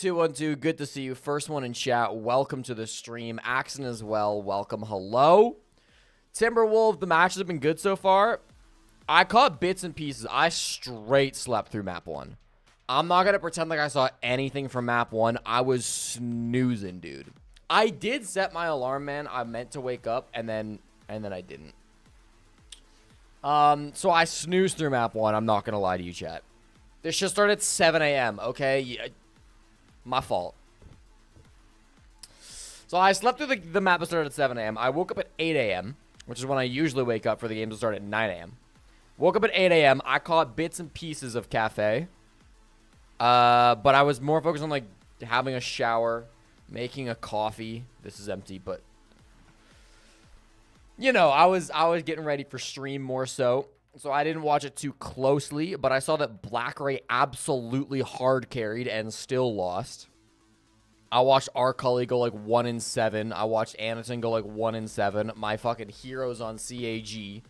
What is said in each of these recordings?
212, good to see you. First one in chat. Welcome to the stream. Axon as well. Welcome. Hello. Timberwolf, the matches have been good so far. I caught bits and pieces. I straight slept through map 1. I'm not going to pretend like I saw anything from map 1. I was snoozing, dude. I did set my alarm, man. I meant to wake up, and then I didn't. So I snoozed through map 1. I'm not going to lie to you, chat. This shit started at 7 a.m., okay? Yeah, my fault. So I slept through the map that started at 7 a.m. I woke up at 8 a.m., which is when I usually wake up for the game to start at 9 a.m. Woke up at 8 a.m. I caught bits and pieces of cafe. But I was more focused on, like, having a shower, making a coffee. This is empty, but... You know, I was getting ready for stream more so. So I didn't watch it too closely, but I saw that Black Ray absolutely hard carried and still lost. I watched Arcully go like 1-7. I watched Anderson go like 1-7. My fucking heroes on CAG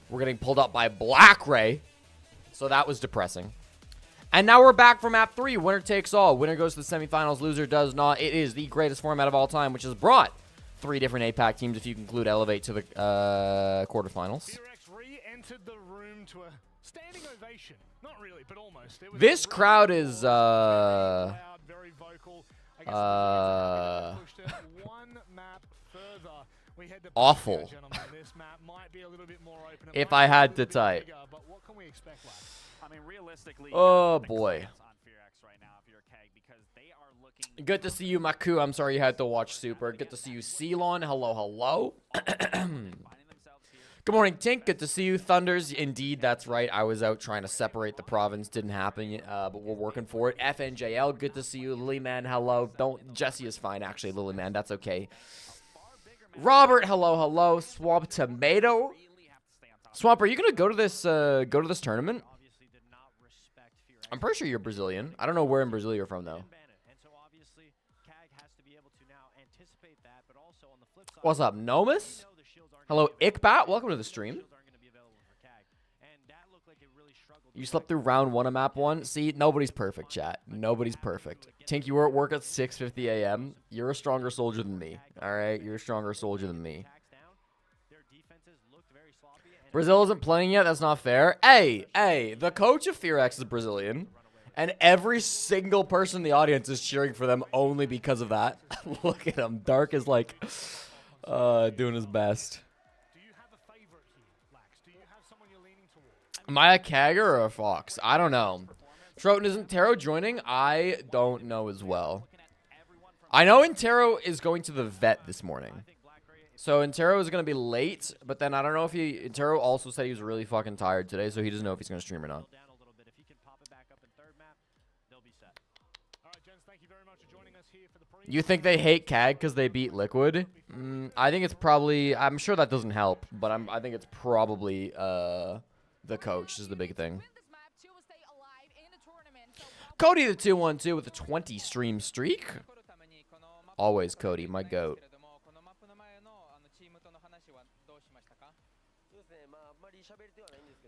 were getting pulled up by Black Ray. So that was depressing. And now we're back for map 3. Winner takes all. Winner goes to the semifinals. Loser does not. It is the greatest format of all time, which has brought 3 different APAC teams, if you include Elevate, to the quarterfinals. The room to a standing ovation. Not really, but almost. This crowd is awful. If I had to type. Oh boy. Good to see you, Maku. I'm sorry you had to watch Super. Good to see you, Ceylon. Hello, hello. Good morning, Tink. Good to see you. Thunders. Indeed, that's right. I was out trying to separate the province. Didn't happen, but we're working for it. FNJL. Good to see you. Lilyman. Hello. Jesse is fine, actually, Lilyman. That's okay. Robert. Hello, hello. Swamp Tomato. Swamp, are you gonna go to this tournament? I'm pretty sure you're Brazilian. I don't know where in Brazil you're from though. What's up, Nomus? Hello, Ickbat. Welcome to the stream. You slept through round 1 of map 1? See, nobody's perfect, chat. Nobody's perfect. Tink, you were at work at 6:50 a.m. You're a stronger soldier than me. All right? You're a stronger soldier than me. Brazil isn't playing yet? That's not fair. Hey, the coach of FearX is Brazilian. And every single person in the audience is cheering for them only because of that. Look at him. Dark is like doing his best. Am I a Kagger or a Fox? I don't know. Troton, isn't Interro joining? I don't know as well. I know Interro is going to the vet this morning. So Interro is going to be late, but then I don't know if Interro also said he was really fucking tired today, so he doesn't know if he's going to stream or not. You think they hate CAG because they beat Liquid? I think it's probably... I'm sure that doesn't help, but I think it's probably... the coach is the big thing. Cody the 212 with a 20 stream streak. Always Cody, my goat.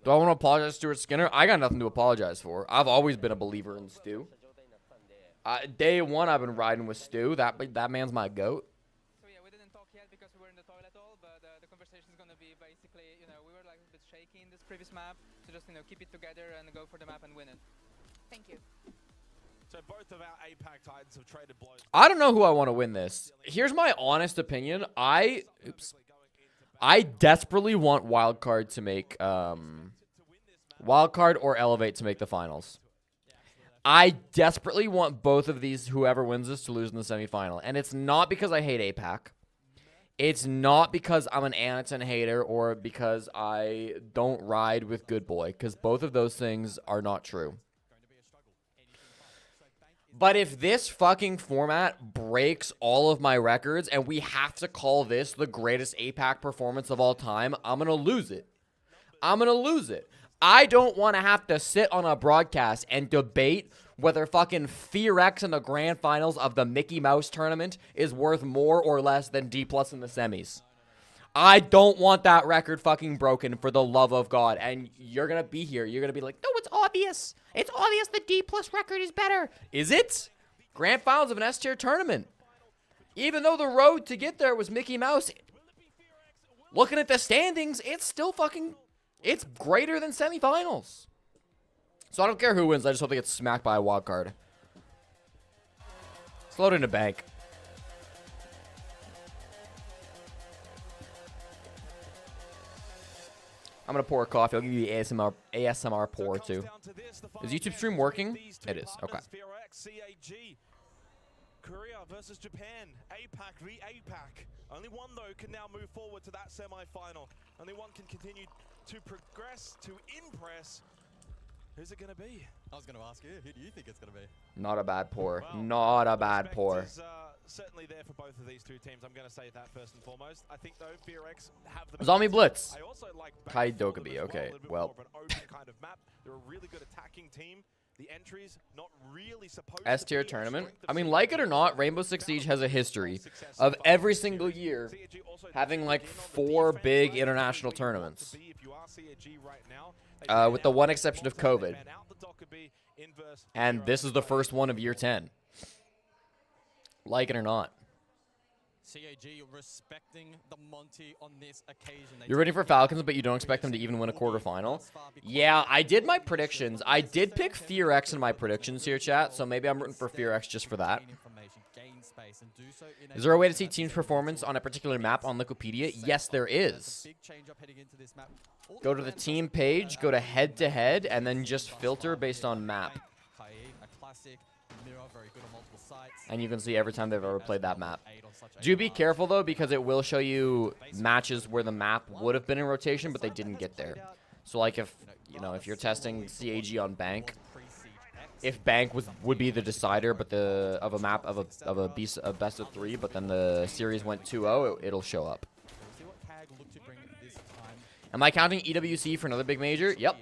Do I want to apologize to Stuart Skinner? I got nothing to apologize for. I've always been a believer in Stu. Day 1, I've been riding with Stu. That man's my goat. So yeah, we didn't talk yet because we were in the toilet all, but the conversation is going to be basically, we were like a bit shaky in this previous map, so just, keep it together and go for the map and win it. Thank you. So both of our APAC Titans have traded blows. I don't know who I want to win this. Here's my honest opinion. I desperately want Wildcard to make Wildcard or Elevate to make the finals. I desperately want both of these, whoever wins this, to lose in the semifinal. And it's not because I hate APAC. It's not because I'm an Anaton hater or because I don't ride with Good Boy, because both of those things are not true. But if this fucking format breaks all of my records and we have to call this the greatest APAC performance of all time, I'm going to lose it. I'm going to lose it. I don't want to have to sit on a broadcast and debate whether fucking FearX in the grand finals of the Mickey Mouse tournament is worth more or less than D+ in the semis. I don't want that record fucking broken, for the love of God. And you're going to be here. You're going to be like, no, it's obvious. It's obvious the D+ record is better. Is it? Grand finals of an S tier tournament. Even though the road to get there was Mickey Mouse, looking at the standings, it's still fucking, it's greater than semifinals. So I don't care who wins. I just hope they get smacked by a wild card. Slow it into bank. I'm going to pour a coffee. I'll give you the ASMR pour, too. Is YouTube stream working? It is. Okay. Korea versus Japan. APAC v APAC. Only one, though, can now move forward to that semi-final. Only one can continue to progress, to impress. Who's it going to be? I was going to ask you, who do you think it's going to be? Not a bad pour. Well, Not a bad pour. Is, certainly there for both of these two teams. I'm going to say that first and foremost. I think, though, FearX have the Zombie Blitz. I also like Kai Dokubi. Okay, well. An open kind of map. They're a really good attacking team. The entries not really supposed S tier to be tournament. the strength I of mean, CAG. like it or not, Rainbow Six Siege has a history of every single year having like 4 big international tournaments. With the one exception of COVID. And this is the first one of year 10. Like it or not. CAG respecting the Monty on this occasion. You're rooting for Falcons, but you don't expect them to even win a quarterfinal? Yeah, I did my predictions. I did pick FearX in my predictions here, chat, so maybe I'm rooting for FearX just for that. Is there a way to see team's performance on a particular map on Wikipedia? Yes, there is. Go to the team page, go to head-to-head, and then just filter based on map. And you can see every time they've ever played that map. Do be careful, though, because it will show you matches where the map would have been in rotation, but they didn't get there. So, like, if, you know, if you're testing CAG on Bank, if Bank would be the decider, but of a map of a best of 3, but then the series went 2-0, it'll show up. Am I counting EWC for another big major? Yep.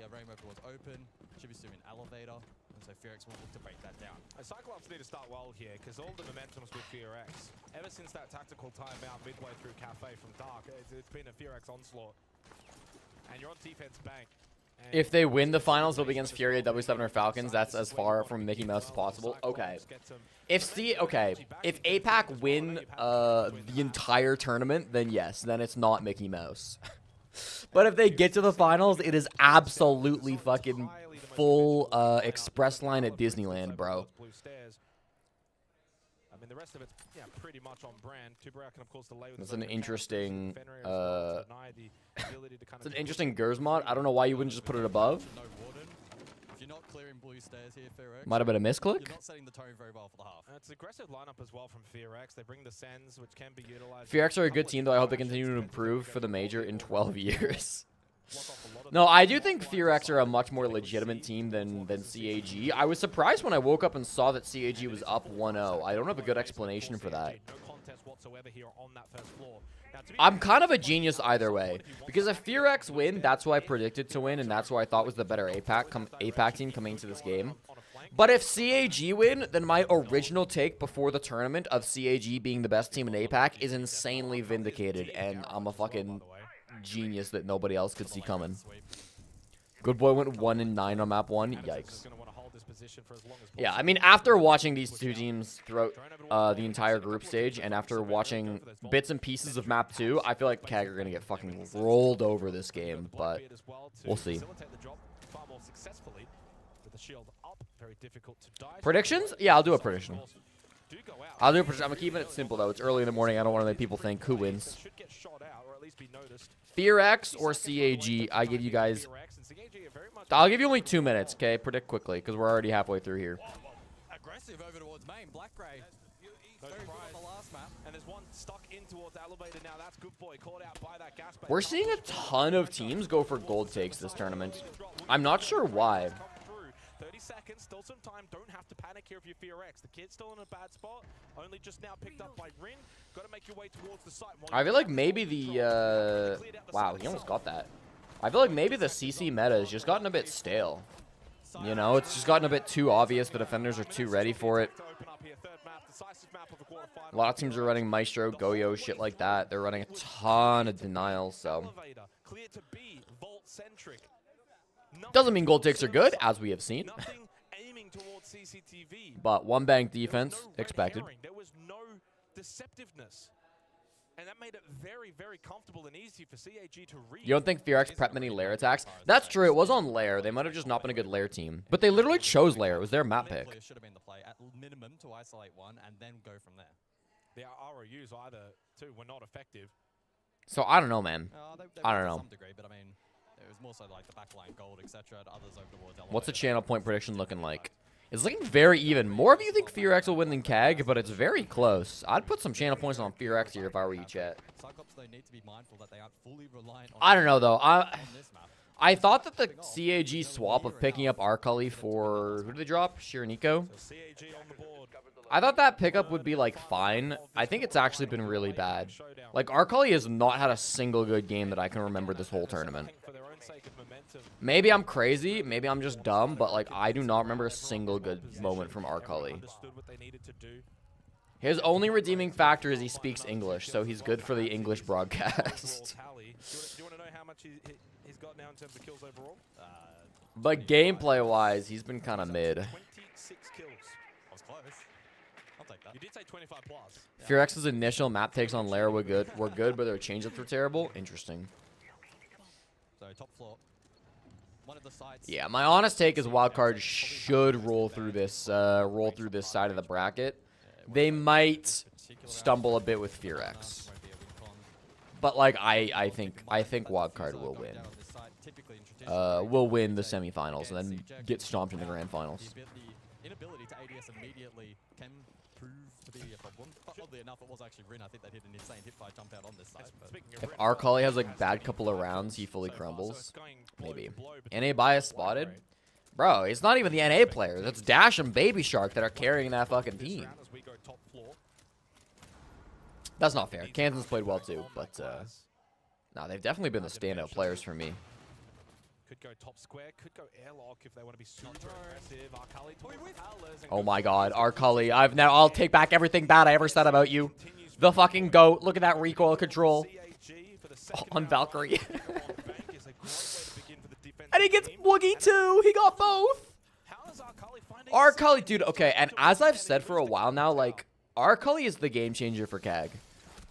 Cyclops need to start well here, because all the momentum's with FearX. Ever since that tactical timeout midway through Cafe from Dark, it's been a FearX onslaught. And you're on defense Bank. If they win the finals, they'll be against Fury, W7, or Falcons. That's as far from Mickey Mouse as possible. Okay. If APAC win the entire tournament, then yes, then it's not Mickey Mouse. But if they get to the finals, it is absolutely fucking full express line at Disneyland, bro. I mean, the rest of it's pretty much on brand. That's an interesting it's an interesting Gers mod. I don't know why you wouldn't just put it above. Might have been a misclick. It's an aggressive lineup as well from FearX. They bring the Sens, which can be utilized. FearX are a good team, though. I hope they continue to improve for the major in 12 years. No, I do think FearX are a much more legitimate team than CAG. I was surprised when I woke up and saw that CAG was up 1-0. I don't have a good explanation for that. I'm kind of a genius either way. Because if FearX win, that's who I predicted to win, and that's who I thought was the better APAC team coming into this game. But if CAG win, then my original take before the tournament of CAG being the best team in APAC is insanely vindicated, and I'm a fucking genius that nobody else could see coming. Good Boy went 1-9 on map 1. Yikes. Yeah, I mean, after watching these two teams throughout the entire group stage, and after watching bits and pieces of map 2, I feel like CAG are going to get fucking rolled over this game, but we'll see. Predictions? Yeah, I'll do a prediction. I'm keeping it simple, though. It's early in the morning. I don't want to make people think who wins. FearX or CAG? I give you guys... I'll give you only 2 minutes, okay? Predict quickly, because we're already halfway through here. Aggressive over towards main. Black-Gray. We're seeing a ton of teams go for gold takes this tournament. I'm not sure why. 30 seconds, still some time. Don't have to panic here if you're FearX. The kid's still in a bad spot. Only just now picked up by Rin. Got to make your way towards the site. I feel like maybe the wow, he almost got that. I feel like maybe the CC meta has just gotten a bit stale. You know, it's just gotten a bit too obvious. The defenders are too ready for it. A lot of teams are running Maestro, Goyo, shit like that. They're running a ton of denials, so. Doesn't mean gold takes are good, as we have seen. towards CCTV. But one bank There was defense no red expected. herring. There was no deceptiveness. And that made it very, very comfortable and easy for CAG to read. You don't think Fear X prepped many lair attacks? That's true. It was on lair. They might have just not been a good lair team. But they literally chose lair. It was their map pick. Should have been the play at minimum to isolate one and then go from there. The ROUs either two were not effective. So I don't know, man. They I were don't to know. some degree, but I mean, it was more so like the backline gold, etc. Others over towards What's the elevator. channel point prediction looking like? It's looking very even. More of you think Fear X will win than CAG, but it's very close. I'd put some channel points on Fear X here if I were you, chat. Cyclops, they need to be mindful that they aren't fully reliant on I don't know, though. on this map. I thought that the CAG swap of picking up Arcully for... Who did they drop? Shiraniko? So CAG on the board. I thought that pickup would be, like, fine. I think it's actually been really bad. Like, Arcully has not had a single good game that I can remember this whole tournament. For their own sake of momentum. Maybe I'm crazy. Maybe I'm just dumb. But, like, I do not remember a single good moment from Arcully. Understood what they needed to do. His only redeeming factor is he speaks English, so he's good for the English Overall broadcast. tally. Do you want to know how much he's got now in terms of kills overall? But gameplay-wise, he's been kind of mid. 26 kills. I was close. I'll take that. You did say 25 plus. Fear X's initial map takes on Lair were good, but their change-ups were terrible. Interesting. So top floor. One of the sides. Yeah, my honest take is Wildcard should roll through this side of the bracket. They might stumble a bit with Fear X, but like I think Wildcard will win. Will win the semifinals and then get stomped in the grand finals. The inability to ADS immediately can prove to be a problem. But oddly enough, it was actually Rin. I think that hit an insane hit by jump out on this side. But If Arcully has like bad couple of rounds, he fully crumbles. Maybe. NA bias spotted. Bro, it's not even the NA players. It's Dash and Baby Shark that are carrying that fucking team. That's not fair. Kansas played well too, but no, they've definitely been the standout players for me. Could go top square, could go airlock if they want to be super aggressive. Arcully towards Palace and Oh goes my for God, the Arcully! I'll take back everything bad I ever said about you. The fucking GOAT. Look at that recoil control CAG for the second on round. Valkyrie. Go on bank is a great way to begin for the defensive And he gets team. Woogie too. He got both. How is Arcully finding Arcully, dude. Okay, and as I've said for a while now, like Arcully is the game changer for CAG.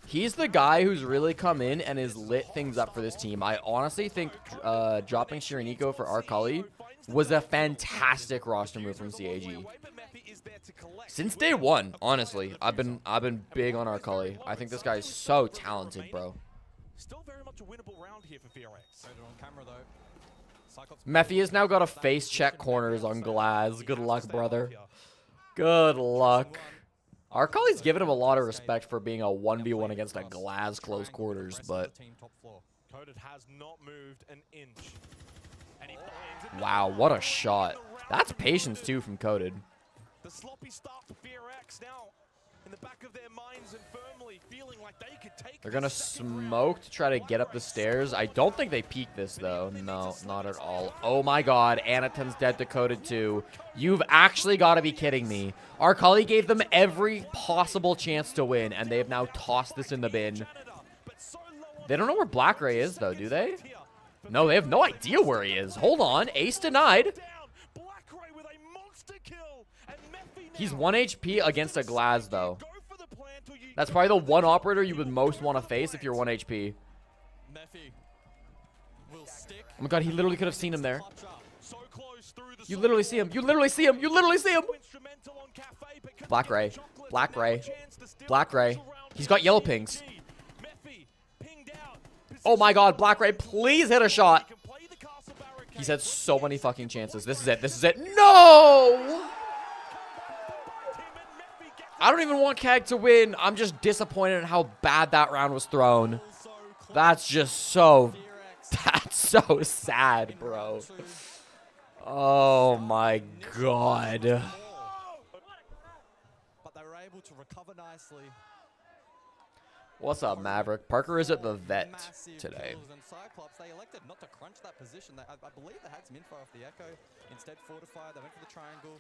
He's the guy who's really come in and has lit things up for this team. I honestly think dropping Shiraniko for Arcully was a fantastic roster move from CAG. Since day one, honestly, I've been big on Arcully. I think this guy is so talented, bro. Still very much a winnable round here for FearX. on camera though. Cyclops Mephi has now got to face check corners on Glaz. Good luck, brother. Good luck. Arcully's given him a lot of respect for being a 1v1 against a Glaz close quarters, but Coded has not moved an inch. And he finds it. wow, what a shot. That's patience too from Coded. The sloppy start for FearX now in the back of their minds and firmly feeling like they could take They're this gonna second smoke round. to try to get up the stairs. I don't think they peek this though. No, not at all. Oh my God, Anatom's dead to Coded too. You've actually got to be kidding me. Arcully gave them every possible chance to win, and they have now tossed this in the bin. They don't know where Black Ray is though, do they? No, they have no idea where he is. Hold on, ace denied. Black Ray with a monster kill, and Mephi He's now 1 HP against a Glaz though. go for the plan till you That's probably the one operator you would most want to face if you're 1 HP. Mephi will stick. Oh my God, he literally could have seen him there. so close through the You literally see him. You literally see him. You literally see him. instrumental on Cafe, but can Black they get Ray. the chocolate? Black Now a Ray. chance to steal Black the Ray. crucial round He's here got for yellow CAG. pings. Mephi pinged out. Oh my God, Black Ray, please hit a shot. He can play the castle barricade. He's had so many fucking chances. This is it. This is it. No! I don't even want CAG to win. I'm just disappointed in how bad that round was thrown. That's just so... That's so sad, bro. Oh my God. But they were able to recover nicely. What's up, Maverick? Parker is at the vet Massive today. kills, and Cyclops, they elected not to crunch that position. I believe they had some info off the Echo. Instead, fortified. They went for the triangle.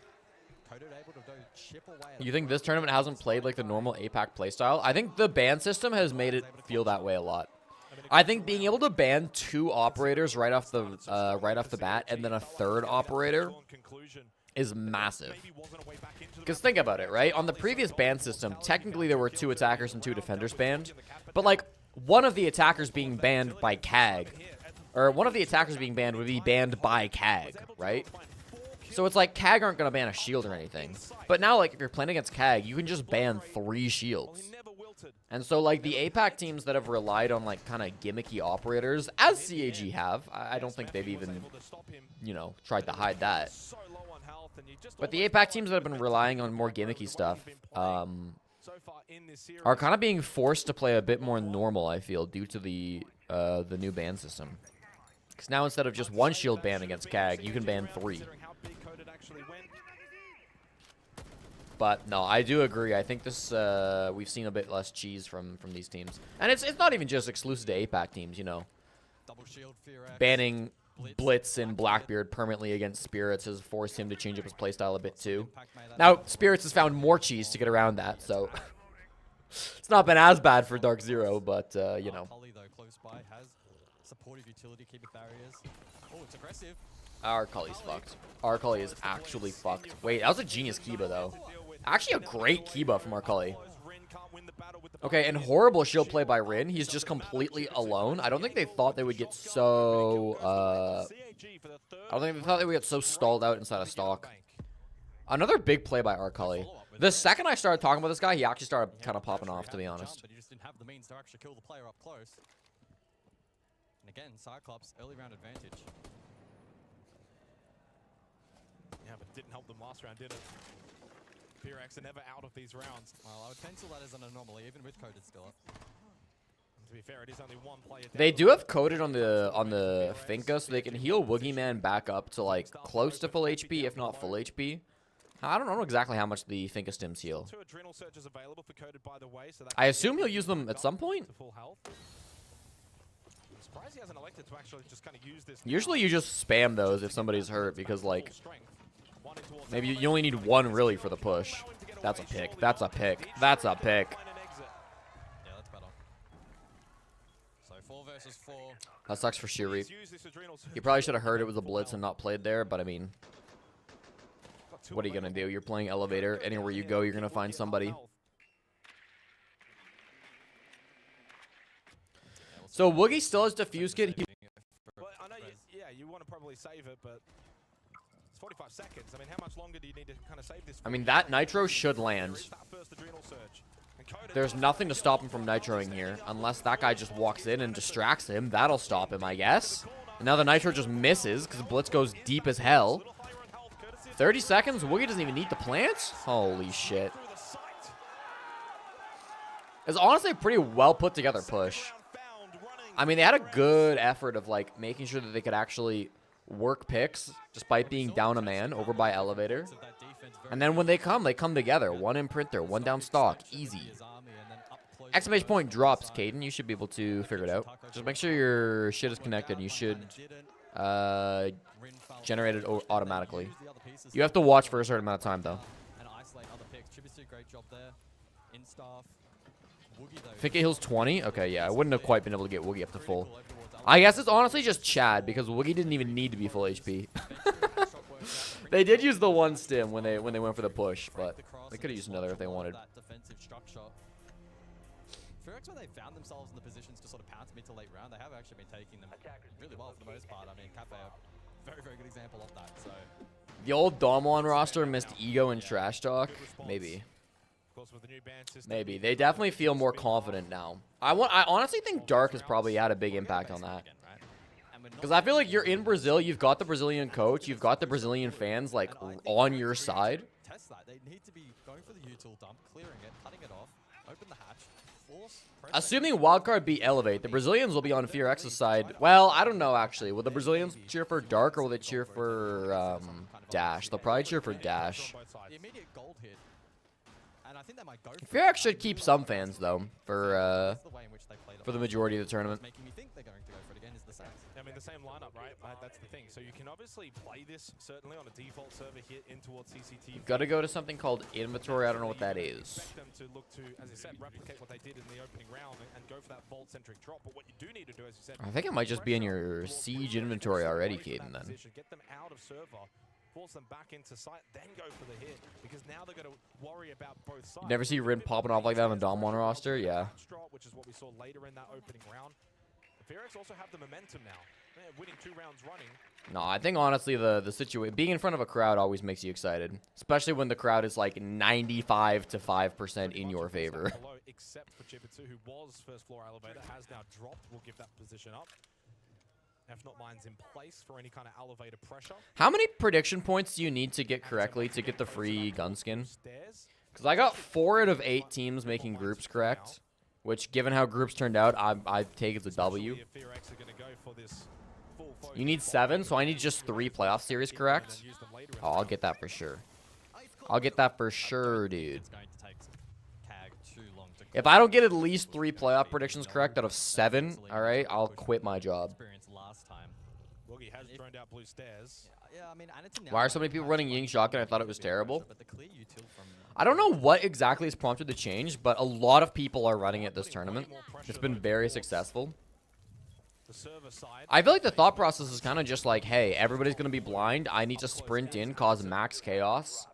Coded able to go chip away. at You a think this front. tournament hasn't played like the normal APAC playstyle? I think the ban system has made it feel that way a lot. I think being able to ban 2 operators right off the bat and then a third operator, is massive. Maybe wasn't a way back into the Because map. think about it, right? On the previous ban system, technically there were 2 attackers and 2 defenders banned. But, like, one of the attackers being banned by CAG, or one of the attackers being banned would be banned by CAG, right? So it's like CAG aren't going to ban a shield or anything. But now, like, if you're playing against CAG, you can just ban 3 shields. And so, like, the APAC teams that have relied on, like, kind of gimmicky operators, as CAG have, I don't think they've even, you know, tried to hide that. But the APAC teams that have been relying on more gimmicky stuff are kind of being forced to play a bit more normal, I feel, due to the new ban system. Because now instead of just 1 shield ban against CAG, you can ban 3. But no, I do agree. I think this we've seen a bit less cheese from these teams, and it's not even just exclusive to APAC teams. You know, banning Blitz and Blackbeard permanently against Spirits has forced him to change up his playstyle a bit too. Now Spirits has found more cheese to get around that, so it's not been as bad for Dark Zero. But you know, our Cully's fucked. Our Cully is actually fucked. Wait, that was a genius Kiba though. Actually, a great Kiba from Arcully. Okay, and horrible shield play by Rin. He's just completely alone. I don't think they thought they would get so. I don't think they thought they would get so stalled out inside a stock. Another big play by Arcully. The second I started talking about this guy, he actually started kind of popping off, to be honest. But he just didn't have the means to actually kill the player up close. And again, Cyclops early round advantage. Yeah, but it didn't help them last round, did it? Pyrex are never out of these rounds. Well, I would pencil that as an anomaly, even with coded still up. To be fair, it is only 1 player. They do have coded on the Finka, so they can heal Woogieman back up to like close to full HP, if not full HP. I don't know exactly how much the Finka stims heal. 2 adrenal surges available for coded, by the way, so I assume he'll use them at some point. to full health. I'm surprised he hasn't elected to actually just kind of use this. Usually you just spam those if somebody's hurt because like maybe you only need 1 really for the push. That's a pick. That's a pick. That's a pick. Yeah, that's better. So 4 versus 4. That sucks for Shiri. He probably should have heard it was a blitz and not played there, but I mean, what are you going to do? You're playing elevator. Anywhere you go, you're going to find somebody. So Woogie still has Diffuse Kit. Well, I know you want to probably save it, but it's 45 seconds. I mean, how much longer do you need to kind of save this? I mean, that Nitro should land. There's nothing to stop him from Nitroing here, unless that guy just walks in and distracts him. That'll stop him, I guess. And now the Nitro just misses because Blitz goes deep as hell. 30 seconds? Woogie doesn't even need the plants? Holy shit. It's honestly a pretty well put together push. I mean, they had a good effort of like making sure that they could actually work picks despite being down a man over by elevator. And then when they come together. 1 imprinter, 1 down stock. Easy. Exclamation point drops, Caden. You should be able to figure it out. Just make sure your shit is connected. You should generate it automatically. You have to watch for a certain amount of time, though. Finka heals 20? Okay, yeah. I wouldn't have quite been able to get Woogie up to full. I guess it's honestly just Chad, because Woogie didn't even need to be full HP. They did use the 1 stim when they went for the push, but they could have used another if they wanted. Furex, when they found themselves in the positions to sort of pounce mid to late round, they have actually been taking them really well for the most part. I mean, Cafe, a very, very good example of that. So The old Domlon roster missed ego and trash talk? Maybe. Maybe. They definitely feel more confident now. I honestly think Dark has probably had a big impact on that. Because I feel like you're in Brazil, you've got the Brazilian coach, you've got the Brazilian fans, like, on your side. Test that. They need to be going for the util dump, clearing it, cutting it off, open the hatch, force. Assuming wildcard beat Elevate, the Brazilians will be on Fear X's side. Well, I don't know, actually. Will the Brazilians cheer for Dark, or will they cheer for Dash? They'll probably cheer for Dash. The immediate gold hit. And I think they might go for Fear X should keep some fans, though, for the majority of the tournament. Making me think they're going to go for it again is the Saints. I mean, the same lineup, right? That's the thing. So you can obviously play this, certainly on a default server here in towards CCT. You've got to go to something called Inventory. I don't know what that is. Expect them to look to, as I said, replicate what they did in the opening round and go for that vault-centric drop. But what you do need to do, as you said, I think it might just be in your Siege inventory already, Caden, then. Get them out of server force them back into sight, then go for the hit, because now they're going to worry about both sides. Never see Rin popping off like that on the Dom 1 roster? Yeah. Which is what we saw later in that opening round. The Fearex also have the momentum now. They're winning 2 rounds running. No, I think honestly the situation, being in front of a crowd always makes you excited, especially when the crowd is like 95 to 5% in your favor. Below, except for Jibitsu, who was first floor elevator, has now dropped. We'll give that position up. If not, mine's in place for any kind of elevator pressure. How many prediction points do you need to get correctly to get the free gun skin? Because I got 4 out of 8 teams making groups correct, which, given how groups turned out, I take as a W. You need 7, so I need just 3 playoff series correct. Oh, I'll get that for sure. I'll get that for sure, dude. If I don't get at least 3 playoff predictions correct out of 7, all right, I'll quit my job. Why are so many people running Ying Shotgun? I thought it was terrible. I don't know what exactly has prompted the change, but a lot of people are running it this tournament. It's been very successful. I feel like the thought process is kind of just like, hey, everybody's going to be blind. I need to sprint in, cause max chaos.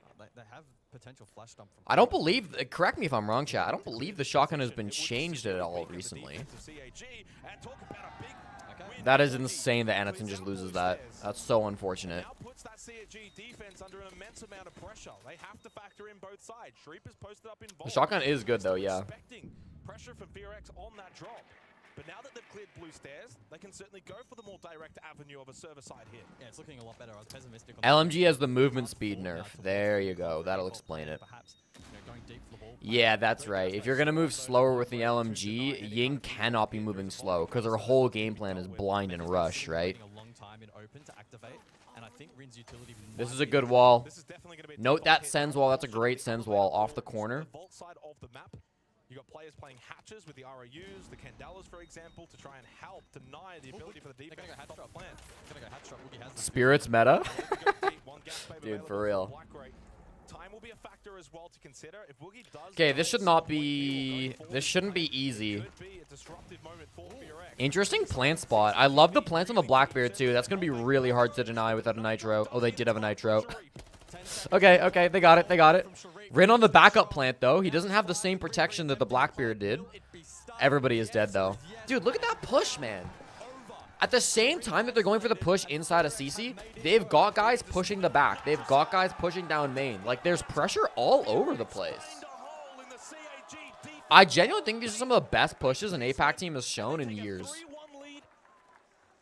I don't believe, correct me if I'm wrong, chat, I don't believe the shotgun has been changed at all recently. That is insane that Anatson just loses that. That's so unfortunate. The shotgun is good though, yeah. Pressure from Fearex on that drop. But now that they've cleared blue stairs, they can certainly go for the more direct avenue of a server-side hit. Yeah, it's looking a lot better. I was pessimistic on LMG has the movement speed nerf. There you go. That'll explain it. Yeah, that's right. If you're going to move slower with the LMG, Ying cannot be moving slow because her whole game plan is blind and rush, right? This is a good wall. Note that sends wall. That's a great sends wall off the corner. You got players playing hatches with the ROUs, the Candelas, for example, to try and help deny the ability for the defense to stop the plan. Spirits meta? Dude, for real. Time will be a factor as well to consider. If Woogie does, okay, this should not be... This shouldn't be easy. Interesting plant spot. I love the plants on the Blackbeard, too. That's going to be really hard to deny without a Nitro. Oh, they did have a Nitro. Okay, they got it. Rin on the backup plant, though. He doesn't have the same protection that the Blackbeard did. Everybody is dead, though. Dude, look at that push, man. At the same time that they're going for the push inside of CC, they've got guys pushing the back. They've got guys pushing down main. Like, there's pressure all over the place. I genuinely think these are some of the best pushes an APAC team has shown in years.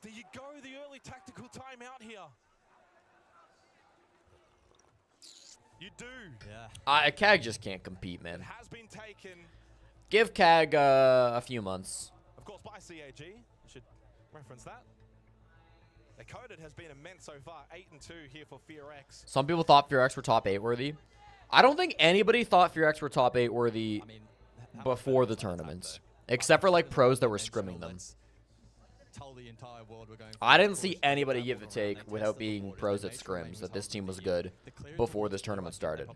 Do you go the early tactical timeout here? You do. Yeah. CAG just can't compete, man. It has been taken. Give CAG a few months. Of course, by CAG. I should reference that. The coded has been immense so far. 8-2 here for Fearex. Some people thought Fearex were top 8 worthy. I don't think anybody thought Fearex were top 8 worthy before the tournaments, except for like pros that were scrimming them. I didn't see anybody give the take without being pros at scrims that this team was good before this tournament started.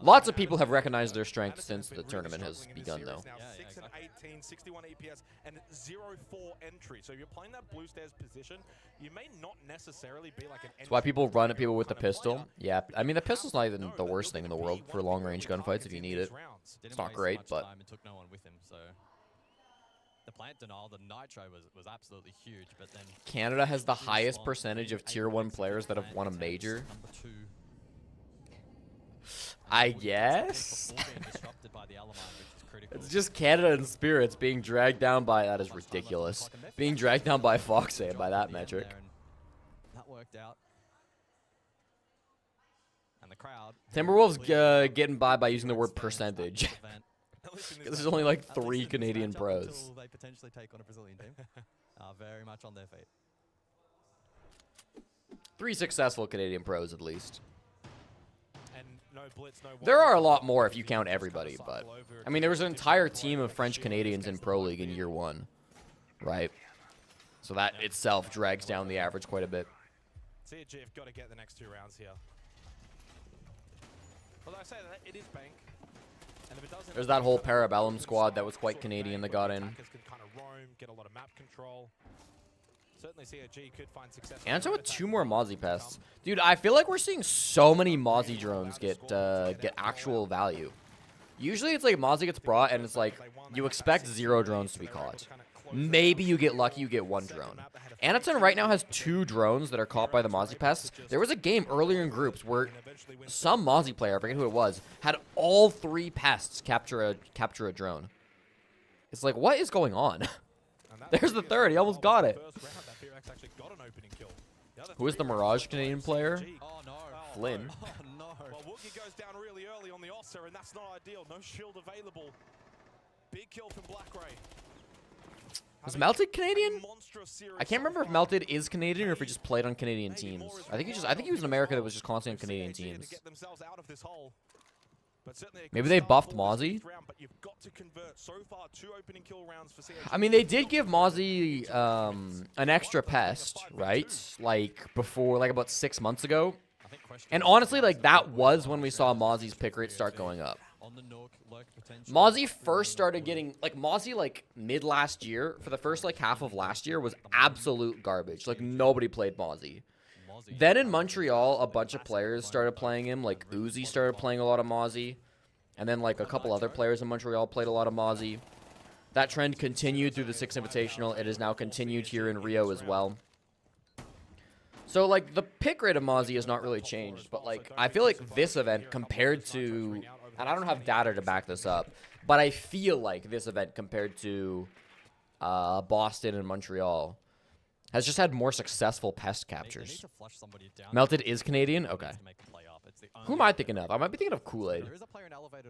Lots of people have recognized their strength since the tournament has begun, though. 6 and 18, 61 EPS, and 0-4 entry. So if you're playing that blue stairs position, you may not necessarily be like an. That's why people run at people with the pistol. Yeah, I mean the pistol's not even the worst thing in the world for long range gunfights if you need it. It's not great, but. The plant denial, the Nitro was absolutely huge, but then Canada has the highest percentage of tier 1 players that have won a major. I guess. It's just Canada and Spirits being dragged down by, that is ridiculous. Being dragged down by Foxay by that metric. That worked out. And the crowd. Timberwolves getting by using the word percentage. There's only like 3 Canadian pros. They potentially take on a Brazilian team. Very much on their feet. 3 successful Canadian pros at least. And no blitz, no there are a lot more if you count everybody, but I mean there was an entire team of French Canadians in Pro League in year 1, right? So that itself drags down the average quite a bit. CG have got to get the next 2 rounds here. Although I say that it is bank. There's that whole Parabellum squad that was quite Canadian that got in. Can kind of roam, get a lot of map control. Certainly CAG could find success. Anto with 2 more Mozzie pests. Dude, I feel like we're seeing so many Mozzie drones get actual value. Usually it's like Mozzie gets brought and it's like you expect 0 drones to be caught. Maybe you get lucky, you get 1 drone. Anaton right now has 2 drones that are caught by the Mozzie pests. There was a game earlier in groups where some Mozzie player, I forget who it was, had all 3 pests capture a drone. It's like, what is going on? There's the 3rd. He almost got it. Who is the Mirage Canadian player? Oh no. Flynn. Oh no. Well, Wookie goes down really early on the Ossa, and that's not ideal. No shield available. Big kill from Black Ray. Was Melted Canadian? I can't remember if Melted is Canadian or if he just played on Canadian teams. I think he was in America that was just constantly on Canadian teams. Maybe they buffed Mozzie. I mean, they did give Mozzie an extra pest, right? Like before, like about 6 months ago. And honestly, like that was when we saw Mozzie's pick rate start going up. Mozzie first started getting, like Mozzie like mid last year, for the first like half of last year was absolute garbage. Like nobody played Mozzie. Then in Montreal, a bunch of players started playing him. Like Uzi started playing a lot of Mozzie. And then like a couple other players in Montreal played a lot of Mozzie. That trend continued through the 6 Invitational. It has now continued here in Rio as well. So like the pick rate of Mozzie has not really changed. But like I feel like this event compared to, and I don't have data to back this up, but I feel like this event compared to Boston and Montreal has just had more successful pest captures. Melted is Canadian? Okay. Who am I thinking of? I might be thinking of Kool-Aid.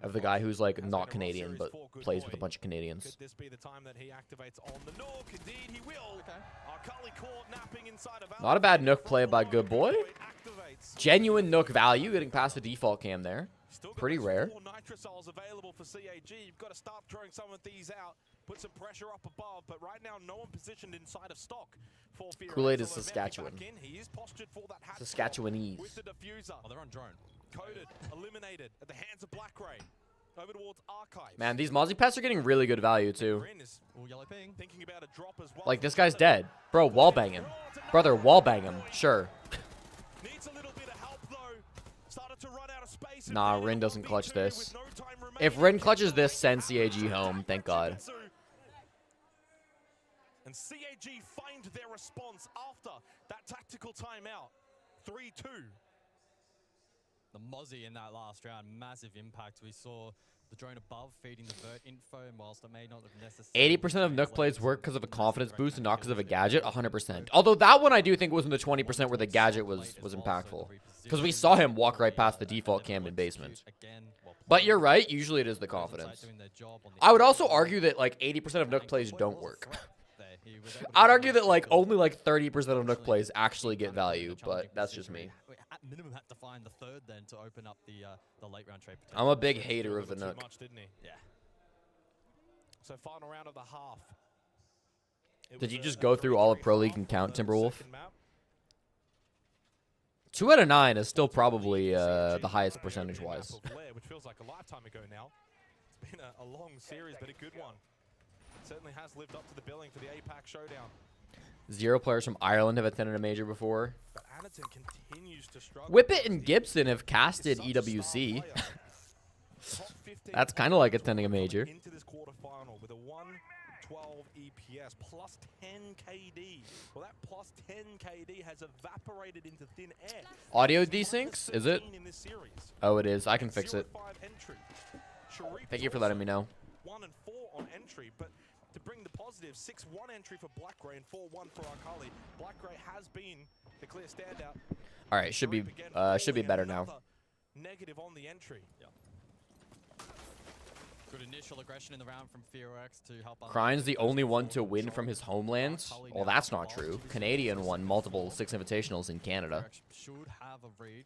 Of the guy who's like not Canadian but plays with a bunch of Canadians. Could this be the time that he activates on the Nook? Indeed, he will. Akali caught napping inside of Not a bad Nook play by Good Boy. Genuine Nook value getting past the default cam there. Pretty rare. Nitrosols available for CAG. You've got to start throwing some of these out. Put some pressure up above, but right now no one positioned inside of stock. Kool-Aid is Saskatchewan. He is postured for that hat Saskatchewanese. with the diffuser. Oh, they're on drone. Coded, eliminated at the hands of Black Ray. Over towards Archive. Man, these Mozzie pests are getting really good value too. Ooh, yellow ping. Thinking about a drop as well. Like this guy's dead. Bro, wallbang him. Brother, wallbang him. Sure. Needs a little bit of help though. Started to run out of space. Nah, Rin doesn't clutch this. If Rin clutches this, send CAG home. Thank God. And CAG find their response after that tactical timeout. 3-2. The Mozzie in that last round, massive impact. We saw the drone above feeding the vert info, and whilst it may not have necessarily... 80% of Nook plays work because of a confidence boost and not because of a gadget. 100%. Although that one I do think was in the 20% where the gadget was impactful. Because we saw him walk right past the default cam in basement. But you're right. Usually it is the confidence. I would also argue that like 80% of Nook plays don't work. I'd argue that like only like 30% of Nook plays actually get value, but that's just me. At minimum, had to find the third then to open up the late round trade. I'm a big hater of the Nook. Much, didn't he? Yeah. So final round of the half. Did you just go through all of Pro League and count Timberwolf? 2 out of 9 is still probably the highest percentage-wise. Which feels like a lifetime ago now. It's been a long series, but a good one. Certainly has lived up to the billing for the APAC showdown. 0 players from Ireland have attended a major before. But Anaton continues to struggle. Whippet and Gibson have casted EWC. That's kind of like attending a major. Into this quarterfinal with a 112 EPS plus 10 KD. Well, that plus 10 KD has evaporated into thin air. Audio desyncs? Is it? In this series. Oh, it is. I can fix it. 0-5 entry. Sharif Thank you for letting me know. 1 and 4 on entry, but to bring the positive, 6-1 entry for Black Ray and 4-1 for Akali. Black Ray has been the clear standout. All right, should be better now. Negative on the entry. Yeah. Good initial aggression in the round from FearX to help. Krine's the only one to win from his homeland. Well, that's not true. Canadian won multiple 6 Invitationals in Canada. Should have a read.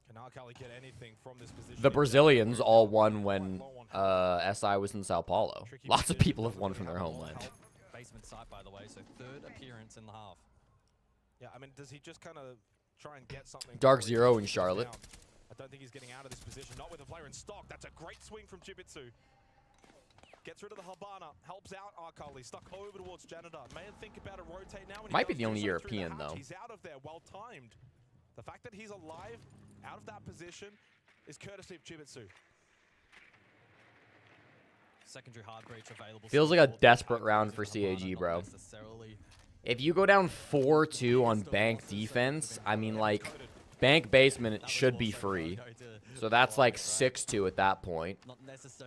Can Akali get anything from this position? The Brazilians all won when SI was in Sao Paulo. Lots of people have won from their homeland. Basement site, by the way, so 3rd appearance in the half. Yeah, I mean, does he just kind of try and get something? Dark Zero in Charlotte. I don't think he's getting out of this position. Not with a player in stock. That's a great swing from Jibitsu. Gets rid of the Habana, helps out Arcali, stuck over towards Janitor. May think about a rotate now. Might be the only European, though. He's out of there, well timed. The fact that he's alive, out of that position, is courtesy of Chibitsu. Secondary hard breach available. Feels like a desperate round for CAG, bro. If you go down 4-2 on bank defense, I mean, like, bank basement should be free. So that's like 6-2 at that point.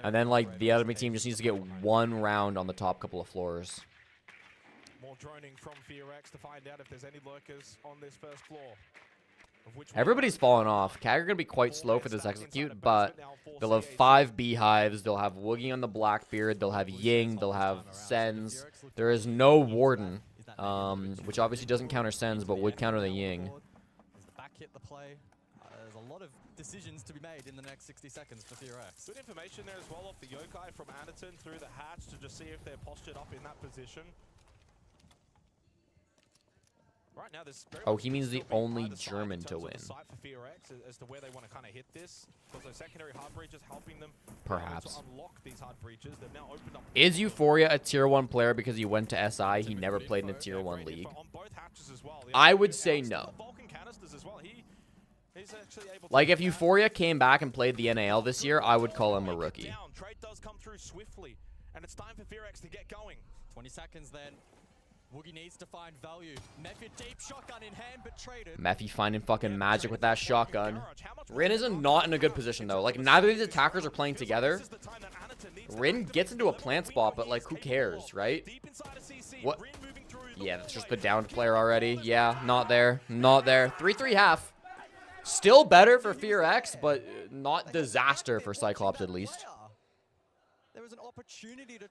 And then, like, the other team just needs to get one round on the top couple of floors. More droning from FearX to find out if there's any lurkers on this first floor. Everybody's falling off. CAG are going to be quite slow for this execute, but they'll have 5 beehives. They'll have Woogie on the Blackbeard. They'll have Ying. They'll have Sens. There is no Warden, which obviously doesn't counter Sens, but would counter the Ying. Back hit the play. There's a lot of decisions to be made in the next 60 seconds for FearX. Good information there as well off the Yokai from Anderton through the hatch to just see if they're postured up in that position. Right now, oh, he means the only German to win. As to where they want to kind of hit this. So secondary hard breaches helping them perhaps unlock these hard breaches. They've now opened up. Is Euphoria a tier 1 player because he went to SI? He never played in a tier 1 league. I would say no. Like, if Euphoria came back and played the NAL this year, I would call him a rookie. Trade does come through swiftly, and it's time for FearX to get going. 20 seconds then. Woogie needs to find value. Mephi deep shotgun in hand, but traded. Mephi finding fucking magic with that shotgun. Rin is not in a good position, though. Like, neither of these attackers are playing together. Rin gets into a plant spot, but, like, who cares, right? What? Yeah, that's just the downed player already. Yeah, not there. Not there. 3-3 half. Still better for FearX, but not disaster for Cyclops, at least.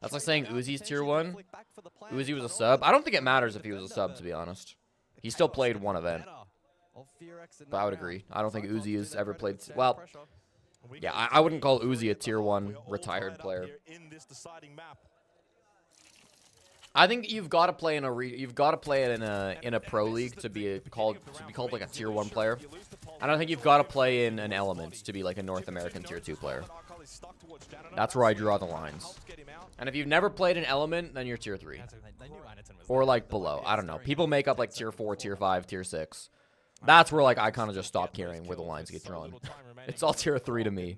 That's like saying Uzi's tier 1. Uzi was a sub. I don't think it matters if he was a sub, to be honest. He still played one event. But I would agree. I don't think Uzi has ever played... Well, yeah, I wouldn't call Uzi a tier 1 retired player. I think you've got to play in a pro league to be called like a tier 1 player. I don't think you've got to play in an element to be like a North American tier 2 player. That's where I draw the lines. And if you've never played an element, then you're tier 3. Or like below. I don't know. People make up like tier 4, tier 5, tier 6. That's where like I kind of just stop caring where the lines get drawn. It's all tier 3 to me.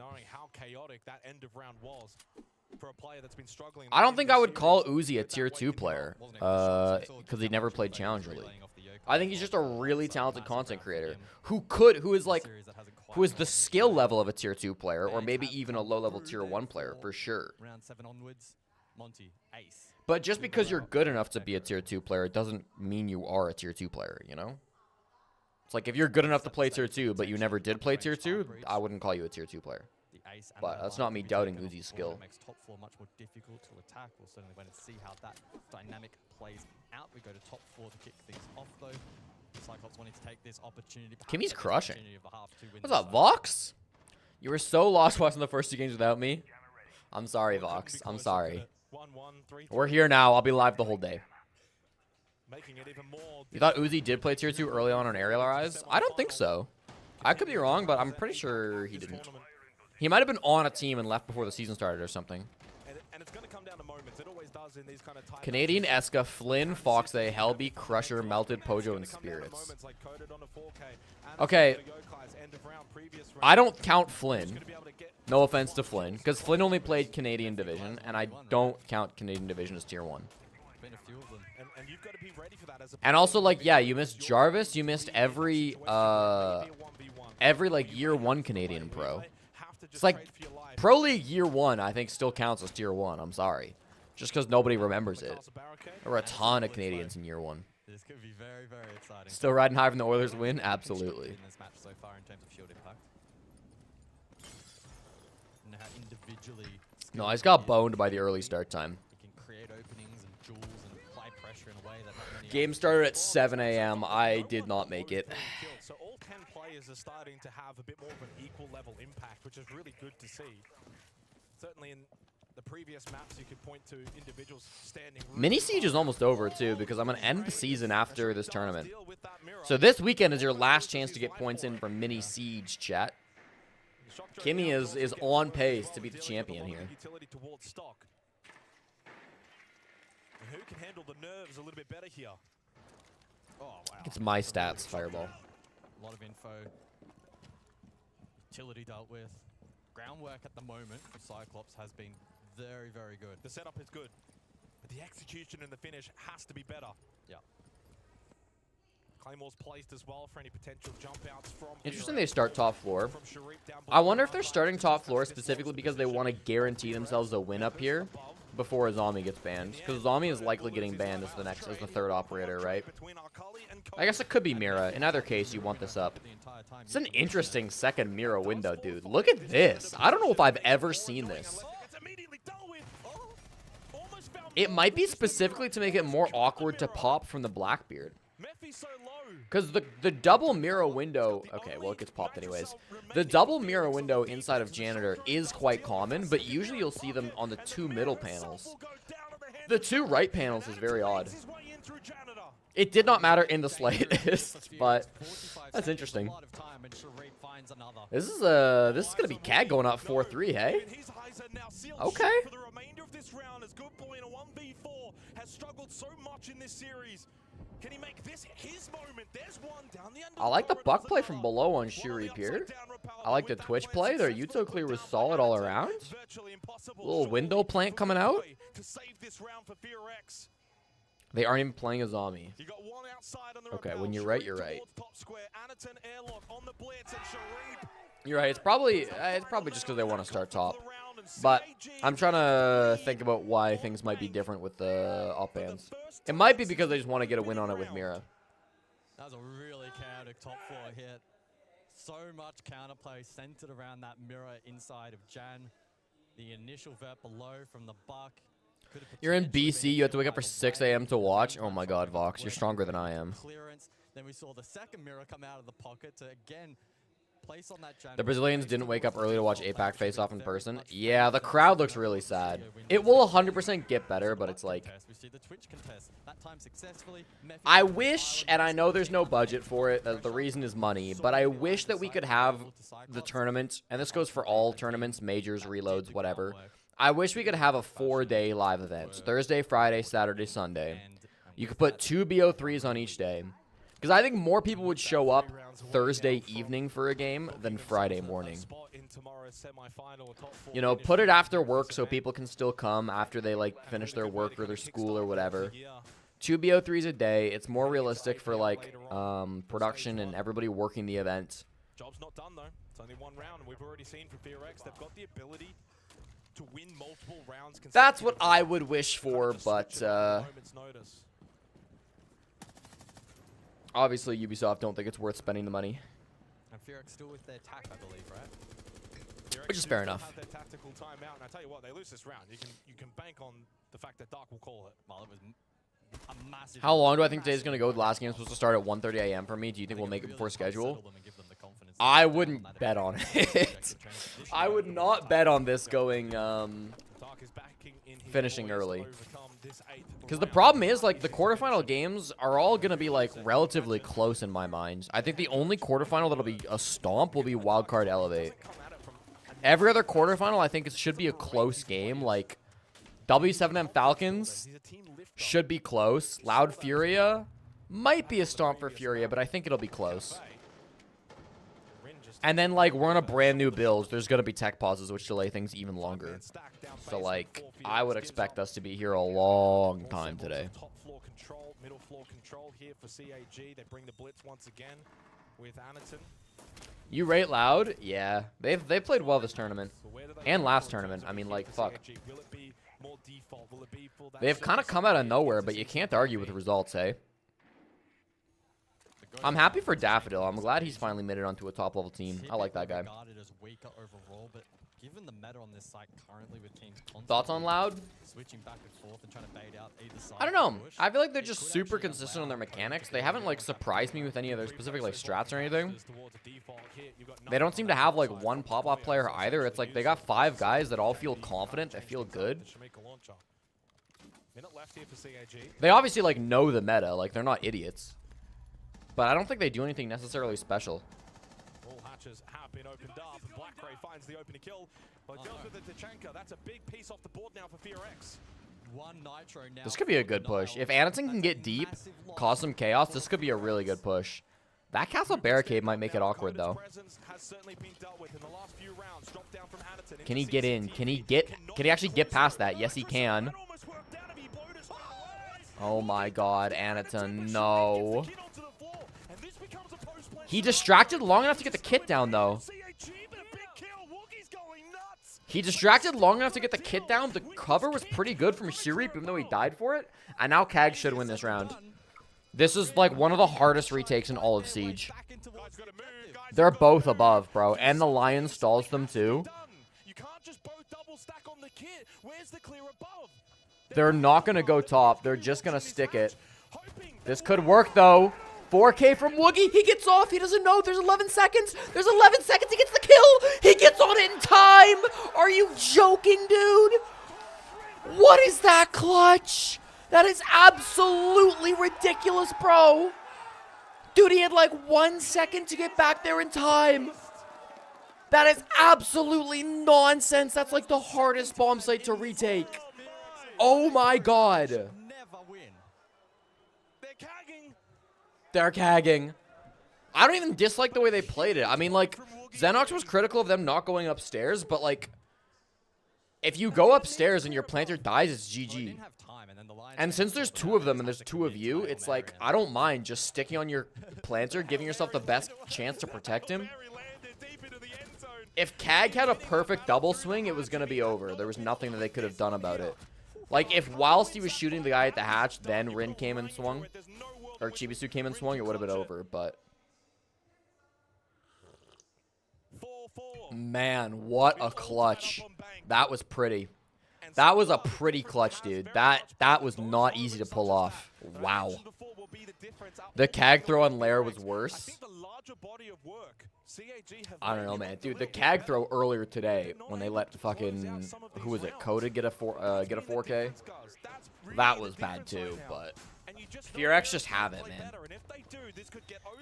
I don't think I would call Uzi a tier 2 player because he never played Challenger League. I think he's just a really talented content creator who is the skill level of a tier 2 player, or maybe even a low-level tier 1 player, for sure. But just because you're good enough to be a tier 2 player, it doesn't mean you are a tier 2 player, you know? It's like if you're good enough to play tier 2, but you never did play tier 2, I wouldn't call you a tier 2 player. But that's not me doubting Uzi's skill. Makes top 4 much more difficult to attack. We'll certainly wait and see how that dynamic plays out. We go to top 4 to kick things off, though. Cyclops wanting to take this opportunity. Kimmy's crushing. What's up, Vox? You were so lost watching the first 2 games without me. I'm sorry, Vox. I'm sorry. We're here now. I'll be live the whole day. You thought Uzi did play tier 2 early on Aerial Rise? I don't think so. I could be wrong, but I'm pretty sure he didn't. He might have been on a team and left before the season started or something. And it's going to come down to moments. It always does in these kind of times. Canadian Eska, Flynn, Foxay, Helby, Crusher, Melted, Pojo, and Spirits. Okay. I don't count Flynn. No offense to Flynn, because Flynn only played Canadian Division, and I don't count Canadian Division as tier 1. And also, like, yeah, you missed Jarvis. You missed every like year 1 Canadian pro. It's like Pro League year 1, I think, still counts as tier 1. I'm sorry, just because nobody remembers it. There were a ton of Canadians in year 1. This could be very, very exciting. Still riding high from the Oilers win, absolutely. In this match so far in terms of shield impact. And how individually. No, I just got boned by the early start time. He can create openings and jewels and apply pressure in a way that not many Game started at 7 a.m. I did not make it. So all 10 players are starting to have a bit more of an equal level impact, which is really good to see. Certainly in the previous maps, you could point to individuals standing. Mini Siege is almost over too, because I'm gonna end the season after this tournament. So this weekend is your last chance to get points in for Mini Siege, chat. Kimmy is on pace to be the champion here. Who can handle the nerves a little bit better here? Oh, wow. It's my stats, Fireball. A lot of info. Utility dealt with. Groundwork at the moment for Cyclops has been very, very good. The setup is good, but the execution and the finish has to be better. Yeah. Claymore's placed as well for any potential jump outs from. Interesting they start top floor. From Sharif down I below. wonder if they're starting top floor specifically because they want to guarantee themselves a win up here before Azami gets banned. Because Azami is likely getting banned as the third operator, right? I guess it could be Mira. In either case, you want this up. It's an interesting second Mira window, dude. Look at this. I don't know if I've ever seen this. It might be specifically to make it more awkward to pop from the Blackbeard. Because the double Mira window... Okay, well, it gets popped anyways. The double Mira window inside of Janitor is quite common, but usually you'll see them on the two middle panels. The two right panels is very odd. It did not matter in the slightest, but that's interesting. This is gonna be CAD going up 4-3, hey? Okay. Can he make this his moment? There's one down the end. I like the buck play from below on Sharif here. I like the Twitch play. Their Uto clear was solid all around. Little window plant coming out. They aren't even playing Azami. Okay, when you're right, you're right. You're right. It's probably just because they want to start top. But I'm trying to think about why things might be different with the up bands. It might be because they just want to get a win on it with Mira. That was a really chaotic top floor hit. So much counterplay centered around that mirror inside of Jan. The initial vert below from the buck. You're in BC. You have to wake up for 6 a.m. to watch. Oh my God, Vox, you're stronger than I am. Clearance. Then we saw the second mirror come out of the pocket to again place on that Jan. The Brazilians didn't wake up early to watch APAC face off in person. Yeah, the crowd looks really sad. It will 100% get better, but it's like... I wish, and I know there's no budget for it, the reason is money, but I wish that we could have the tournament, and this goes for all tournaments, majors, reloads, whatever. I wish we could have a 4-day live event. Thursday, Friday, Saturday, Sunday. You could put 2 BO3s on each day. Because I think more people would show up Thursday evening for a game than Friday morning. You know, put it after work so people can still come after they, like, finish their work or their school or whatever. 2 BO3s a day. It's more realistic for, like, production and everybody working the event. Job's not done, though. It's only one round, and we've already seen from FearX, they've got the ability to win multiple rounds. That's what I would wish for, but... obviously, Ubisoft don't think it's worth spending the money. And FearX still with their attack, I believe, right? Which is fair enough. Have their tactical timeout, and I tell you what, they lose this round. You can bank on the fact that Dark will call it. Well, it was a massive. How long do I think today's going to go? The last game is supposed to start at 1:30 a.m. for me. Do you think we'll make it before schedule? I wouldn't bet on it. I would not bet on this going, finishing early. Because the problem is, like, the quarterfinal games are all going to be, like, relatively close in my mind. I think the only quarterfinal that'll be a stomp will be Wildcard Elevate. Every other quarterfinal, I think it should be a close game. Like, W7M Falcons should be close. Loud Furia might be a stomp for Furia, but I think it'll be close. And then, like, we're on a brand new build. There's going to be tech pauses, which delay things even longer. So, like, I would expect us to be here a long time today. Top floor control, middle floor control here for CAG. They bring the blitz once again with Anaton. You rate Loud? Yeah. They've played well this tournament. And last tournament. I mean, like, fuck. They've kind of come out of nowhere, but you can't argue with the results, hey? I'm happy for Daffodil. I'm glad he's finally made it onto a top-level team. I like that guy. Thoughts on Loud? I don't know. I feel like they're just super consistent on their mechanics. They haven't, like, surprised me with any of their specific, like, strats or anything. They don't seem to have, like, one pop-off player either. It's like they got 5 guys that all feel confident. They feel good. They obviously, like, know the meta. Like, they're not idiots. But I don't think they do anything necessarily special. All hatches have been opened up. Blackray finds the opening kill, but goes with the Tachanka. That's a big piece off the board now for FearX. One Nitro now. This could be a good push. If Anderson can get deep, cause some chaos, this could be a really good push. That castle barricade might make it awkward, though. Can he get in? Can he actually get past that? Yes, he can. Oh my god, Anaton, no. He distracted long enough to get the kit down, though. He distracted long enough to get the kit down. The cover was pretty good from Shirip, even though he died for it. And now Kag should win this round. This is like one of the hardest retakes in all of Siege. They're both above, bro. And the Lion stalls them, too. They're not going to go top. They're just going to stick it. This could work, though. 4K from Woogie. He gets off. He doesn't know. There's 11 seconds. There's 11 seconds. He gets the kill. He gets on it in time. Are you joking, dude? What is that clutch? That is absolutely ridiculous, bro. Dude, he had like 1 second to get back there in time. That is absolutely nonsense. That's like the hardest bomb site to retake. Oh my god. Never win. They're cagging. I don't even dislike the way they played it. I mean, like, Xenox was critical of them not going upstairs, but like, if you go upstairs and your planter dies, it's GG. And since there's two of them and there's two of you, it's like, I don't mind just sticking on your planter, giving yourself the best chance to protect him. If Kag had a perfect double swing, it was going to be over. There was nothing that they could have done about it. Like, if whilst he was shooting the guy at the hatch, then Rin came and swung, or Chibisu came and swung, it would have been over, but... Man, what a clutch. That was pretty. That was a pretty clutch, dude. That was not easy to pull off. Wow. The Kag throw on Lair was worse. I don't know, man. Dude, the Kag throw earlier today when they let fucking, who was it, Coda get a 4K? That was bad too, but FearX just have it, man.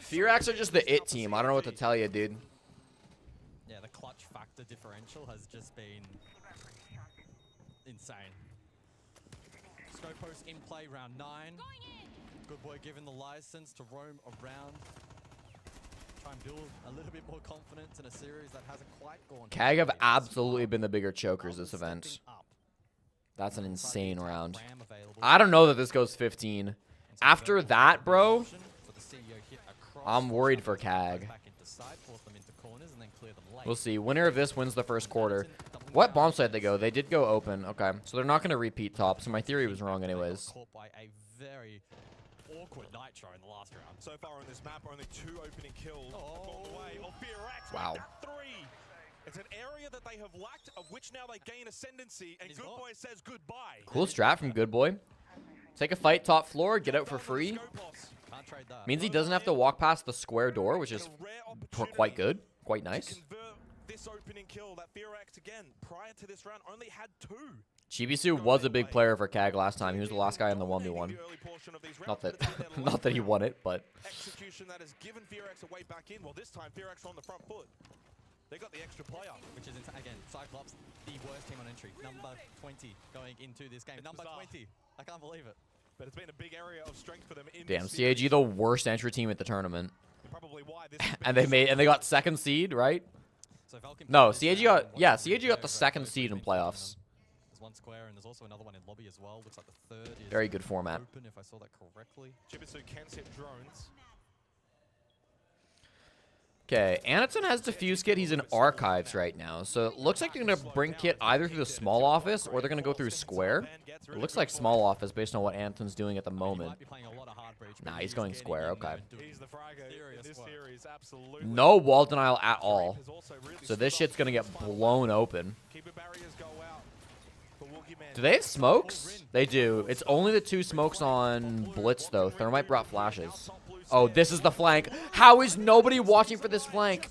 FearX are just the it team. I don't know what to tell you, dude. Yeah, the clutch factor differential has just been insane. Snow post in play, round 9. Good boy given the license to roam around. Try and build a little bit more confidence in a series that hasn't quite gone. Kag have absolutely been the bigger chokers this event. That's an insane round. I don't know that this goes 15. After that, bro, I'm worried for Kag. We'll see. Winner of this wins the first quarter. What bomb site they go? They did go open. Okay, so they're not going to repeat top. So my theory was wrong anyways. Caught by a very awkward Nitro in the last round. So far on this map, only 2 opening kills along the way. Oh, FearX, wow. 3. It's an area that they have lacked, of which now they gain ascendancy, and Good Boy says goodbye. Cool strat from Good Boy. Take a fight top floor, get out for free. Means he doesn't have to walk past the square door, which is quite good, quite nice. This opening kill that FearX again prior to this round only had 2. Chibisu was a big player for Kag last time. He was the last guy in the 1v1. Not that he won it, but execution that has given FearX a way back in. Well, this time FearX on the front foot. They got the extra player, which is again Cyclops, the worst team on entry, number 20 going into this game. Number 20. I can't believe it. But it's been a big area of strength for them in damn, CAG the worst entry team at the tournament. Probably why this and they got 2nd seed, right? So no, CAG got CAG got the 2nd seed in playoffs. There's one square and there's also another one in lobby as well. Looks like the 3rd is very good format. Open, if I saw that correctly. Chibisu can set drones. Okay, Anaton has Diffuse Kit. He's in Archives right now. So it looks like they're going to bring Kit either through the small office or they're going to go through Square. It looks like small office based on what Anaton's doing at the moment. Nah, he's going Square. Okay. No wall denial at all. So this shit's going to get blown open. Do they have smokes? They do. It's only the 2 smokes on Blitz, though. Thermite brought flashes. Oh, this is the flank. How is nobody watching for this flank?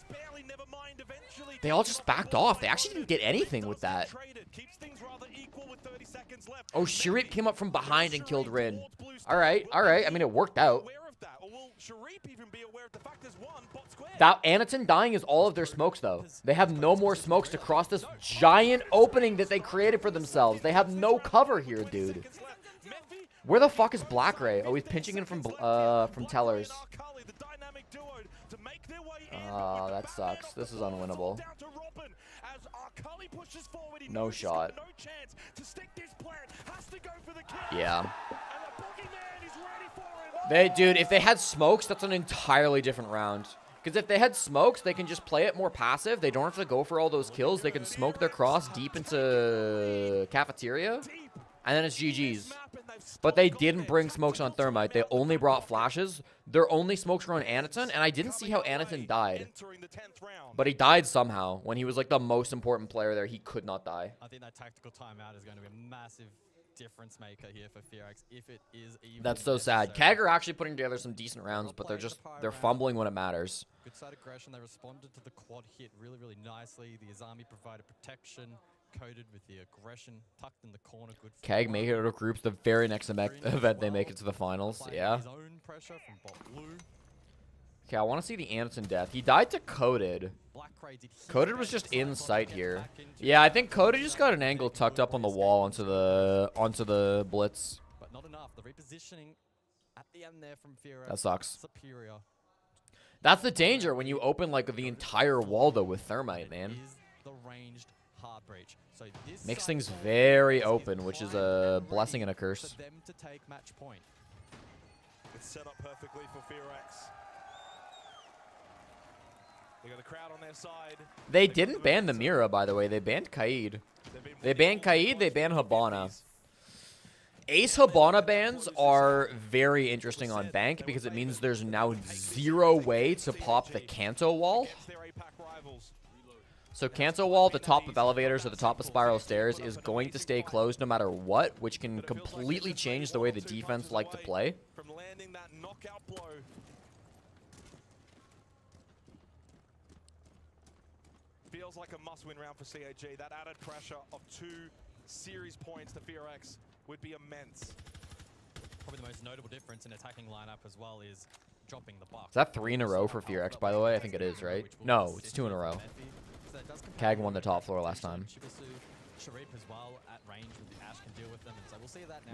They all just backed off. They actually didn't get anything with that. Oh, Shirip came up from behind and killed Rin. All right, all right. I mean, it worked out. of that? Or will Sharif even be aware of the fact there's one bot square? That Anaton dying is all of their smokes, though. They have no more smokes to cross this giant opening that they created for themselves. They have no cover here, dude. Where the fuck is Black Ray? Oh, he's pinching in from Tellers. Oh, that sucks. This is unwinnable. No shot. Yeah. Dude, if they had smokes, that's an entirely different round. Because if they had smokes, they can just play it more passive. They don't have to go for all those kills. They can smoke their cross deep into cafeteria, and then it's GG's. But they didn't bring smokes on Thermite. They only brought flashes. Their only smokes were on Anaton, and I didn't see how Anaton died. But he died somehow. When he was like the most important player there, he could not die. I think that tactical timeout is going to be a massive difference maker here for FearX if it is even That's so sad. KAG are actually putting together some decent rounds, but they're fumbling when it matters. Good side aggression. They responded to the quad hit really, really nicely. The Azami provided protection, coated with the aggression, tucked in the corner. Good. KAG make it out of groups. The very next event they make it to the finals. Yeah. His own pressure from bot blue. Okay, I want to see the Anaton death. He died to Coded. Coded was just in sight here. Yeah, I think Coded just got an angle tucked up on the wall onto the blitz. But not enough. The repositioning at the end there from FearX. That sucks. Superior. That's the danger when you open like the entire wall though with Thermite, man. Is the ranged hard breach. So this Makes things very open, which is a blessing and a curse. For them to take match point. It's set up perfectly for FearX. They got the crowd on their side. They didn't ban the Mira, by the way. They banned Kaid. They banned Kaid, they banned Habana. Ace Habana bans are very interesting on Bank because it means there's now zero way to pop the Kanto wall. So Kanto wall at the top of elevators or the top of spiral stairs is going to stay closed no matter what, which can completely change the way the defense like to play. From landing that knockout blow. Feels like a must-win round for CAG. That added pressure of 2 series points to FearX would be immense. Probably the most notable difference in attacking lineup as well is dropping the buck. Is that 3 in a row for FearX, by the way? I think it is, right? No, it's 2 in a row. KAG won the top floor last time.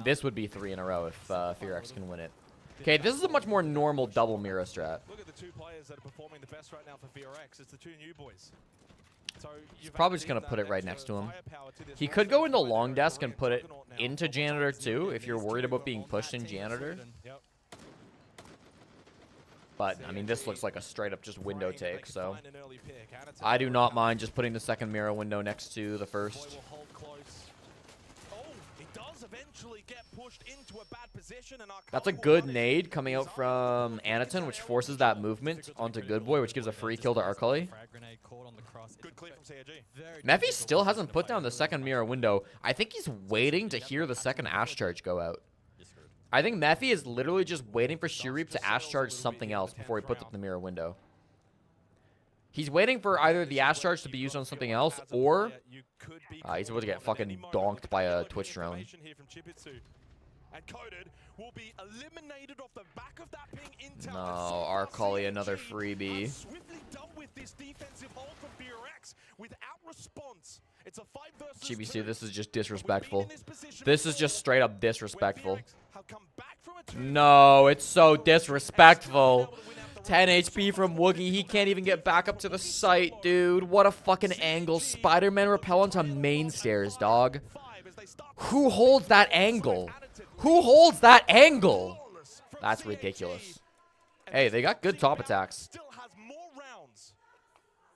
This would be 3 in a row if FearX can win it. Okay, this is a much more normal double Mira strat. Look at the 2 players that are performing the best right now for FearX. It's the 2 new boys. So He's probably just going to put it right next to him. He could go into long desk and put it into Janitor too if you're worried about being pushed in Janitor. But, I mean, this looks like a straight up just window take, so I do not mind just putting the second Mira window next to the first. That's a good nade coming out from Anaton, which forces that movement onto Good Boy, which gives a free kill to Arcully. Mephi still hasn't put down the second Mira window. I think he's waiting to hear the second Ash Charge go out. I think Mephi is literally just waiting for Shurip to Ash Charge something else before he puts up the Mira window. He's waiting for either the Ash Charge to be used on something else, or he's about to get fucking donked by a Twitch drone. No, Arcully, another freebie. GBC, this is just disrespectful. This is just straight up disrespectful. No, it's so disrespectful. 10 HP from Woogie. He can't even get back up to the site, dude. What a fucking angle. Spider-Man repellent on main stairs, dog. Who holds that angle? Who holds that angle? That's ridiculous. Hey, they got good top attacks.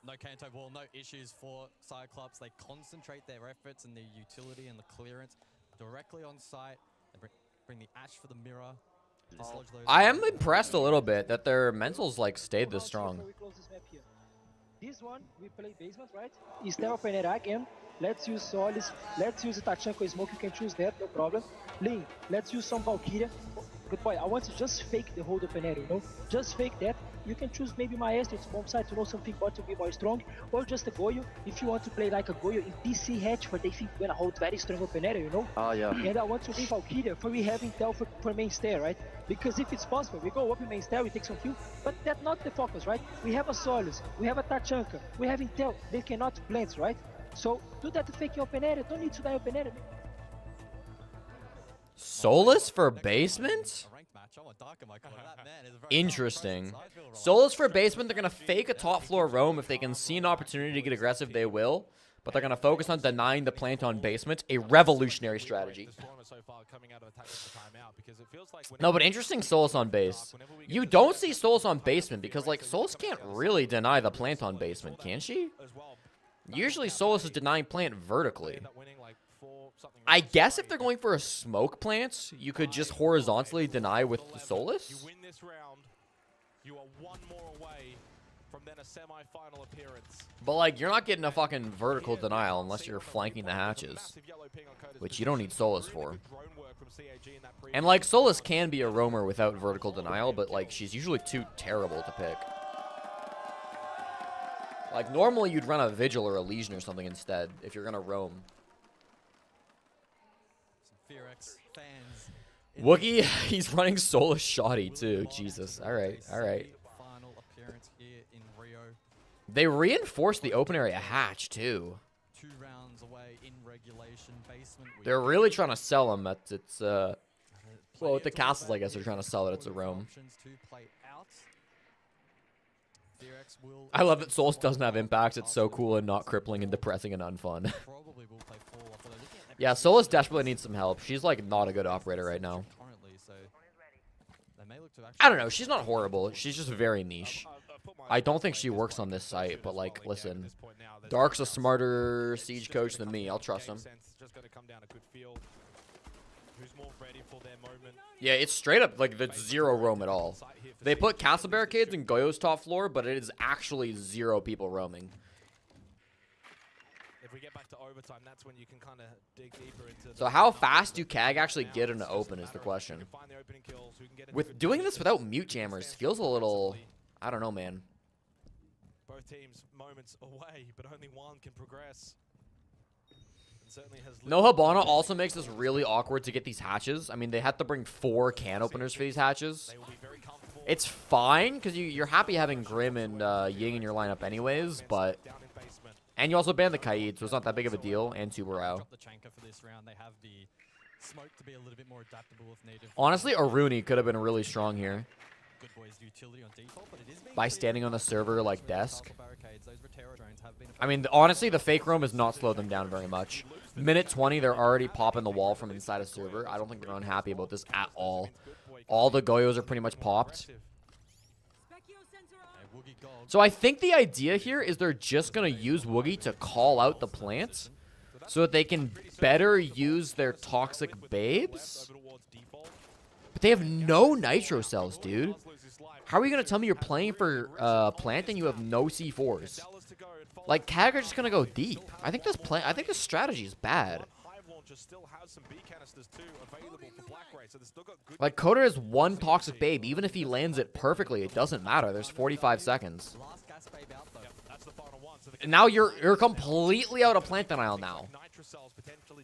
No Kanto wall, no issues for Cyclops. They concentrate their efforts and their utility and the clearance directly on site. They bring the Ash for the mirror. I am impressed a little bit that their mentals like stayed this strong. This one we play basement, right? Instead of an again, let's use Solis, let's use Tachanko smoke, you can choose that, no problem. Lin, let's use some Valkyria. Good boy, I want to just fake the hold of an area, you know? Just fake that, You can choose maybe Maestro to bomb side to know something more to be more strong, or just a Goyo if you want to play like a Goyo in PC hatch for they think we're gonna hold very strong open area, you know? Oh, yeah. And I want to leave Valkyria for we have Intel for main stair, right? Because if it's possible, we go up in main stair, we take some kill, but that's not the focus, right? We have a Solus, we have a Tachanka, we have Intel, they cannot plant, right? So do that to fake your open area, don't need to die open area. Solus for basement? Interesting. Solus for basement, they're going to fake a top floor roam. If they can see an opportunity to get aggressive, they will. But they're going to focus on denying the plant on basement. A revolutionary strategy. No, but interesting Solus on base. You don't see Solus on basement because, like, Solus can't really deny the plant on basement, can she? Usually Solus is denying plant vertically. I guess if they're going for a smoke plant, you could just horizontally deny with the Solus. You win this round, you are one more away from then a semi-final appearance. But, like, you're not getting a fucking vertical denial unless you're flanking the hatches, which you don't need Solus for. And, like, Solus can be a roamer without vertical denial, but, like, she's usually too terrible to pick. Like, normally you'd run a Vigil or a Legion or something instead if you're going to roam. Woogie, he's running Solus shoddy too. Jesus. All right. All right. They reinforced the open area hatch too. They're really trying to sell him that it's well, with the castles, I guess they're trying to sell that it's a roam. I love that Solus doesn't have impact. It's so cool and not crippling and depressing and unfun. Yeah, Solus desperately needs some help. She's, like, not a good operator right now. I don't know. She's not horrible. She's just very niche. I don't think she works on this site, but, like, listen. Dark's a smarter siege coach than me. I'll trust him. Yeah, it's straight up, like, there's zero roam at all. They put castle barricades in Goyo's top floor, but it is actually 0 people roaming. If we get back to overtime, that's when you can kind of dig deeper into. So how fast do CAG actually get into open is the question. With doing this without mute jammers feels a little, I don't know, man. Both teams moments away, but only one can progress. No Habana also makes this really awkward to get these hatches. I mean, they had to bring 4 can openers for these hatches. It's fine because you're happy having Grim and Ying in your lineup anyways, but. And you also banned the Kaid, so it's not that big of a deal, and Tubarao. Honestly, Aruni could have been really strong here. By standing on the server like desk. I mean, honestly, the fake roam has not slowed them down very much. Minute 20, they're already popping the wall from inside a server. I don't think they're unhappy about this at all. All the Goyos are pretty much popped. So I think the idea here is they're just going to use Woogie to call out the plants so that they can better use their toxic babes. But they have no nitro cells, dude. How are you going to tell me you're playing for plant and you have no C4s? Like, CAG are just going to go deep. I think this strategy is bad. Like, Coder has 1 toxic babe. Even if he lands it perfectly, it doesn't matter. There's 45 seconds. And now you're completely out of plant denial now.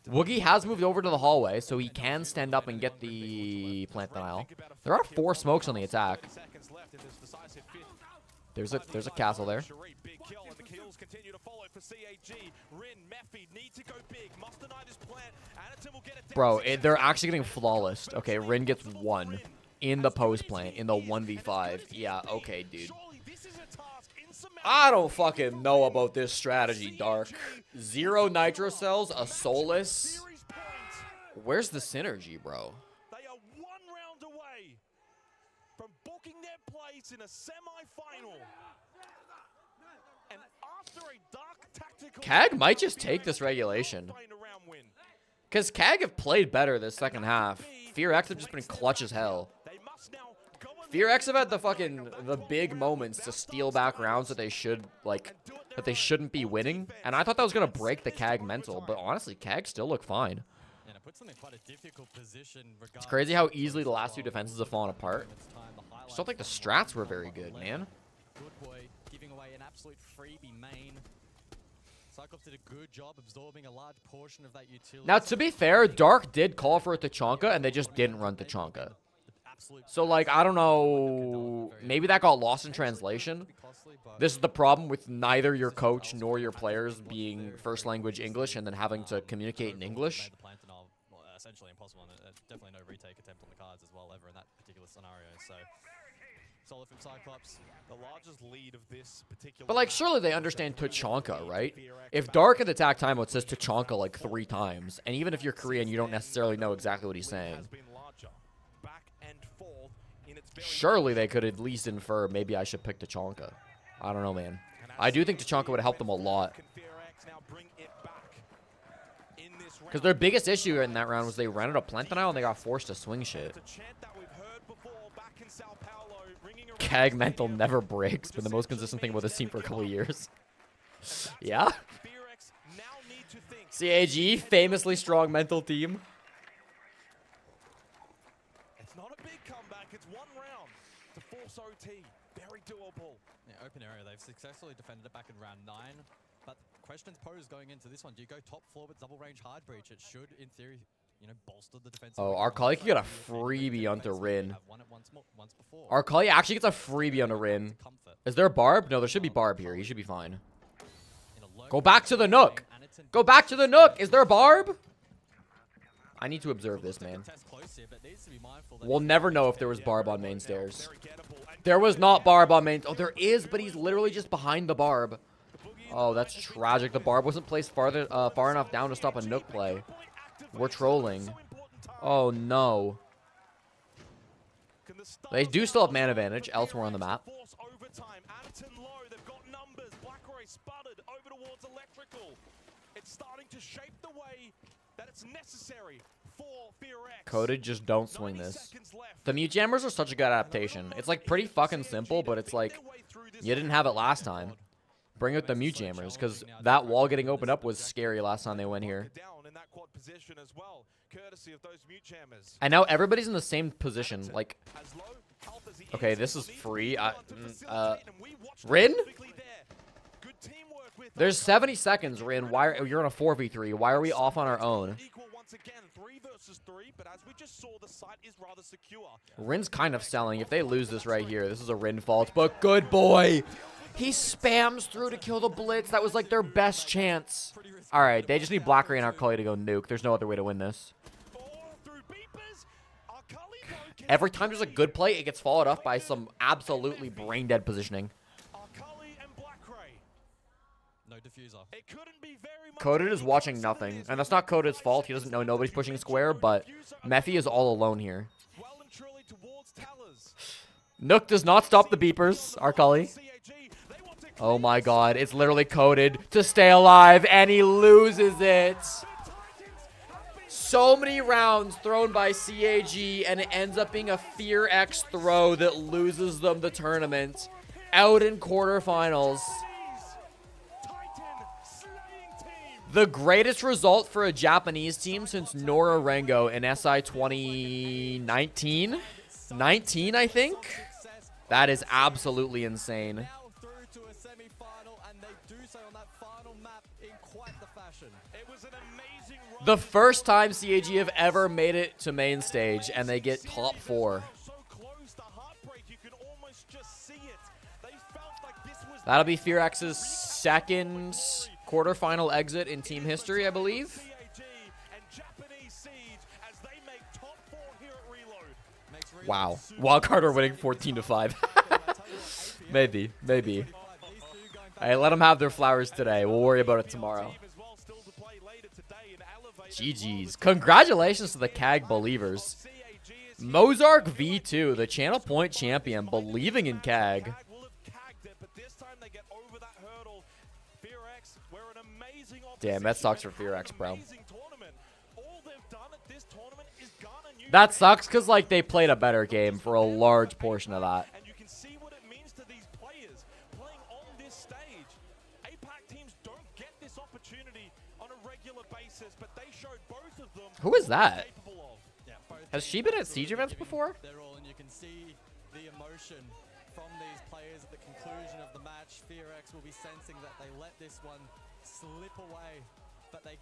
Woogie has moved over to the hallway, so he can stand up and get the plant denial. There are 4 smokes on the attack. There's a castle there. Bro, they're actually getting flawless. Okay, Rin gets 1 in the post plant in the 1v5. Yeah, okay, dude. I don't fucking know about this strategy, Dark. 0 nitro cells, a Solus. Where's the synergy, bro? They are 1 round away from booking their place in a semi-final. And after a dark tactical CAG might just take this regulation. Because CAG have played better this second half. Fear X have just been clutch as hell. Fear X have had the big moments to steal back rounds that they shouldn't be winning. And I thought that was gonna break the CAG mental, but honestly, CAG still look fine. It's crazy how easily the last 2 defenses have fallen apart. highlights. Still think the from strats were round very one good, 11. man. Good boy, giving away an absolute freebie main. Cyclops did a good job absorbing a large portion of that utility. Now, to be fair, Dark did call for a Tachanka, and they just didn't run Tachanka. So, like, I don't know. Maybe that got lost in translation. This is the problem with neither your coach nor your players being first language English and then having to communicate in English. Essentially impossible, and definitely no retake attempt on the cards as well ever in that particular scenario. So, solid from Cyclops. The largest lead of this particular. But, like, surely they understand Tachanka, right? If Dark in the attack timeout says Tachanka like 3 times, and even if you're Korean, you don't necessarily know exactly what he's saying. Surely they could at least infer maybe I should pick Tachanka. I don't know, man. I do think Tachanka would have helped them a lot. Because their biggest issue in that round was they ran out of Plantanile and they got forced to swing shit. Kag mental never breaks. Been the most consistent thing about this team for a couple of years. Yeah? CAG, famously strong mental team. It's not a big comeback. It's 1 round to force OT. Very doable. Yeah, open area. They've successfully defended it back in round 9. But questions posed going into this one. Do you go top 4 with double range hard breach? It should, in theory, you know, bolster the defense. Oh, Arcali could get a freebie onto Rin. Arcali actually gets a freebie onto Rin. Is there a barb? No, there should be barb here. He should be fine. Go back to the Nook. Go back to the Nook. Is there a barb? I need to observe this, man. We'll never know if there was barb on main stairs. There was not barb on main. Oh, there is, but he's literally just behind the barb. Oh, that's tragic. The barb wasn't placed far enough down to stop a Nook play. We're trolling. Oh, no. They do still have man advantage elsewhere on the map. Coded, just don't swing this. The mute jammers are such a good adaptation. It's like pretty fucking simple, but it's like you didn't have it last time. Bring out the mute jammers, because that wall getting opened up was scary last time they went here. And now everybody's in the same position. Like, okay, this is free. Rin? There's 70 seconds, Rin. Why you're on a 4v3? Why are we off on our own? Rin's kind of selling. If they lose this right here, this is a Rin fault. But good boy. He spams through to kill the blitz. That was like their best chance. All right, they just need Blackray and Arcali to go nuke. There's no other way to win this. Every time there's a good play, it gets followed up by some absolutely brain-dead positioning. No diffuser. Coded is watching nothing. And that's not Coded's fault. He doesn't know nobody's pushing square, but Mephi is all alone here. Nook does not stop the beepers, Arcali. Oh my god, it's literally Coded to stay alive, and he loses it. So many rounds thrown by CAG, and it ends up being a Fear X throw that loses them the tournament. Out in quarterfinals. The greatest result for a Japanese team since Nora Rengo in SI 2019? 19, I think? That is absolutely insane. The first time CAG have ever made it to main stage, and they get top 4. That'll be Fear X's second quarterfinal exit in team history, I believe. Wow. Wildcard are winning 14-5. Maybe. Hey, let them have their flowers today. We'll worry about it tomorrow. GG's. Congratulations to the CAG believers. Mozark V2, the channel point champion, believing in CAG. Damn, that sucks for Fear X, bro. That sucks because, like, they played a better game for a large portion of that. And you can see what it means to these players playing on this stage. APAC teams don't get this opportunity on a regular basis, but they showed both of them. Who is that? Has she been at Siege events before? the emotion from these players at the conclusion of the match. FearX will be sensing that they let this one slip away. But they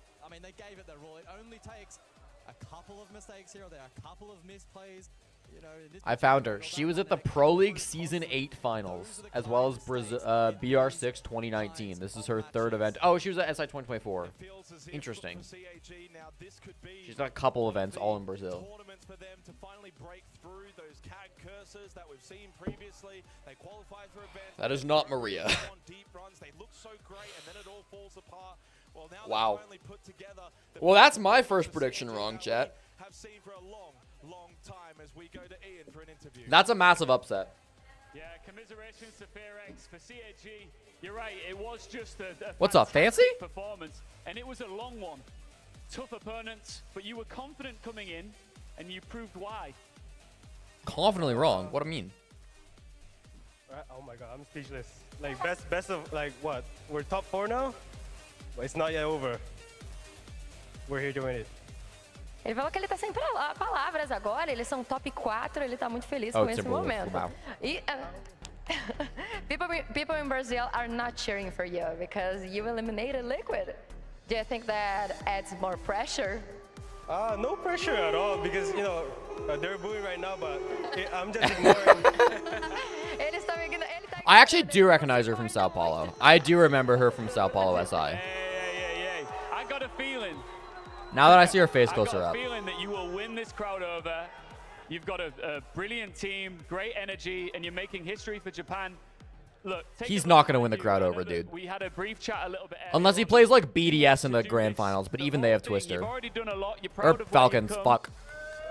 gave it their all. It only takes a couple of mistakes here, or there are a couple of misplays. You know, I found her. She was at the Pro League Season 8 finals, as well as BR6 2019. This is her third event. Oh, she was at SI 2024. Interesting. She's done a couple events, all in Brazil. Tournaments for them to finally break through those CAG curses that we've seen previously. They qualified for events. That is not Maria. Deep runs. They look so great, and then it all falls apart. Well, now wow. they finally put together the well, that's my first prediction wrong, chat. Have seen for a long time as we go to Ian for an interview. That's a massive upset. Yeah, commiserations to FearX for CAG. You're right, it was just a what's up, Fancy? Performance, and it was a long one. Tough opponents, but you were confident coming in, and you proved why. Confidently wrong? What do I mean? Oh my god, I'm speechless. Like best of like what? We're top 4 now? But it's not yet over. We're here to win it. Ele falou que ele tá sem palavras agora, eles são top 4, ele tá muito feliz com esse momento. E people in Brazil are not cheering for you because you eliminated Liquid. Do you think that adds more pressure? No pressure at all because, you know, they're booing right now, but I'm just ignoring. I actually do recognize her from Sao Paulo. I do remember her from Sao Paulo SI. I got a feeling. Now that I see her face closer up. I got a feeling that you will win this crowd over. You've got a brilliant team, great energy, and you're making history for Japan. Look, he's not going to win the crowd over, dude. We had a brief chat a little bit unless he plays like BDS in the grand finals, but even they have Twister. You've already done a lot. You're proud or of Falcons, fuck.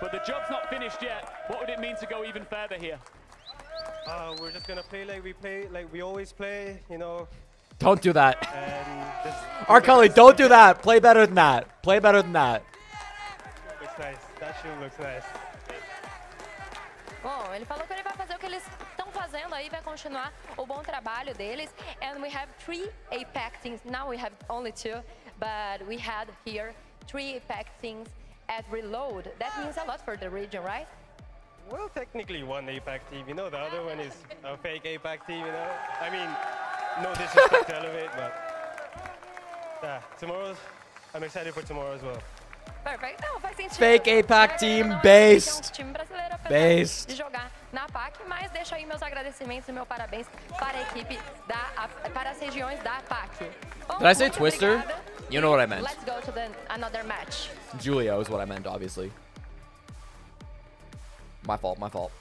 But the job's not finished yet. What would it mean to go even further here? We're just going to play like we always play, you know. Don't do that. Arcully, don't do that. Play better than that. Play better than that. Looks nice. That shoe looks nice. Bom, ele falou que ele vai fazer o que eles estão fazendo aí, vai continuar o bom trabalho deles. And we have 3 APAC teams. Now we have only 2, but we had here 3 APAC teams at Reload. That means a lot for the region, right? Well, technically 1 APAC team. You know, the other one is a fake APAC team, you know? I mean, no disrespect to Elevate, but tomorrow, I'm excited for tomorrow as well. Perfect. Não, faz sentido. Fake APAC team based. Time brasileiro based. De jogar na PAC, mas deixo aí meus agradecimentos e meu parabéns para a equipe para as regiões da PAC. Bom, did I say Twister? Obrigada. You know what I meant. Let's go to another match. Julio is what I meant, obviously. My fault, my fault.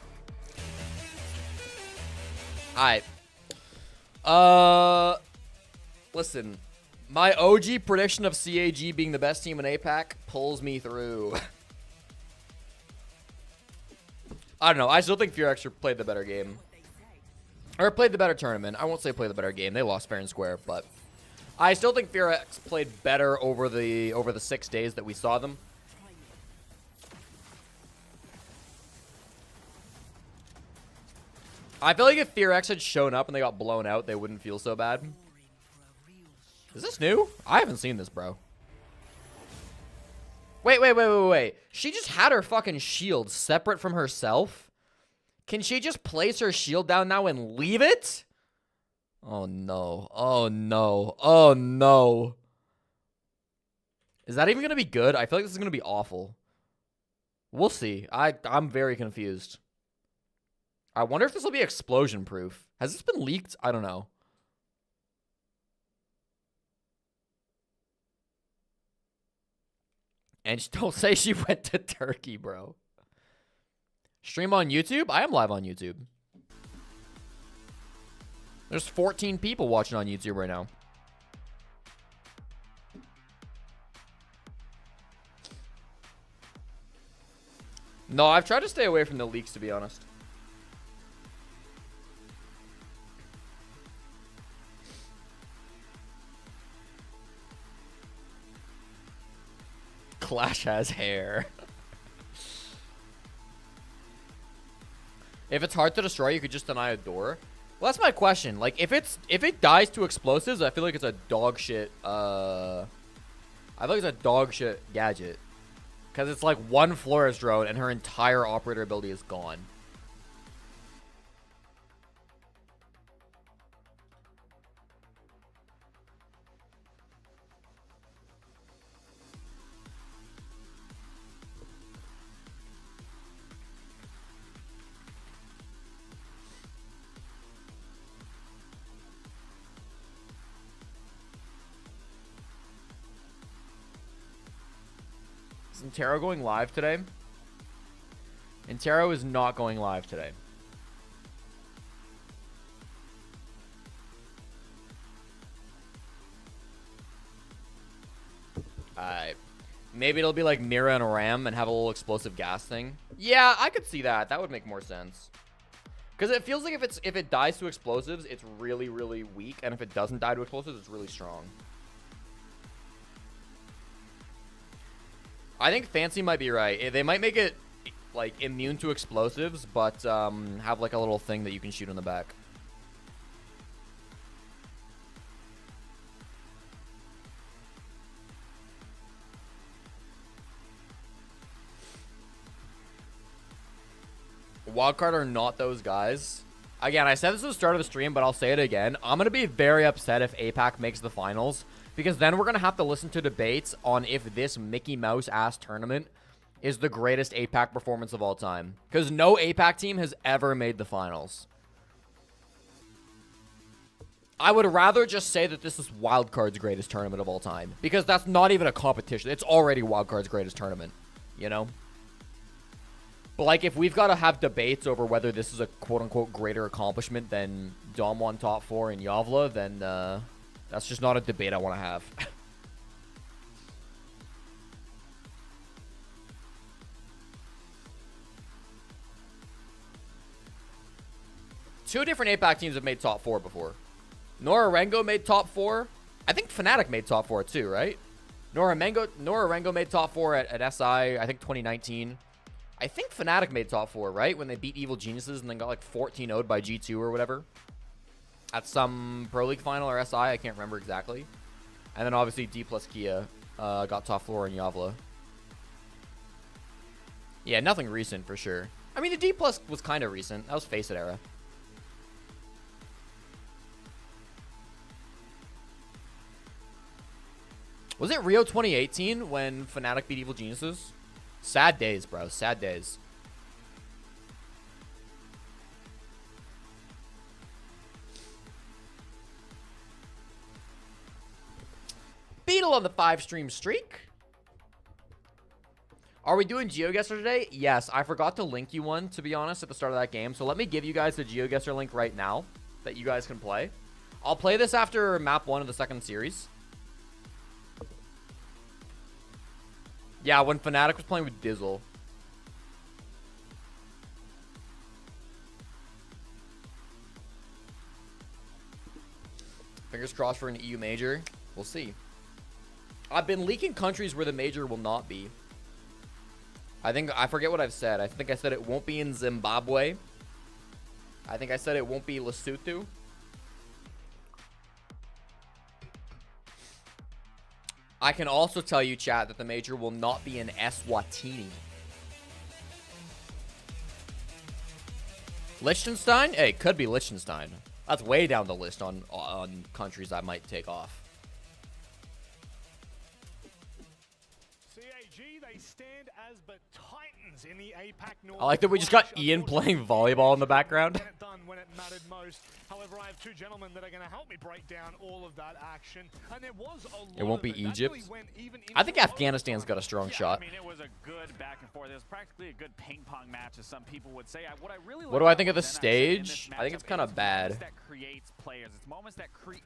Alright. Listen. My OG prediction of CAG being the best team in APAC pulls me through. I don't know. I still think FearX played the better game. Or played the better tournament. I won't say play the better game. They lost fair and square, but I still think FearX played better over the 6 days that we saw them. I feel like if FearX had shown up and they got blown out, they wouldn't feel so bad. Is this new? I haven't seen this, bro. Wait. She just had her fucking shield separate from herself? Can she just place her shield down now and leave it? Oh, no. Oh, no. Oh, no. Is that even going to be good? I feel like this is going to be awful. We'll see. I'm very confused. I wonder if this will be explosion proof. Has this been leaked? I don't know. And just don't say she went to Turkey, bro. Stream on YouTube? I am live on YouTube. There's 14 people watching on YouTube right now. No, I've tried to stay away from the leaks, to be honest. Clash has hair. If it's hard to destroy, you could just deny a door. Well, that's my question. Like, if it dies to explosives, I feel like it's a dog shit. I feel like it's a dog shit gadget, because it's like one Flores drone and her entire operator ability is gone. Is Interro going live today? Interro is not going live today. Alright. Maybe it'll be like Mira and Ram and have a little explosive gas thing. Yeah, I could see that. That would make more sense. Because it feels like if it dies to explosives, it's really, really weak. And if it doesn't die to explosives, it's really strong. I think Fancy might be right. They might make it like immune to explosives, but have like a little thing that you can shoot in the back. Wildcard are not those guys. Again, I said this at the start of the stream, but I'll say it again. I'm going to be very upset if APAC makes the finals, because then we're going to have to listen to debates on if this Mickey Mouse-ass tournament is the greatest APAC performance of all time. Because no APAC team has ever made the finals. I would rather just say that this is Wildcard's greatest tournament of all time, because that's not even a competition. It's already Wildcard's greatest tournament, you know? But, like, if we've got to have debates over whether this is a quote-unquote greater accomplishment than Dom 1 top 4 in Yavla, then that's just not a debate I want to have. Two different APAC teams have made top 4 before. Norarengo made top 4. I think Fnatic made top 4 too, right? Norarengo made top 4 at SI, I think 2019. I think Fnatic made top 4, right? When they beat Evil Geniuses and then got like 14-0'd by G2 or whatever. At some Pro League final or SI, I can't remember exactly. And then obviously D plus Kia got top 4 in Yavla. Yeah, nothing recent for sure. I mean, the D plus was kind of recent. That was Face It era. Was it Rio 2018 when Fnatic beat Evil Geniuses? Sad days, bro. Sad days. Beetle on the 5-stream streak. Are we doing GeoGuessr today? Yes. I forgot to link you one, to be honest, at the start of that game. So let me give you guys the GeoGuessr link right now that you guys can play. I'll play this after map 1 of the second series. Yeah, when Fnatic was playing with Dizzle. Fingers crossed for an EU major. We'll see. I've been leaking countries where the major will not be. I forget what I've said. I think I said it won't be in Zimbabwe. I think I said it won't be Lesotho. I can also tell you, chat, that the major will not be in Eswatini. Liechtenstein? Hey, could be Liechtenstein. That's way down the list on countries I might take off. CAG, they stand as but titans in the APAC North. I like that we just got Ian playing volleyball in the background. When it mattered most. However, I have two gentlemen that are going to help me break down all of that action. And there was a lot it won't be of Egypt. Really I think Afghanistan's got a strong shot. I mean, it was a good back and forth. It was practically a good ping pong match, as some people would say. What do I think of the stage? I think it's kind of bad.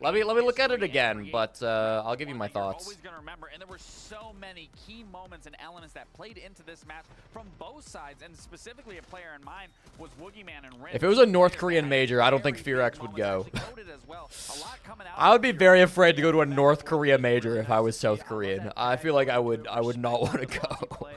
Let me look at it again, but I'll give you my thoughts. Always going to remember, and there were so many key moments and elements that played into this match from both sides, and specifically a player in mind was Woogieman and Rin. If it was a North Korean major, I don't think FearX would go. I would be very afraid to go to a North Korea major if I was South Korean. I feel like I would not want to go.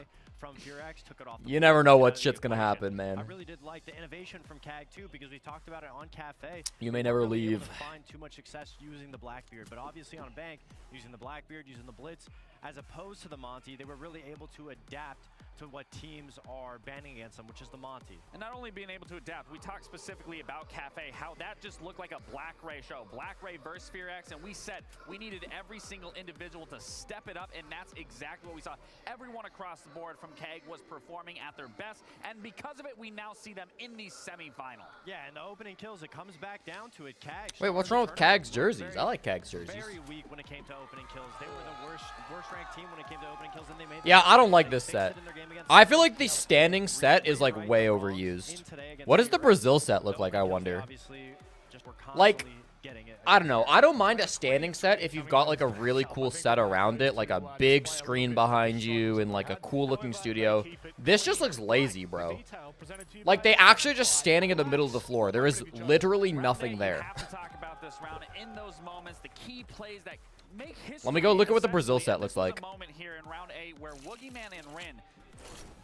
You never know what shit's gonna happen, man. I really did like the innovation from CAG too, because we talked about it on Cafe. You may never leave. Find too much success using the Blackbeard, but obviously on bank, using the Blackbeard, using the Blitz, as opposed to the Monty, they were really able to adapt to what teams are banning against them, which is the Monty. And not only being able to adapt, we talked specifically about Cafe, how that just looked like a Black Ray show. Black Ray versus FearX, and we said we needed every single individual to step it up, and that's exactly what we saw. Everyone across the board from KEG was performing at their best, and because of it, we now see them in the semifinal. Yeah, and the opening kills, it comes back down to it. KEG. Wait, what's wrong with KEG's jerseys? I like KEG's jerseys. Very weak when it came to opening kills. They were the worst ranked team when it came to opening kills, and they made. Yeah, I don't like this set. I feel like the standing set is like way overused. What does the Brazil set look like, I wonder? Like, I don't know. I don't mind a standing set if you've got like a really cool set around it, like a big screen behind you and like a cool looking studio. This just looks lazy, bro. Like they actually just standing in the middle of the floor. There is literally nothing there. Let me go look at what the Brazil set looks like.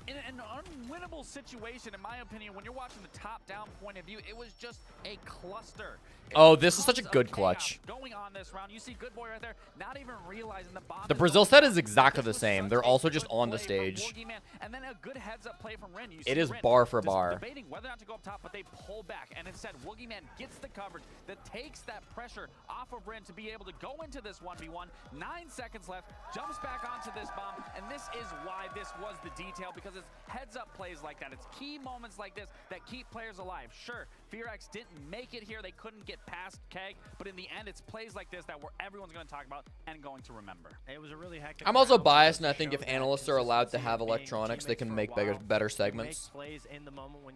In an unwinnable situation, in my opinion, when you're watching the top-down point of view, it was just a cluster. Oh, this is such a good clutch. Going on this round, you see Good Boy right there, not even realizing the bomb. The Brazil set is exactly the same. They're also just on the stage. And then a good heads-up play from Rin. It is bar for bar. Debating whether or not to go up top, but they pull back, and instead, Woogieman gets the coverage that takes that pressure off of Rin to be able to go into this 1v1. 9 seconds left, jumps back onto this bomb, and this is why this was the detail, because it's heads-up plays like that. It's key moments like this that keep players alive. Sure, FearX didn't make it here. They couldn't get past KEG, but in the end, it's plays like this that everyone's going to talk about and going to remember. It was a really hectic. I'm also biased, and I think if analysts are allowed to have electronics, they can make better segments.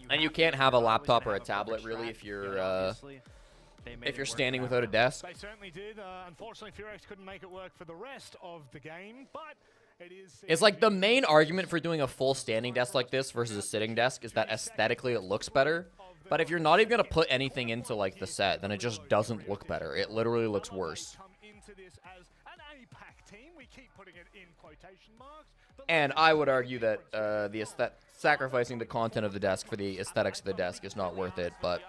And you can't have a laptop or a tablet, really, if you're standing without a desk. They certainly did. Unfortunately, FearX couldn't make it work for the rest of the game, but it's like the main argument for doing a full standing desk like this versus a sitting desk is that aesthetically it looks better. But if you're not even going to put anything into like the set, then it just doesn't look better. It literally looks worse. And I would argue that sacrificing the content of the desk for the aesthetics of the desk is not worth it, but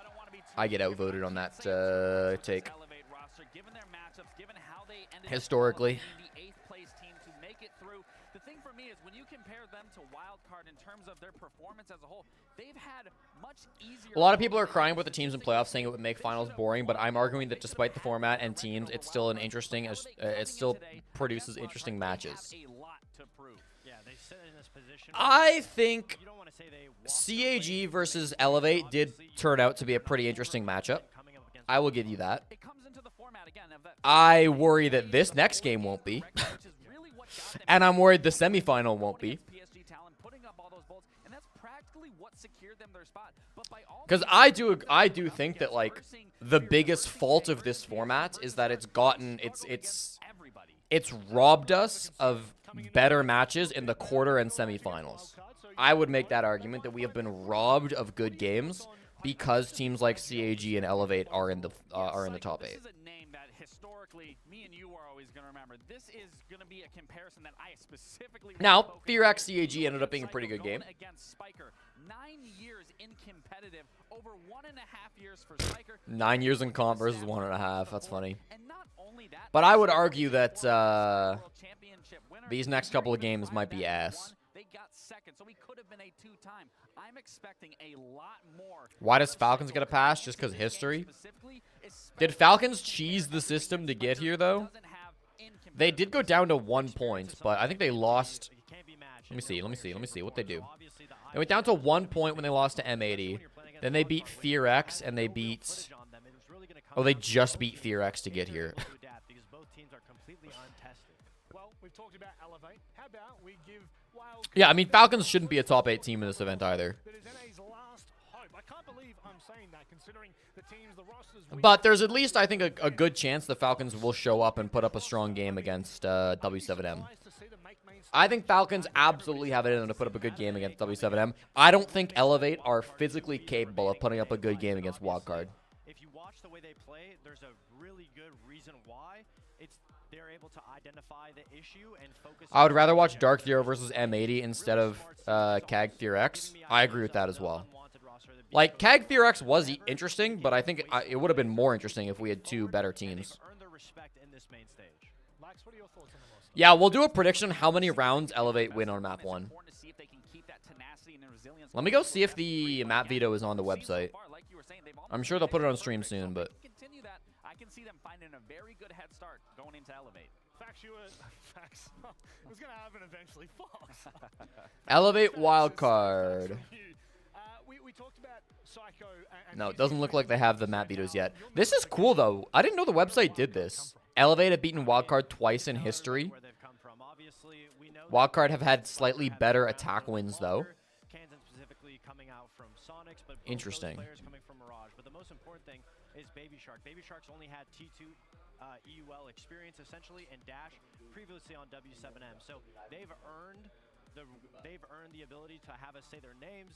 I get outvoted on that take. Historically. The thing for me is when you compare them to Wildcard in terms of their performance as a whole, they've had much easier. A lot of people are crying about the teams in playoffs, saying it would make finals boring, but I'm arguing that despite the format and teams, it's still an interesting. It still produces interesting matches. I think CAG versus Elevate did turn out to be a pretty interesting matchup. I will give you that. I worry that this next game won't be. And I'm worried the semifinal won't be. Because I do think that like the biggest fault of this format is that it's robbed us of better matches in the quarter and semifinals. I would make that argument that we have been robbed of good games because teams like CAG and Elevate are in the top 8. Me and you are always going to remember. This is going to be a comparison that I specifically. Now, FearX CAG ended up being a pretty good game. Against Spiker, 9 years in competitive, over 1.5 years for Spiker. 9 years in comp versus 1.5. That's funny. But I would argue that these next couple of games might be ass. They got second, so he could have been a 2-time. I'm expecting a lot more. Why does Falcons get a pass? Just because history? Did Falcons cheese the system to get here, though? They did go down to 1 point, but I think they lost. Let me see what they do. They went down to 1 point when they lost to M80. Then they beat FearX, and they beat. Oh, they just beat FearX to get here. Yeah, I mean, Falcons shouldn't be a top 8 team in this event either. But there's at least, I think, a good chance the Falcons will show up and put up a strong game against W7M. I think Falcons absolutely have it in them to put up a good game against W7M. I don't think Elevate are physically capable of putting up a good game against Wildcard. If you watch the way they play, there's a really good reason why. They're able to identify the issue and focus. I would rather watch Dark Zero versus M80 instead of CAG FearX. I agree with that as well. Like, CAG FearX was interesting, but I think it would have been more interesting if we had 2 better teams. Yeah, we'll do a prediction how many rounds Elevate win on map 1. Let me go see if the map veto is on the website. I'm sure they'll put it on stream soon, but Continue that. I can see them finding a very good head start going into Elevate. Facts, facts. It was going to happen eventually. Fox. Elevate wildcard. We talked about Psycho and No, it doesn't look like they have the map vetoes yet. This is cool, though. I didn't know the website did this. Elevate have beaten wildcard twice in history. Wildcard have had slightly better attack wins, though. Interesting. But the most important thing is Baby Shark. Baby Shark's only had T2 EUL experience essentially and Dash previously on W7M. So they've earned the ability to have us say their names.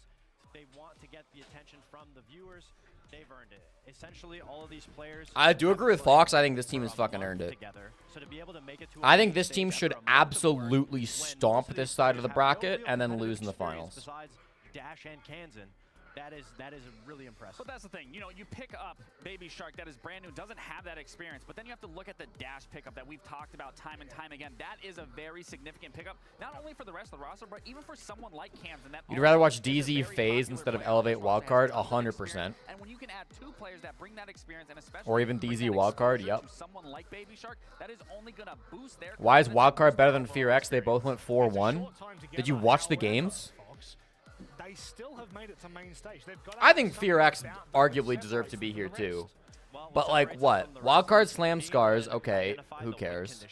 They want to get the attention from the viewers. They've earned it. Essentially, all of these players. I do agree with Fox. I think this team has fucking earned it. I think this team should absolutely stomp this side of the bracket and then lose in the finals. Besides Dash and Kansan, that is really impressive. But that's the thing, you know, you pick up Baby Shark that is brand new, doesn't have that experience, but then you have to look at the Dash pickup that we've talked about time and time again. That is a very significant pickup, not only for the rest of the roster, but even for someone like Kansan. You'd rather watch DZ FaZe instead of Elevate Wildcard? 100%. And when you can add two players that bring that experience, and especially Or even DZ Wildcard, yep. Someone like Baby Shark, that is only going to boost their. Why is Wildcard better than Fear X? They both went 4-1. Did you watch the games? They still have made it to main stage. I think Fear X arguably deserved to be here too. But like what? Wildcard slam scars, okay, who cares?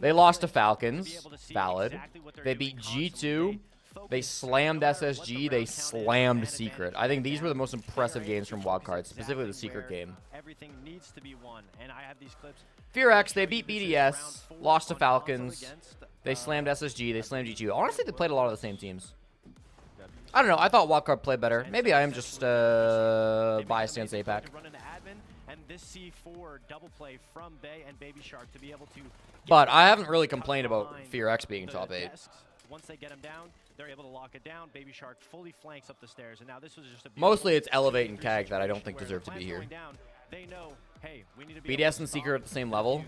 They lost to Falcons, valid. They beat G2. They slammed SSG. They slammed Secret. I think these were the most impressive games from Wildcard, specifically the Secret game. Everything needs to be won, and I have these clips. Fear X, they beat BDS, lost to Falcons. They slammed SSG. They slammed G2. Honestly, they played a lot of the same teams. I don't know. I thought Wildcard played better. Maybe I am just biased against APAC. But I haven't really complained about Fear X being top 8. Once they get him down, they're able to lock it down. Baby Shark fully flanks up the stairs, and now this was just a mostly it's Elevate and KAG that I don't think deserve to be here. They know, hey, we need to be BDS and Secret are at the same level.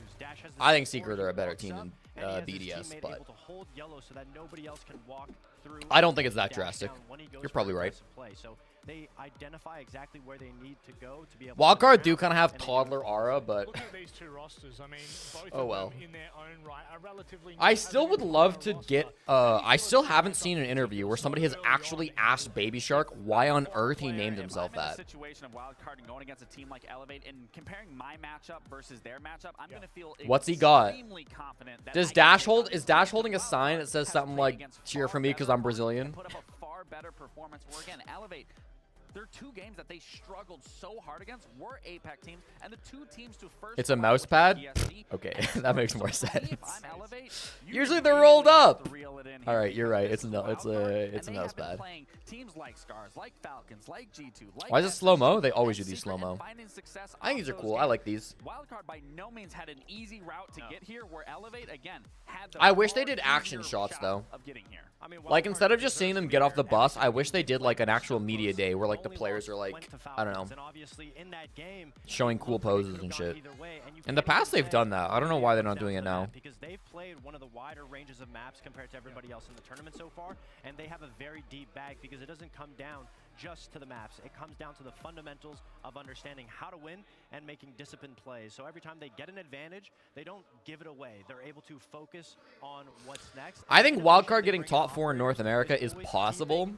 I think Secret are a better team than BDS, but I don't think it's that drastic. You're probably right. They identify exactly where they need to go to be able Wildcard do kind of have toddler aura, but look at these two rosters. I mean, both oh well. in their own right are relatively I still would love to get I still haven't seen an interview where somebody has actually asked Baby Shark why on earth he named himself that. Situation of Wildcard and going against a team like Elevate and comparing my matchup versus their matchup, I'm going to feel what's he got? Confident that Does Dash hold? Is Dash holding a sign that says something like "Cheer for me because I'm Brazilian"? Put up a far better performance. Where again, Elevate. Their two games that they struggled so hard against were APAC teams, and the two teams to first. It's a mouse pad? Okay, that makes more sense. Usually they're rolled up. All right, you're right. It's a mouse pad. Teams like Scars, like Falcons, like G2. Like why is it slow-mo? They always do these slow-mo. I think these are cool. I like these. Wildcard by no means had an easy route to get here, where Elevate again had the I wish they did action shots though. Of getting here. Like instead of just seeing them get off the bus, I wish they did like an actual media day where like the players are like, I don't know, showing cool poses and shit. In the past they've done that. I don't know why they're not doing it now. Because they've played one of the wider ranges of maps compared to everybody else in the tournament so far, and they have a very deep bag because it doesn't come down just to the maps. It comes down to the fundamentals of understanding how to win and making disciplined plays. So every time they get an advantage, they don't give it away. They're able to focus on what's next. I think Wildcard getting top 4 in North America is possible.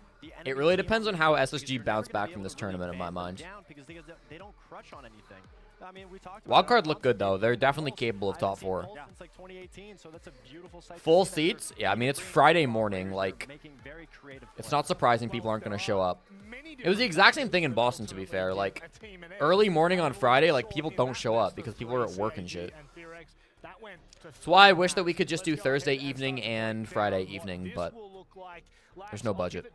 It really depends on how SSG bounce back from this tournament in my mind. Because they don't crush on anything. I mean, we talked Wildcard look good though. They're definitely capable of top 4. Since like 2018, so that's a beautiful sight. Full seats? Yeah, I mean it's Friday morning. Like, it's not surprising people aren't going to show up. It was the exact same thing in Boston, to be fair. Like, early morning on Friday, like people don't show up because people are at work and shit. That's why I wish that we could just do Thursday evening and Friday evening, but there's no budget.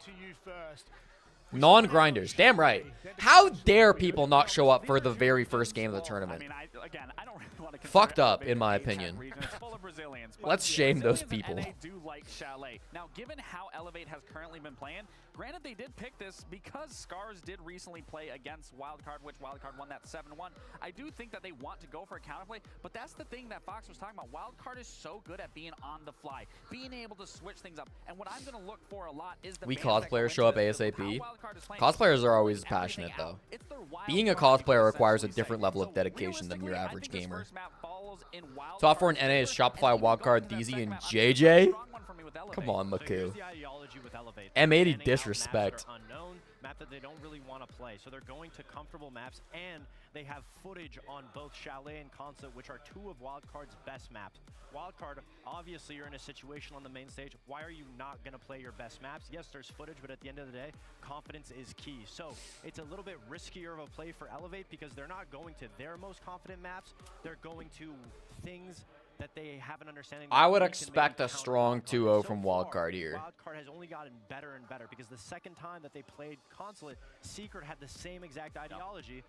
Non-grinders. Damn right. How dare people not show up for the very first game of the tournament? Again, I don't really want to Fucked up, in my opinion. It's full of Brazilians, but Let's shame those Brazilians and people. NA do like Chalet. Now, given how Elevate has currently been playing, granted they did pick this because Scars did recently play against Wildcard, which Wildcard won that 7-1. I do think that they want to go for a counterplay, but that's the thing that Fox was talking about. Wildcard is so good at being on the fly, being able to switch things up. And what I'm going to look for a lot is the We bands that go cosplayers into show up this. ASAP. How Wildcard is playing Cosplayers are always everything passionate, out. though. It's their wild Being a card cosplayer because requires a essentially different say. level of So dedication than your realistically, I average think this gamer. first map falls in Wildcard's Top 4 in NA is favor, Shopify, and then you go Wildcard, into that DZ, second and map. I mean, JJ. it's a strong one for me with Come Elevate. on, So here's Maku. the ideology with Elevate. M80 They're standing out disrespect. Maps that are unknown, map that they don't really want to play. So they're going to comfortable maps, and they have footage on both Chalet and Concert, which are two of Wildcard's best maps. Wildcard, obviously you're in a situation on the main stage. Why are you not going to play your best maps? Yes, there's footage, but at the end of the day, confidence is key. So it's a little bit riskier of a play for Elevate because they're not going to their most confident maps. They're going to things that they have an understanding. I would that they can expect maybe a counter strong Wildcard. 2-0 So from far, Wildcard here. Wildcard has only gotten better and better because the second time that they played Consulate, Secret had the same exact ideology,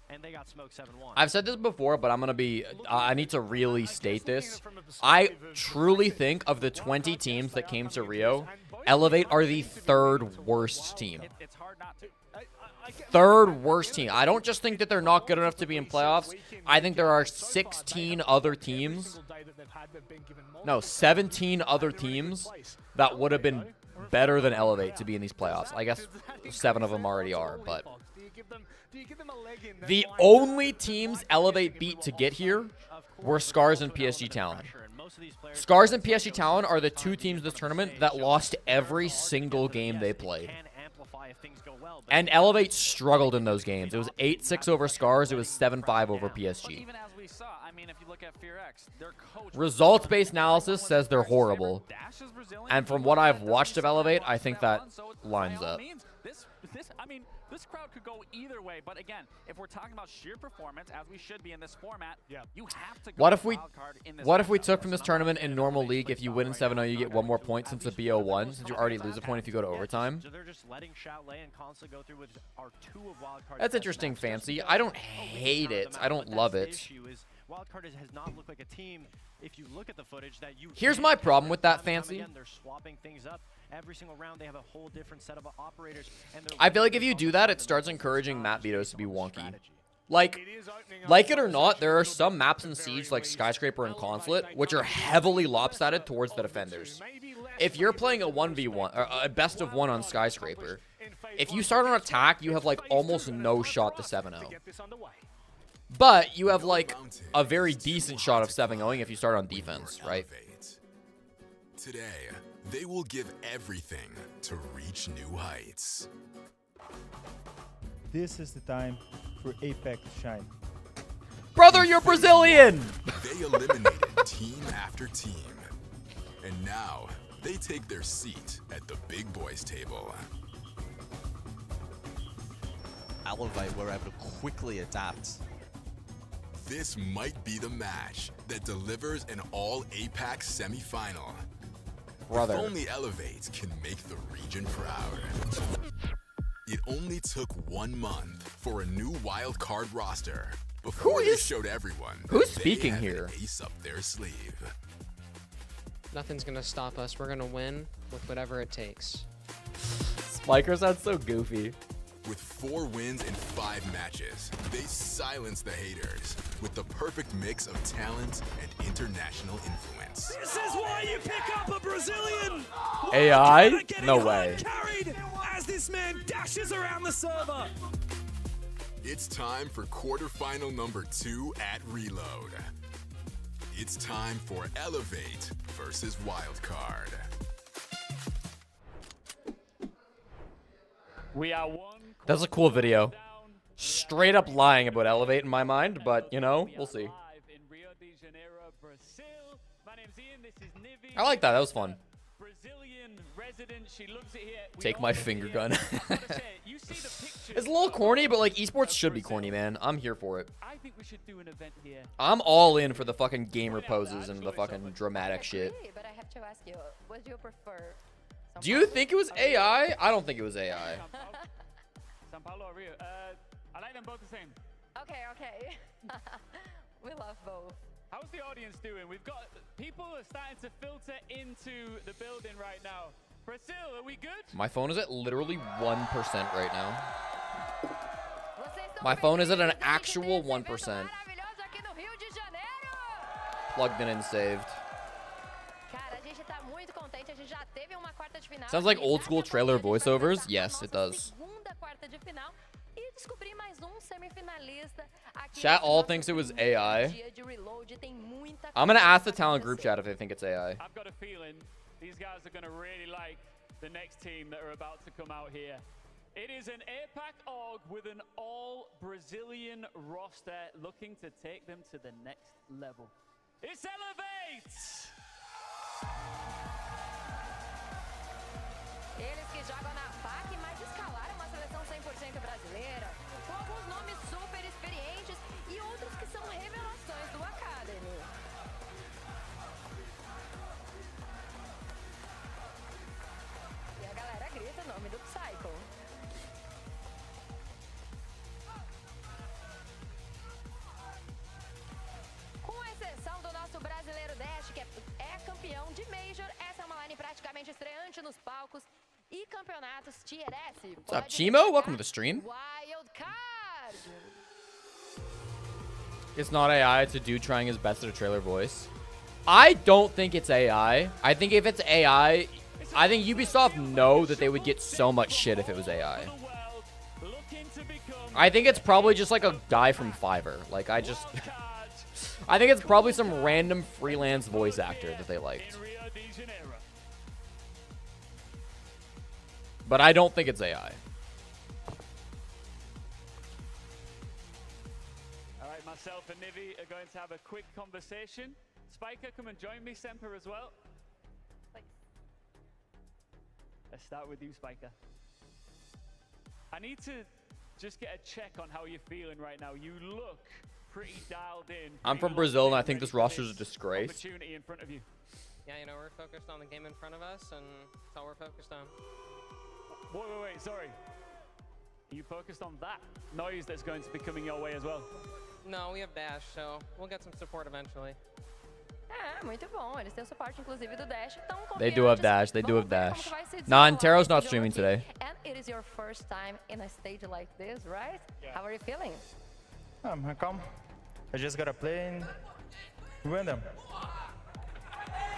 and they got smoked 7-1. I've said this before, but I'm going to be... I need to really state this. I truly think of the 20 teams that came to Rio, Elevate are the third worst team. It's hard not to. Third worst team. I don't just think that they're not good enough to be in playoffs. I think there are 16 other teams. No, 17 other teams that would have been better than Elevate to be in these playoffs. I guess 7 of them already are, but... The only teams Elevate beat to get here were Scars and PSG Talon. Scars and PSG Talon are the 2 teams this tournament that lost every single game they played. And Elevate struggled in those games. It was 8-6 over Scars. It was 7-5 over PSG. Even as we saw, I mean, if you look at FearX, their coach... Results-based analysis says they're horrible. And from what I've watched of Elevate, I think that lines up. I mean, this crowd could go either way, but again, if we're talking about sheer performance, as we should be in this format, you have to go What if we Wildcard in this What if we matchup. took from this tournament in normal league, if you win in 7-0, you get 1 more point since it's a BO1, since you already lose a point if you go to overtime? So they're just letting Chalet and Consul go through with our 2 of Wildcard's That's best interesting, maps. Fancy. Just I don't because hate they're it. not the I map, don't but love that's the it. issue is Wildcard has not looked like a team. If you look at the footage that you Here's can my counter problem with that, time and time Fancy. again, they're swapping things up. Every single round they have a whole different set of operators. And I feel like if you do that, it starts encouraging map vetoes to be wonky. Like it or not, there are some maps in Siege like Skyscraper and Consulate, which are heavily lopsided towards the defenders. If you're playing a 1v1, or a best of 1 on Skyscraper, if you start on attack, you have like almost no shot to 7-0. But you have like a very decent shot of 7-0ing if you start on defense, right? Today, they will give everything to reach new heights. This is the time for Apex to shine. Brother, you're Brazilian! They eliminated team after team. And now, they take their seat at the big boys table. Elevate were able to quickly adapt. This might be the match that delivers an all-Apex semifinal. Brother. If only Elevate can make the region proud. It only took 1 month for a new wild card roster before they showed everyone who's that speaking they have here? an ace up their sleeve. Nothing's gonna stop us. We're gonna win with whatever it takes. Spiker sounds so goofy. With 4 wins in 5 matches, they silence the haters with the perfect mix of talent and international influence. This is why you pick up a Brazilian! AI? No way. Carried as this man dashes around the server. It's time for quarterfinal number 2 at Reload. It's time for Elevate versus Wildcard. We are one. That's a cool video. Straight up lying about Elevate in my mind, but, you know, we'll see. I like that. That was fun. Take my finger gun. It's a little corny, but, like, esports should be corny, man. I'm here for it. I think we should do an event here. I'm all in for the fucking gamer poses and the fucking dramatic shit. But I have to ask you, what do you prefer? Do you think it was AI? I don't think it was AI. them both the same. Okay, okay. We love both. How's the audience doing? We've got people are starting to filter into the building right now. Brazil, are we good? My phone is at literally 1% right now. My phone is at an actual 1%. Plugged in and saved. Sounds like old school trailer voiceovers. Yes, it does. Chat all thinks it was AI. I'm gonna ask the talent group chat if they think it's AI. I've got a feeling these guys are gonna really like the next team that are about to come out here. It is an APAC org with an all-Brazilian roster looking to take them to the next level. It's Elevate! Eles que jogam na PAC, mas escalaram uma seleção 100% brasileira, com alguns nomes super experientes e outros que são revelações do Academy. E a galera grita o nome do Psycho. Com exceção do nosso brasileiro Dash, que é campeão de Major, essa é uma line praticamente estreante nos palcos e campeonatos Tier S. What's up, Chimo? Welcome to the stream. Wild Card. It's not AI. It's a dude trying his best at a trailer voice. I don't think it's AI. I think if it's AI, I think Ubisoft know that they would get so much shit if it was AI. I think it's probably just like a guy from Fiverr. Like, I think it's probably some random freelance voice actor that they liked. But I don't think it's AI. All right, myself and Nivi are going to have a quick conversation. Spiker, come and join me. Semper as well. Let's start with you, Spiker. I need to just get a check on how you're feeling right now. You look pretty dialed in. I'm from Brazil, and I think this roster's a disgrace. Opportunity in front of you. Yeah, you know, we're focused on the game in front of us, and that's all we're focused on. Wait, sorry. Are you focused on that noise that's going to be coming your way as well? No, we have Dash, so we'll get some support eventually. Muito bom. Eles têm o suporte, inclusive, do Dash. They do have Dash. They do have Dash. Nah, Interro's not streaming today. And it is your first time in a stage like this, right? Yeah. How are you feeling? I'm calm. I just gotta play and win them.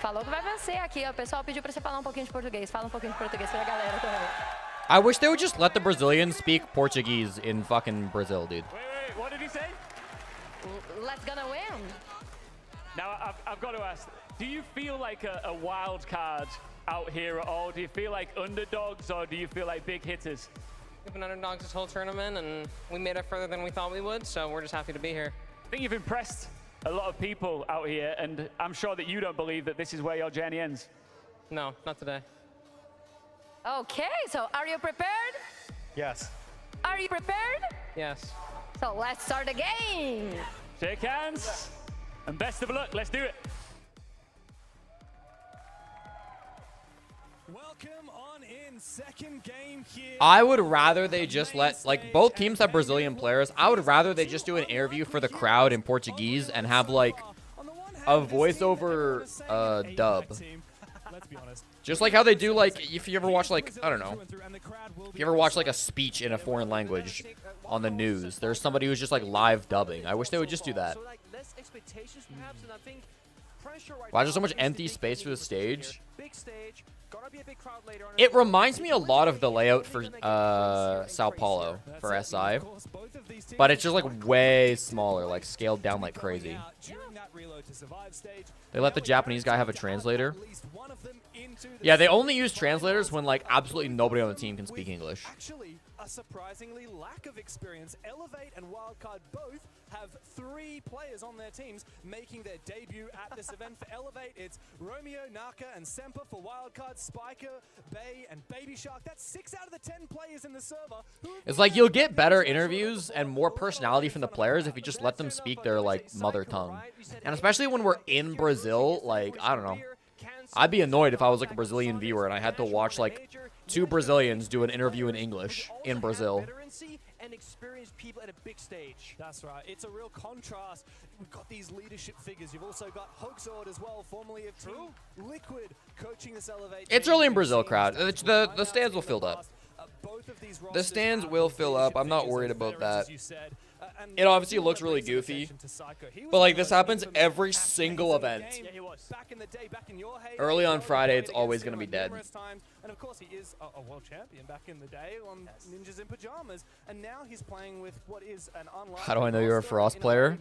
Falou que vai vencer aqui, ó. O pessoal pediu pra você falar um pouquinho de português. Fala um pouquinho de português pra galera também. I wish they would just let the Brazilians speak Portuguese in fucking Brazil, dude. Wait, what did he say? Let's gonna win. Now, I've got to ask, do you feel like a wild card out here at all? Do you feel like underdogs, or do you feel like big hitters? We've been underdogs this whole tournament, and we made it further than we thought we would, so we're just happy to be here. I think you've impressed a lot of people out here, and I'm sure that you don't believe that this is where your journey ends. No, not today. Okay, so are you prepared? Yes. Are you prepared? Yes. So let's start the game. Shake hands, and best of luck. Let's do it. Welcome on in, second game here. I would rather they just let, like, both teams have Brazilian players. I would rather they just do an interview for the crowd in Portuguese and have, like, a voiceover dub. Just like how they do, like, if you ever watch, like, I don't know, if you ever watch, like, a speech in a foreign language on the news, there's somebody who's just, like, live dubbing. I wish they would just do that. Why is there so much empty space for the stage? It reminds me a lot of the layout for Sao Paulo for SI, but it's just like way smaller, like scaled down like crazy. They let the Japanese guy have a translator. Yeah, they only use translators when like absolutely nobody on the team can speak English. Actually, a surprisingly lack of experience. Elevate and Wildcard both have 3 players on their teams making their debut at this event. For Elevate, it's Romeo, Naka, and Semper. For Wildcard, Spiker, Bay, and Baby Shark. That's 6 out of the 10 players in the server. It's like you'll get better interviews and more personality from the players if you just let them speak their like mother tongue. And especially when we're in Brazil, like, I don't know. I'd be annoyed if I was like a Brazilian viewer and I had to watch like 2 Brazilians do an interview in English in Brazil. and experienced people at a big stage. That's right. It's a real contrast. We've got these leadership figures. You've also got Hogsword as well, formerly of Team Liquid, coaching this Elevate. It's early in Brazil, crowd. The stands will fill up. The stands will fill up. I'm not worried about that. It obviously looks really goofy, but like this happens every single event. Early on Friday, it's always going to be dead. And of course, he is a world champion back in the day on Ninjas in Pajamas, and now he's playing with what is an unlikely. How do I know you're a Frost player?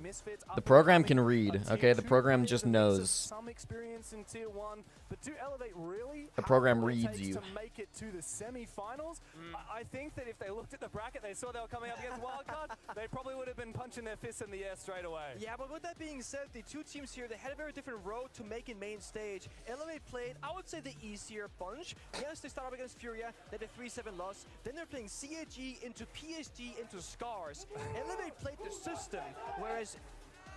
The program can read, okay? The program just knows. Some experience in Tier 1, but do Elevate really The program reads you. to make it to the semi-finals? I think that if they looked at the bracket, they saw they were coming up against Wildcard, they probably would have been punching their fists in the air straight away. Yeah, but with that being said, the two teams here, they had a very different road to make it main stage. Elevate played, I would say, the easier bunch. Yes, they started off against Furia, they had a 3-7 loss. Then they're playing CAG into PSG into Scars. Elevate played the system, whereas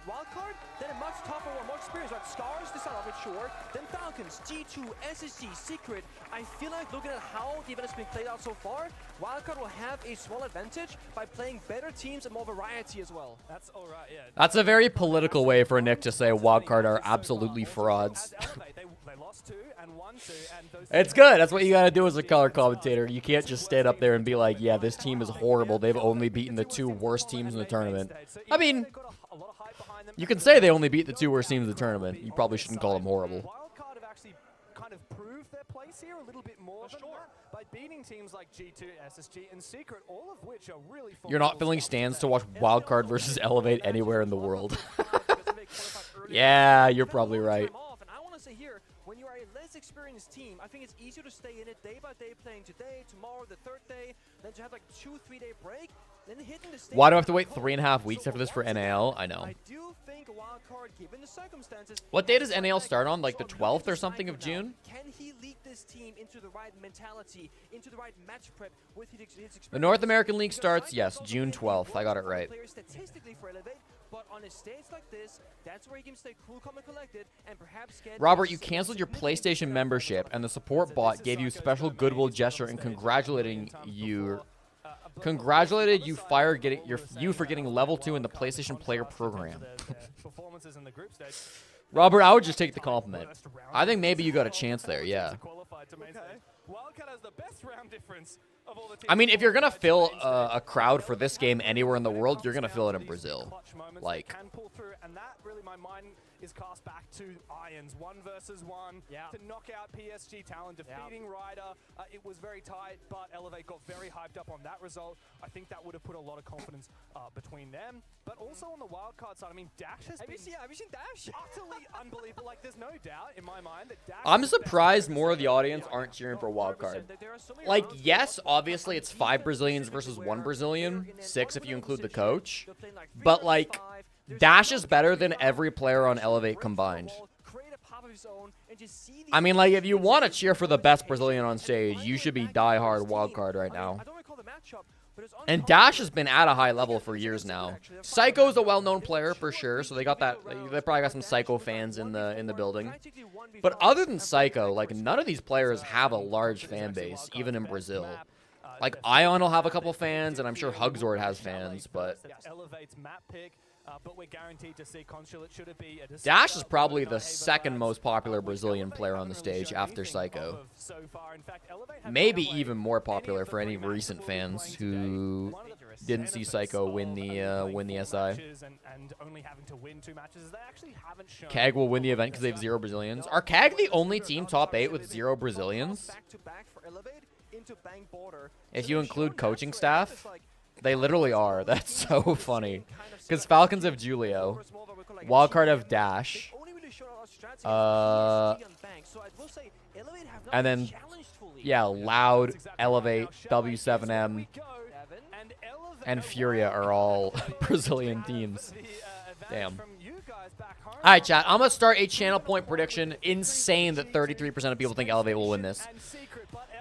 Wildcard, then a much tougher one, more experience. Like Scars, they start off with Short, then Falcons, G2, SSG, Secret. I feel like looking at how the event has been played out so far, Wildcard will have a small advantage by playing better teams and more variety as well. That's all right, yeah. That's a very political way for Nick to say Wildcard are absolutely frauds. They lost 2 and won 2, and those It's good. That's what you got to do as a color commentator. You can't just stand up there and be like, yeah, this team is horrible. They've only beaten the 2 worst teams in the tournament. I mean, you can say they only beat the 2 worst teams in the tournament. You probably shouldn't call them horrible. Wildcard have actually kind of proved their place here a little bit more than that by beating teams like G2, SSG, and Secret, all of which are really. You're not filling stands to watch Wildcard versus Elevate anywhere in the world. Yeah, you're probably right. And I want to say here, when you are a less experienced team, I think it's easier to stay in it day by day, playing today, tomorrow, the 3rd day, then to have like 2-3 day break. Why do I have to wait 3.5 weeks after this for NAL? I know. I do think Wildcard, given the circumstances, what day does NAL start on? Like the 12th or something of June? Can he lead this team into the right mentality, into the right match prep with his experience? The North American League starts, yes, June 12th. I got it right. Statistically for Elevate, but on a stage like this, that's where he can stay cool, calm, and collected, and perhaps get. Robert, you canceled your PlayStation membership, and the support bot gave you a special goodwill gesture and congratulated you for getting level 2 in the PlayStation Player Program. Robert, I would just take the compliment. I think maybe you got a chance there, yeah. I mean, if you're going to fill a crowd for this game anywhere in the world, you're going to fill it in Brazil. Like, and that really, my mind is cast back to Irons 1 versus 1 to knock out PSG Talon, defeating Ryder. It was very tight, but Elevate got very hyped up on that result. I think that would have put a lot of confidence between them. But also on the wildcard side, I mean, Dash has been have you seen Dash? Utterly unbelievable. Like, there's no doubt in my mind that Dash. I'm surprised more of the audience aren't cheering for wildcard. Like, yes, obviously it's 5 Brazilians versus 1 Brazilian, 6 if you include the coach. But like, Dash is better than every player on Elevate combined. I mean, like, if you want to cheer for the best Brazilian on stage, you should be diehard wildcard right now. And Dash has been at a high level for years now. Psycho's a well-known player for sure, so they got that. They probably got some Psycho fans in the building. But other than Psycho, like, none of these players have a large fan base, even in Brazil. Like, Ion will have a couple fans, and I'm sure Hugzord has fans, but we're guaranteed to see Consulate. Should it be Dash is probably the second most popular Brazilian player on the stage after Psycho. Maybe even more popular for any recent fans who didn't see Psycho win the SI. CAG will win the event because they have 0 Brazilians. Are CAG the only team top 8 with 0 Brazilians? If you include coaching staff, they literally are. That's so funny. Because Falcons have Julio, Wildcard have Dash, and then, yeah, Loud, Elevate, W7M, and Furia are all Brazilian teams. Damn. All right, chat. I'm going to start a channel point prediction. Insane that 33% of people think Elevate will win this.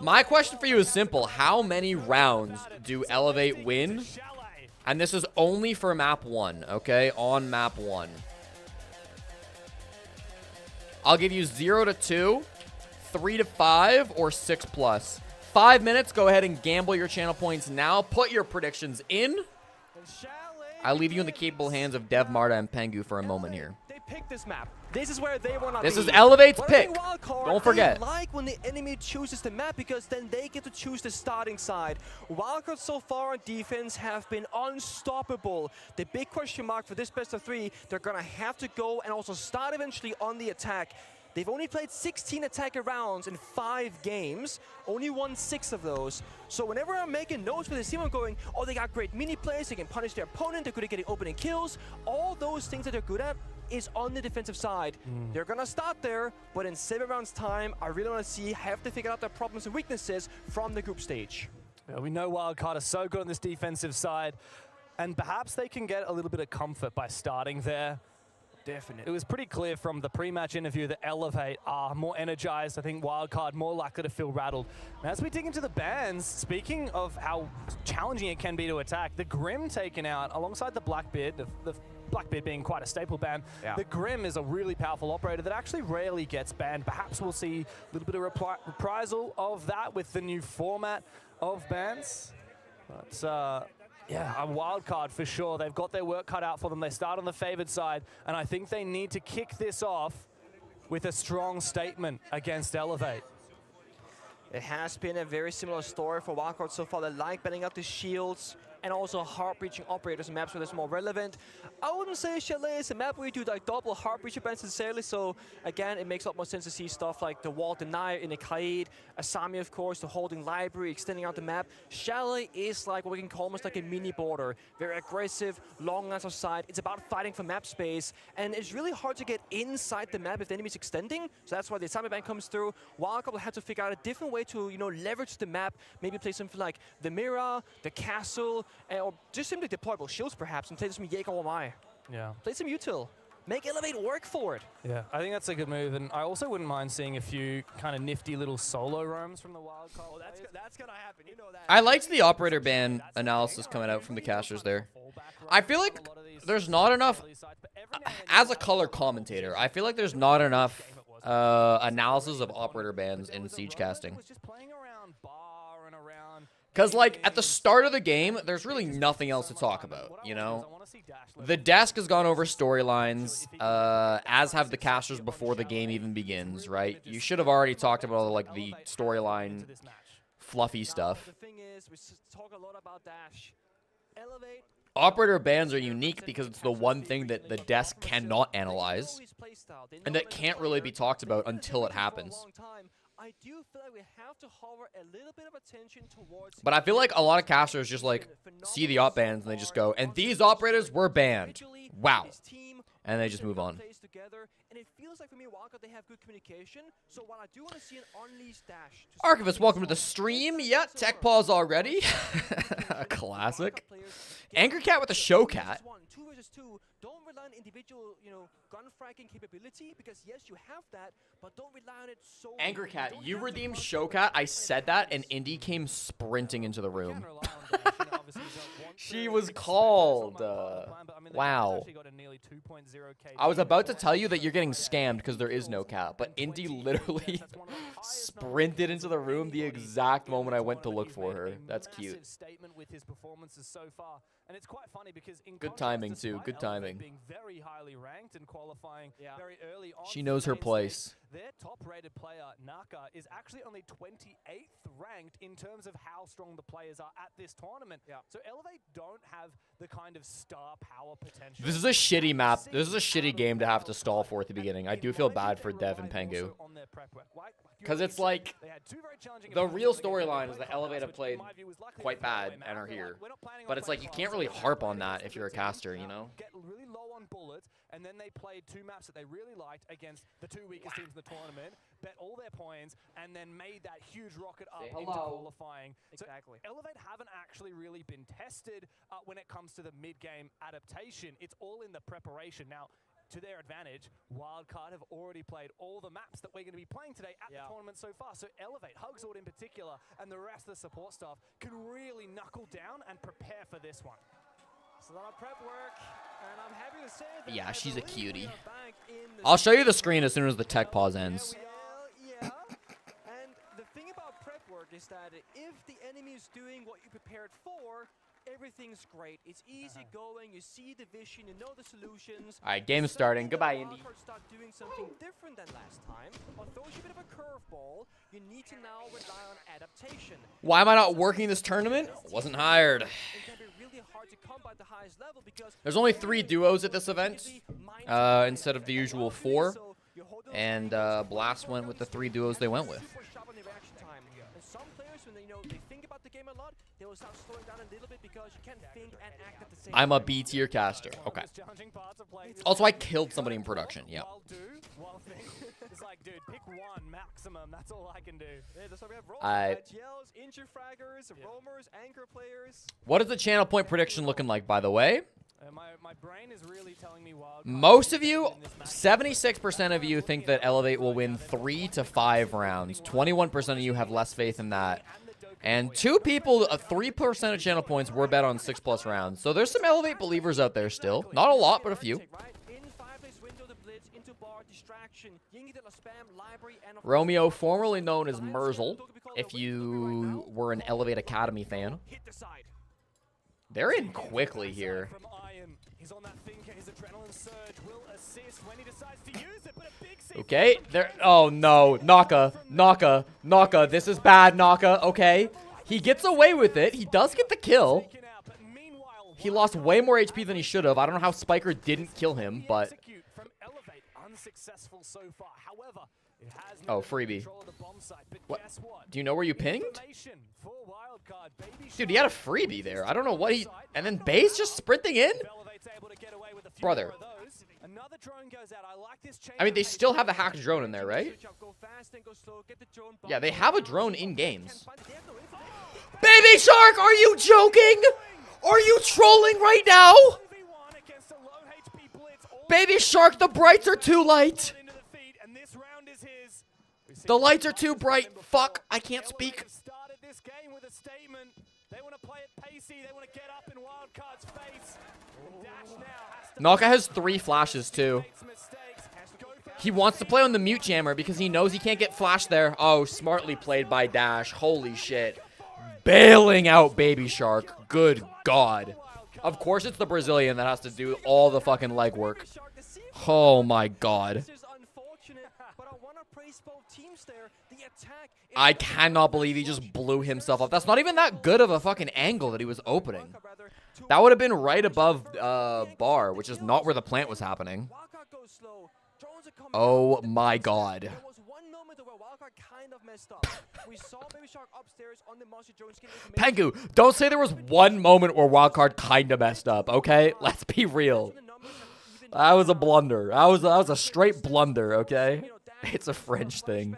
My question for you is simple. How many rounds do Elevate win? And this is only for map 1, okay? On map 1. I'll give you 0 to 2, 3 to 5, or 6 plus. 5 minutes. Go ahead and gamble your channel points now. Put your predictions in. I leave you in the capable hands of Dev, Marta, and Pengu for a moment here. They picked this map. This is where they want to be. This is Elevate's But I pick. think Wildcard, Don't forget. I like when the enemy chooses the map because then they get to choose the starting side. Wildcard so far on defense have been unstoppable. The big question mark for this best of 3, they're going to have to go and also start eventually on the attack. They've only played 16 attacker rounds in 5 games, only won 6 of those. So whenever I'm making notes for this team, I'm going, oh, they got great mini plays, they can punish their opponent, they're good at getting opening kills. All those things that they're good at is on the defensive side. They're gonna start there, but in 7 rounds time, I really wanna see, have to figure out their problems and weaknesses from the group stage. Yeah, we know Wildcard is so good on this defensive side, and perhaps they can get a little bit of comfort by starting there. Definitely. It was pretty clear from the pre-match interview that Elevate are more energized. I think Wildcard more likely to feel rattled. And as we dig into the bans, speaking of how challenging it can be to attack, the Grim taken out alongside the Blackbeard, the Blackbeard being quite a staple ban. Yeah. The Grim is a really powerful operator that actually rarely gets banned. Perhaps we'll see a little bit of reprisal of that with the new format of bans. But yeah, a wild card for sure. They've got their work cut out for them. They start on the favored side, and I think they need to kick this off with a strong statement against Elevate. It has been a very similar story for Wildcard so far. They like banning out the shields and also heart-breaching operators in maps where that's more relevant. I wouldn't say Chalet is a map where you do like double heart-breacher bans necessarily, so again, it makes a lot more sense to see stuff like the Wall Denier in the Kaid, Asami of course, the Holding Library, extending out the map. Chalet is like what we can call almost like a mini border. Very aggressive, long lines of sight. It's about fighting for map space, and it's really hard to get inside the map if the enemy's extending, so that's why the Asami ban comes through. Wildcard will have to figure out a different way to, you know, leverage the map, maybe play something like the Mirror, the Castle, or just simply deployable shields perhaps, and play some Jaeger or Mai. Yeah. Play some util. Make Elevate work for it. Yeah, I think that's a good move, and I also wouldn't mind seeing a few kind of nifty little solo roams from the wild card. Oh, that's gonna happen. You know that. I liked the operator ban analysis coming out from the casters there. I feel like there's not enough, as a color commentator, I feel like there's not enough analysis of operator bans in Siege casting. Because, like, at the start of the game, there's really nothing else to talk about, you know? The desk has gone over storylines, as have the casters before the game even begins, right? You should have already talked about, all the, like, the storyline fluffy stuff. The thing is, we talk a lot about Dash. Elevate. Operator bans are unique because it's the one thing that the desk cannot analyze, and that can't really be talked about until it happens. I do feel like we have to hover a little bit of attention towards. But I feel like a lot of casters just like see the op bans and they just go, and these operators were banned. Wow. And they just move on. And it feels like for me, Wildcard, they have good communication. So while I do want to see an unleashed Dash. Archivist, welcome to the stream. Yeah, tech pause already. A classic. Angry Cat with a show cat. 2 versus 2. Don't rely on individual, you know, gun fragging capability, because yes, you have that, but don't rely on it so. Angry Cat, you redeemed Showcat. I said that, and Indy came sprinting into the room. She was called. Wow. I was about to tell you that you're getting scammed because there is no cap, but Indy literally sprinted into the room the exact moment I went to look for her. That's cute. And it's quite funny because in good timing too. Good timing. Being very highly ranked and qualifying very early on. She knows her place. Their top-rated player Naka is actually only 28th ranked in terms of how strong the players are at this tournament. So Elevate don't have the kind of star power potential. This is a shitty map. This is a shitty game to have to stall for at the beginning. I do feel bad for Dev and Pengu. Because it's like, the real storyline is that Elevate have played quite bad and are here. But it's like, you can't really harp on that if you're a caster, you know? Get really low on bullets, and then they played 2 maps that they really liked against the 2 weakest teams in the tournament, bet all their points, and then made that huge rocket up into qualifying. Exactly. So Elevate haven't actually really been tested when it comes to the mid-game adaptation. It's all in the preparation. Now, to their advantage, Wildcard have already played all the maps that we're going to be playing today at the tournament so far. So Elevate, Hugsword in particular, and the rest of the support staff can really knuckle down and prepare for this one. It's a lot of prep work, and I'm happy to say that. Yeah, she's a cutie. I'll show you the screen as soon as the tech pause ends. Yeah. And the thing about prep work is that if the enemy is doing what you prepared for, everything's great. It's easy going. You see the vision. You know the solutions. All right, game is starting. Goodbye, Indy. Start doing something different than last time, or throws you a bit of a curveball. You need to now rely on adaptation. Why am I not working this tournament? Wasn't hired. It can be really hard to come by the highest level because There's only 3 duos at this event, instead of the usual 4. And Blast went with the 3 duos they went with. Some players, when they think about the game a lot, they will start slowing down a little bit because you can't think and act at the same I'm a time. B tier caster. Okay. Also, I killed somebody in production. Yeah. It's like, dude, pick one maximum. That's all I can do. Yeah, that's why we have I- injury fraggers, roamers, anchor players. What is the channel point prediction looking like, by the way? My brain is really telling me wild. Most of you, 76% of you think that Elevate will win 3 to 5 rounds. 21% of you have less faith in that. And 2 people, 3% of channel points were bet on 6+ rounds. So there's some Elevate believers out there still. Not a lot, but a few. Romeo, formerly known as Merzel, if you were an Elevate Academy fan. They're in quickly here. Okay, there. Oh no, Naka. This is bad, Naka. Okay, he gets away with it. He does get the kill. He lost way more HP than he should have. I don't know how Spiker didn't kill him, but. Oh, freebie. What? Do you know where you pinged? Dude, he had a freebie there. I don't know what he... And then Bay's just sprinting in? Brother. I mean, they still have a hacked drone in there, right? Yeah, they have a drone in games. Baby Shark, are you joking? Are you trolling right now? Baby Shark, the brights are too light. The lights are too bright. Fuck, I can't speak. Naka has 3 flashes too. He wants to play on the mute jammer because he knows he can't get flashed there. Oh, smartly played by Dash. Holy shit. Bailing out Baby Shark. Good God. Of course it's the Brazilian that has to do all the fucking legwork. Oh my God. I cannot believe he just blew himself up. That's not even that good of a fucking angle that he was opening. That would have been right above bar, which is not where the plant was happening. Oh my God. Pengu, don't say there was one moment where Wildcard kind of messed up, okay? Let's be real. That was a blunder. That was a straight blunder, okay? It's a French thing.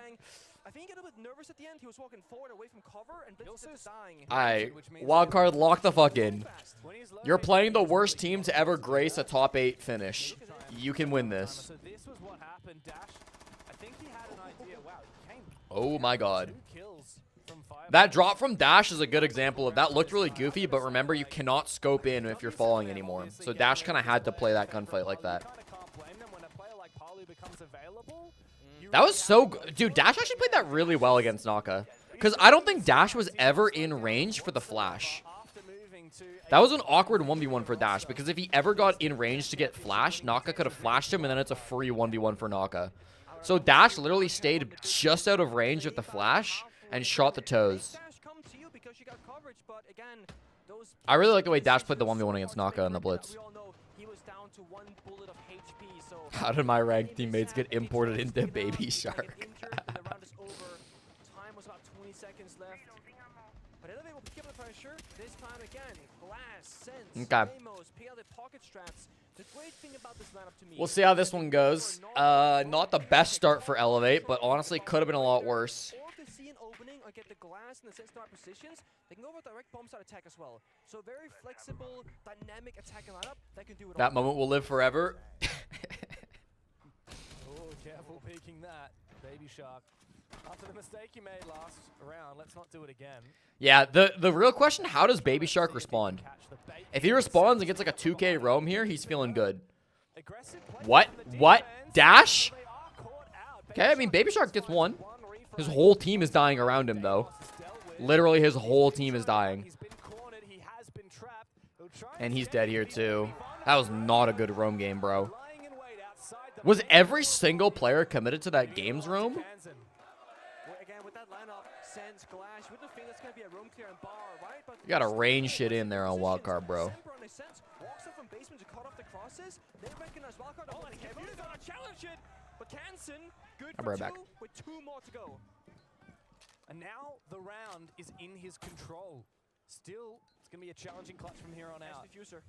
Alright, Wildcard, lock the fuck in. You're playing the worst team to ever grace a top 8 finish. You can win this. Oh my God. That drop from Dash is a good example of that. Looked really goofy, but remember, you cannot scope in if you're falling anymore. So Dash kind of had to play that gunfight like that. That was so good. Dude, Dash actually played that really well against Naka. Because I don't think Dash was ever in range for the flash. That was an awkward 1v1 for Dash, because if he ever got in range to get flashed, Naka could have flashed him, and then it's a free 1v1 for Naka. So Dash literally stayed just out of range with the flash and shot the toes. I really like the way Dash played the 1v1 against Naka in the Blitz. How did my ranked teammates get imported into Baby Shark? Okay. We'll see how this one goes. Not the best start for Elevate, but honestly could have been a lot worse. Get the glass in the set start positions, they can go with direct bomb side attack as well. So very flexible, dynamic attacking lineup that can do it. That moment will live forever. Oh, careful peeking that, Baby Shark. After the mistake you made last round, let's not do it again. Yeah, the real question, how does Baby Shark respond? If he responds and gets like a 2k roam here, he's feeling good. What? What? Dash? Okay, I mean, Baby Shark gets one. His whole team is dying around him, though. Literally, his whole team is dying. And he's dead here, too. That was not a good roam game, bro. Was every single player committed to that games roam? You gotta range shit in there on wildcard, bro. I'll be right back. With 2 more to go. And now the round is in his control. Still, it's going to be a challenging clutch from here on out. Diffuser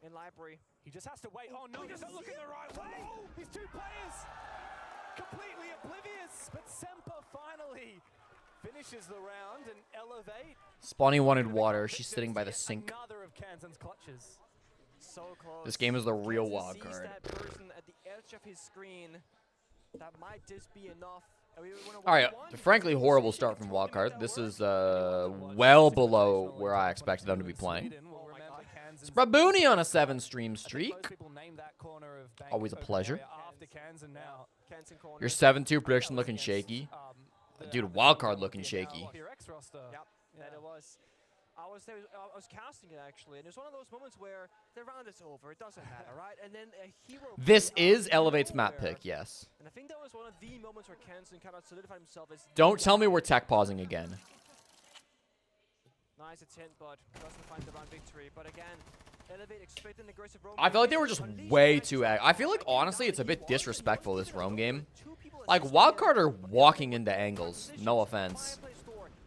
in library. He just has to wait. Oh no, he doesn't look in the right way. He's 2 players. Completely oblivious. But Semper finally finishes the round and Elevate. Spawny wanted water. She's sitting by the sink. Another of Kansan's clutches. So close. This game is the real wild card. That person at the edge of his screen. That might just be enough. All right, frankly, horrible start from wildcard. This is well below where I expected them to be playing. Sprabooni on a 7-stream streak. Always a pleasure. Your 7-2 prediction looking shaky. Dude, wildcard looking shaky. That it was. I was casting it actually, and it's one of those moments where the round is over. It doesn't matter, right? And then a hero. This is Elevate's map pick, yes. And I think that was one of the moments where Kansan kind of solidified himself as. Don't tell me we're tech pausing again. Nice attempt, but doesn't find the round victory. But again, Elevate expecting aggressive roam. I feel like they were just way too. I feel like honestly, it's a bit disrespectful this roam game. Like wildcard are walking into angles. No offense.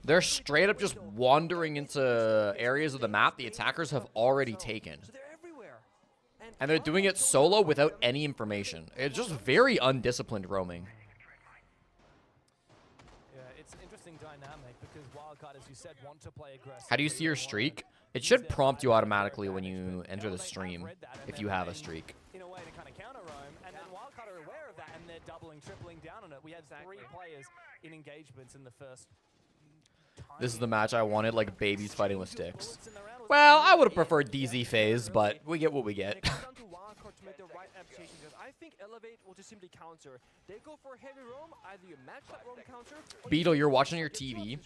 They're straight up just wandering into areas of the map the attackers have already taken. And they're doing it solo without any information. It's just very undisciplined roaming. Yeah, it's an interesting dynamic because wildcard, as you said, want to play aggressive. How do you see your streak? It should prompt you automatically when you enter the stream, if you have a streak. In a way to kind of counter roam, and then wildcard are aware of that, and they're doubling, tripling down on it. We had 3 players in engagements in the first. This is the match I wanted, like babies fighting with sticks. Well, I would have preferred DZ phase, but we get what we get. I think Elevate will just simply counter. They go for a heavy roam, either you match that roam counter. Beetle, you're watching your TV.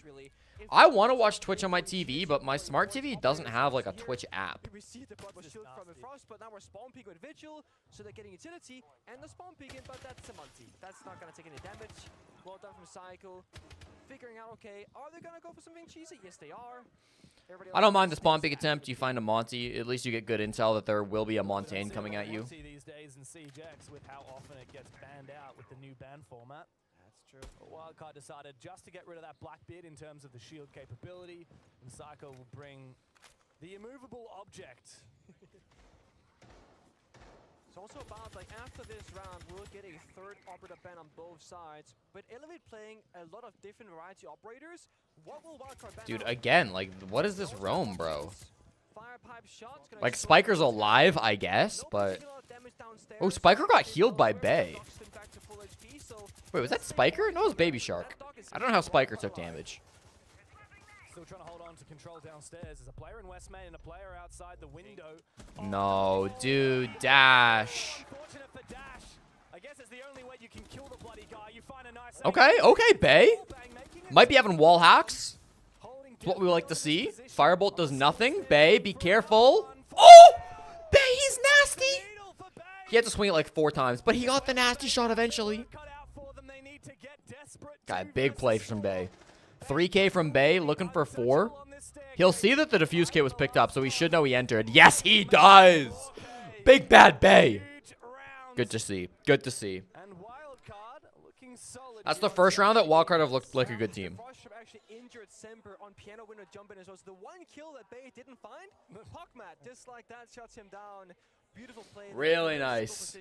I want to watch Twitch on my TV, but my smart TV doesn't have like a Twitch app. But now we're spawn peeking with Vigil, so they're getting utility, and the spawn peeking, but that's a multi. That's not gonna take any damage. Well done from Cycle. Figuring out, okay, are they gonna go for something cheesy? Yes, they are. I don't mind the spawn pick attempt. You find a Monty. At least you get good intel that there will be a Montaigne coming at you. These days in CJX with how often it gets banned out with the new ban format. That's true. Wildcard decided just to get rid of that black bit in terms of the shield capability, and Psycho will bring the immovable object. It's also about, like, after this round, we'll get a 3rd operator ban on both sides. But Elevate playing a lot of different variety operators. What will wildcard ban? Dude, again, like, what is this roam, bro? Firepipe shots. Like, Spiker's alive, I guess, but... Oh, Spiker got healed by Bay. Wait, was that Spiker? No, it was Baby Shark. I don't know how Spiker took damage. Still trying to hold on to control downstairs. There's a player in West Main and a player outside the window. No, dude, Dash. Unfortunate for Dash. I guess it's the only way you can kill the bloody guy. You find a nice. Okay, Bay. Might be having wall hacks. That's what we like to see. Firebolt does nothing. Bay, be careful. Oh! Bay, he's nasty. He had to swing it like 4 times, but he got the nasty shot eventually. Got big play from Bay. 3K from Bay, looking for 4. He'll see that the defuse kit was picked up, so he should know he entered. Yes, he does! Big bad Bay. Good to see. Good to see. That's the first round that Wildcard have looked like a good team. Actually injured Semper on piano window jumping as well. So the one kill that Bay didn't find, Puckmat just like that shuts him down. Beautiful play. Really nice.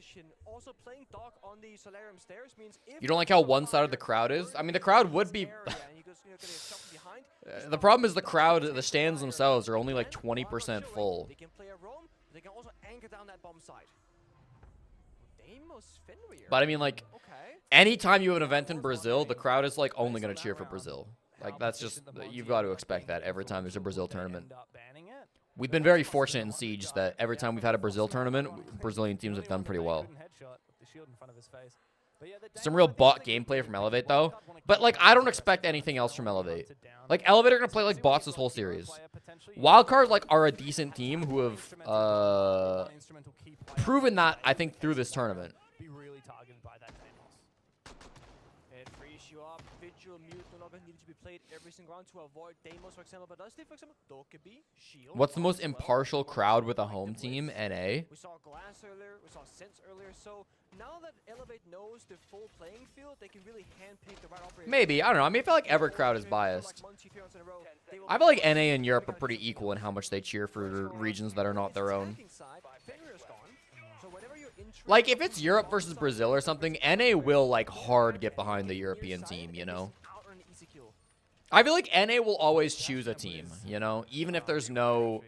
Also playing Doc on the Solarium stairs means if you don't like how one side of the crowd is? I mean, the crowd would be... The problem is the crowd, the stands themselves are only like 20% full. They can play a roam, they can also anchor down that bomb side. But I mean, like, anytime you have an event in Brazil, the crowd is like only going to cheer for Brazil. Like, that's just, you've got to expect that every time there's a Brazil tournament. We've been very fortunate in Siege that every time we've had a Brazil tournament, Brazilian teams have done pretty well. Some real bot gameplay from Elevate, though. But, like, I don't expect anything else from Elevate. Like, Elevate are going to play like bots this whole series. Wildcard, like, are a decent team who have proven that, I think, through this tournament. Be really targeted by that Deimos. It frees you up. Vigil, Mute no longer needed to be played every single round to avoid Deimos, for example. But does they, for example, Dokkaebi, Shield? What's the most impartial crowd with a home team? NA. We saw Glass earlier, we saw Sense earlier. So now that Elevate knows the full playing field, they can really handpick the right operator. Maybe. I don't know. I mean, I feel like every crowd is biased. I feel like NA and Europe are pretty equal in how much they cheer for regions that are not their own. Like, if it's Europe versus Brazil or something, NA will, like, hard get behind the European team, you know? I feel like NA will always choose a team, you know? Even if there's no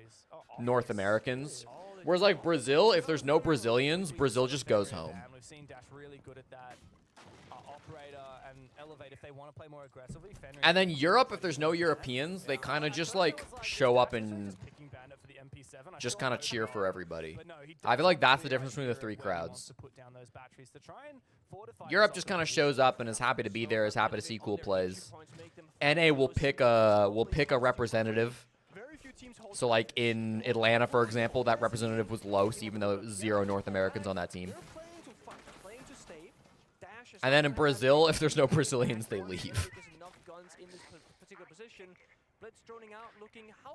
North Americans. Whereas, like, Brazil, if there's no Brazilians, Brazil just goes home. We've seen Dash really good at that. Operator and Elevate if they want to play more aggressively. And then Europe, if there's no Europeans, they kind of just, like, show up and just kind of cheer for everybody. I feel like that's the difference between the three crowds. Europe just kind of shows up and is happy to be there, is happy to see cool plays. NA will pick a representative. So like in Atlanta, for example, that representative was Los, even though there was 0 North Americans on that team. And then in Brazil, if there's no Brazilians, they leave.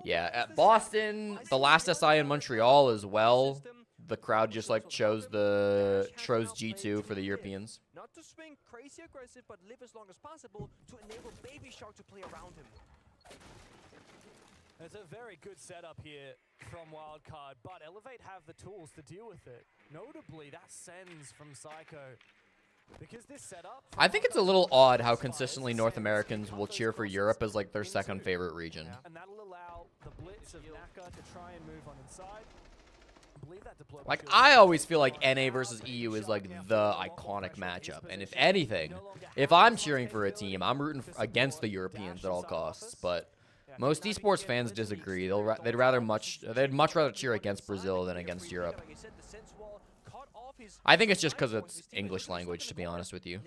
Yeah, at Boston, the last SI in Montreal as well, the crowd just like chose G2 for the Europeans. Not to swing crazy aggressive, but live as long as possible to enable Baby Shark to play around him. It's a very good setup here from Wildcard, but Elevate have the tools to deal with it. Notably, that sends from Psycho. Because this setup, I think it's a little odd how consistently North Americans will cheer for Europe as like their second favorite region. and that'll allow the blitz of Naka to try and move on inside. I believe that deploy Like, I always feel like NA versus EU is like the iconic matchup. And if anything, if I'm cheering for a team, I'm rooting against the Europeans at all costs. But most esports fans disagree. They'd much rather cheer against Brazil than against Europe. I think it's just because it's English language, to be honest with you.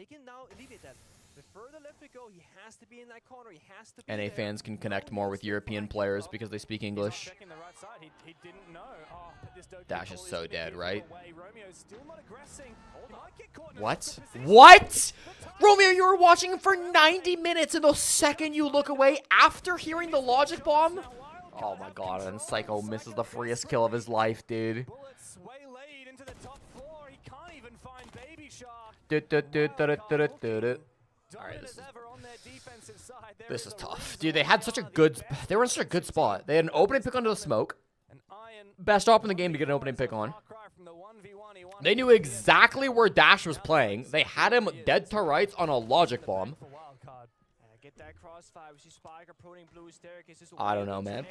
NA fans can connect more with European players because they speak English. Dash is so dead, right? What? What? Romeo, you were watching him for 90 minutes, and the second you look away after hearing the logic bomb? Oh my god, and Psycho misses the freest kill of his life, dude. Alright, this is tough. Dude, they had such a good... They were in such a good spot. They had an opening pick onto the smoke. Best op in the game to get an opening pick on. They knew exactly where Dash was playing. They had him dead to rights on a logic bomb. I don't know, man.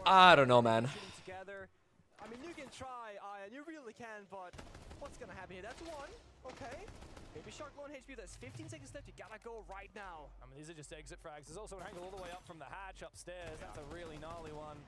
I don't know, man. I mean, you can try, Iron. You really can, but what's gonna happen here? That's one. Okay. Baby Shark low on HP. There's 15 seconds left. You gotta go right now. I mean, these are just exit frags. There's also an angle all the way up from the hatch upstairs. That's a really gnarly one.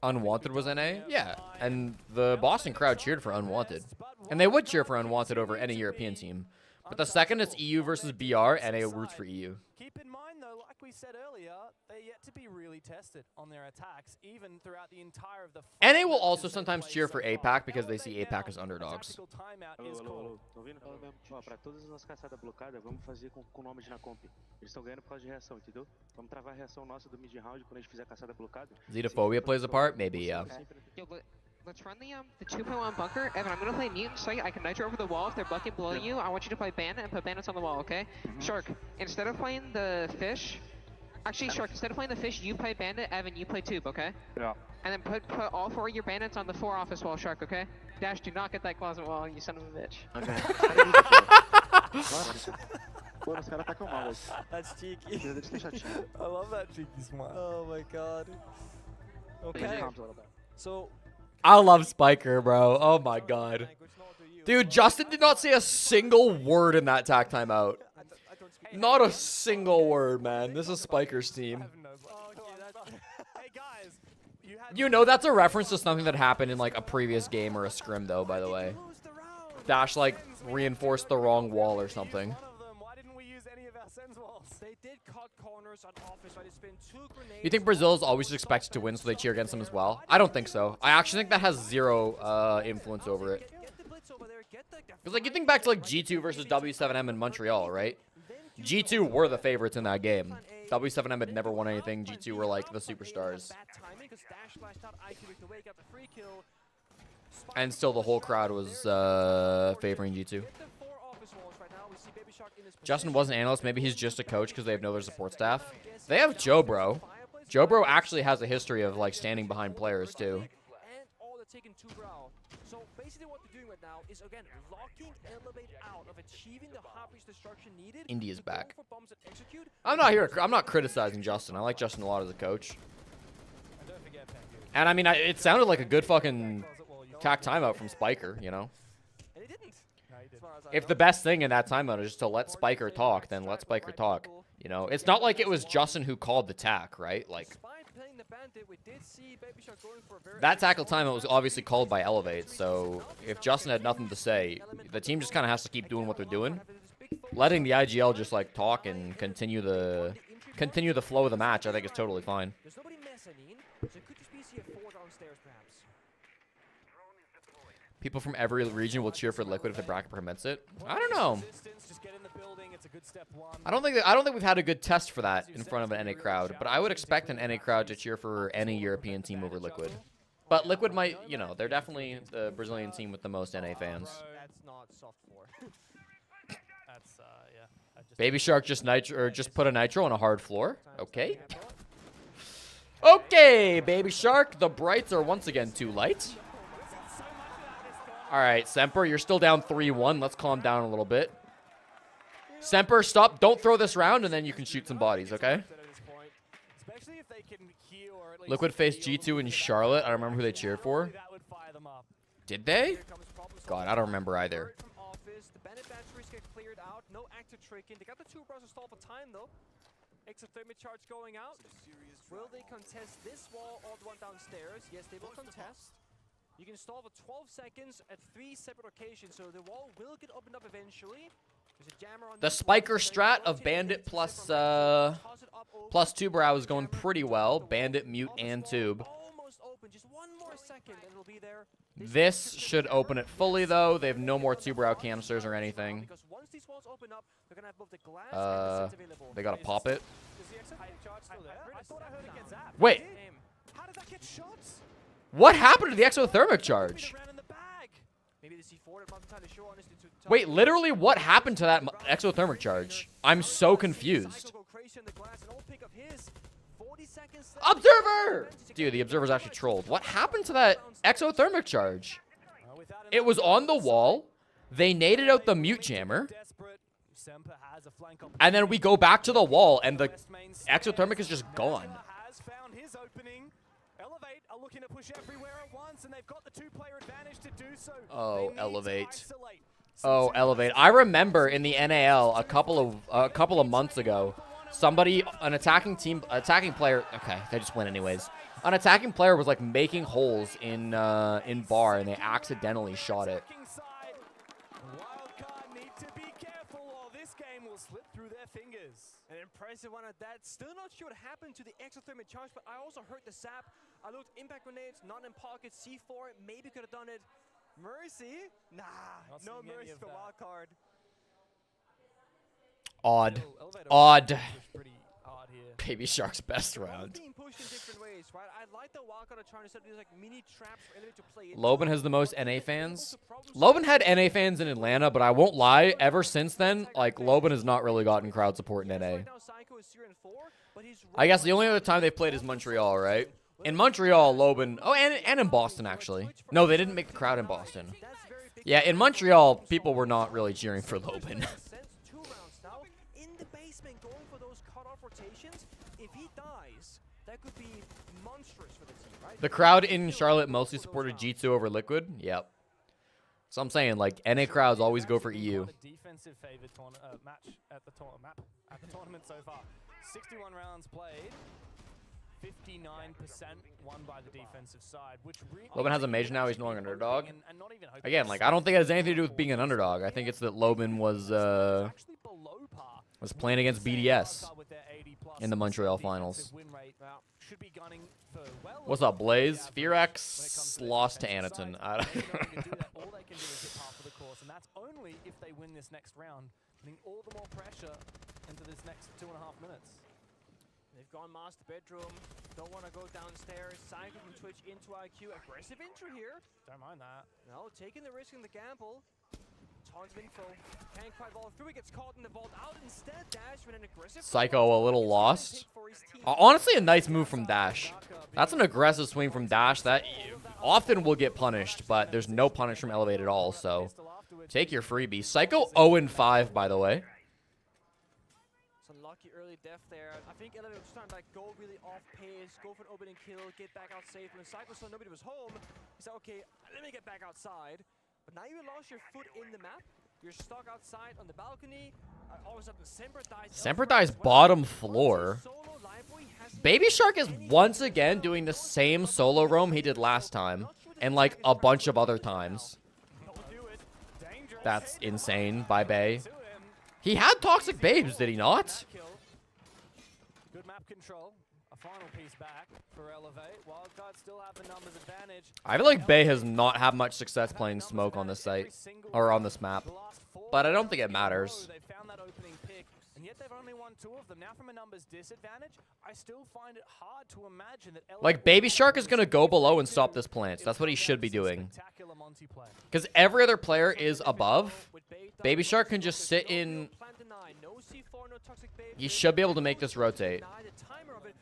Unwanted was NA? Yeah. And the Boston crowd cheered for Unwanted. And they would cheer for Unwanted over any European team. But the second it's EU versus BR, NA roots for EU. Keep in mind, though, like we said earlier, they're yet to be really tested on their attacks, even throughout the entire of the... NA will also sometimes cheer for APAC because they see APAC as underdogs. Para todas as caçadas blocadas, vamos fazer com o nome de na comp. Eles estão ganhando por causa de reação, entendeu? Vamos travar a reação nossa do mid round quando a gente fizer a caçada bloquada. Xenophobia plays a part? Maybe, yeah. Let's run the 2.1 bunker. Evan, I'm gonna play mutant, so I can nitro over the wall if they're bucking below you. I want you to play bandit and put bandits on the wall, okay? Shark, instead of playing the fish, actually Shark, instead of playing the fish, you play bandit. Evan, you play tube, okay? Yeah. And then put all 4 of your bandits on the 4 office wall, Shark, okay? Dash, do not get that closet wall, you son of a bitch. Pô, os caras atacam mal. That's cheeky. I love that cheeky smile. Oh my god. Okay. So... I love Spiker, bro. Oh my god. Dude, Justin did not say a single word in that tac timeout. Not a single word, man. This is Spiker's team. You know that's a reference to something that happened in like a previous game or a scrim, though, by the way. Dash, like, reinforced the wrong wall or something. Why didn't we use any of our sends walls? They did cut corners on office, right? It's been 2 grenades. You think Brazil is always expected to win, so they cheer against them as well? I don't think so. I actually think that has zero influence over it. Because, like, you think back to, like, G2 versus W7M in Montreal, right? G2 were the favorites in that game. W7M had never won anything. G2 were, like, the superstars. And still the whole crowd was favoring G2. Justin was an analyst. Maybe he's just a coach because they have no other support staff. They have Joe Bro. Joe Bro actually has a history of, like, standing behind players, too. So basically what they're doing right now is, again, locking Elevate out of achieving the hop-reach destruction needed. India's back. For bombs that execute. I'm not criticizing Justin. I like Justin a lot as a coach. And I mean, it sounded like a good fucking tack timeout from Spiker, you know? And he didn't. If the best thing in that timeout is just to let Spiker talk, then let Spiker talk. You know, it's not like it was Justin who called the tack, right? Like, that tackle timeout was obviously called by Elevate, so if Justin had nothing to say, the team just kind of has to keep doing what they're doing. Letting the IGL just, like, talk and continue the flow of the match, I think is totally fine. There's nobody mezzanine, so it could just be CF4 downstairs, perhaps. People from every region will cheer for Liquid if the bracket permits it. I don't know. I don't think we've had a good test for that in front of an NA crowd, but I would expect an NA crowd to cheer for any European team over Liquid. But Liquid might, you know, they're definitely the Brazilian team with the most NA fans. That's not soft floor. That's yeah. Baby Shark just put a nitro on a hard floor. Okay. Okay, Baby Shark, the brights are once again too light. All right, Semper, you're still down 3-1. Let's calm down a little bit. Semper, stop. Don't throw this round, and then you can shoot some bodies, okay? Liquid faced G2 in Charlotte. I don't remember who they cheered for. Did they? God, I don't remember either. The Bandit batteries get cleared out. No active tricking. They got the 2 bros installed for time, though. Exothermic charge going out. Will they contest this wall or the one downstairs? Yes, they will contest. You can stall for 12 seconds at 3 separate locations, so the wall will get opened up eventually. There's a jammer on the Spiker strat of Bandit plus 2 brow is going pretty well. Bandit, Mute, and Tube. Almost open. Just 1 more second and it'll be there. This should open it fully, though. They have no more 2 brow canisters or anything. Because once these walls open up, they're gonna have both the glass and the sets available. They gotta pop it. Is the exit charge still there? I thought I heard it get zapped. Wait. How did that get shot? What happened to the exothermic charge? Wait, literally what happened to that exothermic charge? I'm so confused. Observer! Dude, the observer's actually trolled. What happened to that exothermic charge? It was on the wall. They naded out the mute jammer. And then we go back to the wall, and the exothermic is just gone. Elevate are looking to push everywhere at once, and they've got the 2-player advantage to do so. Oh, Elevate. Oh, Elevate. I remember in the NAL a couple of months ago, an attacking player. Okay, they just win anyways. An attacking player was like making holes in bar, and they accidentally shot it. Wildcard need to be careful, or this game will slip through their fingers. An impressive one at that. Still not sure what happened to the exothermic charge, but I also heard the sap. I looked impact grenades, not in pocket. C4 maybe could have done it. Mercy? Nah, no mercy for wildcard. Odd. Odd. Baby Shark's best round. Loban has the most NA fans. Loban had NA fans in Atlanta, but I won't lie, ever since then, like, Loban has not really gotten crowd support in NA. I guess the only other time they played is Montreal, right? In Montreal, Loban... Oh, and in Boston, actually. No, they didn't make the crowd in Boston. Yeah, in Montreal, people were not really cheering for Loban. The crowd in Charlotte mostly supported G2 over Liquid. Yep. So I'm saying, like, NA crowds always go for EU. Defensive favored match at the tournament so far. 61 rounds played. 59% won by the defensive side, which really Loban has a mage now. He's no longer an underdog. and not even hoping Again, like I don't think it has anything to do with being an underdog. I think it's that Loban was playing against BDS in the Montreal finals. What's up, Blaze? Fearx lost to Anaton. all they can do is hit half of the course, and that's only if they win this next round, putting all the more pressure into this next 2.5 minutes. They've gone master bedroom, don't want to go downstairs, Psycho from Twitch into IQ, aggressive intro here. Don't mind that. No, taking the risk in the gamble. Tons of info, can't quite vault through, he gets caught in the vault out instead, Dash with an aggressive... Psycho a little lost. Honestly, a nice move from Dash. That's an aggressive swing from Dash that often will get punished, but there's no punish from Elevate at all, so take your freebie. Psycho 0-5, by the way. Lucky early death there. I think Elevate was trying to like go really off pace, go for an opening kill, get back out safe. When Psycho saw nobody was home, he said, okay, let me get back outside. But now you lost your foot in the map. You're stuck outside on the balcony. All of a sudden, Semper dies. Semper dies bottom floor. Baby Shark is once again doing the same solo roam he did last time, and like a bunch of other times. That's insane by Bay. He had Toxic Babes, did he not? Good map control. A final piece back for Elevate. Wildcard still have the numbers advantage. I feel like Bay has not had much success playing smoke on this site, or on this map. But I don't think it matters. They found that opening pick, and yet they've only won 2 of them. Now from a numbers disadvantage, I still find it hard to imagine that Elevate... Like, Baby Shark is going to go below and stop this plant. That's what he should be doing. Because every other player is above. Baby Shark can just sit in... He should be able to make this rotate.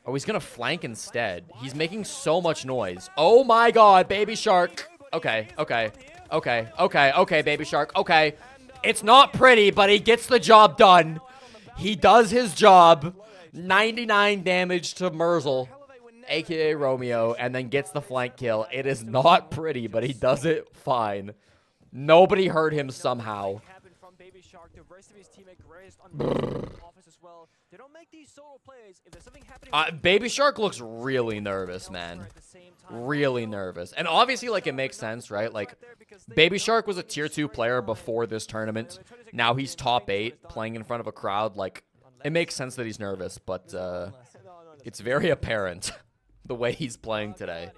Oh, he's going to flank instead. He's making so much noise. Oh my god, Baby Shark. Okay, okay, okay, okay, okay, Baby Shark. Okay. It's not pretty, but he gets the job done. He does his job. 99 damage to Merzel, a.k.a. Romeo, and then gets the flank kill. It is not pretty, but he does it fine. Nobody hurt him somehow. Baby Shark looks really nervous, man. Really nervous. And obviously, like, it makes sense, right? Like, Baby Shark was a tier 2 player before this tournament. Now he's top 8, playing in front of a crowd. Like, it makes sense that he's nervous, but it's very apparent the way he's playing today.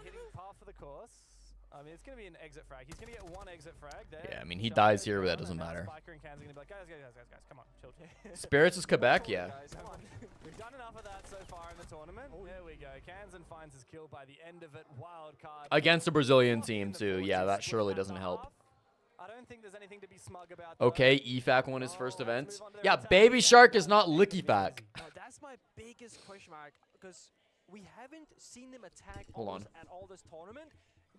I mean, it's going to be an exit frag. He's going to get 1 exit frag there. Yeah, I mean, he dies here, but that doesn't matter. Guys, come on, chill. Spirits is Quebec, yeah. We've done enough of that so far in the tournament. There we go. Kansan finds his kill by the end of it. Wild card. Against a Brazilian team, too. Yeah, that surely doesn't help. I don't think there's anything to be smug about. Okay, EFAC won his first event. Yeah, Baby Shark is not Lickyfac. That's my biggest question mark, because we haven't seen them attack at all this tournament.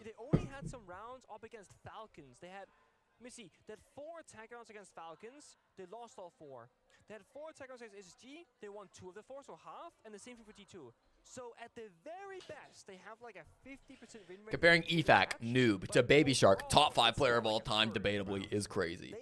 They only had some rounds up against Falcons. They had, let me see, they had 4 attack rounds against Falcons. They lost all 4. They had 4 attack rounds against SSG. They won 2 of the 4, so half, and the same thing for T2. So at the very best, they have like a 50% win rate. Comparing EFAC, noob, to Baby Shark, top 5 player of all time, debatably, is crazy.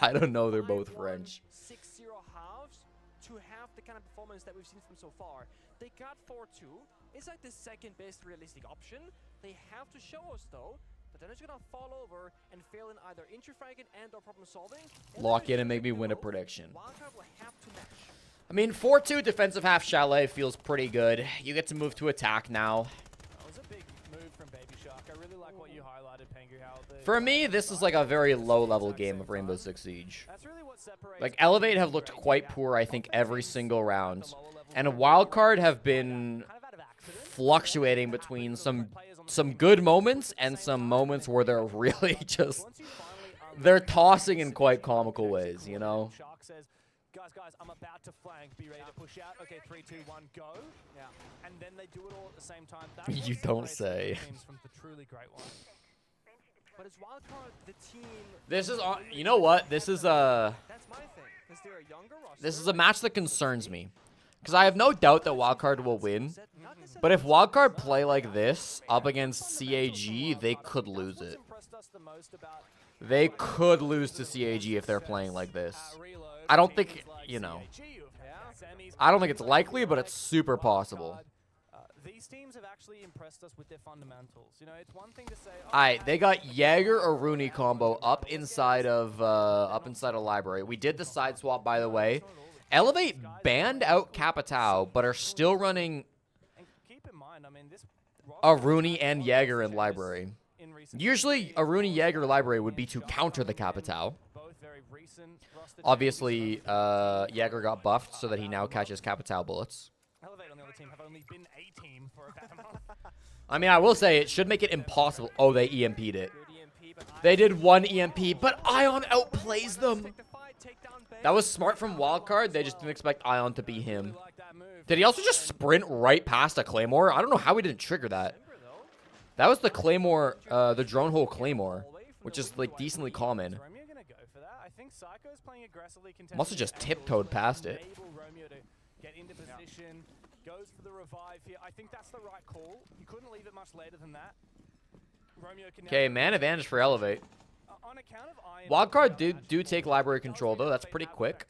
I don't know, they're both French. 6-0 halves to have the kind of performance that we've seen from so far. They got 4-2. It's like the second best realistic option. They have to show us though, but then it's gonna fall over and fail in either intra-fragging and or problem solving. Lock in and make me win a prediction. I mean, 4-2 defensive half Chalet feels pretty good. You get to move to attack now. That was a big move from Baby Shark. I really like what you highlighted, Pengu. For me, this is like a very low-level game of Rainbow Six Siege. Like, Elevate have looked quite poor, I think, every single round. And Wildcard have been fluctuating between some good moments and some moments where they're really just... They're tossing in quite comical ways, you know? Guys, I'm about to flank. Be ready to push out. Okay, 3, 2, 1, go. Yeah. And then they do it all at the same time. You don't say. From the truly great one. But it's Wildcard, the team. This is, you know what? This is a... That's my thing. Is there a younger roster? This is a match that concerns me. Because I have no doubt that Wildcard will win. But if Wildcard play like this up against CAG, they could lose it. They could lose to CAG if they're playing like this. I don't think, you know, I don't think it's likely, but it's super possible. these teams have actually impressed us with their fundamentals. You know, it's one thing to say, oh, Alright, they got Jaeger or Rooney combo up inside of Library. We did the side swap, by the way. Elevate banned out Capitao, but are still running a Rooney and Jaeger in Library. Usually, a Rooney Jaeger Library would be to counter the Capitao. Obviously, Jaeger got buffed so that he now catches Capitao bullets. Elevate on the other team have only been a team for about a month. I mean, I will say it should make it impossible. Oh, they EMP'd it. They did one EMP, but Ion outplays them. That was smart from Wildcard. They just didn't expect Ion to be him. Did he also just sprint right past a Claymore? I don't know how he didn't trigger that. That was the Claymore, the drone hole Claymore, which is like decently common. Must have just tiptoed past it. Get into position, goes for the revive here. I think that's the right call. You couldn't leave it much later than that. Okay, man advantage for Elevate. On account of Iron, Wildcard do take library control though. That's pretty quick.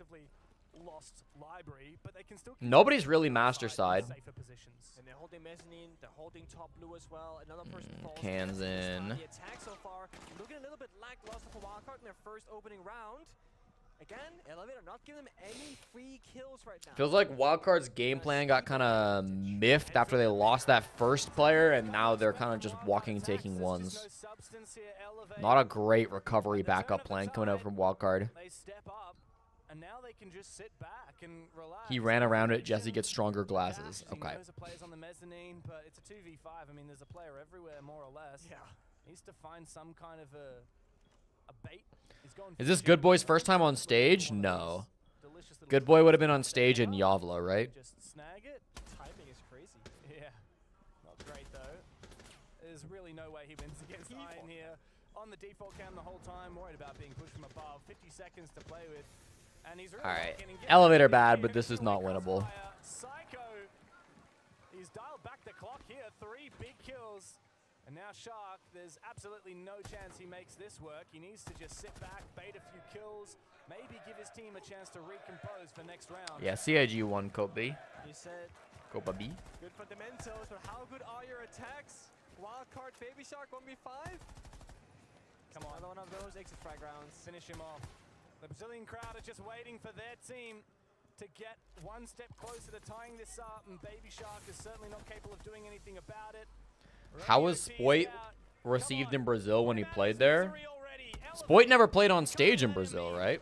lost library, but they can still Nobody's really master side. And they're holding mezzanine, they're holding top blue as well. Another person falls. Cans in. The attack so far looking a little bit lackluster for Wildcard in their first opening round. Again, Elevator not giving them any free kills right now. Feels like Wildcard's game plan got kind of miffed after they lost that first player, and now they're kind of just walking and taking ones. Not a great recovery backup plan coming out from Wildcard. They step up, and now they can just sit back and relax. He ran around it. Jesse gets stronger glasses. Okay. There's a players on the mezzanine, but it's a 2v5. I mean, there's a player everywhere, more or less. Yeah. Needs to find some kind of a bait. Is this Good Boy's first time on stage? No. Good Boy would have been on stage in Yavla, right? Just snag it. Timing is crazy. Yeah. Not great, though. There's really no way he wins against Iron here. On the default cam the whole time, worried about being pushed from above. 50 seconds to play with. And he's really Alright. Elevator bad, but this is not winnable. Psycho. He's dialed back the clock here. 3 big kills. And now Shark, there's absolutely no chance he makes this work. He needs to just sit back, bait a few kills, maybe give his team a chance to recompose for next round. Yeah, CIG won Copa B. You said Copa B. good fundamentals, but how good are your attacks? Wildcard Baby Shark 1v5? Come on. Another one of those exit frag rounds. Finish him off. The Brazilian crowd are just waiting for their team to get one step closer to tying this up, and Baby Shark is certainly not capable of doing anything about it. How was Spoit received in Brazil when he played there? Spoit never played on stage in Brazil, right?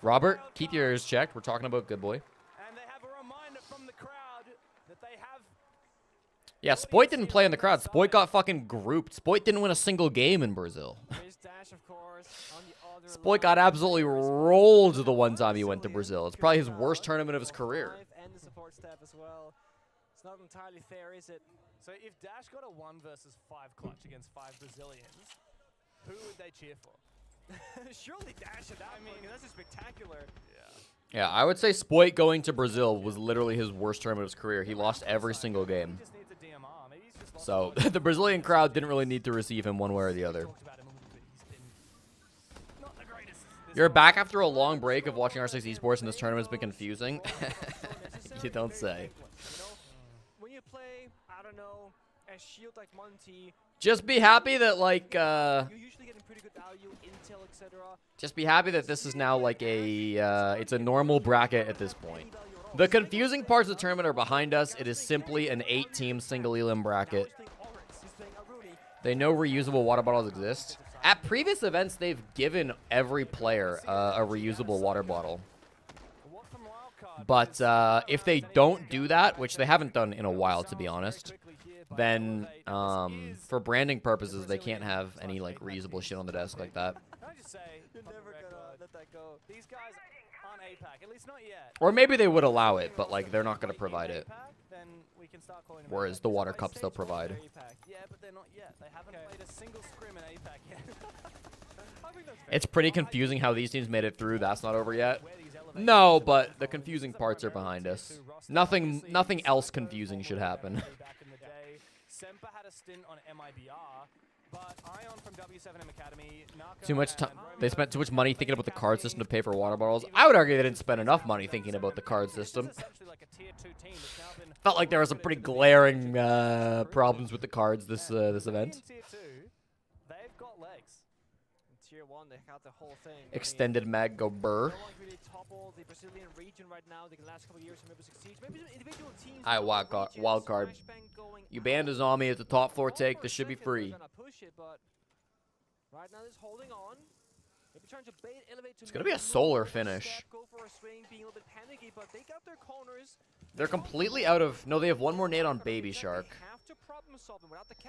Robert, keep your ears checked. We're talking about Good Boy. And they have a reminder from the crowd that they have. Yeah, Spoit didn't play in the crowd. Spoit got fucking grouped. Spoit didn't win a single game in Brazil. Spoit got absolutely rolled the one time he went to Brazil. It's probably his worst tournament of his career. And the support staff as well. It's not entirely fair, is it? So if Dash got a 1 versus 5 clutch against 5 Brazilians, who would they cheer for? Surely Dash at that point, that's just spectacular. Yeah, I would say Spoit going to Brazil was literally his worst tournament of his career. He lost every single game. So the Brazilian crowd didn't really need to receive him one way or the other. You're back after a long break of watching R6 Esports, and this tournament's been confusing. You don't say. When you play, I don't know, a shield like Monty, Just be happy that, like, you're usually getting pretty good value, intel, etc. just be happy that this is now, like, it's a normal bracket at this point. The confusing parts of the tournament are behind us. It is simply an 8-team single elim bracket. They know reusable water bottles exist. At previous events, they've given every player a reusable water bottle. But if they don't do that, which they haven't done in a while, to be honest, then for branding purposes, they can't have any like reusable shit on the desk like that. Can I just say, you're never gonna let that go. These guys aren't APAC, at least not yet. Or maybe they would allow it, but like they're not going to provide it. Then we can start calling them Whereas the water cups they'll provide. Yeah, but they're not yet. They haven't played a single scrim in APAC yet. It's pretty confusing how these teams made it through. That's not over yet. No, but the confusing parts are behind us. Nothing else confusing should happen. Semper had a stint on MIBR, But Ion from W7M Academy, Naka Too much time. and They spent too much money thinking about the card system to pay for water bottles. I would argue they didn't spend enough money thinking about the card system. Felt like there were some pretty glaring problems with the cards this event. They've got legs. In Tier 1, they have the whole thing. Extended mag go burr. No one really toppled the Brazilian region right now. The last couple of years, maybe succeeds. Maybe some individual teams. Alright, wild card. You banned a zombie at the top 4 take. This should be free. Right now, he's holding on. Maybe trying to bait, elevate to It's gonna be a solar finish. go for a swing, being a little bit panicky, but they got their corners. They're completely out of. No, they have one more nade on Baby Shark.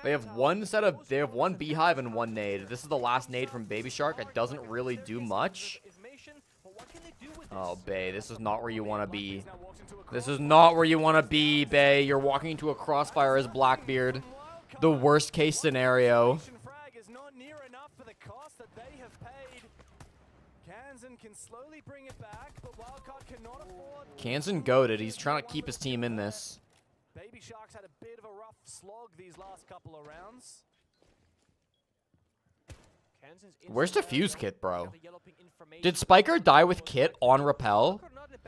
They have They have one beehive and one nade. This is the last nade from Baby Shark. It doesn't really do much. Oh, Bay, this is not where you want to be. This is not where you want to be, Bay. You're walking into a crossfire as Blackbeard. The worst case scenario. Kansan goated. He's trying to keep his team in this. Baby Sharks had a bit of a rough slog these last couple of rounds. Where's the fuse kit, bro? Did Spiker die with kit on rappel?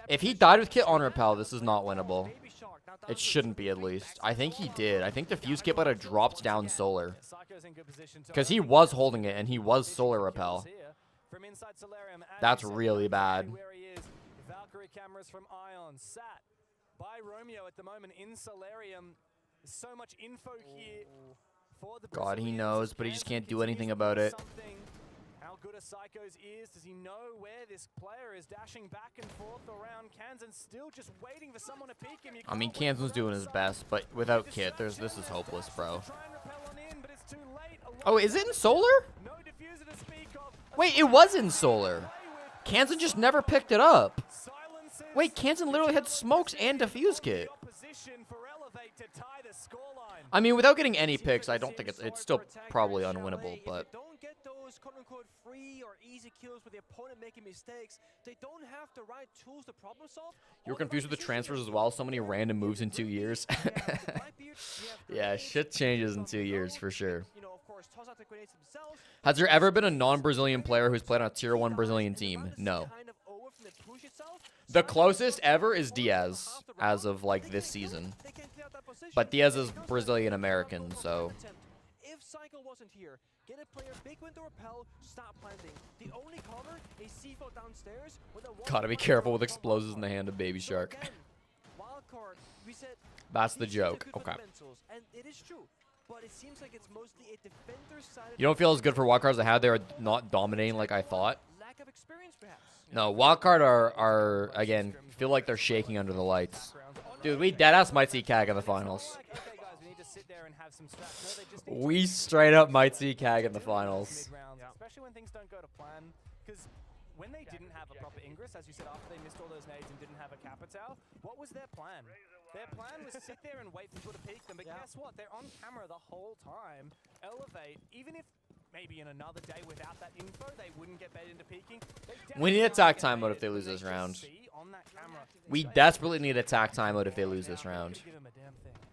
If he died with kit on rappel, this is not winnable. It shouldn't be, at least. I think he did. I think the fuse kit might have dropped down solar. Because he was holding it, and he was solar rappel. That's really bad. Valkyrie cameras from Ion sat by Romeo at the moment in Solarium. There's so much info here for the God, he knows, but he just can't do anything about it. How good are Psycho's ears? Does he know where this player is dashing back and forth around? Kansan still just waiting for someone to peek him. I mean, Kansan's doing his best, but without kit, this is hopeless, bro. Oh, is it in solar? Wait, it was in solar. Kansan just never picked it up. Wait, Kansan literally had smokes and defuse kit. I mean, without getting any picks, I don't think it's still probably unwinnable, but Don't get those quote-unquote free or easy kills with the opponent making mistakes. They don't have the right tools to problem solve. you were confused with the transfers as well. So many random moves in 2 years. Yeah, shit changes in 2 years for sure. Has there ever been a non-Brazilian player who's played on a Tier 1 Brazilian team? No. The closest ever is Diaz, as of, like, this season. But Diaz is Brazilian-American, so... If Cycle wasn't here, get a player big window repel, stop planting. The only cover, a C4 downstairs with a Gotta be careful with explosives in the hand of Baby Shark. Wildcard, we said That's the joke. Okay. and it is true. But it seems like it's mostly a defender side. You don't feel as good for wildcards as I had. They were not dominating like I thought. Lack of experience, perhaps. No, wildcard are again, feel like they're shaking under the lights. Dude, we deadass might see CAG in the finals. We straight up might see CAG in the finals. Especially when things don't go to plan. Because when they didn't have a proper Ingress, as you said, after they missed all those nades and didn't have a Capital, what was their plan? Their plan was to sit there and wait for people to peek them, but guess what? They're on camera the whole time. Elevate, even if maybe in another day without that info, they wouldn't get baited into peeking. We need attack timeout if they lose this round. We desperately need attack timeout if they lose this round.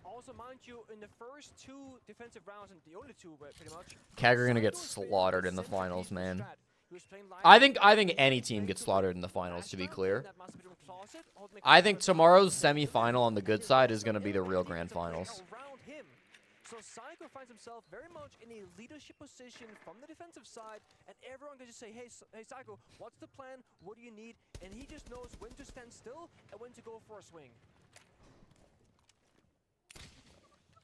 Also, mind you, in the first 2 defensive rounds, and the only 2 pretty much, CAG are gonna get slaughtered in the finals, man. I think any team gets slaughtered in the finals, to be clear. I think tomorrow's semifinal on the good side is gonna be the real grand finals. So Psycho finds himself very much in a leadership position from the defensive side, and everyone can just say, hey Psycho, what's the plan? What do you need? And he just knows when to stand still and when to go for a swing.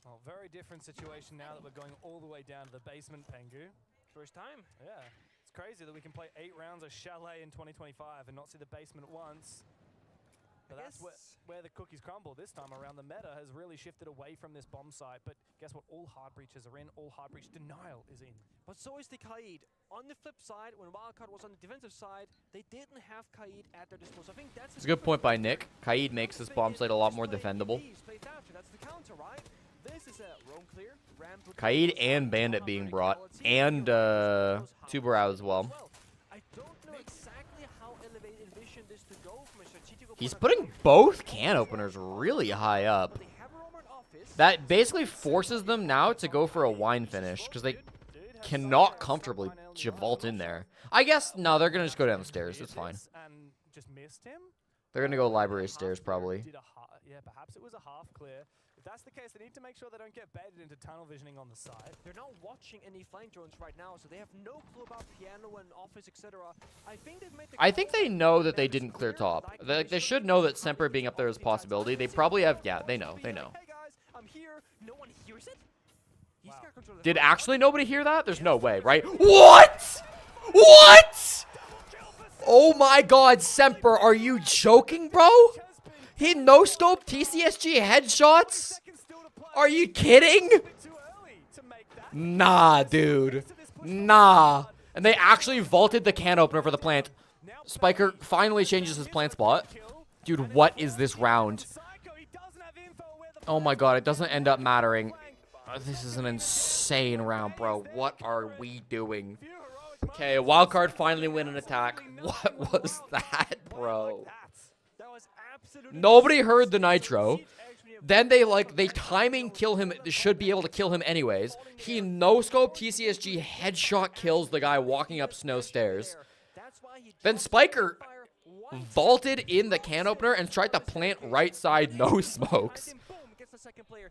Oh, very different situation now that we're going all the way down to the basement, Pengu. First time. Yeah. It's crazy that we can play 8 rounds of Chalet in 2025 and not see the basement once. But that's where the cookies crumble this time around. The meta has really shifted away from this bomb site. But guess what? All hard breaches are in. All hard breach denial is in. But so is the Kaid. On the flip side, when Wildcard was on the defensive side, they didn't have Kaid at their disposal. I think that's It's a good point by Nick. Kaid makes this bomb site a lot more defendable. That's the counter, right? This is a roam clear. Kaid and Bandit being brought, and Tubarao as well. I don't know exactly how Elevate envisioned this to go from a strategical He's putting both can openers really high up. That basically forces them now to go for a wine finish, because cannot comfortably vault in there. I guess, no, they're going to just go down the stairs. It's fine. And just missed him. They're going to go library stairs, probably. Yeah, perhaps it was a half clear. If that's the case, they need to make sure they don't get baited into tunnel visioning on the side. They're not watching any flank drones right now, so they have no clue about piano and office, etc. I think they know that they didn't clear top. They should know that Semper being up there is a possibility. They probably have, yeah, they know. They know. Hey guys, I'm here. No one hears it. He's got control of the Did actually nobody hear that? There's no way, right? What? What? Oh my god, Semper, are you joking, bro? He no-scoped TCSG headshots? Are you kidding? Nah, dude. Nah. And they actually vaulted the can opener for the plant. Spiker finally changes his plant spot. Dude, what is this round? Oh my god, it doesn't end up mattering. This is an insane round, bro. What are we doing? Okay, wildcard finally win an attack. What was that, bro? Nobody heard the nitro. Then they timing kill him. They should be able to kill him anyways. He no-scope TCSG headshot kills the guy walking up snow stairs. Then Spiker vaulted in the can opener and tried to plant right side no smokes.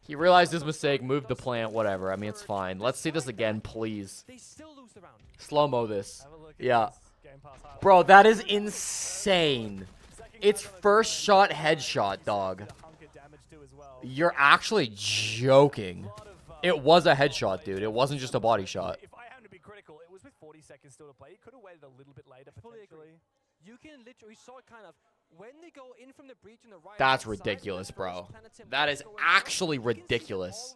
He realized his mistake, moved the plant, whatever. I mean, it's fine. Let's see this again, please. Slow-mo this. Yeah. Bro, that is insane. It's first shot headshot, dog. You're actually joking. It was a headshot, dude. It wasn't just a body shot. If I am to be critical, it was with 40 seconds still to play. He could have waited a little bit later, potentially. You can literally saw it kind of when they go in from the breach in the right. That's ridiculous, bro. That is actually ridiculous.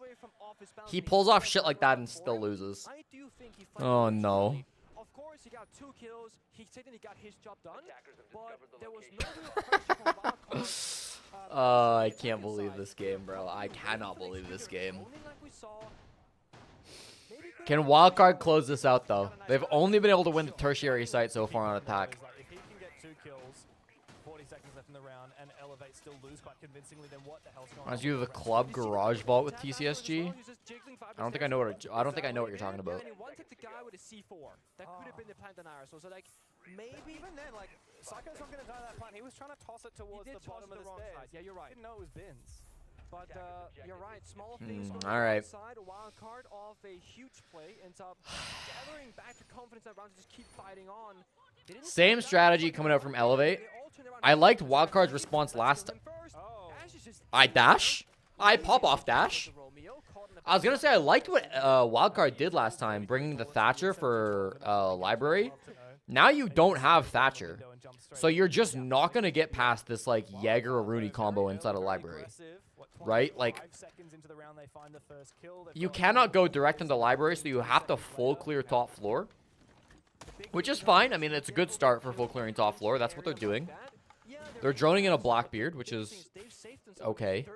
He pulls off shit like that and still loses. Oh, no. Of course, he got 2 kills. He technically got his job done, but there was no real pressure from Wildcard. I can't believe this game, bro. I cannot believe this game. Can Wildcard close this out, though? They've only been able to win the tertiary site so far on attack. If he can get 2 kills, 40 seconds left in the round, and Elevate still lose quite convincingly, then what the hell's going on? Reminds you of the club garage vault with TCSG? I don't think I know what you're talking about. And he wanted the guy with a C4. That could have been the plant denier. So like maybe even then, like Psycho's not gonna die that plant. He was trying to toss it towards the bottom of the stairs. Yeah, you're right. Didn't know it was bins. But you're right. Small things going all right. outside. A wild card off a huge play ends up gathering back the confidence that round to just keep fighting on. Same strategy coming out from Elevate. I liked Wildcard's response last time. I dash? I pop off dash? I was going to say I liked what Wildcard did last time, bringing the Thatcher for library. Now you don't have Thatcher. So you're just not going to get past this like Jaeger or Rooney combo inside a library. Right? Like, you cannot go direct into library, so you have to full clear top floor. Which is fine. I mean, it's a good start for full clearing top floor. That's what they're doing. They're droning in a Blackbeard, which is okay.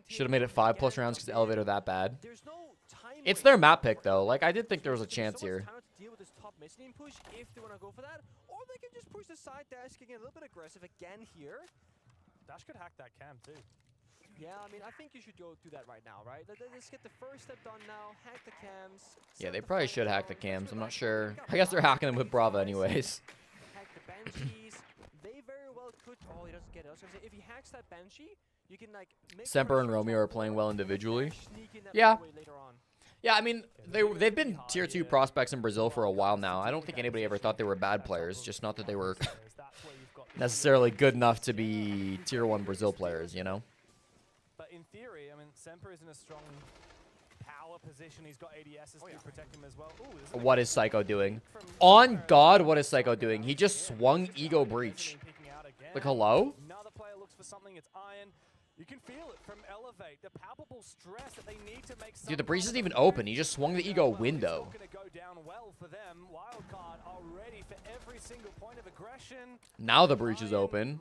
Should have made it 5+ rounds because the elevator that bad. It's their map pick, though. Like, I did think there was a chance here. If they want to go for that, or they can just push the side dash, getting a little bit aggressive again here. Dash could hack that cam too. Yeah, I mean, I think you should go do that right now, right? Let's get the first step done now. Hack the cams. Yeah, they probably should hack the cams. I'm not sure. I guess they're hacking them with Brava anyways. Hack the Banshees. They very well could. Oh, he doesn't get it. I was gonna say, if he hacks that Banshee, you can like. Semper and Romeo are playing well individually. Yeah. Yeah, I mean, they've been tier 2 prospects in Brazil for a while now. I don't think anybody ever thought they were bad players, just not that they were necessarily good enough to be tier 1 Brazil players, you know? But in theory, I mean, Semper is in a strong power position. He's got ADSs to protect him as well. Ooh, What is Psycho doing? On God, what is Psycho doing? He just swung Ego Breach. Like, hello? Another player looks for something. It's Iron. You can feel it from Elevate. The palpable stress that they need to make. Dude, the breach isn't even open. He just swung the Ego window. Now the breach is open.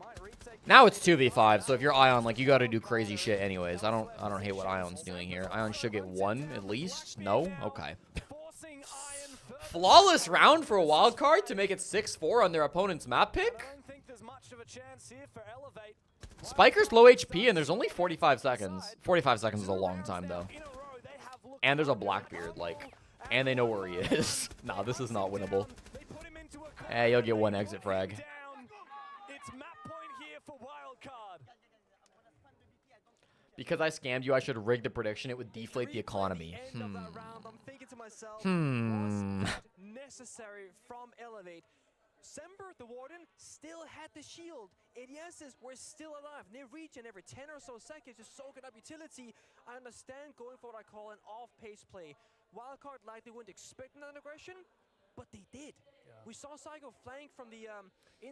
Now it's 2v5. So if you're Ion, like, you got to do crazy shit anyways. I don't hate what Ion's doing here. Ion should get 1 at least. No? Okay. Flawless round for a wild card to make it 6-4 on their opponent's map pick. Spiker's low HP, and there's only 45 seconds. 45 seconds is a long time, though. And there's a Blackbeard, like, and they know where he is. Nah, this is not winnable. Hey, you'll get one exit frag. It's map point here for Wildcard. Because I scammed you, I should rig the prediction. It would deflate the economy. I'm thinking to myself, Hmm. was that necessary from Elevate? Sember, the Warden, still had the shield. ADSs were still alive. They regen every 10 or so seconds, just soaking up utility. I understand going for what I call an off-pace play. Wildcard likely wouldn't expect an aggression, but they did. We saw Psycho flank from the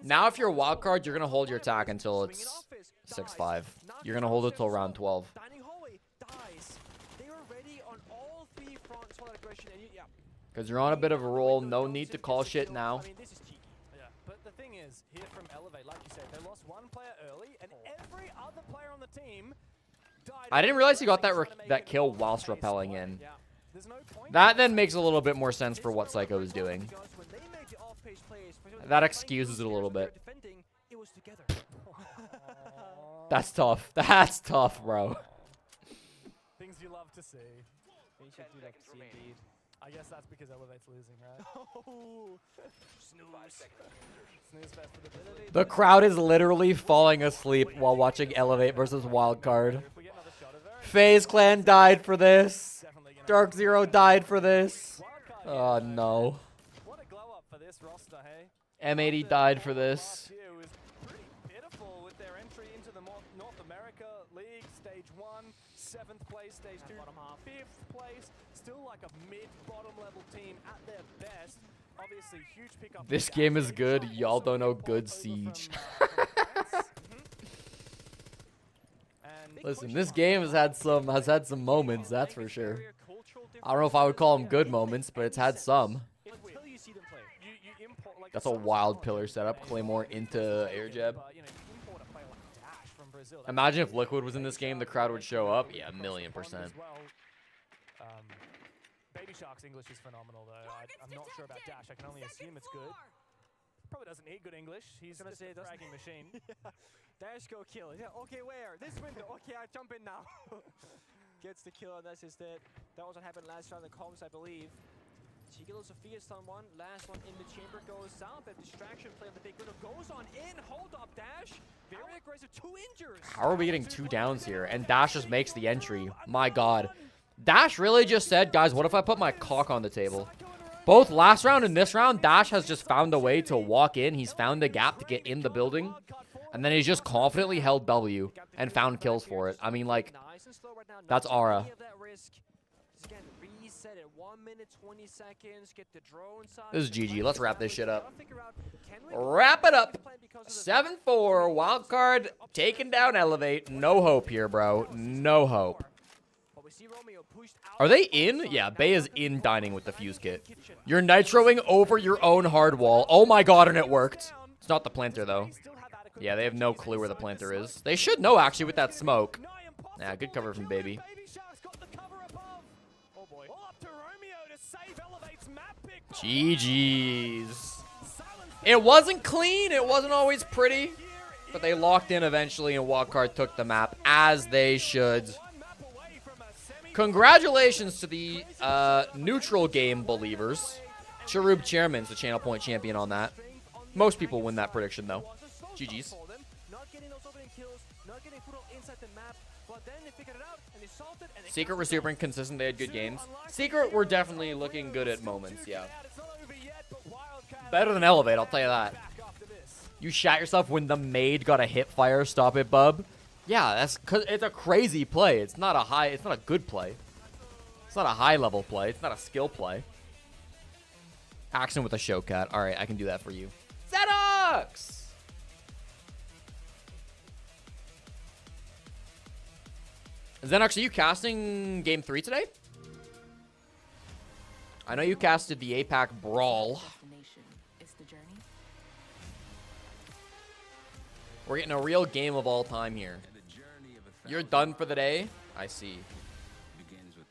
Now, if you're a wild card, you're going to hold your attack until it's 6-5. You're going to hold it till round 12. Dining hallway dies. They were ready on all three fronts for that aggression, and yeah. Because you're on a bit of a roll. No need to call shit now. I mean, this is cheeky. Yeah, but the thing is, here from Elevate, like you said, they lost one player early, and every other player on the team died. I didn't realize he got that kill whilst rappelling in. That then makes a little bit more sense for what Psycho is doing. That excuses it a little bit. That's tough. That's tough, bro. Things you love to see. Things you love to see indeed. I guess that's because Elevate's losing, right? Oh, snooze. Snooze fest for the ability. The crowd is literally falling asleep while watching Elevate versus Wildcard. FaZe Clan died for this. Dark Zero died for this. Oh no. What a glow up for this roster, hey? M80 died for this. It was pretty pitiful with their entry into the North America League, stage 1, 7th place, stage 2, 5th place. Still like a mid-bottom level team at their best. Obviously, huge pickup. This game is good. Y'all don't know good Siege. Listen, this game has had some moments, that's for sure. I don't know if I would call them good moments, but it's had some. That's a wild pillar setup. Claymore into air jab. Imagine if Liquid was in this game, the crowd would show up. Yeah, 1,000,000%. Baby Shark's English is phenomenal, though. I'm not sure about Dash. I can only assume it's good. Probably doesn't need good English. He's just a fragging machine. Dash go kill. Yeah, okay, where? This window. Okay, I jump in now. Gets the kill, and that's just it. That was what happened last round in the comms, I believe. Chigilo Sophia stun one. Last one in the chamber goes south. A distraction play on the big window goes on in. Hold up, Dash. Very aggressive. 2 injuries. How are we getting 2 downs here? And Dash just makes the entry. My god. Dash really just said, guys, what if I put my cock on the table? Both last round and this round, Dash has just found a way to walk in. He's found a gap to get in the building. And then he's just confidently held W and found kills for it. I mean, like, that's aura. This is GG. Let's wrap this shit up. Wrap it up. 7-4. Wildcard taking down Elevate. No hope here, bro. No hope. Are they in? Yeah, Bay is in dining with the fuse kit. You're nitroing over your own hard wall. Oh my god, and it worked. It's not the planter, though. Yeah, they have no clue where the planter is. They should know, actually, with that smoke. Nah, good cover from Baby. GG's. It wasn't clean. It wasn't always pretty. But they locked in eventually, and Wildcard took the map, as they should. Congratulations to the neutral game believers. Cherub Chairman's the channel point champion on that. Most people win that prediction, though. GG's. Secret was super inconsistent. They had good games. Secret were definitely looking good at moments, yeah. Better than Elevate, I'll tell you that. You shat yourself when the maid got a hip fire. Stop it, bub. Yeah, that's cause it's a crazy play. It's not a good play. It's not a high level play. It's not a skill play. Action with a showcat. All right, I can do that for you. Zenox! Zenox, are you casting Game 3 today? I know you casted the APAC Brawl. We're getting a real game of all time here. You're done for the day? I see.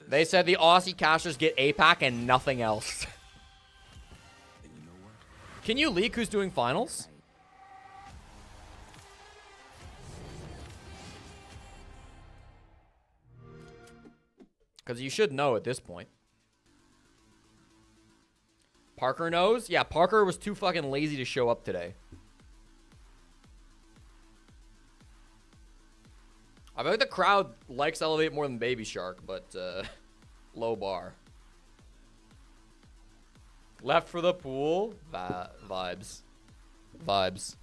They said the Aussie casters get APAC and nothing else. Can you leak who's doing finals? Because you should know at this point. Parker knows? Yeah, Parker was too fucking lazy to show up today. I feel like the crowd likes Elevate more than Baby Shark, but low bar. Left for the pool. Vibes. Vibes.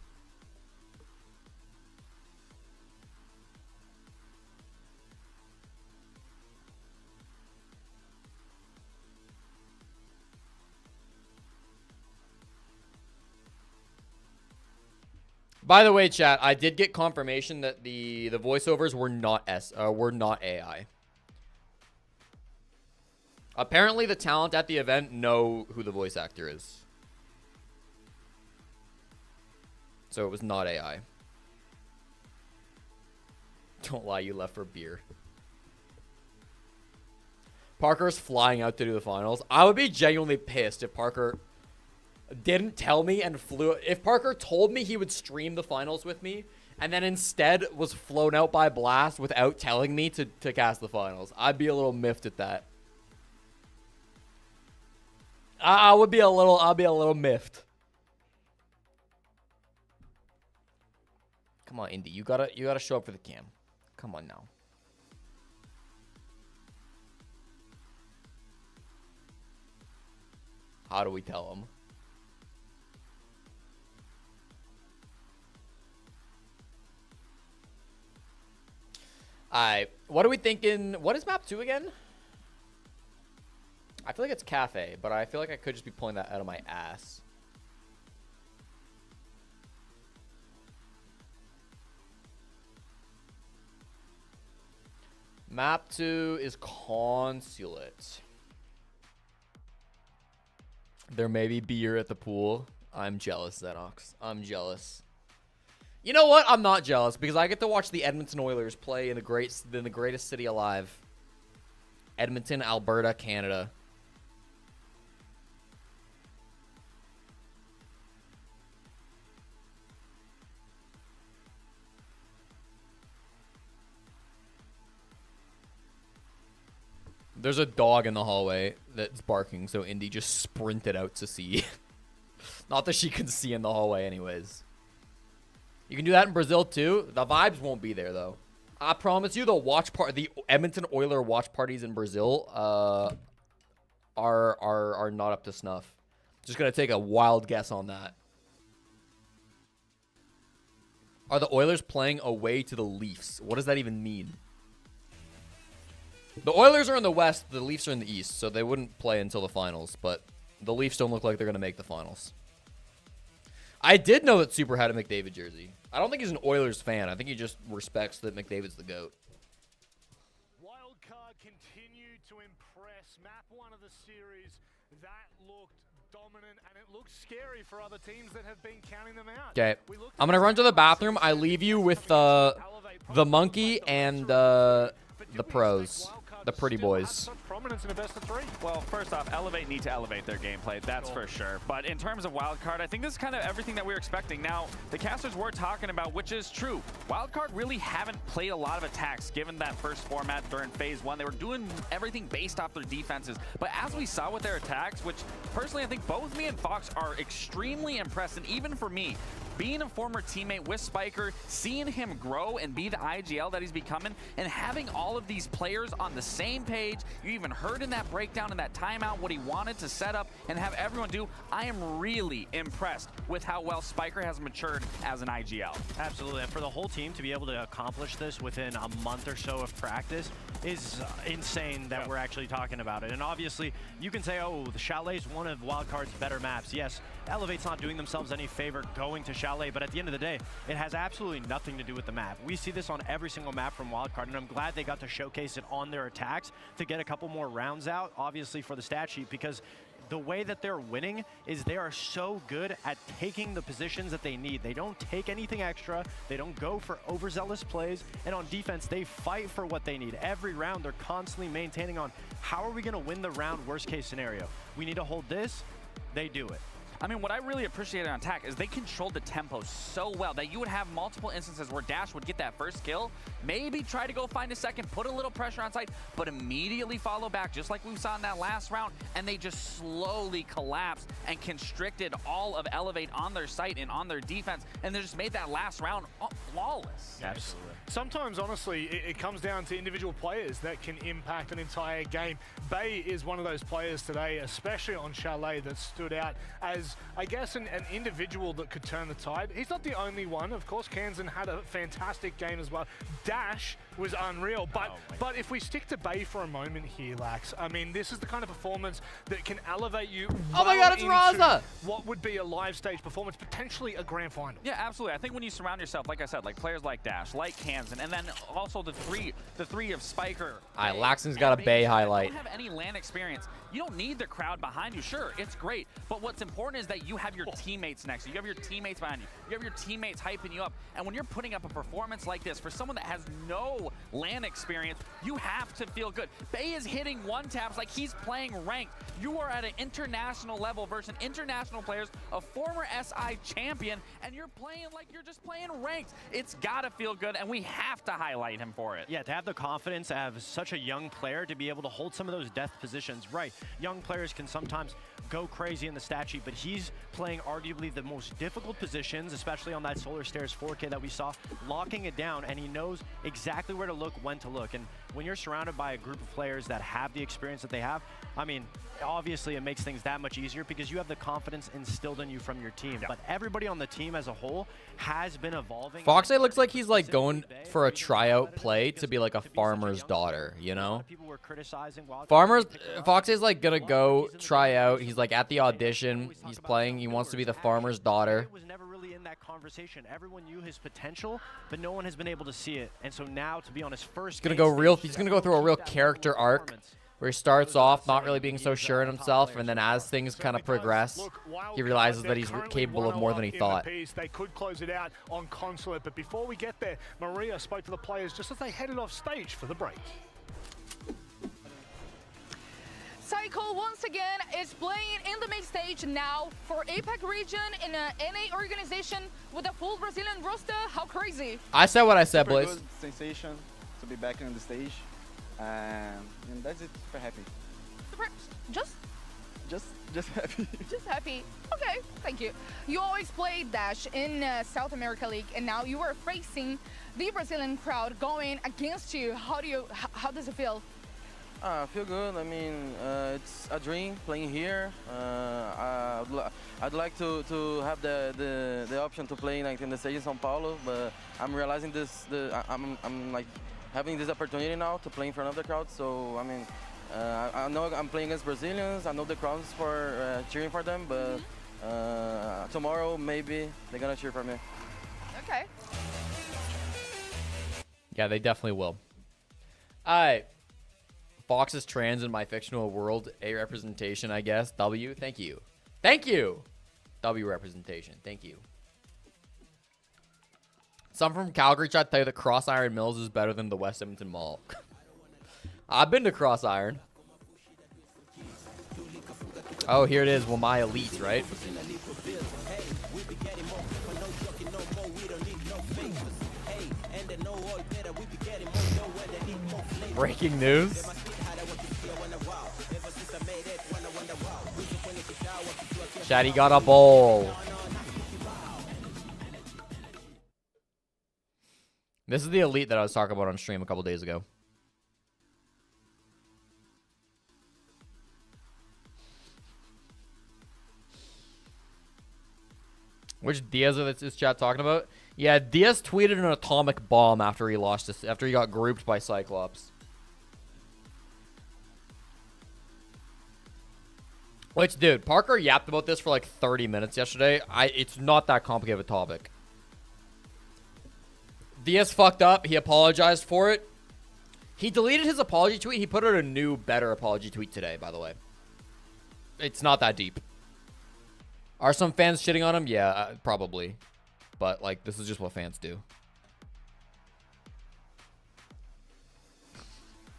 By the way, chat, I did get confirmation that the voiceovers were not AI. Apparently, the talent at the event know who the voice actor is. So it was not AI. Don't lie, you left for beer. Parker's flying out to do the finals. I would be genuinely pissed if Parker didn't tell me and flew. If Parker told me he would stream the finals with me and then instead was flown out by Blast without telling me to cast the finals, I'd be a little miffed at that. I'll be a little miffed. Come on, Indy, you gotta show up for the cam. Come on now. How do we tell him? Alright, what are we thinking? What is map 2 again? I feel like it's Cafe, but I feel like I could just be pulling that out of my ass. Map 2 is Consulate. There may be beer at the pool. I'm jealous, Xenox. I'm jealous. You know what? I'm not jealous because I get to watch the Edmonton Oilers play in the greatest city alive. Edmonton, Alberta, Canada. There's a dog in the hallway that's barking, so Indy just sprinted out to see. Not that she can see in the hallway anyways. You can do that in Brazil too. The vibes won't be there though. I promise you the Edmonton Oiler watch parties in Brazil are not up to snuff. Just gonna take a wild guess on that. Are the Oilers playing away to the Leafs? What does that even mean? The Oilers are in the West, the Leafs are in the East, so they wouldn't play until the finals, but the Leafs don't look like they're going to make the finals. I did know that Super had a McDavid jersey. I don't think he's an Oilers fan. I think he just respects that McDavid's the GOAT. Wildcard continued to impress. Map 1 of the series, that looked dominant, and it looked scary for other teams that have been counting them out. Okay, I'm going to run to the bathroom. I leave you with the monkey and the pros. The pretty boys. Prominence in a best of 3. Well, first off, Elevate need to elevate their gameplay, that's for sure. But in terms of Wildcard, I think this is kind of everything that we were expecting. Now, the casters were talking about, which is true. Wildcard really haven't played a lot of attacks, given that first format during Phase 1. They were doing everything based off their defenses. But as we saw with their attacks, which personally I think both me and Fox are extremely impressed, and even for me, being a former teammate with Spiker, seeing him grow and be the IGL that he's becoming, and having all of these players on the same page, you even heard in that breakdown, in that timeout, what he wanted to set up and have everyone do. I am really impressed with how well Spiker has matured as an IGL. Absolutely, and for the whole team to be able to accomplish this within a month or so of practice is insane that we're actually talking about it. And obviously, you can say, oh, the Chalet is one of Wildcard's better maps. Yes, Elevate's not doing themselves any favor going to Chalet, but at the end of the day, it has absolutely nothing to do with the map. We see this on every single map from Wildcard, and I'm glad they got to showcase it on their attacks to get a couple more rounds out, obviously for the stat sheet, because the way that they're winning is they are so good at taking the positions that they need. They don't take anything extra. They don't go for overzealous plays. And on defense, they fight for what they need. Every round, they're constantly maintaining on how are we going to win the round worst case scenario. We need to hold this. They do it. I mean, what I really appreciated on attack is they controlled the tempo so well that you would have multiple instances where Dash would get that first kill, maybe try to go find a second, put a little pressure on site, but immediately follow back, just like we saw in that last round, and they just slowly collapsed and constricted all of Elevate on their site and on their defense, and they just made that last round flawless. Absolutely. Sometimes, honestly, it comes down to individual players that can impact an entire game. Bay is one of those players today, especially on Chalet, that stood out as, I guess, an individual that could turn the tide. He's not the only one. Of course, Kansan had a fantastic game as well. Dash was unreal. But if we stick to Bay for a moment here, Lax, I mean, this is the kind of performance that can elevate you Oh my God, it's Raza! What would be a live stage performance, potentially a grand final. Yeah, absolutely. I think when you surround yourself, like I said, like players like Dash, like Kansan, and then also the three of Spiker. All right, Laxton's got a Bay highlight. Don't have any LAN experience. You don't need the crowd behind you. Sure, it's great, but what's important is that you have your teammates next to you. You have your teammates behind you. You have your teammates hyping you up. And when you're putting up a performance like this, for someone that has no LAN experience, you have to feel good. Bay is hitting one taps like he's playing ranked. You are at an international level versus international players, a former SI champion, and you're playing like you're just playing ranked. It's gotta feel good, and we have to highlight him for it. Yeah, to have the confidence to have such a young player to be able to hold some of those death positions. Right, young players can sometimes go crazy in the stat sheet, but he's playing arguably the most difficult positions, especially on that Solar Stairs 4K that we saw, locking it down, and he knows exactly where to look, when to look. And when you're surrounded by a group of players that have the experience that they have, I mean, obviously it makes things that much easier because you have the confidence instilled in you from your team. But everybody on the team as a whole has been evolving. Foxy looks like he's like going for a tryout play to be like a farmer's daughter, you know? Foxy's like gonna go try out. He's like at the audition. He's playing. He wants to be the farmer's daughter. Was never really in that conversation. Everyone knew his potential, but no one has been able to see it. And so now to be on his first, He's gonna go through a real character arc, where he starts off not really being so sure in himself, and then as things kind of progress, he realizes that he's capable of more than he thought. They could close it out on Consulate, but before we get there, Maria spoke to the players just as they headed off stage for the break. Cycle once again is playing in the main stage now for APAC region in an NA organization with a full Brazilian roster. How crazy! I said what I said, boys. Good sensation to be back on the stage. And that's it. Super happy. Just happy. Just happy. Okay, thank you. You always played Dash in South America League, and now you are facing the Brazilian crowd going against you. How does it feel? I feel good. I mean, it's a dream playing here. I'd like to have the option to play like in the stage in São Paulo, but I'm realizing this. I'm like having this opportunity now to play in front of the crowd. So I mean, I know I'm playing against Brazilians. I know the crowds for cheering for them, but tomorrow maybe they're gonna cheer for me. Okay. Yeah, they definitely will. All right. Fox is trans in my fictional world. A representation, I guess. W. Thank you. Thank you. W representation. Thank you. Some from Calgary tried to tell you that Cross Iron Mills is better than the West Edmonton Mall. I've been to Cross Iron. Oh, here it is. Well, my elite, right? Breaking news. Shaddy got a bowl. This is the elite that I was talking about on stream a couple days ago. Which Diaz is this chat talking about? Yeah, Diaz tweeted an atomic bomb after he lost this, after he got grouped by Cyclops. Which, dude, Parker yapped about this for like 30 minutes yesterday. It's not that complicated of a topic. Diaz fucked up. He apologized for it. He deleted his apology tweet. He put out a new, better apology tweet today, by the way. It's not that deep. Are some fans shitting on him? Yeah, probably. But, like, this is just what fans do.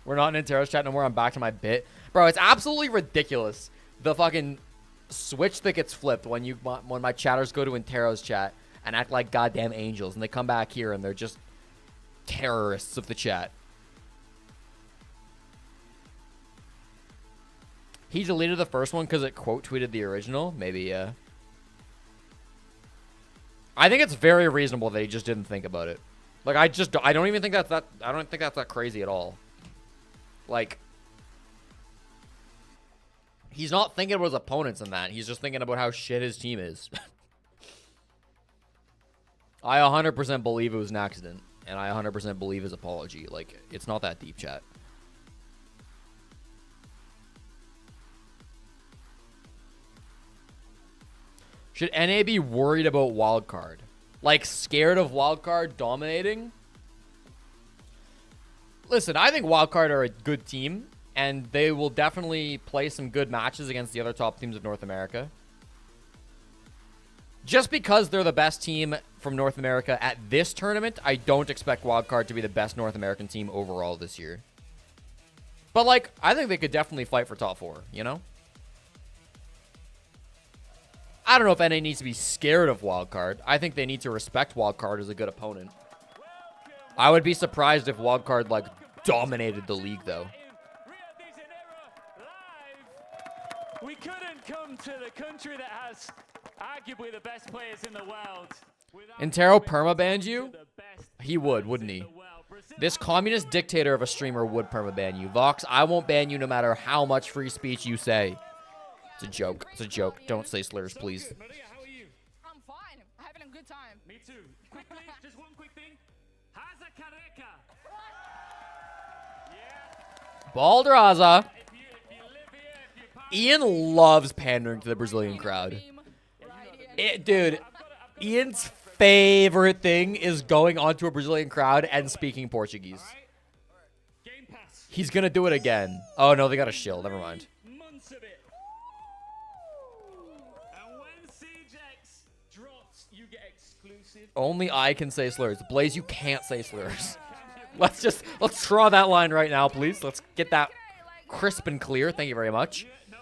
We're not in Interro's chat no more. I'm back to my bit. Bro, it's absolutely ridiculous. The fucking switch that gets flipped when my chatters go to Interro's chat and act like goddamn angels, and they come back here and they're just terrorists of the chat. He deleted the first one because it quote tweeted the original. Maybe, yeah. I think it's very reasonable that he just didn't think about it. Like, I don't even think that's that. I don't think that's that crazy at all. Like, he's not thinking about his opponents in that. He's just thinking about how shit his team is. I 100% believe it was an accident, and I 100% believe his apology. Like, it's not that deep, chat. Should NA be worried about wildcard? Like, scared of wildcard dominating? Listen, I think wildcard are a good team, and they will definitely play some good matches against the other top teams of North America. Just because they're the best team from North America at this tournament, I don't expect wildcard to be the best North American team overall this year. But, like, I think they could definitely fight for top 4, you know? I don't know if NA needs to be scared of wildcard. I think they need to respect wildcard as a good opponent. I would be surprised if wildcard, like, dominated the league, though. We couldn't come to the country that has arguably the best players in the world. Interro perma-banned you? He would, wouldn't he? This communist dictator of a streamer would perma-ban you. Vox, I won't ban you no matter how much free speech you say. It's a joke. It's a joke. Don't say slurs, please. Maria, how are you? I'm fine. I'm having a good time. Me too. Quickly, just one quick thing. Haza Kareka. Baldraza. Ian loves pandering to the Brazilian crowd. Dude, Ian's favorite thing is going onto a Brazilian crowd and speaking Portuguese. He's gonna do it again. Oh no, they got a shield. Never mind. Only I can say slurs. Blaze, you can't say slurs. Let's draw that line right now, please. Let's get that crisp and clear. Thank you very much. No.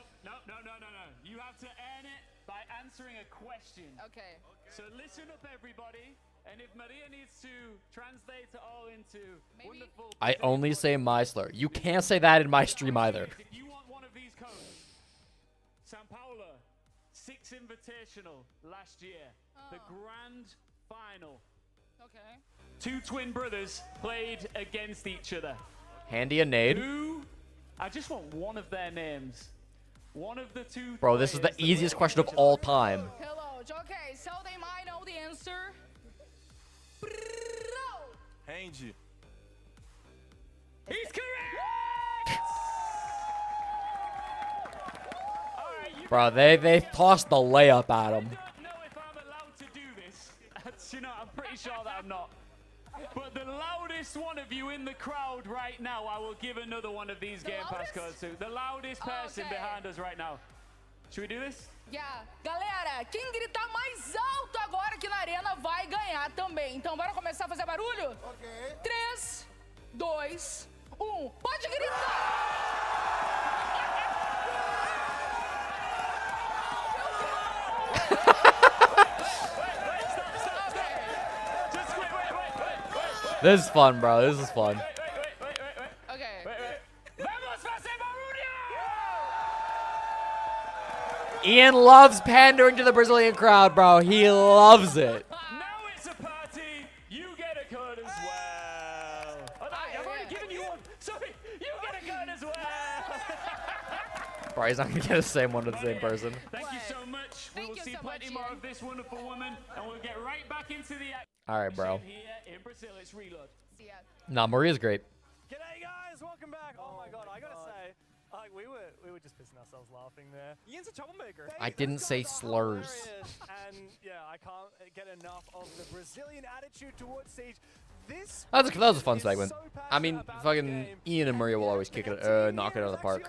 You have to earn it by answering a question. Okay. So listen up, everybody. And if Maria needs to translate it all into wonderful... I only say my slur. You can't say that in my stream either. If you want one of these codes, São Paulo, 6 Invitational last year. The grand final. Okay. 2 twin brothers played against each other. Handy a nade. Who? I just want one of their names. One of the 2. Bro, this is the easiest question of all time. Hello, okay, so they might know the answer. Handy. He's correct! Bro, they tossed the layup at him. You know, I'm pretty sure that I'm not. But the loudest one of you in the crowd right now, I will give another one of these Game Pass codes to. The loudest person behind us right now. Should we do this? Yeah. Galera, quem gritar mais alto agora aqui na arena vai ganhar também. Então bora começar a fazer barulho? Ok. 3, 2, 1. Pode gritar! This is fun, bro. This is fun. Okay. Ian loves pandering to the Brazilian crowd, bro. He loves it. Now it's a party. You get a code as well. Oh, no, I've already given you one. Sorry, you get a code as well. Bro, he's not gonna get the same one to the same person. Thank you so much. We will see plenty more of this wonderful woman, and we'll get right back into the action. All right, bro. Here in Brazil, it's reload. Nah, Maria's great. G'day guys, welcome back. Oh my god, I gotta say, we were just pissing ourselves laughing there. Ian's a troublemaker. I didn't say slurs. And yeah, I can't get enough of the Brazilian attitude towards Siege. This That was a fun segment. I mean, fucking Ian and Maria will always knock it out of the park.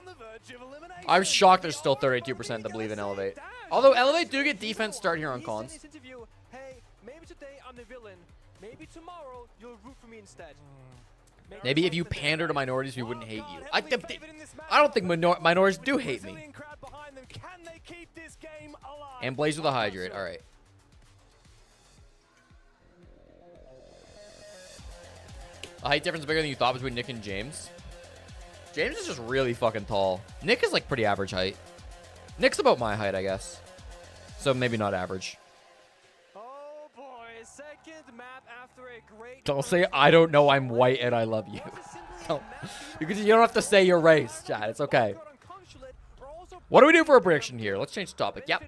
I was shocked there's still 32% that believe in Elevate. Although Elevate do get defense start here on cons. Hey, maybe today I'm the villain. Maybe tomorrow you'll root for me instead. Maybe if you pander to minorities, we wouldn't hate you. I don't think minorities do hate me. Can they keep this game alive? And Blaze with a hydrate. All right. A height difference bigger than you thought between Nick and James. James is just really fucking tall. Nick is like pretty average height. Nick's about my height, I guess. So maybe not average. Oh boy, second map after a great. Don't say I don't know I'm white and I love you. You don't have to say your race, Chad. It's okay. What do we do for a prediction here? Let's change the topic. Yep.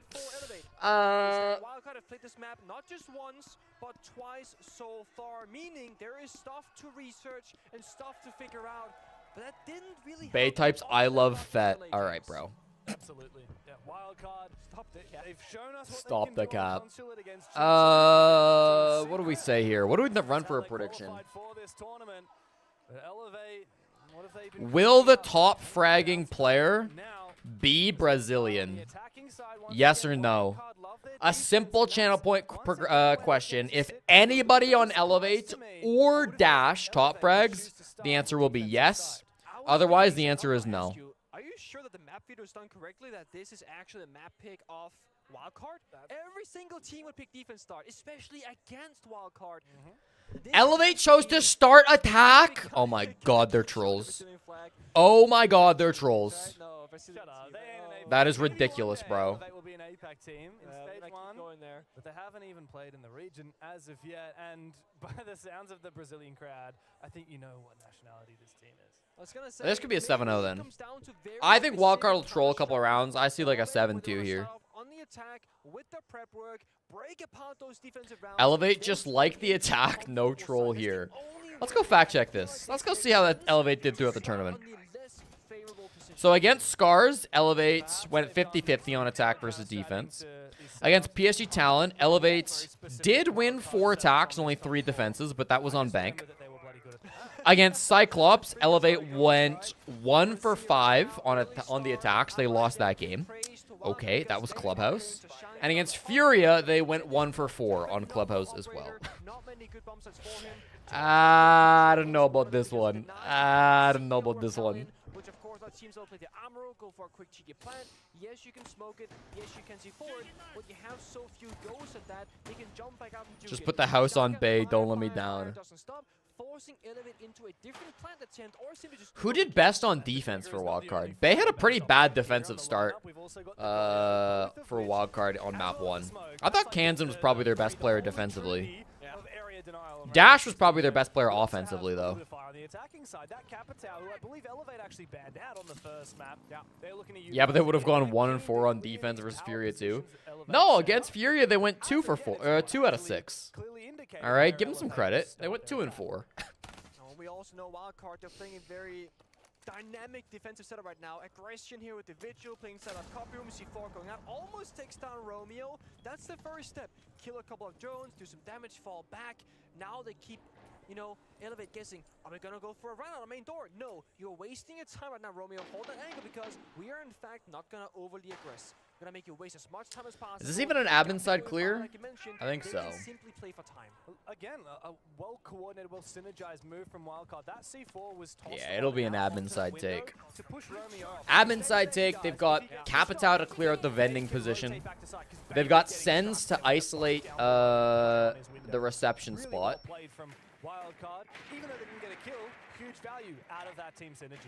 Wildcard have played this map not just once, but twice so far, meaning there is stuff to research and stuff to figure out. But that didn't really Bay types, I love Fett. All right, bro. Absolutely. Yeah, Wildcard stopped it. They've shown us what Stop they the can do on cap. Consulate against What do we say here? What do we run for a prediction? for this tournament. But Elevate, what have they been Will the top fragging player be Brazilian? Yes or no? A simple channel point question. If anybody on Elevate or Dash top frags, the answer will be yes. Otherwise, the answer is no. Are you sure that the map feeder is done correctly, that this is actually a map pick of Wildcard? Every single team would pick defense start, especially against Wildcard. Elevate chose to start attack. Oh my god, they're trolls. Oh my god, they're trolls. That is ridiculous, bro. Elevate will be an APAC team in stage one, but they haven't even played in the region as of yet. And by the sounds of the Brazilian crowd, I think you know what nationality this team is. I was gonna say, This could be a 7-0 then. I think Wildcard will troll a couple of rounds. I see like a 7-2 here. On the attack with the prep work, break apart those defensive rounds. Elevate just like the attack, no troll here. Let's go fact check this. Let's go see how that Elevate did throughout the tournament. So against Scars, Elevate went 50-50 on attack versus defense. Against PSG Talent, Elevate did win 4 attacks, only 3 defenses, but that was on bank. Against Cyclops, Elevate went 1 for 5 on the attacks. They lost that game. Okay, that was Clubhouse. And against Furia, they went 1 for 4 on Clubhouse as well. I don't know about this one. I don't know about this one. Which of course that teams will play the Amaro, go for a quick cheeky plant. Yes, you can smoke it. Yes, you can see forward. But you have so few goes at that, they can jump back out and juke Just it. put the house on Bay. Don't let me down. Doesn't stop, forcing Elevate into a different plant attempt, or simply just Who did best on defense for Wildcard? Bay had a pretty bad defensive start for Wildcard on map 1. I thought Kansan was probably their best player defensively. Dash was probably their best player offensively, though. On the attacking side, that Capital, who I believe Elevate actually banned out on the first map. Yeah, they're looking at you. Yeah, but they would have gone 1 and 4 on defense versus Furia 2. No, against Furia they went 2 for 4, 2 out of 6. All right, give them some credit. They went 2 and 4. We also know Wildcard, they're playing a very dynamic defensive setup right now. Aggression here with the Vigil, playing inside of copy room. C4 going out, almost takes down Romeo. That's the first step. Kill a couple of drones, do some damage, fall back. Now they keep, you know, Elevate guessing, are we gonna go for a run on the main door? No, you're wasting your time right now, Romeo. Hold that angle because we are in fact not gonna overly aggress. We're gonna make you waste as much time as possible. Is this even an admin side clear? I think so. Simply play for time. Again, a well-coordinated, well-synergized move from Wildcard. That C4 was tossed. Yeah, it'll be an admin side take. To push Romeo off. Admin side take, they've got Capitao to clear out the vending position. They've got Sens to isolate the reception spot. Played from Wildcard, even though they didn't get a kill, huge value out of that team synergy.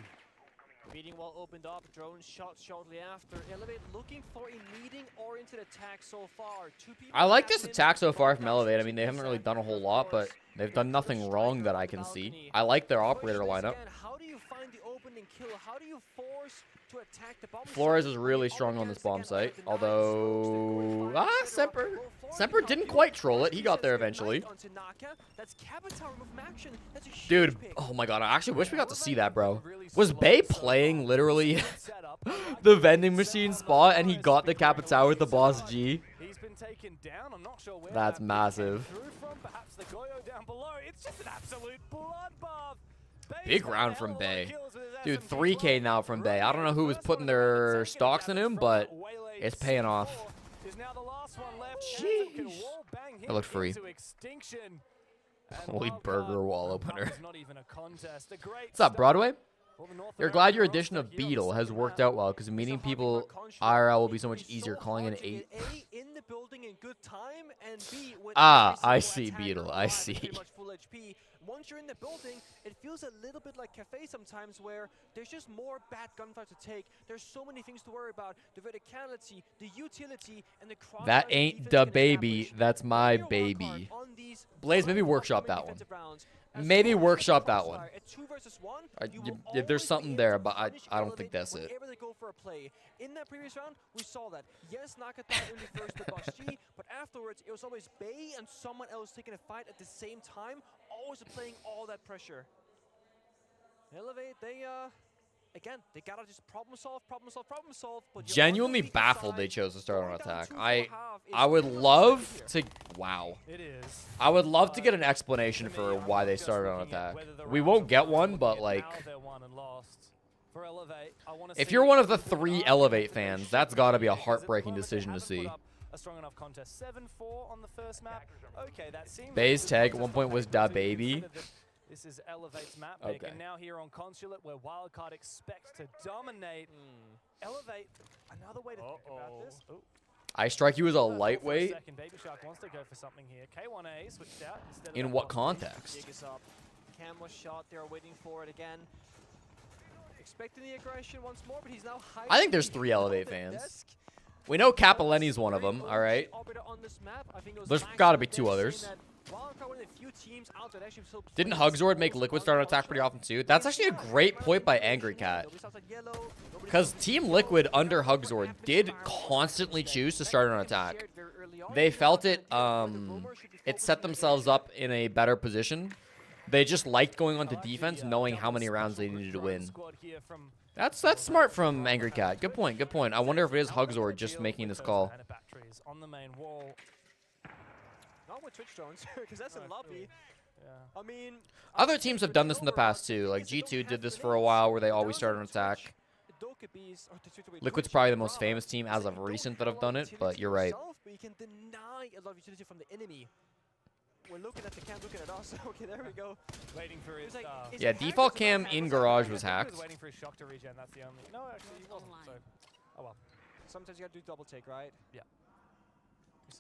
Meeting wall opened up, drone shot shortly after. Elevate looking for a meeting-oriented attack so far. I like this attack so far from Elevate. I mean, they haven't really done a whole lot, but they've done nothing wrong that I can see. I like their operator lineup. How do you find the opening kill? How do you force to attack the bomb? Flores is really strong on this bomb site, although Semper didn't quite troll it. He got there eventually. Dude, oh my god, I actually wish we got to see that, bro. Was Bay playing literally the vending machine spot and he got the Capitao with the boss G? He's been taken down. I'm not sure where that's massive. Perhaps the Goyo down below. It's just an absolute bloodbath. Big round from Bay. Dude, 3K now from Bay. I don't know who was putting their stocks in him, but it's paying off. Jeez. That looked free. Holy burger wall opener. What's up, Broadway? You're glad your addition of Beetle has worked out well because meeting people IRL will be so much easier. Calling an 8. In the building in good time, and B, when I see Beetle. I see. Full HP. Once you're in the building, it feels a little bit like Cafe sometimes, where there's just more bad gunfire to take. There's so many things to worry about: the verticality, the utility, and the cross. That ain't the baby. That's my baby. Blaze, maybe workshop that one. Maybe workshop that one. There's something there, but I don't think that's it. Whenever they go for a play. In that previous round, we saw that. Yes, Nakata only first the box G, but afterwards it was always Bay and someone else taking a fight at the same time, always applying all that pressure. Elevate, again, they gotta just problem solve. But Genuinely baffled they chose to start on attack. I would love to. Wow. It is. I would love to get an explanation for why they started on attack. We won't get one, but like, if you're one of the 3 Elevate fans, that's got to be a heartbreaking decision to see. A strong enough contest. 7-4 on the first map. Okay, that seems. Bay's tag at one point was Da Baby. This is Elevate's map pick, and now here on Consulate, where Wildcard expects to dominate. Elevate, another way to think about this. I strike you as a lightweight. Baby Shark wants to go for something here. K1A switched out. In what context? Cam was shot. They're waiting for it again. Expecting the aggression once more, but he's now hiding. I think there's 3 Elevate fans. We know Capellini's one of them, all right? There's got to be 2 others. Didn't Hugzord make Liquid start on attack pretty often too? That's actually a great point by Angry Cat. Because Team Liquid under Hugzord did constantly choose to start on attack. They felt it set themselves up in a better position. They just liked going on to defense, knowing how many rounds they needed to win. That's smart from Angry Cat. Good point, good point. I wonder if it is Hugzord just making this call. On the main wall. Not with Twitch drones, because that's in lobby. I mean, other teams have done this in the past too. Like G2 did this for a while, where they always start on attack. Liquid's probably the most famous team as of recent that have done it, but you're right. But you can deny a lot of utility from the enemy. We're looking at the cam, looking at us. Okay, there we go. Waiting for his. Yeah, default cam in garage was hacked. Waiting for his shock to regen. That's the only. No, actually, he wasn't. So, oh well. Sometimes you gotta do double take, right? Yeah.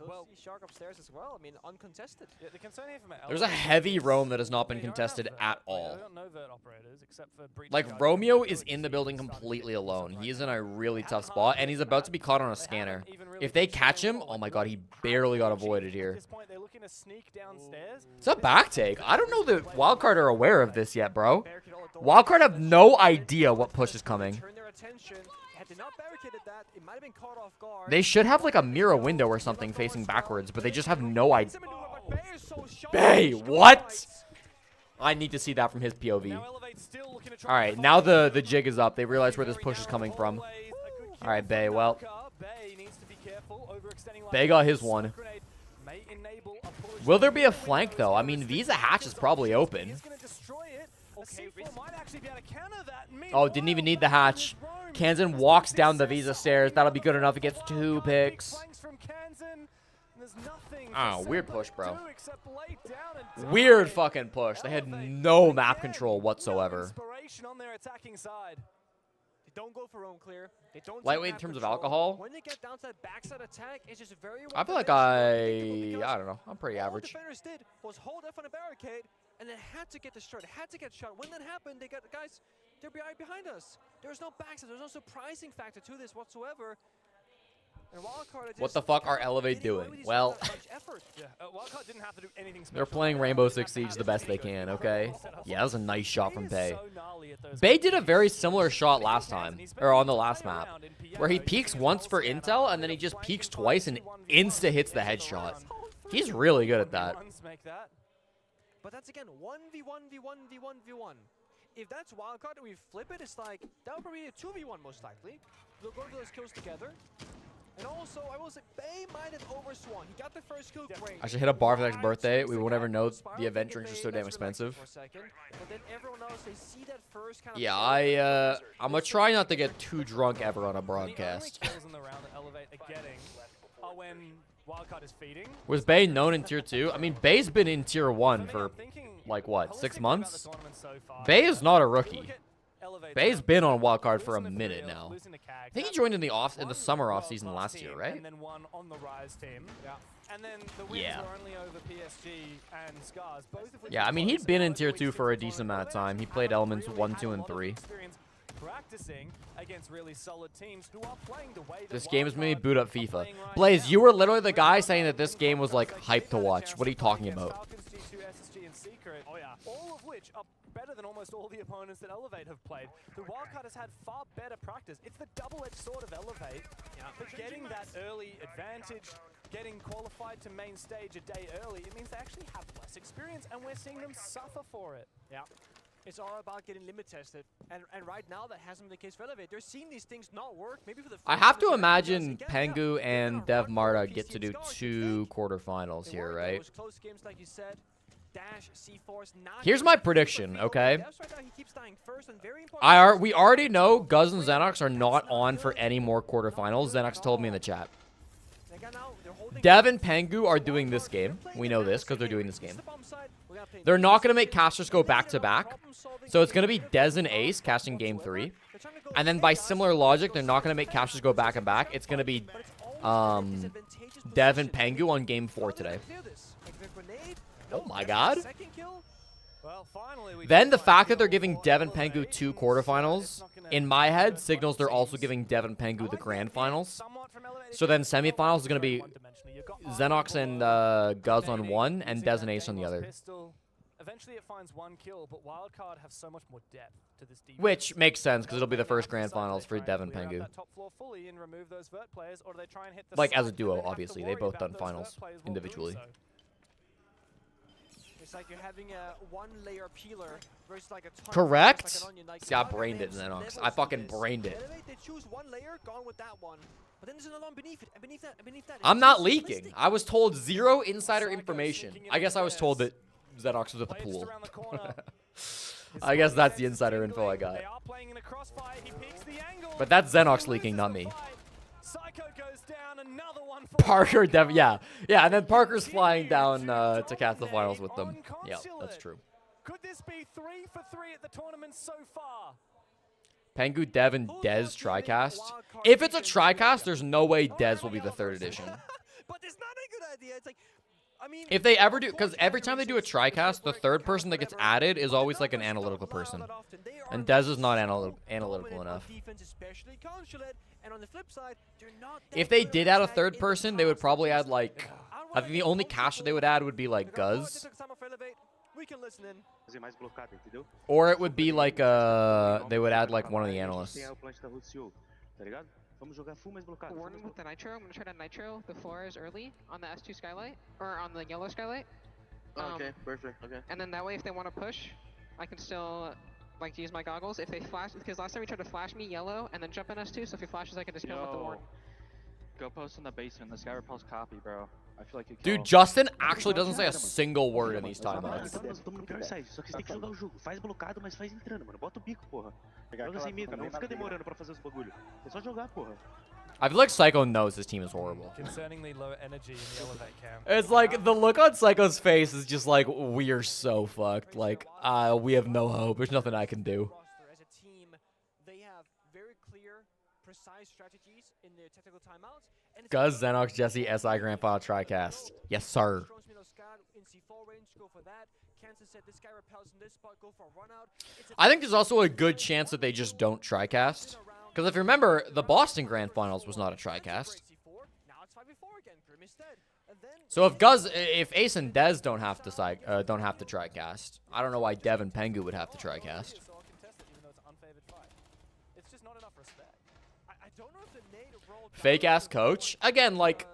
Well, see Shark upstairs as well. I mean, uncontested. Yeah, the concern here from there's a heavy roam that has not been contested at all. No vert operators except for like Romeo is in the building completely alone. He's in a really tough spot, and he's about to be caught on a scanner. If they catch him, oh my god, he barely got avoided here. It's a back take. I don't know that Wildcard are aware of this yet, bro. Wildcard have no idea what push is coming. They should have like a mirror window or something facing backwards, but they just have no idea. Bay, what? I need to see that from his POV. All right, now the jig is up. They realize where this push is coming from. All right, Bay, well. Bay got his one. Will there be a flank, though? I mean, Visa Hatch is probably open. Oh, didn't even need the hatch. Kansan walks down the Visa stairs. That'll be good enough. He gets 2 picks. Oh, weird push, bro. Weird fucking push. They had no map control whatsoever. Don't go for roam clear. They don't lightweight in terms of alcohol. When they get down to that backside attack, it's just very. I feel like I don't know. I'm pretty average. All the defenders did was hold F on a barricade, and they had to get destroyed. They had to get shot. When that happened, they got guys. They're behind us. There's no backside. There's no surprising factor to this whatsoever. What the fuck are Elevate doing? Well, they're playing Rainbow Six Siege the best they can, okay? Yeah, that was a nice shot from Bay. Bay did a very similar shot last time, or on the last map, where he peeks once for intel, and then he just peeks twice and insta-hits the headshot. He's really good at that. But that's again 1v1v1v1v1. If that's Wildcard and we flip it, it's like, that would probably be a 2v1 most likely. They'll go for those kills together. And also, I will say, Bay might have overswung. He got the first kill, great. I should hit a bar for next birthday. We won't ever know the event drinks are so damn expensive. But then everyone else, they see that first kind of yeah, I'm gonna try not to get too drunk ever on a broadcast. Was Bay known in Tier 2? I mean, Bay's been in Tier 1 for, like, what, 6 months? Bay is not a rookie. Bay's been on wildcard for a minute now. I think he joined in the summer off season last year, right? And then one on the Rise team. Yeah. And then the wins Yeah. were only over PSG and Scars. Both of which Yeah, I mean, he'd been in Tier 2 for a decent amount of time. He played Elements 1, 2, and 3. practicing against really solid teams who are playing the way This game has made me boot up FIFA. Blaze, you were literally the guy saying that this game was like hype to watch. What are you talking about? Oh yeah. All of which are better than almost all the opponents that Elevate have played. The Wildcard has had far better practice. It's the double-edged sword of Elevate. But getting that early advantage, getting qualified to main stage a day early, it means they actually have less experience, and we're seeing them suffer for it. Yeah. It's all about getting limit tested, and right now that hasn't been the case for Elevate. They're seeing these things not work. Maybe for the I have to imagine Pengu and Dev Marta get to do 2 quarterfinals here, right? Close games, like you said. Dash, C-Force, Here's my prediction, okay? We already know Guz and Xenox are not on for any more quarterfinals. Xenox told me in the chat. Dev and Pengu are doing this game. We know this because they're doing this game. They're not going to make casters go back-to-back. So it's going to be Dez and Ace casting game 3. And then by similar logic, they're not going to make casters go back-to-back. It's going to be Dev and Pengu on game 4 today. Oh my god. Then the fact that they're giving Dev and Pengu 2 quarterfinals, in my head, signals they're also giving Dev and Pengu the grand finals. So then semifinals is going to be Xenox and Guz on 1 and Dez and Ace on the other. Eventually it finds 1 kill, but Wildcard have so much more depth to this defense. Which makes sense because it'll be the first grand finals for Dev and Pengu. Like as a duo, obviously. They've both done finals individually. It's like you're having a 1-layer peeler versus like a ton Correct? of like an onion, like See, I brained it, Xenox. I fucking brained it. They choose 1 layer, gone with that one. But then there's another one beneath it, and beneath that, and beneath that. I'm not leaking. I was told 0 insider information. I guess I was told that Xenox was at the pool. I guess that's the insider info I got. But that's Xenox leaking, not me. Parker, yeah, and then Parker's flying down to cast the finals with them. Yeah, that's true. Could this be 3 for 3 at the tournament so far? Pengu, Dev, and Dez TriCast. If it's a TriCast, there's no way Dez will be the 3rd edition. But it's not a good idea. It's like, I mean, if they ever do, because every time they do a TriCast, the 3rd person that gets added is always like an analytical person. And Dez is not analytical enough. If they did add a 3rd person, they would probably add like, I think the only caster they would add would be like Guz. Or it would be like they would add like one of the analysts. Warning with the Nitro. I'm going to try to Nitro the floors early on the S2 skylight, or on the yellow skylight. Okay, perfect, okay. And then that way if they want to push, I can still like use my goggles. If they flash, because last time he tried to flash me yellow and then jump in S2, so if he flashes I can just kill him with the warn. Go post in the basement, the Sky Repulse copy, bro. I feel like you Dude, Justin actually doesn't say a single word in these timeouts. Todo mundo quer sair, só que você tem que jogar o jogo. Faz blocado, mas faz entrando, mano. Bota o bico, porra. Joga sem medo, não fica demorando pra fazer os bagulho. É só jogar, porra. I feel like Psycho knows his team is horrible. Concerningly low energy in the Elevate camp. It's like, the look on Psycho's face is just like, we are so fucked. Like, we have no hope. There's nothing I can do. As a team, they have very clear, precise strategies in their technical timeouts. Guz, Xenox, Jesse, SI Grand Final TriCast. Yes, sir. I think there's also a good chance that they just don't TriCast. Because if you remember, the Boston Grand Finals was not a TriCast. So if Ace and Dez don't have to TriCast, I don't know why Dev and Pengu would have to TriCast. Fake ass coach again. Like,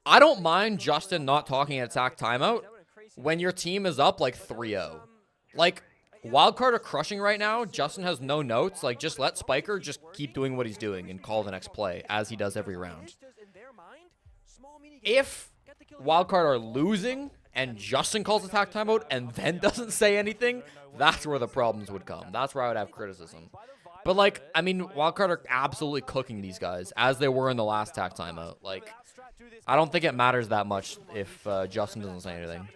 I don't mind Justin not talking at attack timeout when your team is up like 3-0. Like, Wildcard are crushing right now. Justin has no notes. Like, just let Spiker just keep doing what he's doing and call the next play as he does every round. If Wildcard are losing and Justin calls attack timeout and then doesn't say anything, that's where the problems would come. That's where I would have criticism. But, like, I mean, Wildcard are absolutely cooking these guys, as they were in the last attack timeout. Like, I don't think it matters that much if Justin doesn't say anything.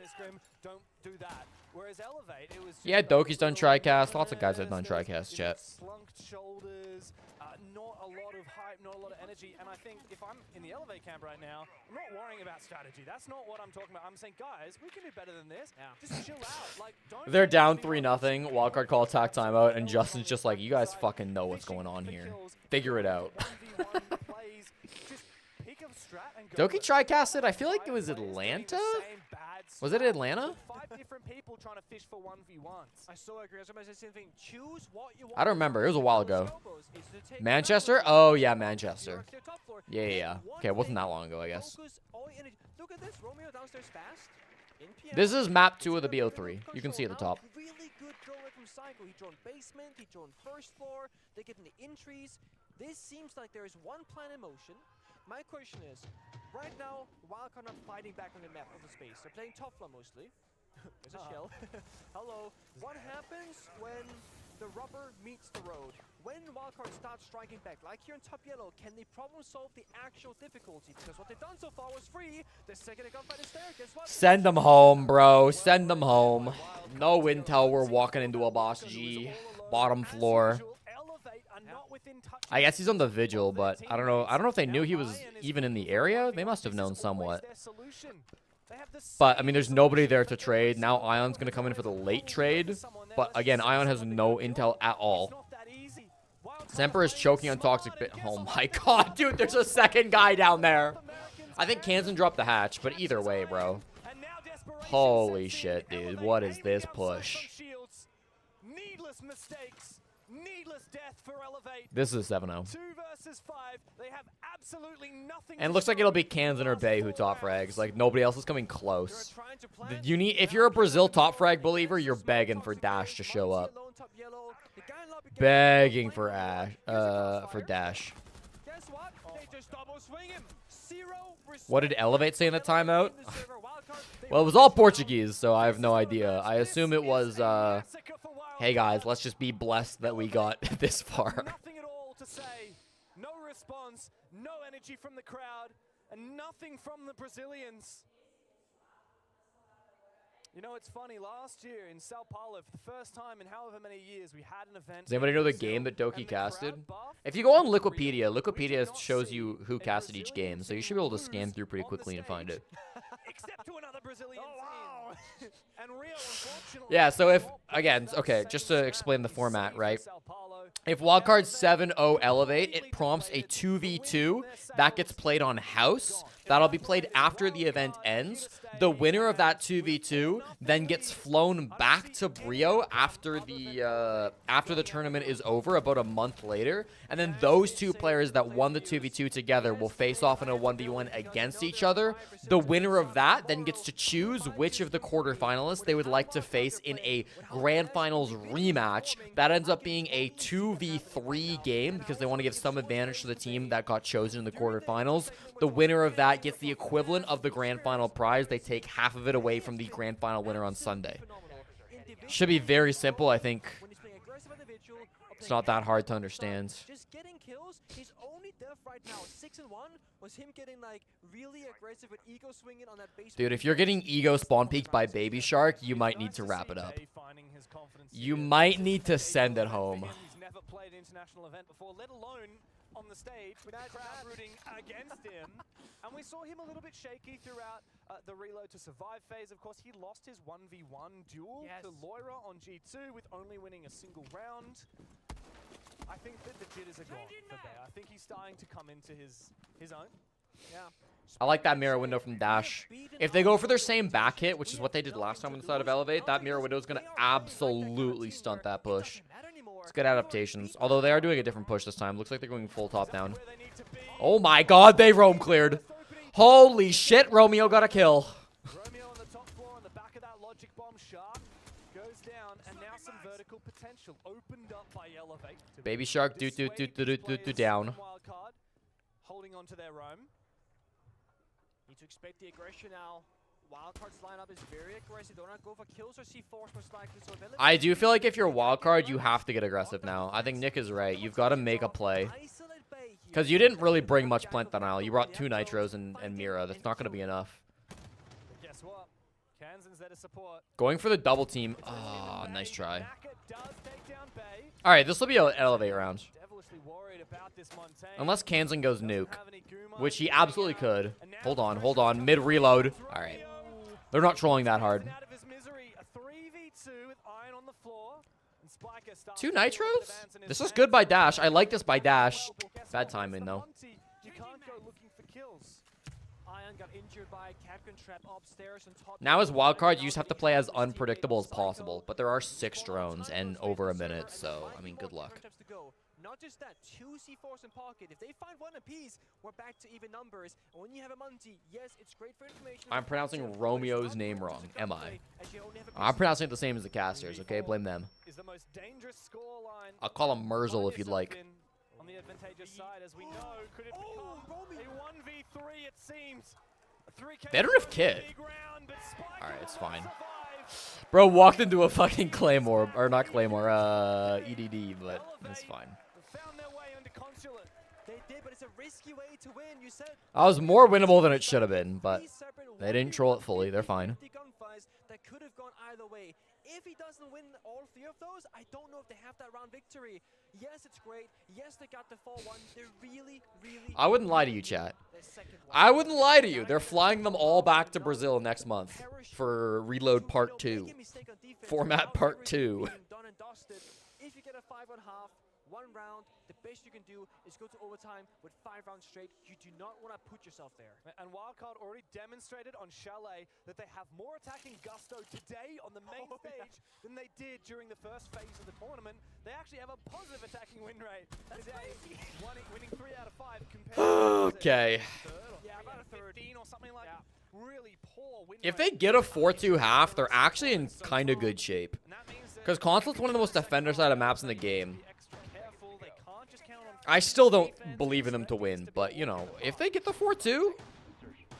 whereas Elevate, it was Yeah, Doki's done TriCast. Lots of guys have done TriCast, chat. slunked shoulders, not a lot of hype, not a lot of energy. And I think if I'm in the Elevate camp right now, I'm not worrying about strategy. That's not what I'm talking about. I'm saying, guys, we can do better than this. Just chill out. Like, don't. They're down 3-0. Wildcard call attack timeout, and Justin's just like, you guys fucking know what's going on here. Figure it out. Doki TriCasted? I feel like it was Atlanta? Was it Atlanta? 5 different people trying to fish for 1v1s. I so agree. I was about to say the same thing. Choose what you want. I don't remember. It was a while ago. Manchester? Oh, yeah, Manchester. Yeah. Okay, it wasn't that long ago, I guess. Look at this. Romeo downstairs fast. This is map 2 of the BO3. You can see at the top. Really good drone from Psycho. He droned basement. He droned first floor. They get in the entries. This seems like there is one plan in motion. My question is, right now, Wildcard not fighting back on the map of the space. They're playing top floor mostly. There's a shell. Hello. What happens when the rubber meets the road? When Wildcard starts striking back, like here in top yellow, can they problem solve the actual difficulty? Because what they've done so far was free. The second they gunfight is there, guess what? Send them home, bro. Send them home. No intel. We're walking into a boss G. Bottom floor. I guess he's on the vigil, but I don't know. I don't know if they knew he was even in the area. They must have known somewhat. But I mean, there's nobody there to trade. Now Ion's gonna come in for the late trade. But again, Ion has no intel at all. Semper is choking on toxic bit. Oh my god, dude, there's a second guy down there. I think Kansan dropped the hatch, but either way, bro. Holy shit, dude. What is this push? Needless mistakes. Needless death for Elevate. This is 7-0. 2 versus 5. They have absolutely nothing. And it looks like it'll be Kansan or Bay who top frags. Like, nobody else is coming close. You need, if you're a Brazil top frag believer, you're begging for Dash to show up. Begging for Dash. Guess what? They just double swing him. What did Elevate say in the timeout? Well, it was all Portuguese, so I have no idea. I assume it was, hey guys, let's just be blessed that we got this far. Nothing at all to say. No response, no energy from the crowd, and nothing from the Brazilians. You know, it's funny, last year in Sao Paulo, for the first time in however many years, we had an event. Does anybody know the game that Doki casted? If you go on Liquipedia shows you who casted each game, so you should be able to scan through pretty quickly and find it. Except to another Brazilian team. And Rio, unfortunately, Yeah, so if, again, okay, just to explain the format, right? If wildcard 7-0 Elevate, it prompts a 2v2 that gets played on house. That'll be played after the event ends. The winner of that 2v2 then gets flown back to Brio after the tournament is over, about a month later. And then those two players that won the 2v2 together will face off in a 1v1 against each other. The winner of that then gets to choose which of the quarterfinalists they would like to face in a grand finals rematch. That ends up being a 2v3 game because they want to give some advantage to the team that got chosen in the quarterfinals. The winner of that gets the equivalent of the grand final prize. They take half of it away from the grand final winner on Sunday. Should be very simple, I think. It's not that hard to understand. Just getting kills. His only death right now, 6-1, was him getting like really aggressive with ego swinging on that base. Dude, if you're getting ego spawn peeked by Baby Shark, you might need to wrap it up. You might need to send it home. He's never played an international event before, let alone on the stage with the crowd rooting against him. And we saw him a little bit shaky throughout the reload to survive phase. Of course, he lost his 1v1 duel to Loira on G2 with only winning a single round. I think that the jitters are gone for Bear. I think he's starting to come into his own. Yeah. I like that mirror window from Dash. If they go for their same back hit, which is what they did last time on the side of Elevate, that mirror window is going to absolutely stunt that push. It's good adaptations. Although they are doing a different push this time. Looks like they're going full top down. Oh my god, they roam cleared. Holy shit, Romeo got a kill. Romeo on the top floor on the back of that logic bomb. Shark goes down, and now some vertical potential opened up by Elevate. Baby Shark down. Holding on to their roam. Need to expect the aggression now. Wildcard's lineup is very aggressive. Don't go for kills or C4s most likely. So I do feel like if you're wildcard, you have to get aggressive now. I think Nick is right. You've got to make a play. Because you didn't really bring much plant denial. You brought 2 nitros and Mira. That's not going to be enough. Guess what? Tanzan's there to support. Going for the double team. Ah, nice try. All right, this will be an elevate round. Unless Kansan goes nuke, which he absolutely could. Hold on. Mid reload. All right. They're not trolling that hard. 2 nitros? This is good by Dash. I like this by Dash. Bad timing, though. You can't go looking for kills. Iron got injured by a Capcan trap upstairs on top. Now as wildcard, you just have to play as unpredictable as possible. But there are 6 drones and over a minute, so, I mean, good luck. Not just that, 2 C4s in pocket. If they find 1 apiece, we're back to even numbers. And when you have a Monty, yes, it's great for information. I'm pronouncing Romeo's name wrong, am I? I'm pronouncing it the same as the casters, okay? Blame them. I'll call him Merzel if you'd like. On the advantageous side, as we know, could it become a 1v3, it seems. They don't have Kit. Alright, it's fine. Bro walked into a fucking Claymore, or not Claymore, EDD, but it's fine. I was more winnable than it should have been, but they didn't troll it fully. They're fine. That could have gone either way. If he doesn't win all 3 of those, I don't know if they have that round victory. Yes, it's great. Yes, they got the 4-1. They're really, really... I wouldn't lie to you, chat. I wouldn't lie to you. They're flying them all back to Brazil next month for Reload Part 2. Format Part 2. If you get a 5-1 half, 1 round, the best you can do is go to overtime with 5 rounds straight. You do not want to put yourself there. And Wildcard already demonstrated on Chalet that they have more attacking gusto today on the main stage than they did during the first phase of the tournament. They actually have a positive attacking win rate today, winning 3 out of 5 compared to Okay. yeah, about a 13 or something like that. Really poor win If they get a 4-2 half, they're actually in kind of good shape. Because Consulate's one of the most defender-sided maps in the game. I still don't believe in them to win, but, you know, if they get the 4-2,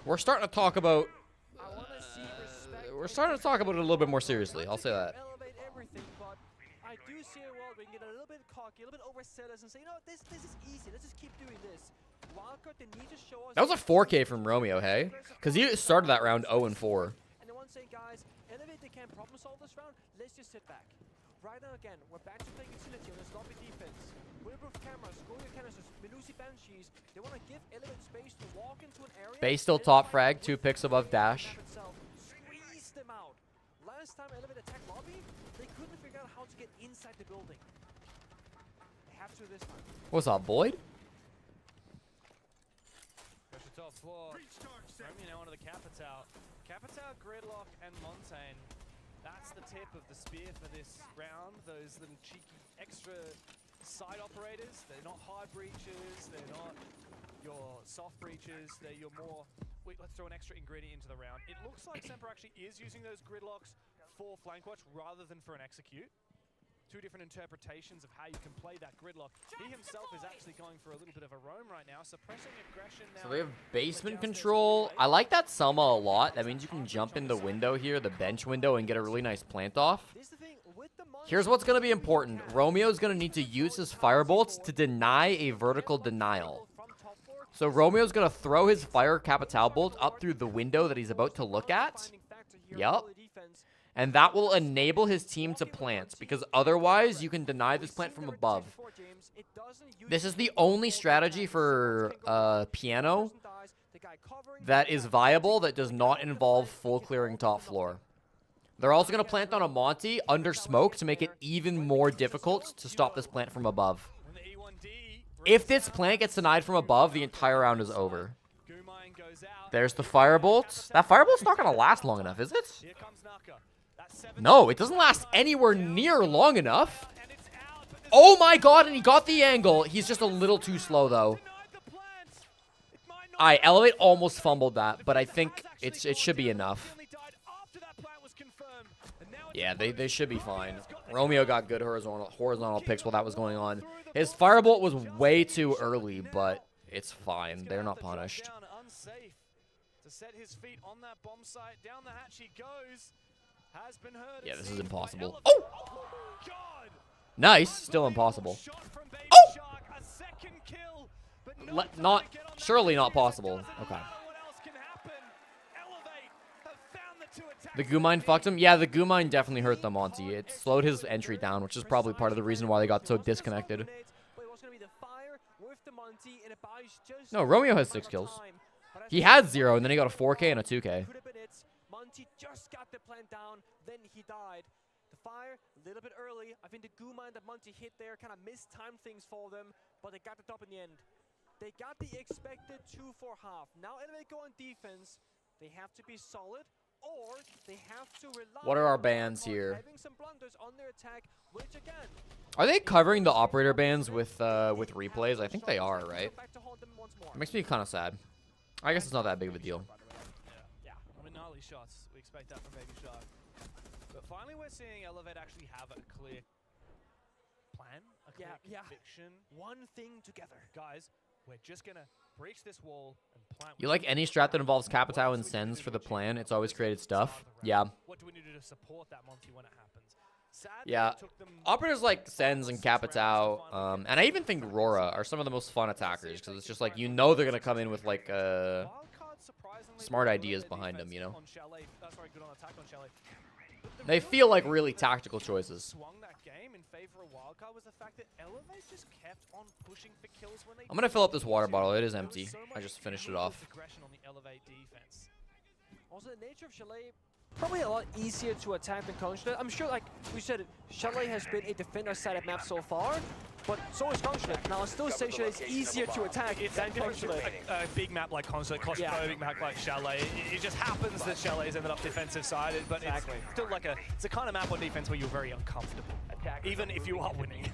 we're starting to talk about... we're starting to talk about it a little bit more seriously. I'll say that. I do see a world where we can get a little bit cocky, a little bit overzealous and say, you know, this is easy. Let's just keep doing this. Wildcard, they need to show us... That was a 4K from Romeo, hey? Because he started that round 0-4. And the one saying, guys, Elevate, they can't problem solve this round. Let's just sit back. Right now, again, we're back to playing utility on this lobby defense. Bulletproof cameras, go your canisters, Melusi Banshees. They want to give Elevate space to walk into an area. Base still top frag, 2 picks above Dash. Squeeze them out. Last time Elevate attacked lobby, they couldn't figure out how to get inside the building. They have to this time. What's up, Void? Pressure top floor. Romeo now onto the Capitao. Capitao, Gridlock, and Montaigne. That's the tip of the spear for this round. Those little cheeky extra side operators. They're not hard breaches. They're not your soft breaches. They're your more... Wait, let's throw an extra ingredient into the round. It looks like Semper actually is using those Gridlocks for flank watch rather than for an execute. 2 different interpretations of how you can play that Gridlock. He himself is actually going for a little bit of a roam right now, suppressing aggression now. So they have basement control. I like that Selma a lot. That means you can jump in the window here, the bench window, and get a really nice plant off. Here's what's going to be important. Romeo's going to need to use his firebolts to deny a vertical denial. So Romeo's going to throw his fire Capitao bolt up through the window that he's about to look at. Yep. And that will enable his team to plant, because otherwise you can deny this plant from above. This is the only strategy for Piano that is viable that does not involve full clearing top floor. They're also going to plant on a Monty under smoke to make it even more difficult to stop this plant from above. If this plant gets denied from above, the entire round is over. There's the firebolt. That firebolt's not going to last long enough, is it? No, it doesn't last anywhere near long enough. Oh my god, and he got the angle. He's just a little too slow, though. Alright, Elevate almost fumbled that, but I think it should be enough. Yeah, they should be fine. Romeo got good horizontal picks while that was going on. His firebolt was way too early, but it's fine. They're not punished. To set his feet on that bomb site, down the hatch he goes. Has been heard. Yeah, this is impossible. Oh! Nice, still impossible. Oh! Surely not possible. Okay. The goo mine fucked him? Yeah, the goo mine definitely hurt the Monty. It slowed his entry down, which is probably part of the reason why they got so disconnected. No, Romeo has 6 kills. He had 0, and then he got a 4K and a 2K. Monty just got the plant down, then he died. The fire, a little bit early. I think the goo mine that Monty hit there kind of mistimed things for them, but they got the top in the end. They got the expected 2-4 half. Now Elevate go on defense. They have to be solid, or they have to rely What are our on bans here? having some blunders on their attack, which again, Are they covering the operator bans with replays? I think they are, right? It makes me kind of sad. I guess it's not that big of a deal. Yeah, I mean, gnarly shots. We expect that from Baby Shark. But finally, we're seeing Elevate actually have a clear plan, a clear conviction. One thing together. Guys, we're just going to breach this wall and plant. You like any strat that involves Capitao and Sens for the plan? It's always created stuff. Yeah. What do we need to do to support that, Monty, when it happens? Yeah. Operators like Sens and Capitao, and I even think Rora are some of the most fun attackers, because it's just like, you know they're going to come in with like smart ideas behind them, you know? They feel like really tactical choices. Swung that game in favor of Wildcard was the fact that Elevate just kept on pushing for kills when they I'm going to fill up this water bottle. It is empty. I just finished it off. aggression on the Elevate defense. Also, the nature of Chalet, probably a lot easier to attack than Consulate. I'm sure, like we said, Chalet has been a defender-sided map so far, but so is Consulate. Now, I'll still say Chalet is easier to attack than Consulate. A big map like Consulate, claustrophobic map like Chalet. It just happens that Chalet's ended up defensive-sided, but it's still like it's a kind of map on defense where you're very uncomfortable, even if you are winning.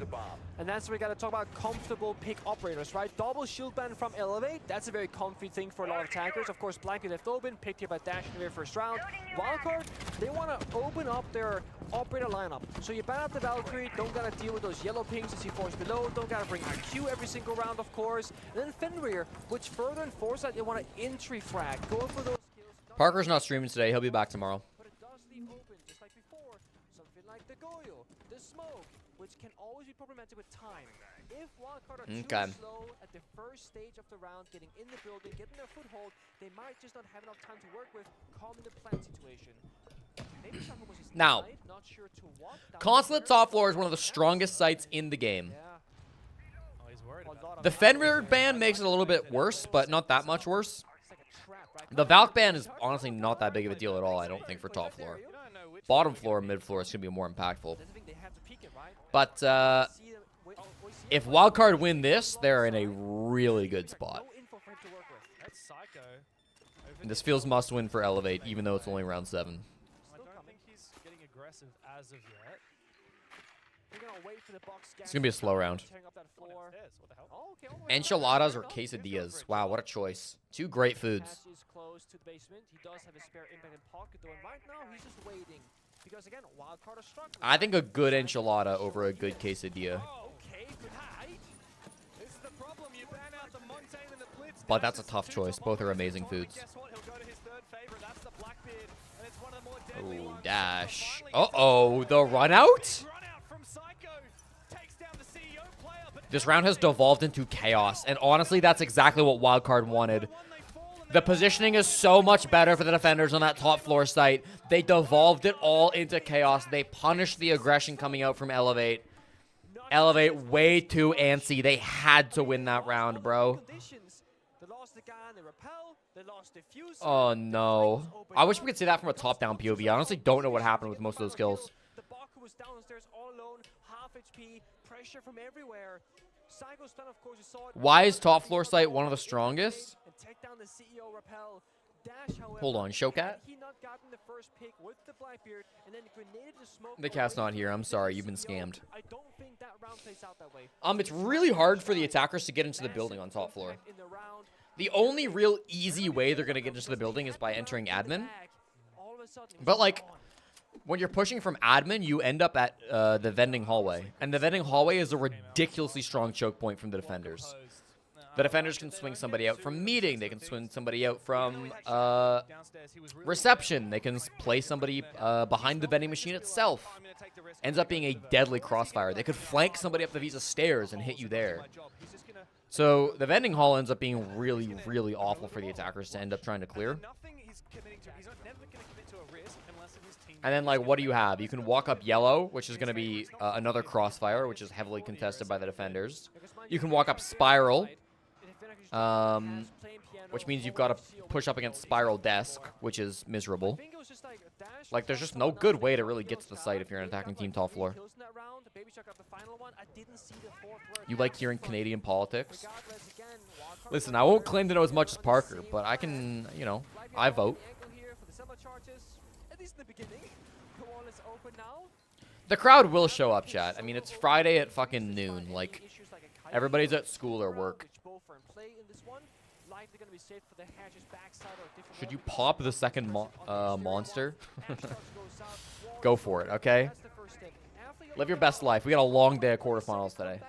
And that's where we got to talk about comfortable pick operators, right? Double shield ban from Elevate, that's a very comfy thing for a lot of attackers. Of course, Blanket left open, picked here by Dash in the very first round. Wildcard, they want to open up their operator lineup. So you ban out the Valkyrie, don't gotta deal with those yellow pings as he falls below, don't gotta bring IQ every single round, of course. And then Fenrir, which further enforces that they want to entry frag, going for those kills. Parker's not streaming today. He'll be back tomorrow. But it does leave open, just like before, something like the Goyo, the smoke, which can always be problematic with time. If Wildcard are too slow at the first stage of the round, getting in the building, getting their foothold, they might just not have enough time to work with, calming the plant situation. Now, Consulate top floor is one of the strongest sites in the game. The Fenrir ban makes it a little bit worse, but not that much worse. The Valk ban is honestly not that big of a deal at all, I don't think, for top floor. Bottom floor and mid floor is going to be more impactful. But if Wildcard win this, they're in a really good spot. This feels must win for Elevate, even though it's only round 7. As of yet. It's going to be a slow round. Enchiladas or quesadillas. Wow, what a choice. 2 great foods. I think a good enchilada over a good quesadilla. But that's a tough choice. Both are amazing foods. Oh, Dash. Uh-oh, the run out? This round has devolved into chaos, and honestly, that's exactly what Wildcard wanted. The positioning is so much better for the defenders on that top floor site. They devolved it all into chaos. They punished the aggression coming out from Elevate. Elevate way too antsy. They had to win that round, bro. Oh, no. I wish we could see that from a top-down POV. I honestly don't know what happened with most of those kills. The Baku was downstairs all alone, half HP, pressure from everywhere. Psycho's stun, of course, you saw it. Why is top floor site one of the strongest? And take down the CEO Rappel. Dash, however, Hold on, Showcat? he not gotten the first pick with the Blackbeard, and then grenaded the smoke. The cat's not here. I'm sorry. You've been scammed. I don't think that round plays out that way. It's really hard for the attackers to get into the building on top floor. The only real easy way they're going to get into the building is by entering admin. But, like, when you're pushing from admin, you end up at the vending hallway. And the vending hallway is a ridiculously strong choke point from the defenders. The defenders can swing somebody out from meeting. They can swing somebody out from reception. They can play somebody behind the vending machine itself. Ends up being a deadly crossfire. They could flank somebody up the Visa stairs and hit you there. So the vending hall ends up being really, really awful for the attackers to end up trying to clear. And then, like, what do you have? You can walk up yellow, which is going to be another crossfire, which is heavily contested by the defenders. You can walk up spiral, which means you've got to push up against spiral desk, which is miserable. Like, there's just no good way to really get to the site if you're an attacking team top floor. You like hearing Canadian politics? Listen, I won't claim to know as much as Parker, but I can, you know, I vote. The crowd will show up, chat. I mean, it's Friday at fucking noon. Like, everybody's at school or work. Should you pop the second monster? Go for it, okay? Live your best life. We got a long day of quarterfinals today.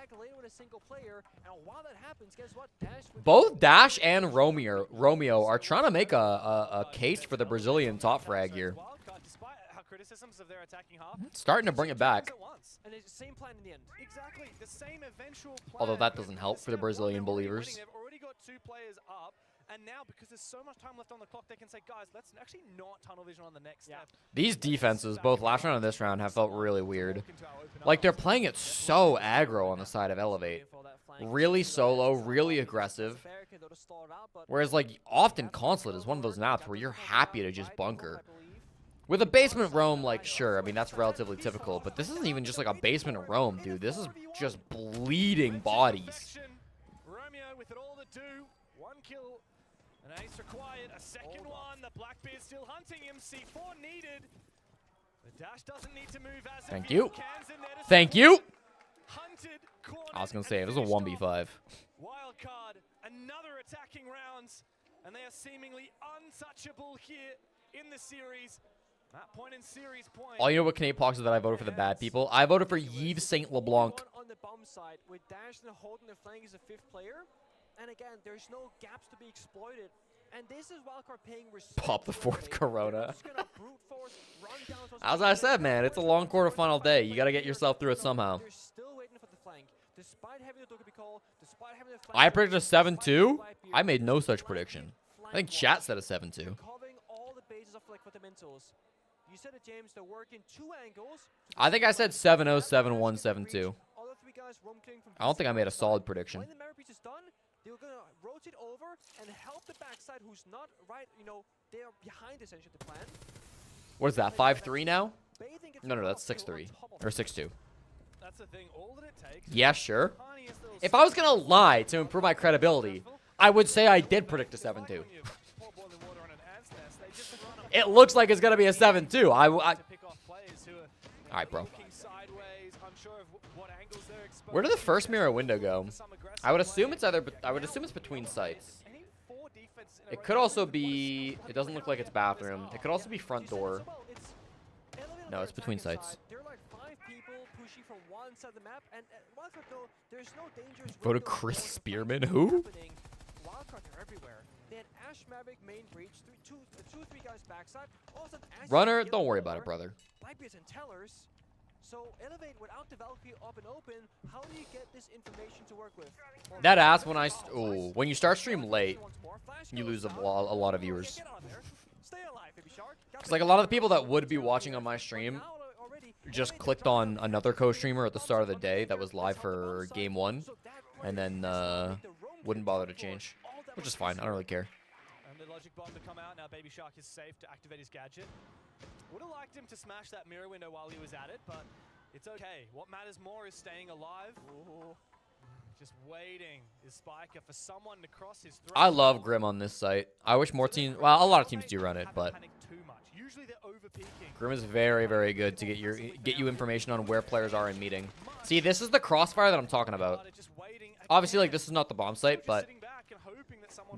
Both Dash and Romeo are trying to make a case for the Brazilian top frag here. Starting to bring it back. Although that doesn't help for the Brazilian believers. And now, because there's so much time left on the clock, they can say, guys, let's actually not tunnel vision on the next step. These defenses, both last round and this round, have felt really weird. Like, they're playing it so aggro on the side of Elevate. Really solo, really aggressive. Whereas, like, often Consulate is one of those maps where you're happy to just bunker. With a basement roam, like, sure, I mean, that's relatively typical. But this isn't even just like a basement roam, dude. This is just bleeding bodies. Romeo with it all to do. One kill. An ace required, a second one. The Blackbeard still hunting him. C4 needed. The Dash doesn't need to move as Thank you. Thank you. Hunted, I was going to say, it was a 1v5. Wild card, another attacking rounds. And they are seemingly untouchable here in the series. That point in series point. All you know what Canadian Pox is that I voted for the bad people? I voted for Yves St. LeBlanc. On the bomb side, with Dash and holding the flank as a fifth player. And again, there's no gaps to be exploited. And this is Wildcard paying respect. Pop the fourth Corona. As I said, man, it's a long quarterfinal day. You got to get yourself through it somehow. I predicted a 7-2. I made no such prediction. I think chat said a 7-2. I think I said 7-0, 7-1, 7-2. I don't think I made a solid prediction. They're going to rotate over and help the backside who's not right, you know, they're behind essentially the plan. What is that, 5-3 now? No, that's 6-3. Or 6-2. That's the thing. All that it takes. Yeah, sure. If I was going to lie to improve my credibility, I would say I did predict a 7-2. It looks like it's going to be a 7-2. Alright, bro. Where did the first mirror window go? I would assume it's between sites. It could also be. It doesn't look like it's bathroom. It could also be front door. No, it's between sites. Voted Chris Spearman. Who? Runner, don't worry about it, brother. So Elevate without the Valkyrie up and open, how do you get this information to work with? That ass when you start stream late, you lose a lot of viewers. Because like a lot of the people that would be watching on my stream just clicked on another co-streamer at the start of the day that was live for game 1, and then wouldn't bother to change, which is fine. I don't really care. And the logic bomb to come out now. Baby Shark is safe to activate his gadget. Would have liked him to smash that mirror window while he was at it, but it's okay. What matters more is staying alive. Ooh. Just waiting is Spiker for someone to cross his throat. I love Grim on this site. I wish more teams, well, a lot of teams do run it, but Grim is very, very good to get you information on where players are in meeting. See, this is the crossfire that I'm talking about. Obviously, like, this is not the bomb site, but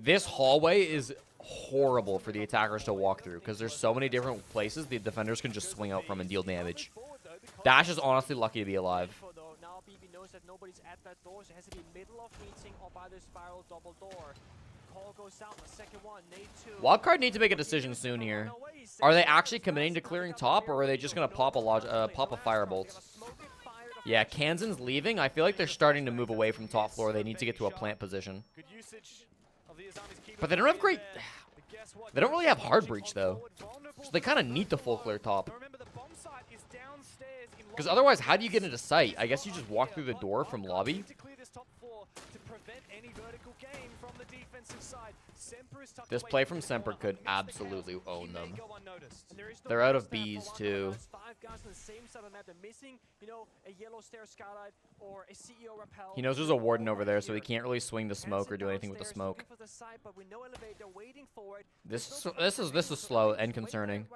this hallway is horrible for the attackers to walk through because there's so many different places the defenders can just swing out from and deal damage. Dash is honestly lucky to be alive. Now BB knows that nobody's at that door, so it has to be middle of meeting or by the spiral double door. Call goes out, the second one, Nate 2. Wildcard need to make a decision soon here. Are they actually committing to clearing top, or are they just gonna pop a firebolt? Yeah, Kansan's leaving. I feel like they're starting to move away from top floor. They need to get to a plant position. But they don't have great... They don't really have hard breach though, so they kind of need the full clear top. Because otherwise, how do you get into sight? I guess you just walk through the door from lobby. This play from Semper could absolutely own them. They're out of Bs too. He knows there's a warden over there, so he can't really swing the smoke or do anything with the smoke. This is slow and concerning.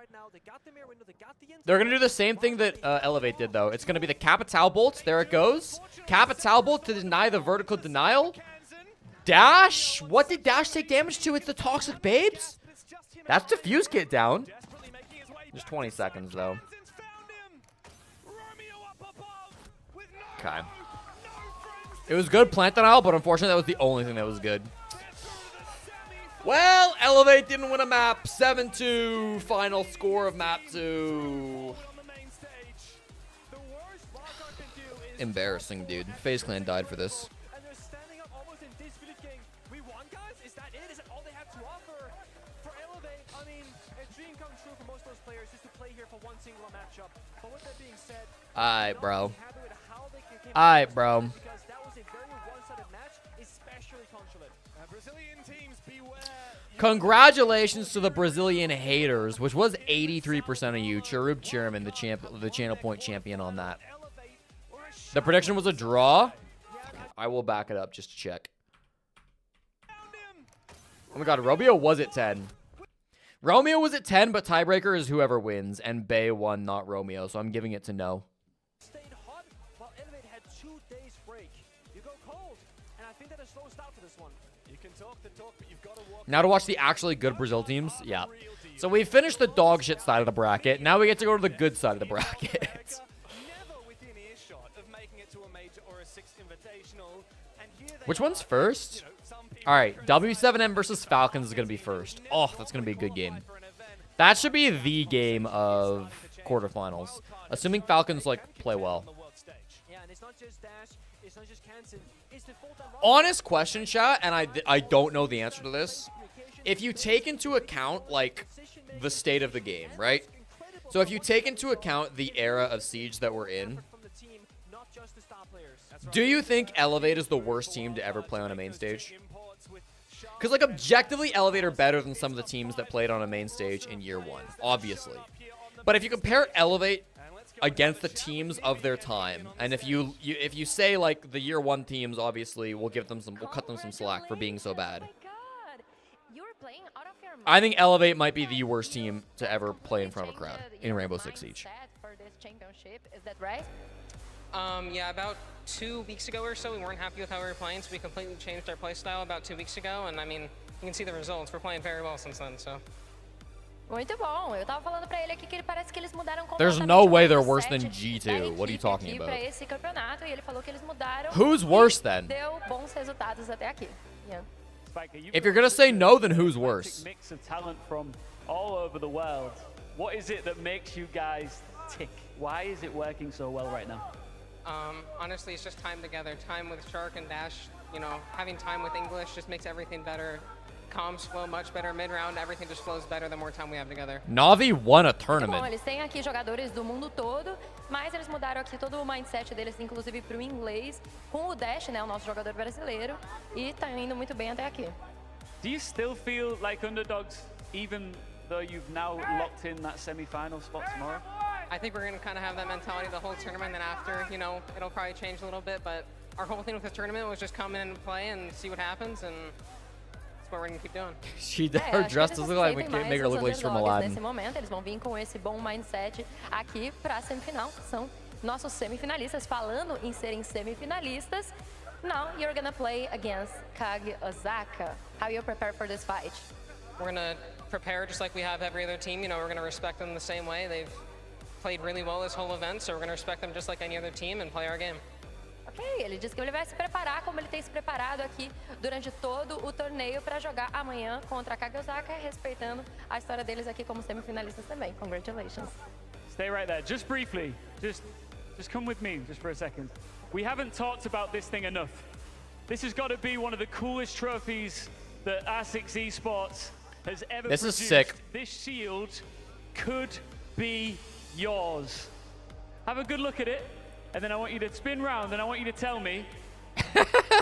They're gonna do the same thing that Elevate did though. It's gonna be the Capital Bolt. There it goes. Capital Bolt to deny the vertical denial. Dash? What did Dash take damage to? It's the Toxic Babes? That's Diffuse Kit down. Just 20 seconds, though. Okay. It was good plant denial, but unfortunately that was the only thing that was good. Well, Elevate didn't win a map. 7-2. Final score of map 2. Embarrassing, dude. FaZe Clan died for this. Alright, bro. Alright, bro. Congratulations to the Brazilian haters, which was 83% of you. Cherub Chairman, the channel point champion on that. The prediction was a draw. I will back it up just to check. Oh my god, Romeo was at 10. Romeo was at 10, but tiebreaker is whoever wins, and Bay won, not Romeo, so I'm giving it to no. Now to watch the actually good Brazil teams. Yeah. So we finished the dog shit side of the bracket. Now we get to go to the good side of the bracket. Which one's first? All right. W7M versus Falcons is going to be first. Oh, that's going to be a good game. That should be the game of quarterfinals. Assuming Falcons, like, play well. Honest question, chat, and I don't know the answer to this. If you take into account, like, the state of the game, right? So if you take into account the era of Siege that we're in, do you think Elevate is the worst team to ever play on a main stage? Because, like, objectively, Elevate are better than some of the teams that played on a main stage in year one, obviously. But if you compare Elevate against the teams of their time, and if you say, like, the year one teams, obviously, we'll cut them some slack for being so bad. I think Elevate might be the worst team to ever play in front of a crowd in Rainbow Six Siege. Is that right? Yeah, about 2 weeks ago or so, we weren't happy with how we were playing, so we completely changed our play style about 2 weeks ago, and I mean, you can see the results. We're playing very well since then, so. Muito bom. Eu tava falando pra ele aqui que ele parece que eles mudaram completamente. There's no way they're worse than G2. What are you talking about? Pra esse campeonato e ele falou que eles mudaram. Who's worse then? Deu bons resultados até aqui. Yeah. If you're gonna say no, then who's worse? Mix of talent from all over the world. What is it that makes you guys tick? Why is it working so well right now? Honestly, it's just time together. Time with Shark and Dash. You know, having time with English just makes everything better. Comms flow much better mid-round. Everything just flows better the more time we have together. Navi won a tournament. Bom, eles têm aqui jogadores do mundo todo, mas eles mudaram aqui todo o mindset deles, inclusive para o inglês, com o Dash, né, o nosso jogador brasileiro, e tá indo muito bem até aqui. Do you still feel like underdogs, even though you've now locked in that semi-final spot tomorrow? I think we're going to kind of have that mentality the whole tournament, and after, you know, it'll probably change a little bit, but our whole thing with the tournament was just come in and play and see what happens, and that's what we're going to keep doing. Her dress does look like we can't make her look like she's from Aladdin. Nesse momento, eles vão vir com esse bom mindset aqui para a semifinal. São nossos semifinalistas. Falando em serem semifinalistas, now you're going to play against Kage Osaka. How you prepare for this fight? We're going to prepare just like we have every other team. You know, we're going to respect them the same way. They've played really well this whole event, so we're going to respect them just like any other team and play our game. Ok, ele disse que ele vai se preparar como ele tem se preparado aqui durante todo o torneio para jogar amanhã contra a Kage Osaka, respeitando a história deles aqui como semifinalistas também. Congratulations. Stay right there. Just briefly, just come with me just for a second. We haven't talked about this thing enough. This has got to be one of the coolest trophies that R6 Esports has ever This is produced. sick. This shield could be yours. Have a good look at it, and then I want you to spin round, and I want you to tell me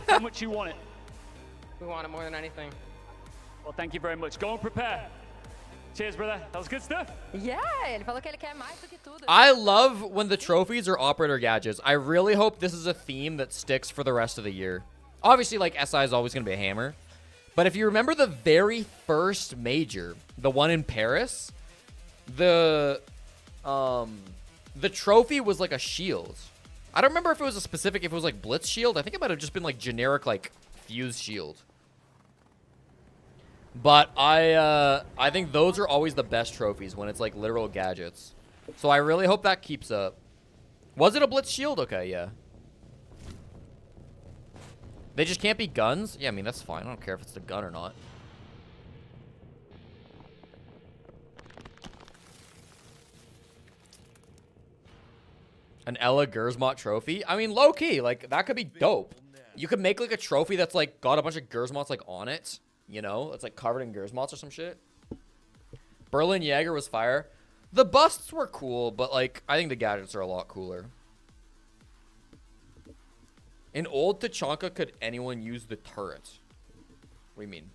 how much you want it. We want it more than anything. Well, thank you very much. Go and prepare. Cheers, brother. That was good stuff. Yeah, ele falou que ele quer mais do que tudo. I love when the trophies are operator gadgets. I really hope this is a theme that sticks for the rest of the year. Obviously, like, SI is always going to be a hammer. But if you remember the very first major, the one in Paris, the trophy was like a shield. I don't remember if it was if it was like Blitz shield. I think it might have just been like generic, like, fuse shield. But I think those are always the best trophies when it's like literal gadgets. So I really hope that keeps up. Was it a Blitz shield? Okay, yeah. They just can't be guns? Yeah, I mean, that's fine. I don't care if it's the gun or not. An Ella Gersmont trophy? I mean, low-key, like, that could be dope. You could make, like, a trophy that's, like, got a bunch of Gersmonts, like, on it. You know? It's, like, covered in Gersmonts or some shit. Berlin Jaeger was fire. The busts were cool, but, like, I think the gadgets are a lot cooler. In old Tachanka, could anyone use the turret? What do you mean?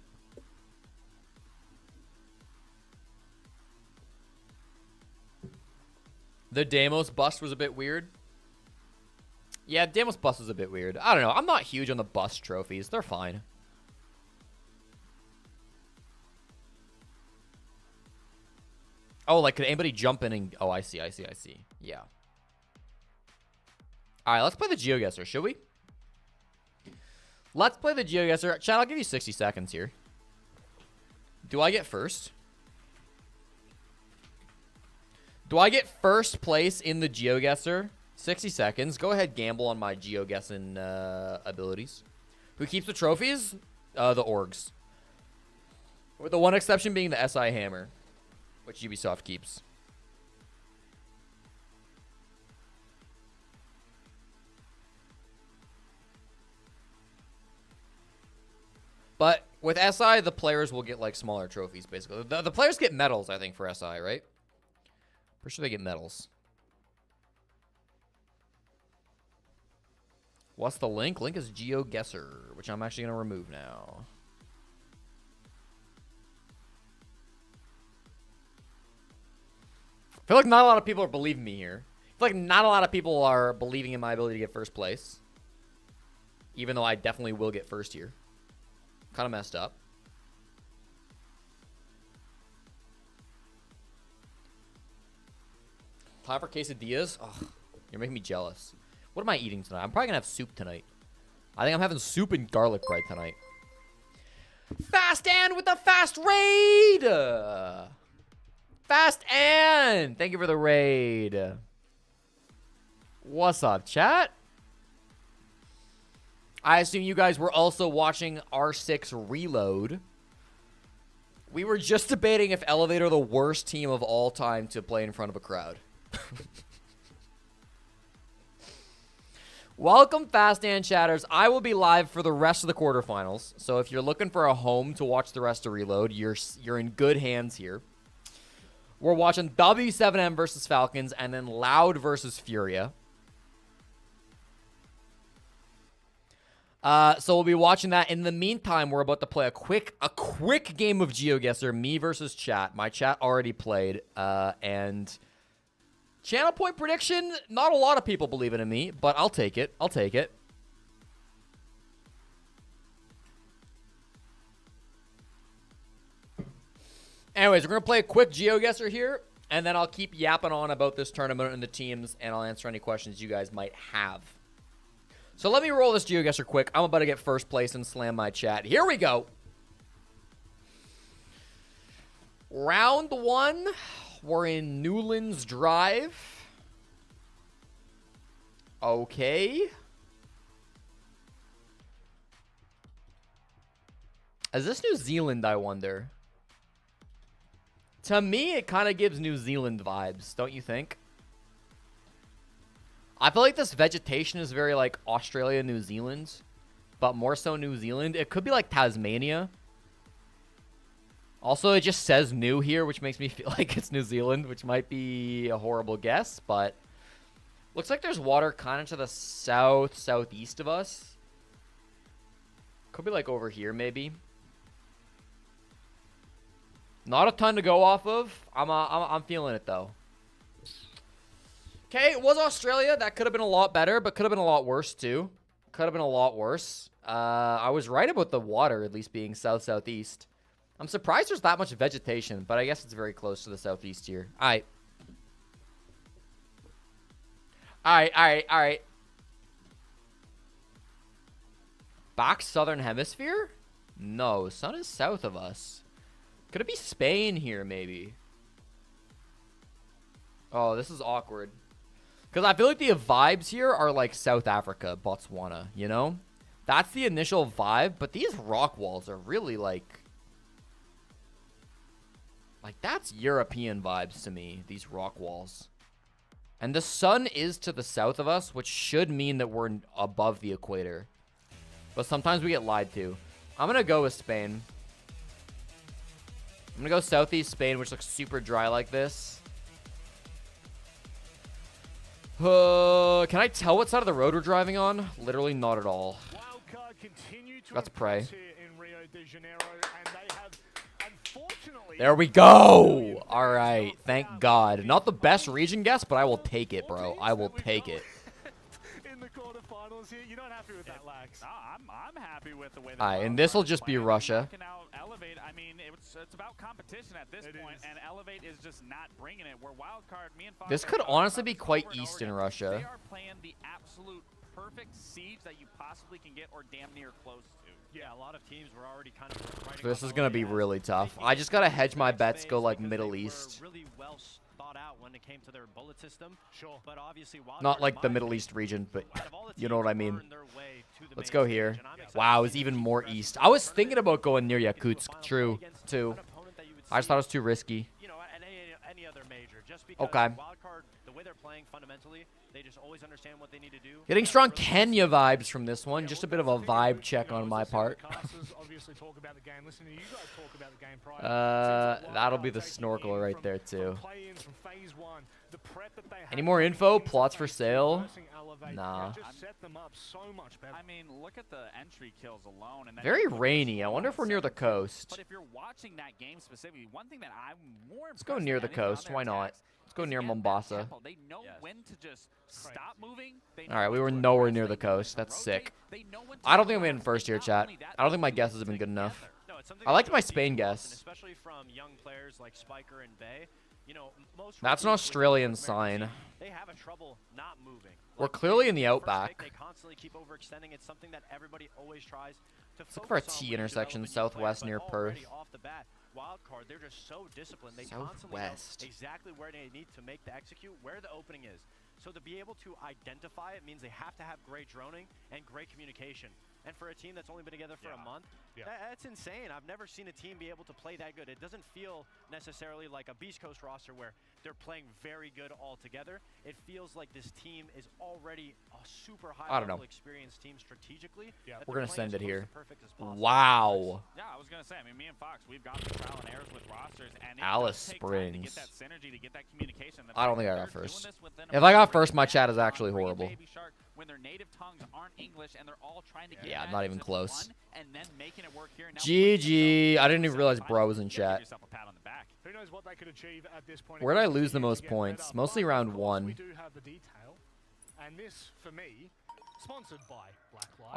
The Deimos bust was a bit weird. Yeah, Deimos bust was a bit weird. I don't know. I'm not huge on the bust trophies. They're fine. Oh, like, could anybody jump in and... Oh, I see. Yeah. All right, let's play the GeoGuessr, should we? Let's play the GeoGuessr. Chad, I'll give you 60 seconds here. Do I get first? Do I get first place in the GeoGuessr? 60 seconds. Go ahead, gamble on my GeoGuessing abilities. Who keeps the trophies? The orgs. With the one exception being the SI hammer, which Ubisoft keeps. But with SI, the players will get, like, smaller trophies, basically. The players get medals, I think, for SI, right? Pretty sure they get medals. What's the link? Link is GeoGuessr, which I'm actually going to remove now. I feel like not a lot of people are believing me here. I feel like not a lot of people are believing in my ability to get first place. Even though I definitely will get first here. Kind of messed up. Time for quesadillas? Ugh, you're making me jealous. What am I eating tonight? I'm probably going to have soup tonight. I think I'm having soup and garlic bread tonight. Fast Ann with the fast raid! Fast Ann! Thank you for the raid. What's up, chat? I assume you guys were also watching R6 Reload. We were just debating if Elevator are the worst team of all time to play in front of a crowd. Welcome, Fast and Chatters. I will be live for the rest of the quarterfinals. So if you're looking for a home to watch the rest of Reload, you're in good hands here. We're watching W7M versus Falcons and then Loud versus Furia. So we'll be watching that. In the meantime, we're about to play a quick game of GeoGuessr, me versus chat. My chat already played, and channel point prediction, not a lot of people believe in me, but I'll take it. I'll take it. Anyways, we're going to play a quick GeoGuessr here, and then I'll keep yapping on about this tournament and the teams, and I'll answer any questions you guys might have. So let me roll this GeoGuessr quick. I'm about to get first place and slam my chat. Here we go. Round one. We're in Newlands Drive. Okay. Is this New Zealand, I wonder? To me, it kind of gives New Zealand vibes, don't you think? I feel like this vegetation is very, like, Australia, New Zealand, but more so New Zealand. It could be, like, Tasmania. Also, it just says new here, which makes me feel like it's New Zealand, which might be a horrible guess, but looks like there's water kind of to the south, southeast of us. Could be like over here, maybe. Not a ton to go off of. I'm feeling it though. Okay, it was Australia. That could have been a lot better, but could have been a lot worse too. Could have been a lot worse. I was right about the water at least being south-southeast. I'm surprised there's that much vegetation, but I guess it's very close to the southeast here. All right. All right. Back southern hemisphere? No, sun is south of us. Could it be Spain here, maybe? Oh, this is awkward. Because I feel like the vibes here are like South Africa, Botswana, you know? That's the initial vibe, but these rock walls are really like that's European vibes to me, these rock walls. And the sun is to the south of us, which should mean that we're above the equator. But sometimes we get lied to. I'm going to go with Spain. I'm going to go southeast Spain, which looks super dry like this. Can I tell what side of the road we're driving on? Literally not at all. Let's pray. There we go. All right. Thank God. Not the best region guess, but I will take it, bro. I will take it. In the quarterfinals here, you're not happy with that, Lax. I'm happy with the way. All right, and this will just be Russia. Elevate, I mean, it's about competition at this point, and Elevate is just not bringing it. Where Wildcard, me and Fox, this could honestly be quite Eastern Russia. They are playing the absolute perfect siege that you possibly can get, or damn near close to. Yeah, a lot of teams were already kind of. This is gonna be really tough. I just gotta hedge my bets, go like Middle East. Really well thought out when it came to their bullet system. Sure. But obviously, not like the Middle East region, but you know what I mean. Let's go here. Wow, it's even more east. I was thinking about going near Yakutsk, true, too. I just thought it was too risky. You know, at any other major, just because okay. Wildcard, the way they're playing fundamentally, they just always understand what they need to do. Getting strong Kenya vibes from this one. Just a bit of a vibe check on my part. That'll be the snorkel right there too. Any more info? Plots for sale? Nah. I mean, look at the entry kills alone. And very rainy. I wonder if we're near the coast. But if you're watching that game specifically, one thing that I'm more Let's go near the coast. Why not? Let's go near Mombasa. They know when to just stop moving. All right, we were nowhere near the coast. That's sick. I don't think I'm in first here, chat. I don't think my guesses have been good enough. I liked my Spain guess. Especially from young players like Spiker and Bay. You know, that's an Australian sign. They have a trouble not moving. We're clearly in the outback. They constantly keep overextending. It's something that everybody always tries to Let's look for a T intersection southwest near Perth. Off the bat, Wildcard, they're just so disciplined. They constantly know exactly where they need to make the execute, where the opening is. So to be able to identify it means they have to have great droning and great communication. And for a team that's only been together for a month, that's insane. I've never seen a team be able to play that good. It doesn't feel necessarily like a Beast Coast roster where they're playing very good all together. It feels like this team is already a super high-level experienced team strategically. We're going to send it here. Wow. Yeah, I was going to say, I mean, me and Fox, we've got the trial and errors with rosters. And Alice Springs. to get that synergy, to get that communication. I don't think I got first. If I got first, my chat is actually horrible. When their native tongues aren't English and they're all trying to yeah, not even close. And then making it work here. GG. I didn't even realize bro was in chat. Who knows what they could achieve at this point. Where did I lose the most points? Mostly round 1. We do have the detail. And this, for me, sponsored by Blacklight.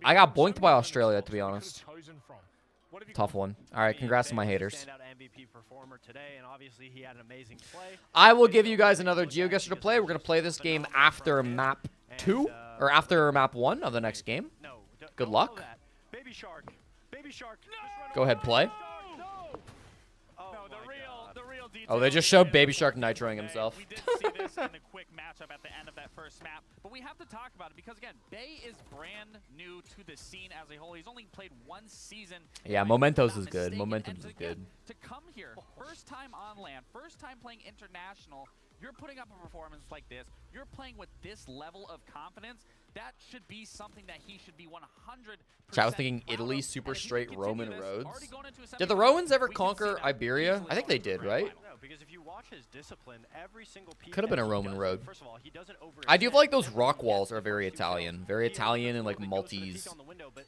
I got boinked by Australia, to be honest. Tough one. All right, congrats to my haters. I will give you guys another GeoGuessr to play. We're going to play this game after map 2, or after map 1 of the next game. Good luck. Go ahead, play. Oh, they just showed Baby Shark nitroing himself. We did see this in a quick matchup at the end of that first map, but we have to talk about it because, again, Bay is brand new to the scene as a whole. He's only played 1 season. Yeah, Momentos is good. Momentum is good. To come here, first time on land, first time playing international, you're putting up a performance like this. You're playing with this level of confidence. that should be something that he should be 100%. Chat was thinking Italy super straight Roman roads. Did the Romans ever conquer Iberia? I think they did, right? Because if you watch his discipline, every single piece Could have been that a he Roman does, road. First of all, he doesn't I do feel like those rock walls are very Italian. Very Italian and like Maltese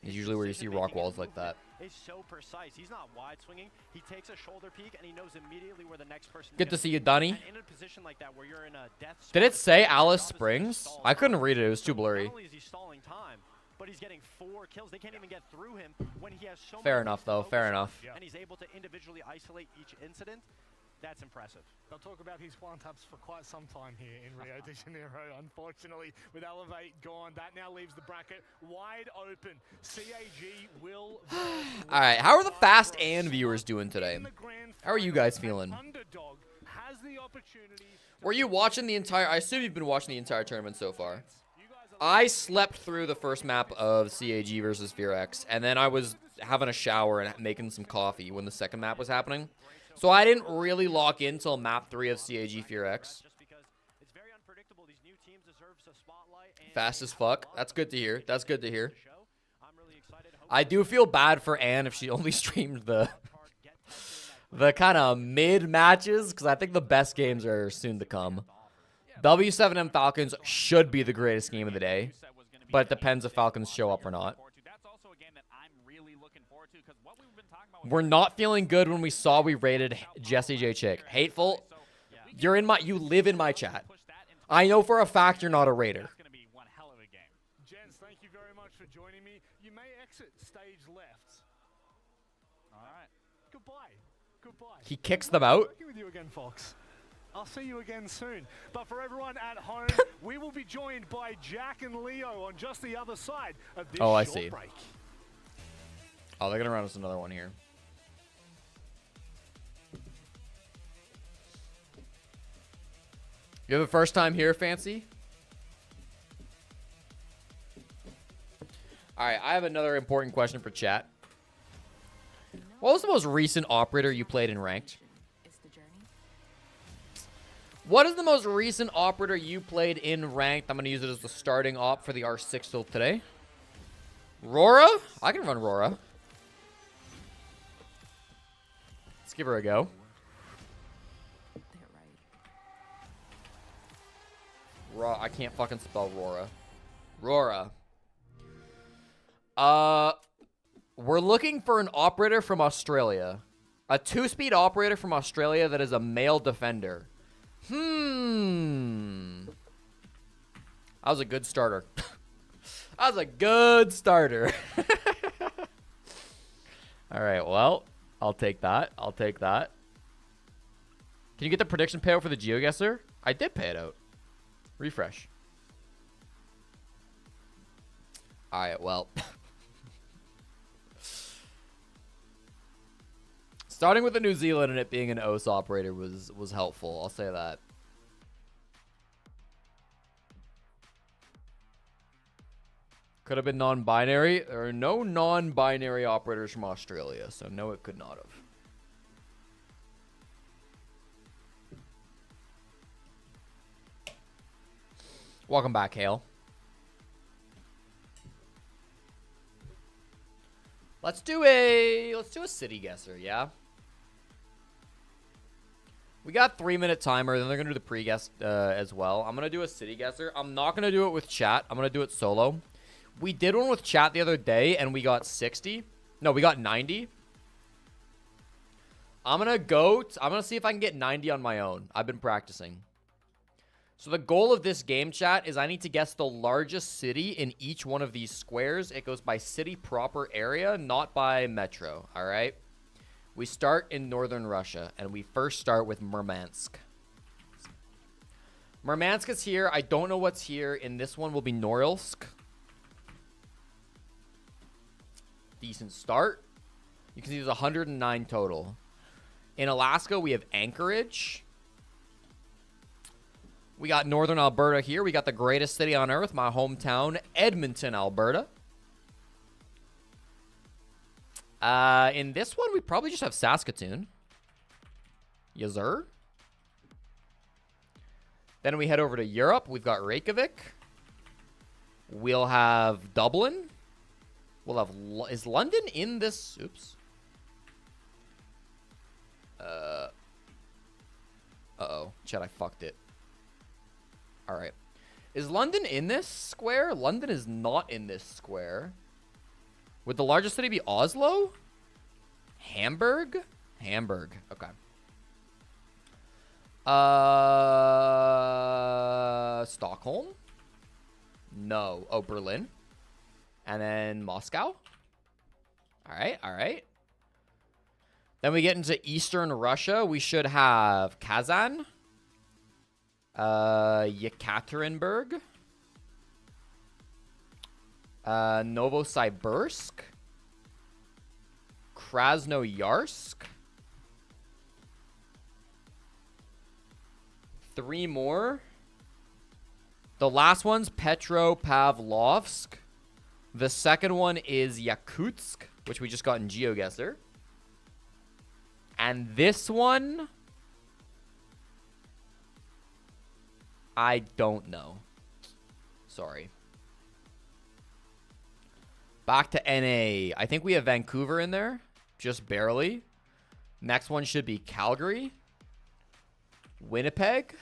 is usually where you see rock walls like that. Is so precise. He's not wide swinging. He takes a shoulder peek and he knows immediately where the next person. Good to see you, Donnie. And in a position like that where you're in a death Did it say Alice Springs? I couldn't read it. It was too blurry. Not only is he stalling time, but he's getting 4 kills. They can't even get through him when he has so Fair many enough, things to though. focus Fair on, enough. And he's able to individually isolate each incident. That's impressive. They'll talk about his one-taps for quite some time here in Rio de Janeiro. Unfortunately, with Elevate gone, that now leaves the bracket wide open. CAG will... All right, how are the Fast and viewers doing today? How are you guys feeling? Were you watching the entire... I assume you've been watching the entire tournament so far. I slept through the first map of CAG versus FearX, and then I was having a shower and making some coffee when the second map was happening. So I didn't really lock in till map 3 of CAG FearX. Fast as fuck. That's good to hear. That's good to hear. I do feel bad for Anne if she only streamed the kind of mid matches, because I think the best games are soon to come. W7M Falcons should be the greatest game of the day, but it depends if Falcons show up or not. We're not feeling good when we saw we rated Jesse J. Chick. Hateful, you live in my chat. I know for a fact you're not a raider. Gents, thank you very much for joining me. You may exit stage left. All right. Goodbye. Goodbye. He kicks them out. Working with you again, Fox. I'll see you again soon. But for everyone at home, we will be joined by Jack and Leo on just the other side of this Oh, I short see. break. Oh, they're going to run us another one here. You have a first time here, Fancy? All right, I have another important question for chat. What was the most recent operator you played in ranked? What is the most recent operator you played in ranked? I'm going to use it as the starting op for the R6 till today. Rora? I can run Rora. Let's give her a go. I can't fucking spell Rora. Rora. We're looking for an operator from Australia. A 2-speed operator from Australia that is a male defender. That was a good starter. That was a good starter. All right, well, I'll take that. I'll take that. Can you get the prediction payout for the GeoGuessr? I did pay it out. Refresh. All right, well. Starting with the New Zealand and it being an OS operator was helpful. I'll say that. Could have been non-binary. There are no non-binary operators from Australia, so no, it could not have. Welcome back, Hale. Let's do a city guesser, yeah? We got 3-minute timer, then they're gonna do the pre-guess as well. I'm gonna do a city guesser. I'm not gonna do it with chat. I'm gonna do it solo. We did one with chat the other day and we got 60. No, we got 90. I'm gonna see if I can get 90 on my own. I've been practicing. So the goal of this game chat is I need to guess the largest city in each one of these squares. It goes by city proper area, not by metro, all right? We start in northern Russia, and we first start with Murmansk. Murmansk is here. I don't know what's here. In this one will be Norilsk. Decent start. You can see there's 109 total. In Alaska, we have Anchorage. We got northern Alberta here. We got the greatest city on earth, my hometown, Edmonton, Alberta. In this one, we probably just have Saskatoon. Yes, sir. Then we head over to Europe. We've got Reykjavik. We'll have Dublin. We'll have... Is London in this? Oops. Uh-oh. Chat, I fucked it. Alright. Is London in this square? London is not in this square. Would the largest city be Oslo? Hamburg? Hamburg. Okay. Stockholm? No. Oh, Berlin. And then Moscow. Alright, alright. Then we get into Eastern Russia. We should have Kazan. Yekaterinburg. Novosibirsk. Krasnoyarsk. 3 more. The last one's Petropavlovsk. The second one is Yakutsk, which we just got in GeoGuessr. And this one, I don't know. Sorry. Back to NA. I think we have Vancouver in there. Just barely. Next one should be Calgary. Winnipeg.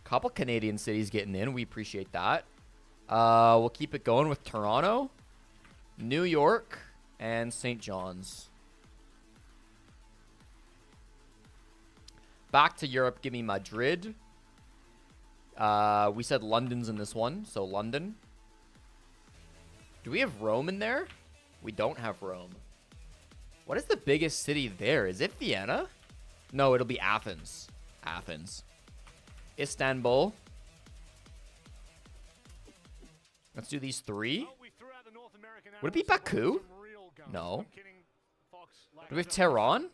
Couple Canadian cities getting in. We appreciate that. We'll keep it going with Toronto, New York, and St. John's. Back to Europe. Give me Madrid. We said London's in this one, so London. Do we have Rome in there? We don't have Rome. What is the biggest city there? Is it Vienna? No, it'll be Athens. Athens. Istanbul. Let's do these 3. Would it be Baku? No. Do we have Tehran?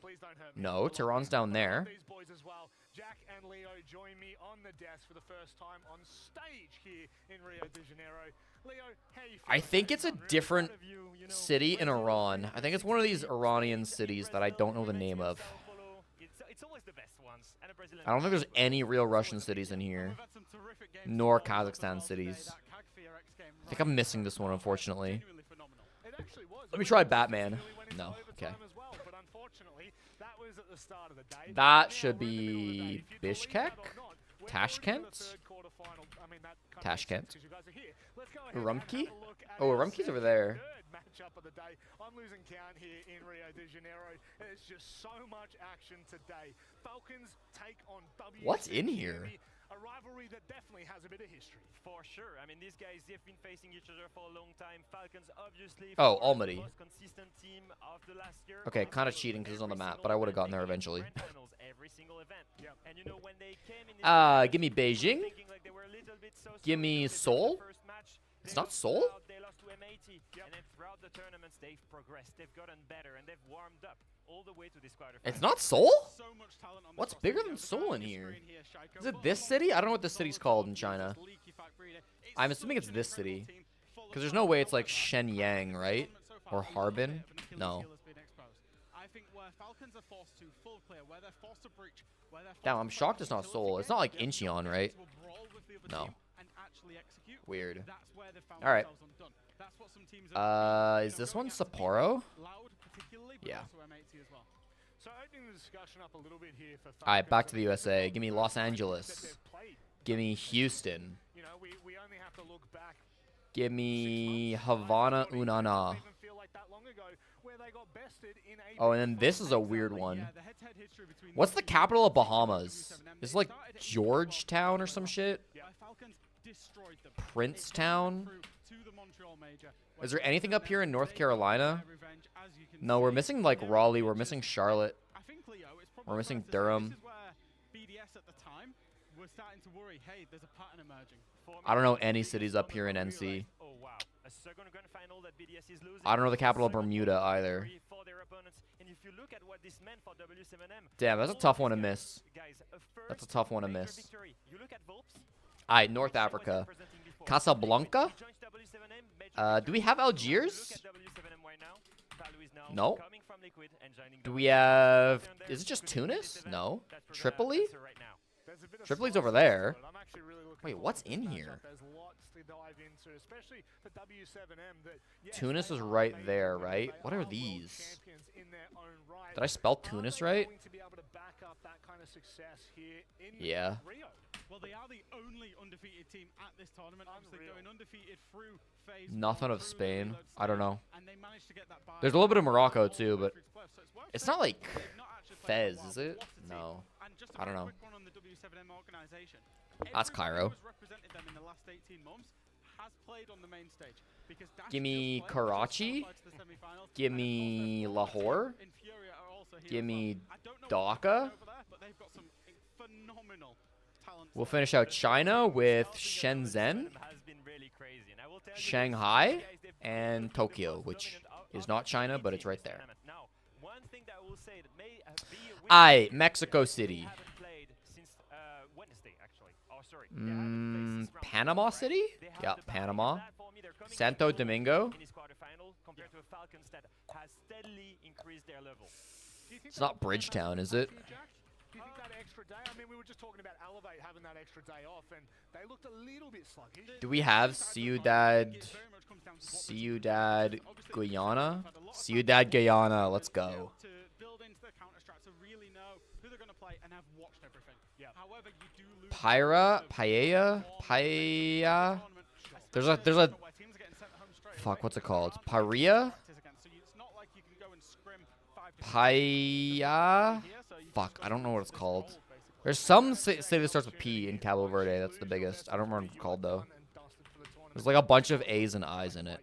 No, Tehran's down there. Jack and Leo join me on the desk for the first time on stage here in Rio de Janeiro. Leo, how you I think it's a different city in Iran. I think it's one of these Iranian cities that I don't know the name of. I don't think there's any real Russian cities in here, nor Kazakhstan cities. I think I'm missing this one, unfortunately. Let me try Batman. No, okay. That should be Bishkek? Tashkent? Tashkent. Urumqi? Oh, Urumqi's over there. Matchup of the day. I'm losing count here in Rio de Janeiro. There's just so much action today. Falcons take on WCW. What's in here? A rivalry that definitely has a bit of history. For sure. I mean, these guys, they've been facing each other for a long time. Falcons, obviously, oh, the Almaty. most consistent team of the last year. Okay, kind of cheating because it's on the map, but I would have gotten there eventually. Every single event. And you know, when they came in Give me Beijing. Give me Seoul. It's not Seoul? They lost to M80, and then throughout the tournaments they've progressed, they've gotten better, and they've warmed up all the way to this quarterfinals. It's not Seoul? What's bigger than Seoul in here? Is it this city? I don't know what this city's called in China. I'm assuming it's this city. Because there's no way it's like Shenyang, right? Or Harbin? No. Damn, I'm shocked it's not Seoul. It's not like Incheon, right? No. Weird. Alright. Is this one Sapporo? Yeah. Alright, back to the USA. Give me Los Angeles. Give me Houston. Give me Havana Unana. Oh, and then this is a weird one. What's the capital of Bahamas? Is it like Georgetown or some shit? Princetown? Is there anything up here in North Carolina? No, we're missing like Raleigh. We're missing Charlotte. We're missing Durham. I don't know any cities up here in NC. I don't know the capital of Bermuda either. Damn, that's a tough one to miss. That's a tough one to miss. Alright, North Africa. Casablanca? Do we have Algiers? No. Do we have... Is it just Tunis? No. Tripoli? Tripoli's over there. Wait, what's in here? Tunis is right there, right? What are these? Did I spell Tunis right? Yeah. Well, they are the only undefeated team at this tournament. Obviously, going undefeated through phase. Nothing of Spain. I don't know. And they managed to get that There's a little bit of Morocco too, but it's not like Fez, is it? No. I don't know. That's Cairo. Represented them in the last 18 months. Has played on the main stage. Give me Karachi. Give me Lahore. Give me Dhaka. We'll finish out China with Shenzhen, Shanghai, and Tokyo, which is not China, but it's right there. Aye, Mexico City. Panama City? Yeah, Panama. Santo Domingo. It's not Bridgetown, is it? Do you think that extra day? I mean, we were just talking about Elevate having that extra day off, and they looked a little bit sluggish. Do we have Ciudad Guyana? Ciudad Guyana, let's go. To build into the counter strat to really know who they're going to play and have watched everything. However, you do lose Paella. There's a fuck, what's it called? Paria? Paella? Fuck, I don't know what it's called. There's some city that starts with P in Cabo Verde. That's the biggest. I don't remember what it's called, though. There's like a bunch of A's and I's in it.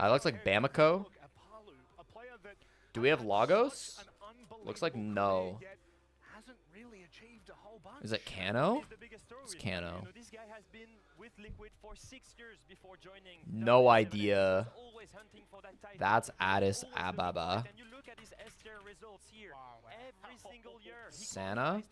Looks like Bamako. Do we have Lagos? Looks like no. Is it Cano? It's Cano. No idea. That's Addis Ababa. Santa?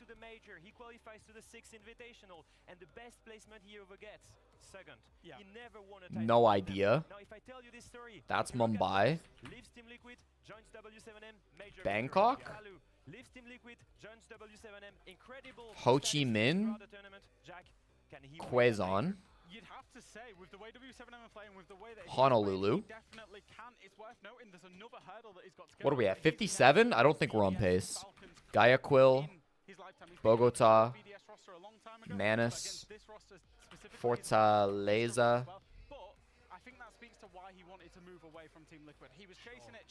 He qualifies to the 6th invitational, and the best placement he ever gets, second. He never won a title. No idea. Now, if I tell you this story, that's Mumbai. Leaves Team Liquid, joins W7M, major Bangkok? Leaves Team Liquid, joins W7M, incredible. Ho Chi Minh? Quezon? You'd have to say, with the way W7M are playing, with the way that Honolulu? he definitely can. It's worth noting there's another hurdle that he's got to get. What are we at? 57? I don't think we're on pace. Guayaquil, Bogota, Manus, Fortaleza. I think that speaks to why he wanted to move away from Team Liquid. He was chasing it.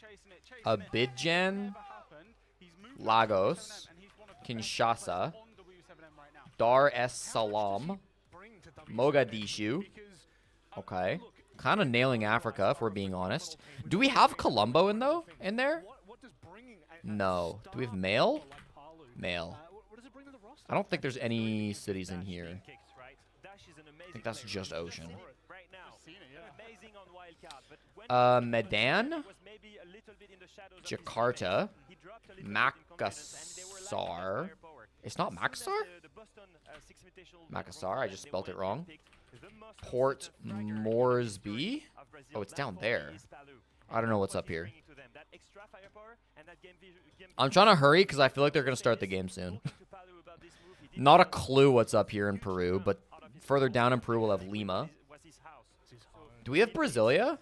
Abidjan, Lagos, Kinshasa, Dar es Salaam, Mogadishu. Okay. Kind of nailing Africa, if we're being honest. Do we have Colombo in there? No. Do we have Male? Male. I don't think there's any cities in here. I think that's just ocean. Medan, Jakarta, Makassar. It's not Makassar? Makassar, I just spelled it wrong. Port Moresby. Oh, it's down there. I don't know what's up here. I'm trying to hurry because I feel like they're going to start the game soon. Not a clue what's up here in Peru, but further down in Peru we'll have Lima. Do we have Brasilia?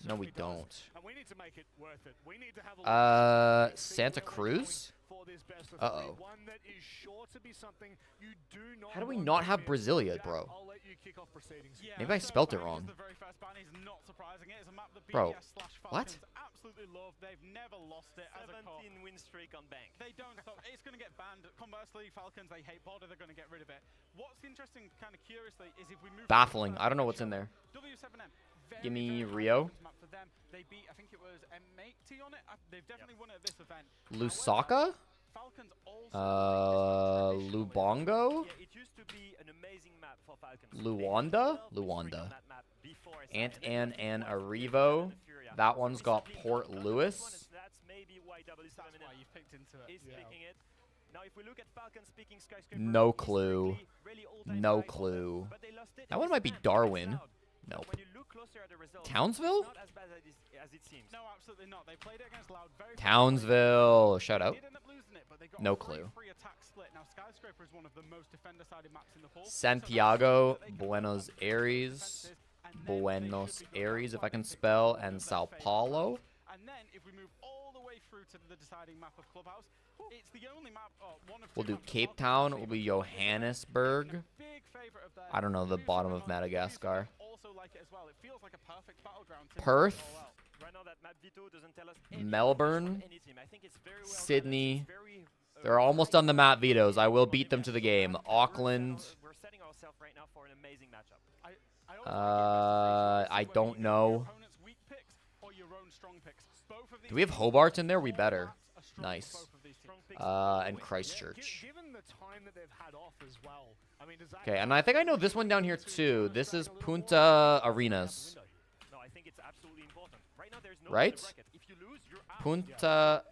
No, we don't. Santa Cruz? Uh-oh. How do we not have Brasilia, bro? Maybe I spelt it wrong. Bro, what? Absolutely love. They've never lost it as a 17 win streak on bank. They don't stop. It's going to get banned. Conversely, Falcons, they hate border. They're going to get rid of it. What's interesting, kind of curiously, is if we move... Baffling. I don't know what's in there. W7M. Give me Rio. For them. They beat, I think it was M80 on it. They've definitely won it at this event. Lusaka? Lubongo? Yeah, it used to be an amazing map for Falcons. Luanda? Luanda. Ant-An and Arrivo. That one's got Port Louis. That's maybe why W7M you've picked into it. Is picking it. Now, if we look at Falcons speaking skyscraper, no clue. No clue. That one might be Darwin. Nope. Townsville? Not as bad as it seems. No, absolutely not. They played it against Loud very Townsville. Shout out. They ended up losing it, but they got No a clue. free attack split. Now Skyscraper is one of the most defender-sided maps in the pool. Santiago, Buenos Aires, Buenos Aires, if I can spell, and Sao Paulo. And then if we move all the way through to the deciding map of Clubhouse, it's the only map, one of We'll do Cape Town. Will be Johannesburg. I don't know the bottom of Madagascar. also like it as well. It feels like a perfect battleground. Perth, Right now that map Vito doesn't tell us Melbourne, any team. I think it's very well Sydney. They're almost on the map vetoes. I will beat them to the game. Auckland. We're setting ourselves right now for an amazing matchup. I don't know. Do we have Hobart in there? We better. Nice. And Christchurch. Okay, and I think I know this one down here too. This is Punta Arenas. Right? Punta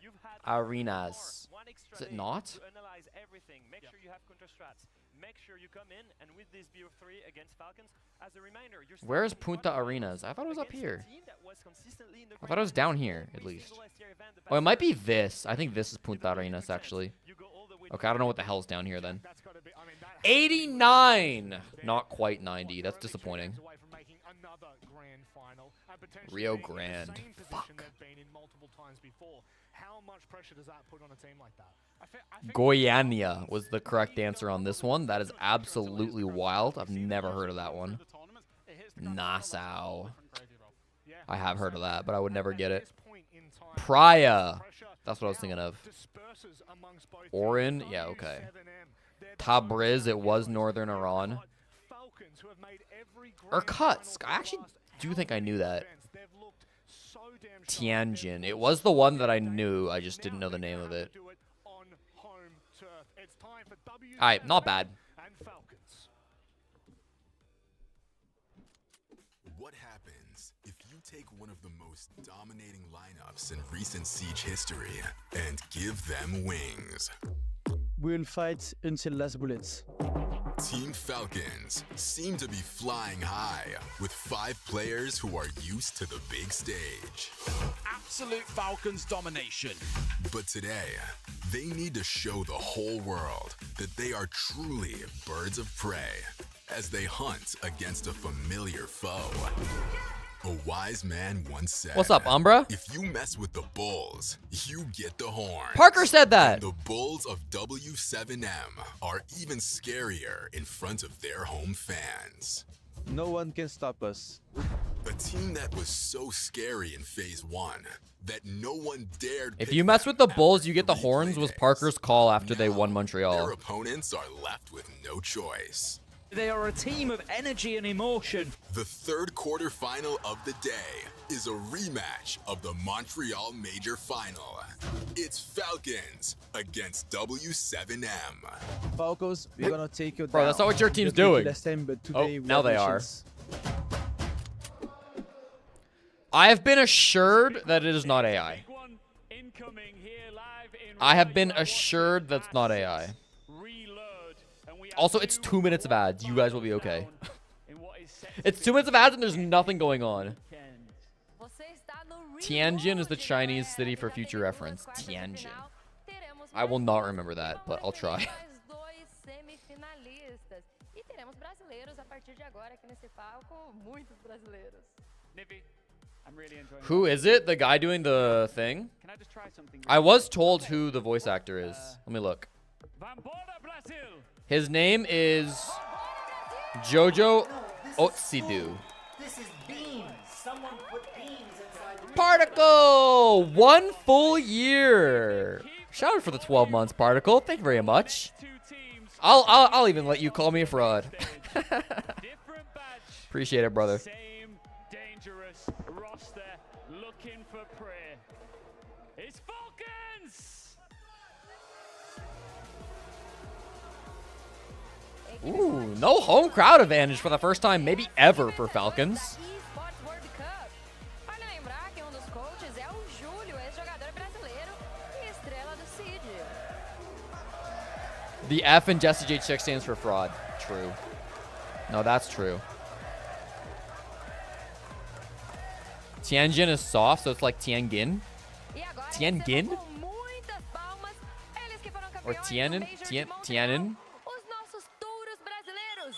Arenas. Is it not? Make sure you have counter strats. Make sure you come in, and with this BO3 against Falcons, as a reminder, you're Where is Punta Arenas? I thought it was up here. I thought it was down here, at least. Oh, it might be this. I think this is Punta Arenas, actually. Okay, I don't know what the hell's down here, then. 89! Not quite 90. That's disappointing. Rio Grande. Fuck. How much pressure does that put on a team like that? Goiânia was the correct answer on this one. That is absolutely wild. I've never heard of that one. Nassau. I have heard of that, but I would never get it. Praia. That's what I was thinking of. Oran? Yeah, okay. Tabriz, it was Northern Iran. Irkutsk. I actually do think I knew that. Tianjin. It was the one that I knew. I just didn't know the name of it. Alright, not bad. What happens if you take one of the most dominating lineups in recent Siege history and give them wings? We'll fight until last bullets. Team Falcons seem to be flying high with 5 players who are used to the big stage. Absolute Falcons domination. But today, they need to show the whole world that they are truly birds of prey as they hunt against a familiar foe. A wise man once said, What's up, Umbra? If you mess with the Bulls, you get the horn. Parker said that. And the Bulls of W7M are even scarier in front of their home fans. No one can stop us. A team that was so scary in Phase 1 that no one dared. If you mess with the Bulls, you get the horns was Parker's call after they won Montreal. Their opponents are left with no choice. They are a team of energy and emotion. The third quarterfinal of the day is a rematch of the Montreal Major Final. It's Falcons against W7M. Falcons, we're gonna take you down. Bro, that's not what your team's doing. Last time, but Oh, today now they are. missions. I have been assured that it is not AI. I have been assured that's not AI. Also, it's 2 minutes of ads. You guys will be okay. It's 2 minutes of ads and there's nothing going on. Tianjin is the Chinese city for future reference. Tianjin. I will not remember that, but I'll try. Who is it? The guy doing the thing? I was told who the voice actor is. Let me look. His name is Jojo Otsidu. This is beans. Someone put beans inside the Particle! 1 full year. Shout out for the 12 months, Particle. Thank you very much. I'll even let you call me a fraud. Appreciate it, brother. Same dangerous roster looking for prey. It's Falcons! Ooh, no home crowd advantage for the first time, maybe ever, for Falcons. The F in Jesse J Chick stands for fraud. True. No, that's true. Tianjin is soft, so it's like Tiangin. Tiangin? Or Tianin? Tianin? Os nossos touros brasileiros,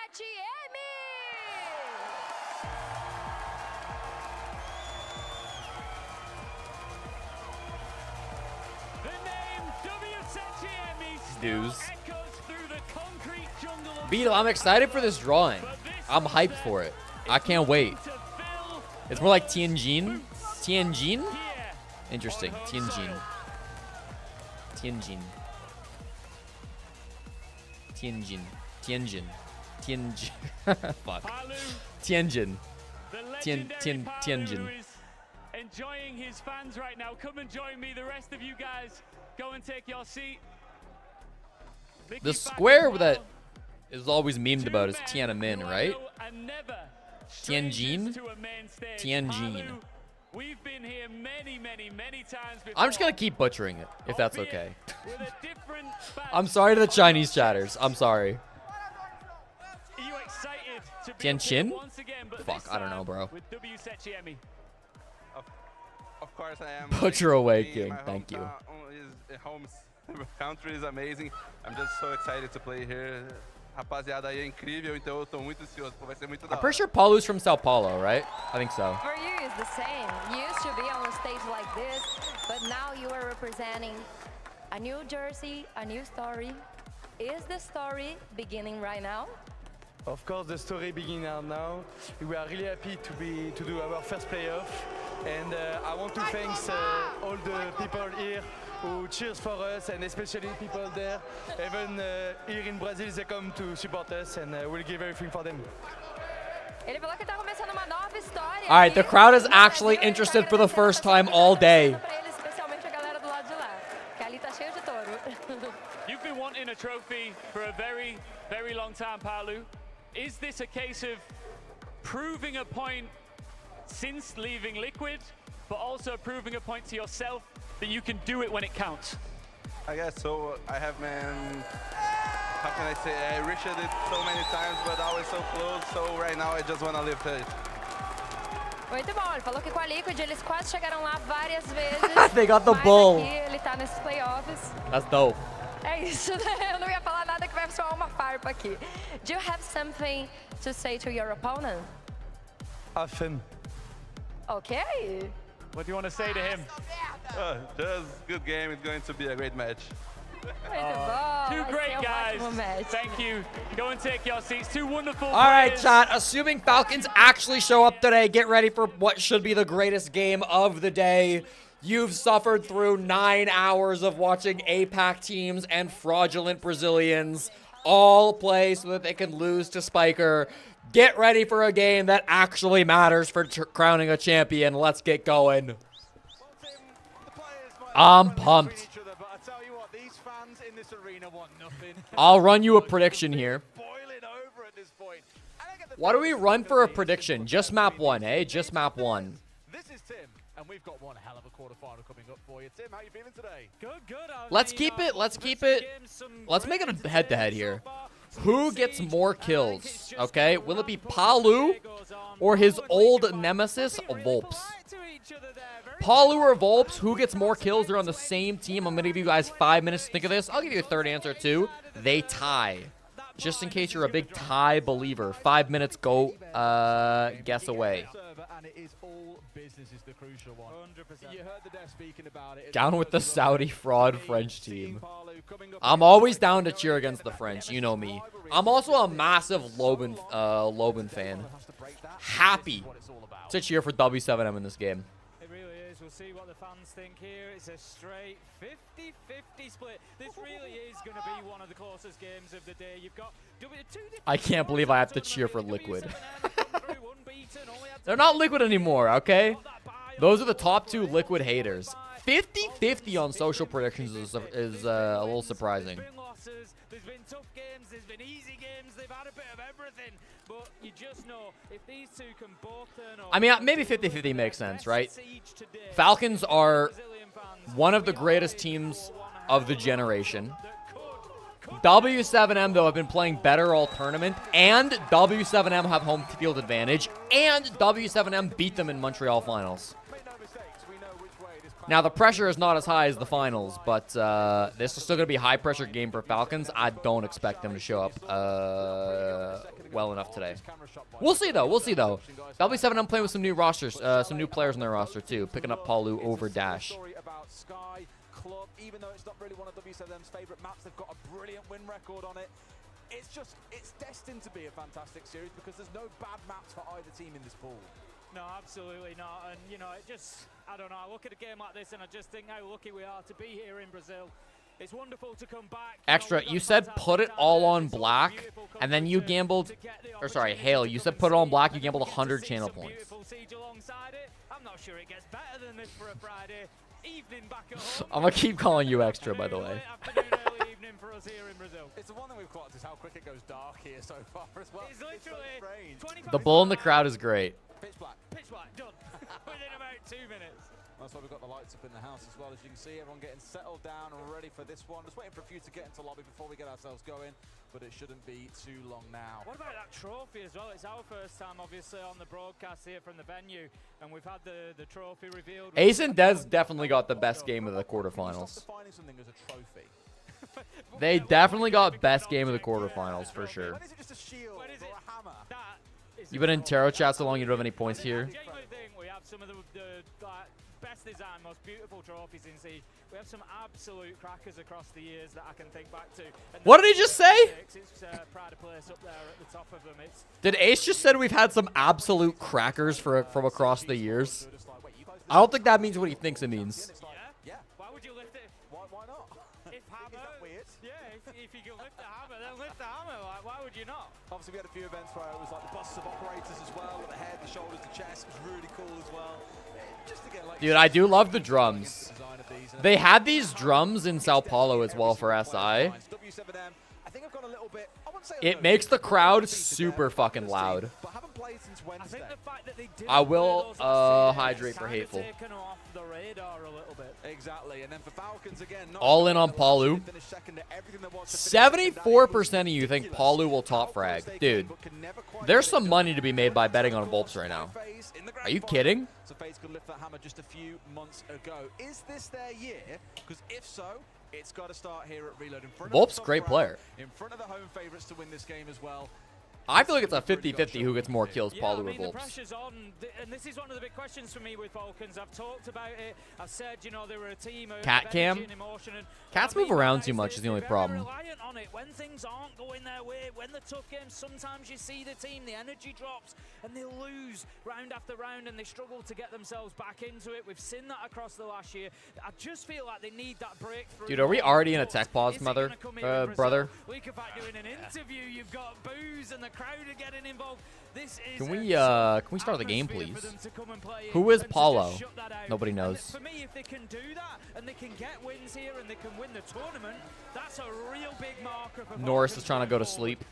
W7M! Dudes. Beetle, I'm excited for this drawing. I'm hyped for it. I can't wait. It's more like Tianjin. Tianjin? Interesting. Tianjin. Tianjin. Tianjin. Tianjin. Tianjin. Fuck. Tianjin. Tianjin. Enjoying his fans right now. Come and join me. The rest of you guys, go and take your seat. The square that is always memed about is Tiananmen, right? Tianjin? Tianjin. We've been here many times before. I'm just gonna keep butchering it, if that's okay. I'm sorry to the Chinese chatters. I'm sorry. Are you excited to be Tianjin? once again, but Fuck, this I don't know, time bro. with WSETGME? Of course I am. Butcher away, King. Thank you. Home country is amazing. I'm just so excited to play here. Rapaziada aí é incrível, então eu tô muito ansioso. Vai ser muito da I'm hora. pretty sure Paulu's from Sao Paulo, right? I think so. For you, it's the same. You used to be on a stage like this, but now you are representing a new jersey, a new story. Is the story beginning right now? Of course, the story begins now. We are really happy to do our first playoff, and I want to thank all the people here who cheers for us, and especially people there. Even here in Brazil, they come to support us, and we'll give everything for them. Ele falou que tá começando uma nova história. All right, the crowd is actually interested for the first time all day. Pra ele, especialmente a galera do lado de lá, que ali tá cheio de touro. You've been wanting a trophy for a very long time, Paulu. Is this a case of proving a point since leaving Liquid, but also proving a point to yourself that you can do it when it counts? I guess so. I have how can I say? I reached it so many times, but always so close. So right now I just want to live it. Muito bom, ele falou que com a Liquid eles quase chegaram lá várias vezes. They got the mas bull. Aqui ele tá nesses playoffs. That's dope. É isso, né? Eu não ia falar nada que vai soar uma farpa aqui. Do you have something to say to your opponent? Have fun. Okay. What do you want to say to him? Just good game. It's going to be a great match. Muito bom. Two vai great ser guys. ótimo match. Thank you. Go and take your seats. Two wonderful All right, players. chat. Assuming Falcons actually show up today, get ready for what should be the greatest game of the day. You've suffered through 9 hours of watching APAC teams and fraudulent Brazilians all play so that they can lose to Spiker. Get ready for a game that actually matters for crowning a champion. Let's get going. I'm pumped. I'll run you a prediction here. Why do we run for a prediction? Just map one, eh? Just map one. This is Tim, and we've got one hell of a quarterfinal coming up for you. Tim, how are you feeling today? Good. Let's keep it. Let's make it a head-to-head here. Who gets more kills? Okay, will it be Paulu or his old nemesis, Volps? Paulu or Volps, who gets more kills? They're on the same team. I'm going to give you guys 5 minutes to think of this. I'll give you a third answer, too. They tie. Just in case you're a big tie believer. 5 minutes, go guess away. Down with the Saudi fraud French team. I'm always down to cheer against the French. You know me. I'm also a massive Loban fan. Happy to cheer for W7M in this game. It really is. We'll see what the fans think here. It's a straight 50-50 split. This really is going to be one of the closest games of the day. You've got I can't believe I have to cheer for Liquid. They're not Liquid anymore, okay? Those are the top 2 Liquid haters. 50-50 on social predictions is a little surprising. There's been tough games, there's been easy games, they've had a bit of everything, but you just know if these two can both turn up. I mean, maybe 50-50 makes sense, right? Falcons are one of the greatest teams of the generation. W7M, though, have been playing better all tournament, and W7M have home field advantage, and W7M beat them in Montreal finals. Now, the pressure is not as high as the finals, but this is still going to be a high-pressure game for Falcons. I don't expect them to show up well enough today. We'll see, though. We'll see, though. W7M playing with some new rosters, some new players in their roster, too, picking up Palu over Dash. Club, even though it's not really one of W7M's favorite maps, they've got a brilliant win record on it. It's destined to be a fantastic series because there's no bad maps for either team in this pool. No, absolutely not. And, you know, it just, I don't know, I look at a game like this and I just think how lucky we are to be here in Brazil. It's wonderful to come back. Extra, you said put it all on black, and then you gambled, or sorry, Hale, you said put it on black, you gambled 100 channel points. I'm not sure it gets better than this for a Friday evening back at home. I'm going to keep calling you Extra, by the way. It's the one thing we've clocked is how quick it goes dark here so far as well. It's literally so The bull in the crowd is great. Pitch black. Pitch black, done. Within about 2 minutes. That's why we've got the lights up in the house as well. As you can see, everyone getting settled down and ready for this one. Just waiting for a few to get into lobby before we get ourselves going, but it shouldn't be too long now. What about that trophy as well? It's our first time, obviously, on the broadcast here from the venue, and we've had the trophy revealed. Ace and Dez definitely got the best game of the quarterfinals. Defining something as a trophy. They definitely got best game of the quarterfinals, for sure. When is it just a shield or a hammer? You've been in Interro chat so long you don't have any points here. I think we have some of the best design, most beautiful trophies in Siege. We have some absolute crackers across the years that I can think back to. And What did he just say? It's pride of place up there at the top of them. Did Ace just said we've had some absolute crackers from across the years? I don't think that means what he thinks it means. Yeah. Why would you lift it? Why not? If hammer, is that weird? Yeah, if you can lift the hammer, then lift the hammer. Like, why would you not? Obviously, we had a few events where it was like the busts of operators as well, with the head, the shoulders, the chest. It was really cool as well. Just to get, like, Dude, I do love the drums. They had these drums in Sao Paulo as well for SI. It makes the crowd super fucking loud. I will hydrate for Hateful. Exactly, and then for Falcons again, All in on Palu. 74% of you think Palu will top frag. Dude, there's some money to be made by betting on Volps right now. Are you kidding? So FaZe could lift that hammer just a few months ago. Is this their year? Because if so, it's got to start here at Reload. In front of Volps, the great player. In front of the home favorites to win this game as well. I feel like it's a 50-50 who gets more kills, Yeah, Palu I or mean, the Volps. pressure's on, and this is one of the big questions for me with Falcons. I've talked about it. I've said, you know, they were a team of Cat energy cam? and emotion. And Cats what I move mean by around that too is much is the only they're problem. very reliant on it. When things aren't going their way, when the tough games, sometimes you see the team, the energy drops, and they lose round after round, and they struggle to get themselves back into it. We've seen that across the last year. I just feel like they need that breakthrough. Dude, are we already in a tech pause, brother? We could back doing an interview. You've got boos, and the crowd are getting involved. This is Can we start the game, please? Who is Paulo? Nobody knows. For me, if they can do that and they can get wins here and they can win the tournament, that's a real big marker for Norris is trying to go to sleep.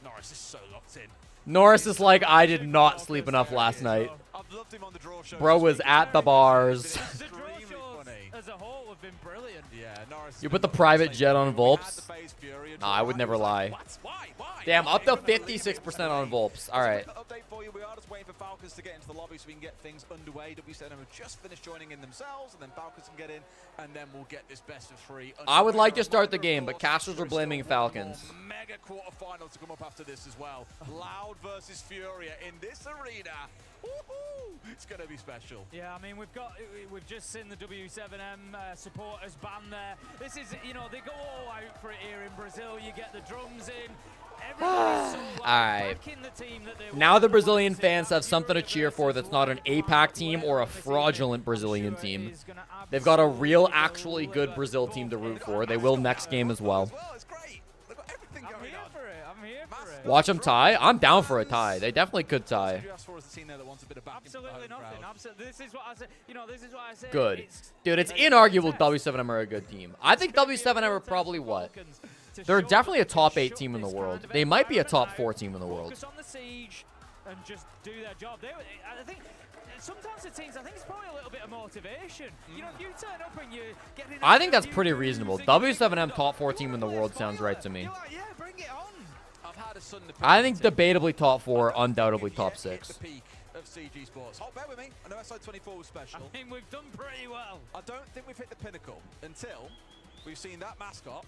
Norris is so locked in. Norris is like, I did not sleep enough last night. I've loved him on the draw show. Bro was at the bars. The draw shows as a whole have been brilliant. Yeah, Norris. You put the private jet on Volps? Nah, I would never lie. Damn, up to 56% on Volps. All right. Update for you. We are just waiting for Falcons to get into the lobby so we can get things underway. W7 have just finished joining in themselves, and then Falcons can get in, and then we'll get this best of 3. I would like to start the game, but casters are blaming Falcons. Mega quarterfinal to come up after this as well. Loud versus Furia in this arena. It's going to be special. Yeah, I mean, we've just seen the W7M supporters band there. This is, you know, they go all out for it here in Brazil. You get the drums in. Everybody's so loud, Alright. backing the team that they Now the Brazilian fans have something to cheer for that's not an APAC team or a fraudulent Brazilian team. They've got a real, actually good Brazil team to root for. They will next game as well. Watch them tie. I'm down for a tie. They definitely could tie. Absolutely nothing. Absolutely. This is what I said. You know, this is what I said. Good. Dude, it's inarguable W7M are a good team. I think W7M are probably what? They're definitely a top 8 team in the world. They might be a top 4 team in the world. Focus on the siege. and just do their job. I think sometimes the teams, I think it's probably a little bit of motivation. You know, if you turn up and you're getting... I think that's pretty reasonable. W7M top 4 team in the world sounds right to me. Yeah, bring it on. I think debatably top 4, undoubtedly top 6. Of CG Sports. Oh, bear with me. I know SI24 was special. I think we've done pretty well. I don't think we've hit the pinnacle until we've seen that mascot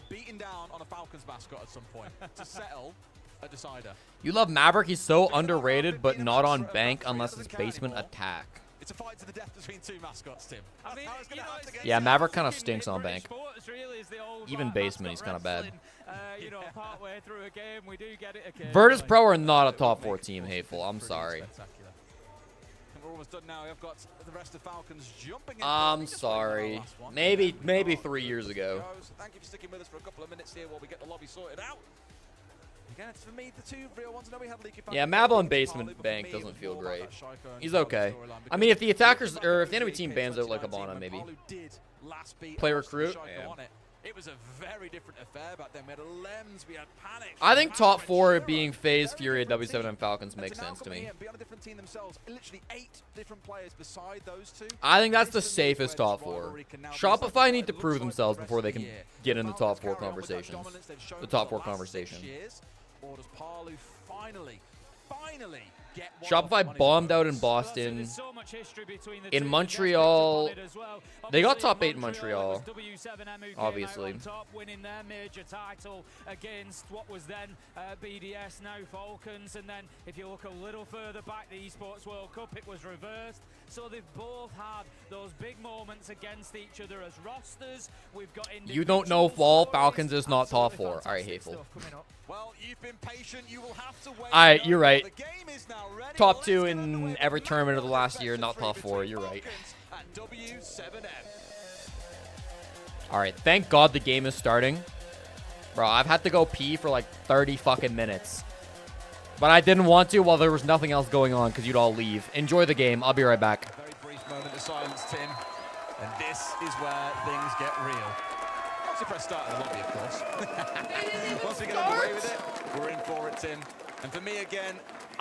beaten down on a Falcons mascot at some point to settle a decider. You love Maverick. He's so underrated, but not on bank unless it's basement attack. It's a fight to the death between two mascots, Tim. I mean, Yeah, Maverick kind of stinks on bank. Really is the old Even basement, he's kind of bad. You know, partway through a game, we do get it occasionally. Virtus Pro are not a top 4 team, Hateful. I'm sorry. We're almost done now. We've got the rest of Falcons jumping in. I'm sorry. Maybe 3 years ago. Thank you for sticking with us for a couple of minutes here while we get the lobby sorted out. Again, it's for me the two real ones. I know we have Leaky. Yeah, Mav on basement bank doesn't feel great. He's okay. I mean, if the attackers or if the enemy team bans out like Abana, maybe. Play recruit. Yeah. It was a very different affair back then. We had Lems, we had Panic. I think top 4 being FaZe, Fury, W7M Falcons makes sense to me. Be on a different team themselves. Literally 8 different players beside those two. I think that's the safest top 4. Shopify need to prove themselves before they can get in the top 4 conversations. The top 4 conversation. Or does Parlu finally get Shopify bombed out in Boston. In Montreal, they got top 8 in Montreal, obviously. Winning their major title against what was then BDS, now Falcons. And then if you look a little further back, the Esports World Cup, it was reversed. So they've both had those big moments against each other as rosters. We've got you don't know if all Falcons is not top 4. All right, Hateful. Well, you've been patient. You will have to wait. All right, you're right. Top 2 in every tournament of the last year, not top 4. You're right. All right, thank God the game is starting. Bro, I've had to go pee for like 30 fucking minutes. But I didn't want to while there was nothing else going on because you'd all leave. Enjoy the game. I'll be right back. A very brief moment of silence, Tim. And this is where things get real. Once you press start in the lobby, of course. Once we get underway with it, we're in for it, Tim. And for me, again,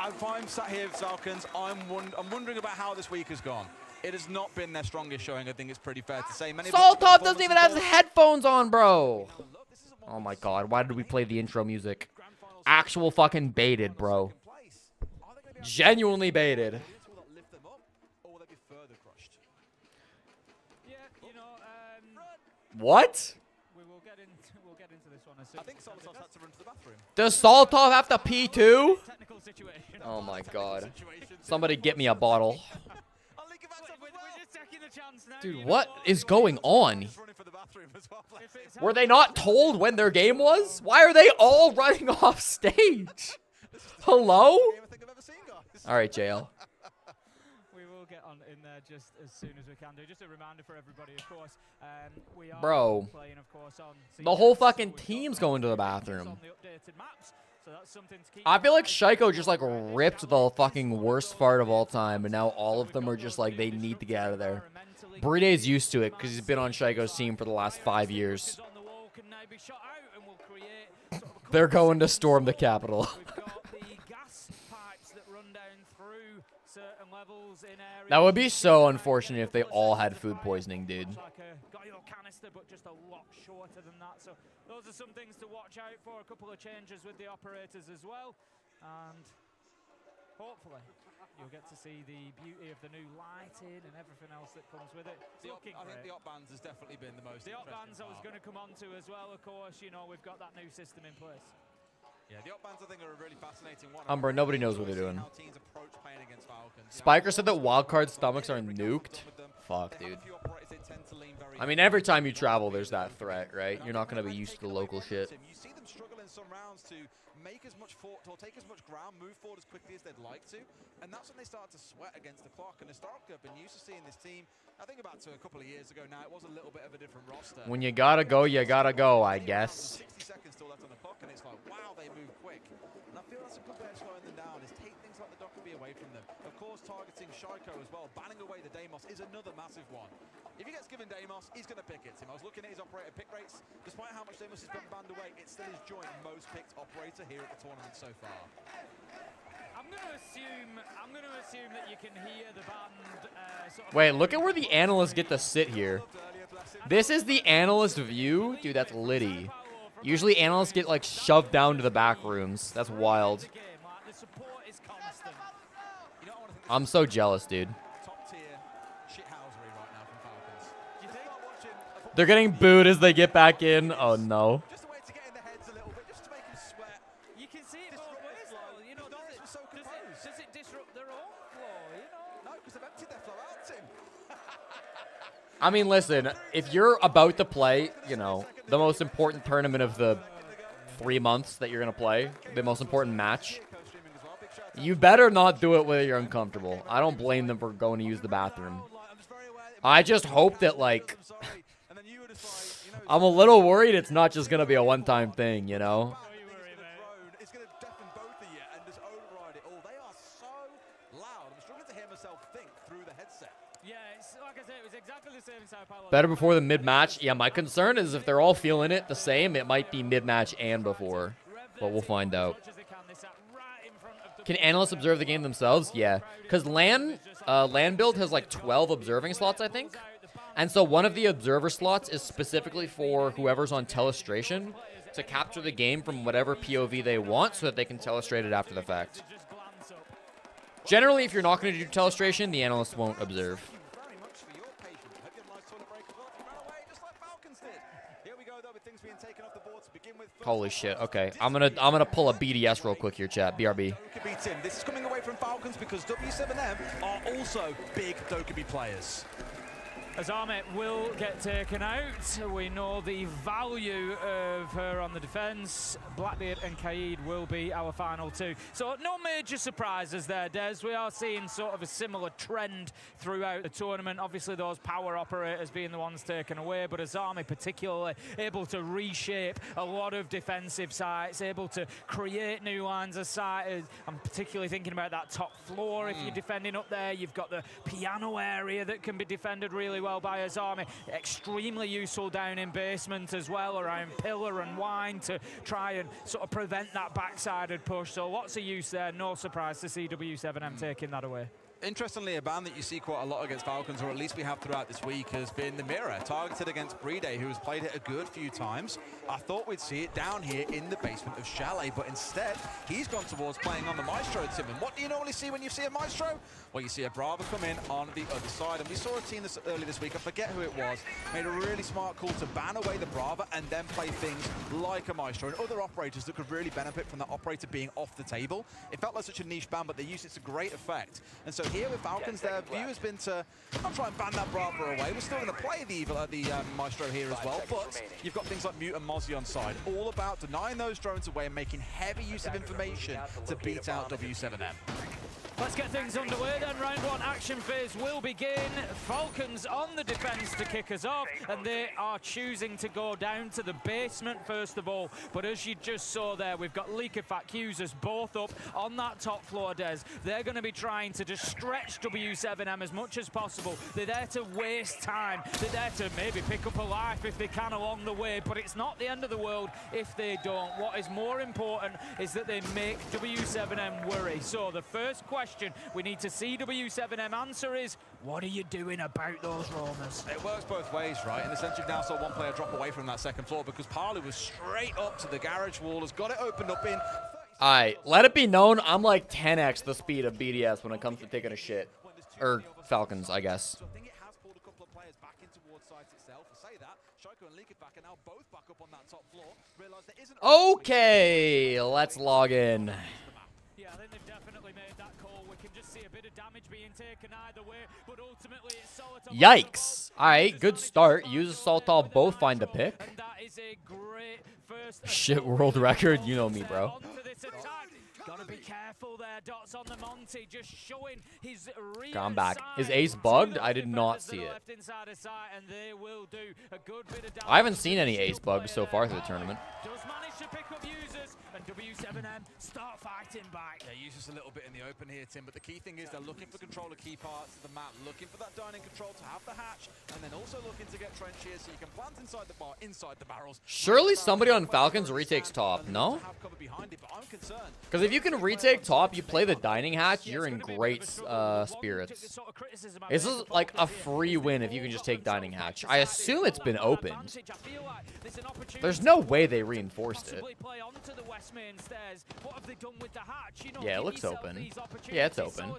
if I'm sat here with Falcons, I'm wondering about how this week has gone. It has not been their strongest showing. I think it's pretty fair to say. Saltop doesn't even have headphones on, bro. Oh my God, why did we play the intro music? Actual fucking baited, bro. Genuinely baited. What? We'll get into this one as soon. I think Saltov had to run to the bathroom. Does Saltov have to pee too? Oh my God. Somebody get me a bottle. Dude, what is going on? Were they not told when their game was? Why are they all running off stage? Hello? All right, JL. We will get on in there just as soon as we can do. Just a reminder for everybody, of course. We are Bro, playing, of course, on the whole fucking team's going to the bathroom. So that's something to keep. I feel like Shaiko just like ripped the fucking worst fart of all time, and now all of them are just like they need to get out of there. Bride's used to it because he's been on Shaiko's team for the last 5 years. They're going to storm the Capitol. That would be so unfortunate if they all had food poisoning, dude. But just a lot shorter than that. So those are some things to watch out for. A couple of changes with the operators as well. And hopefully you'll get to see the beauty of the new lighting and everything else that comes with it. I think the op bands has definitely been the most The op bands I was going to come on to as well, of course. You know, we've got that new system in place. Yeah, the op bands I think are a really fascinating one. Bro, nobody knows what they're doing. Spiker said that wildcard stomachs are nuked. Fuck, dude. I mean, every time you travel, there's that threat, right? You're not going to be used to the local shit. You see them struggle in some rounds to make as much fort or take as much ground, move forward as quickly as they'd like to, and that's when they start to sweat against the clock. And historically, I've been used to seeing this team. I think about a couple of years ago now, it was a little bit of a different roster. When you gotta go, I guess. 60 seconds still left on the clock, and it's like, wow, they move quick. And I feel that's a good way of slowing them down, is take things like the Dockerby away from them. Of course, targeting Shaiko as well, banning away the Deimos is another massive one. If he gets given Deimos, he's going to pick it. I was looking at his operator pick rates. Despite how much Deimos has been banned away, it's still his joint most picked operator here at the tournament so far. I'm going to Wait, look at where the analysts get to sit here. This is the analyst view? Dude, that's litty. Usually analysts get like shoved down to the back rooms. That's wild. I'm so jealous, dude. They're getting booed as they get back in. Oh no. You can see it both ways though. You know, does it disrupt their own flow? You know? No, because they've emptied their flow out, Tim. I mean, listen, if you're about to play, you know, the most important tournament of the 3 months that you're going to play, the most important match, you better not do it where you're uncomfortable. I don't blame them for going to use the bathroom. I just hope that, like, I'm a little worried it's not just going to be a one-time thing, you know? It's going to deafen both of you and just override it all. They are so loud. I'm struggling to hear myself think through the headset. Yeah, it's, like I said, it was exactly the same in Sao Paulo. Better before the mid-match. Yeah, my concern is if they're all feeling it the same, it might be mid-match and before. But we'll find out. Can analysts observe the game themselves? Yeah. Because LAN build has like 12 observing slots, I think. And so one of the observer slots is specifically for whoever's on telestration to capture the game from whatever POV they want so that they can telestrate it after the fact. Generally, if you're not going to do telestration, the analysts won't observe. Holy shit. Okay. I'm gonna pull a BDS real quick here, chat. BRB. Tim. This is coming away from Falcons because W7M are also big Dokkaebi players. Azame will get taken out. We know the value of her on the defense. Blackbeard and Kaid will be our final two. So no major surprises there, Des. We are seeing sort of a similar trend throughout the tournament. Obviously those power operators being the ones taken away, but Azame particularly able to reshape a lot of defensive sites, able to create new lines of sight. I'm particularly thinking about that top floor. If you're defending up there, you've got the piano area that can be defended really well by Azame. Extremely useful down in basement as well, around pillar and wine to try and sort of prevent that backsided push. So lots of use there. No surprise to see W7M taking that away. Interestingly, a ban that you see quite a lot against Falcons, or at least we have throughout this week, has been the mirror, targeted against Brede, who has played it a good few times. I thought we'd see it down here in the basement of Chalet, but instead, he's gone towards playing on the Maestro, Tim. And what do you normally see when you see a Maestro? Well, you see a Brava come in on the other side. And we saw a team earlier this week, I forget who it was, made a really smart call to ban away the Brava and then play things like a Maestro and other operators that could really benefit from the operator being off the table. It felt like such a niche ban, but they used it to great effect. And so here with Falcons, their view has been to not try and ban that Brava away. We're still going to play the Maestro here as well, but you've got things like Mute and Mozzie on side, all about denying those drones away and making heavy use of information to beat out W7M. Let's get things underway then. Round one action phase will begin. Falcons on the defense to kick us off, and they are choosing to go down to the basement first of all. But as you just saw there, we've got Liquefact users both up on that top floor, Des. They're going to be trying to just stretch W7M as much as possible. They're there to waste time. They're there to maybe pick up a life if they can along the way, but it's not the end of the world if they don't. What is more important is that they make W7M worry. So the first question we need to see W7M answer is, what are you doing about those roamers? It works both ways, right? In the sense you've now saw one player drop away from that second floor because Parley was straight up to the garage wall, has got it opened up in. Alright, let it be known, I'm like 10x the speed of BDS when it comes to taking a shit. Or Falcons, I guess. So I think it has pulled a couple of players back in towards sites itself. I say that, Shoko and Liquefact are now both back up on that top floor. Realize there isn't. Okay, let's log in. Yeah, I think they've definitely made that call. We can just see a bit of damage being taken either way, but ultimately it's Solitaire. Yikes. Alright, good start. Use Solitaire, both find a pick. And that is a great first Shit, world record. You know me, bro. Gotta be careful there. Dots on the Monty, just showing his real Come back. side. Is Ace bugged? I did not see it. Left inside his side, and they will do a good bit of damage. I haven't seen any Ace bugs so far through the tournament. Does manage to pick up users, and W7M start fighting back. Yeah, users a little bit in the open here, Tim, but the key thing is they're looking for control of key parts of the map, looking for that dining control to have the hatch, and then also looking to get trench here so you can plant inside the barrels. Surely somebody on Falcons retakes top, no? Have cover behind it, but I'm concerned. Because if you can retake top, you play the dining hatch, you're in great spirits. This is like a free win if you can just take dining hatch. I assume it's been opened. There's no way they reinforced it. Yeah, it looks open. Yeah, it's open.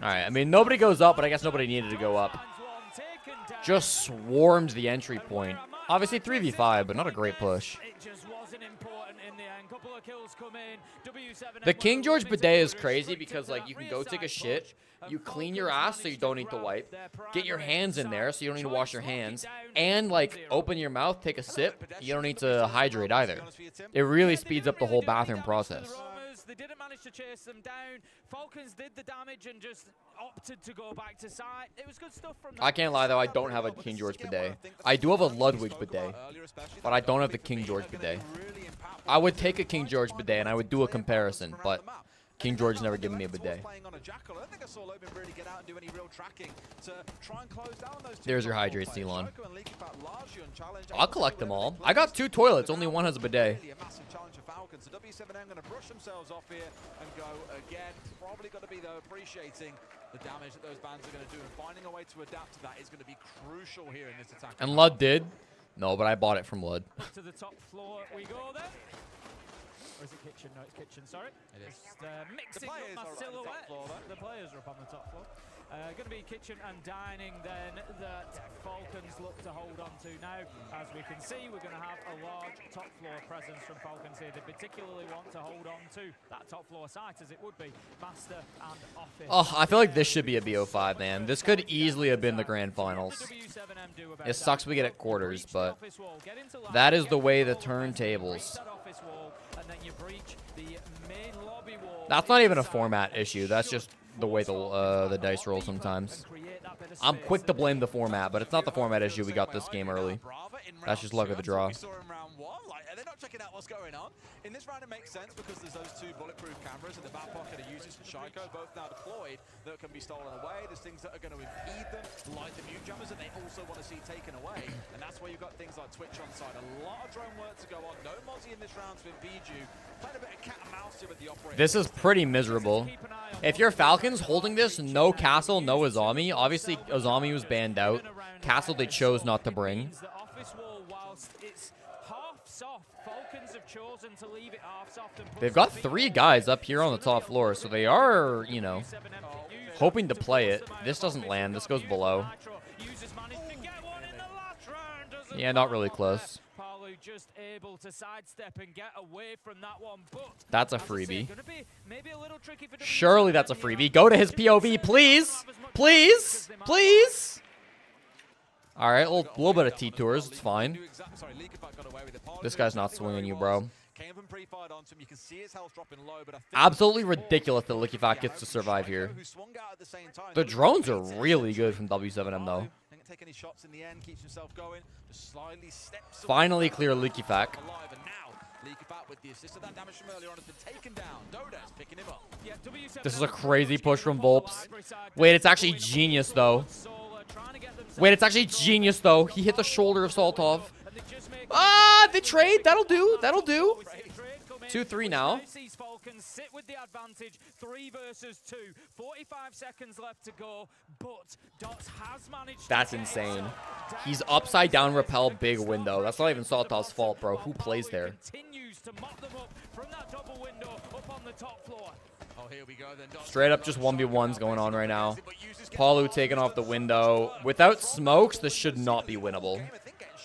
Alright, I mean, nobody goes up, but I guess nobody needed to go up. Just swarmed the entry point. Obviously 3v5, but not a great push. The King George bidet is crazy because, like, you can go take a shit, you clean your ass so you don't need to wipe, get your hands in there so you don't need to wash your hands, and, like, open your mouth, take a sip, you don't need to hydrate either. It really speeds up the whole bathroom process. They didn't manage to chase them down. Falcons did the damage and just opted to go back to side. It was good stuff from I can't lie, though. I don't have a King George bidet. I do have a Ludwig bidet, but I don't have the King George bidet. I would take a King George bidet, and I would do a comparison, but King George's never given me a bidet. There's your hydrate, Celon. I'll collect them all. I got 2 toilets. Only one has a bidet. So W7M going to brush themselves off here and go again. Probably going to be, though, appreciating the damage that those bands are going to do, and finding a way to adapt to that is going to be crucial here in this attack. And Lud did. No, but I bought it from Lud. To the top floor we go then. Or is it kitchen? No, it's kitchen, sorry. It is. Just mixing up my silhouette. The players are up on the top floor. Going to be kitchen and dining then that Falcons look to hold on to now. As we can see, we're going to have a large top floor presence from Falcons here. They particularly want to hold on to that top floor site as it would be Master and Office. Oh, I feel like this should be a BO5, man. This could easily have been the grand finals. It sucks we get at quarters, but that is the way the turntables. That's not even a format issue. That's just the way the dice roll sometimes. I'm quick to blame the format, but it's not the format issue. We got this game early. That's just luck of the draw. They're not checking out what's going on. In this round, it makes sense because there's those 2 bulletproof cameras in the back pocket of Usis and Shaiko, both now deployed, that can be stolen away. There's things that are going to impede them, like the mute jammers that they also want to see taken away. And that's where you've got things like Twitch on side. A lot of drone work to go on. No Mozzie in this round to impede you. Playing a bit of cat and mouse here with the operator. This is pretty miserable. If you're Falcons holding this, no Castle, no Azami. Obviously, Azami was banned out. Castle they chose not to bring. They've got 3 guys up here on the top floor, so they are, you know, hoping to play it. This doesn't land. This goes below. Yeah, not really close. That's a freebie. Surely that's a freebie. Go to his POV, please. Please. Please. All right, a little bit of T-Tours. It's fine. This guy's not swinging you, bro. Absolutely ridiculous that Liquifat gets to survive here. The drones are really good from W7M, though. Finally clear Liquifat. This is a crazy push from Volps. Wait, it's actually genius, though. Wait, it's actually genius, though. He hit the shoulder of Saltov. Ah, they trade. That'll do. That'll do. 2-3 now. Sit with the advantage. 3 versus 2. 45 seconds left to go, but Dots has managed. That's insane. He's upside down repel big window. That's not even Saltov's fault, bro. Who plays there? Continues to mop them up from that double window up on the top floor. Oh, here we go then. Straight up just 1v1s going on right now. Palu taking off the window. Without smokes, this should not be winnable.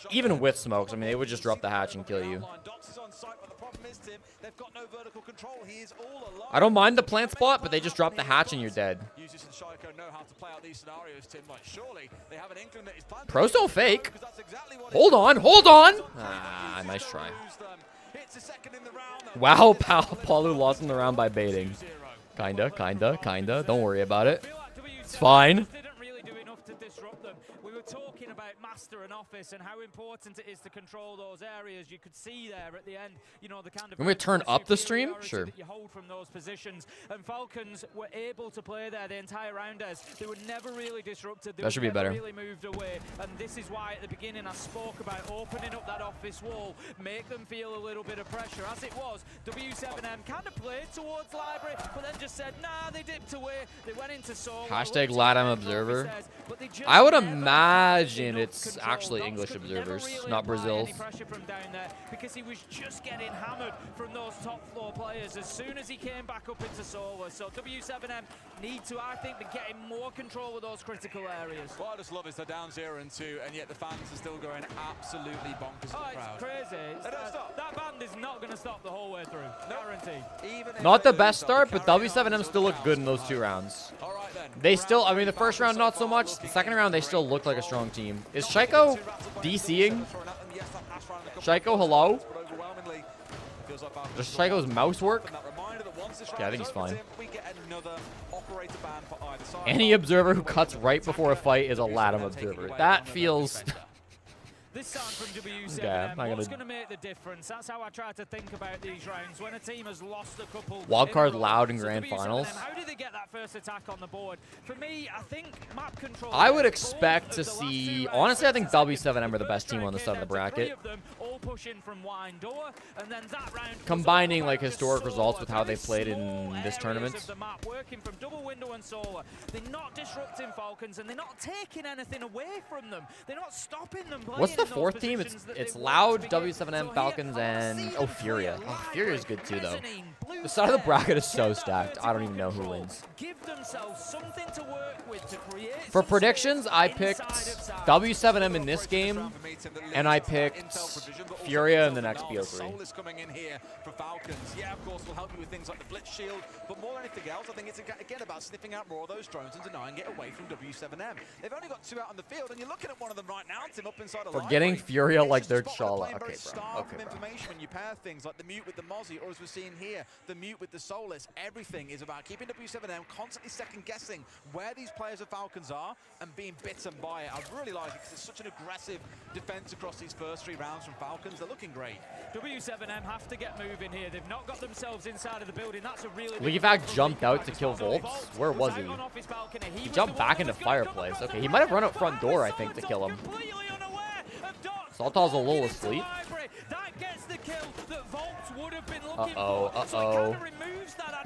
Even with smokes, I mean, they would just drop the hatch and kill you. I don't mind the plant spot, but they just drop the hatch and you're dead. Pros don't fake. Hold on, hold on. Ah, nice try. Wow, Palu lost in the round by baiting. Kinda. Don't worry about it. It's fine. Didn't really do enough to disrupt them. We were talking about faster an office and how important it is to control those areas. You could see there at the end, you know, the kind of... Can we turn up the stream? Sure. ...that you hold from those positions. And Falcons were able to play there the entire round as they were never really disrupted. They That should be better. really moved away. And this is why at the beginning I spoke about opening up that office wall, make them feel a little bit of pressure. As it was, W7M kind of played towards Library, but then just said, nah, they dipped away. They went into solo. Hashtag LATAM Observer. I would imagine it's actually English observers, not Brazil's. Pressure from down there because he was just getting hammered from those top floor players as soon as he came back up into solo. So W7M need to, I think, be getting more control of those critical areas. What I just love is they're down 0-2, and yet the fans are still going absolutely bonkers. Oh, in the crowd. it's crazy. That band is not going to stop the whole way through. Guaranteed. Not the best start, but W7M still looked good in those 2 rounds. They still, I mean, the first round not so much. The second round, they still looked like a strong team. Is Shaiko DCing? Shaiko, hello? Does Shaiko's mouse work? Yeah, I think he's fine. Any observer who cuts right before a fight is a LATAM observer. That feels... This sound from W7M, yeah, what's going to make the difference? That's how I try to think about these rounds. When a team has lost a couple... Wildcard loud in grand finals. How did they get that first attack on the board? For me, I think map control... I would expect to see... Honestly, I think W7M are the best team on the side of the bracket. All pushing from wine door, and then that round combining like historic results with how they played in this tournament. Of the map, working from double window and solar. They're not disrupting Falcons, and they're not taking anything away from them. They're not stopping them playing. What's the fourth team? It's Loud, W7M, Falcons, and Furia. Oh, Furia's good too, though. The side of the bracket is so stacked. I don't even know who wins. Give themselves something to work with to create. For predictions, I picked W7M in this game, and I picked Furia in the next BO3. Coming in here for Falcons. Yeah, of course, will help you with things like the Blitz Shield, but more than anything else, I think it's again about sniffing out more of those drones and denying it away from W7M. They've only got 2 out on the field, and you're looking at one of them right now, Tim, up inside a For getting Furia like their Chala. Okay, bro. Okay, information when you pair things like the Mute with the Mozzie, or as we're seeing here, the Mute with the Soulless. Everything is about keeping W7M constantly second-guessing where these players of Falcons are and being bitten by it. I really like it because it's such an aggressive defense across these first 3 rounds from Falcons. They're looking great. W7M have to get moving here. They've not got themselves inside of the building. That's a really Levac jumped out to kill Volts. Where was he? He jumped back into Fireplace. Okay, he might have run out front door, I think, to kill him. Saltall's a little asleep. Uh-oh, uh-oh.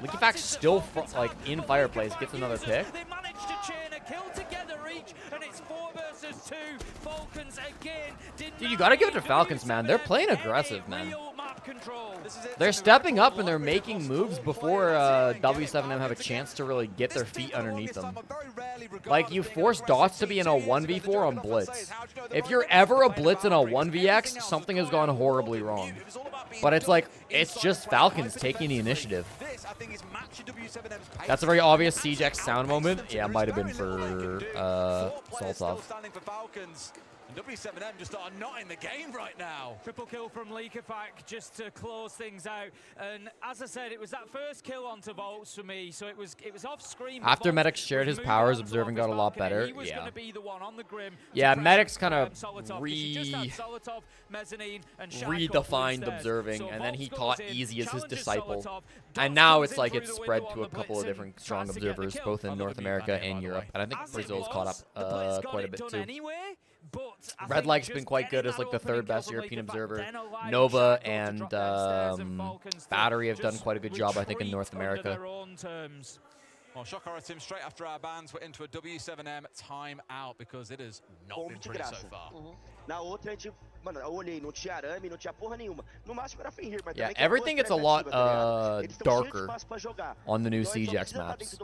Levac still, like, in Fireplace. Gets another pick. They managed to chain a kill together each, and it's 4 versus 2. Falcons again. Dude, you gotta give it to Falcons, man. They're playing aggressive, man. They're stepping up and they're making moves before W7M have a chance to really get their feet underneath them. Like, you force Dots to be in a 1v4 on Blitz. If you're ever a Blitz in a 1vx, something has gone horribly wrong. But it's like, it's just Falcons taking the initiative. That's a very obvious Siege X sound moment. Yeah, it might have been for Saltov. W7M just are not in the game right now. Triple kill from Leakafac just to close things out. And as I said, it was that first kill onto Volts for me, so it was off screen. After Medics shared his powers, Observing got a lot better. Yeah. Yeah, Medics kind of redefined Observing, and then he taught Easy as his disciple. And now it's like it's spread to a couple of different strong observers, both in North America and Europe. And I think Brazil's caught up quite a bit too. Red Light's been quite good as like the 3rd best European observer. Nova and Battery have done quite a good job, I think, in North America. Well, shock horror, Tim, straight after our bans, we're into a W7M timeout because it has not been pretty so far. Na outra, a gente, mano, eu olhei, não tinha arame, não tinha porra nenhuma. No máximo era Fenrir, mas yeah, everything gets a lot darker on the new Siege X maps,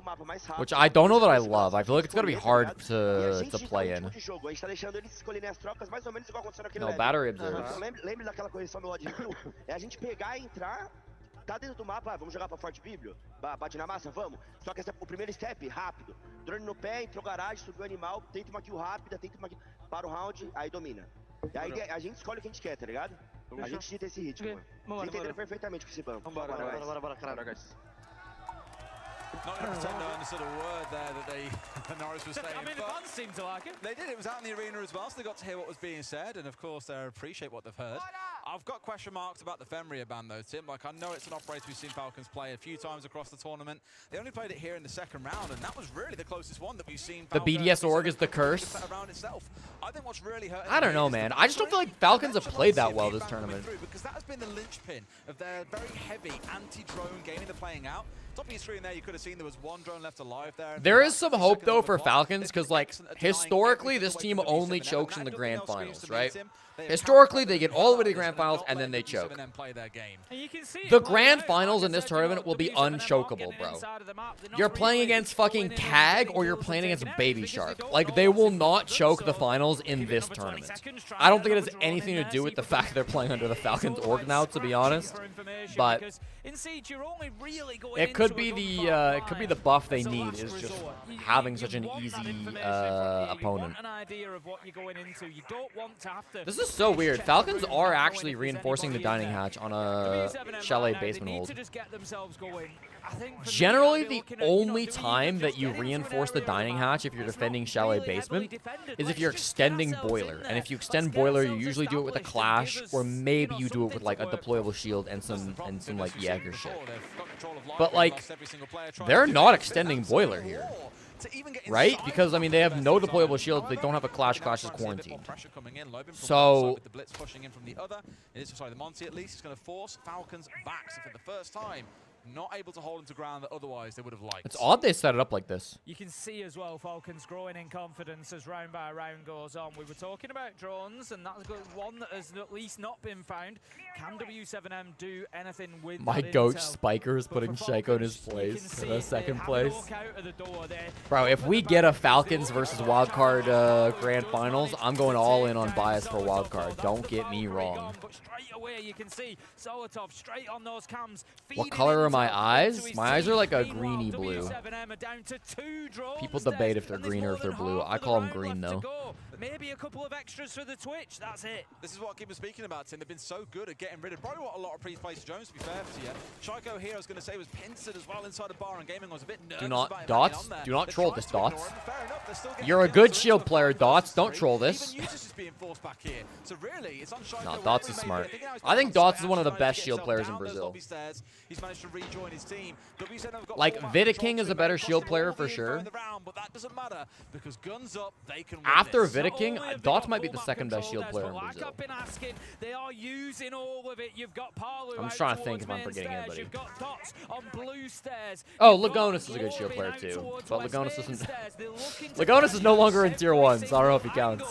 which I don't know that I love. I feel like it's gonna be hard to play in. No, Battery observes. Lembra daquela correção do Rod Hill? É a gente pegar e entrar. Tá dentro do mapa, vamos jogar pra Forte Bíblio? Bate na massa, vamos? Só que o primeiro step, rápido. Drone no pé, entrou garagem, subiu o animal, tenta uma kill rápida, tenta uma kill, para o round, aí domina. E aí a gente escolhe o que a gente quer, tá ligado? A gente dita esse ritmo. Você entendeu perfeitamente o que se vamos. Bora, caralho. Not going to pretend I understood a word there that they Norris was saying. I mean, the fans seem to like it. They did. It was out in the arena as well, so they got to hear what was being said, and of course they appreciate what they've heard. I've got question marks about the Fenrir ban though, Tim. Like, I know it's an operator we've seen Falcons play a few times across the tournament. They only played it here in the second round, and that was really the closest one that we've seen. The BDS org is the curse. Around itself. I think what's really hurt. I don't know, man. I just don't feel like Falcons have played that well this tournament. Because that has been the linchpin of their very heavy anti-drone gaming they're playing out. Top of your screen there, you could have seen there was one drone left alive there. There is some hope, though, for Falcons, because, like, historically, this team only chokes in the grand finals, right? Historically, they get all the way to the grand finals, and then they choke. The grand finals in this tournament will be unchokable, bro. You're playing against fucking Tag, or you're playing against Baby Shark. Like, they will not choke the finals in this tournament. I don't think it has anything to do with the fact they're playing under the Falcons org now, to be honest. But it could be the buff they need, is just having such an easy opponent. This is so weird. Falcons are actually reinforcing the dining hatch on a chalet basement hold. Generally, the only time that you reinforce the dining hatch if you're defending chalet basement is if you're extending boiler. And if you extend boiler, you usually do it with a clash, or maybe you do it with like a deployable shield and some like Jaeger shit. But like, they're not extending boiler here. Right? Because, I mean, they have no deployable shields. They don't have a clash. Clash is quarantined. So, the Blitz pushing in from the other. The Monty at least is going to force Falcons back. So for the first time, not able to hold into ground that otherwise they would have liked. It's odd they set it up like this. You can see as well Falcons growing in confidence as round by round goes on. We were talking about drones, and that's one that has at least not been found. Can W7M do anything with My goat Spiker is putting Shaiko in his place for the second place. Bro, if we get a Falcons versus Wildcard grand finals, I'm going all in on bias for Wildcard. Don't get me wrong. You can see Solotov straight on those cams. What color are my eyes? My eyes are like a greeny blue. People debate if they're green or if they're blue. I call them green though. Maybe a couple of extras for the Twitch. That's it. This is what I keep speaking about, Tim. They've been so good at getting rid of probably what a lot of pre-placed Jones, to be fair to you. Shaiko here, I was going to say, was pincered as well inside the bar, and Gaming was a bit nervous. Do not, Dots. Do not troll this, Dots. You're a good shield player, Dots. Don't troll this. No, Dots is smart. I think Dots is one of the best shield players in Brazil. Like, Vidiking is a better shield player for sure. After Vidiking, Dots might be the second best shield player in Brazil. I'm just trying to think if I'm forgetting anybody. Oh, Lagonis is a good shield player too, but Lagonis isn't. Lagonis is no longer in tier 1, so I don't know if he counts.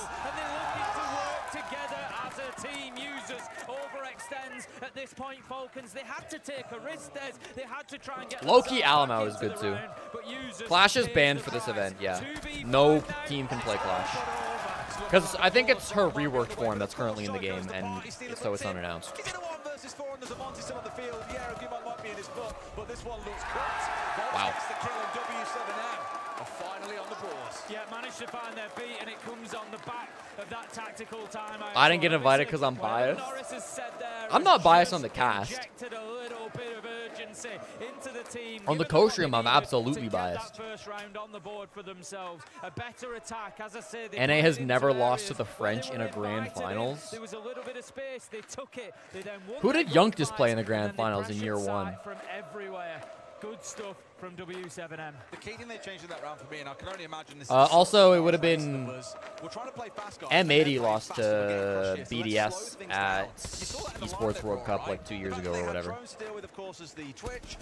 At this point, Falcons, they had to take a risk. They had to try and get low-key Alamo is good too. Clash is banned for this event, yeah. No team can play Clash. Because I think it's her reworked form that's currently in the game, and so it's unannounced. Wow. Finally on the boards. Yeah, managed to find their feet, and it comes on the back of that tactical timeout. I didn't get invited because I'm biased. I'm not biased on the cast. On the co-stream, I'm absolutely biased. NA has never lost to the French in a grand finals. Who did Youngtis play in the grand finals in year 1? Good stuff from W7M. The key thing they changed in that round for me, and I can only imagine this. Also, it would have been M80 lost to BDS at Esports World Cup like 2 years ago or whatever.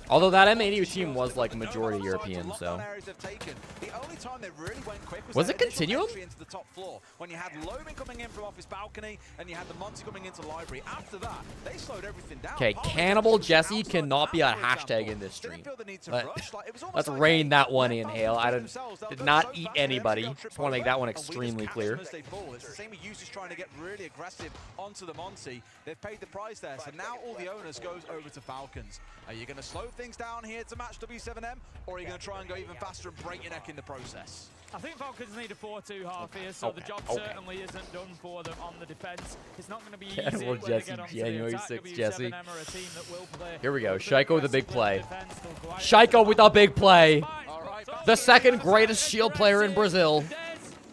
Although that M80 team was like majority European, so. Was it Continuum? When you had Loman coming in from off his balcony, and you had the Monty coming into library. After that, they slowed everything down. Okay, Cannibal Jesse cannot be a hashtag in this stream. Let's rein that one in, Hale. I did not eat anybody. Just want to make that one extremely clear. It's the same with users trying to get really aggressive onto the Monty. They've paid the price there, so now all the onus goes over to Falcons. Are you going to slow things down here to match W7M, or are you going to try and go even faster and break your neck in the process? I think Falcons need a 4-2 half here, so the job certainly isn't done for them on the defense. It's not going to be easy. Cannibal Jesse, January 6th, Jesse. Here we go. Shaiko with a big play. Shaiko with the big play. The second greatest shield player in Brazil.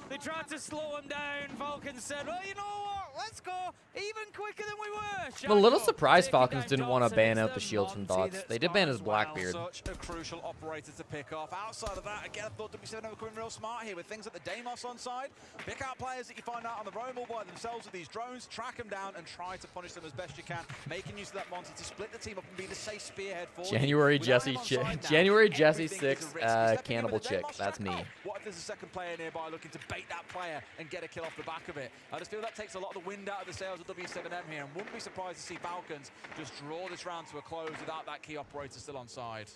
They tried to slow him down. Falcons said, well, you know what? Let's go even quicker than we were. I'm a little surprised Falcons didn't want to ban out the shields from Dots. They did ban his Blackbeard. Such a crucial operator to pick off. Outside of that, again, I thought W7 were coming real smart here with things like the Deimos on side. Pick out players that you find out on the roam all by themselves with these drones, track them down, and try to punish them as best you can, making use of that Monty to split the team up and be the safe spearhead for January Jesse 6 cannibal chick. That's me. What if there's a second player nearby looking to bait that player and get a kill off the back of it? I just feel that takes a lot of the wind out of the sails of W7M here, and wouldn't be surprised to see Falcons just draw this round to a close without that key operator still on side.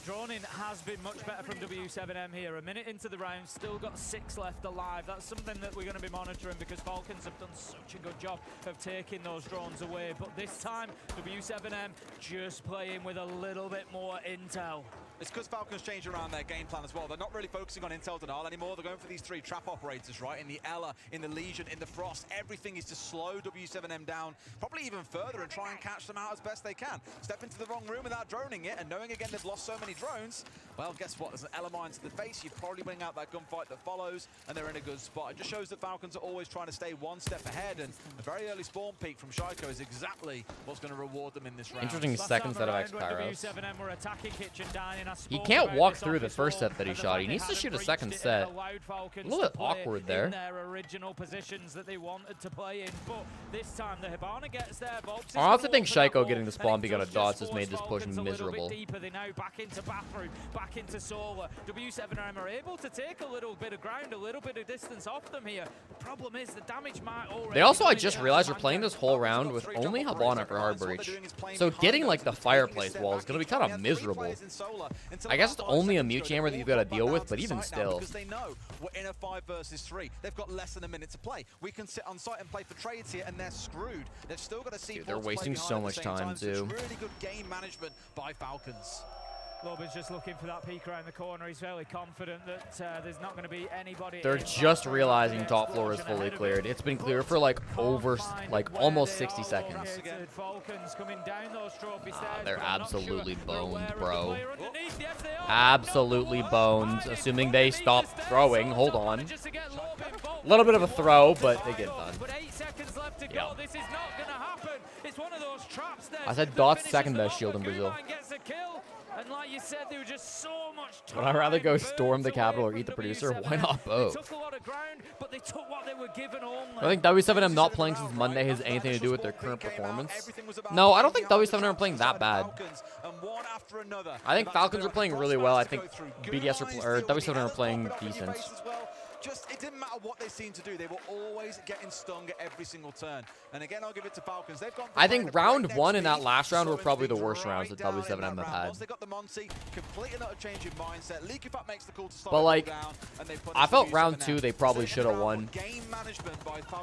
Droning has been much better from W7M here. A minute into the round, still got 6 left alive. That's something that we're going to be monitoring because Falcons have done such a good job of taking those drones away. But this time, W7M just playing with a little bit more intel. It's because Falcons changed around their game plan as well. They're not really focusing on Intel Denial anymore. They're going for these 3 trap operators, right? In the Ella, in the Legion, in the Frost. Everything is to slow W7M down, probably even further, and try and catch them out as best they can. Step into the wrong room without droning it, and knowing again they've lost so many drones, well, guess what? There's an Ella mine to the face. You probably bring out that gunfight that follows, and they're in a good spot. It just shows that Falcons are always trying to stay one step ahead, and a very early spawn peak from Shaiko is exactly what's going to reward them in this round. Interesting second set of X-Pyros. W7M were attacking Kitchen Dining. He can't walk through the first set that he shot. He needs to shoot a second set. A little bit awkward there. In their original positions that they wanted to play in, but this time the Hibana gets there. I also think Shaiko getting the spawn peak out of Dots has made this push miserable. Deeper. They now back into Bathroom, back into Solar. W7M are able to take a little bit of ground, a little bit of distance off them here. The problem is the damage might already. They also, I just realized, are playing this whole round with only Hibana for hard breach. So getting like the fireplace wall is going to be kind of miserable. I guess it's only a mute chamber that you've got to deal with, but even still. Because they know we're in a 5 versus 3. They've got less than a minute to play. We can sit on site and play for trades here, and they're screwed. They've still got to see. Dude, they're wasting so much time too. It's really good game management by Falcons. Loba's just looking for that peek around the corner. He's fairly confident that there's not going to be anybody. They're just realizing top floor is fully cleared. It's been clear for like almost 60 seconds. They're absolutely boned, bro. Absolutely boned. Assuming they stop throwing. Hold on. A little bit of a throw, but they get it done. Yeah. I said Dot's second best shield in Brazil. And like you said, there was just so much Would I rather go storm the Capitol or eat the producer? Why not both? They took a lot of ground, but they took what they were given only. I think W7M not playing since Monday has anything to do with their current performance. No, I don't think W7M are playing that bad. I think Falcons are playing really well. I think BDS or W7M are playing decent. It didn't matter what they seemed to do. They were always getting stung at every single turn. And again, I'll give it to Falcons. They've gone. I think round 1 and that last round were probably the worst rounds that W7M have had. They got the Monty, completely not a change in mindset. Leakifat makes the call to stop. But like, I felt round 2 they probably should have won.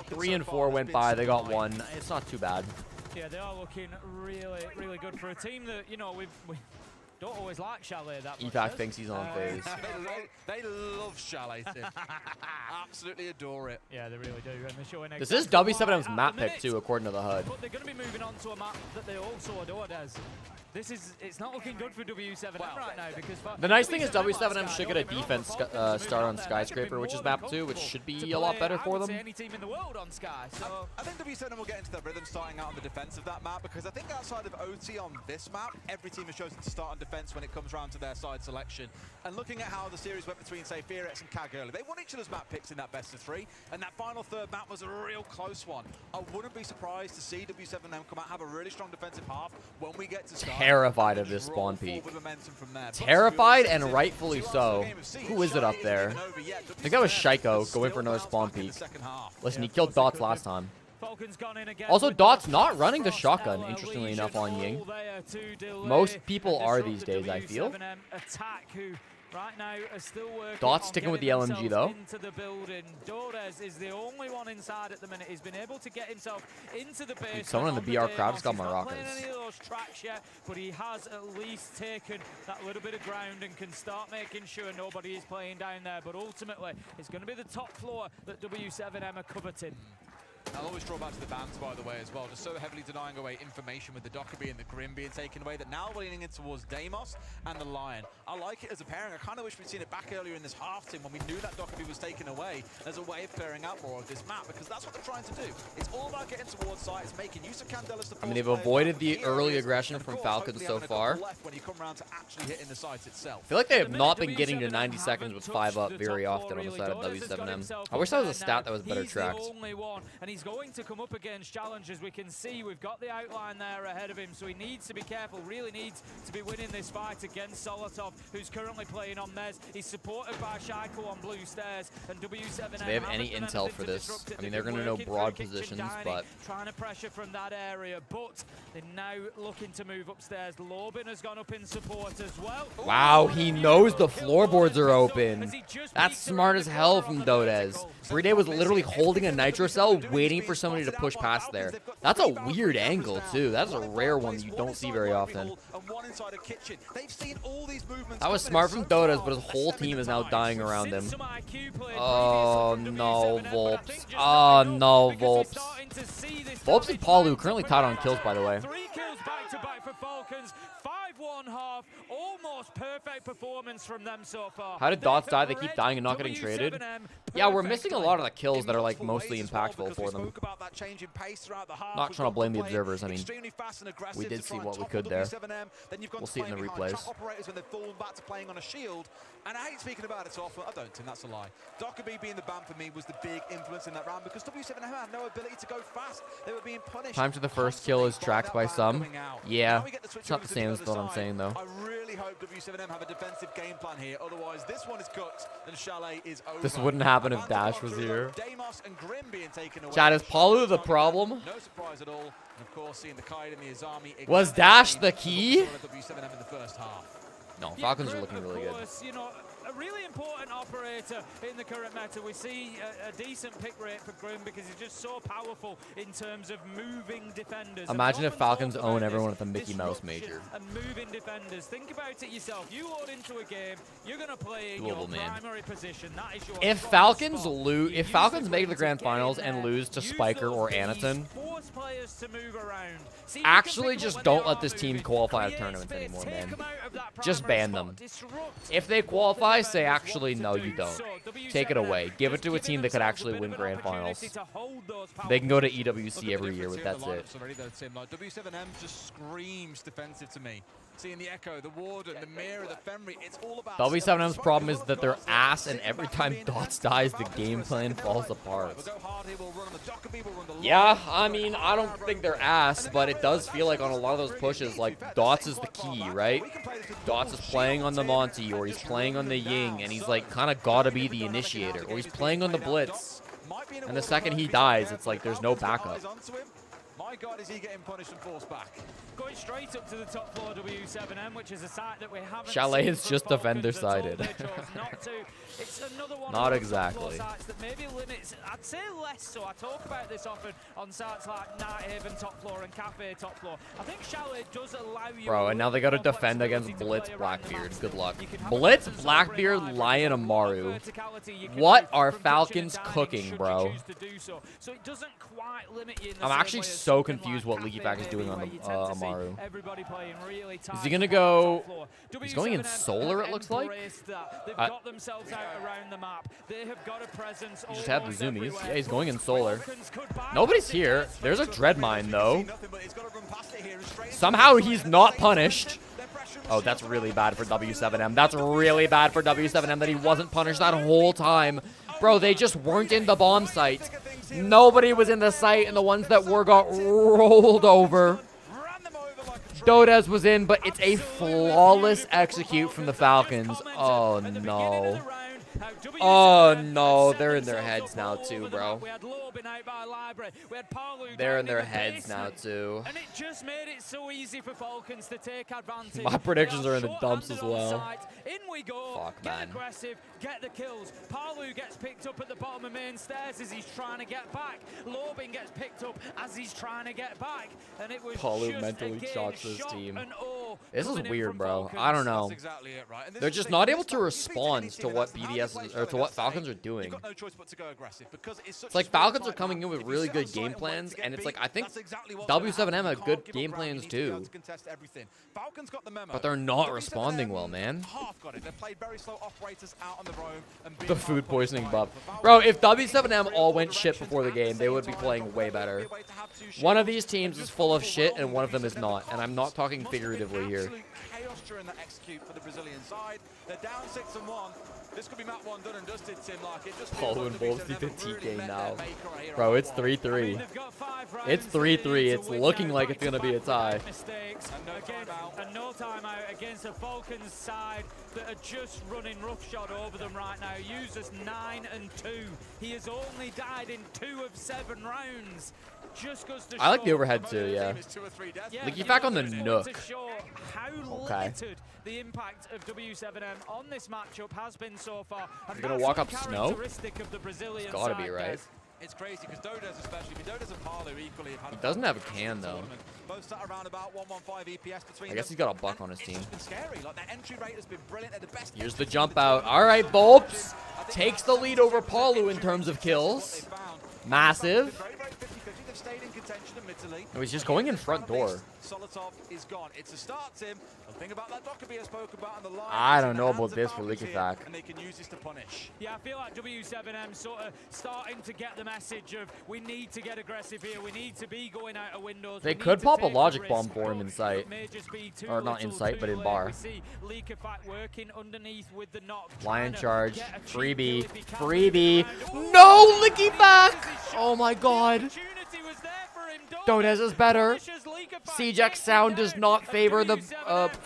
3 and 4 went by. They got 1. It's not too bad. Yeah, they are looking really, really good for a team that, you know, we don't always like Chalet that much. Evac thinks he's on phase. They love Chalet, Tim. Absolutely adore it. Yeah, they really do. And they're showing this is W7M's map pick too, according to the HUD. But they're going to be moving on to a map that they also adore, Des. It's not looking good for W7M right now because the nice thing is W7M should get a defense start on Skyscraper, which is map 2, which should be a lot better for them. Any team in the world on Sky. So I think W7M will get into their rhythm starting out on the defense of that map because I think outside of OT on this map, every team has chosen to start on defense when it comes around to their side selection. And looking at how the series went between, say, Fearex and CAG earlier, they won each other's map picks in that best of 3, and that final third map was a real close one. I wouldn't be surprised to see W7M come out have a really strong defensive half when we get to Sky. Terrified of this spawn peak. Terrified, and rightfully so. Who is it up there? I think that was Shaiko going for another spawn peak. Listen, he killed Dots last time. Also, Dot's not running the shotgun, interestingly enough, on Ying. Most people are these days, I feel. Right now, are still working. Dot's sticking with the LMG though. Into the building. Dores is the only one inside at the minute. He's been able to get himself into the base. Dude, someone in the BR crowd has got maracas. Any of those tracks yet, but he has at least taken that little bit of ground and can start making sure nobody is playing down there. But ultimately, it's going to be the top floor that W7M are coveting. I'll always draw back to the bans, by the way, as well. Just so heavily denying away information with the Dockerby and the Grim being taken away that now we're leaning in towards Deimos and the Lion. I like it as a pairing. I kind of wish we'd seen it back earlier in this half, Tim, when we knew that Dockerby was taken away as a way of clearing out more of this map, because that's what they're trying to do. It's all about getting towards site. It's making use of Candelas. I mean, they've avoided the early aggression from Falcons so far. When you come around to actually hitting the site itself. I feel like they have not been getting to 90 seconds with 5 up very often on the side of W7M. I wish that was a stat that was better tracked. And he's going to come up against challenges. We can see we've got the outline there ahead of him, so he needs to be careful, really needs to be winning this fight against Solotov, who's currently playing on Mez. He's supported by Shaiko on blue stairs, and W7M. Do they have any intel for this? I mean, they're going to know broad positions, but trying to pressure from that area, but they're now looking to move upstairs. Lorbin has gone up in support as well. wow, he knows the floorboards are open. That's smart as hell from Dodez. Bride was literally holding a nitro cell, waiting for somebody to push past there. That's a weird angle, too. That's a rare one that you don't see very often. That was smart from Dodez, but his whole team is now dying around him. Oh, no, Volps. Oh, no, Volps. Volps and Palu currently tied on kills, by the way. 3 kills back-to-back for Falcons. 5-1-half. Almost perfect performance from them so far. How did Dots die? They keep dying and not getting traded. Yeah, we're missing a lot of the kills that are like mostly impactful for them. Not trying to blame the observers. I mean, we did see what we could there. We'll see it in the replays. Operators when they've fallen back to playing on a shield, and I hate speaking about it so often. I don't, Tim, that's a lie. Dockerby being the ban for me was the big influence in that round because W7M had no ability to go fast. They were being punished. Time to the first kill is tracked by some. Yeah, it's not the same as what I'm saying though. I really hope W7M have a defensive game plan here. Otherwise, this one is cooked and Chalet is over. This wouldn't happen if Dash was here. Deimos and Grim being taken away. Chad, is Palu the problem? No surprise at all. And of course, seeing the Kaid and the Azami. Was Dash the key? W7M in the first half. No, Falcons are looking really good. You know, a really important operator in the current meta. We see a decent pick rate for Grim because he's just so powerful in terms of moving defenders. Imagine if Falcons own everyone at the Mickey Mouse Major. And moving defenders. Think about it yourself. You load into a game, you're going to play in your primary position. That is your If Falcons lose, if Falcons make the grand finals and lose to Spiker or Anaton, actually just don't let this team qualify at tournaments anymore, man. Just ban them. If they qualify, say actually no, you don't. Take it away. Give it to a team that could actually win grand finals. They can go to EWC every year, but that's it. W7M just screams defensive to me. Seeing the Echo, the Warden, the Mirror, the Fenry, it's all about... W7M's problem is that they're ass, and every time Dots dies, the game plan falls apart. Yeah, I mean, I don't think they're ass, but it does feel like on a lot of those pushes, like, Dots is the key, right? Dots is playing on the Monty, or he's playing on the Ying, and he's, like, kind of got to be the initiator, or he's playing on the Blitz. And the second he dies, it's like there's no backup. My God, is he getting punished and forced back? Going straight up to the top floor W7M, which is a site that we haven't Chalet seen is just defender-sided. It's another one Not of those exactly. sites that maybe limits, I'd say less so. I talk about this often on sites like Nighthaven top floor and Cafe top floor. I think Chalet does allow you... Bro, and now they got to defend against Blitz Blackbeard. Good luck. Blitz Blackbeard, Lion Amaru. What are Falcons cooking, bro? I'm actually so confused what Leaky Pack is doing on the Amaru. Is he going to go... He's going in solar, it looks like? He just had the zoomies. Yeah, he's going in solar. Nobody's here. There's a dread mine, though. Somehow he's not punished. Oh, that's really bad for W7M. That's really bad for W7M that he wasn't punished that whole time. Bro, they just weren't in the bomb site. Nobody was in the site, and the ones that were got rolled over. Dodez was in, but it's a flawless execute from the Falcons. Oh, no. Oh, no. They're in their heads now, too, bro. They're in their heads now, too. And it just made it so easy for Falcons to take advantage. My predictions are in the dumps as well. In we go. Fuck, get man. aggressive, get the kills. Palu gets picked up at the bottom of main stairs as he's trying to get back. Lobin gets picked up as he's trying to get back. And it was Palu just, mentally again, shocks this shock team. and awe This is coming in weird, from bro. Falcons. I don't know. That's exactly it, right? And this They're is just the not thing, able this to time, respond to what how you BDS play is, or to what Charlotte, Falcons are doing. You've got no choice but to go aggressive because it's such It's like a small Falcons are tight coming map. in with If you really sit on good site game and wait plans, to get and it's beat, like I think that's exactly what's gonna W7M happen. have You good can't give up game ground. You plans need to be able too, to contest everything. Falcons got the memo. but they're not W7M responding well, man. half got it. They played very slow operators out on the roam and The food poisoning buff. Bro, if W7M all went shit before the game, they would be playing way better. One of these teams is full of shit, and one of them is not. And I'm not talking figuratively here. Absolute chaos during the execute for the Brazilian side. They're down 6-1. This could be map 1 done and dusted, Tim. Like, it just Paul feels and like Wolves need to W7M have TK really now. met their maker right here Bro, on it's one. 3-3. It's 3-3. It's looking like it's going to be a tie. Mistakes and no timeout against a Falcons side that are just running roughshod over them right now. Users 9 and 2. He has only died in 2 of 7 rounds. Just goes to I like the show- overhead too, yeah. Leaky back on the Nook. To show how Okay. limited the impact of W7M on this matchup has been so far. And You're gonna that's walk up snow? uncharacteristic of the Brazilian It's gotta side, be, right? Des. It's crazy because Dodes especially, I mean, Dodes and Palu equally have had He a doesn't have a fantastic can, though. tournament. Both sat around about 115 EPS between I guess them. he's got a buck on his It's team. just been scary. Like, their entry rate has been brilliant. They're the best. Here's the jump out. All right, Volps takes the lead over Palu in terms of kills. Massive. Very, very 50-50. They've stayed in contention, admittedly. Oh, he's just going in front door. Solotov is gone. It's a start, Tim. The thing about that Dockerby I spoke about on the line. I is don't in the know hands about of this for Falcons Leaky here, Back. and they can use this to punish. Yeah, I feel like W7M sort of starting to get the message of we need to get aggressive here. We need to be going out of windows. They we could need to pop a take logic risk, bomb for him but in sight. it may just be too Or not in little, sight, too but in late. bar. We see Leaky Fact working underneath with the knock. Lion trying to charge. get a cheap Freebie. kill if he can. Freebie. No, Licky back. Oh my god. Opportunity was there for him. Dodes is better. Punishes Leaky Fact, Sijac sound does not favor the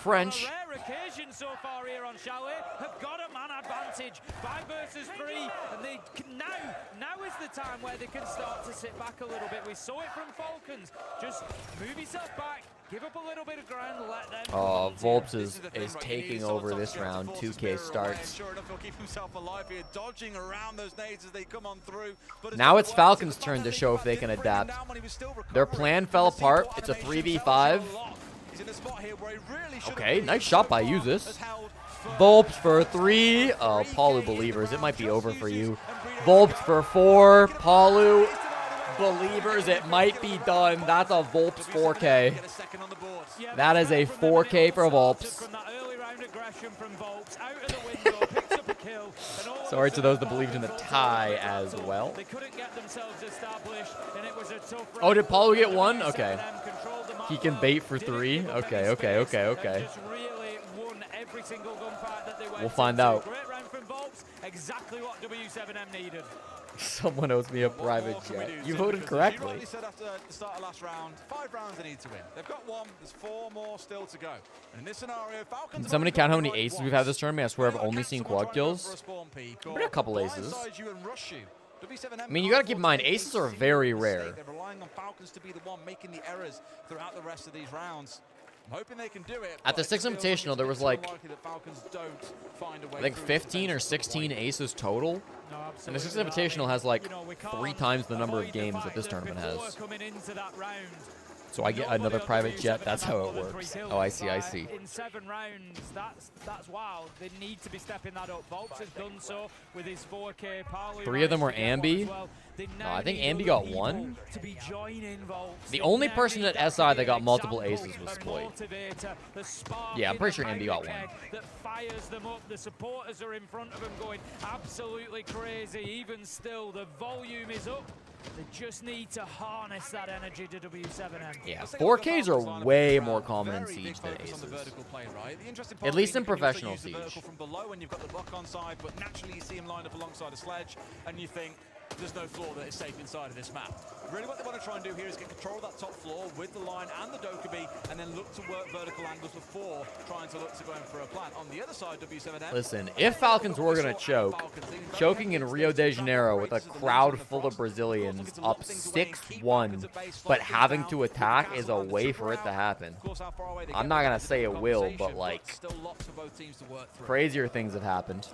French. on a rare occasion so far here on Chalet, have got a man advantage, 5 versus 3, and they can now is the time where they can start to sit back a little bit. We saw it from Falcons, just move yourself back, give up a little bit of ground, let them. Oh, Volps is taking over this round. 2K starts. Sure enough, he'll keep himself alive here, dodging around those nades as they come on through. But Now it's Falcons' turn to show if they can adapt. Their plan fell apart. It's a 3v5. Okay, nice shot by Usus. Volps for 3. Oh, Palu believers. It might be over for you. Volps for 4. Palu believers. It might be done. That's a Volps 4K. That is a 4K for Volps. Sorry to those that believed in the tie as well. Oh, did Palu get 1? Okay. He can bait for 3. Okay. We'll find out. Great round from Volps, exactly what W7M needed. Someone owes me a private jet. You voted correctly. You rightly said after the start of last round, 5 rounds they need to win. They've got 1. There's 4 more still to go. And in this scenario, Falcons. Can somebody count how many aces we've had this tournament? I swear I've only seen quad kills. Been a couple aces. I mean, you gotta keep in mind, aces are very rare. They're relying on Falcons to be the one making the errors throughout the rest of these rounds. I'm hoping they can do it. At the 6 Invitational, there was like, I I think 15 or 16 aces total. And the 6 Invitational has like 3 times the number of games that this tournament has. So I get another private jet. That's how it works. Oh, I see. In 7 rounds, that's wow. They need to be stepping that up. Volps has done so with his 4K. Palu 3 of them were Ambi. well. No, I think Ambi got 1. To be joining Volps. The only person at SI that got multiple aces was Sploit. Yeah, I'm pretty sure Ambi got 1. That fires them up. The supporters are in front of them going absolutely crazy. Even still, the volume is up. They just need to harness that energy to W7M. Yeah, 4Ks are way more common in Siege than aces. At least in professional Siege. From below when you've got the block on side, but naturally you see him lined up alongside a sledge, and you think, there's no floor that is safe inside of this map. Really what they want to try and do here is get control of that top floor with the line and the Dokkaebi, and then look to work vertical angles before trying to look to go in for a plant. On the other side, W7M... Listen, if Falcons were going to choke, choking in Rio de Janeiro with a crowd full of Brazilians up 6-1, but having to attack is a way for it to happen. I'm not going to say it will, but, like, crazier things have happened.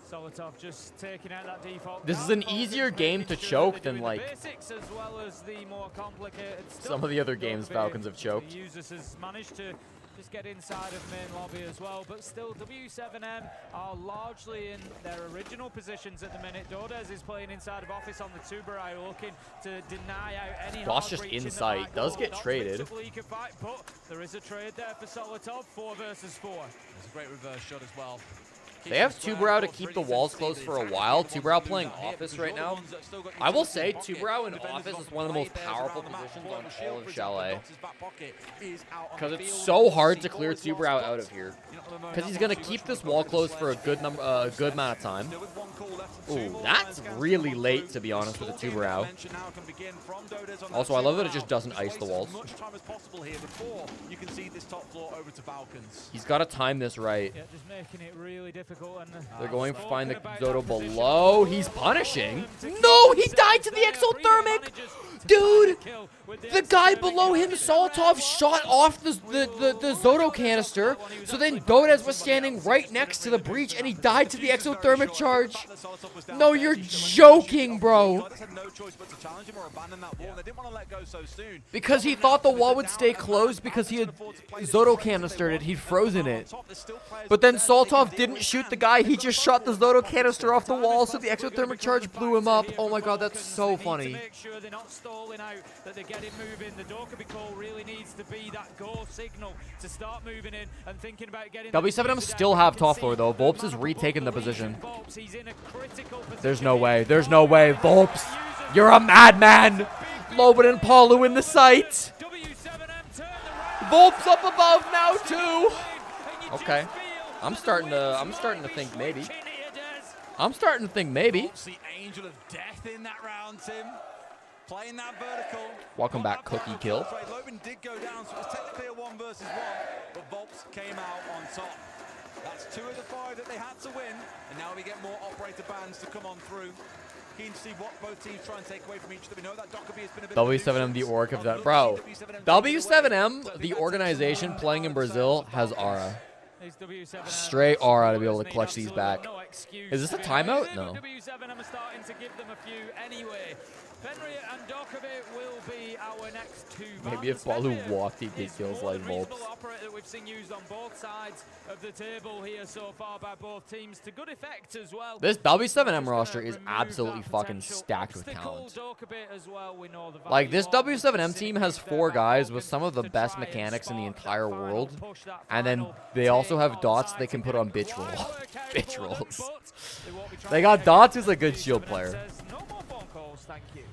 Solotov just taking out that default. This is an easier game to choke than, like, basics as well as the more complicated stuff. some of the other games Falcons have choked. Users has managed to just get inside of main lobby as well, but still W7M are largely in their original positions at the minute. Dordez is playing inside of office on the Tuberai, looking to deny out any Dosh just insight, does get traded. Fight, but there is a trade there for Solotov, 4 versus 4. There's a great reverse shot as well. They have Tuberai to keep the walls closed for a while. Tuberai playing Office right now. I will say Tuberai in Office is one of the most powerful positions on all of Chalet. Because it's so hard to clear Tuberai out of here. Because he's going to keep this wall closed for a good amount of time. Ooh, that's really late, to be honest, with the Tuberai. Also, I love that it just doesn't ice the walls. He's got to time this right. Yeah, just making it really difficult. And they're going to find the Zoto below. He's punishing. No, he died to the exothermic. Dude, the guy below him, Solotov, shot off the Zoto canister. So then Dodez was standing right next to the breach, and he died to the exothermic charge. No, you're joking, bro. Because he thought the wall would stay closed because he had Zoto canistered it. He'd frozen it. But then Solotov didn't shoot the guy. He just shot the Zoto canister off the wall, so the exothermic charge blew him up. Oh my god, that's so funny. Out, that they get it moving. The Dokkaebi call really needs to be that go signal to start moving in and thinking about getting W7M still have top floor though. Volps has retaken the position. There's no way. There's no way. Volps, you're a madman. Loban and Palu in the sight. Volps up above now too. Okay. I'm starting to think maybe. I'm starting to think maybe. The angel of death in that round, Tim. Playing that vertical. Welcome back, Cookie Kill. Loban did go down, so it was technically a 1 versus 1, but Volps came out on top. That's 2 of the 5 that they had to win, and now we get more operator bans to come on through. Keen to see what both teams try and take away from each other. We know that Dokkaebi has been a bit W7M, the org of that. Bro, W7M, the organization playing in Brazil, has aura. Straight aura to be able to clutch these back. Is this a timeout? No. W7M are starting to give them a few anyway. Fenrir and Dokkaebi will be our next 2 Maybe if Palu walked, he'd get kills like Volps. Operator we've seen used on both sides of the table here so far by both teams to good effect as well. This W7M roster is absolutely fucking stacked with talent. Like, this W7M team has 4 guys with some of the best mechanics in the entire world. And then they also have Dots they can put on bitch roll. Bitch rolls. They got Dots who's a good shield player. Thank you.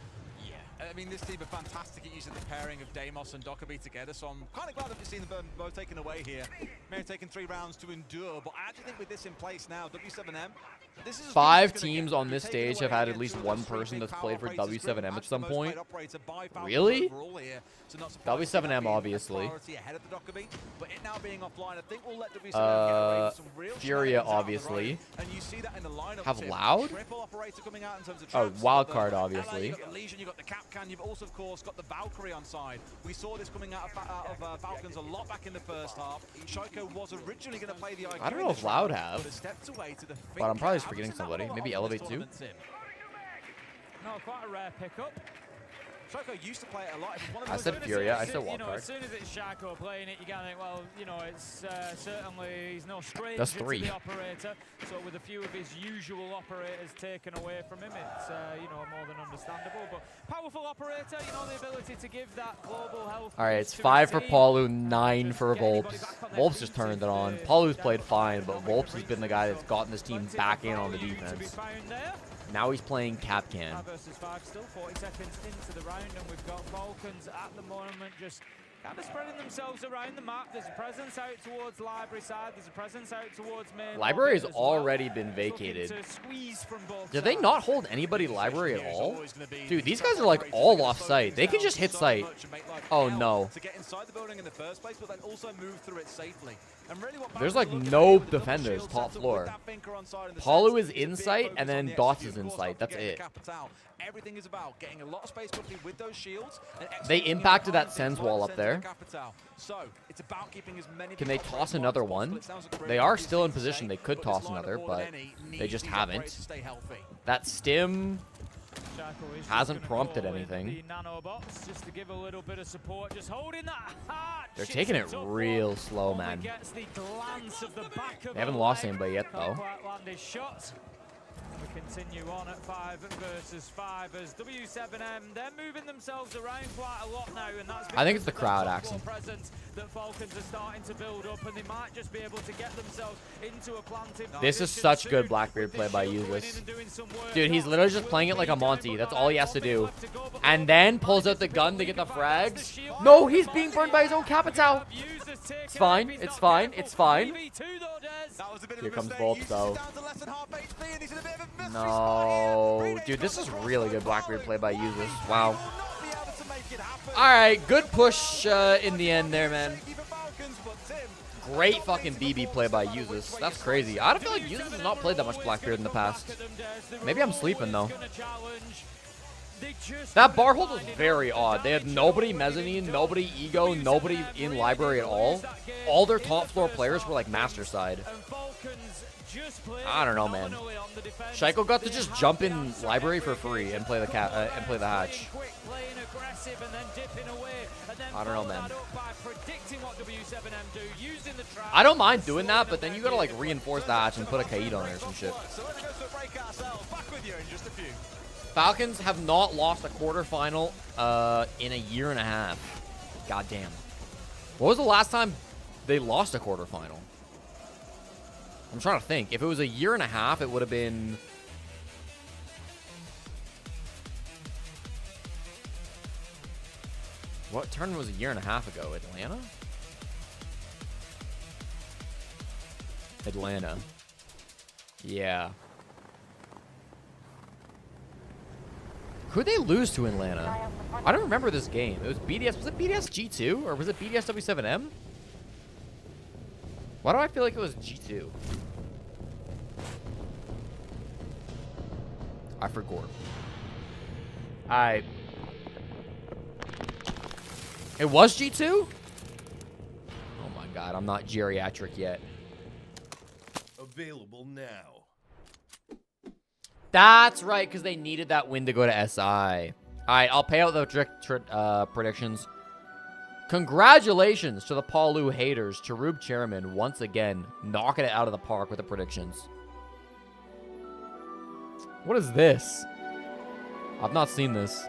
Yeah, I mean, this team are fantastic at using the pairing of Deimos and Dokkaebi together, so I'm kind of glad that we've seen them both taken away here. May have taken 3 rounds to endure, but I actually think with this in place now, W7M, this is 5 teams on this stage have had at least one person that's played for W7M at some point. Really? W7M, obviously. Furia, obviously. Have Loud? Oh, Wildcard, obviously. You've got the Capcan, you've also, of course, got the Valkyrie on side. We saw this coming out of Falcons a lot back in the first half. Shaiko was originally going to play the IQ. I don't know if Loud have, but I'm probably forgetting somebody. Maybe Elevate too? No, quite a rare pickup. Shaiko used to play it a lot. I said Furia, I said Wildcard. As soon as it's Shaiko playing it, you gotta think, well, you know, it's certainly he's no stranger That's to 3. the operator. So with a few of his usual operators taken away from him, it's you know, more than understandable. But powerful operator, you know, the ability to give that global health. All right, it's 5 for Palu, 9 for Volps. Volps just turned it on. Palu's played fine, but Volps has been the guy that's gotten this team back in on the defense. Now he's playing Capcan. 5 versus 5, still 40 seconds into the round, and we've got Falcons at the moment just kind of spreading themselves around the map. There's a presence out towards library side. There's a presence out towards main. Library has as well. already been vacated. Looking to squeeze from both Did they not hold anybody library at all? Dude, these guys are like all off site. They can just hit site. Oh no. To get inside the building in the first place, but then also move through it safely. And really what There's like no defenders top floor. Palu is in sight and then Dots is in sight. That's it. Everything is about getting a lot of space quickly with those shields. They impacted that Sens wall up there. So it's about keeping as many. Can they toss another one? They are still in position. They could toss another, but they just haven't. That stim hasn't prompted anything. Just to give a little bit of support, just holding that heart. They're taking it real slow, man. They haven't lost anybody yet, though. We continue on at 5 versus 5 as W7M, they're moving themselves around quite a lot now, and that's I think it's the crowd accent. presence that Falcons are starting to build up, and they might just be able to get themselves into a planting. This is such good Blackbeard play by Useless. Dude, he's literally just playing it like a Monty. That's all he has to do. And then pulls out the gun to get the frags. No, he's being burned by his own Capitao. It's fine. It's fine. It's fine. Here comes Volp, though. No. Dude, this is really good Blackbeard play by Useless. Wow. Alright, good push in the end there, man. Great fucking BB play by Useless. That's crazy. I don't feel like Useless has not played that much Blackbeard in the past. Maybe I'm sleeping, though. That bar hold was very odd. They had nobody mezzanine, nobody ego, nobody in library at all. All their top floor players were like master side. I don't know, man. Shaiko got to just jump in library for free and play the hatch. I don't know, man. I don't mind doing that, but then you gotta like reinforce the hatch and put a Kaid on it or some shit. Falcons have not lost a quarterfinal in a year and a half. God damn. What was the last time they lost a quarterfinal? I'm trying to think. If it was a year and a half, it would have been... What tournament was a year and a half ago? Atlanta? Atlanta. Yeah. Could they lose to Atlanta? I don't remember this game. It was BDS. Was it BDS G2 or was it BDS W7M? Why do I feel like it was G2? I forgot. It was G2? Oh my god, I'm not geriatric yet. Available now. That's right, because they needed that win to go to SI. All right, I'll pay out the predictions. Congratulations to the Palu haters. Cherub Chairman, once again, knocking it out of the park with the predictions. What is this? I've not seen this.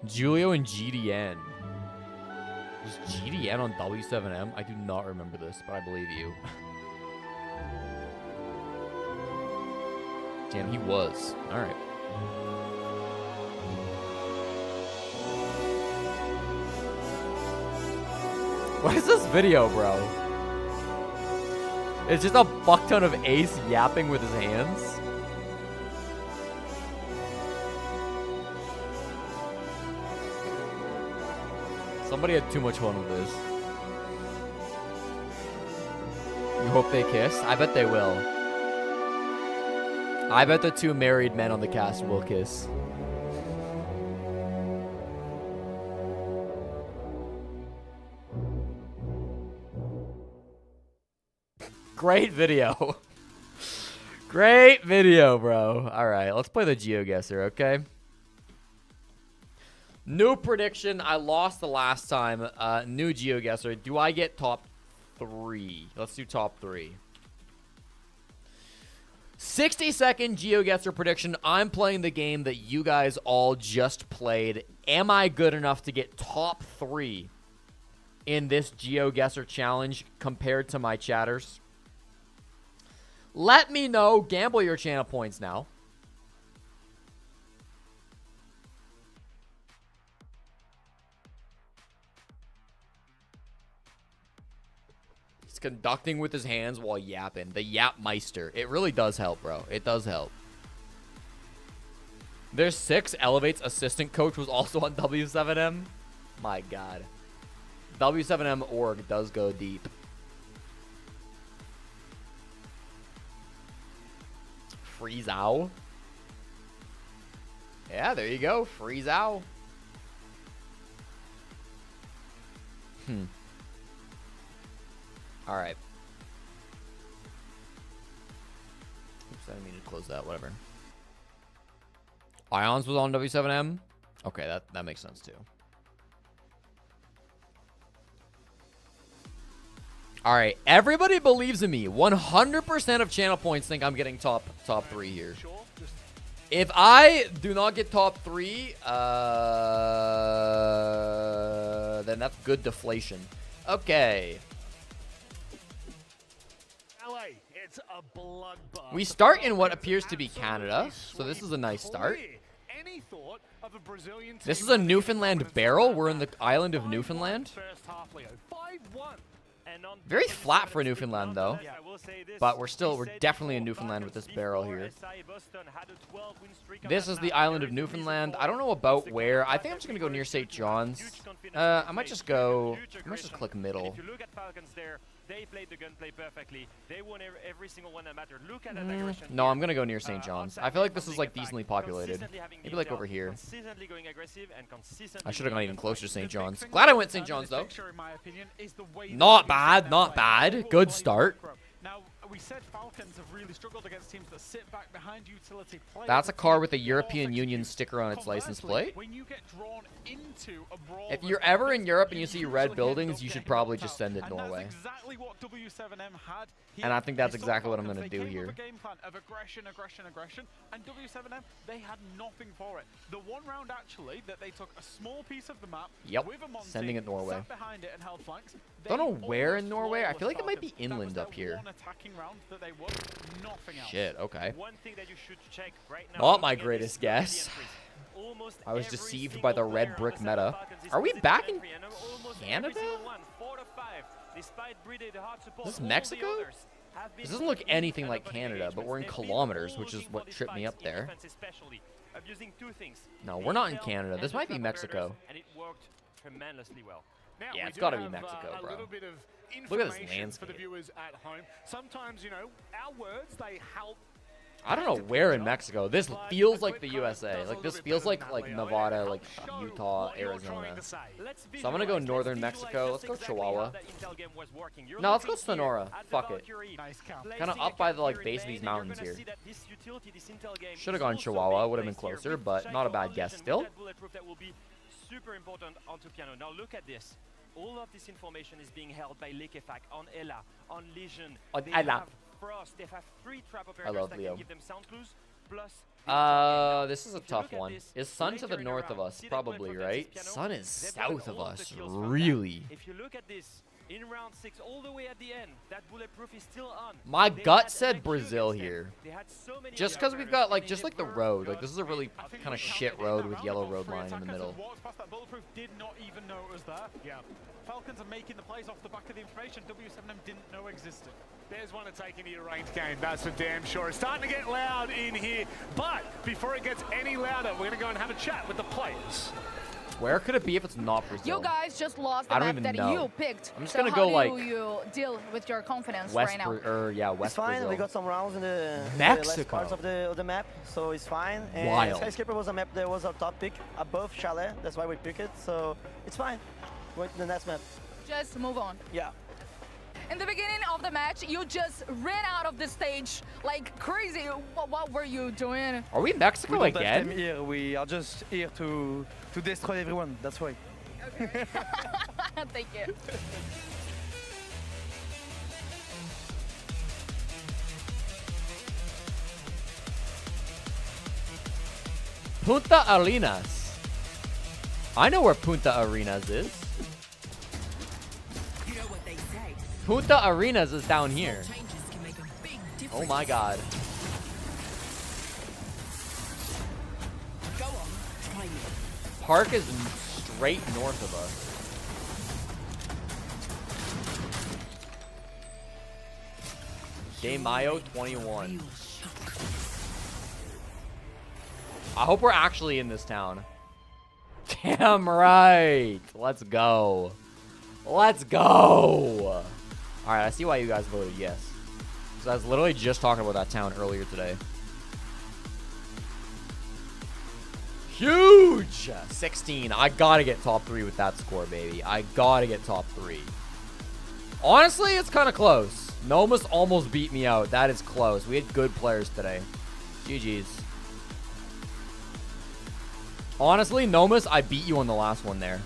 Julio and GDN. Was GDN on W7M? I do not remember this, but I believe you. Damn, he was. All right. What is this video, bro? It's just a fuck ton of Ace yapping with his hands. Somebody had too much fun with this. You hope they kiss? I bet they will. I bet the two married men on the cast will kiss. Great video. Great video, bro. All right, let's play the GeoGuessr, okay? New prediction. I lost the last time. New GeoGuessr. Do I get top 3? Let's do top 3. 60-second GeoGuessr prediction. I'm playing the game that you guys all just played. Am I good enough to get top 3 in this GeoGuessr challenge compared to my chatters? Let me know. Gamble your channel points now. He's conducting with his hands while yapping. The Yap Meister. It really does help, bro. It does help. There's 6. Elevate's assistant coach was also on W7M. My God. W7M org does go deep. Freeze Ow. Yeah, there you go. Freeze Ow. All right. Oops, I didn't mean to close that. Whatever. Ions was on W7M. Okay, that makes sense too. All right, everybody believes in me. 100% of channel points think I'm getting top 3 here. If I do not get top 3, then that's good deflation. Okay. It's a bloodbath. We start in what appears to be Canada, so this is a nice start. Any thought of a Brazilian This is a Newfoundland barrel. We're in the island of Newfoundland. first half, Leo. 5-1. Very flat for Newfoundland, though. But we're definitely in Newfoundland with this barrel here. This is the island of Newfoundland. I don't know about where. I think I'm just gonna go near St. John's. I might just click middle. If you look at Falcons there, they played the gunplay perfectly. They won every single one that mattered. Look at that aggression. No, I'm gonna go near St. John's. I feel like this is like decently populated. Maybe like over here. I should have gone even closer to St. John's. Glad I went St. John's though. Not bad, not bad. Good start. Now, we said Falcons have really struggled against teams that sit back behind utility players. That's a car with a European Union sticker on its license plate. When you get drawn into a brawl, If you're ever in Europe and you see red buildings, you should probably just send it Norway. That's exactly what W7M had here. And I think that's exactly what I'm going to do They came here. with a game plan of aggression, and W7M, they had nothing for it. The one round, actually, that they took a small piece of the map Yep, with a Monty, sending it Norway. sat behind it and held flanks. Don't know where in Norway. I feel like it might be inland up here. Attacking round that they won, nothing else. Shit, okay. One thing that you should check right now. Not my greatest guess. I was deceived by the red brick meta. Are we back in Canada? This is Mexico? This doesn't look anything like Canada, but we're in kilometers, which is what tripped me up there. No, we're not in Canada. This might be Mexico. And it worked tremendously well. Now, Yeah, we it's do gotta be have, Mexico, a bro. little bit of Look at this information for the landscape. viewers at home. Sometimes, you know, our words, they help. I don't know where in Mexico. This feels like the USA. Like, this feels like Nevada, like Utah, Arizona. So I'm gonna go northern Mexico. Let's go Chihuahua. No, let's go Sonora. Fuck it. Kind of up by the base of these mountains here. Should have gone Chihuahua. Would have been closer, but not a bad guess still. Super important onto piano. Now look at this. All of this information is being held by Liquefact on Ella, on Legion. On They Ella. have Frost. They have 3 trap operators love that Leo. can give them sound clues. Plus, This is a tough one. Is Sun to the north of us? Probably, right? Sun is south of us. Really? if you look at this, in round 6, all the way at the end, that bulletproof is still on. My They gut had said an Brazil accuracy. here. They had so many Just because we've operators, got, and just they like the were road. Like, this is a really kind of shit road with yellow road line in the middle. Walked past that bulletproof, did not even know it was there. Yeah. Falcons are making the plays off the back of the information W7M didn't know existed. There's one to take into your ranked game, that's for damn sure. It's starting to get loud in here, but before it gets any louder, we're going to go and have a chat with the players. Where could it be if it's not Brazil? You guys just lost the I don't map even that know. you picked. I'm just so gonna how go, do like, you deal with your confidence West right now? West It's fine. Brazil. We got some rounds in the Mexico. last parts of the map, so it's fine. And Wild. Skyscraper was a map that was our top pick above Chalet. That's why we picked it. So it's fine. Going to the next map. Just move on. Yeah. In the beginning of the match, you just ran out of the stage like crazy. What were you doing? Are we in Mexico We don't have again? time here. We are just here to destroy everyone. That's why. Thank you. Punta Arenas. I know where Punta Arenas is. Punta Arenas is down here. Oh my god. Park is straight north of us. De Mayo 21. I hope we're actually in this town. Damn right. Let's go. Let's go. Alright, I see why you guys voted yes. Because I was literally just talking about that town earlier today. Huge! 16. I gotta get top 3 with that score, baby. I gotta get top 3. Honestly, it's kind of close. Nomus almost beat me out. That is close. We had good players today. GG's. Honestly, Nomus, I beat you on the last one there.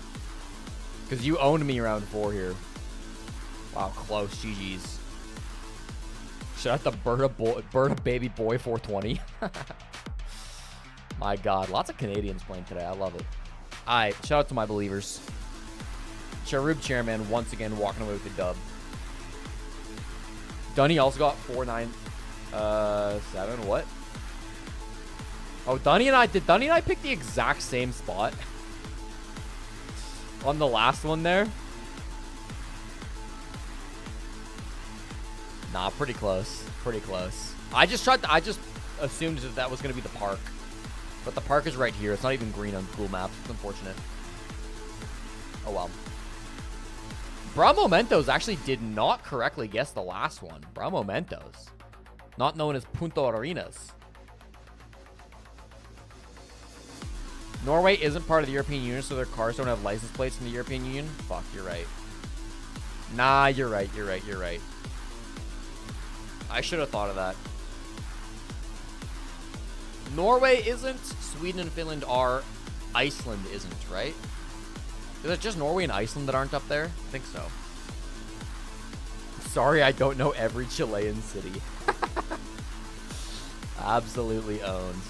Because you owned me round 4 here. Wow, close. GG's. Shout out to Berta Baby Boy 420. My god, lots of Canadians playing today. I love it. Alright, shout out to my believers. Cherub Chairman once again walking away with the dub. Dunny also got 4-9-7. What? Oh, did Dunny and I pick the exact same spot? On the last one there? Nah, pretty close. Pretty close. I just assumed that was gonna be the park. But the park is right here. It's not even green on Google Maps. It's unfortunate. Oh well. Bra Momentos actually did not correctly guess the last one. Bra Momentos. Not known as Punta Arenas. Norway isn't part of the European Union, so their cars don't have license plates from the European Union? Fuck, you're right. Nah, you're right. You're right. You're right. I should have thought of that. Norway isn't. Sweden and Finland are. Iceland isn't, right? Is it just Norway and Iceland that aren't up there? I think so. Sorry, I don't know every Chilean city. Absolutely owned.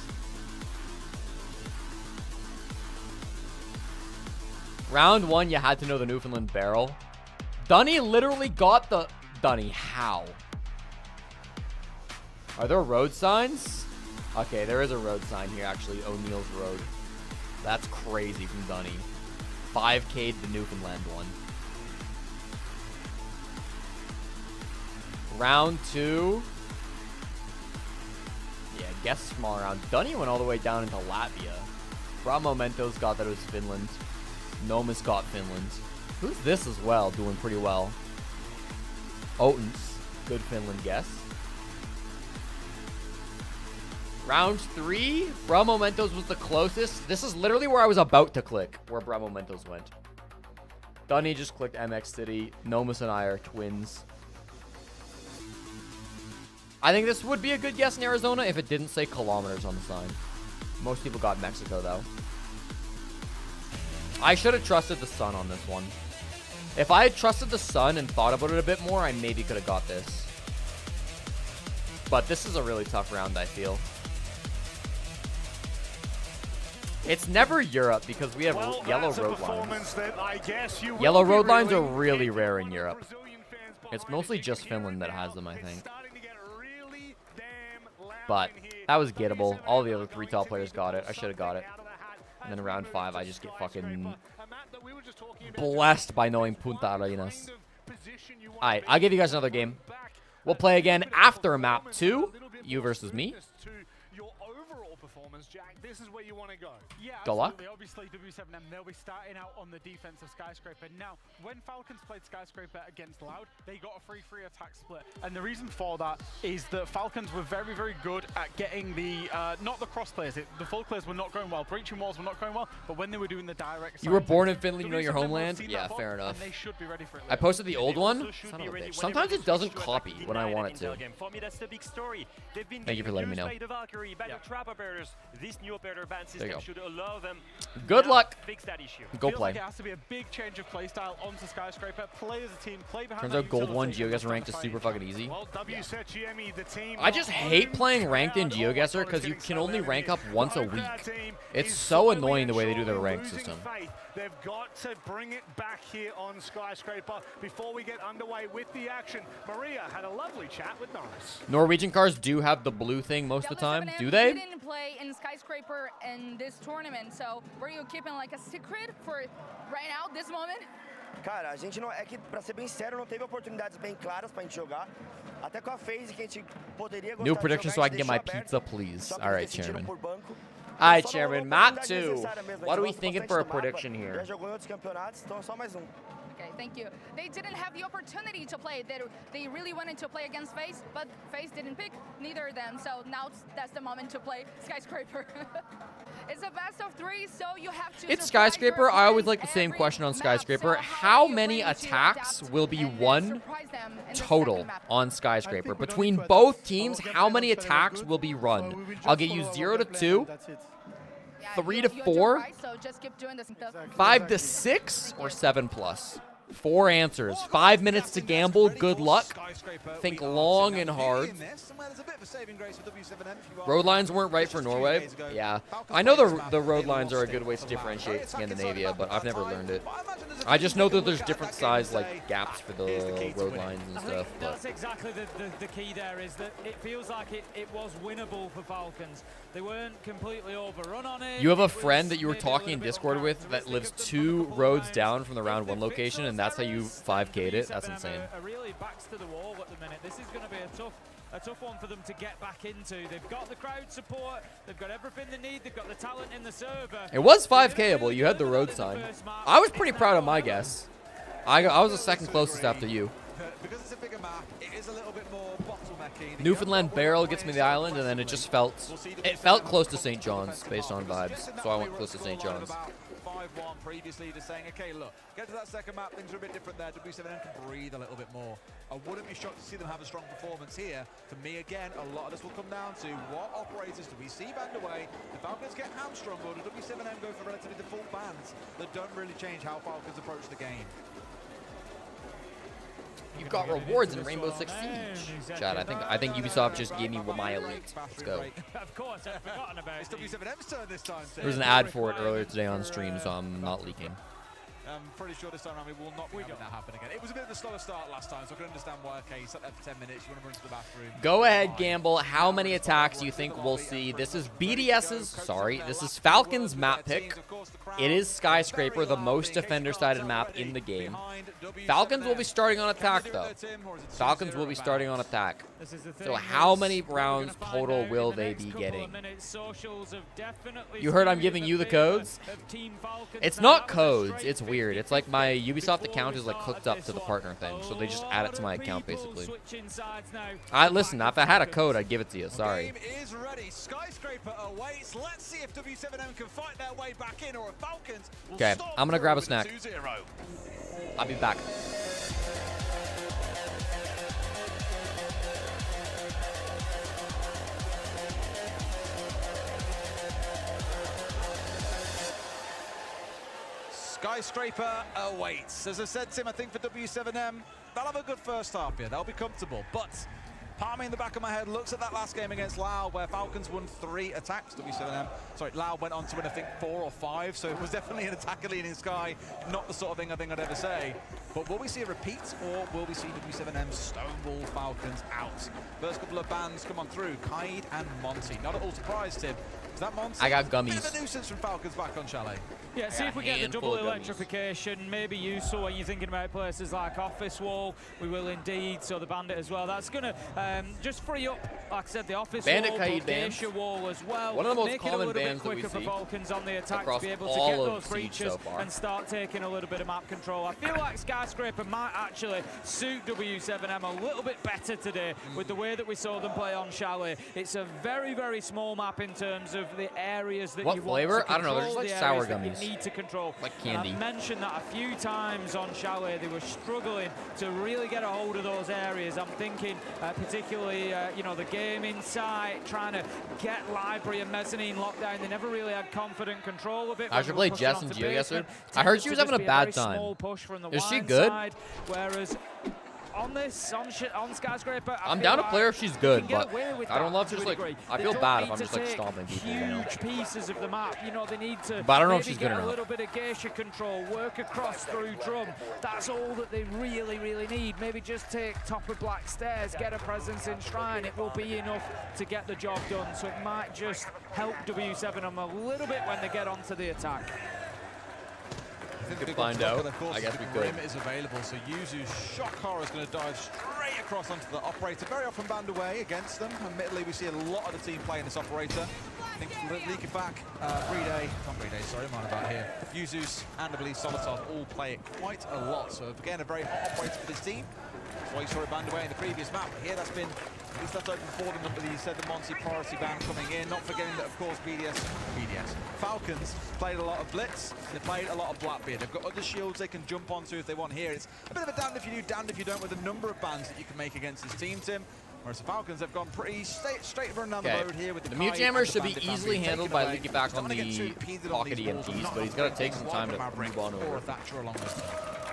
Round 1, you had to know the Newfoundland barrel. Dunny literally got the... Dunny, how? Are there road signs? Okay, there is a road sign here, actually. O'Neill's Road. That's crazy from Dunny. 5K'd the Newfoundland one. Round 2. Yeah, guess small round. Dunny went all the way down into Latvia. Bra Momentos got that it was Finland. Nomus got Finland. Who's this as well? Doing pretty well. Otens. Good Finland guess. Round 3. Bra Momentos was the closest. This is literally where I was about to click. Where Bra Momentos went. Dunny just clicked MX City. Nomus and I are twins. I think this would be a good guess in Arizona if it didn't say kilometers on the sign. Most people got Mexico though. I should have trusted the sun on this one. If I had trusted the sun and thought about it a bit more, I maybe could have got this. But this is a really tough round, I feel. It's never Europe because we have yellow road lines. Yellow road lines are really rare in Europe. It's mostly just Finland that has them, I think. But that was gettable. All the other 3 top players got it. I should have got it. And then round 5, I just get fucking blessed by knowing Punta Arenas. Alright, I'll give you guys another game. We'll play again after map 2. You versus me. Jack, this is where you want to go. Yeah, Good luck. Obviously, W7M, they'll be starting out on the defense of Skyscraper. Now, when Falcons played Skyscraper against Loud, they got a 3-3 attack split. And the reason for that is that Falcons were very, very good at getting the, not the cross clears. The full clears were not going well. Breaching walls were not going well. But when they were doing the direct... You were born in Finland, you know your homeland? Yeah, fair enough. They should be ready for it. I posted the old one. Son of a bitch. Sometimes it doesn't copy when I want it to. For me, that's the big story. They've been Thank you for letting me know. by the Valkyrie, by the Trapper Bearers. players, this new operator ban There you system go. should allow them Good now luck. fix that issue. Go Feels play. like it has to be a big change of playstyle onto Skyscraper. Play as a team, play behind Turns that out Gold 1 utility, Geoguessr ranked is super fucking easy. Well, WSET GME, the team I just hate playing ranked in Geoguessr because you can only rank up once a week. It's so annoying the way they do their rank system. They've got to bring it back here on Skyscraper before we get underway with the action. Maria had a lovely chat with Norris. Norwegian cars do have the blue thing most of the time, do they? You didn't play in Skyscraper in this tournament, so were you keeping like a secret for right now, this moment? Cara, a gente não é que, pra ser bem sério, não teve oportunidades bem claras pra gente jogar. Até com a FaZe que a gente poderia gostar New de prediction jogar, so I a can gente get my deixou pizza, aberto, please. só que All right, eles decidiram Chairman. por banco. All right, Só não Chairman. rolou Map oportunidade 2. necessária mesmo, a What gente are we gosta thinking bastante for a do mapa, prediction Já here? jogou em outros campeonatos, então só mais Okay, thank you. They didn't have the opportunity to play. They really wanted to play against FaZe, but FaZe didn't pick neither of them. So now that's the moment to play Skyscraper. It's a best of 3, so you have to. It's Skyscraper. I always like the same question on Skyscraper. How many attacks will be won total on Skyscraper? Between both teams, how many attacks will be run? I'll get you 0 to 2, 3 to 4, 5 to 6, or 7 plus. 4 answers. 5 minutes to gamble. Good luck. Think long and hard. Road lines weren't right for Norway. Yeah. I know the road lines are a good way to differentiate Scandinavia, but I've never learned it. I just know that there's different size like gaps for the road lines and stuff. But That's exactly the key there, is that it feels like it was winnable for Falcons. They weren't completely overrun on it. you have a friend that you were talking in Discord with that lives 2 roads down from the round 1 location, and that's how you 5K'd it? That's insane. Are really backs to the wall at the minute. This is going to be a tough one for them to get back into. They've got the crowd support. They've got everything they need. They've got the talent in the server. It was 5Kable. You had the road sign. I was pretty proud of my guess. I was the second closest after you. Because it's a bigger map, it is a little bit more bottlenecky. Newfoundland Barrel gets me the island, and then it just felt close to St. John's based on vibes, so I went close to St. John's. 5-1 previously, just saying, okay, look, get to that second map, things are a bit different there. W7M can breathe a little bit more. I wouldn't be shocked to see them have a strong performance here. For me, again, a lot of this will come down to what operators do we see banned away. The Falcons get hamstrung, or do W7M go for relatively default bans that don't really change how Falcons approach the game? You've got rewards in Rainbow Six Siege. Chad, I think Ubisoft just gave me my elite. Let's go. Of course, I've forgotten about it. It's W7M's turn this time. There was an ad for it earlier today on stream, so I'm not leaking. I'm pretty sure this time around we will not be having that happen again. It was a bit of a slower start last time, so I can understand why. Okay, you sat there for 10 minutes, you want to run to the bathroom. Go ahead, Gamble. How many attacks do you think we'll see? This is BDS's, sorry, this is Falcons map pick. It is Skyscraper, the most defender-sided map in the game. Falcons will be starting on attack, though. Falcons will be starting on attack. So how many rounds total will they be getting? You heard I'm giving you the codes? It's not codes, it's weird. It's like my Ubisoft account is like hooked up to the partner thing, so they just add it to my account basically. Listen, if I had a code, I'd give it to you. Sorry. Game is ready. Skyscraper awaits. Let's see if W7M can fight their way back in, or if Falcons will Okay, stop I'm gonna grab a through snack. with a 2-0. I'll be back. Skyscraper awaits. As I said, Tim, I think for W7M, they'll have a good first half here. They'll be comfortable. But part of me in the back of my head looks at that last game against Loud, where Falcons won 3 attacks. W7M, sorry, Loud went on to win, I think, 4 or 5. So it was definitely an attacker-leaning Sky. Not the sort of thing I think I'd ever say. But will we see a repeat, or will we see W7M stonewall Falcons out? First couple of bans come on through. Kaid and Monty. Not at all surprised, Tim. Is that Monty? I got gummies. Bit of a nuisance from Falcons back on Chalet. Yeah, see if we get the double electrification, maybe useful when you're thinking about places like Office Wall. We will indeed, so the Bandit as well. That's going to just free up, like I said, the Office Bandit Wall, Kaid bans. Geisha Wall as well. One of the most Make it common a little bans bit that we quicker for see Falcons on the attack across to be able to all get of those Siege breaches so far. and start taking a little bit of map control. I feel like Skyscraper might actually suit W7M a little bit better today with the way that we saw them play on Chalet. It's a very, very small map in terms of of the areas that What you flavor? want to I don't know. They're control, just like the areas sour that gummies. you need to control. Like candy. And I've mentioned that a few times on Chalet. They were struggling to really get a hold of those areas. I'm thinking particularly, you know, the game inside, trying to get Library and Mezzanine locked down. They never really had confident control of it. I should play Jess and Gio yesterday. I heard she was having a bad time. Is she good? Whereas on Skyscraper, I'm down to play her if she's good, but I don't love just like, I feel bad if I'm just like stomping people, you know? Huge pieces of the map, you know, they need to But I don't know if maybe she's good get or a not. little bit of geisha control, work across through drum. That's all that they really, really need. Maybe just take top of Black Stairs, get a presence in Shrine. It will be enough to get the job done. So it might just help W7M a little bit when they get onto the attack. I could find out. I guess we could. Grim is available, so Yuzu's shock horror is going to dive straight across onto the operator. Very often banned away against them. Admittedly, we see a lot of the team playing this operator. I think Leakyback, sorry, I'm on about here. Yuzu's and I believe Solitov all play it quite a lot. So again, a very hot operator for this team. That's why you saw it banned away in the previous map. But here that's been, at least that's open for them. You said the Monty priority ban coming in. Not forgetting that, of course, Falcons played a lot of Blitz. They played a lot of Blackbeard. They've got other shields they can jump onto if they want here. It's a bit of a damned if you do, damned if you don't with the number of bans that you can make against this team, Tim. Whereas the Falcons have gone pretty straight run down the road here with the Mute Jammer should be easily handled by Leakyback on the pocket EMPs, but he's got to take some time to move on over.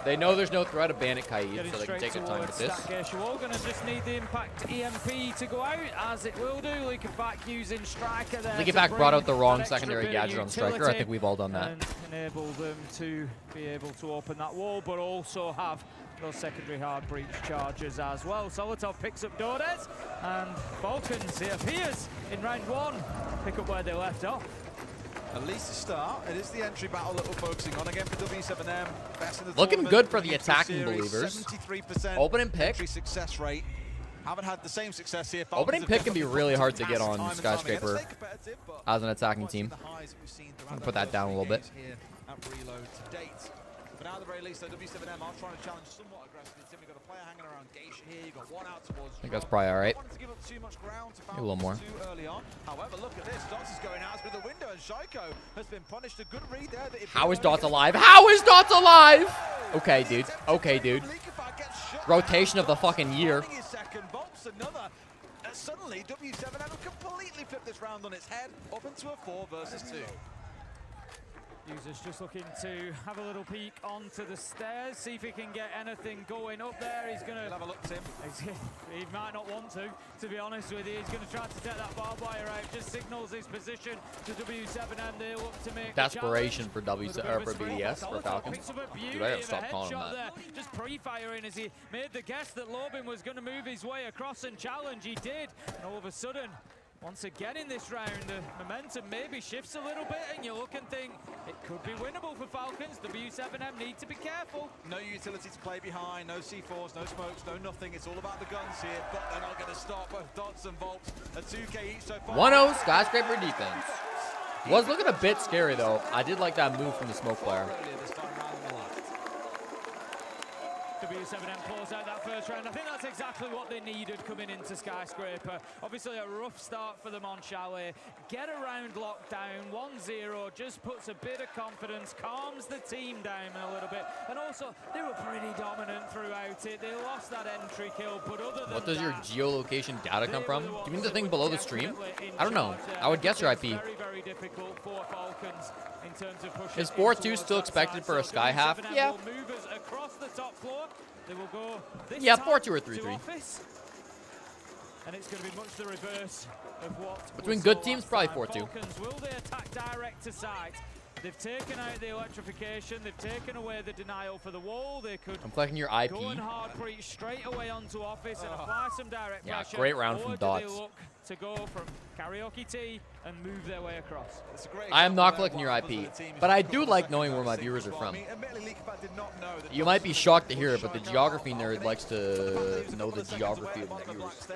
They know there's no threat of Bandit Kaid, so they can take their time with this. We're going to just need the impact EMP to go out, as it will do. Leakyback using Striker there. Leakyback brought out the wrong secondary gadget on Striker. I think we've all done that. And enable them to be able to open that wall, but also have those secondary hard breach charges as well. Solitov picks up Dordes, and Falcons, it appears, in round one, pick up where they left off. At least a start. It is the entry battle that we're focusing on again for W7M. Best in the Looking tournament, good for the into attacking series, believers. 73% Open and pick. entry success rate. Haven't had the same success here. Open and pick can be really hard to get on Skyscraper as an attacking team. I'm going to put that down a little bit. But at the very least, W7M are trying to challenge somewhat aggressively. Tim, we've got a player hanging around Geisha here. You've got one out towards. I think that's probably all right. Wanted to give up too much ground to Maybe a little more. too early on. However, look at this. Dots is going out through the window, and Shaiko has been punished. A good read there. How is Dots alive? How is Dots alive? Okay, dude. Okay, dude. Rotation of the fucking year. Suddenly, W7M have completely flipped this round on its head, up into a 4 versus 2. User's just looking to have a little peek onto the stairs, see if he can get anything going up there. He's going to have a look, Tim. He might not want to be honest with you. He's going to try to take that barbed wire out. Just signals his position to W7M. They look to make Desperation for BDS for Falcons. Dude, I gotta stop calling him that. Just pre-firing as he made the guess that Lobin was going to move his way across and challenge. He did, and all of a sudden, once again in this round, the momentum maybe shifts a little bit, and you look and think it could be winnable for Falcons. W7M need to be careful. No utility to play behind, no C4s, no smokes, no nothing. It's all about the guns here, but they're not going to stop. Both Dots and Volts, a 2K each so far. 1-0 Skyscraper defense. Was looking a bit scary, though. I did like that move from the smoke player. W7M close out that first round. I think that's exactly what they needed coming into Skyscraper. Obviously a rough start for them on Chalet. Get a round locked down, 1-0, just puts a bit of confidence, calms the team down a little bit. And also, they were pretty dominant throughout it. They lost that entry kill, but other than What does your that, geolocation data come from? Do you mean the thing below the stream? I don't know. I would guess your IP. very, very difficult for Falcons in terms of pushing. Is 4-2 still expected for a Sky half? Yeah. Movers across the top floor. They will go this Yeah, time 4-2 or to 3-3. office. And it's going to be much the reverse of what Between we good saw teams, last probably time. 4-2. Falcons, will they attack direct to site? They've taken out the electrification. They've taken away the denial for the wall. They could I'm clicking your IP. go and hard breach straight away onto office and apply some direct Yeah, pressure. great round or from do Dots. they look to go from Karaoke T and move their way across? I am not clicking your IP, but I do like knowing where my viewers are from. You might be shocked to hear it, but the geography nerd likes to know the geography of the viewers.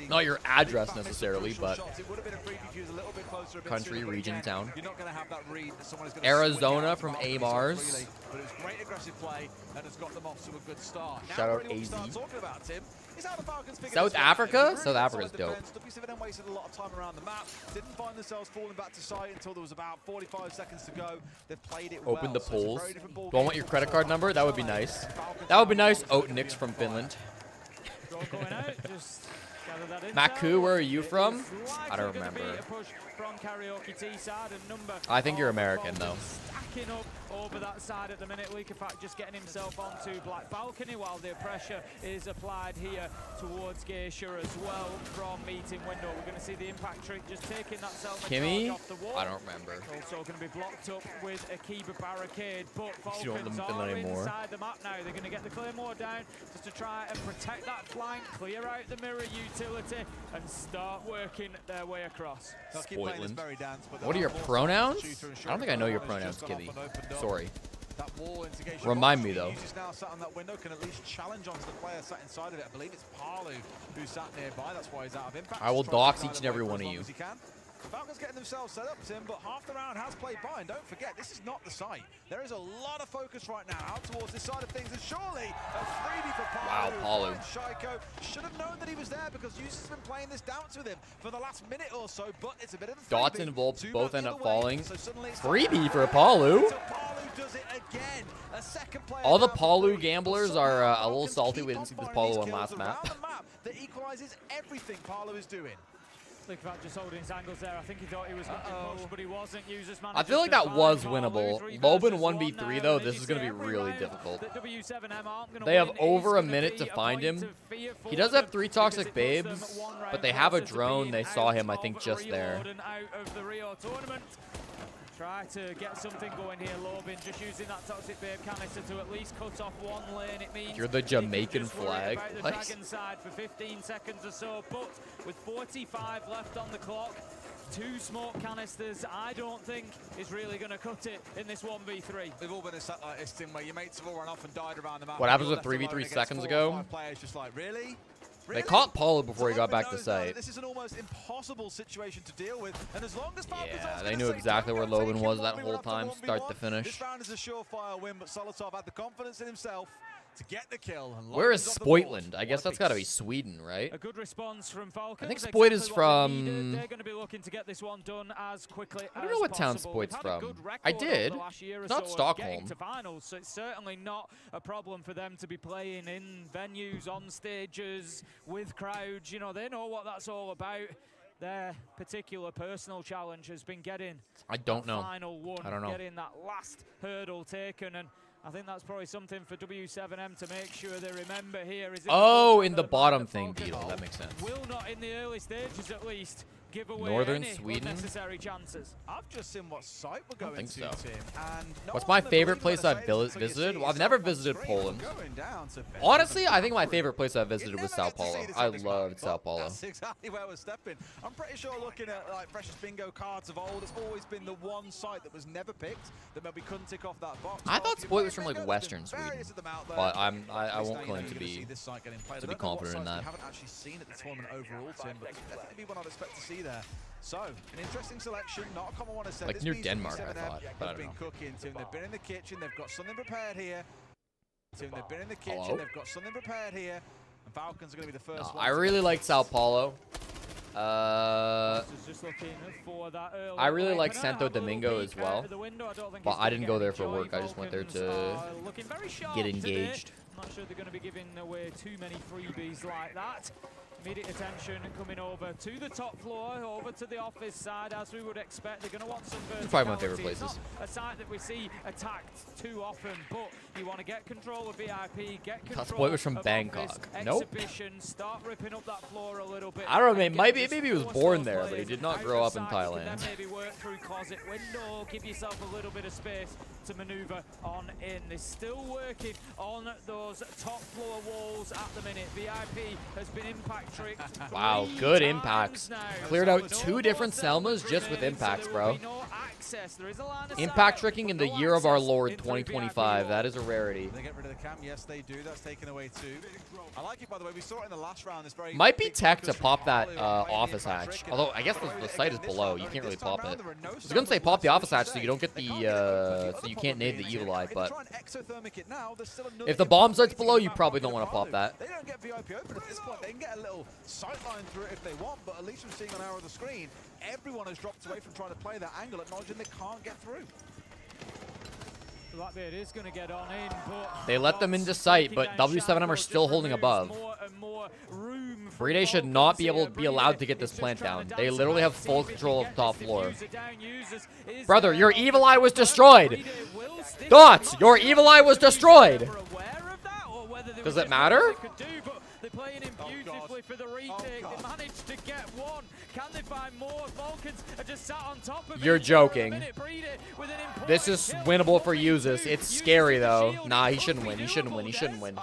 Not your address necessarily, but country, region, town. Arizona from A-Mars. But it was great aggressive play and has got them off to a good start. Shout out Now, AZ. talking about, Tim, is how the Falcons figure South this one out. Africa? Really South Africa's solid dope. defense. G7M wasted a lot of time around the map, didn't find themselves falling back to site until there was about 45 seconds to go. They've played it Open the well. So polls. Do I want your credit card number? That would be nice. That would be nice. Nix from Finland. Going out, just gather that Maku, where are you from? I don't remember. From Karaoke T-side and number. I think you're American, though. Stacking up over that side at the minute. Leakafak just getting himself onto Black Balcony while the pressure is applied here towards Geisha as well from meeting window. We're going to see the impact trick just taking that Selma charge off the wall. I don't remember. Also going to be blocked up with a Kiba barricade, but You don't Falcons them are anymore. inside the map now. They're going to get the Claymore down just to try and protect that flank, clear out the mirror utility, and start working their way across. Spoitland. What are your pronouns? I don't think I know your pronouns, Kibby. Sorry. That wall into Geisha Remind box. me, though. He's now sat on that window, can at least challenge onto the player sat inside of it. I believe it's Palu who's sat nearby. That's why he's out of impact. I will He's trying to dox get each out and every the way one for of as you. long as he can. Falcons getting themselves set up, Tim, but half the round has played by. And don't forget, this is not the site. There is a lot of focus right now out towards this side of things. And surely a freebie for Palu. Wow, Palu. Shaiko should have known that he was there because Yusuf has been playing this down to him for the last minute or so. But it's a bit of a Dots freebie. and Volp Two both back end the up other way. falling. So suddenly it's Freebie for Palu. So Palu does it again. A second player All the down for Palu free. gamblers are a little salty we didn't see this Palu on last map. Around the map that equalizes everything Palu is doing. Leakafak just holding his angles there. I think he thought he was going to push, but he wasn't. Users I feel like that was winnable. Loban 1v3 though, this is going to be really difficult. They have over a minute to find him. He does have 3 toxic babes, but they have a drone. They saw him, I think, just there. Try to get something going here, Lobin, just using that toxic babe canister to at least cut off one lane. It means You're the Jamaican flag. the dragon side for 15 seconds or so, but with 45 left on the clock, 2 smoke canisters, I don't think is really going to cut it in this 1v3. We've all been in set like this, Tim, where your mates have all run off and died around the map. What happens You're with left alone 3v3 against seconds 4 or ago? 5 players just like, really? They caught Palu before he got back to site. This is an almost impossible situation to deal with, and as long as Falcons Yeah, they knew exactly where Loban was that whole time, start to finish. This round is a surefire win, but Solotov had the confidence in himself to get the kill. And Where is Loban's off the board. Spoitland? I guess that's got to be Sweden, right? A good response from Falcons. I think Spoit is from... They're going to be looking to get this one done as quickly I don't know what town Spoit's from. I did. It's not Stockholm. To finals, so it's certainly not a problem for them to be playing in venues, on stages, with crowds. You know, they know what that's all about. Their particular personal challenge has been getting I don't know. final one, I don't know. getting that last hurdle taken, and I think that's probably something for W7M to make sure they remember here. Is Oh, in the bottom thing, Beetle. That makes sense. will not, in the early stages at least, give away Northern any Sweden? unnecessary chances. I've just seen what site we're I don't going think to, so. Tim. And no What's one my on the favorite believe place when I I've say this, so you visited? see Well, I've it's never not visited extreme. Poland. Going down to Ben. Honestly, I think my favorite place I visited was Sao Paulo. I loved Sao Paulo. That's exactly where we're stepping. I'm pretty sure looking at like Freshest Bingo cards of old, it's always been the one site that was never picked that maybe couldn't tick off that box. I thought Spoit Spoit was from like Western Sweden, but I won't claim to be confident in that. We haven't actually seen at the tournament overall, Tim, but definitely be one I'd expect to see there. So, an interesting selection, not a common one, I said. Like This near means Denmark, I W7M thought, but I has don't been know. cooking, Tim. They've been in the kitchen, they've got something prepared here. Tim, they've been in the kitchen, Hello? they've got something prepared here. And Falcons are going to be the first No, one. I really like Sao Paulo. Just looking for that early I really like opener. Santo Have a little Domingo peek as well, out of the window. I don't think but it's I gonna didn't get go any there for joy. work. I just went there Falcons to are looking very sharp get today. engaged. I'm not sure they're going to be giving away too many freebies like that. Immediate attention coming over to the top floor, over to the office side, as we would expect. They're going to want some verticality. It's probably my favorite It's places. not a site that we see attacked too often, but you want to get control of VIP, get control Spoit was from of Bangkok. office, Nope. exhibition, start ripping up that floor a little bit. I don't know, and maybe get he just was force born those there, but he players did not out grow of up in sight. You can Thailand. then maybe work through closet window, give yourself a little bit of space to maneuver on in. They're still working on those top floor walls at the minute. VIP has been impact tricked. Wow, 3 good times impacts. now. Cleared So out no 2 more different Selmas Selmas just with remaining, so impacts, there will bro. be no access. There is a line of Impact sight, tricking in but the no year of our access Lord in through 2025. That is a rarity. They get rid of the cam. Yes, they do. That's taken away too. I like it, by the way. We saw it in the last round. This very Might be big tech to focus pop from that Palu on playing the office impact hatch. trick. Although I guess the site is below. You can't really pop it. I was gonna say pop the office hatch so you don't get the so you can't nade the evil eye. But if the bomb site's below, you probably don't want to pop that. They don't get VIP open at this point. They can get a little little sightline through it if they want, but at least we're seeing on our other screen, everyone has dropped away from trying to play that angle, acknowledging they can't get through. Blackbeard is going to get on in, but They let them into sight, but W7M are still holding above. Bride should not be allowed to get this plant down. They literally have full control of the top floor. Brother, your evil eye was destroyed. Dots, your evil eye was destroyed. Does it matter? They're playing him beautifully for the retake. They managed to get one. Can they find more? Vulcans are just sat on top of it. You're joking. This is winnable for Usus. It's scary though. Nah, he shouldn't win. He shouldn't win. He shouldn't win.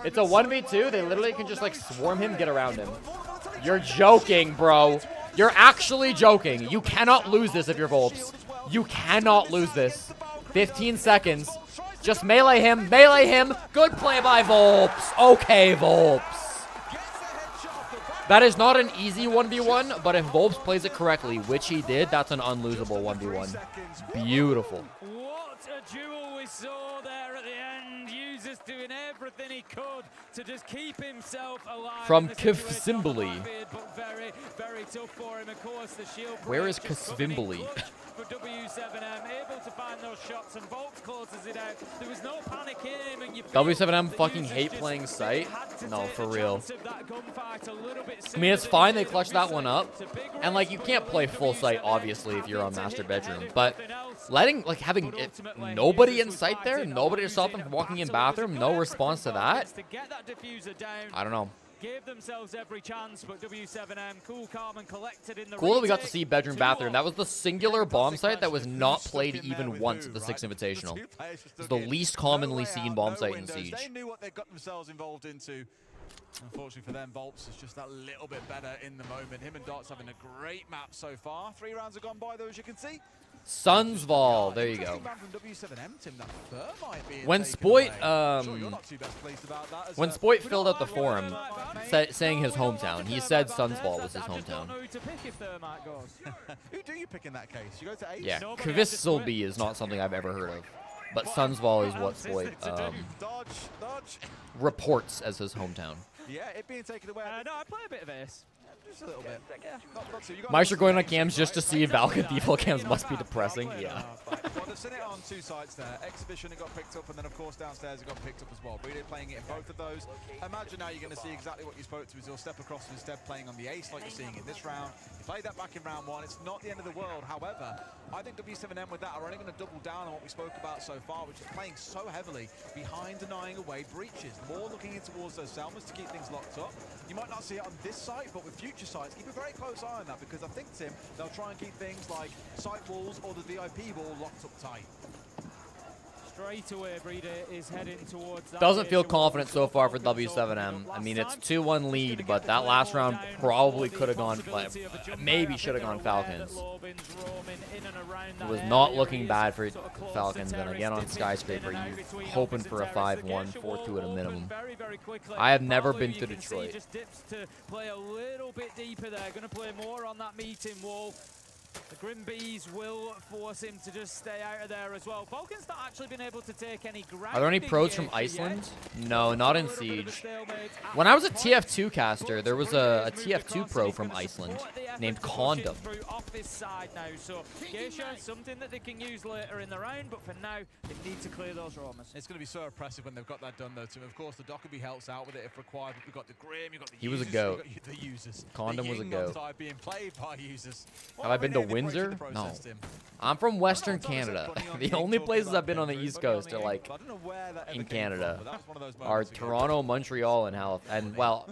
It's a 1v2. They literally can just like swarm him, get around him. You're joking, bro. You're actually joking. You cannot lose this if you're Volps. You cannot lose this. 15 seconds. Just melee him. Melee him. Good play by Volps. Okay, Volps. That is not an easy 1v1, but if Volps plays it correctly, which he did, that's an unlosable 1v1. Beautiful. What a duel we saw there at the end. Usus doing everything he could to just keep himself alive. From Kivsimboli. But very, very tough for him. Of course, the shield. Where is Kivsimboli? For W7M, able to find those shots, and Volks closes it out. There was no panic in him, and you W7M fucking hate playing sight? No, for real. I mean, it's fine they clutched that one up. And, like, you can't play full sight, obviously, if you're on Master Bedroom. But having nobody in sight there, nobody to stop them from walking in bathroom, no response to that? I don't know. Gave themselves every chance, but W7M cool, calm, and collected in the Cool that we got to see Bedroom Bathroom. That was the singular bomb site that was not played even once at the Six Invitational. It's the least commonly seen bomb site in Siege. They knew what they got themselves involved into. Unfortunately for them, Volps is just that little bit better in the moment. Him and Dots having a great map so far. 3 rounds have gone by, though, as you can see. Sunsval, there you go. When Spoit filled out the forum saying his hometown, he said Sunsval was his hometown. Who do you pick in that case? You go to Ace? Yeah, Kvisselby is not something I've ever heard of, but Sunsval is what Spoit reports as his hometown. Yeah, it being taken away. No, I play a bit of Ace. Just a little bit. Meister going on cams just to see Valken default cams must be depressing. Yeah. Well, they've seen it on 2 sides there. Exhibition, it got picked up, and then, of course, downstairs, it got picked up as well. Bride playing it in both of those. Imagine now you're going to see exactly what you spoke to, is he'll step across and instead playing on the ace like you're seeing in this round. He played that back in round 1. It's not the end of the world. However, I think W7M with that are only going to double down on what we spoke about so far, which is playing so heavily behind denying away breaches. More looking in towards those Selmas to keep things locked up. You might not see it on this site, but with future sites, keep a very close eye on that, because I think, Tim, they'll try and keep things like site walls or the VIP wall locked up tight. Straight away, Bride is heading towards that. Doesn't feel confident so far for W7M. I mean, it's 2-1 lead, but that last round probably could have gone, maybe should have gone Falcons. It was not looking bad for Falcons, and again on Skyscraper, you're hoping for a 5-1, 4-2 at a minimum. I have never been to Detroit. Just dips to play a little bit deeper there. Going to play more on that meeting wall. The Grim Bees will force him to just stay out of there as well. Vulcan's not actually been able to take any ground. Are there any pros from Iceland? No, not in Siege. When I was a TF2 caster, there was a TF2 pro from Iceland named Condom. Off this side now, so Geisha is something that they can use later in the round, but for now, they need to clear those roamers. It's going to be so impressive when they've got that done, though, Tim. Of course, the Dockerby helps out with it if required. We've got the Grim, you've got the He was a users, goat. you've got the users. Condom was a goat. Being played by users. Have I been to Windsor? No. I'm from Western Canada. The only places I've been on the East Coast are like in Canada are Toronto, Montreal, and Halifax, and well,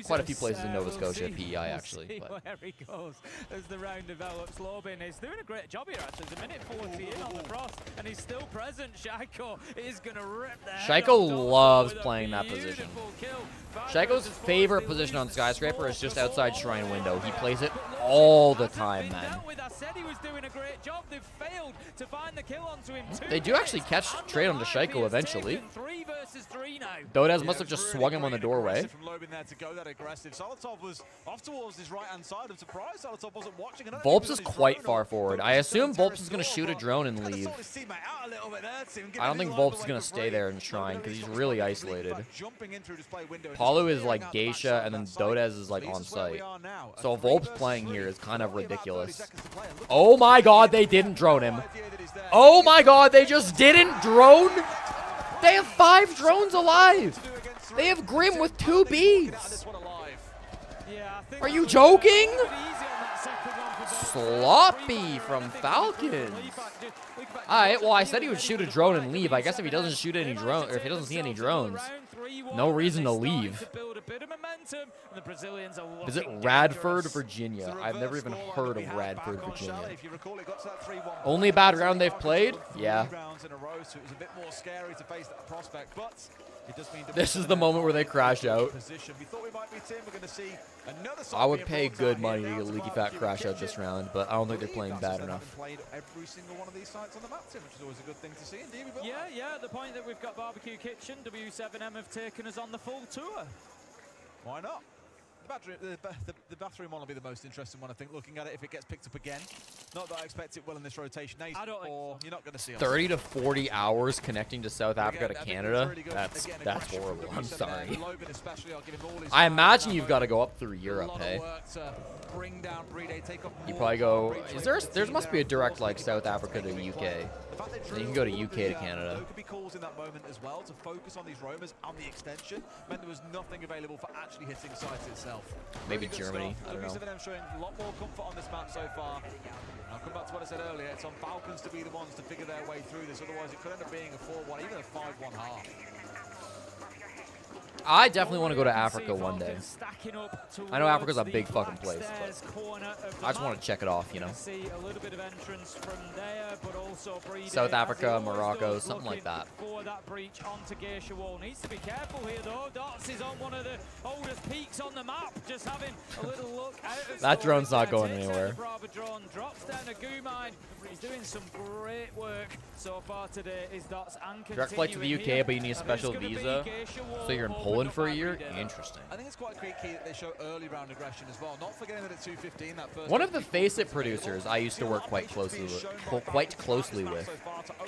quite a few places in Nova Scotia, PEI actually. But. Where he goes as the round develops. Lobin is doing a great job here actually. It's a minute 40 in on the frost, and he's still present. Shaiko is going to rip the head Shaiko off loves playing that position. Shaiko's favorite position on Skyscraper is just outside Shrine Window. He plays it all the time, man. I said he was doing a great job. They've failed to find the kill onto him. They do actually catch trade onto Shaiko eventually. 3 versus 3 now. Dodez must have just swung him on the doorway. From Lobin there to go that aggressive. Solotov was off towards his right-hand side. I'm surprised Solotov wasn't watching. Volps is quite far forward. I assume Volps is going to shoot a drone and leave. I don't think Volps is going to stay there and shrine because he's really isolated. Palu is like Geisha and then Dodez is like on site. So Volps playing here is kind of ridiculous. Oh my god, they didn't drone him. Oh my god, they just didn't drone. They have 5 drones alive. They have Grim with 2 Bs. Are you joking? Sloppy from Falcons. Alright, well I said he would shoot a drone and leave. I guess if he doesn't shoot any drone, or if he doesn't see any drones, no reason to leave. Is it Radford, Virginia? I've never even heard of Radford, Virginia. Only bad round they've played? Yeah. This is the moment where they crash out. I would pay good money to get Leaky Fat crash out this round, but I don't think they're playing bad enough. Yeah, the point that we've got Barbecue Kitchen, W7M have taken us on the full tour. Why not? The bathroom one will be the most interesting one, I think, looking at it if it gets picked up again. Not that I expect it will in this rotation. You're not going to see 30 to 40 hours connecting to South Africa to Canada? That's horrible. I'm sorry. I imagine you've got to go up through Europe, hey? You probably go... There must be a direct, like, South Africa to UK. Then you can go to UK to Canada. There could be calls in that moment as well to focus on these roamers on the extension. Meant there was nothing available for actually hitting sites itself. Maybe Germany. I don't know. W7M showing a lot more comfort on this map so far. I'll come back to what I said earlier. It's on Falcons to be the ones to figure their way through this. Otherwise, it could end up being a 4-1, even a 5-1 half. I definitely want to go to Africa one day. I know Africa's a big fucking place, but I just want to check it off, you know. South Africa, Morocco, something like that. Needs to be careful here though. Dots is on one of the oldest peaks on the map, just having a little look out. That drone's not going anywhere. Drone drops down a goo mine. He's doing some great work so far today. Is Dots and direct flight to the UK, but you need a special visa. So you're in Poland for a year? Interesting. I think it's quite key that they show early round aggression as well. Not forgetting that at 2:15 that first. One of the Face It producers I used to work quite closely with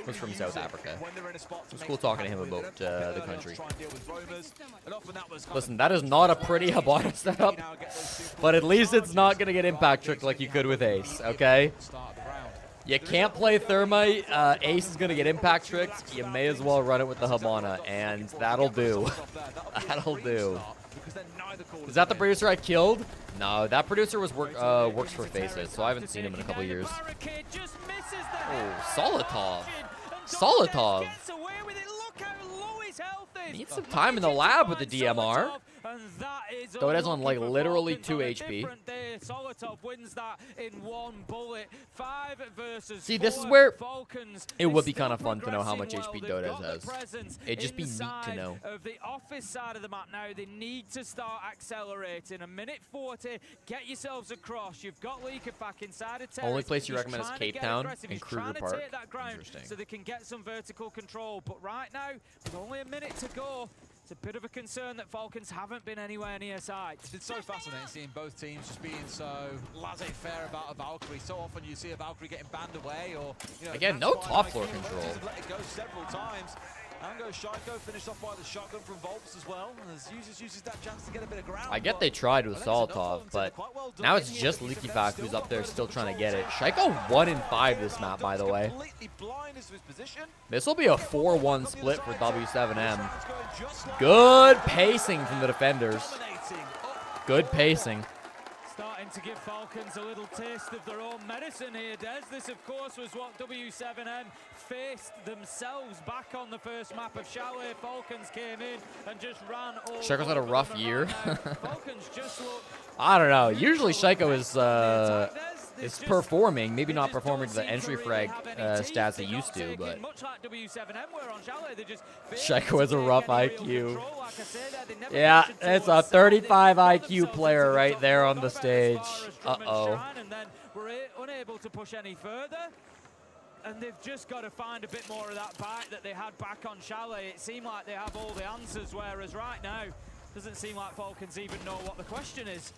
was from South Africa. It was cool talking to him about the country. Listen, that is not a pretty Habana setup, but at least it's not going to get impact tricked like you could with Ace, okay? You can't play Thermite. Ace is going to get impact tricked. You may as well run it with the Habana, and that'll do. That'll do. Is that the producer I killed? No, that producer was works for Face It, so I haven't seen him in a couple years. Oh, Solotov. Solotov. Needs some time in the lab with the DMR. So it has on like literally 2 HP. See, this is where it would be kind of fun to know how much HP Dodez has. It'd just be neat to know. Of the office side of the map now, they need to start accelerating. A minute 40, get yourselves across. You've got Leakafak inside of Terrace. Only place you recommend is Cape Town and Kruger Park. Interesting. So they can get some vertical control. But right now, with only a minute to go, it's a bit of a concern that Falcons haven't been anywhere near sight. It's so fascinating seeing both teams just being so laissez-faire about a Valkyrie. So often you see a Valkyrie getting banned away, or again, no top floor control. Let it go several times. Ango Shaiko finished off by the shotgun from Volps as well, and as uses that chance to get a bit of ground. I get they tried with Solotov, but now it's just Leakifak who's up there still trying to get it. Shaiko 1 in 5 this map, by the way. This will be a 4-1 split for W7M. Good pacing from the defenders. Good pacing. Starting to give Falcons a little taste of their own medicine here, Des. This, of course, was what W7M faced themselves back on the first map of Chalet. Falcons came in and just ran all Shaiko's had a rough year. Falcons just look... I don't know. Usually Shaiko is performing, maybe not performing to the entry frag stats he used to, but much like W7M were on Chalet, they just Shaiko has a rough IQ. Yeah, it's a 35 IQ player right there on the stage. Uh-oh. And then we're unable to push any further. And they've just got to find a bit more of that bite that they had back on Chalet. It seemed like they have all the answers, whereas right now, doesn't seem like Falcons even know what the question is.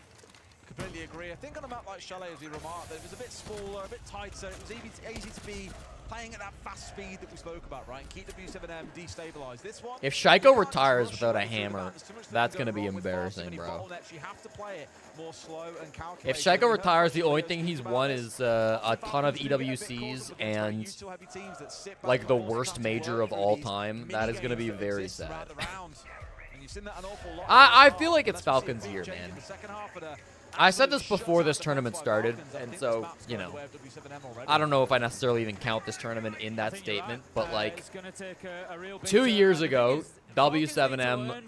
Completely agree. I think on a map like Chalet, as we remarked, that it was a bit smaller, a bit tighter. It was easy to be playing at that fast speed that we spoke about, right? Keep W7M destabilized. This one, If Shaiko retires without a hammer, that's going to be embarrassing, bro. you have to play it more slow and calculated. If Shaiko retires, the only thing he's won is a ton of EWCs and like the worst major of all time. That is going to be very sad. I feel like it's Falcons' year, man. I said this before this tournament started, and so, you know, I don't know if I necessarily even count this tournament in that statement, but like 2 years ago, W7M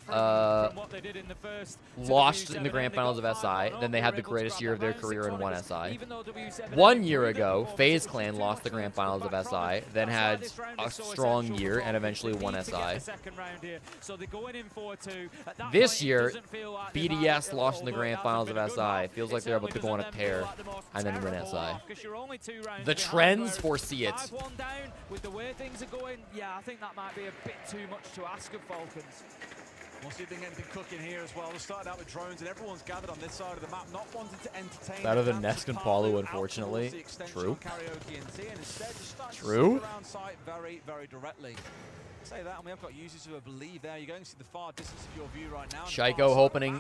lost in the grand finals of SI. Then they had the greatest year of their career and won SI. 1 year ago, FaZe Clan lost the grand finals of SI, then had a strong year and eventually won SI. This year, BDS lost in the grand finals of SI. Feels like they're about to go on a tear and then win SI. The trends foresee it. 5-1 down with the way things are going. Yeah, I think that might be a bit too much to ask of Falcons. We'll see if they get anything cooking here as well. They started out with drones, and everyone's gathered on this side of the map, not wanting to entertain. Better than Nest and Palu, unfortunately. True. True. Around site very, very directly. Say that, and we have got users who believe there. You're going to see the far distance of your view right now. Shaiko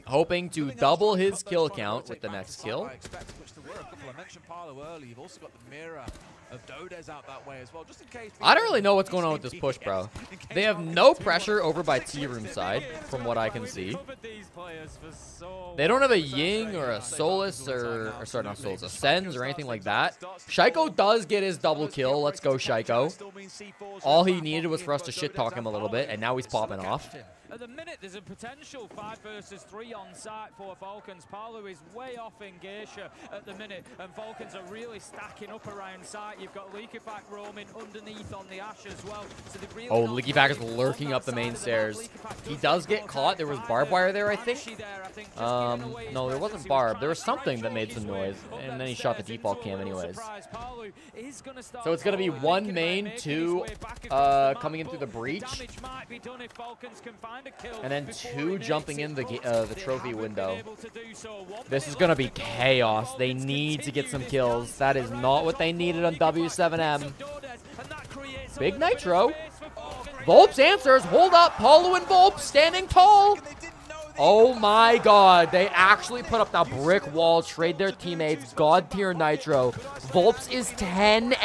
hoping to double his kill count with the next kill. I expect which to work. I mentioned Palu earlier. You've also got the mirror of Dodez out that way as well, just in case. I don't really know what's going on with this push, bro. They have no pressure over by T-Room side, from what I can see. They don't have a Ying or a Solus or sorry, not Solus, a Sens or anything like that. Shaiko does get his double kill. Let's go, Shaiko. All he needed was for us to shit-talk him a little bit, and now he's popping off. At the minute, there's a potential 5 versus 3 on site for Falcons. Palu is way off in Geisha at the minute, and Falcons are really stacking up around site. You've got Leakyfack roaming underneath on the Ash as well. So really Leakyfack is lurking up the main stairs. He does get caught. There was barbed wire there, I think. No, there wasn't barb. There was something that made some noise, and then he shot the default cam anyways. So it's going to be 1 main, 2 coming in through the breach. And then 2 jumping in the trophy window. This is going to be chaos. They need to get some kills. That is not what they needed on W7M. Big Nitro. Volps answers. Hold up. Palu and Volps standing tall. Oh my god. They actually put up that brick wall, trade their teammates. God tier Nitro. Volps is 10-1.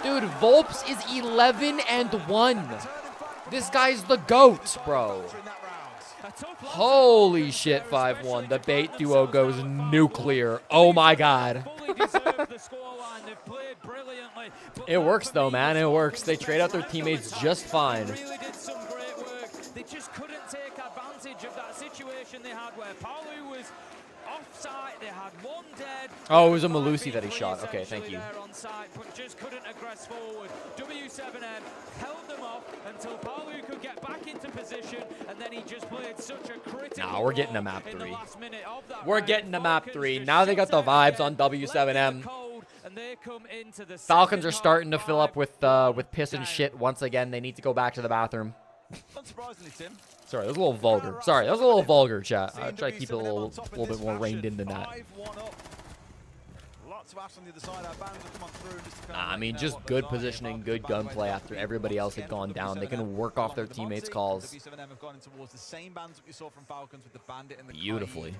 Dude, Volps is 11-1. This guy's the GOAT, bro. Holy shit, 5-1. The bait duo goes nuclear. Oh my god. It works though, man. It works. They trade out their teammates just fine. They just couldn't take advantage of that situation they had where Palu was offside. They had 1 dead. Oh, it was a Malusi that he shot. Okay, thank you. On site, but just couldn't aggress forward. W7M held them off until Palu could get back into position, and then he just played such a critical. Nah, we're getting to map 3. We're getting to map 3. Now they got the vibes on W7M. Falcons are starting to fill up with piss and shit once again. They need to go back to the bathroom. Unsurprisingly, Tim. Sorry, that was a little vulgar. Sorry, that was a little vulgar, chat. I'll try to keep it a little bit more reined in than that. I mean, just good positioning, good gunplay after everybody else had gone down. They can work off their teammates' calls beautifully.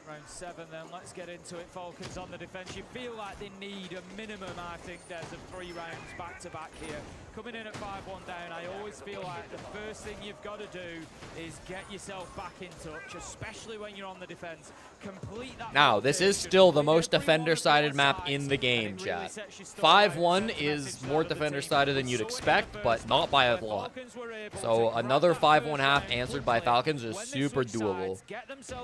Round 7 then, let's get into it. Falcons on the defense. You feel like they need a minimum, I think, there's of 3 rounds back-to-back here. Coming in at 5-1 down, I always feel like the first thing you've got to do is get yourself back in touch, especially when you're on the defense. Complete that. Now, this is still the most defender-sided map in the game, chat. 5-1 is more defender-sided than you'd expect, but not by a lot. So another 5-1 half answered by Falcons is super doable.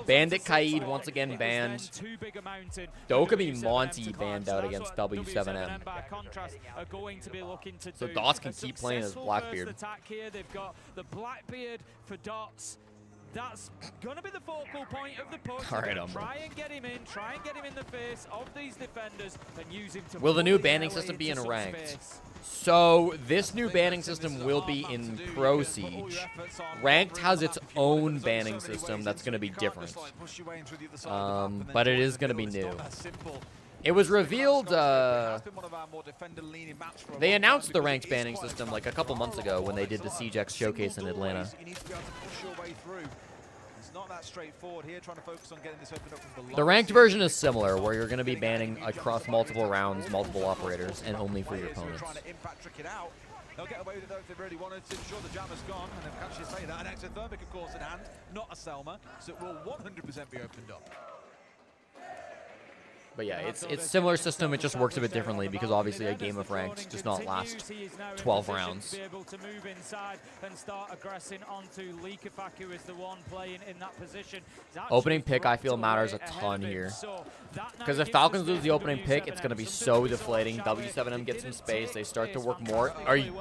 Bandit Kaid once again banned. Too big a mountain. Dokkaebi Monty banned out against W7M. By contrast, are going to be looking to So do Dots can a keep playing as successful Blackbeard. first attack here. They've got the Blackbeard for Dots. That's going to be the focal point of the push. All right, try and get him in. Try and get him in the face of these defenders and use him to. Will the new bully banning LA system be in into some ranked? space. So this new banning system will be in Pro Siege. Ranked has its own banning system that's going to be different. But it is going to be new. It was revealed, they announced the ranked banning system like a couple months ago when they did the Siege X showcase in Atlanta. The ranked version is similar, where you're going to be banning across multiple rounds, multiple operators, and only for your opponents. They'll get away with it though if they really wanted to. Sure, the Jammer's gone, and they've actually say that. An exothermic, of course, in hand, not a Selma, so it will 100% be opened up. But yeah, it's similar system. It just works a bit differently because obviously a game of ranked does not last 12 rounds. Be able to move inside and start aggressing onto Leakafak, who is the one playing in that position. Opening pick, I feel, matters a ton here. Because if Falcons lose the opening pick, it's going to be so deflating. W7M gets some space. They start to work more. Are you...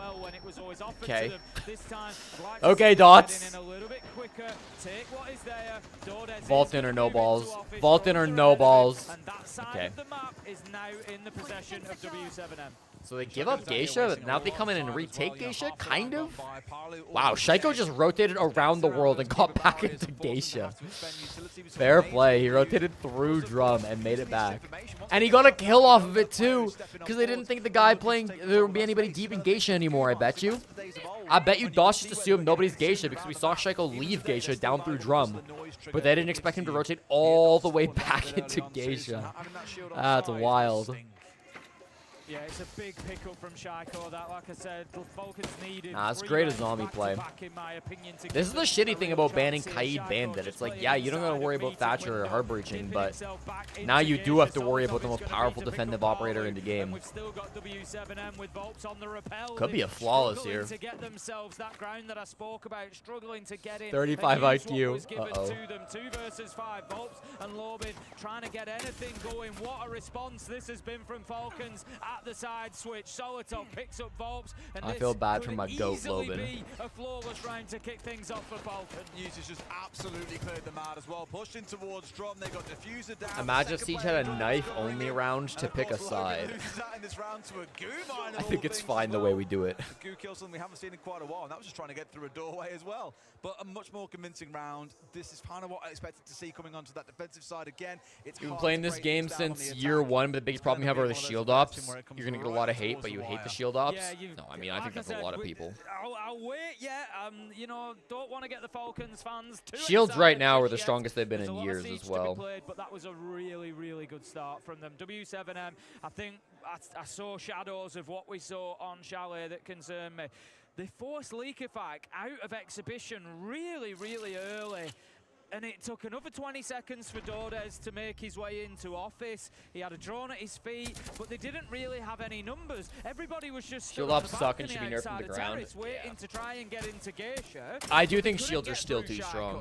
Okay. Okay, Dots. Vault in or no balls. Vault in or no balls. Okay. The map is now in the possession of W7M. So they give up Geisha, but now they come in and retake Geisha, kind of? Wow, Shaiko just rotated around the world and got back into Geisha. Fair play. He rotated through Drum and made it back. And he got a kill off of it, too, because they didn't think the guy playing, there would be anybody deep in Geisha anymore, I bet you. I bet you Dosh just assumed nobody's Geisha because we saw Shaiko leave Geisha down through Drum. But they didn't expect him to rotate all the way back into Geisha. That's wild. Yeah, it's a big pickup from Shaiko. That, like I said, the Falcons needed. Nah, it's great as zombie play. This is the shitty thing about banning Kaid Bandit. It's like, yeah, you don't gotta worry about Thatcher or Heartbreaching, but now you do have to worry about the most powerful defensive operator in the game. Could be a flawless here. 35 IQ. Uh-oh. 2 versus 5. Volps and Lobin trying to get anything going. What a response this has been from Falcons at the side switch. Solitov picks up Volps, and I feel bad for my goat, Lobin. Be a flawless round to kick things off for Falcon. Users just absolutely cleared them out as well. Pushed in towards Drum. They got diffuser down. Imagine if Siege had a knife-only round to pick a side. I think it's fine the way we do it. The Goo kill something we haven't seen in quite a while, and that was just trying to get through a doorway as well. But a much more convincing round. This is kind of what I expected to see coming onto that defensive side again. It's You've been playing this game since year 1, but the biggest problem you have are the shield ops. You're going to get a lot of hate, but you hate the shield ops? No, I mean, I think that's a lot of people. I'll wait, yeah. You know, don't want to get the Falcons fans too Shields excited right now are the yet. strongest they've been There's in a lot years of as siege to be well. played, but that was a really, really good start from them. W7M, I think I saw shadows of what we saw on Chalet that concerned me. They forced Leakafak out of exhibition really, really early. And it took another 20 seconds for Dordes to make his way into office. He had a drone at his feet, but they didn't really have any numbers. Everybody was just Shield ops suck and should be nerfed from the ground. Waiting to try and get into Geisha. I do think shields are still too strong.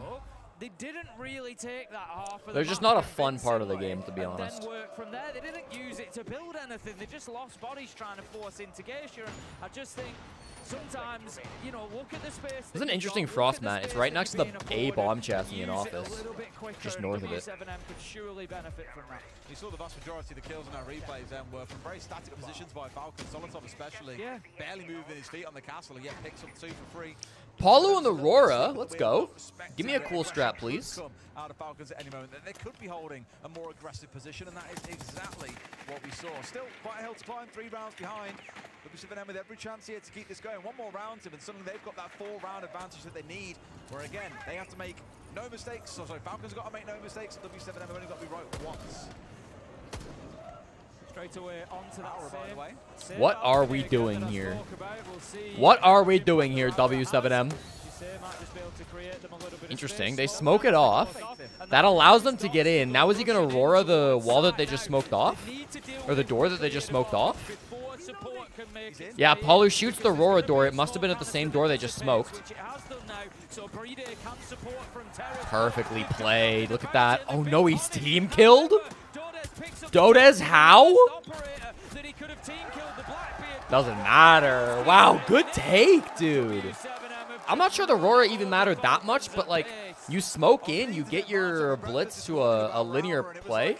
They didn't really take that half of They're just not a fun part of the game, to be honest. Then work from there. They didn't use it to build anything. They just lost bodies trying to force into Geisha. And I just think sometimes, you know, look at the space. There's an interesting frost mat. It's right next to the A bomb chassis in office, just north of it. Could surely benefit from that. You saw the vast majority of the kills in our replays then were from very static positions by Falcon. Solitov especially, barely moving his feet on the castle, and yet picks up 2 for free. Paulo and the Aurora, let's go. Give me a cool strap, please. Out of Falcons at any moment. They could be holding a more aggressive position, and that is exactly what we saw. Still quite a hill to climb, 3 rounds behind. W7M with every chance here to keep this going. One more round, and suddenly they've got that 4-round advantage that they need, where again, they have to make no mistakes. So sorry, Falcons have got to make no mistakes, and W7M have only got to be right once. Straight away onto that same. What are we doing here? What are we doing here, W7M? Interesting. They smoke it off. That allows them to get in. Now is he going to Aurora the wall that they just smoked off? Or the door that they just smoked off? Support can make Yeah, Palu shoots the Aurora door. It must have been at the same door they just smoked. Perfectly played. Look at that. Oh no, he's team killed? Dodez, how? Doesn't matter. Wow, good take, dude. I'm not sure the Aurora even mattered that much, but like, you smoke in, you get your blitz to a linear play.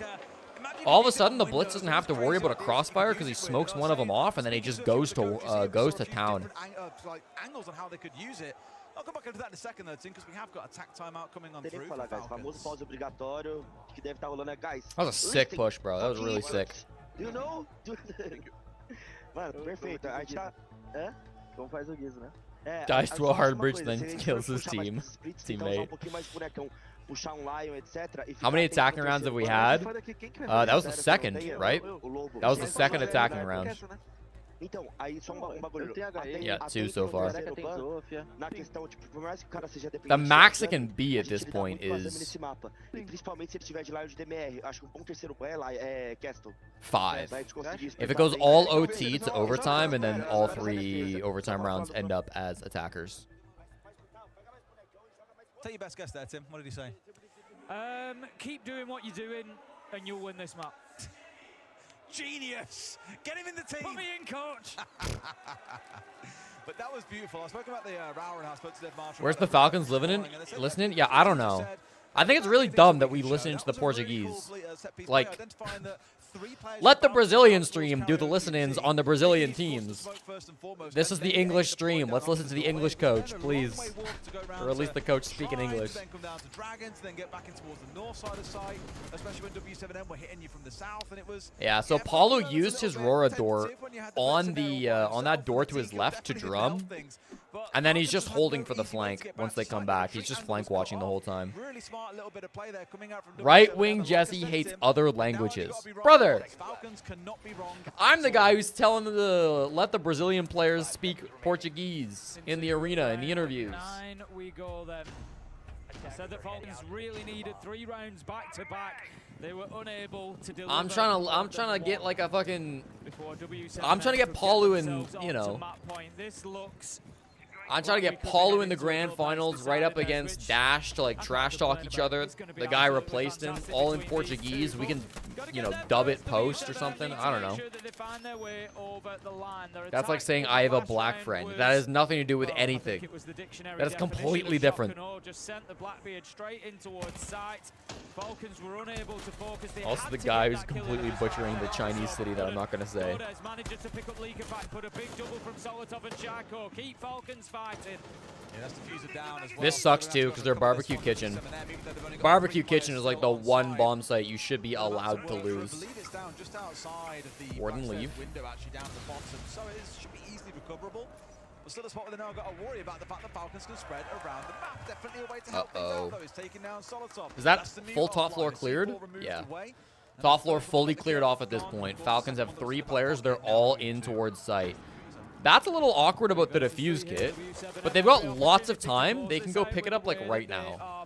All of a sudden, the blitz doesn't have to worry about a crossfire because he smokes one of them off, and then he just goes to town. Angles on how they could use it. I'll come back into that in a second, though, Tim, because we have got attack timeout coming on through. That was a sick push, bro. That was really sick. Do you know? Mano, perfeito. A gente tá... Hã? Como faz o Guizo, né? Dies to a hard bridge, then kills his teammate. How many attacking rounds have we had? That was the second, right? That was the second attacking round. Yeah, 2 so far. The max it can be at this point is 5. If it goes all OT to overtime, and then all 3 overtime rounds end up as attackers. Take your best guess there, Tim. What did he say? Keep doing what you're doing, and you'll win this map. Genius! Get him in the team! Put me in, coach! But that was beautiful. I spoke about the Rower, and I spoke to Dev Marshall. Where's the Falcons listening? Yeah, I don't know. I think it's really dumb that we listen to the Portuguese. Like, let the Brazilian stream do the listen-ins on the Brazilian teams. This is the English stream. Let's listen to the English coach, please. Or at least the coach speaking English. Yeah, so Paulo used his Rora door on that door to his left to drum. And then he's just holding for the flank once they come back. He's just flank watching the whole time. Right wing Jesse hates other languages. Brother, I'm the guy who's telling them to let the Brazilian players speak Portuguese in the arena, in the interviews. 9 we go then. I said that Falcons really needed 3 rounds back to back. They were unable to deliver. I'm trying to get like a fucking. I'm trying to get Paulu in, you know. This looks. I'm trying to get Paulo in the grand finals right up against Dash to like trash talk each other. The guy replaced him, all in Portuguese. We can, you know, dub it post or something. I don't know. That's like saying I have a black friend. That has nothing to do with anything. That is completely different. Also the guy who's completely butchering the Chinese city that I'm not going to say. This sucks too because they're Barbecue Kitchen. Barbecue Kitchen is like the one bomb site you should be allowed to lose. Warden leave. Still a spot where they've now got to worry about the fact that Falcons can spread around the map. Definitely a way to help things out, though. He's taking down solid top. Is that full top floor cleared? Yeah. Top floor fully cleared off at this point. Falcons have 3 players. They're all in towards site. That's a little awkward about the defuse kit, but they've got lots of time. They can go pick it up like right now.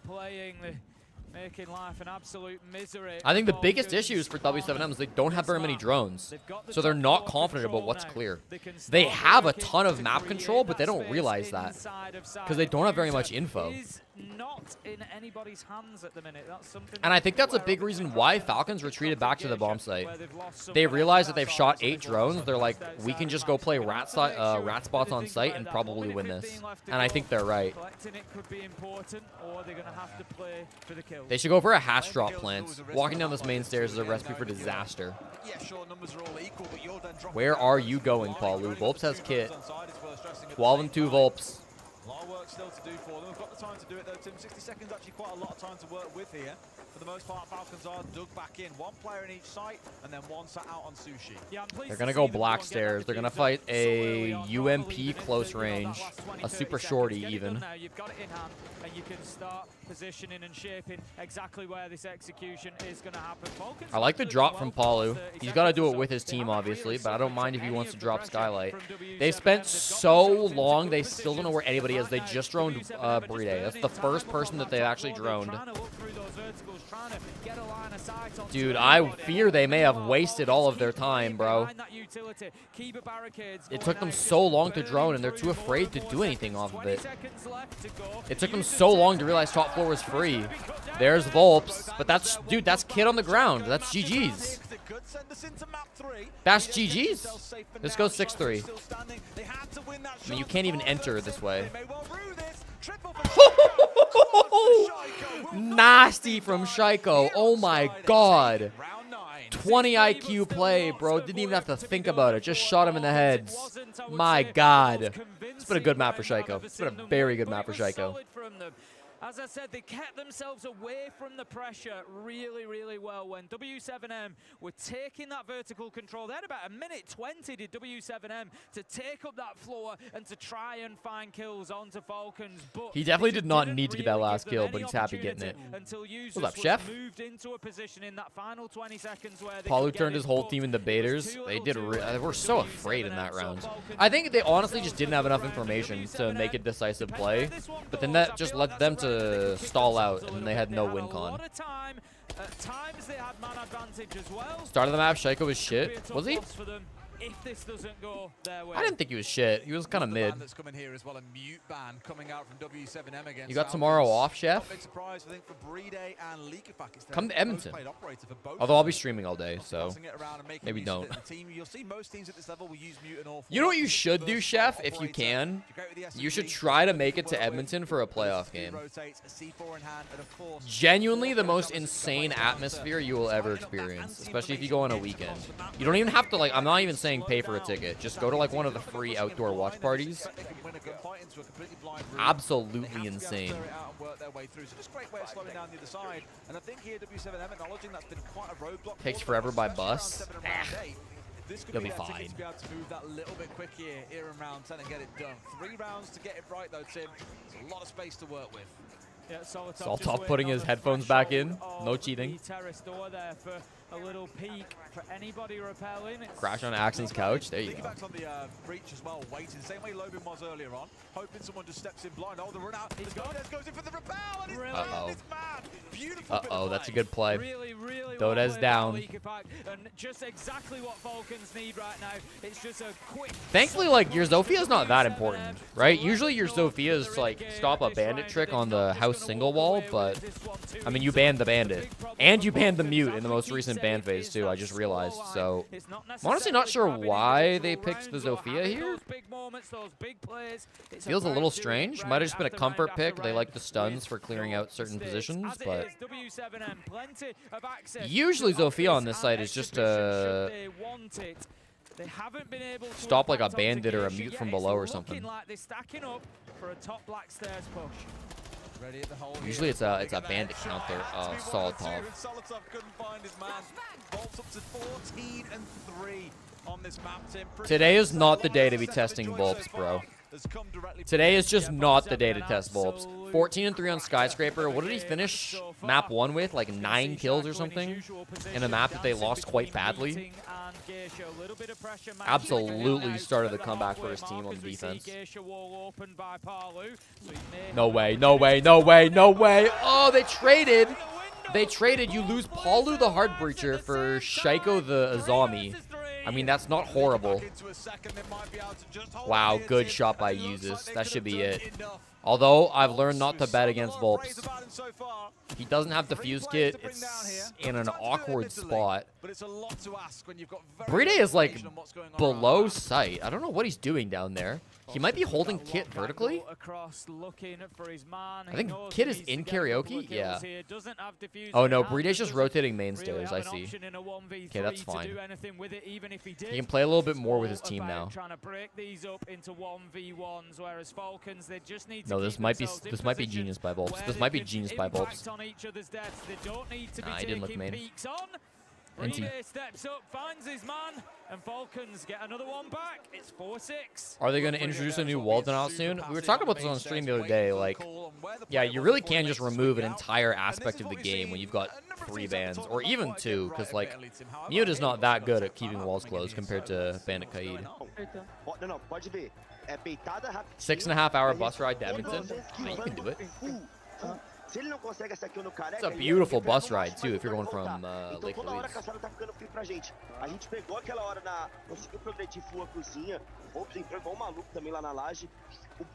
Making life an absolute misery. I think the biggest issues for W7M is they don't have very many drones, so they're not confident about what's clear. They have a ton of map control, but they don't realize that because they don't have very much info. Not in anybody's hands at the minute. That's something. And I think that's a big reason why Falcons retreated back to the bomb site. They realized that they've shot 8 drones. They're like, we can just go play rat spots on site and probably win this. And I think they're right. They should go for a hash drop plant. Walking down this main stairs is a recipe for disaster. Where are you going, Paulu? Volps has kit. 12 and 2 Volps. A lot of work still to do for them. We've got the time to do it, though, Tim. 60 seconds actually quite a lot of time to work with here. For the most part, Falcons are dug back in. 1 player in each site, and then 1 sat out on Sushi. They're going to go black stairs. They're going to fight a UMP close range, a super shorty even. You've got it in hand, and you can start positioning and shaping exactly where this execution is going to happen. Falcons I like the drop from Palu. He's got to do it with his team, obviously, but I don't mind if he wants to drop Skylight. They spent so long, they still don't know where anybody is. They just droned Bride. That's the first person that they've actually droned. Dude, I fear they may have wasted all of their time, bro. It took them so long to drone, and they're too afraid to do anything off of it. It took them so long to realize top floor was free. There's Volps, but that's, dude, that's Kid on the ground. That's GG's. That's GG's. This goes 6-3. I mean, you can't even enter this way. Nasty from Shaiko. Oh my god. 20 IQ play, bro. Didn't even have to think about it. Just shot him in the heads. My god. It's been a good map for Shaiko. It's been a very good map for Shaiko. As I said, they kept themselves away from the pressure really, really well when W7M were taking that vertical control. They had about 1:20 did W7M to take up that floor and to try and find kills onto Falcons. But he definitely did not need to get that last kill, but he's happy getting it. What's up, Chef? Moved into a position in that final 20 seconds where Palu turned his whole team into baiters. They did. They were so afraid in that round. I think they honestly just didn't have enough information to make a decisive play, but then that just led them to stall out, and they had no win con. Start of the map, Shaiko was shit. Was he? If this doesn't go their way. I didn't think he was shit. He was kind of mid. You got tomorrow off, Chef? Come to Edmonton. Although I'll be streaming all day, so maybe don't. You know what you should do, Chef, if you can? You should try to make it to Edmonton for a playoff game. Genuinely the most insane atmosphere you will ever experience, especially if you go on a weekend. You don't even have to, like, I'm not even saying pay for a ticket. Just go to like one of the free outdoor watch parties. Absolutely insane. Takes forever by bus. You'll be fine. Yeah, Soltov putting his headphones back in. No cheating. A little peek for anybody repelling. Crash on Axon's couch. There you go. On the breach as well, waiting the same way Lobin was earlier on, hoping someone just steps in blind. Oh, the run out. Dodez goes in for the repel, and he's uh-oh. this man. Beautiful. Uh-oh, that's a good play. Really, really Dodez down. And just exactly what Falcons need right now. It's just a quick. Thankfully, like, your Zofia is not that important, right? Usually your Zofia is like stop a bandit trick on the house single wall, but I mean, you banned the bandit. And you banned the mute in the most recent ban phase too, I just realized. So I'm honestly not sure why they picked the Zofia here. Feels a little strange. Might have just been a comfort pick. They like the stuns for clearing out certain positions, but usually Zofia on this site is just a stop like a bandit or a mute from below or something. Usually it's a bandit counter. Solid top. Today is not the day to be testing Volps, bro. Today is just not the day to test Volps. 14-3 on Skyscraper. What did he finish map 1 with? Like 9 kills or something? In a map that they lost quite badly? Absolutely started the comeback for his team on defense. No way, no way, no way, no way. Oh, they traded. They traded. You lose Palu the Hard Breacher for Shaiko the Azami. I mean, that's not horrible. Wow, good shot by Usus. That should be it. Although, I've learned not to bet against Volps. He doesn't have Diffuse Kit. It's in an awkward spot. Bride is, like, below sight. I don't know what he's doing down there. He might be holding Kit vertically. I think Kit is in karaoke. Yeah. Oh, no. Bride is just rotating main stairs. I see. Okay, that's fine. He can play a little bit more with his team now. No, this might be genius by Volps. This might be genius by Volps. Nah, he didn't look main. NT. Steps up, finds his man, and Falcons get another one back. It's 4-6. Are they going to introduce a new Walden out soon? We were talking about this on stream the other day. Like, Yeah, you really can just remove an entire aspect of the game when you've got 3 bans, or even 2, because, like, Mute is not that good at keeping walls closed compared to Bandit Kaid. 6.5 hour bus ride to Edmonton? Oh, you can do it. It's a beautiful bus ride, too, if you're going from Lake Louise. A gente pegou aquela hora conseguiu progredir full a cozinha. Ops, entrou igual maluco também lá na laje.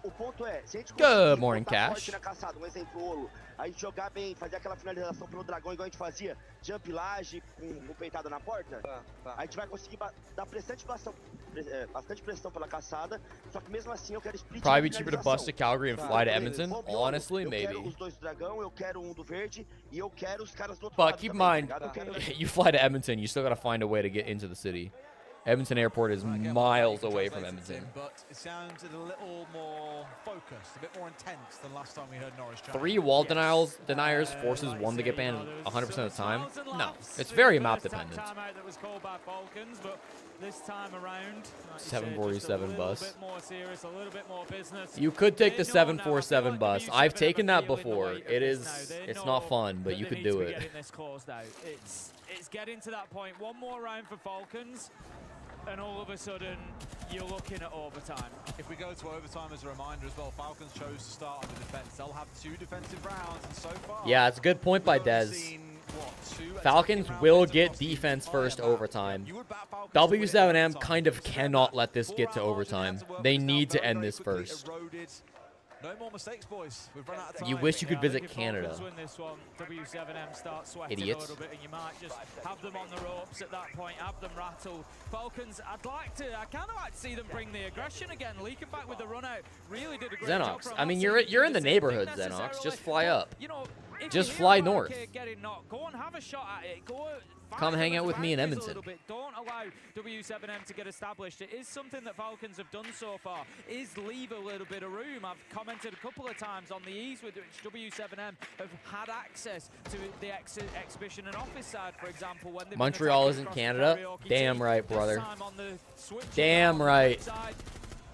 O ponto é, se a gente Good morning, Cash. na caçada, exemplo, Olo, a gente jogar bem, fazer aquela finalização pelo dragão igual a gente fazia, jump laje com peitada na porta, a gente vai conseguir dar bastante pressão pela caçada, só que mesmo assim eu quero split. Probably be cheaper to bus to Calgary and fly to Edmonton. Honestly, maybe. Eu quero os 2 do dragão, eu quero um do verde e eu quero os caras do outro But lado keep in também. mind, you fly to Edmonton, you still gotta find a way to get into the city. Edmonton Airport is miles away from Edmonton. But it sounded a little more focused, a bit more intense than last time we heard Norris chat. 3 wall deniers forces 1 to get banned 100% of the time? No, it's very map dependent. This time around, 747 bus. A little bit more serious, a little bit more business. You could take the 747 bus. I've taken that before. It's not fun, but you could do it. It's getting to that point. One more round for Falcons, and all of a sudden, you're looking at overtime. If we go to overtime, as a reminder as well, Falcons chose to start on the defense. They'll have 2 defensive rounds, and so far, yeah, it's a good point by Dez. Falcons will get defense first overtime. W7M kind of cannot let this get to overtime. They need to end this first. No more mistakes, boys. We've run out of time. You wish you could visit Canada. W7M start sweating Idiots. a little bit, and you might just have them on the ropes at that point, have them rattled. Falcons, I kind of like to see them bring the aggression again. Leaking back with the run out really did a great job. Xenox, I mean, you're in the neighborhood, Xenox. Just fly up. Just fly north. Go and have a shot at it. Come hang out with me in Edmonton. Don't allow W7M to get established. It is something that Falcons have done so far, is leave a little bit of room. I've commented a couple of times on the ease with which W7M have had access to the exhibition and office side, for example. When Montreal isn't Canada? Damn right, brother. Damn right.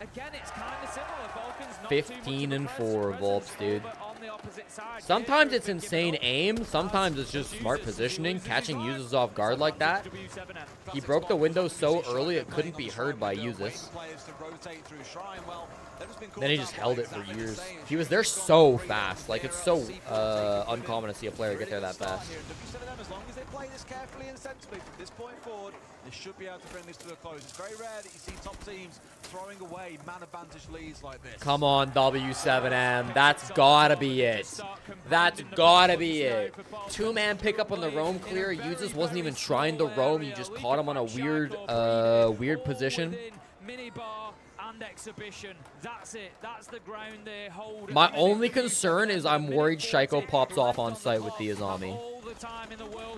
Again, it's kind of similar. Falcons 15-4 Volps, dude. Sometimes it's insane aim. Sometimes it's just smart positioning, catching users off guard like that. He broke the window so early it couldn't be heard by users. Then he just held it for years. He was there so fast. Like, it's so uncommon to see a player get there that fast. As long as they play this carefully and sensibly from this point forward, they should be able to bring this to a close. It's very rare that you see top teams throwing away man advantage leads like this. Come on, W7M. That's gotta be it. That's gotta be it. 2-man pickup on the roam clear. Users wasn't even trying to roam. You just caught him on a weird position. Exhibition. That's it. That's the ground they hold. My only concern is I'm worried Shaiko pops off on site with the Azami.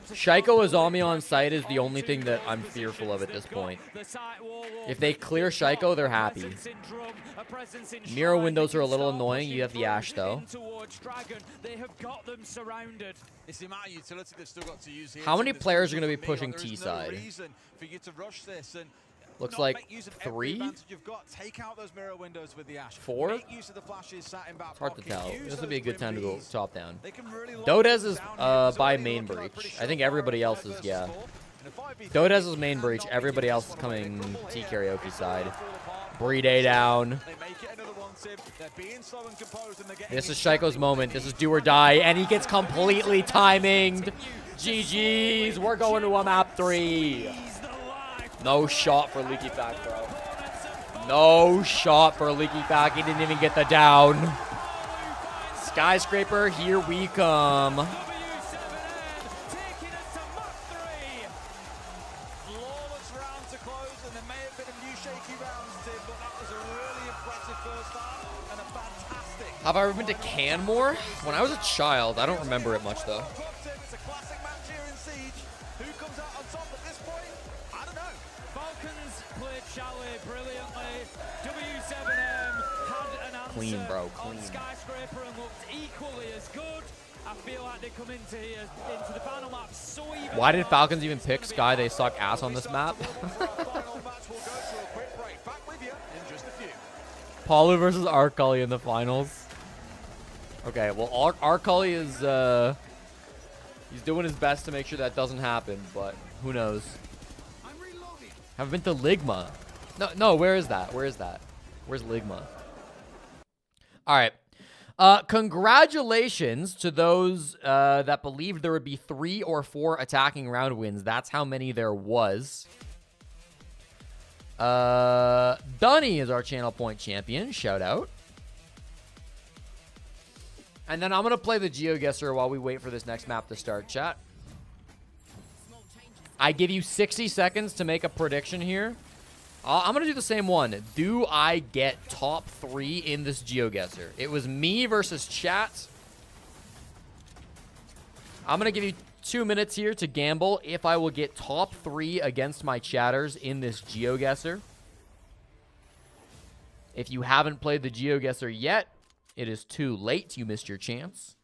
Shaiko Azami on site is the only thing that I'm fearful of at this point. If they clear Shaiko, they're happy. Mirror windows are a little annoying. You have the Ash, though. How many players are going to be pushing T side? Looks like 3? 4? It's hard to tell. This would be a good time to go top down. Dodez is by main breach. I think everybody else is, yeah. Dodez is main breach. Everybody else is coming T karaoke side. Brede down. This is Shaiko's moment. This is do or die. And he gets completely timinged. GG's. We're going to a map 3. No shot for Leaky Pack, bro. No shot for Leaky Pack. He didn't even get the down. Skyscraper, here we come. Have I ever been to Canmore? When I was a child, I don't remember it much though. Clean, bro. Clean. Skyscraper and looked equally as good. I feel like they come into here into the final map so even. Why did Falcons even pick Sky? They suck ass on this map. Paulo versus Arcully in the finals. Okay, well, Arcully is, he's doing his best to make sure that doesn't happen, but who knows? Haven't been to Ligma. No, where is that? Where is that? Where's Ligma? All right. Congratulations to those that believed there would be 3 or 4 attacking round wins. That's how many there was. Dunny is our channel point champion. Shout out. And then I'm going to play the GeoGuessr while we wait for this next map to start, chat. I give you 60 seconds to make a prediction here. I'm going to do the same one. Do I get top 3 in this GeoGuessr? It was me versus chat. I'm going to give you 2 minutes here to gamble if I will get top 3 against my chatters in this GeoGuessr. If you haven't played the GeoGuessr yet, it is too late. You missed your chance.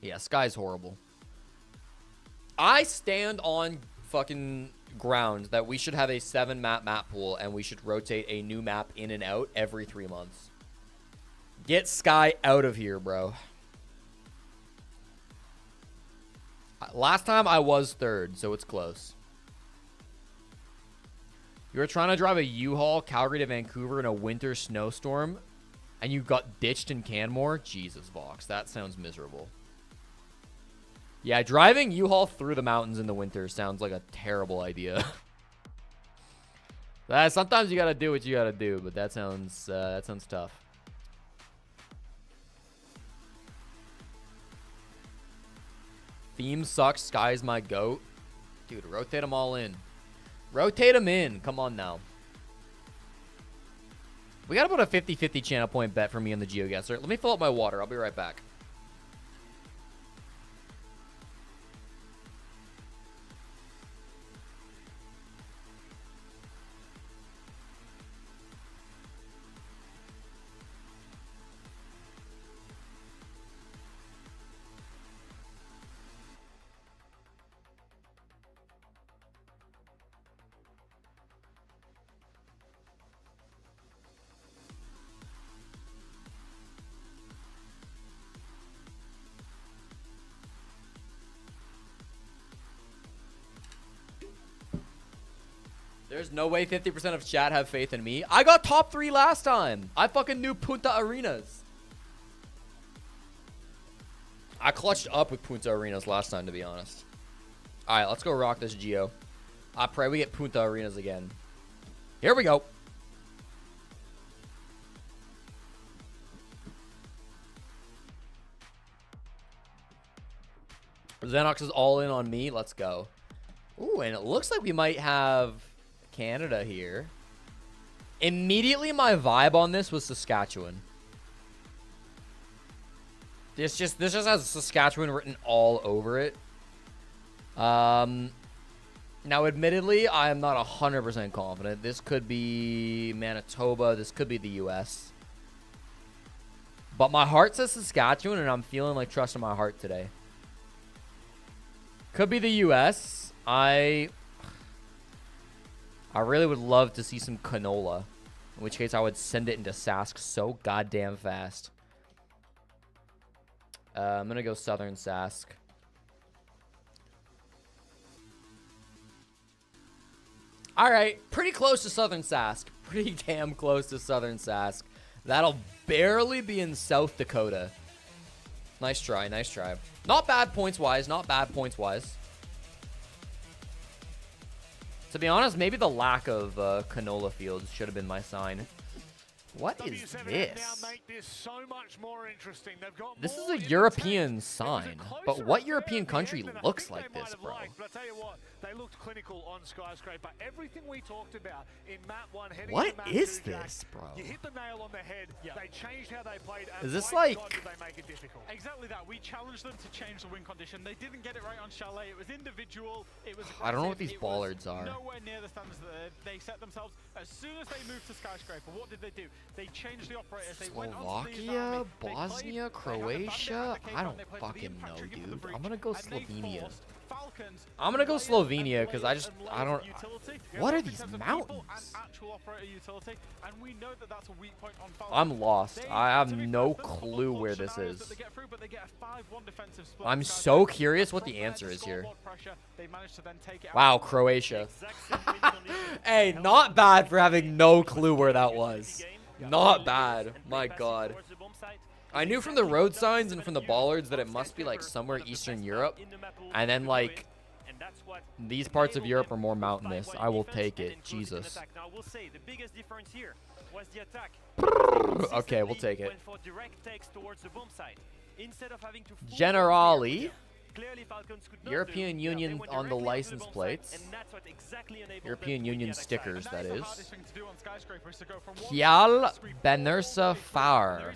Yeah, Sky's horrible. I stand on fucking ground that we should have a 7-map pool and we should rotate a new map in and out every 3 months. Get Sky out of here, bro. Last time I was 3rd, so it's close. You were trying to drive a U-Haul Calgary to Vancouver in a winter snowstorm and you got ditched in Canmore? Jesus, Vox, that sounds miserable. Yeah, driving U-Haul through the mountains in the winter sounds like a terrible idea. Sometimes you gotta do what you gotta do, but that sounds tough. Theme sucks. Sky's my goat. Dude, rotate them all in. Rotate them in. Come on now. We got about a 50-50 channel point bet for me on the GeoGuessr. Let me fill up my water. I'll be right back. There's no way 50% of chat have faith in me. I got top 3 last time. I fucking knew Punta Arenas. I clutched up with Punta Arenas last time, to be honest. All right, let's go rock this Geo. I pray we get Punta Arenas again. Here we go. Xenox is all in on me. Let's go. Ooh, and it looks like we might have Canada here. Immediately my vibe on this was Saskatchewan. This just has Saskatchewan written all over it. Now admittedly, I am not 100% confident. This could be Manitoba, this could be the US. But my heart says Saskatchewan and I'm feeling like trusting my heart today. Could be the US. I really would love to see some canola. In which case I would send it into Sask so goddamn fast. I'm going to go Southern Sask. All right. Pretty close to Southern Sask. Pretty damn close to Southern Sask. That'll barely be in South Dakota. Nice try. Nice try. Not bad points-wise. Not bad points-wise. To be honest, maybe the lack of canola fields should have been my sign. What is this? This is a European sign, but what European country looks like this, bro? But I tell you what, they looked clinical on Skyscraper. Everything we talked about in map 1 heading What to map is 2, Jack, this, bro? You hit the nail on the head. Yeah. They changed how they played. And Is this my like- God, did they make it difficult? Exactly that. We challenged them to change the win condition. They didn't get it right on Chalet. It was individual. It was I don't know what aggressive. these It was bollards are. Nowhere near the standards that they set themselves. As soon as they moved to Skyscraper, what did they do? They changed the operators. They went onto the Slovakia, army. They Bosnia, played, Croatia? they had the I bandit don't at the fucking impact know, trigger for the dude. breach, I'm gonna go and they Slovenia. forced Falcons I'm gonna go Slovenia because I don't. What are these mountains? I'm lost. I have no clue where this is. I'm so curious what the answer is here. Wow, Croatia. Hey, not bad for having no clue where that was. Not bad. My God. I knew from the road signs and from the bollards that it must be like somewhere Eastern Europe. And then like these parts of Europe are more mountainous. I will take it. Jesus. Okay, we'll take it. Generali. European Union on the license plates. European Union stickers, that is. Kial Benersa Far.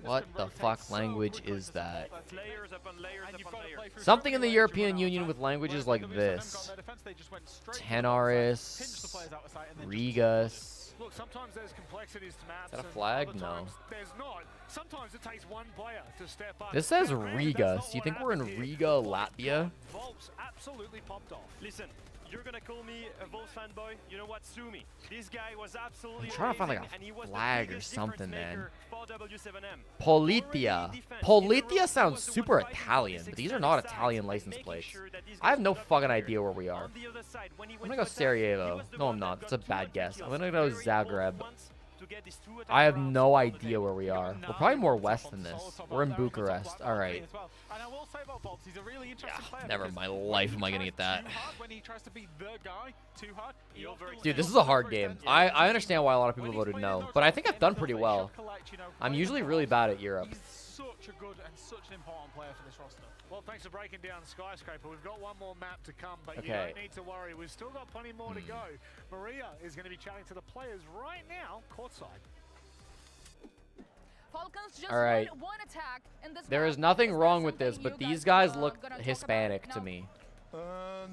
What the fuck language is that? Something in the European Union with languages like this. Tenaris. Rigas. Look, sometimes there's complexities to maps. Is that a flag? No. There's not. Sometimes it takes one player to step up. This says Riga. Do you think we're in Riga, Latvia? Volts absolutely popped off. Listen, you're gonna call me a Volts fanboy. You know what? Sue me. This guy was absolutely I'm trying to find like amazing, a flag or something, man. for W7M. Politia. Politia sounds super Italian, but these are not Italian license plates. I have no fucking idea where we are. I'm gonna go Sarajevo. No, I'm not. That's a bad guess. I'm gonna go Zagreb. I have no idea where we are. We're probably more west than this. We're in Bucharest. All right. Never in my life am I gonna get that. Dude, this is a hard game. I understand why a lot of people voted no, but I think I've done pretty well. I'm usually really bad at Europe. Such a good and such an important player for this roster. Well, thanks for breaking down Skyscraper. We've got one more map to come, but you don't need to worry. We've still got plenty more to go. Maria is going to be chatting to the players right now, courtside. All right. There is nothing wrong with this, but these guys look Hispanic to me.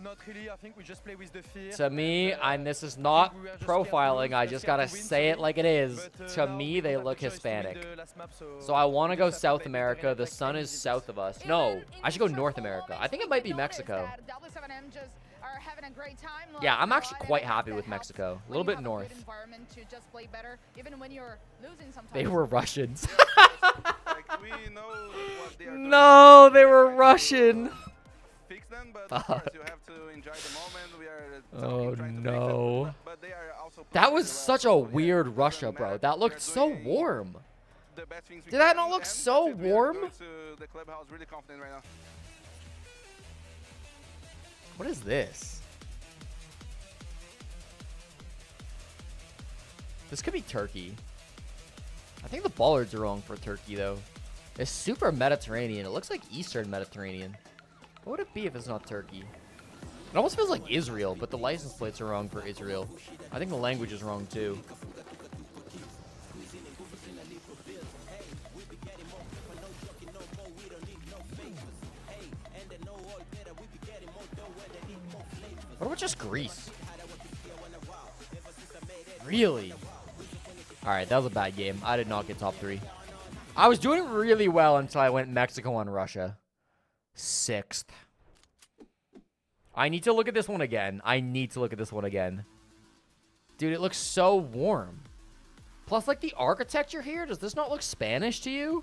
Not really. I think we just play with the fear. To me, and this is not profiling, I just gotta say it like it is. To me, they look Hispanic. So I want to go South America. The sun is south of us. No, I should go North America. I think it might be Mexico. Yeah, I'm actually quite happy with Mexico. A little bit north. They were Russians. No, they were Russian. Fix them, but of course you have to enjoy the moment. We are oh no. That was such a weird Russia, bro. That looked so warm. Did that not look so warm? The clubhouse really confident right now. What is this? This could be Turkey. I think the bollards are wrong for Turkey though. It's super Mediterranean. It looks like Eastern Mediterranean. What would it be if it's not Turkey? It almost feels like Israel, but the license plates are wrong for Israel. I think the language is wrong too. What about just Greece? Really? Alright, that was a bad game. I did not get top 3. I was doing really well until I went Mexico and Russia. 6th. I need to look at this one again. Dude, it looks so warm. Plus, like, the architecture here, does this not look Spanish to you?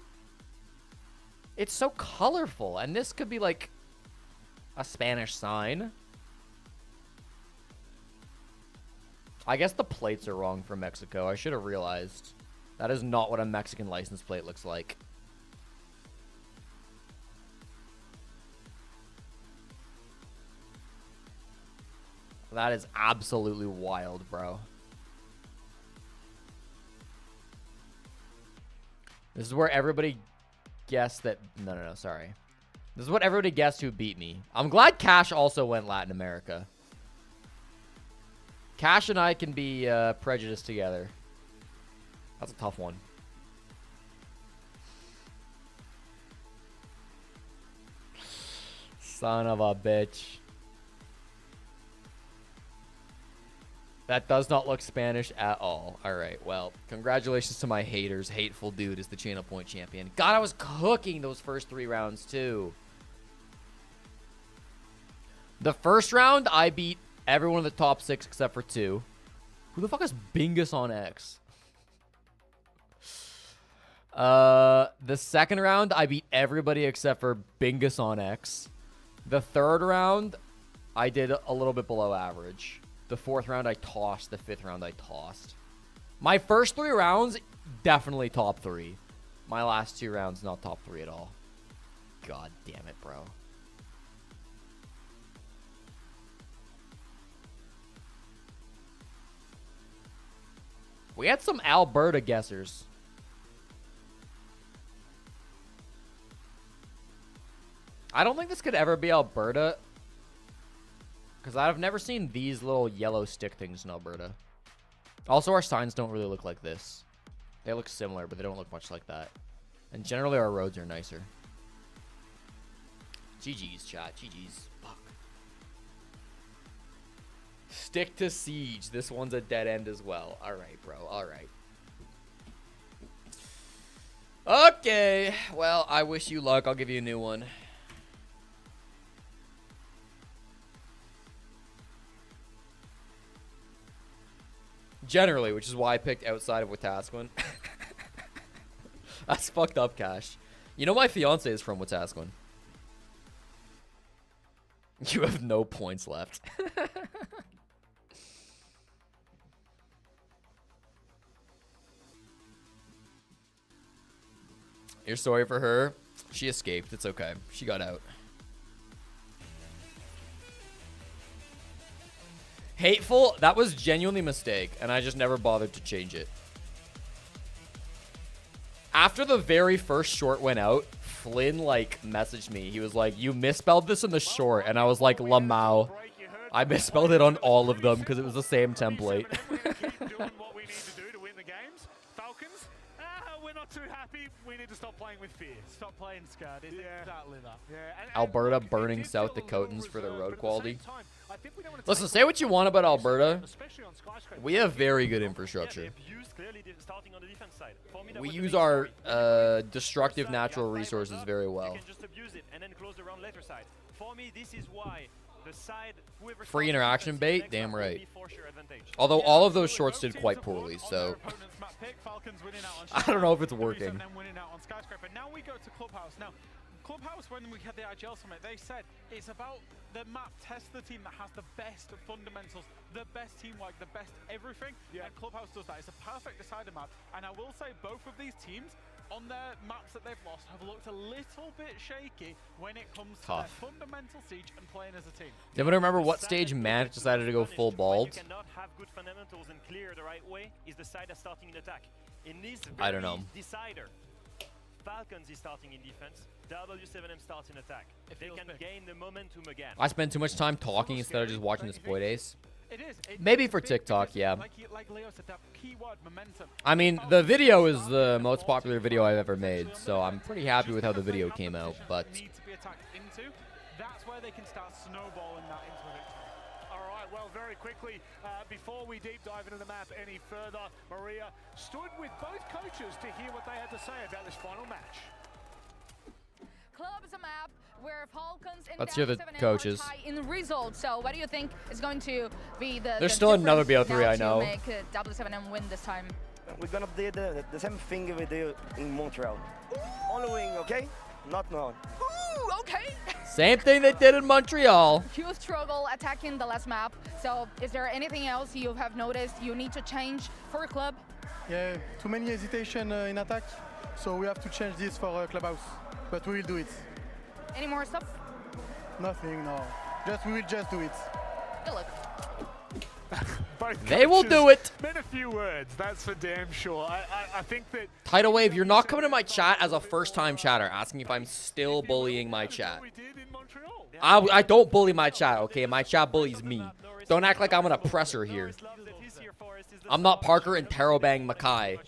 It's so colorful, and this could be, like, a Spanish sign. I guess the plates are wrong for Mexico. I should have realized. That is not what a Mexican license plate looks like. That is absolutely wild, bro. This is where everybody guessed that... No, sorry. This is what everybody guessed who beat me. I'm glad Cash also went Latin America. Cash and I can be prejudiced together. That's a tough one. Son of a bitch. That does not look Spanish at all. All right, well, congratulations to my haters. Hateful Dude is the channel point champion. God, I was cooking those first 3 rounds, too. The first round, I beat everyone in the top 6 except for 2. Who the fuck is Bingus on X? The second round, I beat everybody except for Bingus on X. The third round, I did a little bit below average. The fourth round, I tossed. The fifth round, I tossed. My first 3 rounds, definitely top 3. My last 2 rounds, not top 3 at all. God damn it, bro. We had some Alberta guessers. I don't think this could ever be Alberta, because I've never seen these little yellow stick things in Alberta. Also, our signs don't really look like this. They look similar, but they don't look much like that. And generally, our roads are nicer. GG's, chat. GG's. Fuck. Stick to Siege. This one's a dead end as well. All right, bro. All right. Okay. Well, I wish you luck. I'll give you a new one. Generally, which is why I picked outside of Wetaskiwin. That's fucked up, Cash. You know my fiance is from Wetaskiwin. You have no points left. You're sorry for her. She escaped. It's okay. She got out. Hateful, that was genuinely a mistake, and I just never bothered to change it. After the very first short went out, Flynn, like, messaged me. He was like, you misspelled this in the short, and I was like, Lamau. I misspelled it on all of them because it was the same template. Too happy, we need to stop playing with fear. Stop playing scared. It's exactly that. Yeah. Alberta burning South Dakotans for their road quality. Listen, say what you want about Alberta. We have very good infrastructure. We use our destructive natural resources very well. Free interaction bait? Damn right. Although all of those shorts did quite poorly, so I don't know if it's working. Now we go to Clubhouse. Now, Clubhouse, when we had the IGL Summit, they said it's about the map test the team that has the best fundamentals, the best teamwork, the best everything. Yeah. And Clubhouse does that. It's a perfect decider map. And I will say both of these teams on their maps that they've lost have looked a little bit shaky when it comes to their fundamental siege and playing as a team. Does anyone remember what stage Manic decided to go full bald? Cannot have good fundamentals and clear the right way is the side that's starting in attack. In this I don't know. decider, Falcons is starting in defense, W7M starts in attack. They can gain the momentum again. I spend too much time talking instead of just watching the Sploit Ace. It is. Maybe for TikTok, yeah. Like Leo said, that keyword momentum. I mean, the video is the most popular video I've ever made, so I'm pretty happy with how the video came out, but Need to be attacked into. That's where they can start snowballing that into a victory. All right, well, very quickly, before we deep dive into the map any further, Maria stood with both coaches to hear what they had to say about this final match. Club is a map where Falcons and Let's hear the W7M coaches. are tied in results. So what do you think is going to be the There's still another difference BO3, I now know. to make W7M win this time? We're gonna do the same thing we do in Montreal. Only win, okay? Not known. Ooh, okay. Same thing they did in Montreal. You struggle attacking the last map. So is there anything else you have noticed you need to change for a club? Yeah, too many hesitation in attack. So we have to change this for Clubhouse. But we will do it. Any more stuff? Nothing, no. We will just do it. Good luck. Both They will coaches do it. Meant a few words, that's for damn sure. I think that Tidal Wave, you're not coming to my chat as a first-time chatter asking if I'm still bullying my chat. I don't bully my chat, okay? My chat bullies me. Don't act like I'm an oppressor here. I'm not Parker and Terrobang Mackay.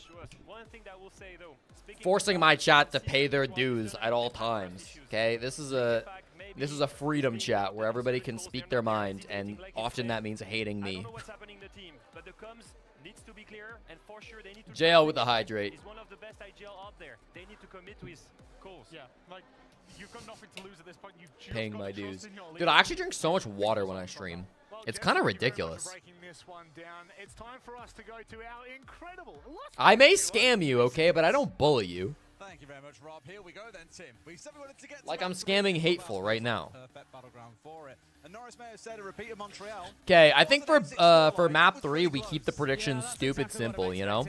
Forcing my chat to pay their dues at all times, okay? This is a freedom chat where everybody can speak their mind, and often that means hating me. JL JL with the hydrate. Is one of the best IGL out there. They need to commit to his calls. Yeah, like You've got nothing to lose at this point. You've just Paying got my to trust dues. in your Dude, leader. I actually drink so much water when I stream. It's kind of ridiculous. Breaking this one down. It's time for us to go to our incredible. I may scam you, okay, but I don't bully you. Thank you very much, Rob. Here we go then, Tim. We said we wanted to get Like I'm scamming hateful right now. perfect battleground for it. And Norris may have said a repeat of Montreal. Okay, I think for map 3 we keep the predictions stupid simple, you know.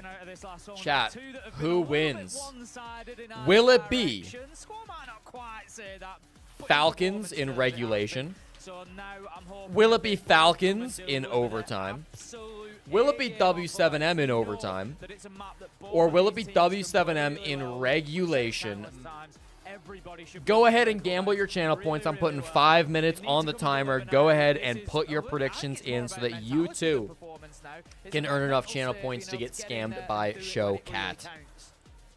Chat, who wins? Will it be Falcons in regulation? Will it be Falcons in overtime? Will it be W7M in overtime? Or will it be W7M in regulation? Go ahead and gamble your channel points. I'm putting 5 minutes on the timer. Go ahead and put your predictions in so that you too can earn enough channel points to get scammed by Showcat.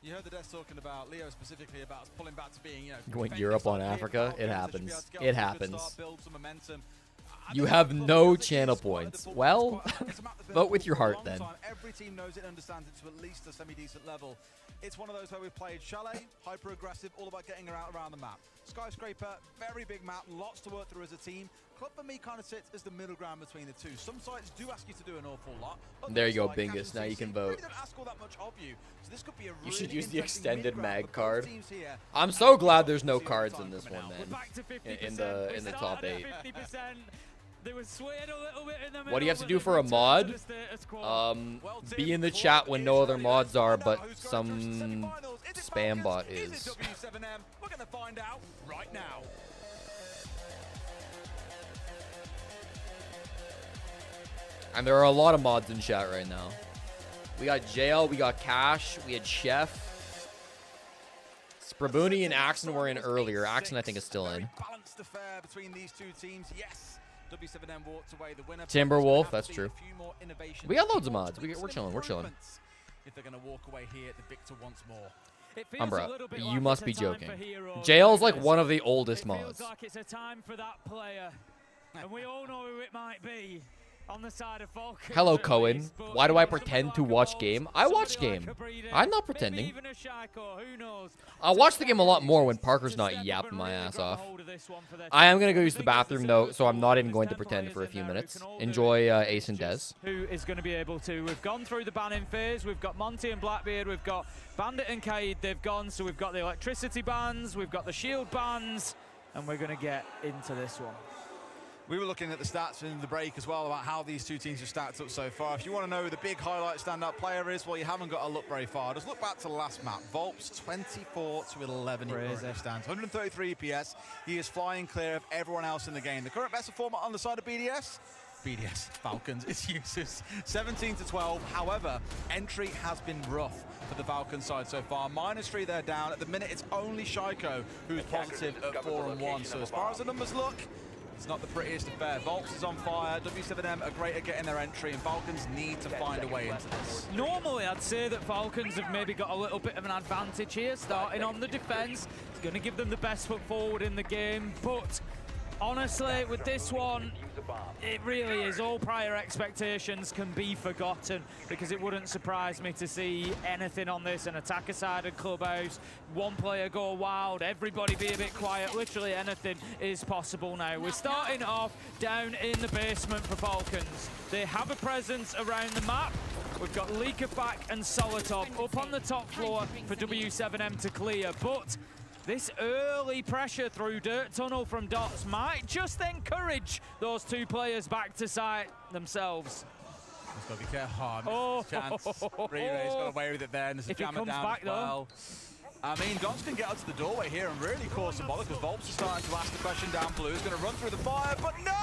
You heard the devs talking about Leo specifically about us pulling back to being, you know, You went Europe on Africa? It happens. It happens. Build some momentum. You have no channel points. Well, vote with your heart then. Every team knows it and understands it to at least a semi-decent level. It's one of those where we've played Chalet, hyper-aggressive, all about getting around the map. Skyscraper, very big map, lots to work through as a team. Club for me kind of sits as the middle ground between the two. Some sites do ask you to do an awful lot. There you go, Bingus. Now you can vote. Really don't ask all that much of you. So this could be a You really should use the interesting extended mid-ground, mag but both card. teams here I'm so glad there's no cards in this one, man. In the top 8. What do you have to do for a mod? Be in the chat when no other mods are, but some spam bot is. W7M. We're going to find out right now. And there are a lot of mods in chat right now. We got JL, we got Cash, we had Chef. Sprabuni and Axon were in earlier. Axon, I think, is still in. Balanced affair between these two teams. Yes. W7M walked away the winner. Timberwolf, that's true. We got loads of mods. We're chilling. We're chilling. If they're going to walk away here, the victor once more. Umbra, you must be joking. JL's like one of the oldest mods. Like it's a time for that player, and we all know who it might be. On the side of Falcons, Hello, Cohen. Why do I pretend to watch game? I watch game. I'm not pretending. I'll watch the game a lot more when Parker's not yapping my ass off. I am going to go use the bathroom, though, so I'm not even going to pretend for a few minutes. Enjoy Ace and Dez. Who is going to be able to? We've gone through the banning phase. We've got Monty and Blackbeard. We've got Bandit and Kaid. They've gone. So we've got the electricity bans. We've got the shield bans. And we're going to get into this one. We were looking at the stats in the break as well about how these two teams have stacked up so far. If you want to know who the big highlight standout player is, well, you haven't got to look very far. Just look back to the last map. Volps 24-11 he currently stands. 133 EPS. He is flying clear of everyone else in the game. The current best performer on the side of BDS, Falcons, is Usus 17-12. However, entry has been rough for the Falcons side so far. -3, they're down. At the minute, it's only Shaiko who's positive at 4-1. So as far as the numbers look, it's not the prettiest affair. Volps is on fire. W7M are great at getting their entry, and Falcons need to find a way into this. Normally, I'd say that Falcons have maybe got a little bit of an advantage here, starting on the defense. It's going to give them the best foot forward in the game, but honestly, with this one, it really is. All prior expectations can be forgotten, because it wouldn't surprise me to see anything on this, an attacker side of Clubhouse, one player go wild, everybody be a bit quiet. Literally anything is possible now. We're starting off down in the basement for Falcons. They have a presence around the map. We've got Leakerback and Solotov up on the top floor for W7M to clear, but this early pressure through Dirt Tunnel from Dots might just encourage those two players back to site themselves. Just got to be careful. Oh, chance. Re-Ray's got away with it there, and there's a jammer down back, as well. I mean, Gons can get out to the doorway here and really cause some bother, because Volps is starting to ask the question down blue. He's going to run through the fire, but no!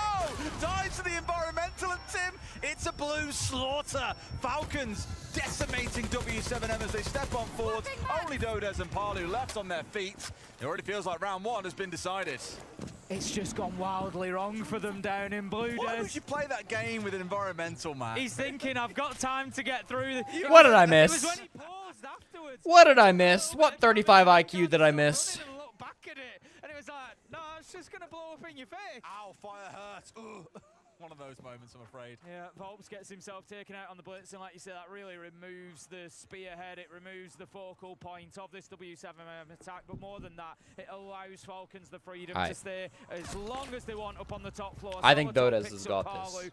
Dives to the environmental, and Tim, it's a blue slaughter. Falcons decimating W7M as they step on forward. Only Dodez and Palu left on their feet. It already feels like round one has been decided. It's just gone wildly wrong for them down in blue. Why would you play that game with an environmental, man? He's thinking, I've got time to get through. What did I miss? What did I miss? What 35 IQ did I miss? Look back at it, and it was like, no, it's just going to blow up in your face. Ow, fire hurts. Ugh. one of those moments, I'm afraid. Yeah, Volps gets himself taken out on the blitz, and like you said, that really removes the spearhead. It removes the focal point of this W7M attack, but more than that, it allows Falcons the freedom to stay as long as they want up on the top floor. I think Dodes has got this.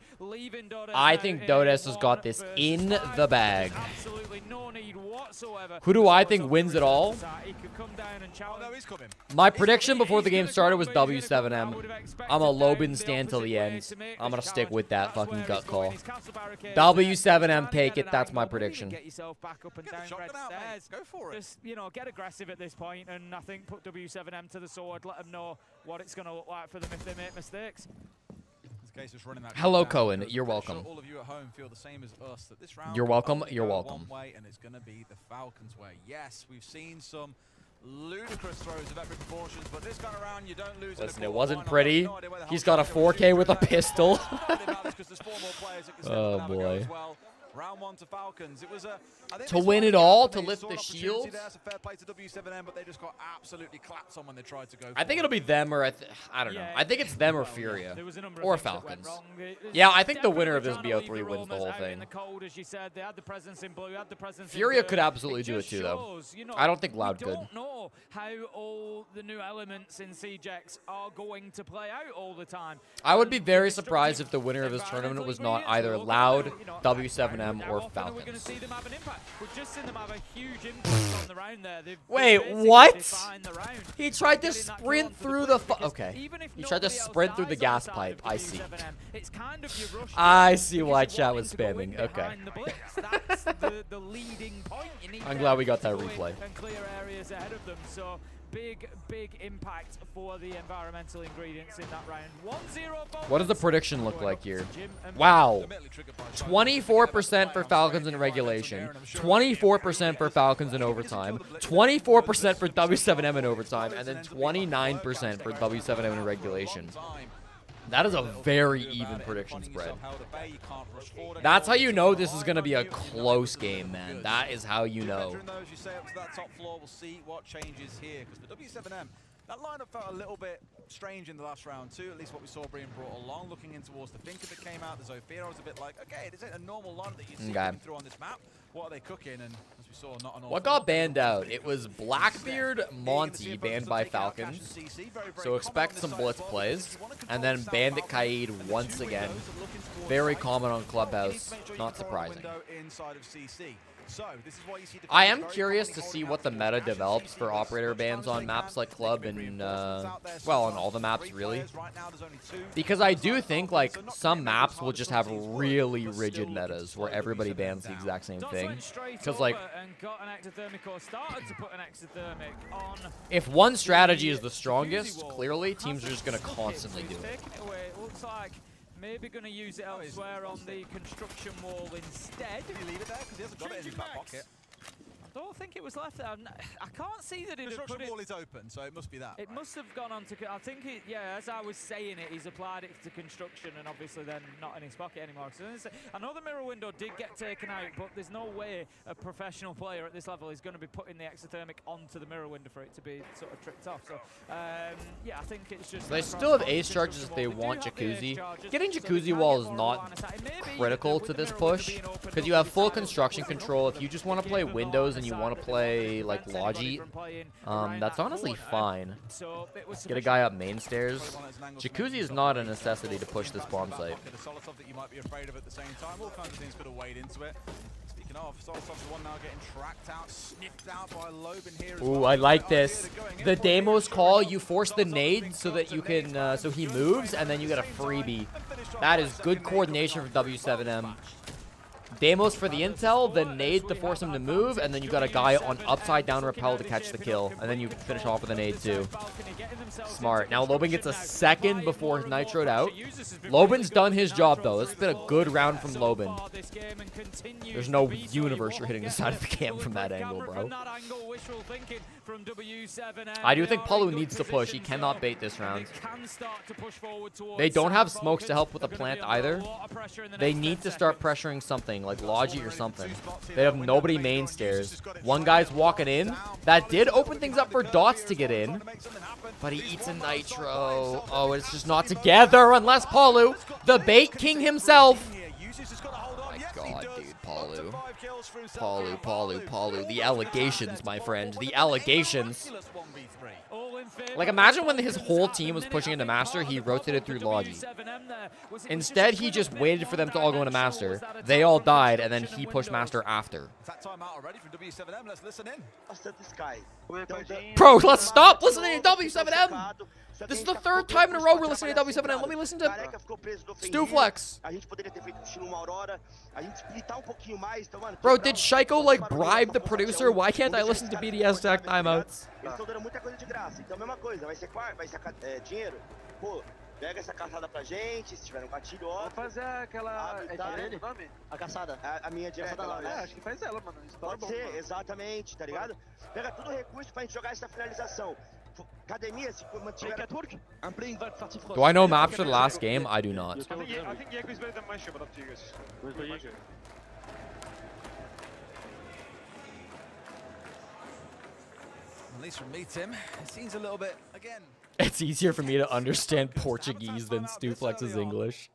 I think Dodes has got this in the bag. Absolutely no need whatsoever. Who do I think wins it all? He could come down and challenge. No, he's coming. My prediction before the game started was W7M. I'm a Lobin stand till the end. I'm going to stick with that fucking gut call. W7M take it. That's my prediction. Get yourself back up and down red stairs. Go for it. Just, you know, get aggressive at this point, and I think put W7M to the sword. Let them know what it's going to look like for them if they make mistakes. Hello, Cohen. You're welcome. All of you at home feel the same as us, that this round You're welcome. will You're go welcome. one way, and it's going to be the Falcons' way. Yes, we've seen some ludicrous throws of epic proportions, but this time around you don't lose. Listen, it wasn't pretty. He's got a 4K with a pistol. Oh, boy. Round one to Falcons. It was to win it all, to lift the shield. That's a fair play to W7M, but they just got absolutely clapped on when they tried to go. I think it'll be them or I don't know. I think it's them or Furia or Falcons. Yeah, I think the winner of this BO3 wins the whole thing. Furia could absolutely do it too, though. I don't think Loud could. We don't know how all the new elements in CJX are going to play out all the time. I would be very surprised if the winner of this tournament was not either Loud, W7M, or Falcons. We're see them have an impact. We've just seen them have a huge impact on the round there. Wait, what? He tried to sprint through the okay. He tried to sprint through the gas pipe. I see. I see why chat was spamming. Okay. I'm glad we got that replay. And clear areas ahead of them. So big impact for the environmental ingredients in that round. 1-0. What does the prediction look like here? Wow. 24% for Falcons in regulation. 24% for Falcons in overtime. 24% for W7M in overtime. And then 29% for W7M in regulation. That is a very even prediction spread. That's how you know this is going to be a close game, man. That is how you know. We'll see what changes here, because the W7M, that lineup felt a little bit strange in the last round too, at least what we saw being brought along. Looking in towards the Finker that came out, the Zofia, I was a bit like, okay, this ain't a normal lineup that you see coming through on this map. What are they cooking? And as we saw, not an What got banned out? It was Blackbeard Monty banned by Falcons, so expect some blitz plays, and then Bandit Kaid once again. Very common on Clubhouse, not surprising. I am curious to see what the meta develops for operator bans on maps like Club and, well, on all the maps, really. Because I do think, like, some maps will just have really rigid metas where everybody bans the exact same thing. Because, like, if one strategy is the strongest, clearly, teams are just going to constantly do it. Maybe going to use it elsewhere on the construction wall instead. Did he leave it there? Because he hasn't got it in his back pocket. I don't think it was left there. I can't see that it had put it... wall is open, so it must be that. It must have gone on to... I think, yeah, as I was saying it, he's applied it to construction and obviously then not in his pocket anymore. So I know the mirror window did get taken out, but there's no way a professional player at this level is going to be putting the exothermic onto the mirror window for it to be sort of tricked off. So, yeah, I think it's just... They still have ace charges if they want Jacuzzi. Getting Jacuzzi wall is not critical to this push, because you have full construction control. If you just want to play Windows and you want to play like Logi, that's honestly fine. Get a guy up main stairs. Jacuzzi is not a necessity to push this bomb site. Ooh, I like this. The Deimos call, you force the nade so that you can, so he moves, and then you get a freebie. That is good coordination for W7M. Deimos for the intel, then nade to force him to move, and then you got a guy on upside down rappel to catch the kill, and then you finish off with a nade too. Smart. Now Lobin gets a second before Nitro'd out. Lobin's done his job though. It's been a good round from Lobin. There's no universe you're hitting the side of the cam from that angle, bro. I do think Palu needs to push. He cannot bait this round. They don't have smokes to help with the plant either. They need to start pressuring something. like Logi or something. They have nobody main stairs. One guy's walking in. That did open things up for Dots to get in. But he eats a Nitro. Oh, it's just not together unless Palu, the bait king himself. Oh my god, dude, Palu. Palu. The allegations, my friend. The allegations. Like, imagine when his whole team was pushing into Master, he rotated through Logi. Instead, he just waited for them to all go into Master. They all died, and then he pushed Master after. Bro, let's stop listening to W7M! This is the third time in a row we're listening to W7M. Let me listen to Stuflex. Bro, did Shaiko, like, bribe the producer? Why can't I listen to BDS tech timeouts? Pega essa caçada pra gente, se tiver um gatilho, ó. Vou fazer aquela... É dele? Nome? A caçada. A minha direta lá, né? Acho que faz ela, mano. Pode ser, exatamente, tá ligado? Pega todo o recurso pra gente jogar essa finalização. Academia, se mantiver... Do I know maps for the last game? I do not. I think Jaeger's better than Maestro, but up to you guys. Where's the Jaeger? At least from me, Tim, it seems a little bit, again... It's easier for me to understand Portuguese than Stuflex's English.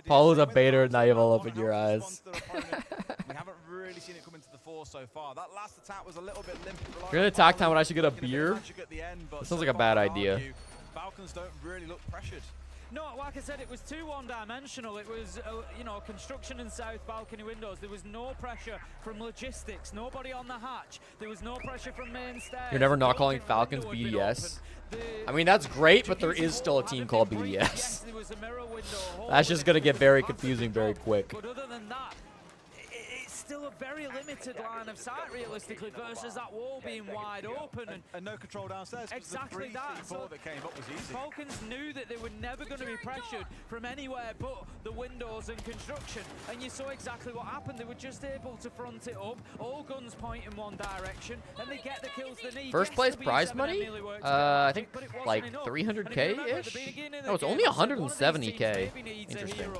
Paulu's a baiter and now you have all up in your eyes. We haven't really seen it come into the fore so far. That last attack was a little bit limp. If you're gonna attack time when I should get a beer, that sounds like a bad idea. Falcons don't really look pressured. No, like I said, it was too one-dimensional. It was, you know, construction and south balcony windows. There was no pressure from logistics. Nobody on the hatch. There was no pressure from main stairs. You're never not calling Falcons BDS. I mean, that's great, but there is still a team called BDS. That's just gonna get very confusing very quick. But other than that, it's still a very limited line of sight, realistically, versus that wall being wide open. And no control downstairs. Exactly that. So that came up was easy. Falcons knew that they were never going to be pressured from anywhere but the windows and construction. And you saw exactly what happened. They were just able to front it up. All guns point in one direction. And they get the kills they need. First place prize money? I think like 300k-ish? No, it's only 170k. Interesting.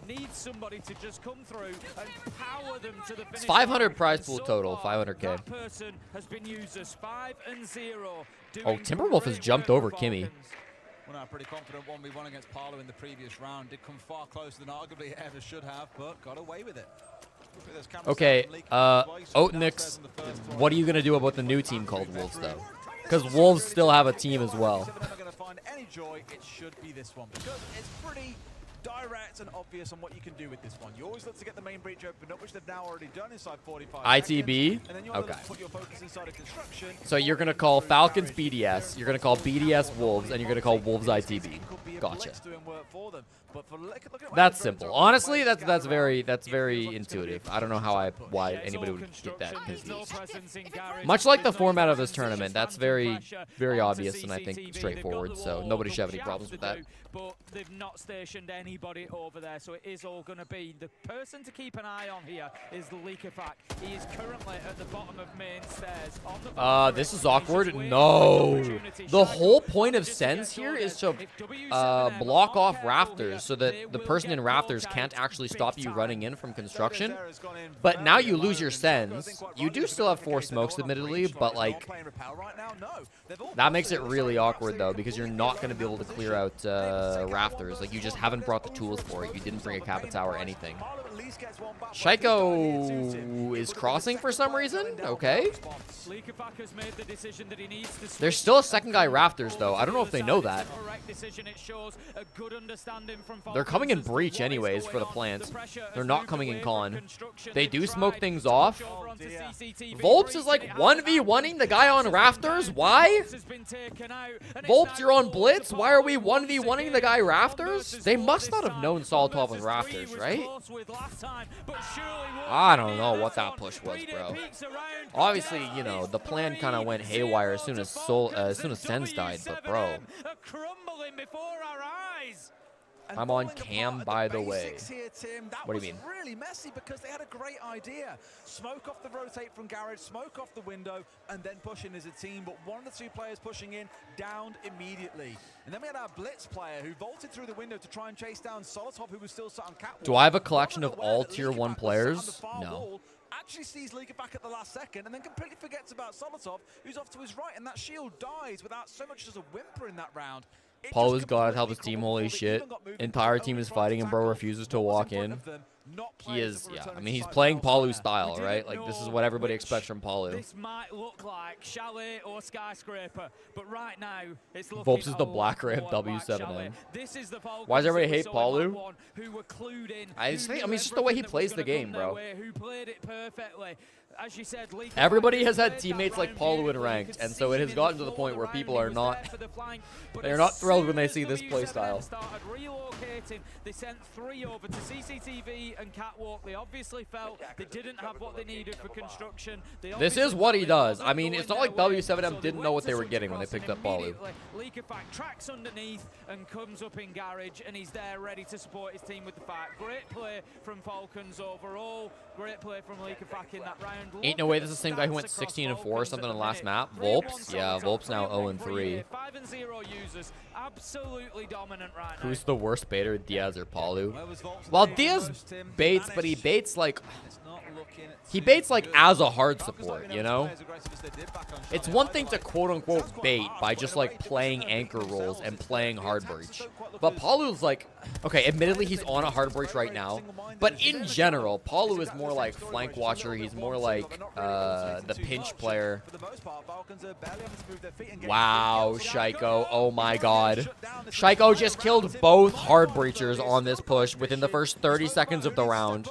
Needs somebody to just come through and power them to the finish. It's 500 prize pool total, 500k. That person has been used as 5-0. Oh, Timberwolf has jumped over Kimmy. Well, no, pretty confident 1v1 against Paolo in the previous round. Did come far closer than arguably it ever should have, but got away with it. Okay, Oatnix, what are you going to do about the new team called Wolves, though? Because Wolves still have a team as well. If they're not going to find any joy, it should be this one, because it's pretty direct and obvious on what you can do with this one. You always look to get the main breach opened up, which they've now already done inside 45 ITB? seconds, and then you okay. Put your focus inside of construction. So you're going to call Falcons BDS, you're going to call BDS Wolves, and you're going to call Wolves ITB. Gotcha. That's simple. Honestly, that's very intuitive. I don't know why anybody would get that confused. Much like the format of this tournament, that's very obvious and I think straightforward, so nobody should have any problems with that. But they've not stationed anybody over there, so it is all going to be the person to keep an eye on here is Liquefact. He is currently at the bottom of main stairs. This is awkward. No. The whole point of Sens here is to block off rafters so that the person in rafters can't actually stop you running in from construction. But now you lose your Sens. You do still have 4 smokes, admittedly, but like that makes it really awkward though, because you're not going to be able to clear out rafters. Like, you just haven't brought the tools for it. You didn't bring a Capita or anything. Shaiko is crossing for some reason. Okay. There's still a second guy rafters though. I don't know if they know that. They're coming in breach anyways for the plant. They're not coming in con. They do smoke things off. Volps is like 1v1ing the guy on rafters. Why? Volps, you're on blitz. Why are we 1v1ing the guy rafters? They must not have known Sol 12 was rafters, right? I don't know what that push was, bro. Obviously, you know, the plan kind of went haywire as soon as Sens died, but bro. I'm on cam, by the way. Here, Tim, that What do was you mean? really messy because they had a great idea. Smoke off the rotate from Garage, smoke off the window, and then push in as a team. But one of the two players pushing in downed immediately. And then we had our blitz player who vaulted through the window to try and chase down Solotov, who was still sat on catwalk. Do I have a collection of all tier 1 players? No. Wall, actually sees Liga back at the last second and then completely forgets about Solotov, who's off to his right, and that shield dies without so much as a whimper in that round. Paulu's got to help his team, holy shit. Entire team is fighting and bro refuses to walk in. He is, yeah. I mean, he's playing Paulu style, right? Like, this is what everybody expects from Paulu. This might look like Chalet or Skyscraper, but right now it's looking Volps is the black ray of W7M. This is the Why does everybody hate Paulu? Who were clued in, I mean, it's just the way he plays the game, bro. Who played it perfectly. As you said, Everybody has had teammates like Paulu in ranked, and so it has gotten to the point where people are not, they're not thrilled when they see this play style. Started relocating. They sent 3 over to CCTV and Catwalk. They obviously felt they didn't have what they needed for construction. This is what he does. I mean, it's not like W7M didn't know what they were getting when they picked up Paulu. Leakerfack tracks underneath and comes up in Garage, and he's there ready to support his team with the fight. Great play from Falcons overall. Great play from Leakerfack in that round. Ain't no way this is the same guy who went 16-4 or something in the last map. Volps? Yeah, Volps now 0-3. 5-0 users, absolutely dominant right now. Who's the worst baiter, Diaz or Paulu? Well, Diaz baits, but he baits like... He baits like as a hard support, you know? It's one thing to quote-unquote bait by just like playing anchor rolls and playing hard breach. But Paulu's like... Okay, admittedly he's on a hard breach right now. But in general, Paulu is more like flank watcher. He's more like the pinch player. Wow, Shaiko. Oh my god. Shaiko just killed both hard breachers on this push within the first 30 seconds of the round.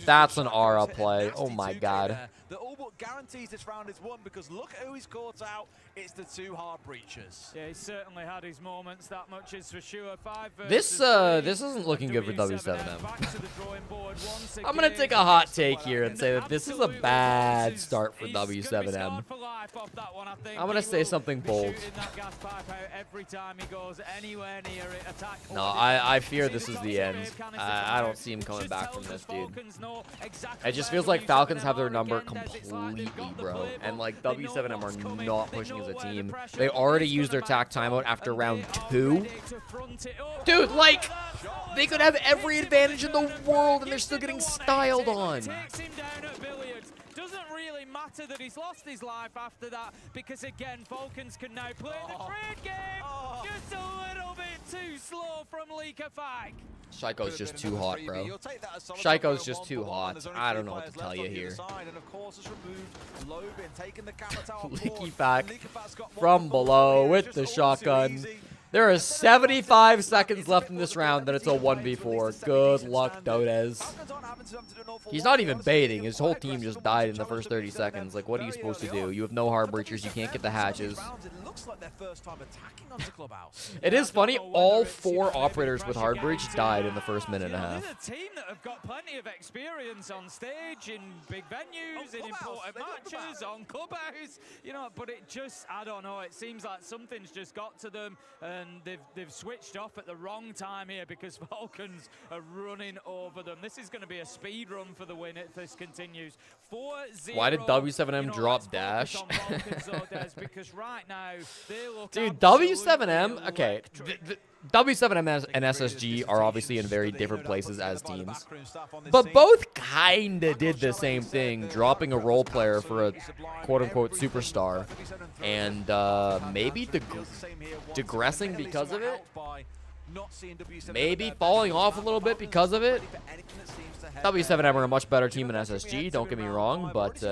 That's an aura play. Oh my god. That all but guarantees this round is won because look who he's caught out. It's the 2 hard breachers. Yeah, he certainly had his moments. That much is for sure. 5 this isn't looking good for W7M. I'm gonna take a hot take here and say that this is a bad start for W7M. I'm gonna say something bold. No, I fear this is the end. I don't see him coming back from this, dude. It just feels like Falcons have their number completely, bro. And like W7M are not pushing as a team. They already used their tac timeout after round 2. Dude, like, they could have every advantage in the world and they're still getting styled on. Doesn't really matter that he's lost his life after that, because again, Falcons can now play the trade game. Just a little bit too slow from Leakerfack. Shaiko's just too hot, bro. Shaiko's just too hot. I don't know what to tell you here. Leakerfack from below with the shotgun. There are 75 seconds left in this round, then it's a 1v4. Good luck, Dodez. He's not even baiting. His whole team just died in the first 30 seconds. Like, what are you supposed to do? You have no hard breachers. You can't get the hatches. It is funny. All 4 operators with hard breach died in the first minute and a half. They're a team that have got plenty of experience on stage, in big venues, in important matches, on Clubhouse. You know, but it just, I don't know. It seems like something's just got to them. And they've switched off at the wrong time here because Falcons are running over them. This is going to be a speed run for the win if this continues. 4-0. Why did W7M drop dash? Because right now they look dude, W7M, okay. W7M and SSG are obviously in very different places as teams. But both kinda did the same thing, dropping a role player for a quote-unquote superstar. And maybe digressing because of it? Maybe falling off a little bit because of it? W7M are a much better team than SSG, don't get me wrong, but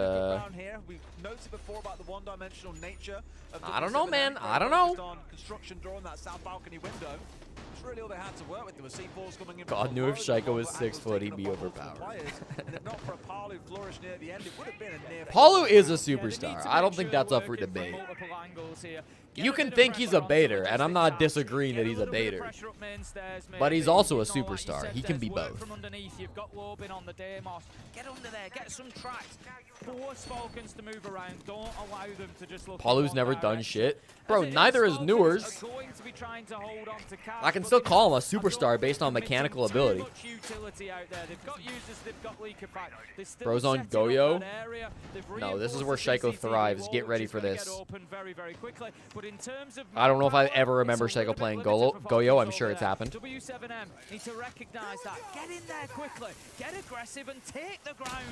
I don't know, man. I don't know. God knew if Shaiko was 6 foot, he'd be overpowered. Paulu is a superstar. I don't think that's up for debate. You can think he's a baiter, and I'm not disagreeing that he's a baiter. But he's also a superstar. He can be both. From underneath, you've got Lobin on the Deimos. Get under there, get some tracks. Force Falcons to move around. Don't allow them to just look. Paulu's never done shit. Bro, neither is Newers. I can still call him a superstar based on mechanical ability. Bro's on Goyo. No, this is where Shaiko thrives. Get ready for this. I don't know if I ever remember Shaiko playing Goyo. I'm sure it's happened. W7M need to recognize that. Get in there quickly. Get aggressive and take the ground.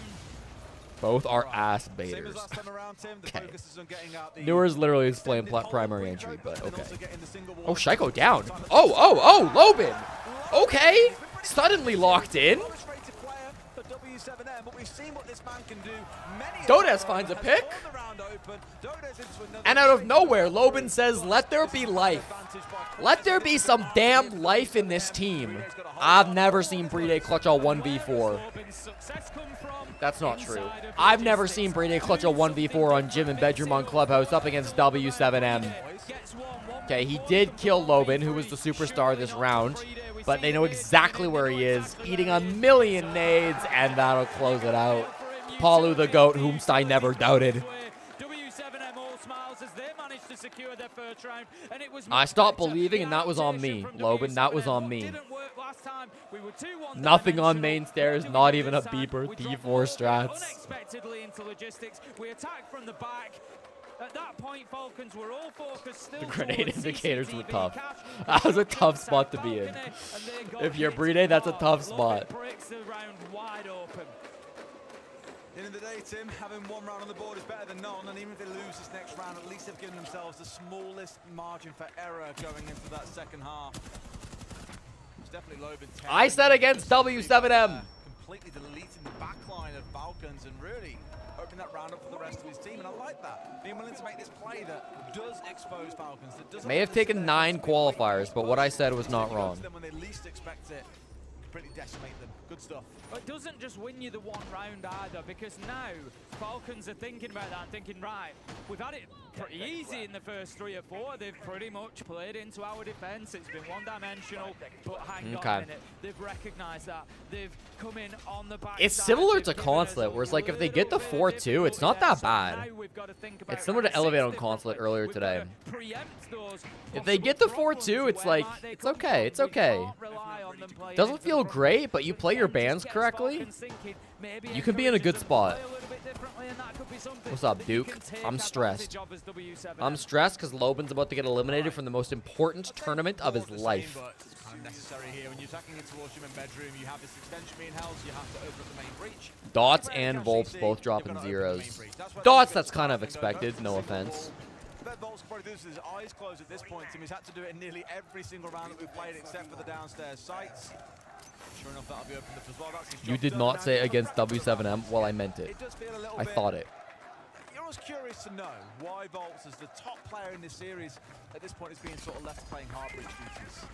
Both are ass baiters. Okay. Newers literally is playing primary entry, but okay. Oh, Shaiko down. Oh, Lobin. Okay. Suddenly locked in. Dodez finds a pick. And out of nowhere, Lobin says, let there be life. Let there be some damn life in this team. I've never seen Brede clutch a 1v4. That's not true. I've never seen Brede clutch a 1v4 on Gym and Bedroom on Clubhouse up against W7M. Okay, he did kill Lobin, who was the superstar this round. But they know exactly where he is, eating a million nades, and that'll close it out. Paulu the GOAT, whom I never doubted. I stopped believing, and that was on me. Lobin, that was on me. Nothing on main stairs, not even a beeper. D4 strats. Unexpectedly into logistics, we attack from the back. At that point, Falcons were all focused still. The grenade indicators were tough. That was a tough spot to be in. If you're Brede, that's a tough spot. Breaks the round wide open. End of the day, Tim, having one round on the board is better than none, and even if they lose this next round, at least they've given themselves the smallest margin for error going into that second half. It's definitely Lobin. I said against W7M. Completely deleting the backline of Falcons and really opening that round up for the rest of his team, and I like that. Being willing to make this play that does expose Falcons. That does May have taken 9 qualifiers, but what I said was not wrong. When they least expect it, completely decimate them. Good stuff. It doesn't just win you the one round either, because now Falcons are thinking about that and thinking, right, we've had it pretty easy in the first 3 or 4. They've pretty much played into our defense. It's been one-dimensional, but hang on a minute. They've recognized that. They've come in on the back. It's similar to Consulate, where it's like if they get the 4-2, it's not that bad. It's similar to Elevate on Consulate earlier today. If they get the 4-2, it's like, it's okay, it's okay. Doesn't feel great, but you play your bands correctly, you can be in a good spot. What's up, Duke? I'm stressed. I'm stressed because Lobin's about to get eliminated from the most important tournament of his life. Necessary here when you're attacking it towards Gym and Bedroom. You have this extension being held, so you have to open up the main breach. Dots and Volps both dropping zeros. Dots, that's kind of expected, no offense. Volps can probably do this with his eyes closed at this point, Tim. He's had to do it in nearly every single round that we've played except for the downstairs sites. Sure enough, that'll be opened up as well. You did not say against W7M. Well, I meant it. I thought it. You're always curious to know why Volps, as the top player in this series, at this point is being sort of left playing hard bridge duties.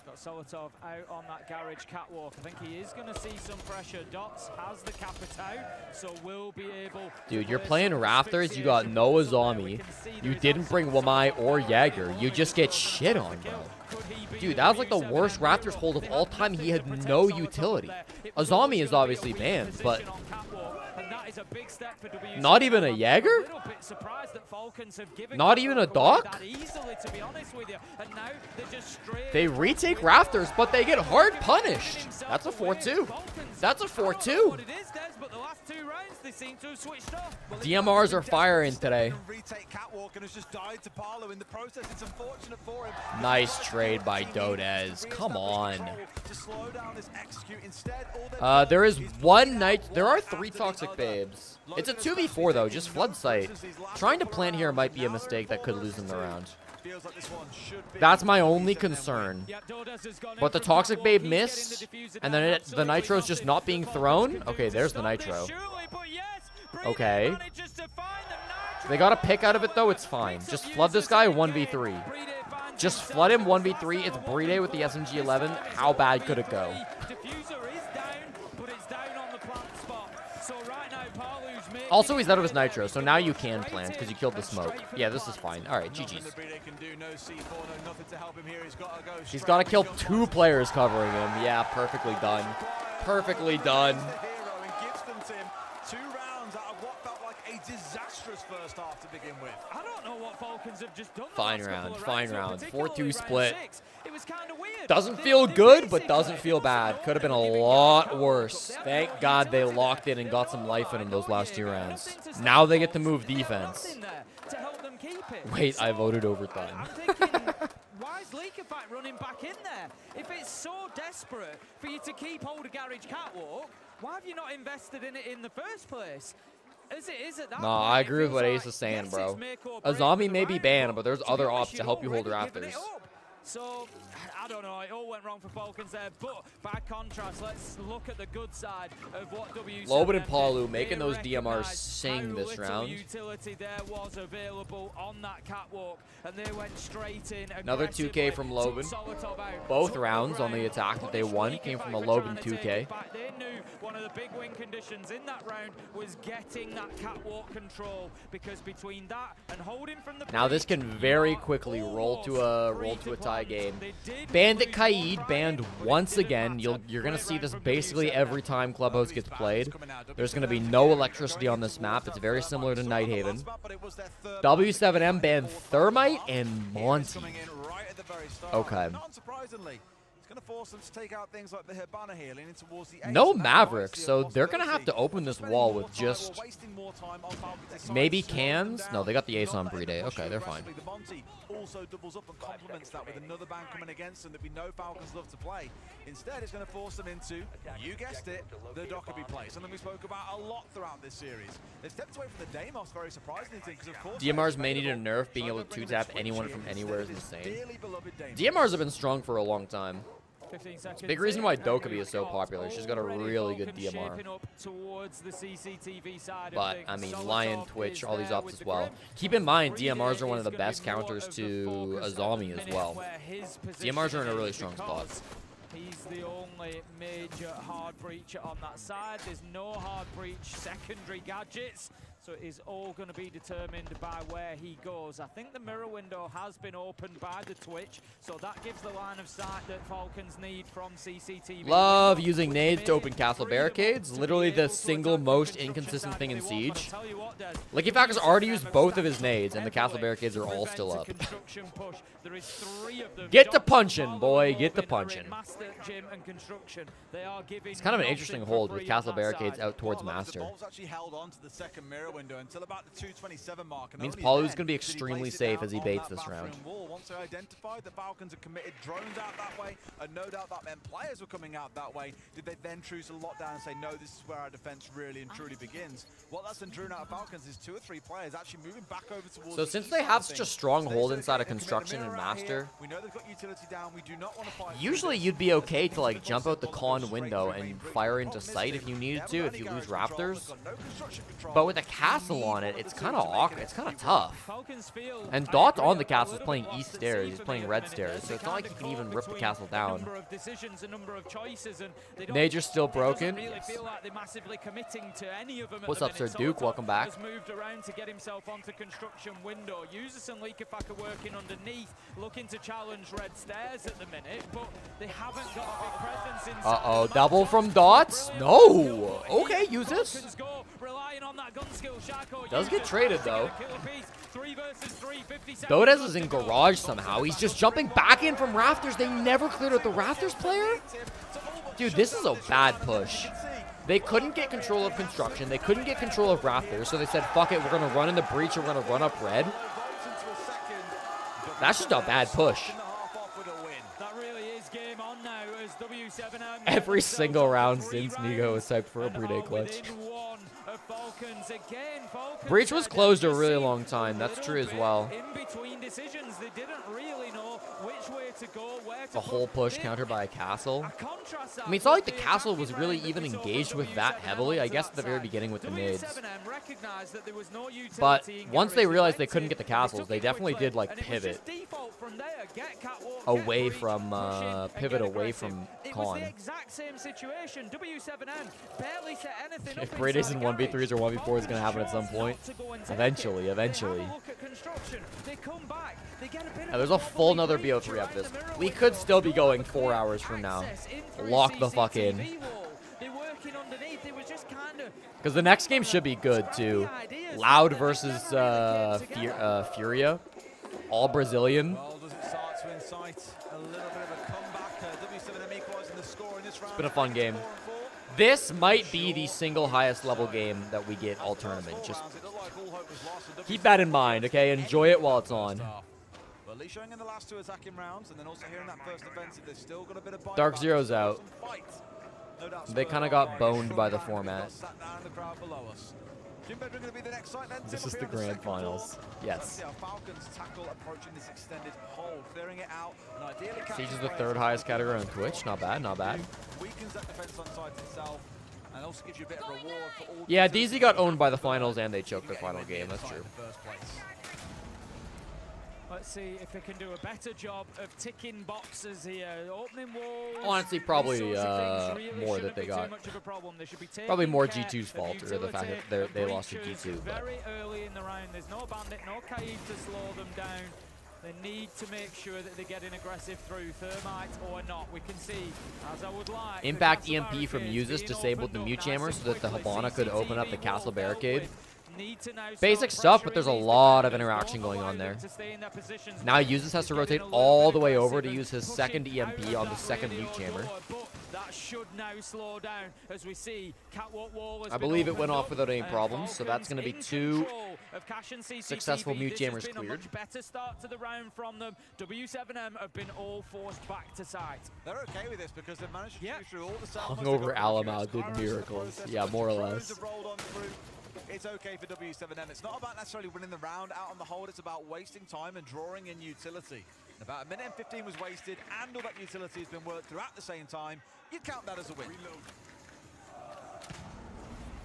Got Solotov out on that garage catwalk. I think he is going to see some pressure. Dots has the Capitao, so will be able. Dude, you're playing Rafters. You got no Azami. You didn't bring Wamai or Jaeger. You just get shit on, bro. Dude, that was like the worst Raptors hold of all time. He had no utility. Azami is obviously banned, but not even a Jaeger? Not even a Doc? They retake Rafters, but they get hard punished. That's a 4-2. That's a 4-2. DMRs are firing today. Nice trade by Dodez. Come on. There is one night. There are 3 toxic babes. It's a 2v4 though. Just flood site. Trying to plant here might be a mistake that could lose them the round. That's my only concern. But the toxic babe missed, and then the nitro's just not being thrown. Okay, there's the nitro. Okay. They got a pick out of it though. It's fine. Just flood this guy 1v3. Just flood him 1v3. It's Brede with the SMG-11. How bad could it go? So right now, Palu's making Also, he's out of his nitro, so now you can plant because you killed the smoke. Yeah, this is fine. All right, GG's. He's got to kill 2 players covering him. Yeah, perfectly done. Perfectly done. 2 rounds out of what felt like a disastrous first half to begin with. I don't know what Falcons have just done. Fine round, fine round. 4-2 split. It was kind of weird. Doesn't feel good, but doesn't feel bad. Could have been a lot worse. Thank God they locked in and got some life in those last 2 rounds. Now they get to move defense. Wait, I voted overtime. I'm thinking, why is Leakerfight running back in there? If it's so desperate for you to keep hold of Garage Catwalk, why have you not invested in it in the first place? Is it that No, I agree with what Ace is saying, bro. A zombie may be banned, but there's other options to help you hold rafters. So, I don't know, it all went wrong for Falcons there, but by contrast, let's look at the good side of what W7 Loban and Palu making those DMRs sing this round. Utility there was available on that catwalk, and they went straight in. Another 2K from Loban. Both rounds on the attack that they won came from a Loban 2K. They knew one of the big win conditions in that round was getting that catwalk control, because between that and holding from the now this can very quickly roll to a tie game. Bandit Kaid banned once again. You're gonna see this basically every time Clubhouse gets played. There's gonna be no electricity on this map. It's very similar to Nighthaven. W7M banned Thermite and Monty. Okay. Going to force them to take out things like the Hibana here, leaning towards the no Mavericks, so they're going to have to open this wall with just maybe cans. No, they got the Ace on Brede. Okay, they're fine. The Monty also doubles up and complements that with another ban coming against them. There'd be no Falcons love to play. Instead, it's going to force them into, you guessed it, the Dockerby place. Something we spoke about a lot throughout this series. They've stepped away from the Deimos very surprisingly, because of course DMRs may need a nerf. Being able to 2-tap anyone from anywhere is insane. DMRs have been strong for a long time. It's a big reason why Dokkaebi is so popular. She's got a really good DMR. But, I mean, Lion, Twitch, all these ups as well. Keep in mind, DMRs are one of the best counters to a zombie as well. DMRs are in a really strong spot. He's the only major hard breacher on that side. There's no hard breach secondary gadgets. So it is all going to be determined by where he goes. I think the mirror window has been opened by the Twitch, so that gives the line of sight that Falcons need from CCTV. Love using nades to open castle barricades. Literally the single most inconsistent thing in Siege. Lickifactor's already used both of his nades, and the castle barricades are all still up. Get to punching, boy. Get to punching. It's kind of an interesting hold with castle barricades out towards Master. Window until about the 227 mark. And means Palu's going to be extremely safe as he baits this round. Once they identified the Falcons had committed drones out that way, and no doubt that meant players were coming out that way, did they then choose to lock down and say, no, this is where our defense really and truly begins? What that's been drew out of Falcons is 2 or 3 players actually moving back over towards. So since they have such a strong hold inside of Construction and Master, we know they've got utility down. We do not want to fight. Usually you'd be okay to like jump out the con window and fire into sight if you needed to, if you lose Raptors. But with a castle on it, it's kind of awkward. It's kind of tough. And Dot's on the castle is playing east stairs. He's playing red stairs, so it's not like he can even rip the castle down. Nader's still broken. What's up, Sir Duke? Welcome back. Moved around to get himself onto construction window. Users and Leakerfacker working underneath, looking to challenge red stairs at the minute, but they haven't got a big presence inside. Uh-oh, double from Dots? No! Okay, use this. Does get traded, though. Dodes is in garage somehow. He's just jumping back in from Rafters. They never cleared out the Rafters player? Dude, this is a bad push. They couldn't get control of Construction. They couldn't get control of Rafters, so they said, fuck it, we're going to run in the breach and we're going to run up red. That's just a bad push. Every single round since Nigo was typed for a Brede clutch. Falcons again. Falcons Breach was closed a really long time. That's true as well. in between decisions. They didn't really know which way to go, where to The whole put push in. countered by a castle. Contrast that I mean, it's not like with the castle was really even engaged with that heavily. I guess at the very beginning with the nades. W7M recognized that there was no utility But in once they Garrett's realized they elected, couldn't get the castles, took they it definitely quickly, did like and it was pivot just default from there. Get catwalk, away get from pivot away from It was Con. the exact same situation. W7M barely set anything If up Brady's inside in Garrett. 1v3s or 1v4 is going to happen at some point. Eventually. They have a look at construction. They come back. They get a bit There's a full nother BO3 after this. We could still be going 4 hours from now. Lock the fuck in. They're working underneath. It was just kind of Because the next game should be good, too. Loud versus Furia. All Brazilian. Well, does it start to incite a little bit of a comeback? W7M equalizing the score in this round. It's been a fun game. This might be the single highest level game that we get all tournament. Just keep that in mind, okay? Enjoy it while it's on. Well, at least showing in the last two attacking rounds, and then also here in that first offensive, there's still got a bit of bite Dark back, Zero's still out. some fight. No doubt They kind of got boned by the format. sat down in the crowd below us. Jim Bedford going to be the next site then. This is the grand finals. Yes. See how Falcons tackle approaching this extended hold, clearing it out, and ideally Siege is the third highest category on Twitch. Not bad, not bad. weakens that defense on sides itself, and also gives you a bit of reward for all. Yeah, DZ got owned by the finals and they choked their final game. That's true. Let's see if they can do a better job of ticking boxes here. Opening walls. Honestly, probably these sorts of things really more shouldn't that they be too got. much of a problem. They should be Probably taking more care G2's of fault, or the fact utility. that they lost to Breachers G2. But very early in the round. There's no bandit, no Kaid to slow them down. They need to make sure that they're getting aggressive through thermite or not. We can see, as I would like, the Impact castle EMP from barricades Usus being disabled the opened mute up jammer nice so that the and quickly. Hibana could open up the CCTV castle wall dealt barricade. with. Need to now Basic start stuff, but there's a pressuring these lot of defenders. interaction Don't going allow on there. them to stay in their positions. Now Usus has to rotate all the way over to use his second EMP on the second mute jammer. That should now slow down as we see catwalk wall has I been believe it opened went off up, without any and problems, so that's Falcons going to be in 2 control of Cash and CCTV. successful mute This jammers has been cleared. A much better start to the round from them. W7M have been all forced back to site. They're okay with this because they've managed to chew through all the salvos. Hungover Alamau did miracles. Yeah, more or less. Have rolled on through. It's okay for W7M. It's not about necessarily winning the round out on the hold. It's about wasting time and drawing in utility. About a minute and 15 was wasted, and all that utility has been worked through at the same time. You'd count that as a win.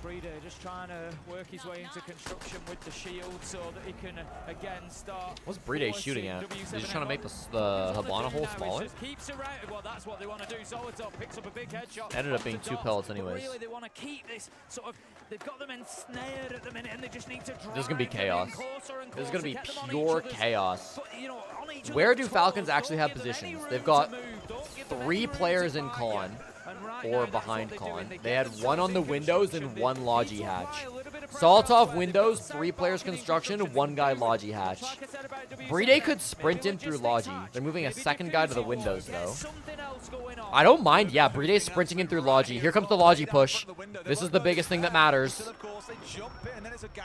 Breeder just trying to work his way into construction with the shield so that he can again start. What's Brede shooting at? He's just trying to make the Hibana hole smaller? Keeps around. Well, that's what they want to do. Solitop picks up a big headshot. Ended up being 2 pellets anyways. Really, they want to keep this sort of. They've got them ensnared at the minute, and they just need to. There's going to be chaos. There's going to be pure chaos. But, you know, Where do Falcons actually have positions? They've got 3 players in Con, or behind Con. They had 1 on the windows and 1 Logi hatch. Solitov windows, 3 players construction, 1 guy Logi hatch. Brede could sprint in through Logi. They're moving a second guy to the windows though. I don't mind, yeah, Brede's sprinting in through Logi. Here comes the Logi push. This is the biggest thing that matters.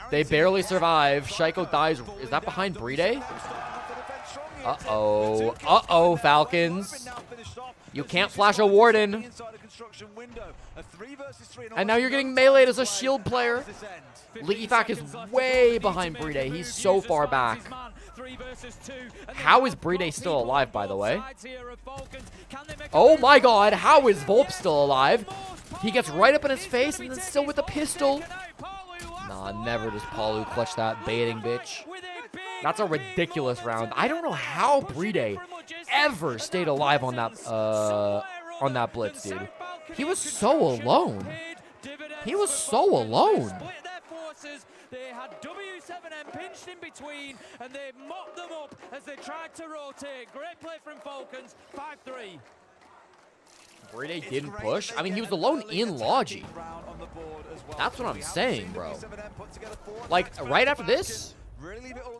They barely survive. Shaiko dies. Is that behind Brede? Uh-oh. Uh-oh, Falcons. You can't flash a Warden. And now you're getting meleeed as a shield player. Leakyfac is way behind Brede. He's so far back. How is Brede still alive, by the way? Oh my god, how is Volp still alive? He gets right up in his face and then still with a pistol. Nah, never does Palu clutch that baiting bitch. That's a ridiculous round. I don't know how Brede ever stayed alive on that blitz, dude. He was so alone. He was so alone. They had W7M pinched in between, and they mopped them up as they tried to rotate. Great play from Falcons, 5-3. Brede didn't push. I mean, he was alone in Logi. That's what I'm saying, bro. Like, right after this?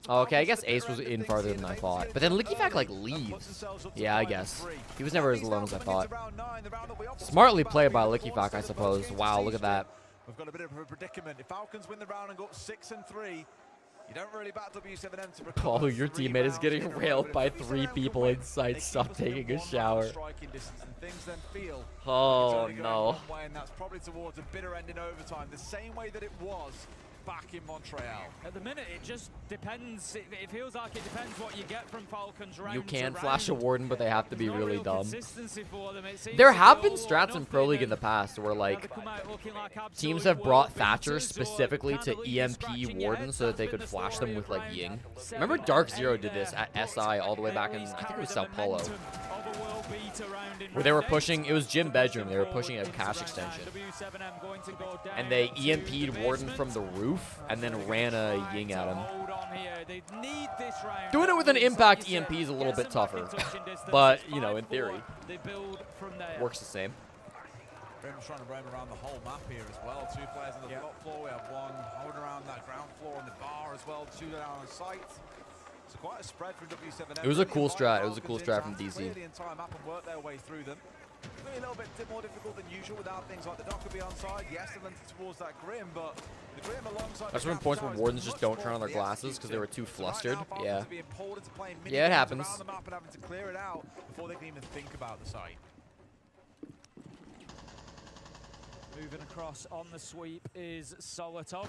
Oh, okay, I guess Ace was in farther than I thought. But then Leakyfac, like, leaves. Yeah, I guess. He was never as alone as I thought. Smartly played by Leakyfac, I suppose. Wow, look at that. We've got a bit of a predicament. If Falcons win the round and go up 6-3, You don't really back W7M to Paul, your teammate is getting railed by 3 people inside. Stop taking a shower. Oh no. And that's probably towards a bitter end in overtime, the same way that it was back in Montreal. At the minute, it just depends. It feels like it depends what you get from Falcons round You can to flash a round. warden, but they have to be There's no really real dumb. consistency for them. It seems There to have be been all or strats in Pro nothing, League in the and past where like they come out looking like teams absolute have brought world Thatcher beaters, so specifically it to kinda leaves you EMP scratching your Warden head. so that they That's been could the flash story them with of like Ying. round Remember 7 Dark and Zero 8 did this there. at SI all the way back in, At least I think it carry was the Sao Paulo. momentum of a world beater round in Where they were round 8. pushing, it was Jim Bedroom, they were pushing a cash extension. W7M going to go down And they to EMP'd the Warden basement. from the roof and then ran a Ying at him. Hold on here. They need this round. Doing it with an Impact EMP is a little bit tougher, but you know, in theory, They build from there. works the same. Grim's trying to roam around the whole map here as well. 2 players on the top floor. We have one holding around that ground floor on the bar as well. 2 down on site. So quite a spread from W7M. It was a cool strat. It was a cool strat from Clear DZ. the entire map and work their way through them. Maybe a little bit more difficult than usual without things like the Docker be on side. Yes, and then towards that Grim, but the Grim alongside. That's the when points where Capitals Wardens is just much don't more turn on their than the glasses because they were too execution. flustered. Right now, Yeah. Falcons are being pulled into playing Yeah, it mini-games happens. around the map and having to clear it out before they can even think about the site. Moving across on the sweep is Solotov.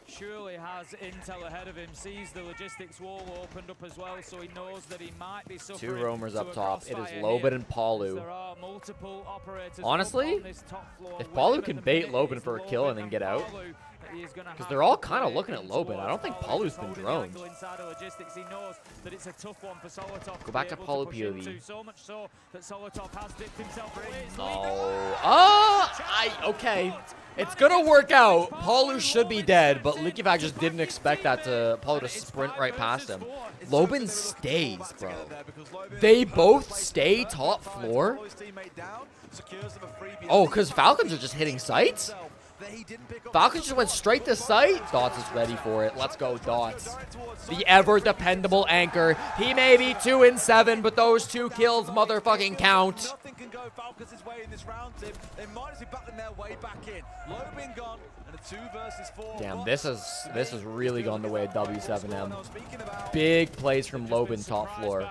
Surely has intel ahead of him, sees the logistics wall opened up as well, so he knows that he might be suffering. 2 roamers to up a top. It is crossfire Loban here, and Palu. as there are multiple operators Honestly, up on this top floor if with Palu him can at the bait minute, Loban it's for a kill and then Loban get out, Palu that he is gonna because have they're all to kind of play looking at in Loban. I don't towards. think Palu's Palu's been holding the droned. angle inside of logistics. He knows that it's a tough one for Solotov Go back be to able Palu push POV. into, so much so that Solotov has dipped himself away. It's No. legal. Okay. It's gonna work out. Palu should be dead, but Likivac just didn't expect that to Palu to sprint right past him. Loban stays, bro. They both stay top floor? Oh, because Falcons are just hitting sights? Falcons just went straight to sight. Dots is ready for it. Let's go, Dots. The ever-dependable anchor. He may be 2 and 7, but those 2 kills motherfucking count. Nothing can go Falcons' way in this round, Tim. They might as well be battling their way back in. Loban gone, and a 2 versus 4. Damn, this has really gone the way of W7M. Big plays from Loban top floor.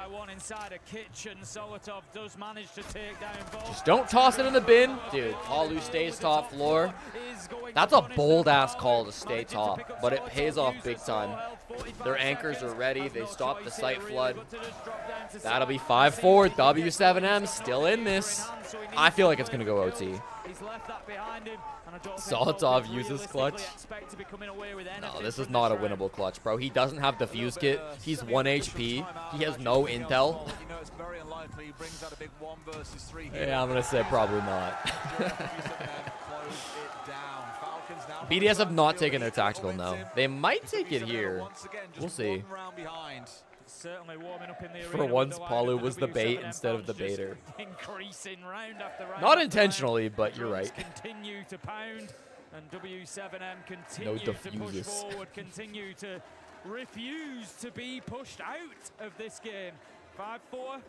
Just don't toss it in the bin. Dude, Palu stays top floor. That's a bold-ass call to stay top, but it pays off big time. Their anchors are ready. They stop the site flood. That'll be 5-4. W7M still in this. I feel like it's going to go OT. Solotov uses clutch. No, this is not a winnable clutch, bro. He doesn't have the fuse kit. He's 1 HP. He has no intel. Yeah, I'm going to say probably not. BDS have not taken their tactical, no. They might take it here. We'll see. Certainly warming up in the For arena once, with the Palu wide was the bait W7M instead of the Falcons just baiter. Increasing round after round Not after intentionally, round. but you're Drums right. Continue to pound, and W7M No continue to push diffuses. forward, continue to refuse to be pushed out of this game. 5-4.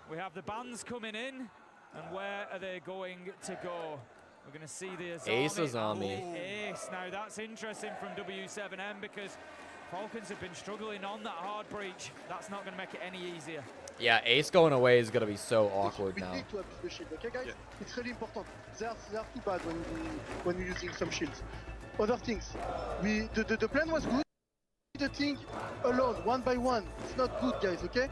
We have the bands coming in, and where are they going to go? We're going to see the Azami. Ace Azami. Ace. Now that's interesting from W7M because Falcons have been struggling on that hard breach. That's not going to make it any easier. Yeah, Ace going away is going to be so awkward now. We need to abuse the shield, okay guys? It's really important. They are too bad when you're using some shields. Other things, the plan was good. The thing alone, 1 by 1, it's not good, guys, okay?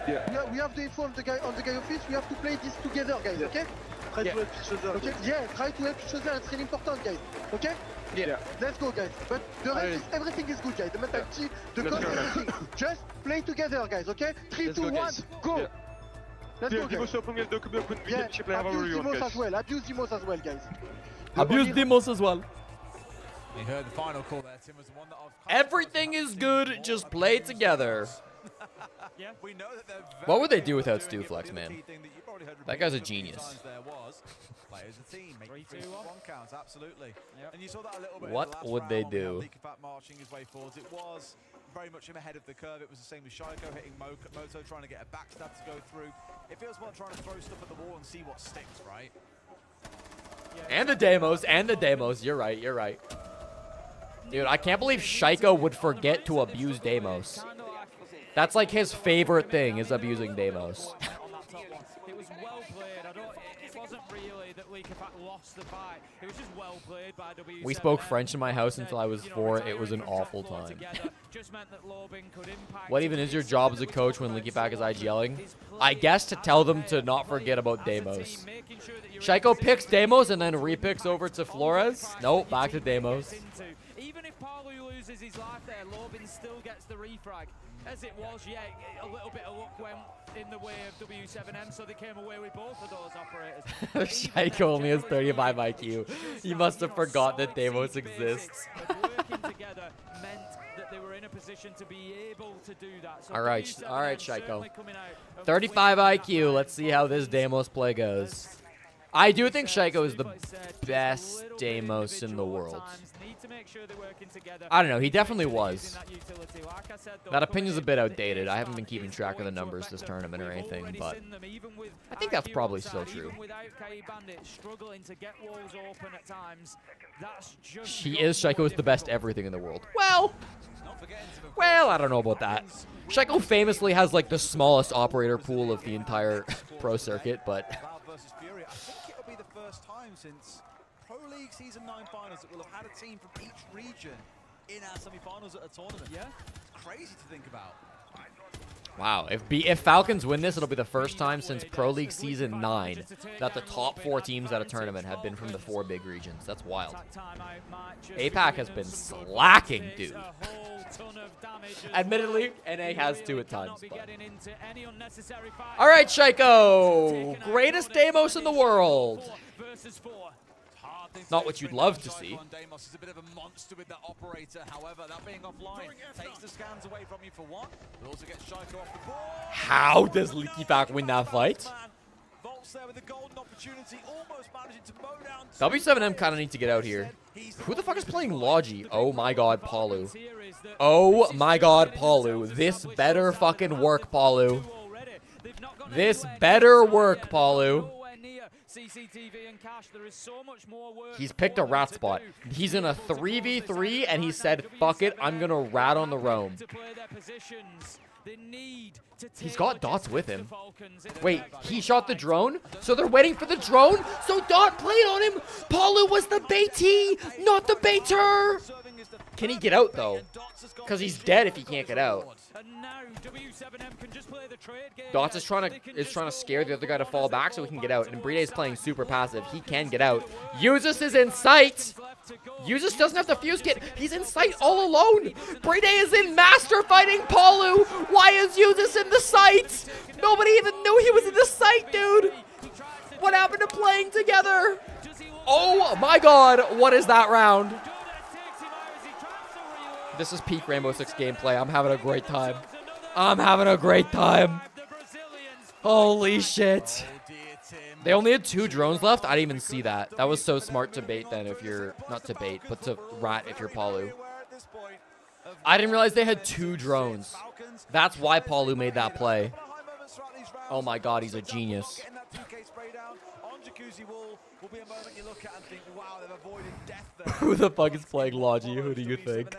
Yeah. We have the info on the guy office. We have to play this together, guys, okay? Try to help each other. Okay? Yeah, try to help each other. It's really important, guys. Okay? Yeah. Let's go, guys. But the rest is, everything is good, guys. The mentality, the code, everything. Just play together, guys, okay? 3, 2, 1, go! Let's go, guys. Yeah, abuse Demos as well. Abuse Demos as well, guys. Abuse Demos as well. You heard the final call there, Tim, was the one that Everything is good, just play together. we know that they're What would they do without Stuflex, man? That guy's a genius. Play as a team, make 3, 2, 1 counts, absolutely. And you saw that a little bit. What would they do? Marching his way forwards. It was very much him ahead of the curve. It was the same with Shaiko hitting Moto, trying to get a backstab to go through. It feels more trying to throw stuff at the wall and see what sticks, right? And the demos, You're right, you're right. Dude, I can't believe Shaiko would forget to abuse Deimos. That's like his favorite thing, is abusing Deimos. It was well played. It wasn't really that LeakyFact lost the fight. It was just well played by W7M. We spoke French in my house until I was 4. It was an awful time. What even is your job as a coach when LeakyFact is IGLing? I guess to tell them to not forget about Deimos. Shaiko picks Deimos and then repicks over to Flores. Nope, back to Deimos. Even if Palu loses his life there, Lobin still gets the refrag. As it was, yeah, a little bit of luck went in the way of W7M, so they came away with both of those operators. Shaiko only has 35 IQ. He must have forgot that Deimos exists. Working together meant that they were in a position to be able to do that. So all right, Shaiko. 35 IQ. Let's see how this Deimos play goes. I do think Shaiko is the best Deimos in the world. I don't know. He definitely was. That opinion's a bit outdated. I haven't been keeping track of the numbers this tournament or anything, but I think that's probably still true. She is. Shaiko is the best everything in the world. Well, I don't know about that. Shaiko famously has like the smallest operator pool of the entire pro circuit, but since Pro League Season 9 finals that will have had a team from each region in our semi-finals at a tournament. Yeah, it's crazy to think about. Wow, if Falcons win this, it'll be the first time since Pro League Season 9 that the top 4 teams at a tournament have been from the 4 big regions. That's wild. APAC has been slacking, dude. Admittedly, NA has too at times. All right, Shaiko, greatest Deimos in the world. Not what you'd love to see. Deimos is a bit of a monster with that operator. However, that being offline takes the scans away from you for one. But also gets Shaiko off the board. How does LeakyFact win that fight? There with the golden opportunity, almost managing to mow down. W7M kind of need to get out here. Who the fuck is playing Logi? Oh my god, Palu. Oh my god, Palu. This better fucking work, Palu. This better work, Palu. He's picked a rat spot. He's in a 3v3 and he said, fuck it, I'm gonna rat on the roam. He's got Dots with him. Wait, he shot the drone? So they're waiting for the drone? So Dot played on him! Palu was the baitee, not the baiter! Can he get out, though? Because he's dead if he can't get out. Dots is trying to scare the other guy to fall back so he can get out. And Bride is playing super passive. He can get out. Usus is in sight! Usus doesn't have the fuse kit. He's in sight all alone. Bride is in master fighting Palu. Why is Usus in the sight? Nobody even knew he was in the sight, dude. What happened to playing together? Oh my god, what is that round? This is peak Rainbow Six gameplay. I'm having a great time. I'm having a great time. Holy shit. They only had 2 drones left. I didn't even see that. That was so smart to bait then if you're... Not to bait, but to rat if you're Palu. I didn't realize they had 2 drones. That's why Palu made that play. Oh my god, he's a genius. Who the fuck is playing Logi? Who do you think?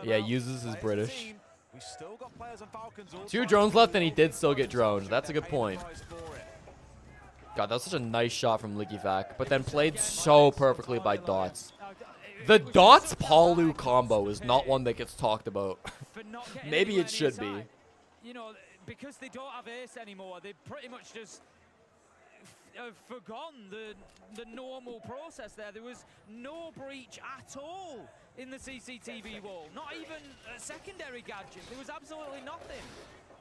Yeah, Uses is British. 2 drones left and he did still get droned. That's a good point. God, that was such a nice shot from LeakyFact, but then played so perfectly by Dots. The Dots Palu combo is not one that gets talked about. Maybe it should be. You know, because they don't have ace anymore, they pretty much just have forgone the normal process there. There was no breach at all in the CCTV wall. Not even a secondary gadget. There was absolutely nothing.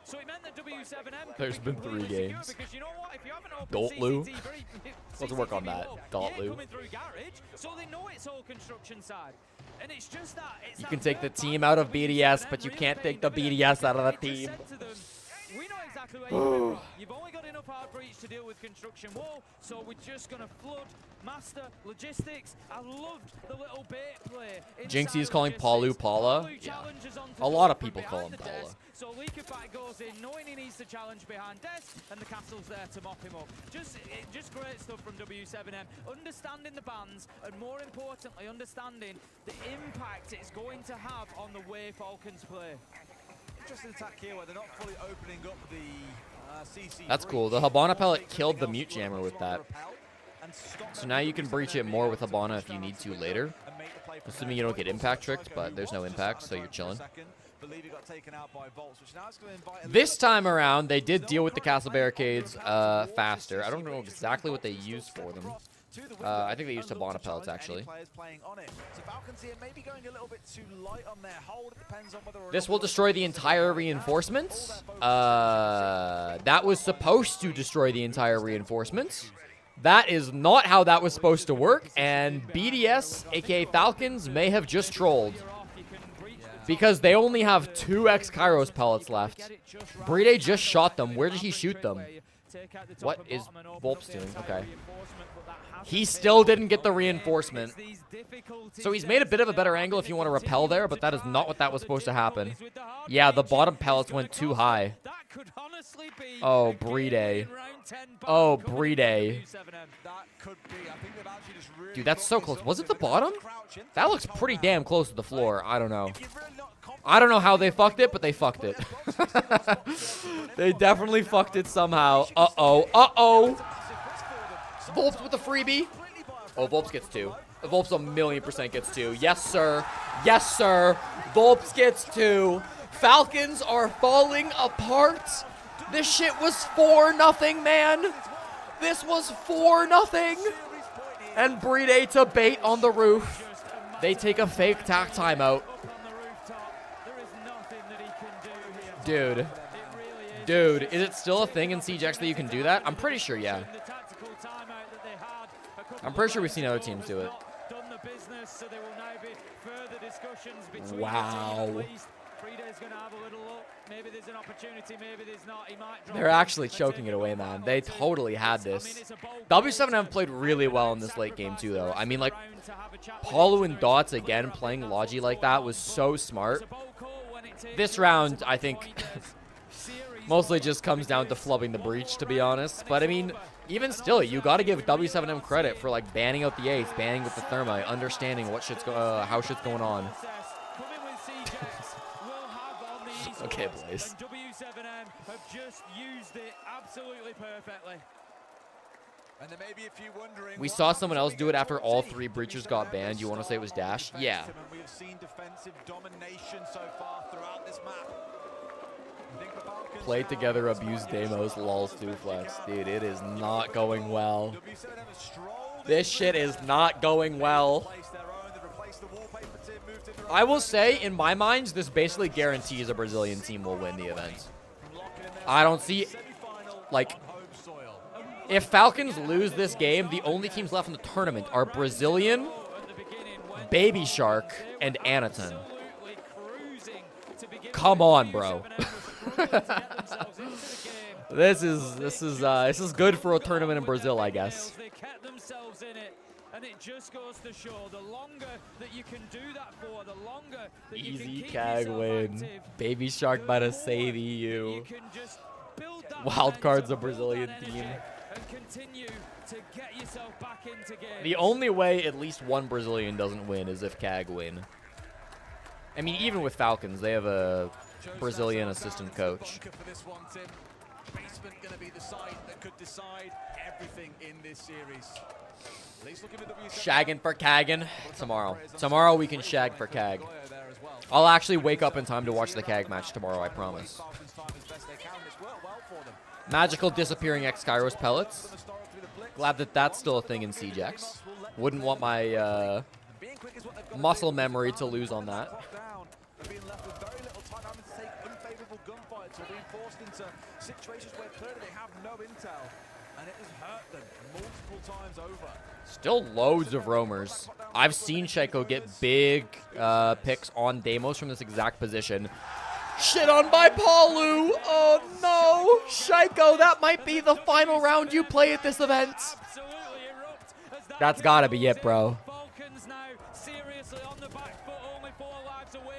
So it meant that W7M There's been 3 games. Because you know what? If you have an open Doltlu. CCTV, Let's work on that. Doltlu. coming through garage, so they know it's all construction side. And it's just that. You can take the team out of BDS, but you can't take the BDS out of the team. We know exactly where you're coming from. You've only got enough hard breach to deal with construction wall, so we're just going to flood master logistics. I loved the little bait play. Jinxie is calling Palu Paula. Yeah. A lot of people call him Paula. So Liquefy goes in knowing he needs to challenge behind Desk, and the castle's there to mop him up. Just great stuff from W7M. Understanding the bans, and more importantly, understanding the impact it's going to have on the way Falcons play. Interesting attack here where they're not fully opening up the CC. That's cool. The Hibana pellet killed the mute jammer with that. So now you can breach it more with Hibana if you need to later. Assuming you don't get impact tricked, but there's no impact, so you're chilling. This time around, they did deal with the castle barricades faster. I don't know exactly what they used for them. I think they used Hibana pellets, actually. This will destroy the entire reinforcements. That was supposed to destroy the entire reinforcements. That is not how that was supposed to work, and BDS, aka Falcons, may have just trolled. Because they only have 2 X-Kairos pellets left. Bride just shot them. Where did he shoot them? What is Volps doing? Okay. He still didn't get the reinforcement. So he's made a bit of a better angle if you want to repel there, but that is not what that was supposed to happen. Yeah, the bottom pellets went too high. Oh, Bride. Oh, Bride. Dude, that's so close. Was it the bottom? That looks pretty damn close to the floor. I don't know. I don't know how they fucked it, but they fucked it. They definitely fucked it somehow. Uh-oh. Uh-oh. Volps with the freebie. Oh, Volps gets 2. Volps 1,000,000% gets 2. Yes, sir. Yes, sir. Volps gets 2. Falcons are falling apart. This shit was 4-0, man. This was 4-0. And Bride to bait on the roof. They take a fake tack timeout. Dude. Dude, is it still a thing in CGX that you can do that? I'm pretty sure, yeah. I'm pretty sure we've seen other teams do it. Wow. They're actually choking it away, man. They totally had this. W7M played really well in this late game, too, though. I mean, like, Palu and Dots, again, playing Logi like that was so smart. This round, I think, mostly just comes down to flubbing the breach, to be honest. But, I mean, even still, you got to give W7M credit for, like, banning out the Ace, banning with the Thermite, understanding what shit's how shit's going on. Okay, Blaze. W7M have just used it absolutely perfectly. And there may be a few wondering. We saw someone else do it after all 3 breachers got banned. You want to say it was Dash? Yeah. We have seen defensive domination so far throughout this map. Play together, abuse demos, lols, flex. Dude, it is not going well. This shit is not going well. I will say, in my mind, this basically guarantees a Brazilian team will win the event. I don't see, like, if Falcons lose this game, the only teams left in the tournament are Brazilian, Baby Shark, and Anaton. Come on, bro. This is good for a tournament in Brazil, I guess. And it just goes to show the longer that you can do that for, the longer that you can Easy keep CAG yourself win. active, Baby Shark by to save EU. you can just build that Wild card's a momentum, Brazilian build that team. energy, and continue to get yourself back into games. The only way at least one Brazilian doesn't win is if CAG win. I mean, even with Falcons, they have a Brazilian assistant coach. Basement going to be the side that could decide everything in this series. Shagging for Kagan tomorrow. Tomorrow we can shag for CAG. I'll actually wake up in time to watch the CAG match tomorrow, I promise. Magical disappearing X-Kairos pellets. Glad that that's still a thing in CGX. Wouldn't want my muscle memory to lose on that. Situations where clearly they have no intel, and it has hurt them multiple times over. Still loads of roamers. I've seen Shaco get big picks on Deimos from this exact position. Shit on by Palu. Oh no. Shaiko, that might be the final round you play at this event. That's gotta be it, bro.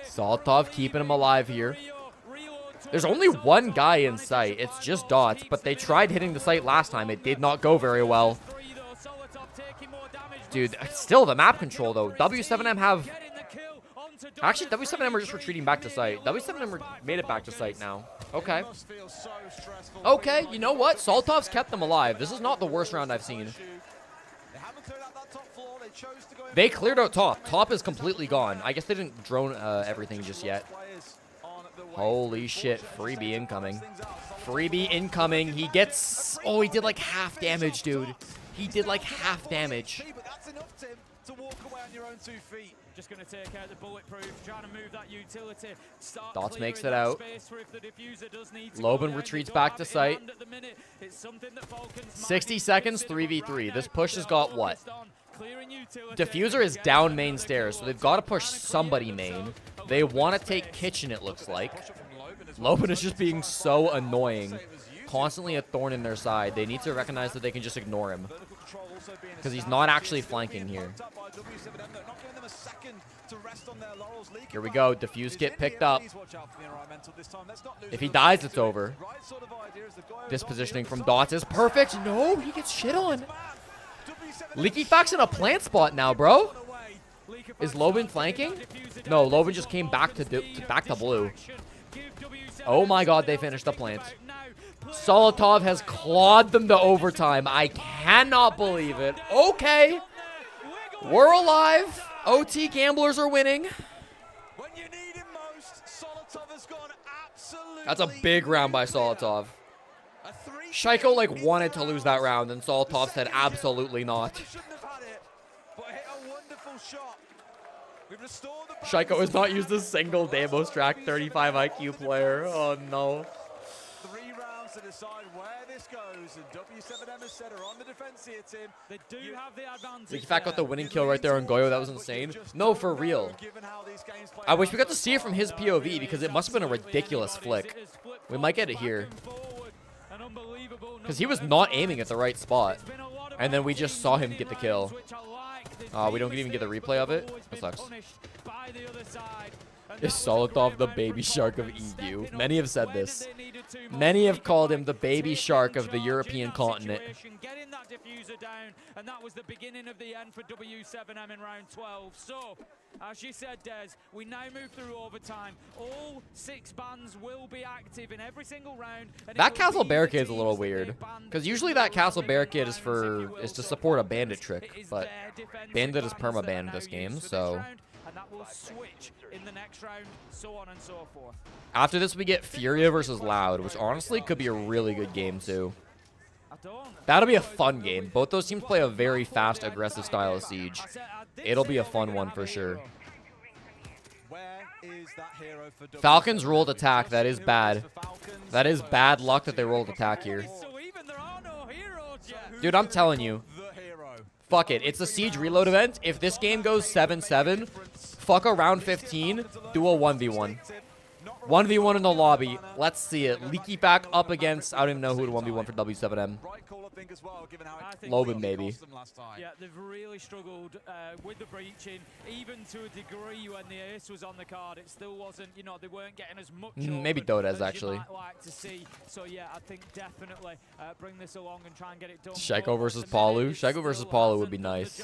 Solotov keeping him alive here. There's only one guy in sight. It's just Dots, but they tried hitting the site last time. It did not go very well. Dude, still the map control, though. W7M have... Actually, W7M are just retreating back to site. W7M made it back to site now. Okay. Okay, you know what? Soltov's kept them alive. This is not the worst round I've seen. They cleared out top. Top is completely gone. I guess they didn't drone everything just yet. Holy shit. Freebie incoming. Freebie incoming. He gets... Oh, he did like half damage, dude. He did like half damage. To walk away on your own 2 feet. Just going to take out the bulletproof, trying to move that utility. Dots makes it out. Loban retreats back to site. 60 seconds, 3v3. This push has got what? Diffuser is down main stairs, so they've got to push somebody main. They want to take kitchen, it looks like. Loban is just being so annoying. Constantly a thorn in their side. They need to recognize that they can just ignore him. Because he's not actually flanking here. Here we go. Diffuse kit picked up. If he dies, it's over. This positioning from Dots is perfect. No, he gets shit on. Leaky Fac's in a plant spot now, bro. Is Loban flanking? No, Loban just came back to blue. Oh my god, they finished the plant. Solotov has clawed them to overtime. I cannot believe it. Okay. We're alive. OT gamblers are winning. That's a big round by Solotov. Shaiko like wanted to lose that round, and Solotov said absolutely not. Shaiko has not used a single Damos track 35 IQ player. Oh no. 3 rounds to decide where this goes, and W7M has said are on the defense here, Tim. They do have the advantage. Leaky Fact got the winning kill right there on Goyo. That was insane. No, for real. I wish we got to see it from his POV because it must have been a ridiculous flick. We might get it here. Because he was not aiming at the right spot. And then we just saw him get the kill. We don't even get the replay of it. That sucks. Is Solotov the baby shark of EU? Many have said this. Many have called him the baby shark of the European continent. Getting that diffuser down, and that was the beginning of the end for W7M in round 12. So, as you said, Des, we now move through overtime. All 6 bans will be active in every single round. That castle barricade is a little weird, because usually that castle barricade is to support a bandit trick, but bandit is perma-banned in this game, so. And that will switch in the next round, so on and so forth. After this, we get Furia versus Loud, which honestly could be a really good game, too. That'll be a fun game. Both those teams play a very fast, aggressive style of Siege. It'll be a fun one for sure. Falcons rolled attack. That is bad. That is bad luck that they rolled attack here. Dude, I'm telling you. Fuck it. It's a Siege reload event. If this game goes 7-7, fuck a round 15, do a 1v1. 1v1 in the lobby. Let's see it. Leaky back up against, I don't even know who to 1v1 for W7M. Loban, maybe. Yeah, they've really struggled with the breaching, even to a degree when the ace was on the card. It still wasn't, you know, they weren't getting as much. Maybe Dodes, actually. Like to see. So, yeah, I think definitely bring this along and try and get it done. Shaiko versus Palu. Shaiko versus Palu would be nice.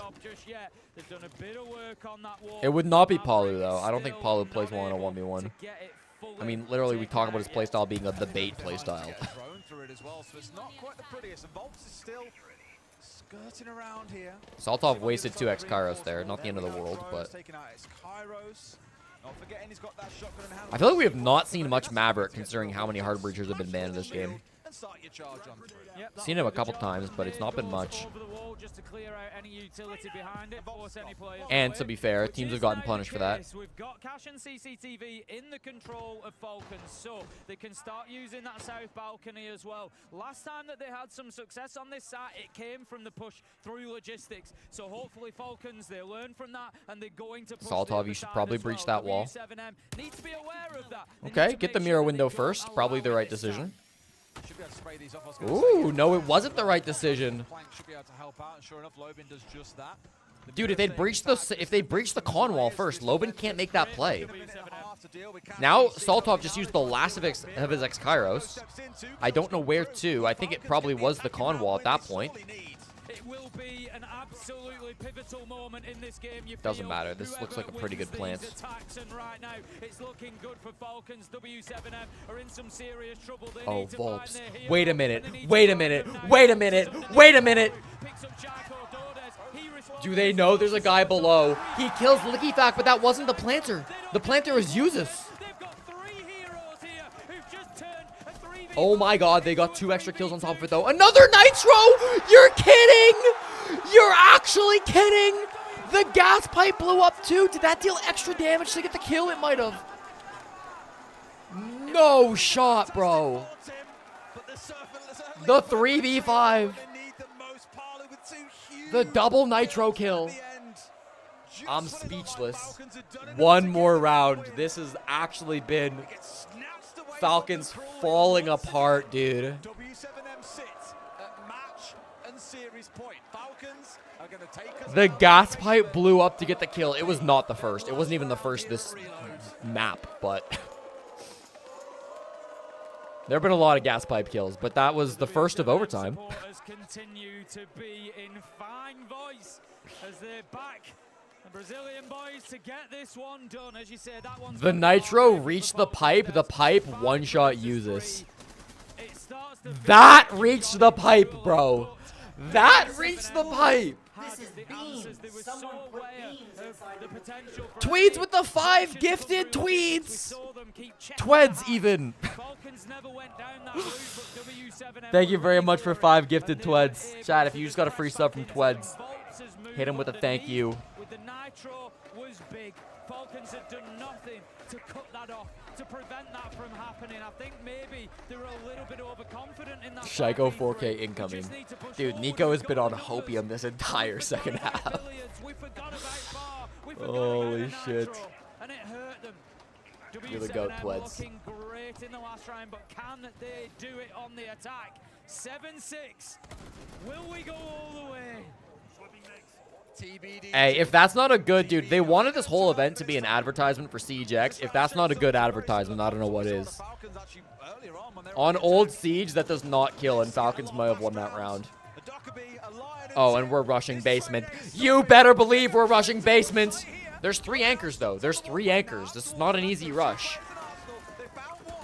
They've done a bit of work on that wall. It would not be Palu, though. I don't think Palu plays well in a 1v1. I mean, literally, we talk about his playstyle being a debate playstyle. Solotov wasted 2x Kairos there. Not the end of the world, but... I feel like we have not seen much Maverick, considering how many hard breachers have been banned in this game. and start your charge on through. Yep, Seen him a couple times, but it's not been much. over the wall just to clear out any utility behind it, force any players And away, to be fair, which teams is have gotten now the punished for that. case. We've got Cash and CCTV in the control of Falcons, so they can start using that south balcony as well. Last time that they had some success on this site, it came from the push through logistics. So hopefully Falcons, they learn from that, and they're going to push Saltov, you should probably breach that wall. W7M need to be aware of that. They Okay, need to get the make mirror sure window they don't first. Probably the allow right this decision. Should be able to spray these off. I was gonna say, Ooh, no, it wasn't the right decision. Plank should be able to help out, and sure enough, Lobin does just that. Dude, if they breach the con wall first, Lobin can't make that play. Now Saltov just used the last of his X-Kairos. I don't know where to. I think it probably was the con wall at that point. It will be an absolutely pivotal moment in this game. Doesn't matter. This looks like a pretty good plant. And right now, it's looking good for Falcons. W7M are in some serious trouble. They Oh, need to find Volps. their hero. Wait a minute. Wait a minute. Wait a minute. Wait a minute. Do they know there's a guy below? He kills Lickyfack, but that wasn't the planter. The planter was Usus. Oh my god, they got 2 extra kills on top of it though. Another Nitro! You're kidding! You're actually kidding! The gas pipe blew up too. Did that deal extra damage to get the kill? It might have. No shot, bro. The 3v5. The double Nitro kill. I'm speechless. One more round. This has actually been Falcons falling apart, dude. W7M sits at match and series point. Falcons are going to take us. The gas pipe blew up to get the kill. It was not the first. It wasn't even the first this map, but there have been a lot of gas pipe kills, but that was the first of overtime. Supporters continue to be in fine voice as they're back. The Brazilian boys to get this one done. As you said, that one's The Nitro reached the pipe. The pipe one-shot uses. That reached the pipe, bro. That reached the pipe. This is beams. Someone put beams inside the potential. Tweeds with the 5 gifted tweeds. Tweds even. Thank you very much for 5 gifted Tweds. Chat, if you just got a free sub from Tweds, hit him with a thank you. With the Nitro was big. Falcons had done nothing to cut that off, to prevent that from happening. I think maybe they were a little bit overconfident in that. Shaiko 4K incoming. Dude, Nico has been on hopium this entire second half. Holy shit. And it hurt them. You're the goat, Tweds. Looking great in the last round, but can they do it on the attack? 7-6. Will we go all the way? Hey, if that's not a good, dude, they wanted this whole event to be an advertisement for CGX. If that's not a good advertisement, I don't know what is. On old Siege, that does not kill, and Falcons might have won that round. Oh, and we're rushing basement. You better believe we're rushing basement. There's 3 anchors, though. There's 3 anchors. This is not an easy rush.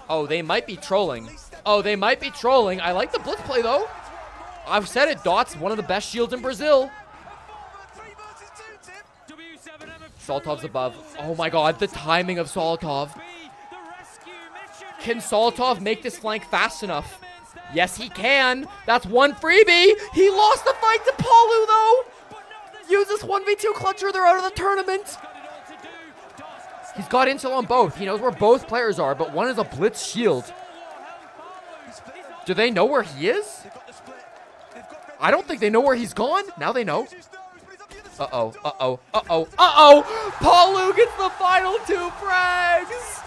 Oh, they might be trolling. Oh, they might be trolling. I like the blitz play, though. I've said it. Dot's one of the best shields in Brazil. Saltov's above. Oh my god, the timing of Saltov. Can Saltov make this flank fast enough? Yes, he can. That's 1 freebie. He lost the fight to Palu, though. Use this 1v2 clutcher. They're out of the tournament. He's got intel on both. He knows where both players are, but one is a blitz shield. Do they know where he is? I don't think they know where he's gone. Now they know. Uh-oh, uh-oh, uh-oh, uh-oh! Palu gets the final 2 frags!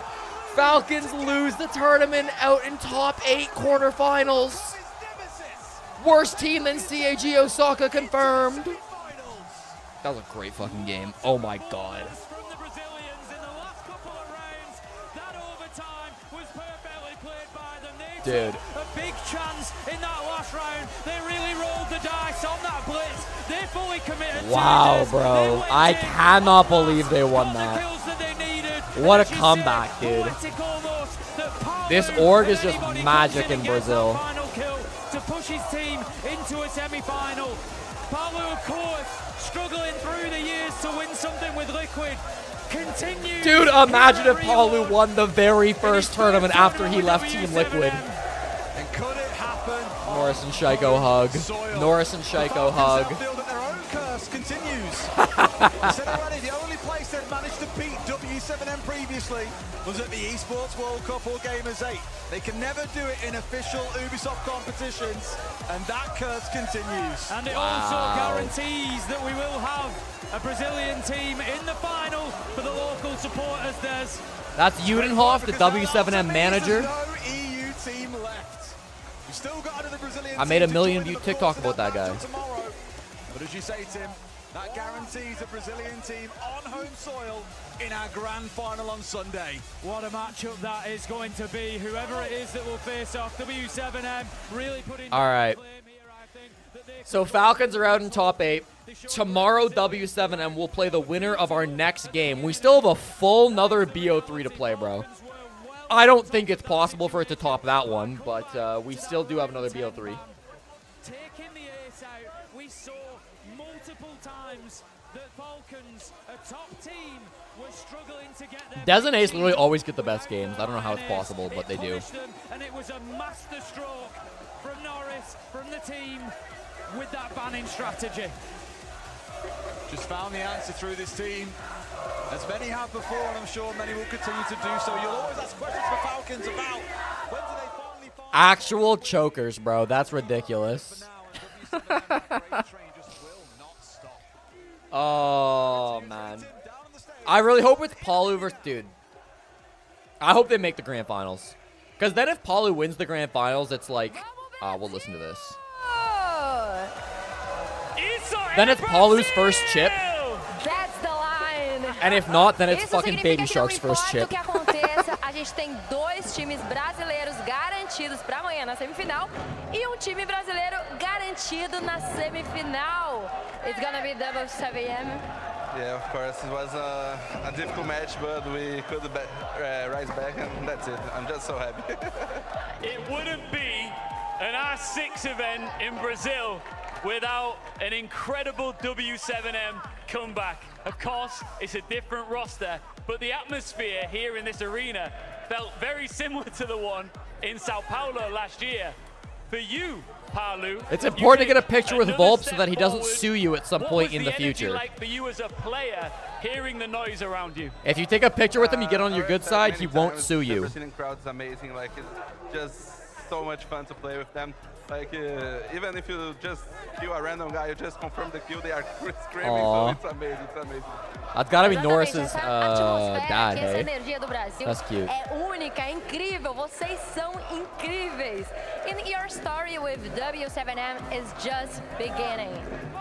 Falcons lose the tournament out in top 8 quarterfinals. Worse team than CAG Osaka confirmed. That was a great fucking game. Oh my god. Dude. A big chance in that last round. They really rolled the dice on that blitz. They're fully committed. Wow, bro. I cannot believe they won that. What a comeback, dude. This org is just magic in Brazil. Final kill to push his team into a semi-final. Palu, of course, struggling through the years to win something with Liquid. Continue. Dude, imagine if Palu won the very first tournament after he left Team Liquid. And could it happen? Norris and Shaiko hug. Norris and Shaiko hug. Their own curse continues. I said already, the only place they've managed to beat W7M previously was at the Esports World Cup or Gamers 8. They can never do it in official Ubisoft competitions, and that curse continues. And it also guarantees that we will have a Brazilian team in the final for the local supporters, Des. That's Judenhoff, the W7M manager. No EU team left. We've still got another Brazilian I made a million view TikTok about that guy. tomorrow. But as you say, Tim, that guarantees a Brazilian team on home soil in our grand final on Sunday. What a matchup that is going to be. Whoever it is that will face off, W7M really putting All right. So Falcons are out in top 8. Tomorrow, W7M will play the winner of our next game. We still have a full another BO3 to play, bro. I don't think it's possible for it to top that one, but we still do have another BO3. Taking the ace out, we saw multiple times that Falcons, a top team, were struggling to get their Des and Ace literally always get the best games. I don't know how it's possible, but they do. And it was a master stroke from Norris, from the team, with that banning strategy. Just found the answer through this team, as many have before, and I'm sure many will continue to do so. You'll always ask questions for Falcons about when do they finally find Actual chokers, bro. That's ridiculous. Oh, man. I really hope it's Palu versus... Dude. I hope they make the grand finals. Because then if Palu wins the grand finals, it's like... we'll listen to this. Then it's Palu's first chip. That's the line. And if not, then it's Isso fucking Baby significa que Shark's não first importa o chip. que aconteça, a gente tem 2 times brasileiros garantidos para amanhã na semifinal e um time brasileiro garantido na semifinal. It's gonna be W7M. Yeah, of course. It was a difficult match, but we could rise back, and that's it. I'm just so happy. It wouldn't be an R6 event in Brazil without an incredible W7M comeback. Of course, it's a different roster, but the atmosphere here in this arena felt very similar to the one in Sao Paulo last year. For you, Palu, It's important to get a picture with another Volp so step that he doesn't forward. sue you at some What point was in the the energy future. like for you as a player, hearing the noise around you? If you take a picture with him, you get on your good side, he won't sue The you. Brazilian crowd is amazing. Like, it's just so much fun to play with them. Like, even if you just kill a random guy, you just confirm the kill, they are screaming, Aw. so it's amazing, it's amazing. That's gotta be Exatamente, Norris's essa atmosfera dad, aqui, essa hey? energia do Brasil That's cute. é única, é incrível. Vocês são incríveis. And your story with W7M is just beginning.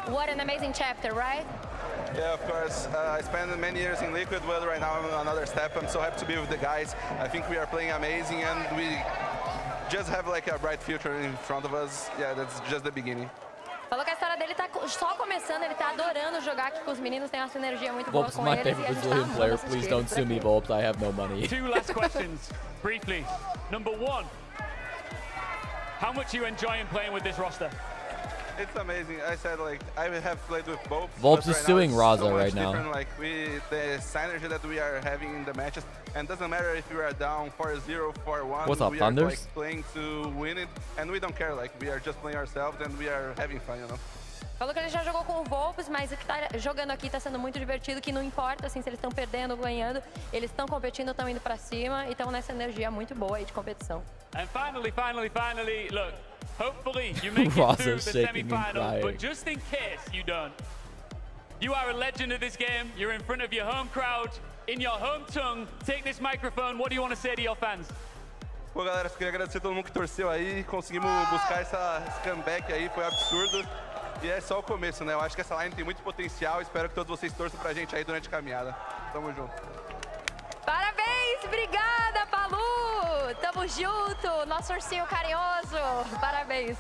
What an amazing chapter, right? Yeah, of course. I spent many years in Liquid, but right now I'm on another step. I'm so happy to be with the guys. I think we are playing amazing, and we just have like a bright future in front of us. Yeah, that's just the beginning. Falou que a história dele tá só começando, ele tá adorando jogar aqui com os meninos, tem uma sinergia muito boa Volp's com my eles favorite e a gente tá Brazilian amando player. assistir Please eles don't por sue me, aqui. Volp. I have no money. 2 last questions, briefly. Number 1, how much are you enjoying playing with this roster? It's amazing. I said, like, I have played with both. Volps but is right now suing it's Raza so much right now. different. Like, the synergy that we are having in the matches, and doesn't matter if we are down 4-0, 4-1. What's up, we Thunders? are like playing to win it, and we don't care. Like, we are just playing ourselves, and we are having fun, you know. Falou que ele já jogou com o Volpes, mas o que tá jogando aqui tá sendo muito divertido, que não importa assim, se eles estão perdendo ou ganhando, eles estão competindo, estão indo pra cima e estão nessa energia muito boa aí de competição. And finally, look, hopefully you make it Raza's through the shaking and semi-final, crying. but just in case you don't, you are a legend of this game, you're in front of your home crowd, in your home tongue, take this microphone, what do you want to say to your fans? Pô, galera, só queria agradecer a todo mundo que torceu aí, conseguimos buscar esse comeback aí, foi absurdo. E é só o começo, né? Eu acho que essa line tem muito potencial, espero que todos vocês torçam pra gente aí durante a caminhada. Tamo junto. Parabéns, obrigada, Palu! Tamo junto, nosso ursinho carinhoso. Parabéns.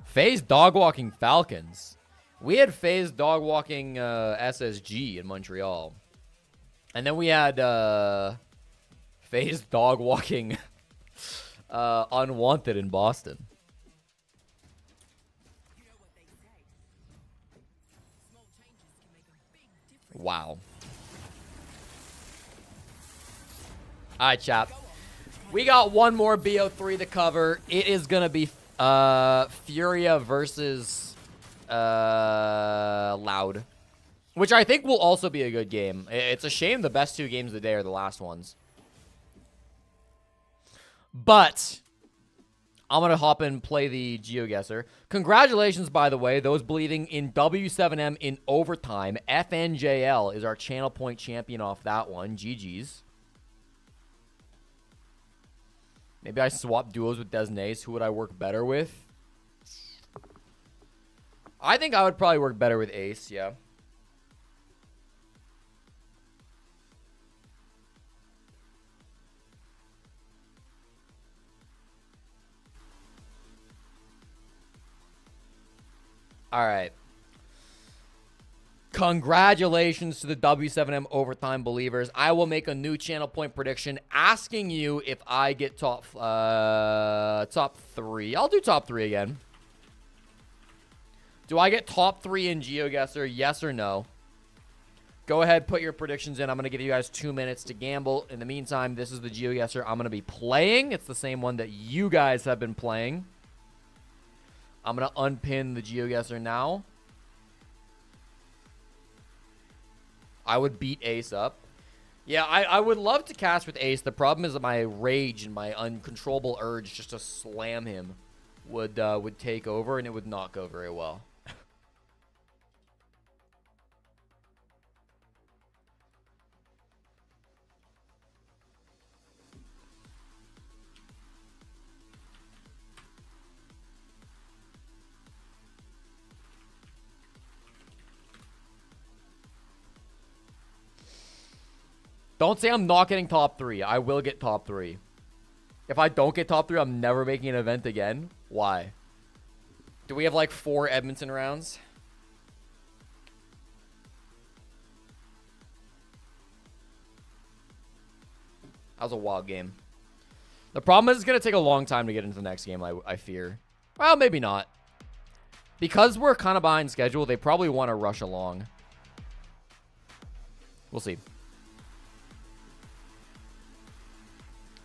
FaZe dog walking Falcons. We had FaZe dog walking SSG in Montreal. And then we had FaZe dog walking Unwanted in Boston. Wow. All right, chap. We got one more BO3 to cover. It is going to be Furia versus Loud, which I think will also be a good game. It's a shame the best 2 games of the day are the last ones. But I'm going to hop in and play the GeoGuessr. Congratulations, by the way, those believing in W7M in overtime. FNJL is our channel point champion off that one. GG's. Maybe I swap duos with Desnace. Who would I work better with? I think I would probably work better with Ace, yeah. All right. Congratulations to the W7M overtime believers. I will make a new channel point prediction asking you if I get top 3. I'll do top 3 again. Do I get top 3 in GeoGuessr? Yes or no? Go ahead, put your predictions in. I'm going to give you guys 2 minutes to gamble. In the meantime, this is the GeoGuessr I'm going to be playing. It's the same one that you guys have been playing. I'm going to unpin the GeoGuessr now. I would beat Ace up. Yeah, I would love to cast with Ace. The problem is that my rage and my uncontrollable urge just to slam him would take over, and it would not go very well. Don't say I'm not getting top 3. I will get top 3. If I don't get top 3, I'm never making an event again. Why? Do we have like 4 Edmonton rounds? That was a wild game. The problem is it's going to take a long time to get into the next game, I fear. Well, maybe not. Because we're kind of behind schedule, they probably want to rush along. We'll see.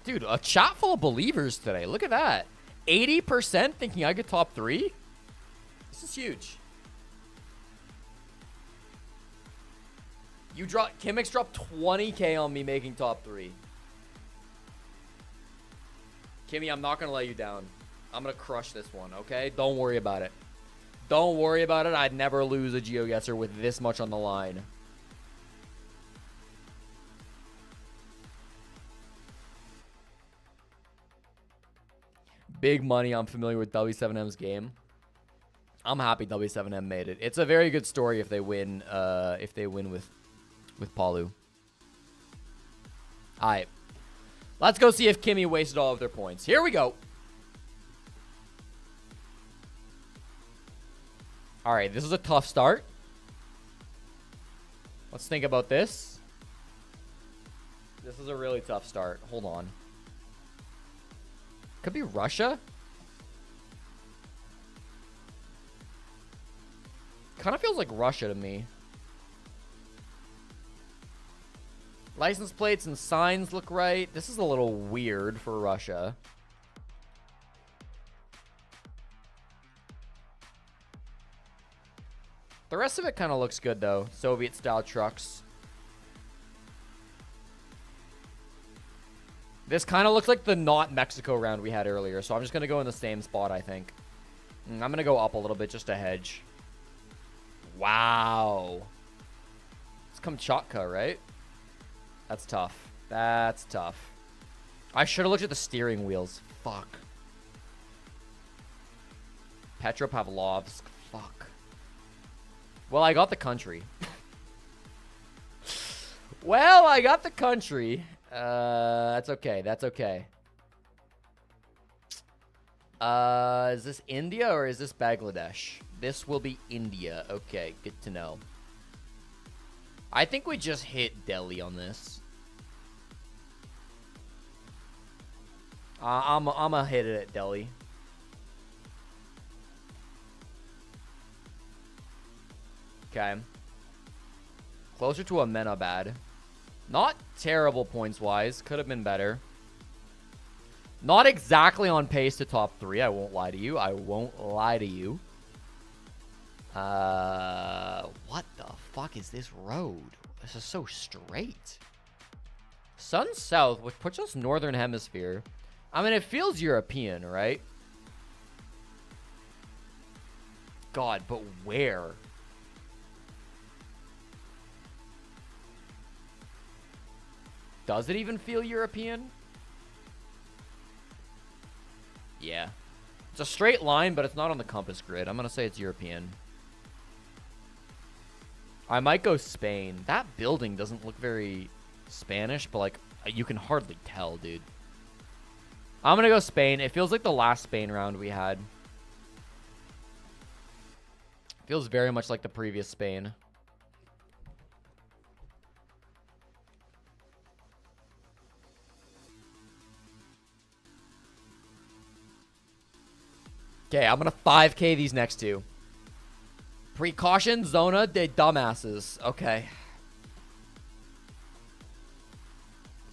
Dude, a chat full of believers today. Look at that. 80% thinking I get top 3? This is huge. Kimmix dropped 20K on me making top 3. Kimmy, I'm not going to let you down. I'm going to crush this one, okay? Don't worry about it. Don't worry about it. I'd never lose a GeoGuessr with this much on the line. Big money. I'm familiar with W7M's game. I'm happy W7M made it. It's a very good story if they win. With Palu. All right, let's go see if Kimmy wasted all of their points. Here we go. All right, this is a tough start. Let's think about this. This is a really tough start. Hold on. Could be Russia. Kind of feels like Russia to me. License plates and signs look right. This is a little weird for Russia. The rest of it kind of looks good, though. Soviet-style trucks. This kind of looks like the not Mexico round we had earlier, so I'm just going to go in the same spot, I think. I'm going to go up a little bit just to hedge. Wow. It's Kamchatka, right? That's tough. That's tough. I should have looked at the steering wheels. Fuck. Petropavlovsk. Fuck. Well, I got the country. Well, I got the country. That's okay. That's okay. Is this India or is this Bangladesh? This will be India. Okay, good to know. I think we just hit Delhi on this. I'm gonna hit it at Delhi. Okay. Closer to Amenabad. Not terrible points-wise. Could have been better. Not exactly on pace to top 3. I won't lie to you. I won't lie to you. What the fuck is this road? This is so straight. Sun South, which puts us Northern Hemisphere. I mean, it feels European, right? God, but where? Does it even feel European? Yeah. It's a straight line, but it's not on the compass grid. I'm going to say it's European. I might go Spain. That building doesn't look very Spanish, but, like, you can hardly tell, dude. I'm going to go Spain. It feels like the last Spain round we had. Feels very much like the previous Spain. Okay, I'm going to 5K these next two. Precaution, Zona de dumbasses. Okay.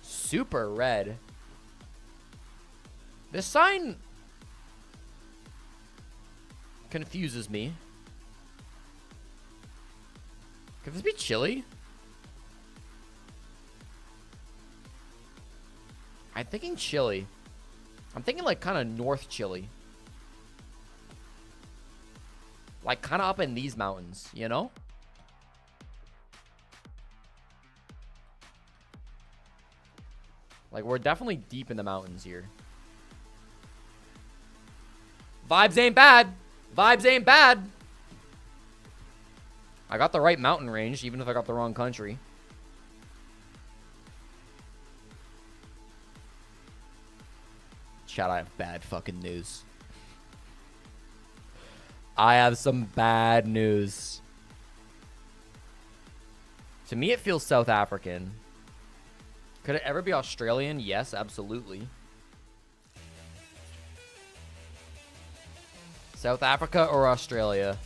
Super red. This sign confuses me. Could this be Chile? I'm thinking Chile. I'm thinking like kind of North Chile. Like kind of up in these mountains, you know? Like we're definitely deep in the mountains here. Vibes ain't bad. Vibes ain't bad. I got the right mountain range, even if I got the wrong country. Chat, I have bad fucking news. I have some bad news. To me, it feels South African. Could it ever be Australian? Yes, absolutely. South Africa or Australia?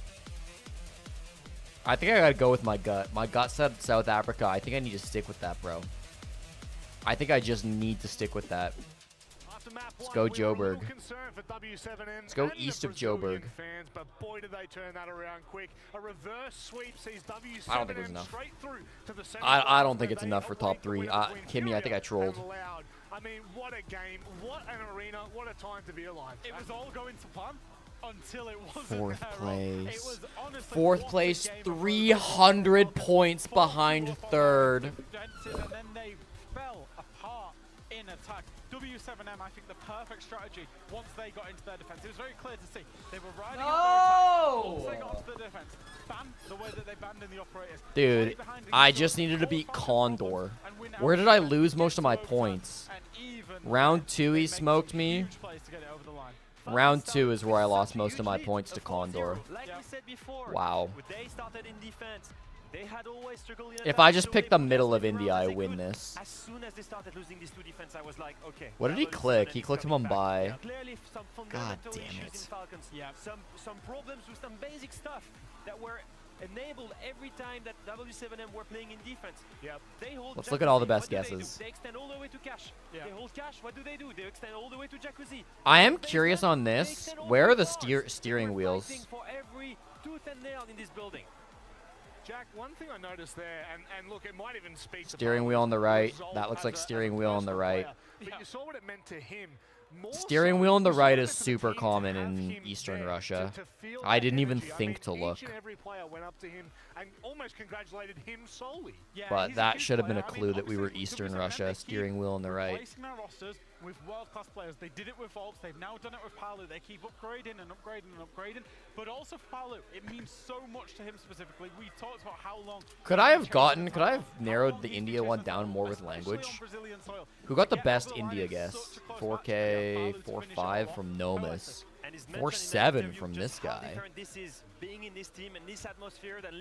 I think I gotta go with my gut. My gut said South Africa. I think I need to stick with that, bro. I think I just need to stick with that. Let's go Joburg. Let's go east of Joburg. Fans, but boy, did they turn that around quick. A reverse sweep sees W7M I don't think it's enough. Straight through to the I don't think it's enough for top 3. Kimmy, I think I trolled. I mean, what a game, what an arena, what a time to be alive. It was all going to plan until it wasn't. Fourth there. place. It was honestly Fourth place, 300 points behind third. And then they fell apart in attack. W7M, I think the perfect strategy once they got into their defense. It was very clear to see. They were riding out their attack. Once they got into the defense, ban the way that they banned in the operators. Dude, I just needed to beat Condor. Where did I lose most of my points? Round 2, he smoked me. Round 2 is where I lost most of my points to Condor. Like we said before, Wow. they started in defense. They had always struggled in If attack, I just so pick they the put middle us of in India, rounds I they win could. this. As soon as they started losing these two defense, I was like, okay. What did he click? He clicked Mumbai. Clearly some God fundamental damn issues it. in Falcons. Yeah. Some problems with some basic stuff that were enabled every time that W7M were playing in defense. Yep. They hold Let's look at all the Jacuzzi. best What do guesses. They extend all the way to Cash. Yeah. They hold Cash. What do? They extend all the way to Jacuzzi. I am curious on this. Where are the steering wheels? For every tooth and nail in this building. Jack, one thing I noticed there, and look, it might even speak to Steering wheel on the right. That looks like steering wheel on the right. But you saw what it meant to him. More Steering so, wheel on the you saw right it is to the super team to common have in him Eastern there, Russia. to feel I that didn't even energy. think to Each look. and every player went up to him and almost congratulated him solely. Yeah, But he's a that huge should have been a player. I clue mean, that we were obviously, Eastern W7M, Russia. they keep Steering wheel on the right. replacing their rosters with world-class players. They did it with Volts. They've now done it with Palu. They keep upgrading and upgrading and upgrading. But also for Palu, it means so much to him specifically. We talked about how long. Could I have narrowed the India one down more with language? Who got the best India guess? 4K, 4.5 from Nomus. 4.7 from this guy.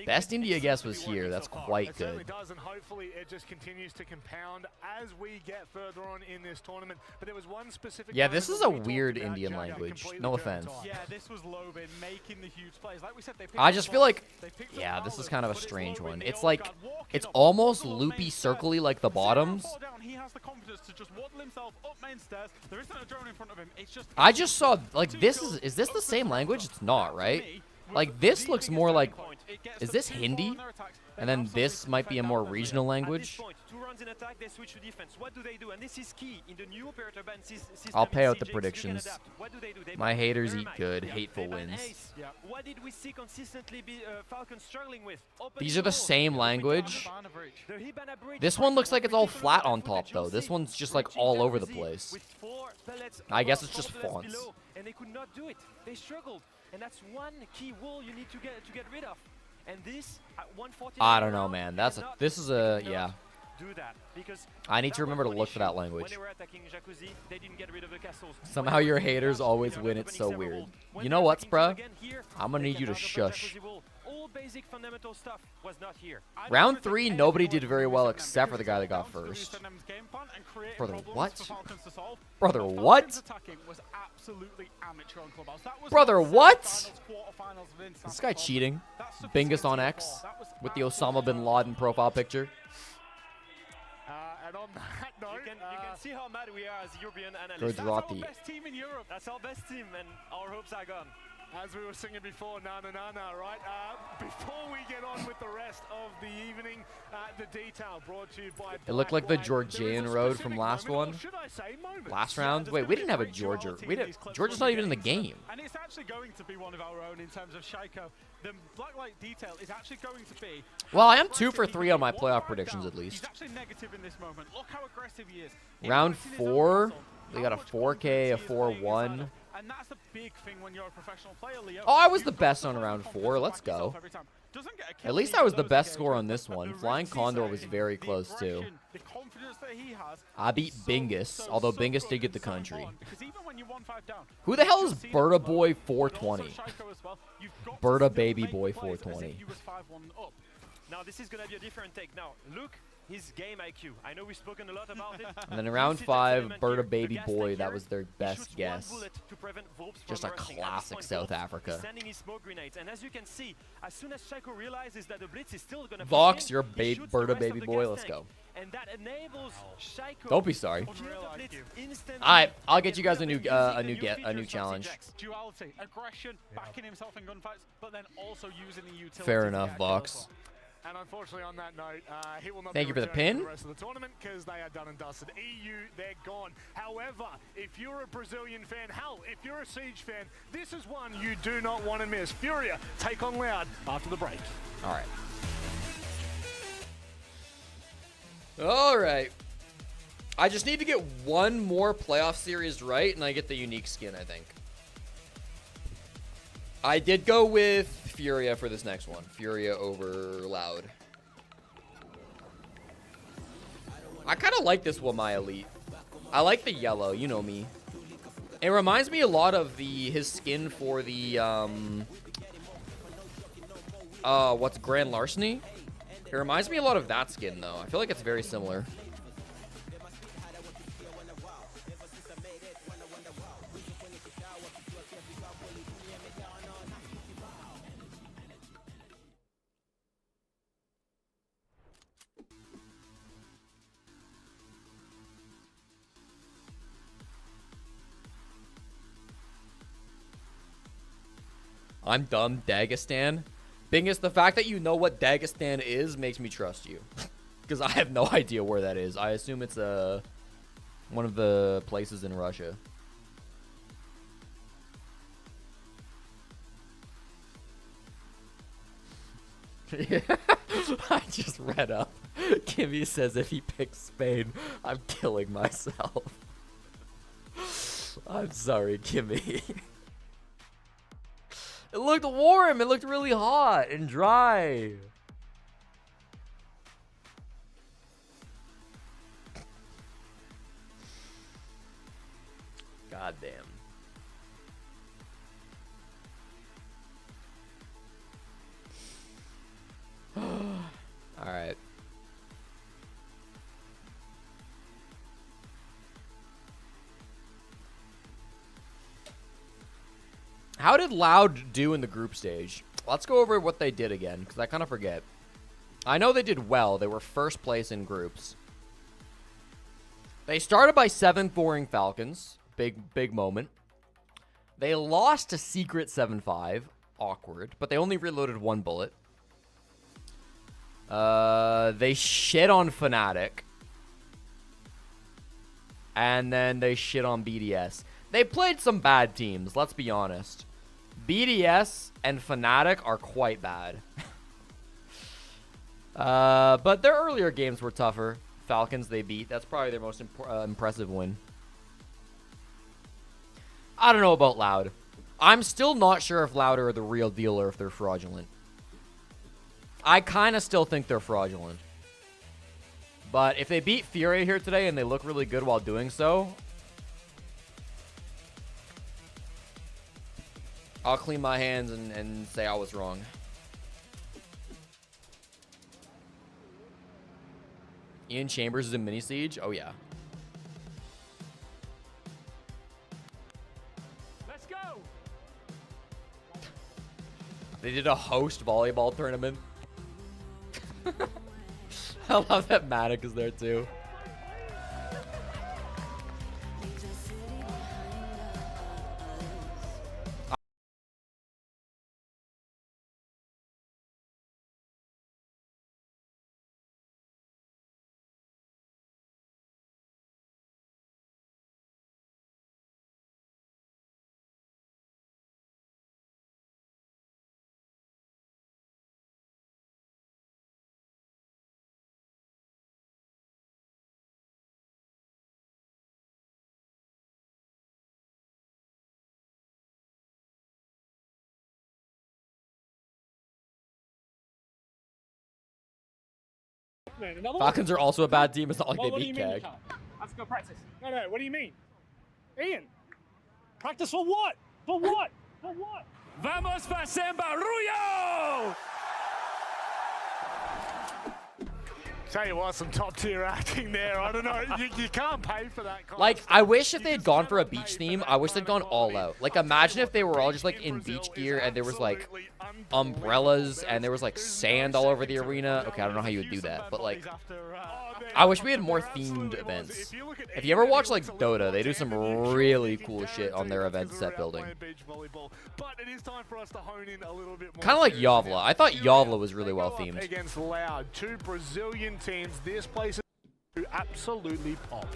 Best India guess was here. That's quite It certainly good. does, and hopefully it just continues to compound as we get further on in this tournament. But there was one specific. Yeah, this is a moment we weird talked about, Indian Jack, language. completely No turned offense. on. Yeah, this was Lobin making the huge plays. Like we said, they picked I up just feel Volts, like, they picked up yeah, this Palu, is kind of a but it's strange Lobin. one. The It's old like, guard walking it's up, almost Google loopy, main circly like the bottoms. has the confidence to just waddle himself up main stairs. There isn't a drone in front of him. It's just. I just saw, like, this is this the same language? It's not, right? Like, this looks more like, is this Hindi? And then this might be a more regional language. I'll pay out the predictions. My haters eat good. Hateful wins. What did we see consistently Falcons struggling with? These are the same language. This one looks like it's all flat on top, though. This one's just, like, all over the place. I guess it's just fonts. And they could not do it. They struggled. And that's one key wall you need to get rid of. And this at 140. I don't know, man. This is a yeah. Do that because I need to remember to look for that language. When they were attacking Jacuzzi, they didn't get rid of the castles. Somehow your haters always win. It's so weird. You know what, bruh? I'm gonna need you to shush. All basic fundamental stuff was not here. Round 3, nobody did very well except for the guy that got first. Brother, what? Brother, what? Brother, what? This guy cheating. Bingus on X with the Osama bin Laden profile picture. And on that note, you can see how mad we are as European analysts. That's our best team in Europe. That's our best team, and our hopes are gone. As we were singing before, na na na na, right? Before we get on with the rest of the evening, the detail brought to you by. It looked like the Georgian road from last one. Last round? Wait, we didn't have a Georgia. Georgia's not even in the game. And it's actually going to be one of our own in terms of Shaiko. The blacklight detail is actually going to be. Well, I am 2 for 3 on my playoff predictions at least. He's actually negative in this moment. Look how aggressive he is. Round 4, they got a 4K, a 4-1. And that's the big thing when you're a professional player, Leo. Oh, I was the best on round 4. Let's go. At least I was the best score on this one. Flying Condor was very close too. I beat Bingus, although Bingus did get the country. Who the hell is Berta Boy 420? Berta Baby Boy 420. Now this is going to be a different take. Now, look. His game IQ. I know we've spoken a lot about it. And then in round 5, Berta Baby Boy, that was their best guess. Just a classic South Africa. Sending his smoke grenades. And as you can see, as soon as Shaiko realizes that the blitz is still going to Vox, you're a Berta Baby Boy. Let's go. And that enables Shaiko. Don't be sorry. Alright, I'll get you guys a new challenge. Duality, aggression, backing himself in gunfights, but then also using the utility. Fair enough, Vox. And unfortunately, on that note, he will not Thank be you for the returning pin. the rest of the tournament because they are done and dusted. EU, they're gone. However, if you're a Brazilian fan, hell, if you're a Siege fan, this is one you do not want to miss. Furia take on Loud after the break. All right. All right. I just need to get one more playoff series right, and I get the unique skin, I think. I did go with Furia for this next one. Furia over Loud. I kind of like this one, my Elite. I like the yellow, you know me. It reminds me a lot of his skin for the, what's Grand Larceny? It reminds me a lot of that skin, though. I feel like it's very similar. I'm dumb, Dagestan. Bingus, the fact that you know what Dagestan is makes me trust you. Because I have no idea where that is. I assume it's one of the places in Russia. Yeah. I just read up. Kimmy says if he picks Spain, I'm killing myself. I'm sorry, Kimmy. It looked warm. It looked really hot and dry. God damn. All right. How did Loud do in the group stage? Let's go over what they did again, because I kind of forget. I know they did well. They were first place in groups. They started by 7-4ing Falcons. Big moment. They lost to Secret 7-5. Awkward. But they only reloaded 1 bullet. They shit on Fnatic. And then they shit on BDS. They played some bad teams, let's be honest. BDS and Fnatic are quite bad. But their earlier games were tougher. Falcons they beat. That's probably their most impressive win. I don't know about Loud. I'm still not sure if Loud are the real deal or if they're fraudulent. I kind of still think they're fraudulent. But if they beat Fury here today and they look really good while doing so, I'll clean my hands and say I was wrong. Ian Chambers is in Mini Siege? Oh, yeah. Let's go. They did a host volleyball tournament. I love that Matic is there, too. Falcons are also a bad team. It's not like they beat KAG. Let's go practice. No, what do you mean? Ian, practice for what? For what? For what? Vamos para Barullo! Tell you what, some top tier acting there. I don't know. You can't pay for that. Like, I wish if they had gone for a beach theme, I wish they'd gone all out. Like, imagine if they were all just, like, in beach gear and there was, like, umbrellas and there was, like, sand all over the arena. Okay, I don't know how you would do that, but, like, I wish we had more themed events. If you ever watch, like, Dota, they do some really cool shit on their event set building. Kind of like Yavla. I thought Yavla was really well themed. Against Loud, 2 Brazilian teams. This place is absolutely pop.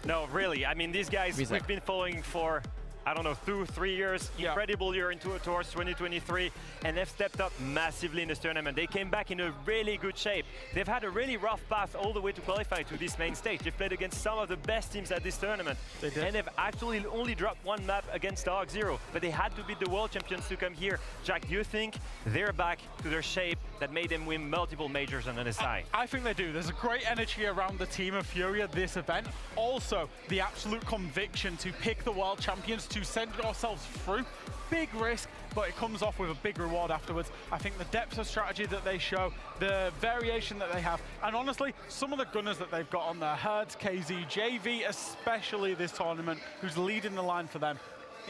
No, really. I mean, these guys we've been following for, I don't know, 2-3 years. Incredible year towards 2023, and they've stepped up massively in this tournament. They came back in a really good shape. They've had a really rough path all the way to qualify to this main stage. They've played against some of the best teams at this tournament, and they've actually only dropped 1 map against Dark Zero, but they had to beat the world champions to come here. Jack, do you think they're back to their shape that made them win multiple majors on NSI? I think they do. There's a great energy around the team of Fury at this event. Also, the absolute conviction to pick the world champions, to send yourselves through. Big risk, but it comes off with a big reward afterwards. I think the depth of strategy that they show, the variation that they have, and honestly, some of the gunners that they've got on there, Herds, KZ, JV, especially this tournament, who's leading the line for them.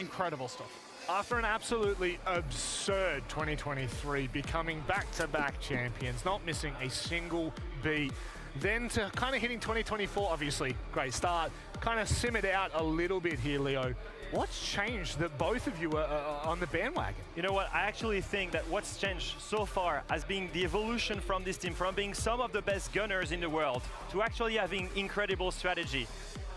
Incredible stuff. After an absolutely absurd 2023, becoming back-to-back champions, not missing a single beat, then to kind of hitting 2024, obviously, great start, kind of simmered out a little bit here, Leo. What's changed that both of you are on the bandwagon? You know what, I actually think that what's changed so far has been the evolution from this team, from being some of the best gunners in the world to actually having incredible strategy.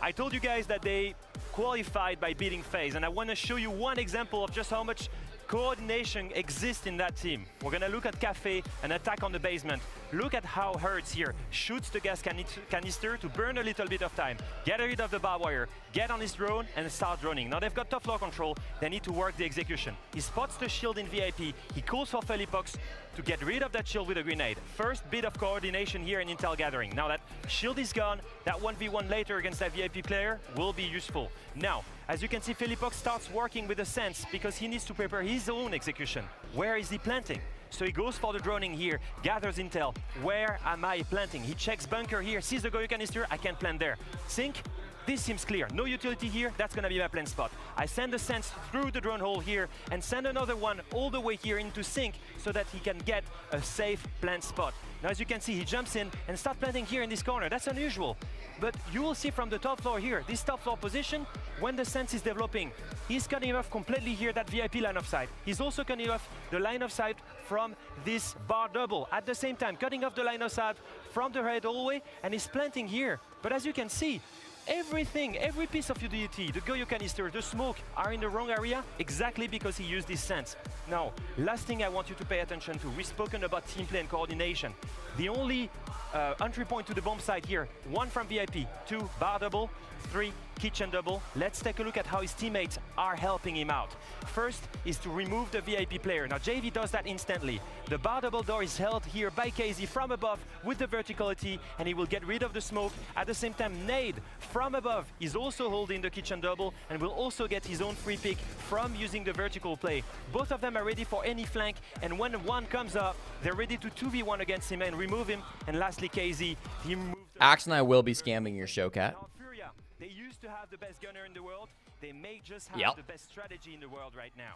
I told you guys that they qualified by beating FaZe, and I want to show you one example of just how much coordination exists in that team. We're gonna look at Cafe and attack on the basement. Look at how Hertz here shoots the gas canister to burn a little bit of time, get rid of the barbed wire, get on his drone and start droning. Now they've got tough floor control, they need to work the execution. He spots the shield in VIP, he calls for Felipox to get rid of that shield with a grenade. First bit of coordination here in Intel Gathering. Now that shield is gone, that 1v1 later against that VIP player will be useful. Now, as you can see, Felipox starts working with a sense because he needs to prepare his own execution. Where is he planting? So he goes for the droning here, gathers intel. Where am I planting? He checks bunker here, sees the Goyo canister, I can't plant there. Sync, this seems clear. No utility here, that's gonna be my plant spot. I send a sense through the drone hole here and send another one all the way here into sync so that he can get a safe plant spot. Now, as you can see, he jumps in and starts planting here in this corner. That's unusual. But you will see from the top floor here, this top floor position, when the sense is developing, he's cutting off completely here that VIP line of sight. He's also cutting off the line of sight from this bar double. At the same time, cutting off the line of sight from the red hallway, and he's planting here. But as you can see, everything, every piece of utility, the Goyo canister, the smoke, are in the wrong area exactly because he used this sense. Now, last thing I want you to pay attention to, we've spoken about team play and coordination. The only entry point to the bomb site here, 1 from VIP, 2 bar double, 3 kitchen double. Let's take a look at how his teammates are helping him out. First is to remove the VIP player. Now JV does that instantly. The bar double door is held here by KZ from above with the verticality, and he will get rid of the smoke. At the same time, Nade from above is also holding the kitchen double and will also get his own free pick from using the vertical play. Both of them are ready for any flank, and when one comes up, they're ready to 2v1 against him and remove him. And lastly, KZ, he removed Axe and I will be scamming your show, Cat. They used to have the best gunner in the world. They may just have the best strategy in the world right now.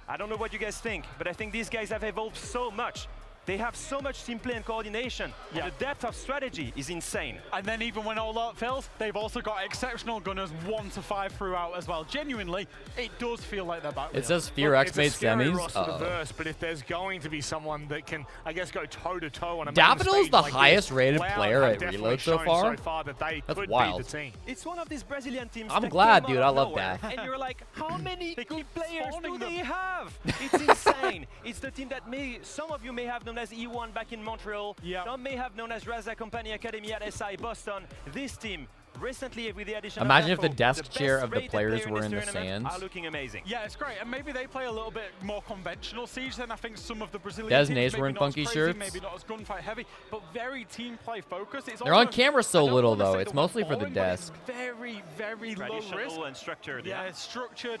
I don't know what you guys think, but I think these guys have evolved so much. They have so much team play and coordination. And the depth of strategy is insane. And then even when all that fails, they've also got exceptional gunners 1 to 5 throughout as well. Genuinely, it does feel like they're back. It says Fear X made semis. But if there's going to be someone that can, I guess, go toe-to-toe on a Daffodil's the like highest rated Loud player have at definitely Reload so shown far. that they That's could wild. be the team. It's one of these Brazilian teams I'm that glad, came dude. out I of love nowhere, that. And you're like, how many good players do they them. have? It's insane. It's the team that some of you may have known as E1 back in Montreal. Some may have known as Raza Company Academy at SI Boston. This team recently, with the addition Imagine of if the Dafo, desk chair of the best-rated players player were in this the tournament sands. are looking amazing. Yeah, it's great. And maybe they play a little bit more conventional Siege than I think some of the Brazilian Des teams. Nays Maybe wearing not funky as crazy, shirts. Maybe not as gunfight heavy, but very team play focused. It's They're on almost, camera so I don't little, wanna though. say It's the word mostly for the boring, but it's desk. very, very low risk. Traditional and structured. Yeah, it's structured.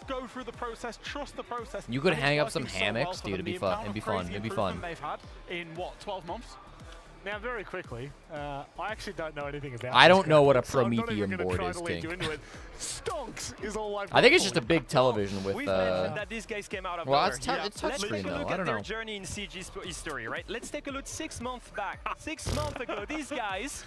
Go through the process, trust the process. You could and hang it's up some working so well hammocks, for dude. them. It'd be The fun. amount It'd be of fun. crazy It'd be improvement fun. they've had in what, 12 months? Now, very quickly, I actually don't know anything about I this don't know what a so I'm not Prometheum even gonna board try is, to lead King. you into it. Stonks is all I've I think got it's for just a you. big television with. We've mentioned that these guys came out of Well, nowhere. it's it's Let's touchscreen take a though. look I at don't their know. journey in CG's history, right? Let's take a look 6 months back. 6 months ago, these guys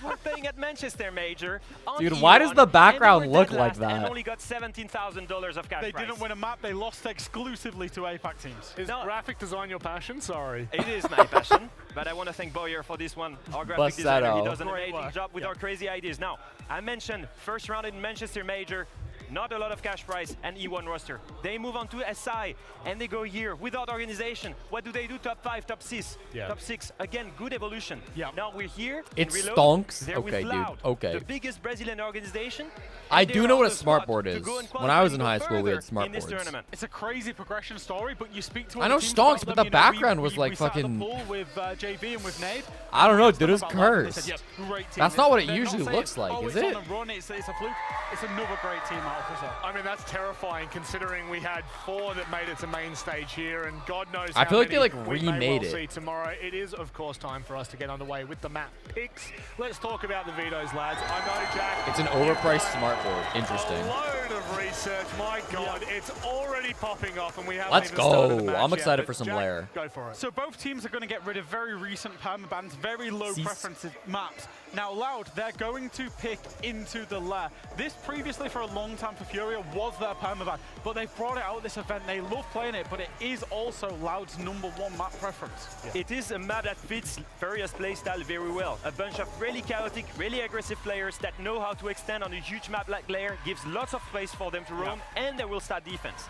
were playing at Manchester Major. On Dude, why does E1, the background and they were look dead like last that? And only got $17,000 of cash They prize. didn't win a map. They lost exclusively to APAC teams. Is graphic design your passion? Sorry. It is my passion, but I want to thank Boyer for this one. Our graphic designer, he does an Great amazing work. job with our crazy ideas. Now, I mentioned first round in Manchester Major, not a lot of cash prize and E1 roster. They move on to SI and they go here without organization. What do? Top 5, top 6, top 6. Again, good evolution. Now we're here. It in Reload. stonks. They're Okay, with dude. Loud, Okay. the biggest Brazilian organization. I and do they're know on what a the smart spot board to is. go and When I was in qualify high school, we had further smart in this boards. tournament. It's a crazy progression story, but you speak to I know other teams stonks, about but them, the you know, background was like we sat at the fucking- pool with JV and with Nade. I don't know, We asked dude. them It was about Loud, and they cursed. said, "Yep, great team." That's not what it They're usually saying, looks like, "Oh, is it's it? on a run, it's a fluke." It's another great team out of result. I mean, that's terrifying considering we had 4 that made it to main stage here, and God knows I how feel like they, many like, we may remade well it. see tomorrow. It is, of course, time for us to get underway with the map picks. Let's talk about the vetoes, lads. I know, Jack. It's an overpriced smart board. Interesting. A load of research. My God, it's already popping off, and we haven't Let's even started the go. match I'm yet, excited but for some Jack, lair. Go for it. So both teams are going to get rid of very recent permabans, very low Cease. preferences maps. Now Loud, they're going to pick into the lair. This previously for a long time for Furia was their permaban, but they've brought it out this event. They love playing it, but it is also Loud's #1 map preference. It is a map that fits Furia's playstyle very well. A bunch of really chaotic, really aggressive players that know how to extend on a huge map like Lair, gives lots of space for them to roam, and they will start defense.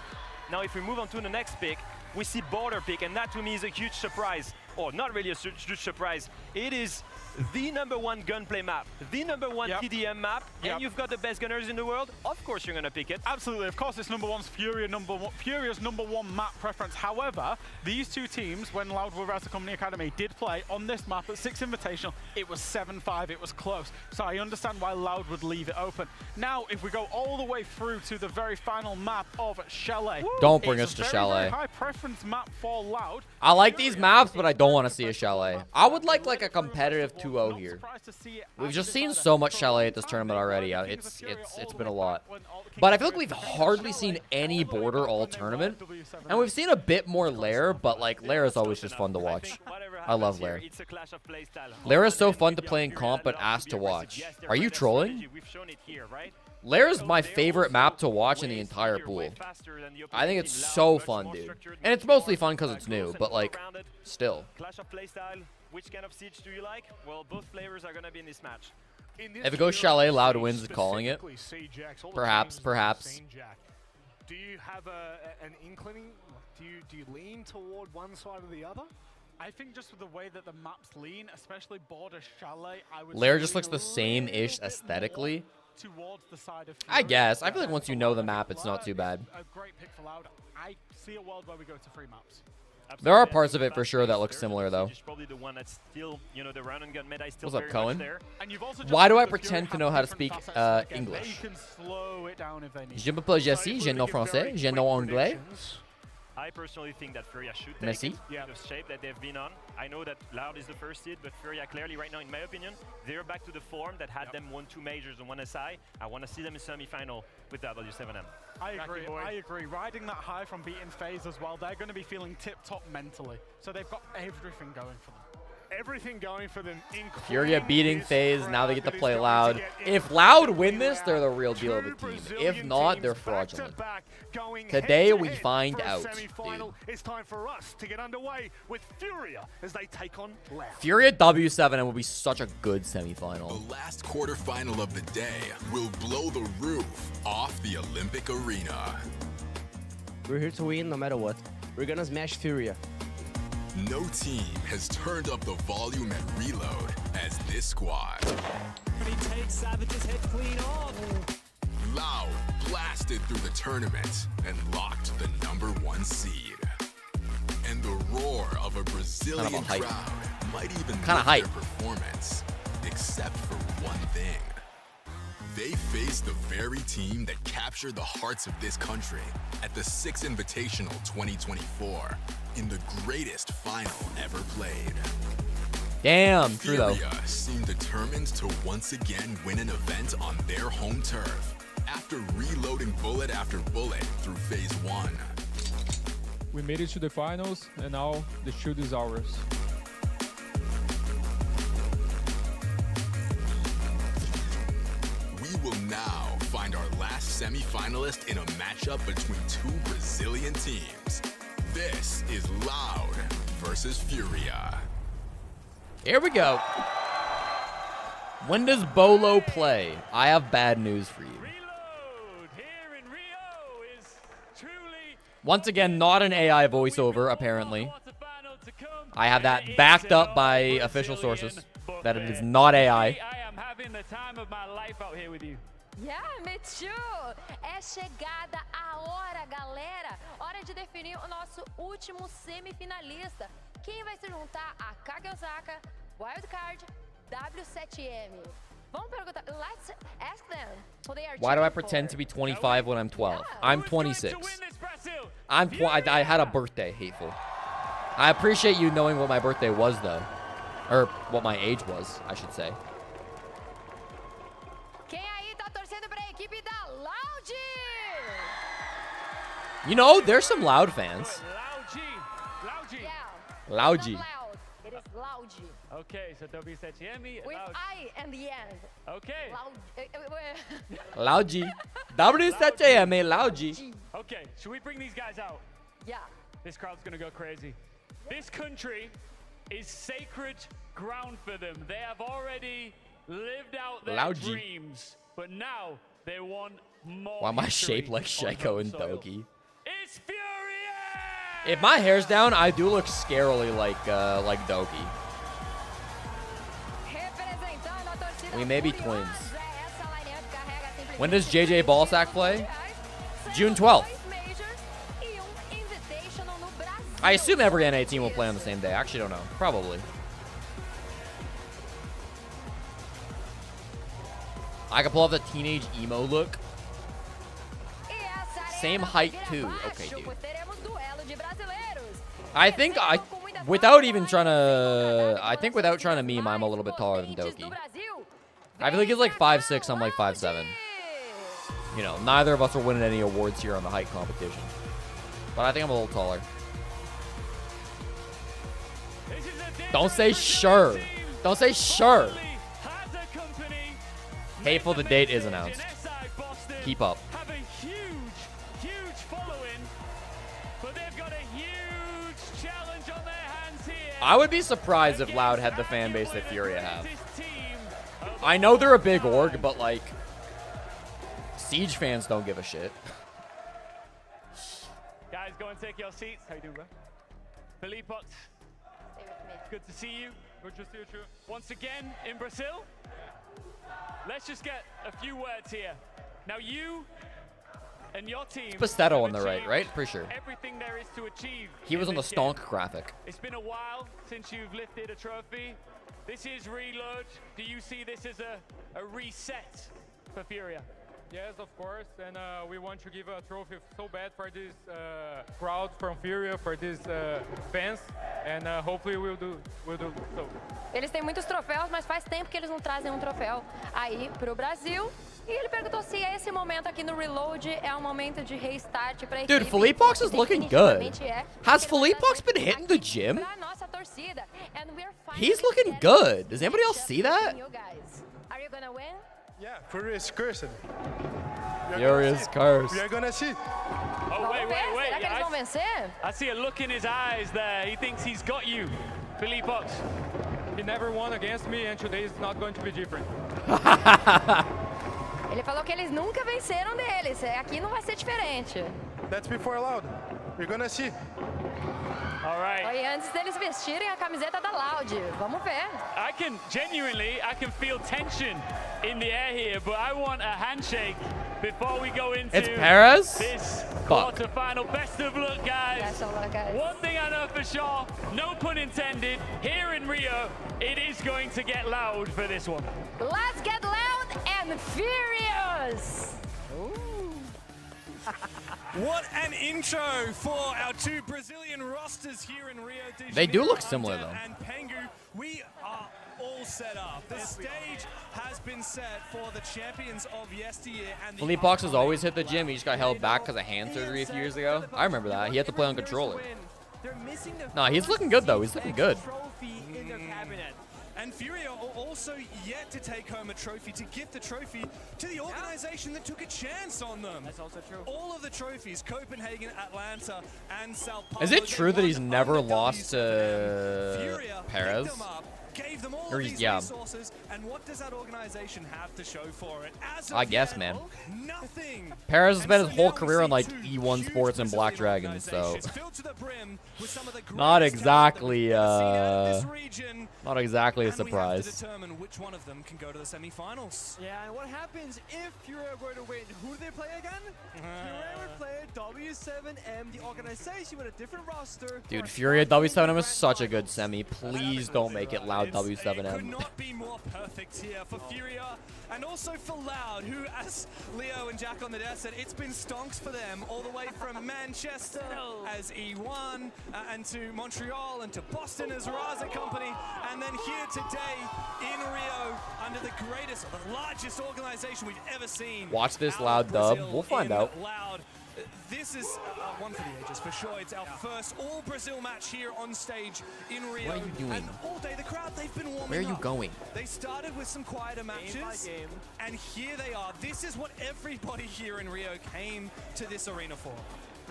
Now if we move on to the next pick, we see Border pick, and that to me is a huge surprise. Or not really a huge surprise. It is the #1 gunplay map, the #1 TDM map, and you've got the best gunners in the world. Of course you're going to pick it. Absolutely, of course it's #1's Furia's #1 map preference. However, these two teams, when Loud were at the Company Academy, did play on this map at 6 Invitational. It was 7-5, it was close. So I understand why Loud would leave it open. Now, if we go all the way through to the very final map of Chalet. Don't bring us to it's a Chalet. very high preference map for Loud. I like these maps, but I don't want to see a Chalet. I would like a competitive 2-0 here. We've just seen so much Chalet at this tournament already. It's been a lot. But I feel like we've hardly seen any Border all tournament. And we've seen a bit more Lair, but like Lair is always just fun to watch. I love Lair. Lair is so fun to play in comp, but ass to watch. Are you trolling? Lair is my favorite map to watch in the entire pool. I think it's so fun, dude. And it's mostly fun because it's new, but like, still. Clash of playstyle, which kind of siege do you like? Well, both flavors are going to be in this match. If it goes Chalet, Loud wins calling it. Perhaps. Do you have an inkling? Do you lean toward one side or the other? I think just with the way that the maps lean, especially Border Chalet, I would Lair just looks the same-ish aesthetically. Towards the side of I guess. I feel like once you know the map, it's not too bad. A great pick for Loud. I see a world where we go to 3 maps. There are parts of it for sure that look similar, though. Probably the one that's still, you know, the run and gun meta is still What's up, very Cohen? much there. Why do I pretend to know how to speak English? They can slow it down if they need. Je m'appelle Jesse, je know français, je know anglais. I personally think that Furia should take Messi? the shape that they've been on. I know that Loud is the first seed, but Furia clearly right now, in my opinion, they're back to the form that had them won 2 majors and 1 SI. I want to see them in semi-final with W7M. I agree. Riding that high from beating FaZe as well, they're going to be feeling tip-top mentally. So they've got everything going for them. Everything going for them, Furia beating FaZe, now they get to play Loud. If Loud win this, they're the real deal of the team. If not, they're fraudulent. Today we find out, dude. It's time for us to get underway with Furia as they take on Loud. Furia W7M will be such a good semifinal. The last quarterfinal of the day will blow the roof off the Olympic arena. We're here to win no matter what. We're gonna smash Furia. No team has turned up the volume at reload as this squad. But he takes Savage's head clean off. Loud blasted through the tournament and locked the #1 seed. And the roar of a Brazilian crowd might even lift their performance, except for one thing. They face the very team that captured the hearts of this country at the 6 Invitational 2024 in the greatest final ever played. Damn, true though. Furia seemed determined to once again win an event on their home turf after reloading bullet after bullet through phase 1. We made it to the finals, and now the shield is ours. We will now find our last semi-finalist in a matchup between 2 Brazilian teams. This is Loud versus Furia. Here we go. When does Bolo play? I have bad news for you. Once again, not an AI voiceover, apparently. I have that backed up by official sources, that it is not AI. I am having the time of my life out here with you. Yeah, me too. É chegada a hora, galera. Hora de definir o nosso último semifinalista. Quem vai se juntar a Kage Osaka, Wildcard, W7M? Vamos perguntar. Let's ask them. So they are Why do I pretend to be 25 when I'm 12? I'm 26. I had a birthday, hateful. I appreciate you knowing what my birthday was, though. Or what my age was, I should say. You know, there's some Loud fans. Loudgy. It is Loudgy. Okay, so W7M. With I and the end. Okay. Loudgy. W7M, Loudgy. Okay, should we bring these guys out? Yeah. This crowd's gonna go crazy. This country is sacred ground for them. They have already lived out their dreams, but now they want more. Why am I shaped like Shaco and soil. Doki? It's Furia! If my hair's down, I do look scarily like Doki. We may be twins. When does JJ Ballsack play? June 12th. I assume every NA team will play on the same day. I actually don't know. Probably. I can pull off the teenage emo look. Same height too. Okay, dude. I think Without even trying to, I think without trying to meme, I'm a little bit taller than Doki. I feel like he's like 5'6", I'm like 5'7". You know, neither of us are winning any awards here on the height competition. But I think I'm a little taller. Don't say sure. Don't say sure. Hateful the date is announced. Keep up. Have a huge following, but they've got a huge challenge on their hands here. I would be surprised if Loud had the fan base that Furia have. I know they're a big org, but like, Siege fans don't give a shit. Guys, go and take your seats. How you doing, bro? Felipox, good to see you. Good to see you too. Once again in Brazil. Let's just get a few words here. Now you and your team. Pastetto on the right? Pretty sure. Everything there is to achieve. He was on the Stonk graphic. It's been a while since you've lifted a trophy. This is Reload. Do you see this as a reset for Furia? Yes, of course, and we want to give a trophy so bad for this crowd from Furia, for these fans, and hopefully we'll do so. Eles têm muitos troféus, mas faz tempo que eles não trazem um troféu aí pro Brasil. E ele perguntou se esse momento aqui no Reload é um momento de restart pra equipe. Dude, Felipox is looking good. Has Felipox been hitting the gym? He's looking good. Does anybody else see that? Are you gonna win? Yeah, Furious cursed. Furious curse. We are gonna see. Oh, wait. Será que eles vão vencer? I see a look in his eyes there. He thinks he's got you, Felipox. He never won against me, and today is not going to be different. Ele falou que eles nunca venceram deles. Aqui não vai ser diferente. That's before Loud. We're gonna see. All right. Foi antes deles vestirem a camiseta da Loud. Vamos ver. I can feel tension in the air here, but I want a handshake before we go into It's Perez? this Fuck. quarterfinal. Best of luck, guys. Best of luck, guys. One thing I know for sure, no pun intended, here in Rio, it is going to get loud for this one. Let's get loud and furious. What an intro for our two Brazilian rosters here in Rio de Janeiro. They do look similar, though. And Pengu, we are all set up. The stage has been set for the champions of yesteryear. And Felipox has always hit the gym. He just got held back because of hand surgery a few years ago. I remember that. He had to play on controller. No, he's looking good, though. He's looking good. And Furia are also yet to take home a trophy, to gift the trophy to the organization that took a chance on them. That's also true. All of the trophies, Copenhagen, Atlanta, and Sao Paulo. Is it true that he's never lost to Perez? Gave them all Or these yeah. resources, and what does that organization have to show for it? As of I guess, yet, man. Nothing. Perez has spent his whole career on like E1 Sports and Black Dragons, so not exactly a surprise. Determine which one of them can go to the semifinals. Yeah, and what happens if Furia were to win? Who do they play again? Furia would play W7M, the organization with a different roster. Dude, Furia W7M is such a good semi. Please don't make it Loud W7M. Could not be more perfect here for Furia and also for Loud, who, as Leo and Jack on the desk said, it's been stonks for them all the way from Manchester as E1 and to Montreal and to Boston as Raza Company, and then here today in Rio under the greatest, the largest organization we've ever seen. Watch this Loud dub. We'll find out. Loud. This is one for the ages, for sure. It's our first all-Brazil match here on stage in Rio. What are you doing? And all day, the crowd, they've been warming Where are you up. going? They started with some quieter matches, and here they are. This is what everybody here in Rio came to this arena for.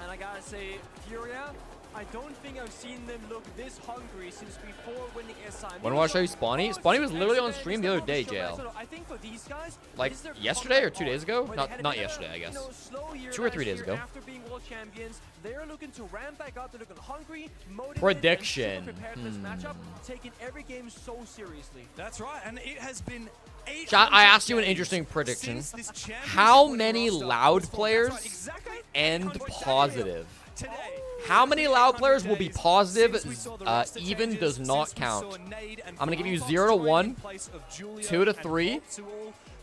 And I gotta say, Furia, I don't think I've seen them look this hungry since before winning SI. When will I show you Spawny? Spawny was literally on stream the other day, JL. I think for these guys, Like yesterday or 2 days ago? Not yesterday, I guess. 2 or 3 days ago. After being world champions, they're looking to ramp back up. They're looking hungry, motivated, Prediction. and super prepared for this matchup, taking every game so seriously. That's right, and it has been I asked you an interesting prediction. How many Loud players end positive? How many Loud players will be positive? Even does not count. I'm going to give you 0 to 1, 2 to 3,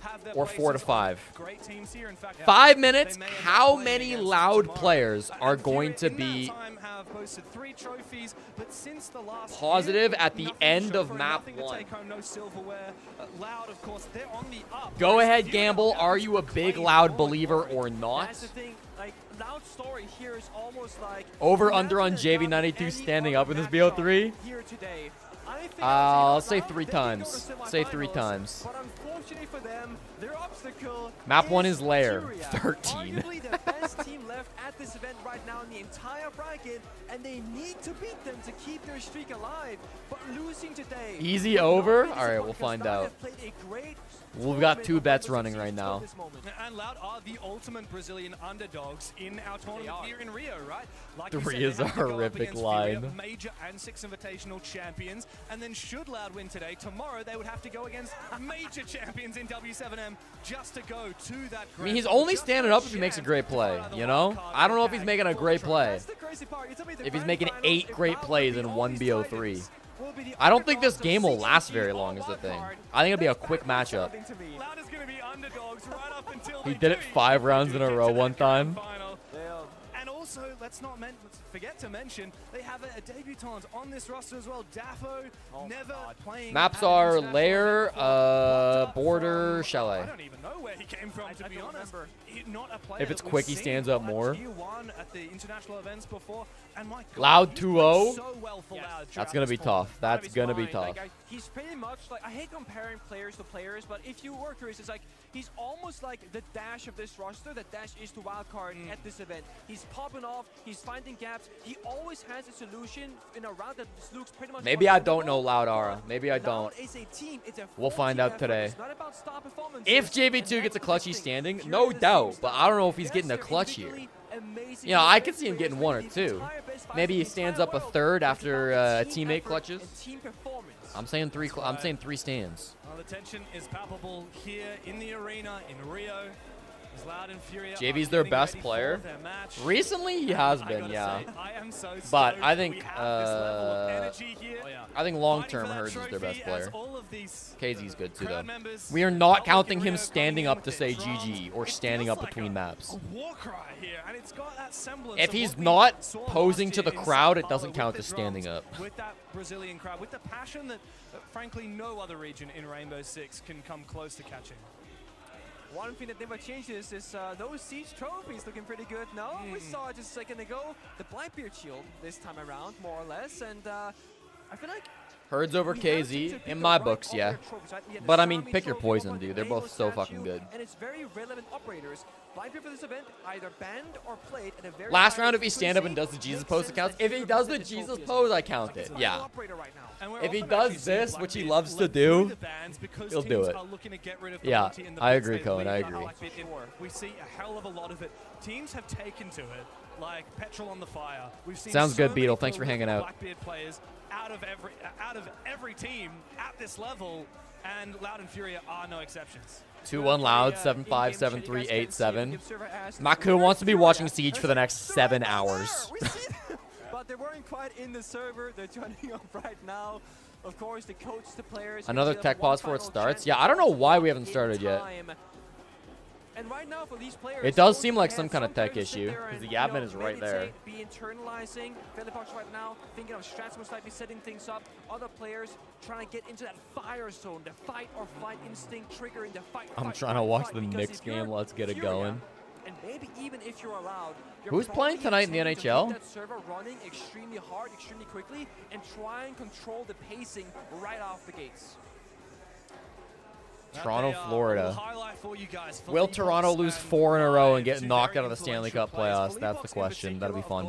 have their or places 4 to on 5. great teams here. In fact, 5 minutes. they may end up How playing many against loud tomorrow. players are And going to Fury in be that time have posted 3 trophies, but since the last positive year, at the nothing to end show of for it, map nothing to 1? take home, no silverware. Loud, of course, they're on the up. Go whereas ahead, Fury Gamble. are Are you a big Loud believer or not? That's the thing. Like, Loud story here is almost like Over under on JV92 standing up in this BO3? here today. I think I'll say 3 times. Say 3 times. But unfortunately for them, their obstacle Map 1 is Lair. Furia. 13. Arguably the best team left at this event right now in the entire bracket, and they need to beat them to keep their streak alive. But losing today. Easy over? All right, we'll find out. We've got 2 bets running right now. And Loud are the ultimate Brazilian underdogs in our tournament here in Rio, right? Like 3 you said, is they a have to go up horrific against line. Furia, major and 6 invitational champions. And then should Loud win today, tomorrow they would have to go against major champions in W7M just to go to that. I mean, he's only standing up if he makes a great play, you know? I don't know if he's making a great play. If he's making 8 great plays in 1 BO3. I don't think this game will last very long is the thing. I think it'll be a quick matchup. Loud is going to be underdogs right up until He did it 5 rounds in a row one time. And also, let's forget to mention, they have a debutant on this roster as well. Daffo, never playing. Maps at an are international Lair, level Border, Chalet. I don't even know where he came from, to be honest. Not a player If it's that we've quick, he seen stands up at more. Tier 1 at the international events before. And my God, Loud he's played 2-0. so well for Loud That's throughout going to this be tournament. tough. That's going to be tough. Like, he's pretty much like, I hate comparing players to players, but if you were curious, it's like he's almost like the Dash of this roster that Dash is to Wildcard at this event. He's popping off, he's finding gaps, he always has a solution in a route that looks pretty much Maybe I don't know Loud Aura. Maybe I don't. Loud is a team, it's a We'll full find team out effort. today. It's not about star performances. If JV2 gets a clutch, he's standing. No doubt. But I don't know if he's getting a clutch here. You know, I could see him getting 1 or 2. Maybe he stands up a 3rd after a teammate clutches. I'm saying 3. I'm saying 3 stands. Well, the tension is palpable here in the arena in Rio. As Loud and Fury JV's their best player. Recently, he has been, yeah. But I think long term, Herds is their best player. KZ's good too, though. We are not counting him standing up to say GG or standing up between maps. If he's not posing to the crowd, it doesn't count as standing up. With that Brazilian crowd, with the passion that frankly no other region in Rainbow Six can come close to catching. One thing that never changes is those Siege trophies looking pretty good now. We saw just a second ago the Blackbeard shield this time around, more or less, and I feel like Herds over KZ, in my books, yeah. But I mean, pick your poison, dude. They're both so fucking good. And it's very relevant operators. Blackbeard for this event either banned or played at a very Last round, if he stand up and does the Jesus pose, it counts. If he does the Jesus pose, I count it. Yeah. If he does this, which he loves to do, he'll do it. Yeah, I agree, Cohen. I agree. We see a hell of a lot of it. Teams have taken to it, like petrol on the fire. We've seen Sounds so good, many Beetle. Thanks for prolific hanging out. Blackbeard players out of every team at this level, and Loud and Fury are no exceptions. 2-1 Loud, 7-5, 7-3, 8-7. Maku wants to be watching Siege for the next 7 hours. But they weren't quite in the server. They're joining up right now. Of course, the coach, the players. Another tech pause before it starts. Yeah, I don't know why we haven't started yet. And right now for these players, It does seem like some kind of tech issue, because the admin is right there. Be internalizing. Philippox right now thinking of strats most likely setting things up. Other players trying to get into that fire zone, the fight or flight instinct triggering the fight. I'm trying to watch the mixed game. Let's get it going. And maybe even if you're allowed, Who's playing tonight in the NHL? that server running extremely hard, extremely quickly, and try and control the pacing right off the gates. Toronto, Florida. Will Toronto lose 4 in a row and get knocked out of the Stanley Cup playoffs? That's the question. That'll be fun.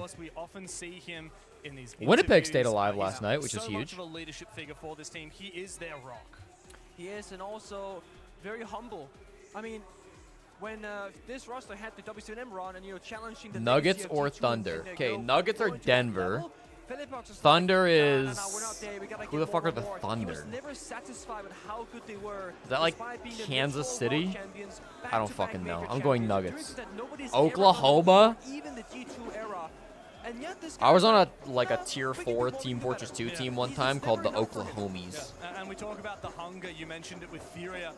Winnipeg stayed alive last night, which is huge. So much of a leadership figure for this team. He is their rock. He is, and also very humble. I mean, when this roster had the WCNM run and you're challenging the Nuggets or Thunder? Okay, Nuggets are Denver. Thunder is... Who the fuck are the Thunder? Is that like Kansas City? I don't fucking know. I'm going Nuggets. Oklahoma? I was on a tier 4 Team Fortress 2 team one time called the Oklahomies. And we talk about the hunger. You mentioned it with Furia.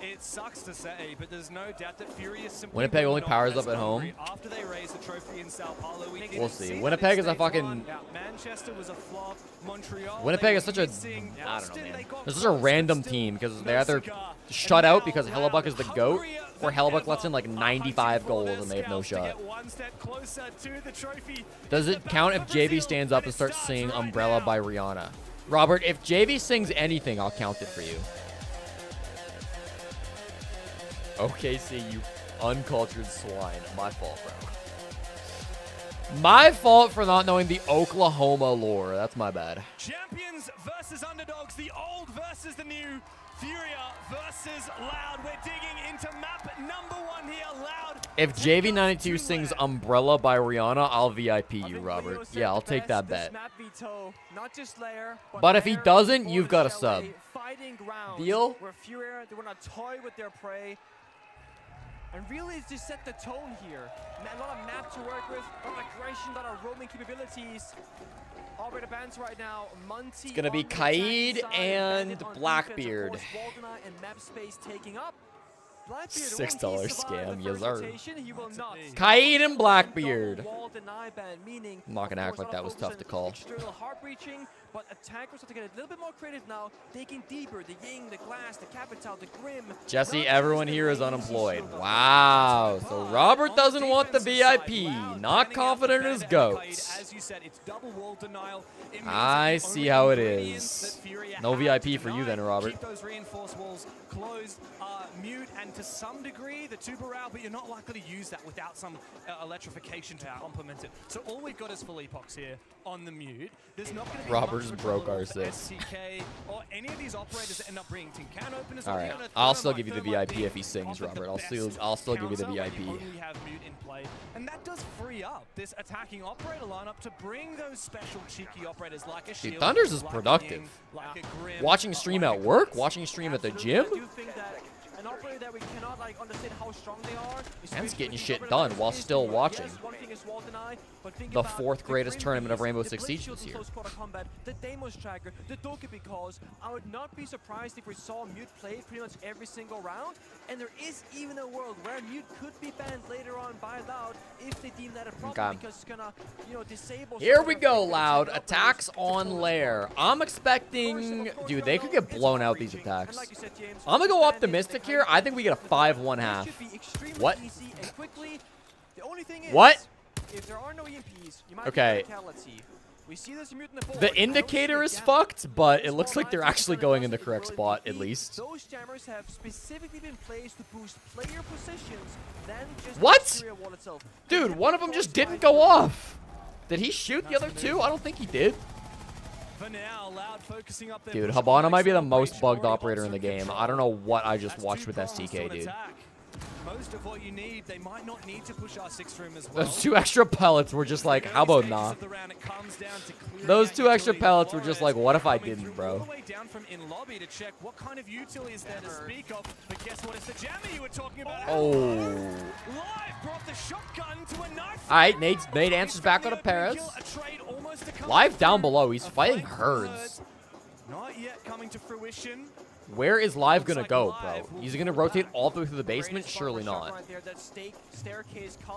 It sucks to say, but there's no doubt that Fury is simply Winnipeg only moving on powers as up at home. Hungary. After they raised the trophy in Sao Paulo, we We'll didn't see. that Winnipeg in is a stage fucking. one. Manchester was a flop. Montreal. Winnipeg they is such were a. missing. I don't know, Boston, man. they got This is a random team because they either shut out because Hellebuck is the GOAT, or Hellebuck lets in like 95 goals and they have no shot. Does it count if JV stands up and starts singing Umbrella by Rihanna? Robert, if JV sings anything, I'll count it for you. OKC, you uncultured swine. My fault, bro. My fault for not knowing the Oklahoma lore. That's my bad. Champions versus underdogs. The old versus the new. Furia versus Loud. We're digging into map number 1 here. Loud. If JV92 sings Umbrella by Rihanna, I'll VIP you, Robert. Yeah, I'll take that bet. But if he doesn't, you've got a sub. Deal? Where Furia, they want to toy with their prey. And really just set the tone here. A lot of map to work with, a lot of aggression, a lot of roaming capabilities. Operator bans right now. Monty It's gonna be Kaid and Blackbeard. And map space taking up. $6 scam, yes sir. Kaid and Blackbeard. I'm not gonna act like that was tough to call. But attackers have to get a little bit more creative now, digging deeper. The Ying, the Glass, the Capital, the Grim. Jesse, everyone here is unemployed. Wow. So Robert doesn't want the VIP. Not confident in his goats. As you said, it's double wall denial. I see how it is. No VIP for you then, Robert. Keep those reinforced walls closed, mute, and to some degree the tuber out, but you're not likely to use that without some electrification to complement it. So all we've got is Philippox here on the mute. There's not going to be Robert's broke our six. STK or any of these operators that end up bringing Tin Can open as All right, I'll still give you the VIP if he sings, Robert. I'll still give you the VIP. Only have mute in play, and that does free up this attacking operator lineup to bring those special cheeky operators like a Shield. Dude, Thunders is like productive. Ying, like a Grim, Watching stream at work, watching stream at the gym. I do think that an operator that we cannot understand how strong they are. Man's getting shit done while still watching the 4th greatest tournament of Rainbow Six Siege this year. The Deimos tracker, the Doka, because I would not be surprised if we saw Mute play pretty much every single round, and there is even a world where Mute could be banned later on by Loud if they deem that a problem, because it's gonna, disable. Here we go, Loud. Attacks on Lair. I'm expecting, dude, they could get blown out these attacks. I'm gonna go optimistic here. I think we get a 5-1/2. What? What? If there are no EMPs, you might okay. We see this mute in the board. The indicator is fucked, but it looks like they're actually going in the correct spot, at least. Those jammers have specifically been placed to boost player positions than just what? the exterior wall itself. Dude, one of them just didn't go off. Did he shoot the other two? I don't think he did. Dude, Habana might be the most bugged operator in the game. I don't know what I just watched with STK, dude. Most of what you need, they might not need to push our 6th room as well. Those 2 extra pellets were just like, how about nah? Those 2 extra pellets were just like, what if I didn't, bro? Down from in lobby to check what kind of utility is there to speak of, but guess what? It's the jammer you were talking about. Oh. Live brought the shotgun to a knife. All right, Nate answers back on a Perez. Live down below. He's fighting herds. Not yet coming to fruition. Where is Live gonna go, bro? He's gonna rotate all the way through the basement? Surely not.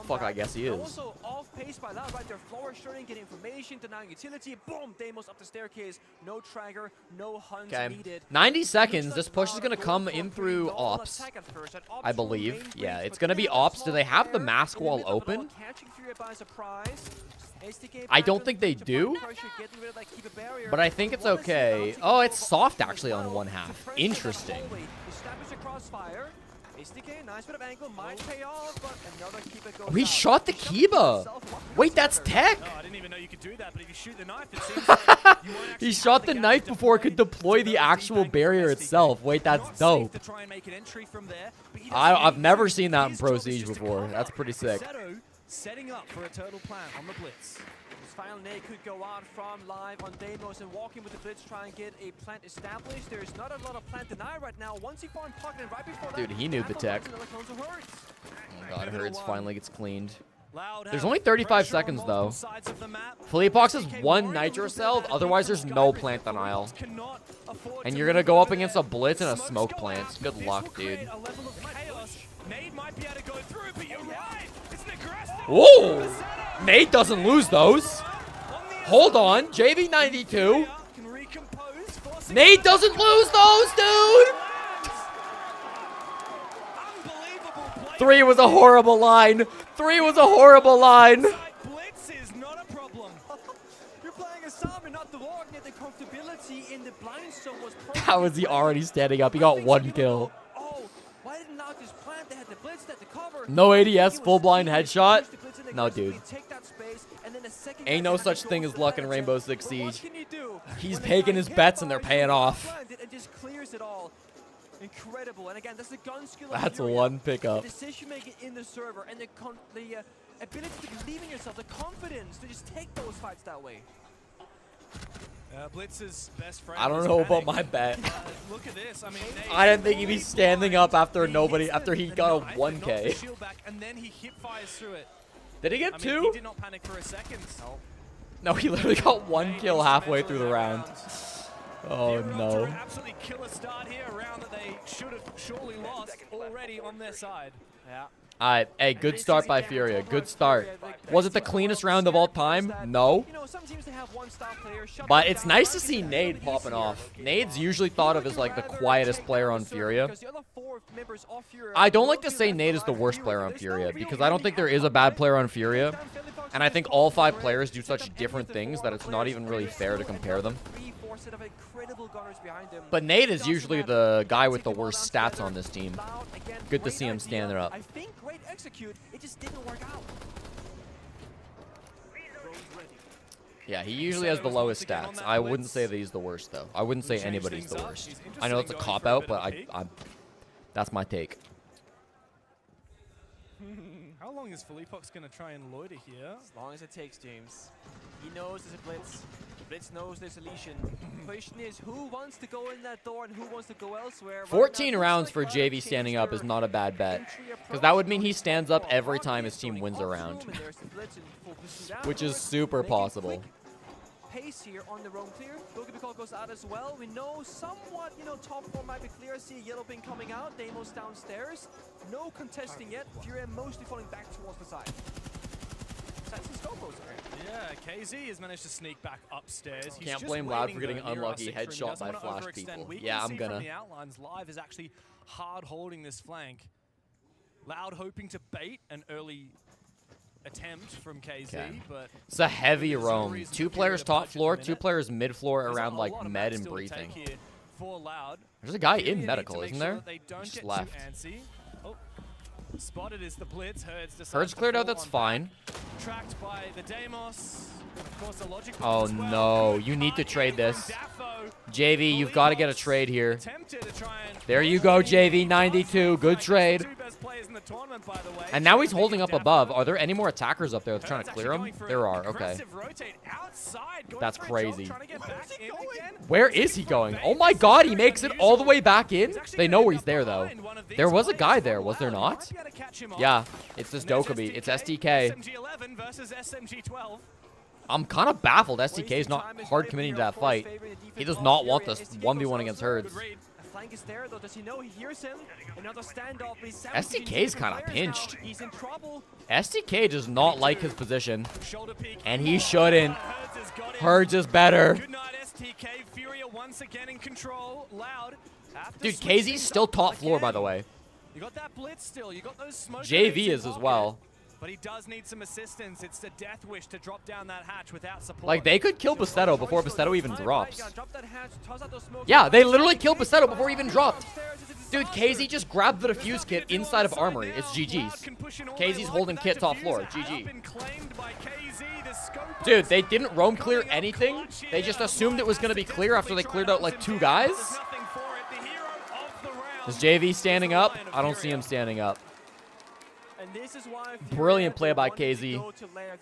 Fuck, I guess he is. Also off pace by Loud right there. Floor shooting, getting information, denying utility. Boom! Deimos up the staircase. No tracker, no hunt needed. 90 seconds. This push is gonna come in through Ops, I believe. Yeah, it's gonna be Ops. Do they have the mask wall open? I don't think they do, but I think it's okay. Oh, it's soft actually on 1/2. Interesting. Oh, he shot the Kiba. Wait, that's tech. No, I didn't even know you could do that, but if you shoot the knife, it seems like he shot the knife before it could deploy the actual barrier itself. Wait, that's dope. I've never seen that in Pro Siege before. That's pretty sick. Setting up for a turtle plant on the blitz. This final nade could go out from Live on Deimos and walking with the blitz, try and get a plant established. There's not a lot of plant deny right now. Once he found pocket and right before that, dude, he knew the tech. Oh oh god, Herds finally gets cleaned. There's only 35 seconds, though. Fleetbox has 1 Nitro Cell, otherwise there's no plant denial. And you're going to go up against a Blitz and a Smoke Plant. Good luck, dude. Whoa! Nate doesn't lose those. Hold on. JV92. Nate doesn't lose those, dude! 3 was a horrible line. 3 was a horrible line. Blitz is not a problem. You're playing a Summer, not the Lord, yet the comfortability in the blind zone was perfect. How was he already standing up? He got 1 kill. Oh, why didn't Loud just plant? They had the Blitz, they had the cover. No ADS, full blind headshot? No, dude. Ain't no such thing as luck in Rainbow Six Siege. He's taking his bets and they're paying off. It just clears it all. Incredible, and again, that's the gun skill. That's 1 pickup. The decision making in the server and the ability to believe in yourself, the confidence to just take those fights that way. Blitz's best friend. I don't know about my bet. Look at this. I mean, I didn't think he'd be standing up after he got a 1K. Shield back, and then he hip fires through it. Did he get 2? He did not panic for a second. No, he literally got 1 kill halfway through the round. Oh no. Absolutely killer start here, a round that they should have surely lost already on their side. Yeah. Alright, hey, good start by Furia. Good start. Was it the cleanest round of all time? No. But it's nice to see Nade popping off. Nade's usually thought of as like the quietest player on Furia. I don't like to say Nade is the worst player on Furia because I don't think there is a bad player on Furia. And I think all 5 players do such different things that it's not even really fair to compare them. But Nate is usually the guy with the worst stats on this team. Good to see him standing up. I think great execute, it just didn't work out. Yeah, he usually has the lowest stats. I wouldn't say that he's the worst, though. I wouldn't say anybody's the worst. I know it's a cop-out, but that's my take. How long is Felipox going to try and loiter here? As long as it takes, James. He knows there's a Blitz. Blitz knows there's a Lesion. Question is, who wants to go in that door and who wants to go elsewhere? 14 rounds for JV standing up is not a bad bet. Because that would mean he stands up every time his team wins a round. Which is super possible. Pace here on the roam clear. Goalkeeper call goes out as well. We know somewhat, top 4 might be clear. See a yellow ping coming out. Deimos downstairs. No contesting yet. Furia mostly falling back towards the side. Yeah, KZ has managed to sneak back upstairs. He's Can't blame Loud for getting unlucky headshot by flash people. Yeah, I'm gonna. The outlines live is actually hard holding this flank. Loud hoping to bait an early attempt from KZ, but it's a heavy roam. 2 players top floor, 2 players mid floor around like med and breathing. There's a guy in medical, isn't there? He just left. Spotted is the Blitz. Herd's cleared out, that's fine. Tracked by the Deimos. Of course, the logic oh no, you need to trade this. JV, you've got to get a trade here. There you go, JV, 92. Good trade. And now he's holding up above. Are there any more attackers up there that's trying to clear him? There are, okay. That's crazy. Where is he going? Oh my god, he makes it all the way back in? They know he's there, though. There was a guy there, was there not? Yeah, it's this Dokkaebi. It's STK. I'm kind of baffled. STK is not hard committing to that fight. He does not want this 1v1 against Herds. Flank is there though. Does he know he hears him? Another standoff. STK is kind of pinched. STK does not like his position. And he shouldn't. Herds is better. Good night, STK. Furia once again in control. Loud. Dude, KZ's still top floor, by the way. You got that Blitz still. You got those smoke. JV is as well. But he does need some assistance. It's the death wish to drop down that hatch without support. Like, they could kill Bassetto before Bassetto even drops. Yeah, they literally killed Bassetto before he even dropped. Dude, KZ just grabbed the defuse kit inside of Armory. It's GG's. KZ's holding kit top floor. GG. Dude, they didn't roam clear anything. They just assumed it was going to be clear after they cleared out like 2 guys. Is JV standing up? I don't see him standing up. Brilliant play by KZ.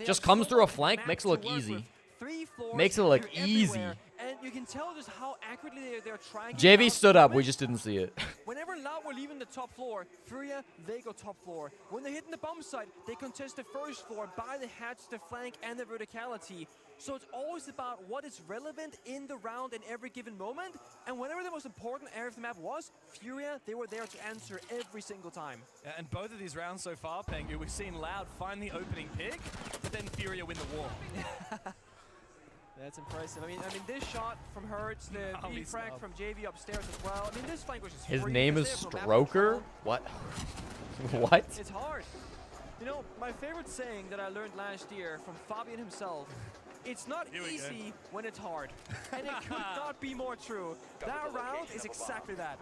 Just comes through a flank, makes it look easy. Makes it look easy. And you can tell just how accurately they're trying. JV stood up. We just didn't see it. Whenever Loud were leaving the top floor, Furia, they go top floor. When they're hitting the bomb site, they contest the first floor by the hatch, the flank, and the verticality. So it's always about what is relevant in the round in every given moment. And whenever the most important area of the map was, Furia, they were there to answer every single time. Yeah, and both of these rounds so far, Pengu, we've seen Loud find the opening pick, but then Furia win the war. That's impressive. I mean, this shot from Hertz, the frag from JV upstairs as well. I mean, this flank was just His free name is because they have Stroker? What? What? It's hard. You know, my favorite saying that I learned last year from Fabian himself, it's not easy when it's hard. And it could not be more true. That round is exactly that.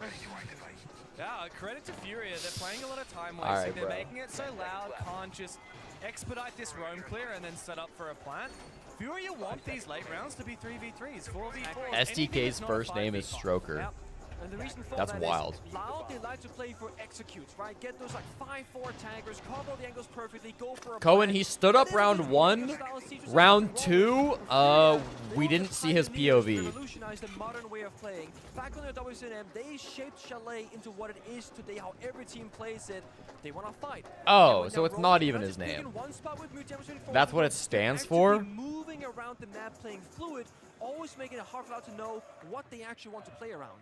Yeah, credit to Furia. They're playing a lot of time All wasting. right, They're bro. making it so Loud can't just expedite this roam clear and then set up for a plant. Furia want these late rounds to be 3v3s, 4v4s. STK's first name is Stroker. And the reason for That's that wild. Is Loud, they like to play for executes, right? Get those like 5-4 taggers, cover the angles perfectly, go for a Cohen, plan. he stood up round 1. Round 2, we didn't see his POV. Revolutionized the modern way of playing. Back on their WCNM, they shaped Chalet into what it is today, how every team plays it. They want to fight. Oh, so it's not even his name. That's what it stands for? Moving around the map, playing fluid, always making it hard for Loud to know what they actually want to play around.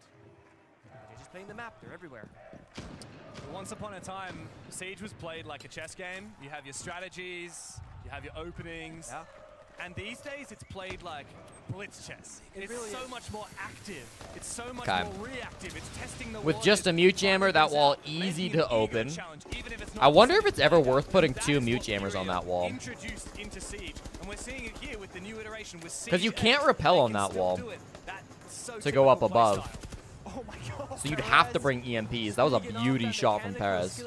They're just playing the map. They're everywhere. Once upon a time, Siege was played like a chess game. You have your strategies, you have your openings. Yeah. And these days, it's played like blitz chess. It's really so is. much more active. It's so much Okay. more reactive. It's testing the With just a mute jammer, that wall easy to open. challenge, even if it's not I wonder if it's ever worth putting 2 mute jammers on that wall. introduced into Siege. And we're seeing it here with the new iteration with Siege. Because you can't repel on that wall to go up above. Oh my God. So you'd have to bring EMPs. That was a beauty shot from Perez.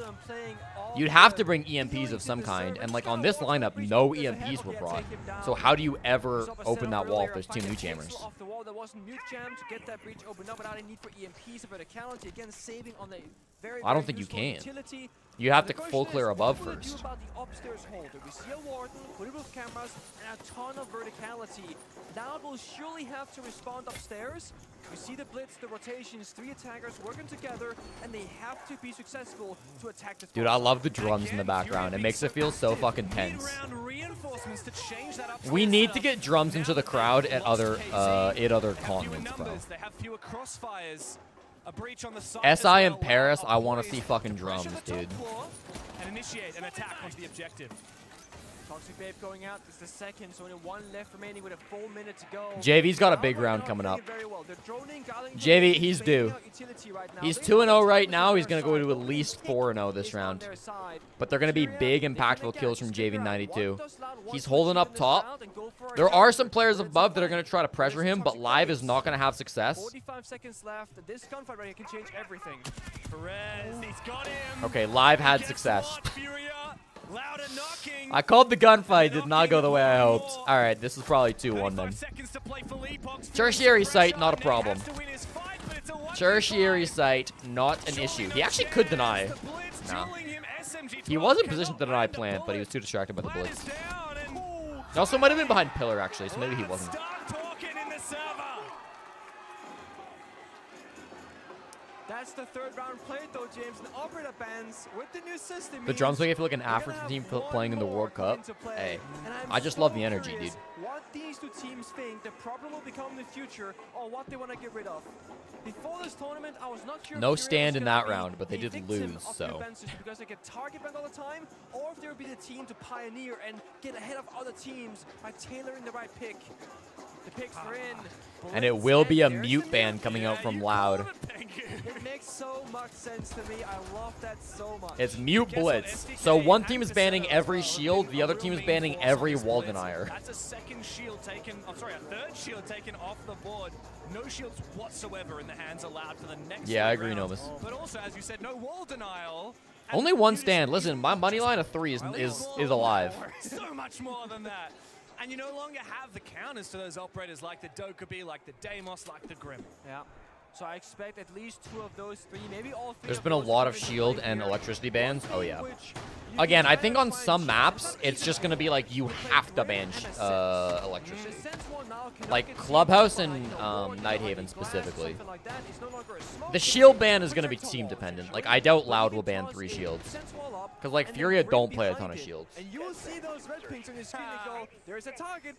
You'd have to bring EMPs of some kind, and like on this lineup, no EMPs were brought. So how do you ever open that wall if there's 2 mute jammers? Off the wall, there wasn't mute jam to get that breach opened up without a need for EMPs of verticality. Again, saving on the very, I don't very think you useful can. utility. You have to The question full clear is, above what will it do first. about the upstairs hold? Do we see a warden, put with cameras, and a ton of verticality? Loud will surely have to respond upstairs. We see the blitz, the rotations, 3 attackers working together, and they have to be successful to attack the Dude, I love the drums in the background. It makes it feel so fucking tense. Reinforcements to change that up. We need to get drums into the crowd at other continents, bro. They have fewer crossfires. A breach on the side SI and Paris, I want to see fucking drums, dude. and initiate an attack onto the objective. Toxic Babe going out. This is the second, so only 1 left remaining with a full minute to go. JV's got a big round coming up. JV, he's due. He's 2-0 right now. He's going to go to at least 4-0 this round. But they're going to be big, impactful kills from JV92. He's holding up top. There are some players above that are going to try to pressure him, but Live is not going to have success. 45 seconds left. This gunfight right here can change everything. Perez, he's got him. Okay, Live had success. Louder knocking. I called the gunfight. Did not go the way I hoped. All right, this is probably 2-1 then. Tertiary site, not a problem. Tertiary site, not an issue. He actually could deny. Nah. He was in position to deny plant, but he was too distracted by the blitz. He also might have been behind pillar, actually, so maybe he wasn't. That's the 3rd round played though, James. And operator bans with the new system. The drums make it feel like an African team playing in the World Cup. Hey, I just love the energy, dude. What these 2 teams think the problem will become in the future, or what they want to get rid of. Before this tournament, I was not sure. No stand in that round, but they did lose, so. Because they get target banned all the time, or if they would be the team to pioneer and get ahead of other teams by tailoring the right pick. The picks are in. And it will be a mute ban coming out from Loud. It makes so much sense to me. I love that so much. It's mute blitz. So one team is banning every shield, the other team is banning every wall denier. That's a second shield taken, I'm sorry, a 3rd shield taken off the board. No shields whatsoever in the hands allowed for the next Yeah, I agree, round. Novus. But also, as you said, no wall denial. Only 1 stand. Listen, my money line of 3 is alive. So much more than that. And you no longer have the counters to those operators like the Dokkaebi, like the Deimos, like the Grim. Yeah. So I expect at least 2 of those 3, maybe all 3. There's been a lot of shield and electricity bans. Oh, yeah. Again, I think on some maps, it's just going to be like you have to ban electricity. Like Clubhouse and Nighthaven specifically. The shield ban is going to be team dependent. Like, I doubt Loud will ban 3 shields. Because, like, Furia don't play a ton of shields. And you will see those red pings on your screen and go, there's a target.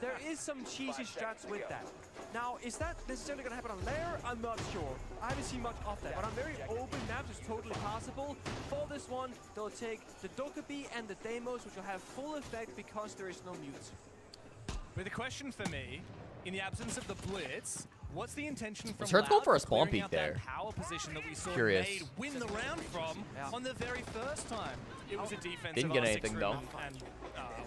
There is some cheesy strats with that. Now, is that necessarily going to happen on Lair? I'm not sure. I haven't seen much of that, but on very open maps, it's totally possible. For this one, they'll take the Dokkaebi and the Deimos, which will have full effect because there is no mute. But the question for me, in the absence of the Blitz, what's the intention from Let's go for a spawn clearing peek up there. that power position that we saw Curious. Made win the round from on the very first time? It was a defensive Didn't get R6 anything, room though. and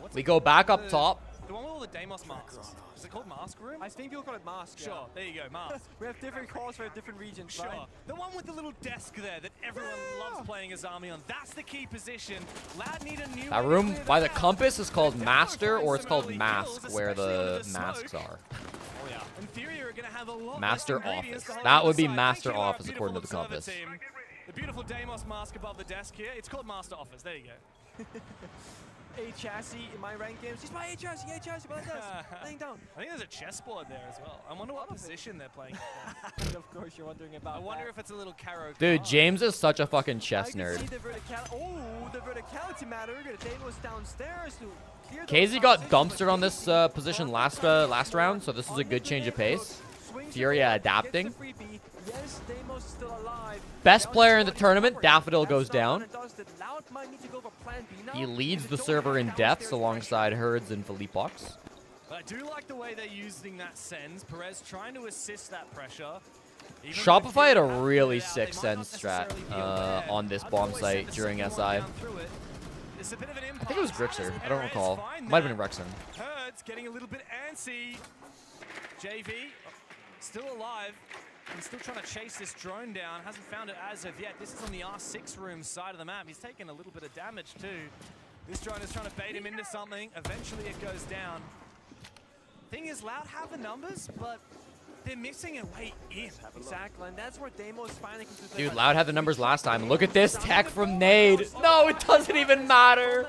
what's We it go called? back up top. The one with all the Deimos masks. Is it called Mask Room? I think people call it Mask. Sure, Yeah. there you go, Mask. We have different calls for different regions, Sure. right? The one with the little desk there that everyone loves playing as army on. That's the key position. Loud need a new That room by the compass is called Master, or it's called Mask, where the masks are. Oh yeah. And Furia are going to have a lot Master less ingredients Office. to hold That on would the be side. Master Thank you, our Office according to the beautiful compass. server team. The beautiful Deimos mask above the desk here. It's called Master Office. There you go. A chassis in my ranked games. Just my A chassis, but that's laying down. I think there's a chessboard there as well. I wonder what position they're playing. Of course, you're wondering about I wonder if it's a little caro. Dude, James is such a fucking chess I can nerd. see the the verticality matter. The Deimos downstairs to clear those Casey got positions, dumpstered on this position last round, so this is a good change of pace. Furia adapting. Yes, Deimos still alive. Best player in the tournament, Daffodil goes down. Loud might need to go for plan B now. He leads the server in deaths alongside Herds and Philippe Box. But I do like the way they're using that sends. Perez trying to assist that pressure. Even Shopify had a really sick send strat on this bomb site during SI. I It's a bit of an think it was Grixer. I don't recall. Might have been Rexon. Herds getting a little bit antsy. JV still alive. He's still trying to chase this drone down. Hasn't found it as of yet. This is on the R6 room side of the map. He's taking a little bit of damage too. This drone is trying to bait him into something. Eventually it goes down. Thing is, Loud have the numbers, but they're missing a way in. Exactly, and that's where Deimos finally comes to Dude, Loud had the numbers last time. Look at this tech from Nade. No, it doesn't even matter.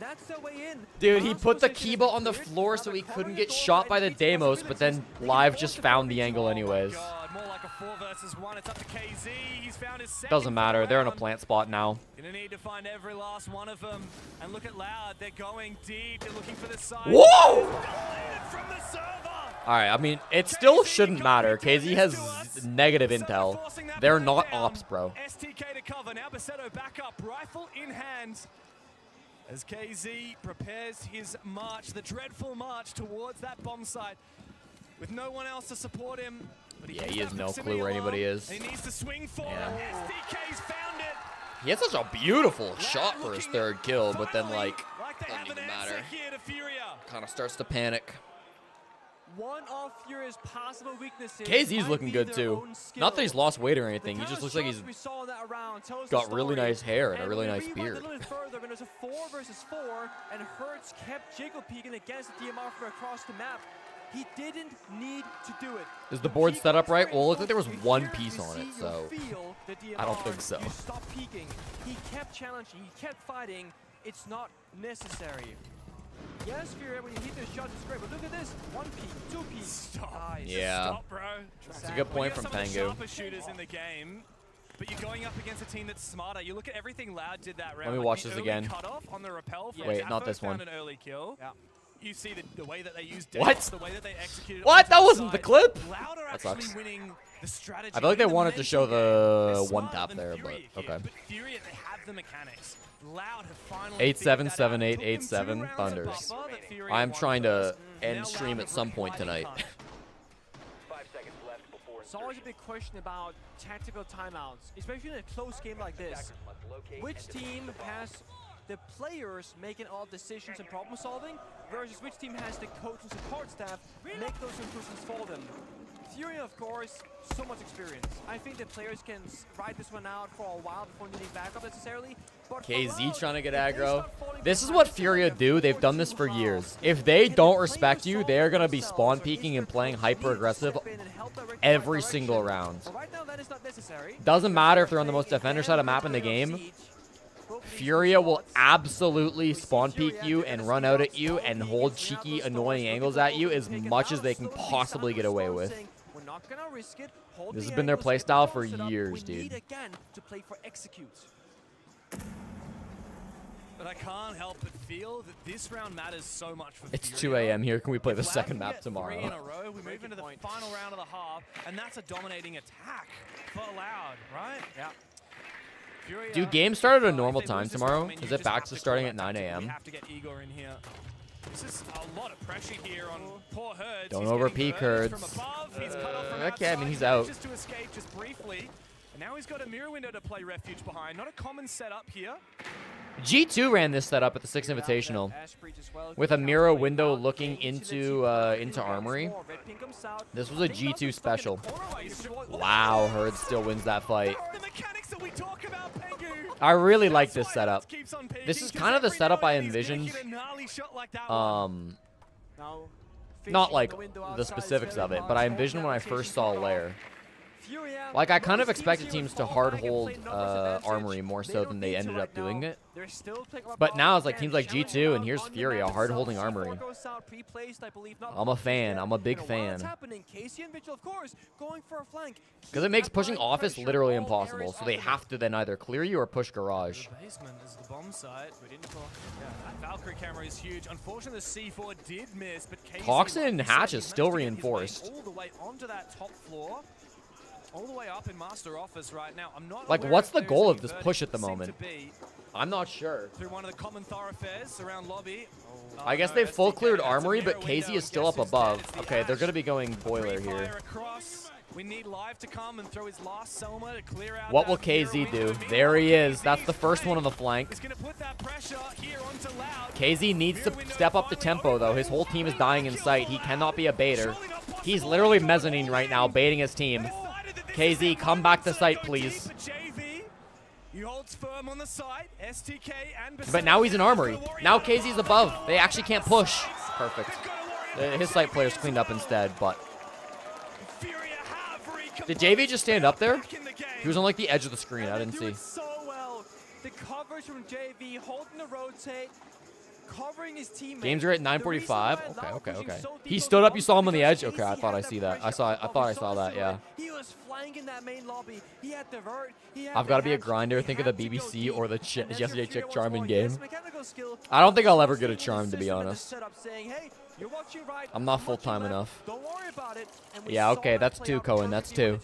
That's the way in. Dude, he put the Kiba on the floor so he couldn't get shot by the Deimos, but then Live just found the angle anyways. More like a 4 versus 1. It's up to KZ. He's found his second. Doesn't matter. They're in a plant spot now. Gonna need to find every last one of them. And look at Loud. They're going deep. They're looking for the side. Whoa! From the server. Alright, I mean, it still shouldn't matter. KZ has negative intel. They're not ops, bro. STK to cover. Now Basetto back up. Rifle in hand. As KZ prepares his march, the dreadful march towards that bomb site. With no one else to support him. But Yeah, he has no clue where anybody is. He needs to swing for Yeah. it. STK's found it. He had such a beautiful shot for his third kill, but then, like, Like they doesn't have even an matter. answer here to Furia. Kind of starts to panic. One of Furia's possible weaknesses. KZ's might looking be good their too. own skill. Not that he's lost weight or anything. The He just kind of looks like he's shots we saw in that round tells the got really story. nice hair and a really we nice rewind beard. a little bit further when there's a 4 versus 4 and Hertz kept jiggle peeking against the DMR from across the map. He didn't need to do it. Is the board set up right? Well, it looks like there was one piece on it, so Feel the DMR. I don't think so. You stop peeking. He kept challenging. He kept fighting. It's not necessary. Yes, Furia, when you hit those shots, it's great, but look at this. 1 peek, 2 peeks. Stop. Yeah. Stop, bro. That's a good point from Some of the Pangu. sharper shooters in the game, but you're going up against a team that's smarter. You look at everything Loud did that round. Let me like watch the this early again. Cutoff on the rappel from Wait, not Zappos this one. found an early kill. Yeah. You see the way that they used What? the way that they executed. What? onto That the wasn't the side. clip? Loud are That actually sucks. winning the strategy. I feel like they winning the wanted to show mental game. They're the one smarter tap than there, Furia but here, okay. But Furia, they have the mechanics. Loud have finally 8-7, figured that out. 7-8, Took them 8-7 2 rounds of Thunders. buffer that Furia I'm won trying to first. end Now stream Loud at some point tonight. It's always a big question about tactical timeouts, especially in a close game like this. Which team has the players making all decisions and problem solving versus which team has the coach and support staff make those improvements for them? Furia, of course, so much experience. I think the players can ride this one out for a while before needing backup necessarily. But for KZ Loud, trying to get if they aggro. start falling This is behind what each other Furia like do. a They've done this for years. If they don't respect you, they're going to be spawn peeking and playing hyper aggressive every single round. But right now, that is not necessary. Doesn't matter if they're on the most defender side of map in the game. Furia will absolutely spawn peek you and run out at you and hold cheeky, annoying angles at you as much as they can possibly get away with. This has been their playstyle for years, dude. But I can't help but feel that this round matters so much for It's Furia. 2 a.m. here. Can we play the If Loud second can map get tomorrow? 3 in a row, we move into the final round of the half, and that's a dominating attack for Loud, right? Yeah. Furia, Do games start at a normal time tomorrow? Is it back to starting at 9 we a.m.? have to get Igor in here. This is a lot of pressure here on poor Herds. Don't He's over-peek getting murdered Herds. from above. He's cut off from Okay, I mean, outside. he's He out. manages to escape just briefly. And now he's got a mirror window to play refuge behind. Not a common setup here. G2 ran this setup at the 6th Invitational with a mirror window looking into Armory. This was a G2 special. Wow, Herd still wins that fight. I really like this setup. This is kind of the setup I envisioned. Not like the specifics of it, but I envisioned when I first saw Lair. Like, I kind of expected teams to hard hold Armory more so than they ended up doing it. But now it's like teams like G2, and here's Furia hard holding Armory. I'm a fan. I'm a big fan. Because it makes pushing office literally impossible, so they have to then either clear you or push garage. The basement is the bomb site. That Valkyrie camera is huge. Unfortunately, the C4 did miss, but Casey, Toxin and like you said, Hatch he is still managed to get his way reinforced. all the way onto that top floor. All the way up in Master Office right now. I'm not Like, aware what's if the there's goal any of this verdicts push at the that seem moment? to be I'm not sure. through one of the common thoroughfares around lobby. I guess they've full cleared Armory, but KZ is still up above. Okay, they're going to be going boiler here. Across. We need Live to come and throw his last Selma to clear out. What will KZ do? There he is. That's the first one on the flank. He's gonna put that pressure here onto Loud. KZ needs to step up the tempo, though. His whole team is dying in sight. He cannot be a baiter. He's literally mezzanine right now, baiting his team. KZ, come back to site, please. He holds firm on the side. STK and But now he's in Armory. Now KZ's above. They actually can't push. Perfect. His site player's cleaned up instead, but... Did JV just stand up there? He was on like the edge of the screen. I didn't see. So well. The coverage from JV, holding the rotate, covering his teammates. Games are at 9:45. Okay. He stood up. You saw him on the edge. Okay, I thought I see that. I thought I saw that. Yeah. He was flying in that main lobby. He had the vert. I've got to be a grinder. Think of the BBC or the Yesterday Chick Charm in game. I don't think I'll ever get a charm, to be honest. I'm not full time enough. Yeah. Okay. That's 2, Cohen. That's 2.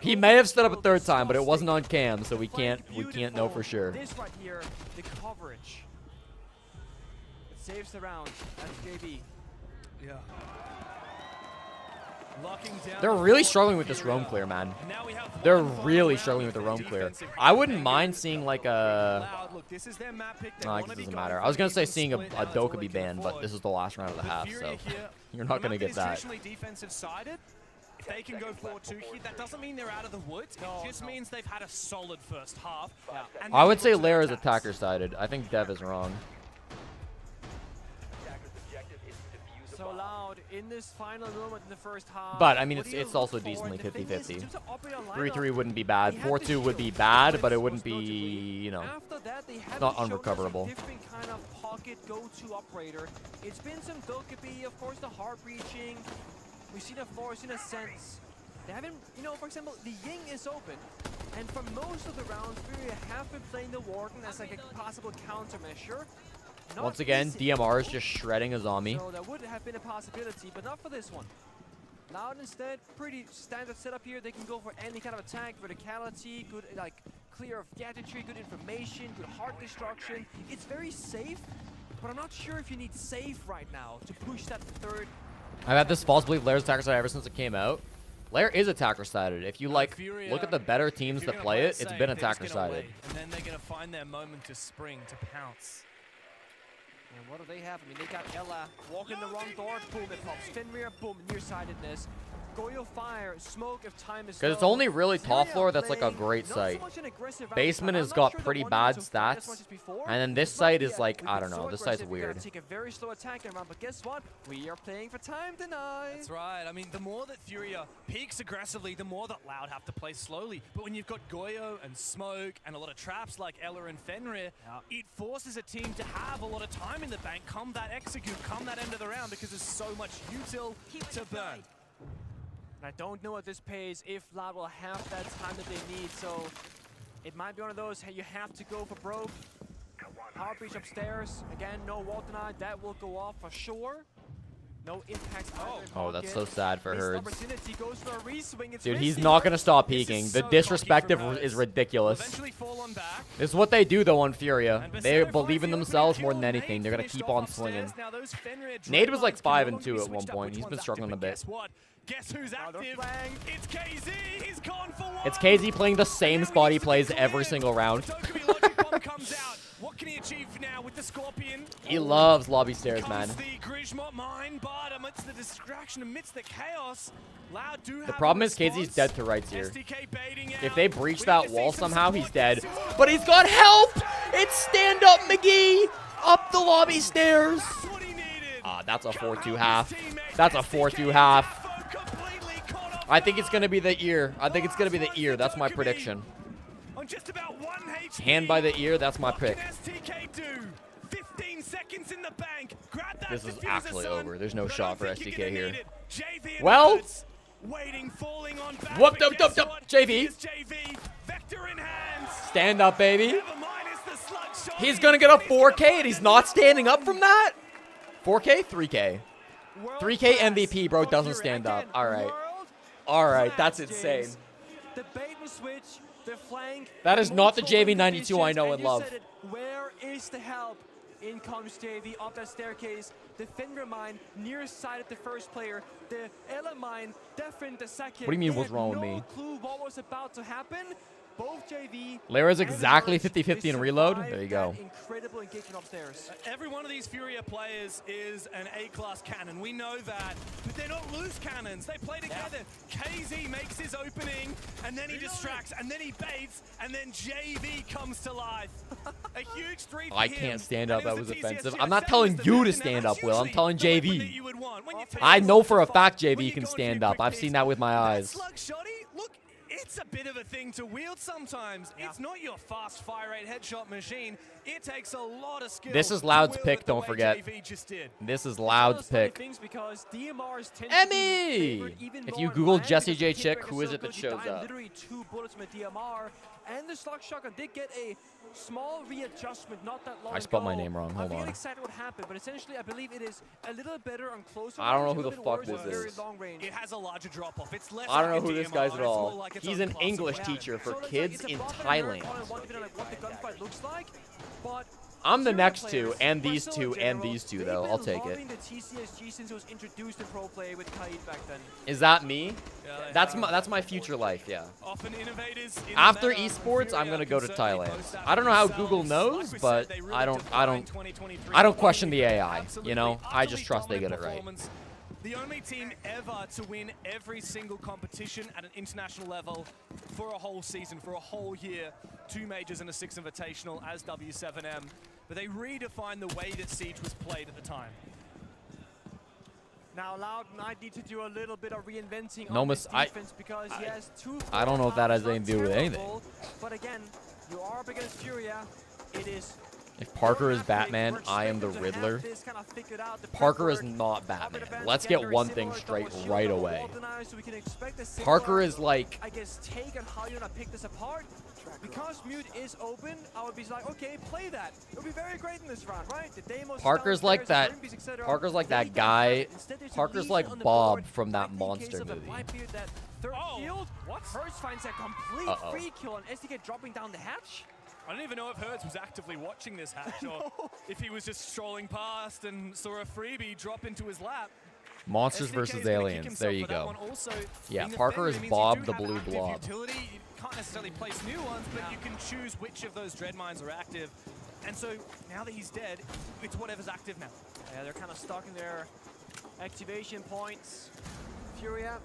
He may have stood up a 3rd time, but it wasn't on cam, so we can't know for sure. This right here, the coverage. It saves the round. That's JB. Yeah. Locking down. They're really struggling with this roam clear, man. They're really struggling with the roam clear. I wouldn't mind seeing like a... No, I guess it doesn't matter. I was going to say seeing a Doka be banned, but this is the last round of the half, so you're not going to get that. Defensive sided. If they can go 4-2 here, that doesn't mean they're out of the woods. It just means they've had a solid first half. And I would say Lair is attacker sided. I think Dev is wrong. So Loud in this final moment in the first half. But I mean, it's also decently 50-50. 3-3 wouldn't be bad. 4-2 would be bad, but it wouldn't be, you know, it's not unrecoverable. Different kind of pocket go-to operator. It's been some Dokkaebi, of course, the heart breaching. We've seen a force, in a sense. They haven't, you know, for example, the Ying is open, and for most of the rounds, Furia have been playing the Warden as like a possible countermeasure. Once again, DMR is just shredding a zombie. So that would have been a possibility, but not for this one. Loud instead, pretty standard setup here. They can go for any kind of attack, verticality, good like clear of gadgetry, good information, good heart destruction. It's very safe, but I'm not sure if you need safe right now to push that 3rd. I've had this false belief Lair's attacker side ever since it came out. Lair is attacker sided. If you like, look at the better teams that play it, it's been attacker sided. And then they're going to find their moment to spring, to pounce. And what do they have? I mean, they got Ella walking the wrong door. Boom, it pops. Fenrir, boom, nearsightedness. Goyo fire, smoke if time is Because it's low. only really top Furia floor that's like a playing great not so site. much an aggressive round Basement start. has I'm not got sure the pretty one bad needs to fight as much stats. as before. And then this It's site not is yet. like, We've I been don't know, so this site's aggressive, we weird. gotta take a very slow attack around, but guess what? We are playing for time tonight. That's right. I mean, the more that Furia peaks aggressively, the more that Loud have to play slowly. But when you've got Goyo and Smoke and a lot of traps like Ella and Fenrir, it forces a team to have a lot of time in the bank come that execute, come that end of the round, because there's so much util to burn. And I don't know at this pace if Loud will have that time that they need, so it might be one of those, hey, you have to go for broke. Power breach upstairs. Again, no wall deny. That will go off for sure. No impact. Oh, that's so sad for Herds. Goes for a reswing. It's Dude, he's risky. not going to stop peeking. The disrespect is ridiculous. This is what they do, though, on Furia. They believe in themselves more than anything. They're going to keep on swinging. Nade was like 5-2 at one point. He's been struggling a bit. Guess who's active? It's KZ. He's gone for one. It's KZ playing the same spot he plays every single round. Comes out. What can he achieve now with the Scorpion? He loves lobby stairs, man. The Grismot mine, but amidst the distraction, amidst the chaos, Loud do have The problem a is KZ's response. dead to rights here. SDK baiting If out. they breach We that need to wall see some somehow, he's support. dead. But he's got help! It's stand up McGee up the lobby stairs. Ah, that's a 4-2 half. That's a 4-2 half. I think it's going to be the ear. I think it's going to be the ear. That's my prediction. On just about 1 HP. Hand by the ear, that's my pick. STK do? 15 seconds in the bank. Grab that This is diffuser, actually son. over. There's no But I shot for don't think STK you're gonna here. need it. JV and Well, Birds waiting, falling on back, whoop, but dup, guess dup, what? JV. Here's JV. Vector in hands. Stand up, baby. Never mind, it's the slug shot. He's going to get a 4K and he's not standing up from that? 4K? 3K. 3K MVP, bro, doesn't stand up. All right. All right, that's insane. The bait and switch, the flank. That is not the multiple JV92 I know indications, and love. you said it. Where is the help? In comes JV up that staircase. The Fenrir mine near side of the first player. The Ella mine definitely the second. What do you mean, They what's had wrong with no me? clue what was about to happen. Both JV. Lyra's and exactly Birds, 50-50 they in reload. survived There you that go. Incredible engagement upstairs. Every one of these Furia players is an A-class cannon. We know that, but they're not loose cannons. They play together. KZ makes his opening, and then he distracts, and then he baits, and then JV comes to life. A huge 3 for I him. can't stand And up. it That was was the offensive. TCS I'm not Same telling as the you to Vector. stand That's up, Will. I'm usually telling the weapon that JV. you would want. When you take I a know for a fight, fact when JV you can go into stand your up. quick I've seen piece, that with my that eyes. slug shotty, look, it's a bit of a thing to wield sometimes. It's not your fast fire rate headshot machine. It takes a lot of skill. This is to Loud's wield pick, it the don't way forget. JV just did. This is Loud's pick. Because DMRs tend Emmy! If you Google Jesse J. Chick, who is it that shows up? Literally 2 bullets from a DMR, and the slug shotgun did get a small readjustment, not that long I spelled my ago. name wrong. Hold I'm on. excited what happened, but essentially I believe it is a little better on closer I don't know range, who a the little fuck worse this on very is. long range. It has a larger drop-off. It's less I don't like know a who this DMR, guy's and at it's more all. like its He's own an class of English weapon. teacher for So it's kids like, in it's a button Thailand. on what the gunfight looks like, but I'm the Furia next two, players, and these Brazil in two, and general, these two, they've though. I'll been take it. loving the TCSG since it was introduced in pro play with Kaid back then. Is that me? Yeah, That's my future life, yeah. Often innovators in After the meta, esports, I'm Furia gonna go can to certainly Thailand. boast that I don't know how for Google themselves. knows, Like we but said, they really I don't defined 2023 I don't question the AI. Absolutely, You know, I just utterly trust they get dominant it right. performance. The only team ever to win every single competition at an international level for a whole season, for a whole year. 2 majors and a 6 invitational as W7M. But they redefined the way that Siege was played at the time. Now Loud might need to do a little bit of reinventing No, on miss- his I- defense because he has 2 I don't know if that has anything to do with anything. terrible, but again, you are up against Furia. It is If Parker is Batman, I am the Riddler. Parker is not Batman. Let's get one thing straight right away. Parker is like... I guess take on how you're gonna pick this apart. Because mute is open, I would be like, okay, play that. It'll be very great in this round, right? The demos Parker's like that. downstairs, et cetera. Parker's like They that get guy. that. Instead, there's a Parker's lead like on the Bob board. from that In monster case of the movie. Whitebeard, that third field, Hertz finds a complete Uh-oh. free kill on SDK dropping down the hatch. I don't even know if Hertz was actively watching this hatch or if he was just strolling past and saw a freebie drop into his lap. Monsters SDK versus is gonna kick aliens. himself There you for that go. one. Also, Yeah, in the Parker Fenrir, is it means you Bob do the have Blue active Blob. Utility. You can't necessarily place new ones, but you can choose which of those dread mines are active. And so now that he's dead, it's whatever's active now. Yeah, they're kind of stuck in their activation points. Furia.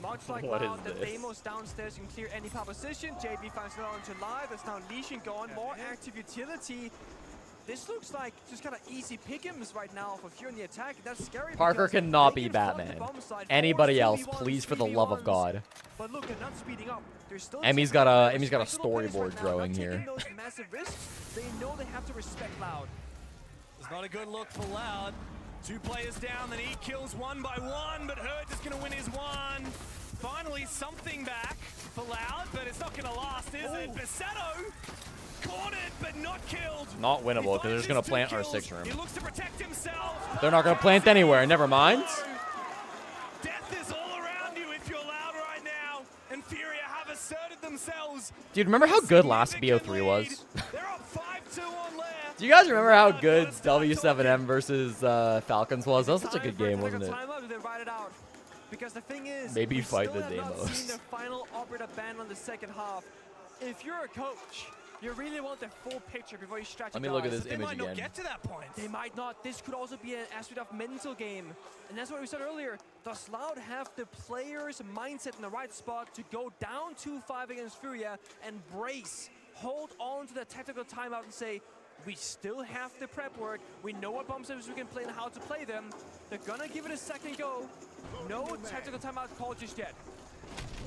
Much like What is Loud, the this? Demos downstairs can clear any pop position. JV finds it onto live. There's now leashing going. More active utility. This looks like just kind of easy pick'ems right now for Fury in the attack. That's scary. Parker because cannot they be can flood the Batman. bomb side. Anybody Force else, 2v1s, please, for the love of 3v1s. God. But look, they're not speeding up. They're still Emmy's got a storyboard drawing here. those massive risks. They know they have to respect Loud. It's not a good look for Loud. 2 players down, then he kills one by one, but Herd is going to win his one. Finally, something back for Loud, but it's not going to last, is it? Besetto caught it, but not killed. Not winnable because they're just going to plant our 6 room. He looks to protect himself. They're not going to plant anywhere. Never mind. Death is all around you if you're Loud right now, and Furia have asserted themselves. Dude, remember how good last BO3 was? They're up 5-2 on Lair. Do you guys remember how good W7M versus Falcons was? That was such a good game, wasn't it? Timeout, they ride it out. Because the thing is, Maybe we fight still the have not Demos. seen the final operator ban on the second half. If you're a coach, you really want the full picture before you strategize. Let me look at this They image might not again. get to that point. They might not. This could also be an aspect of mental game. And that's what we said earlier. Does Loud have the player's mindset in the right spot to go down 2-5 against Furia and brace, hold on to the tactical timeout and say, we still have the prep work. We know what bomb services we can play and how to play them. They're gonna give it a second go. No tactical timeout called just yet.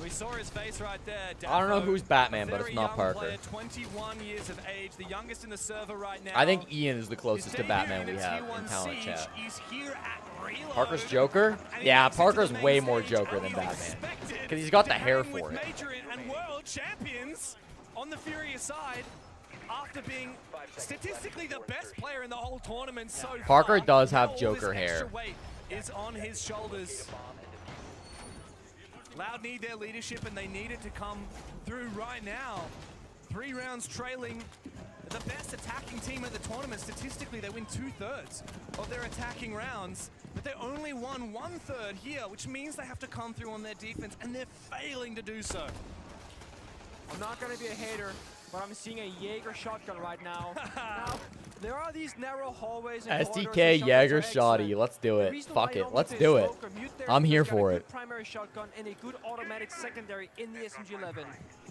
We saw his face right there. I don't know Daffo, who's Batman, but very it's not young Parker. Player, 21 years of age, the youngest in the server right now. I think Ian is the closest to Batman we have in talent chat. Parker's Joker? Yeah, Parker's way more Joker than Batman. Because he's got the hair for it. Major and world champions on the Furia side after being statistically the best player in the whole tournament so far. Parker does have All Joker this extra hair. weight is on his shoulders. Loud need their leadership and they need it to come through right now. 3 rounds trailing. The best attacking team at the tournament, statistically, they win 2/3 of their attacking rounds, but they only won 1/3 here, which means they have to come through on their defense, and they're failing to do so. I'm not gonna be a hater, but I'm seeing a Jaeger shotgun right now. Now, there are these narrow hallways and STK Jaeger Shoddy. Let's do it. Fuck it. Let's do it. I'm here for it. Primary shotgun and a good automatic secondary in the SMG-11.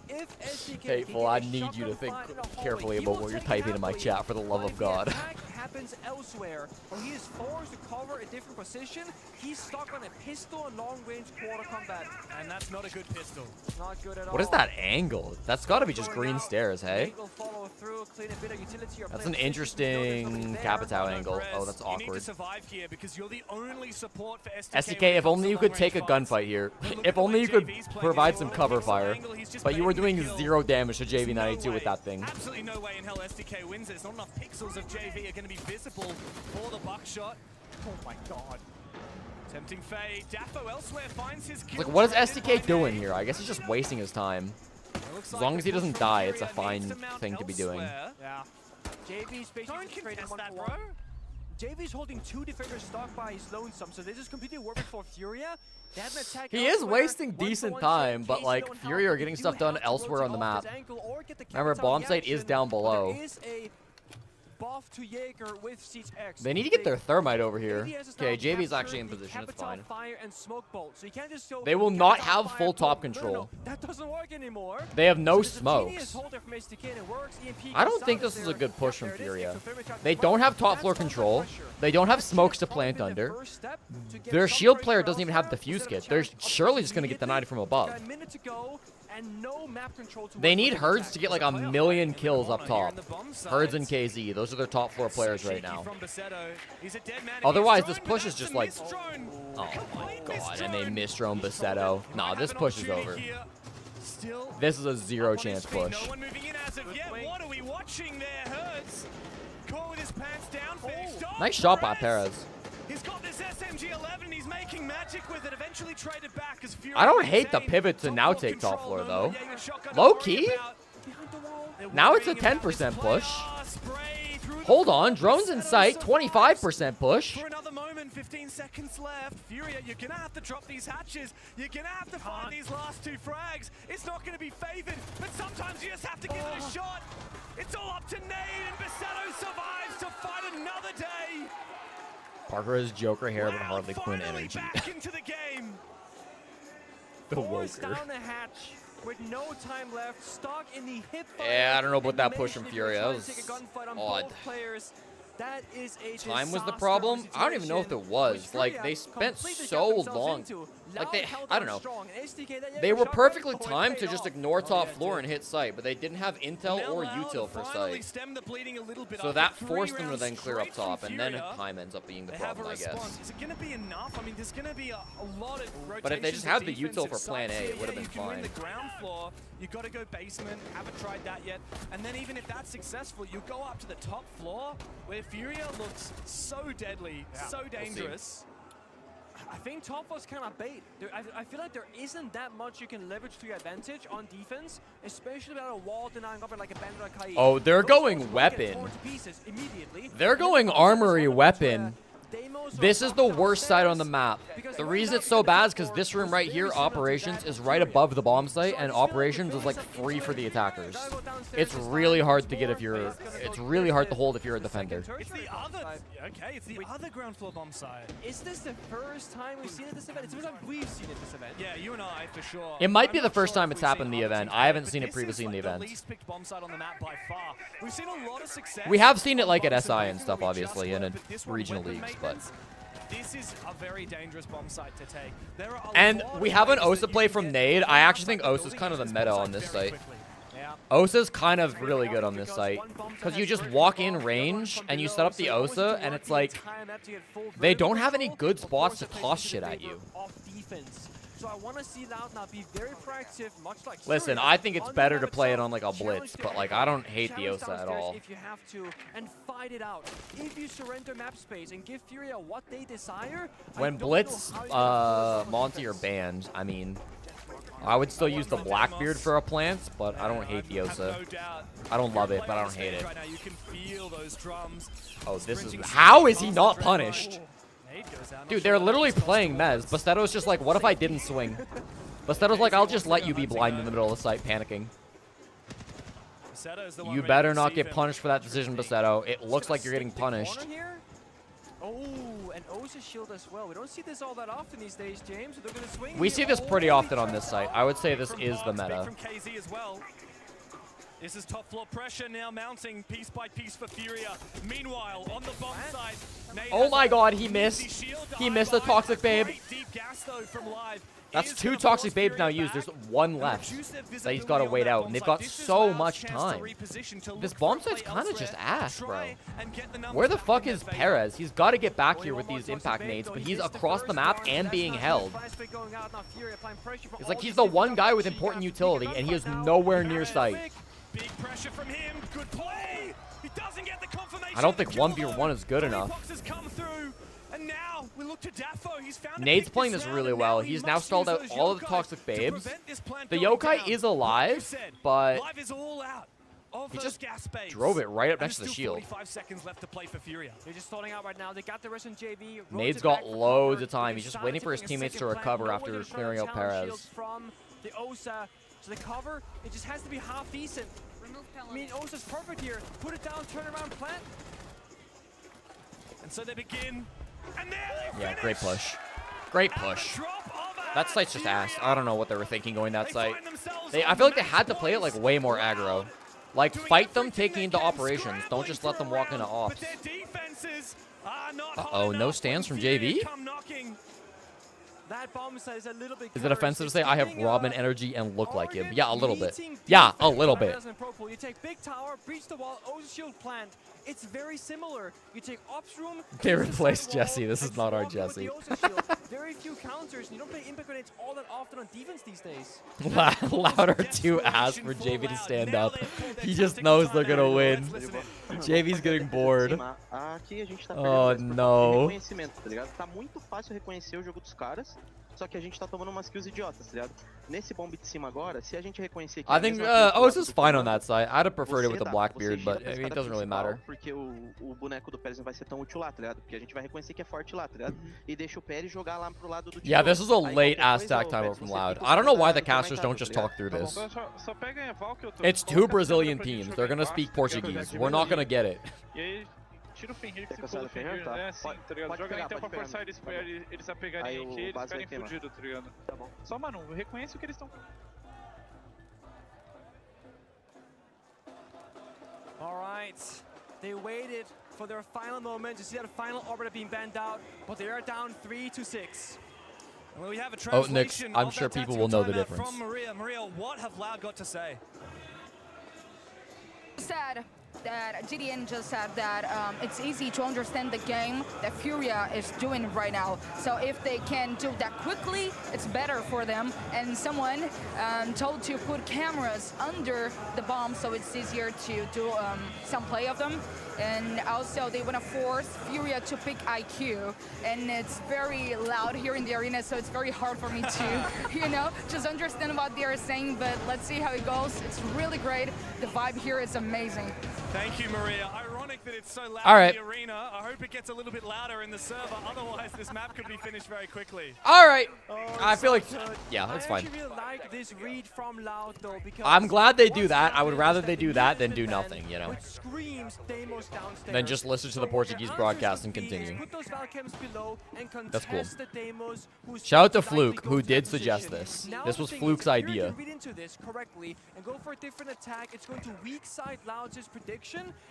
If STK Hateful, I need you to think carefully about what you're typing in my chat, for the love of God. Attack happens elsewhere, or he is forced to cover a different position. He's stuck on a pistol and long-range quarter combat, and that's not a good pistol. Not good at all. What is that angle? That's got to be just green stairs, hey? Follow through, clean a bit of utility, or That's an interesting Capitao angle. Oh, that's You need to awkward. survive here because you're the only support for STK, if only you could take a gunfight here. If only you could provide some cover fire. But you were doing 0 damage to JV92 with that thing. Absolutely no way in hell STK wins it. It's not enough pixels of JV are going to be visible for the buckshot. Oh my god. Tempting fade. Daffo elsewhere finds his kill. Like, what is STK doing here? I guess he's just wasting his time. As long as he doesn't die, it's a fine thing to be doing. Yeah. JV's basically straight in 1-for-1. JV's holding 2 defenders stuck by his lonesome, so this is completely working for Furia. They had an attack He is elsewhere, wasting 1-for-1 decent shot, time, but Casey like don't Fury help. are getting You stuff done have to elsewhere on the rotate off map. his ankle or get the Remember, Capitao bomb site is reaction, down but below. there is a buff to Jaeger with Siege X. They need to get their thermite over here. ADS is now Okay, JV's captured actually in the position. It's Capitao fine. Fire and smoke bolt, so you can't just go They will not Capitao have fire, full top bolt. control. That doesn't work anymore. They have no So there's a smokes. genius holder from STK and it works. EMP I don't goes think down this is there. a good push from There it is. Furia. It's a thermite shot. They don't have top floor control. They don't have smokes to plant under. Their shield player doesn't even have defuse kit. They're surely just going to get the 90 from above. A minute to go and no map control to They work need with Herds attack. to get like 1,000,000 kills up top. Herds and KZ, those are their top floor players right now. Otherwise, this push is just like, oh my god, and they misdrone Besetto. Nah, this push is over. This is a 0 chance push. No one moving in as of yet. What are we watching there? Herds caught with his pants down. Finished off. Nice shot by Perez. He's got this SMG-11. He's making magic with it. Eventually traded back as Fury. I don't hate the pivot to now take top floor though. Low key. Now it's a 10% push. Hold on, drones in sight, 25% push. For another moment, 15 seconds left. Furia, you're going to have to drop these hatches. You're going to have to find these last 2 frags. It's not going to be favored, but sometimes you just have to give it a shot. It's all up to Nade, and Besetto survives to fight another day. Parker has Joker hair, but Harley Quinn energy. Back into the game. The forced Woker. down the hatch with no time left, stuck in the hip fire. Yeah, I don't know about and that push from mentioned if Fury. you're That trying was to take a gunfight on odd. both players, that is a Time was the disaster problem. of a I don't even know if it situation was. which Like, Furia they spent completely so got themselves long. into. Like, Loud held I don't on know. strong. And SDK, that They Jaeger were shot perfectly right, timed paid to just off. ignore top floor and hit sight, but they didn't have intel Now or Loud util for finally sight. stemmed the bleeding a little bit So after that 3 forced them to rounds then clear up straight from top, and then Furia. time ends up being the They have a problem, I response. guess. Is it going to be enough? I mean, there's going to be a lot of rotations. But if they just of had the util defensive for plan sites A, here. it would have Yeah, been you can win fine. the ground floor. You got to go basement. Haven't tried that yet. And then even if that's successful, you go up to the top floor where Furia looks so deadly, so dangerous. I think top was kind of bait. I feel like there isn't that much you can leverage to your advantage on defense, especially without a wall denying cover like a Bandit or Kai. Oh, they're Those going walls might get weapon. torn to pieces immediately. They're going armory weapon. This is the worst site on the map. The reason it's so bad is because this room right here, operations, is right above the bomb site, and operations is like free for the attackers. It's really hard to get if you're. It's really hard to hold if you're a defender. It's the other. Okay, it's the other ground floor bomb site. Is this the first time we've seen it at this event? It's the first time we've seen it at this event. Yeah, you and I for sure. It might be I'm the not first sure time if it's we've happened in seen the other event. teams I haven't but seen it this previously is in the like event. The least picked bomb site on the map by far. We've seen a lot of success. We have seen it like at on bombs SI and making stuff, where we just obviously, in work, a but this one, regional weapon leagues, but. maintenance, this is a very dangerous bomb site to take. There are a And lot we of have an ways that Osa you play can from get Nade. I outside actually think the Osa's building kind of the into meta this on bomb this site site. very quickly. Yeah. Osa's kind of really good on this site. Because you just walk in range and you set up the Osa, and it's like, they don't have any good spots to toss shit at you. So I want to see Loud now be very proactive, much like Listen, Furia, I think it's on the better map to play it itself, on like a challenge blitz, the but like area, I don't hate the challenge Osa at downstairs all. if you have to, and fight it out. If you surrender map space and give Furia what they desire, When Blitz, Monty are banned, I mean, I would still use the Blackbeard for a plant, but I don't hate the Osa. I don't love it, but I don't hate it. Right now, you can feel those drums. Oh, this is... How is he not punished? Dude, they're literally playing Mez. Bastetto's just like, what if I didn't swing? Bastetto's like, I'll just let you be blind in the middle of the site, panicking. You better not get punished for that decision, Bastetto. It looks like you're getting punished. Oh, and Osa shield as well. We don't see this all that often these days, James. They're gonna swing We here. see this pretty often on this site. I would say this is the Big meta. from KZ as well. This is top floor pressure now mounting piece by piece for Furia. Meanwhile, on the bomb site, Nate Oh has my a god, he easy missed. shield to He hide missed the behind. Toxic Babe. Great deep gas though from Live. That's Is 2 gonna Toxic force Babes now Furia used. back. There's one left that he's got to wait out, and they've got so much time. This bomb site's kind of just ass, bro. Where the fuck is Perez? He's got to get back here with these impact nades, but he's across the map and being held. It's like he's the one guy with important utility, and he is nowhere near sight. Big pressure from him. Good play. He doesn't get the confirmation. I don't think 1v1 is good enough. Foxes come through, and now we look to Daffo. He's found a Nade's pick playing this this round, really and well. now he He's now must stalled use out those all of the yokai Toxic to Babes. prevent this plant The going yokai down. is alive, Said, but Live is all out of he those just gas babes. drove it right up And next to the there's shield. still 45 seconds left to play for Furia. They're just stalling out right now. They got the rest in JV. Nade's got loads of time. He's just waiting for his teammates to recover after clearing out Perez. From the Osa. So the cover, it just has to be half decent. I mean, Osa's perfect here. Put it down, turn around, plant. And so they begin. And there they Yeah, finish. great push. Great push. That site's just ass. I don't know what they were thinking going that site. I feel like they had to play it like way more aggro. Like, fight them taking into operations. Don't just let them walk into ops. Uh-oh, no stands from JV? That bomb site is a little bit. Is it offensive to say I have Robin energy and look like him? Yeah, a little bit. Yeah, a little bit. You take big tower, breach the wall, Osa shield plant. It's very similar. You take ops room. They breach the replaced side wall, Jesse. This is and not our swap it with Jesse. the Osa shield. Very few counters. And you don't play impact grenades all that often on defense these days. Louder too ass for JV to stand up. He just knows they're gonna win. JV's getting bored. Aqui a gente tá Oh perdendo mais por falta de no. reconhecimento, tá ligado? Tá muito fácil reconhecer o jogo dos caras, só que a gente tá tomando umas kills idiotas, tá ligado? Nesse bomb de cima agora, se a gente reconhecer que I think Osa's fine on that side. I'd have preferred it with the Blackbeard, but I mean, it doesn't really matter. Porque o boneco do Pérez não vai ser tão útil lá, tá ligado? Porque a gente vai reconhecer que é forte lá, tá ligado? E deixa o Pérez jogar lá pro lado do Yeah, Tiro. this is a Aí late qualquer ass coisa, stack ô, time Pérez, from você Loud. fica I don't know why the comentado, casters don't just talk through this. Só peguem a Val que eu tô. It's two Brazilian teams. They're gonna speak Portuguese. We're not gonna get it. E aí, Tira o Fenrir que Quer se pula caçar o o Fenrir? Fenrir, Tá. né? Assim, tá ligado? Pode Joga pegar, então pra pode pegar. forçar eles, Tá bom. eles a pegarem Aí aqui, o eles base vai ficarem queimar. fudidos, tá ligado? Tá bom. Só, mano, reconhece o que eles estão... All right. They waited for their final moment to see that final orbiter being banned out, but they are down 3-6. Well, we have a Oh, Nick, translation I'm of sure that people will know the tactical timeout difference. from Maria. Maria, what have Loud got to say? Said that GDN just said that it's easy to understand the game that Furia is doing right now. So if they can do that quickly, it's better for them. And someone told to put cameras under the bomb so it's easier to do some play of them. And also they want to force Furia to pick IQ, and it's very loud here in the arena, so it's very hard for me to, you know, just understand what they are saying. But let's see how it goes. It's really great. The vibe here is amazing. Thank you, Maria. Ironic that it's so loud All right. in the arena. I hope it gets a little bit louder in the server. Otherwise, this map could be finished very quickly. All right. Oh, I feel so like, good. yeah, it's fine. I actually really like this read from Loud though, because I'm glad they do what's that. I would happening rather is they that do the that than Newsman do ban, nothing, you know? which screams Deimos downstairs. Then just listen to the So Portuguese the answers broadcast would and be continue. Put those Valcams below and That's cool. contest the Deimos, who's Shout out to likely Fluke, go who to that did suggest position. this. Now This the was thing is, Fluke's if Fury idea. can read into this correctly and go for a different attack, it's going to weak side Loud's prediction,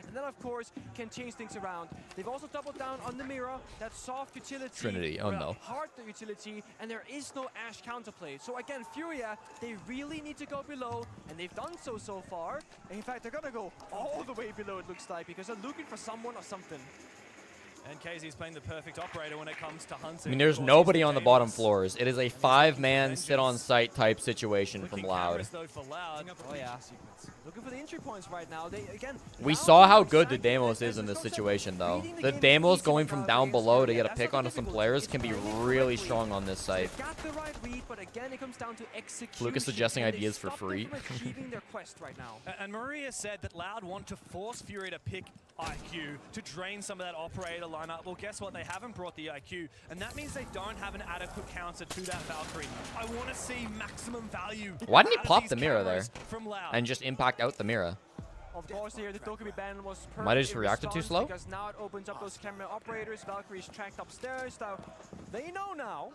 and then of course can change things around. They've also doubled down on the mirror, that soft utility, Trinity, oh or no. hard utility, and there is no Ashe counterplay. So again, Furia, they really need to go below, and they've done so far. And in fact, they're gonna go all the way below, it looks like, because they're looking for someone or something. And KZ's playing the perfect operator when it comes to hunting. I mean, there's nobody on the bottom floors. It is a 5-man sit-on-site type situation from Loud. Oh yeah. Looking for the entry points right now. They again. We saw how good the Deimos is in this situation, though. The Deimos going from down below to get a pick onto some players can be really strong on this site. Got the right read, but again, it comes down to execution. Luke is suggesting and they ideas for stopped them free. from achieving their quest right now. And Maria said that Loud want to force Fury to pick IQ to drain some of that operator lineup. Well, guess what? They haven't brought the IQ, and that means they don't have an adequate counter to that Valkyrie. I want to see maximum value. Why didn't he out of pop these the mirror there? cameras from Loud. And just impact out the mirror? Of course, here the Dokkaebi ban was perfect. Might have just in reacted too response, slow? Because now it opens up those camera operators. Valkyrie's tracked upstairs. Now they know now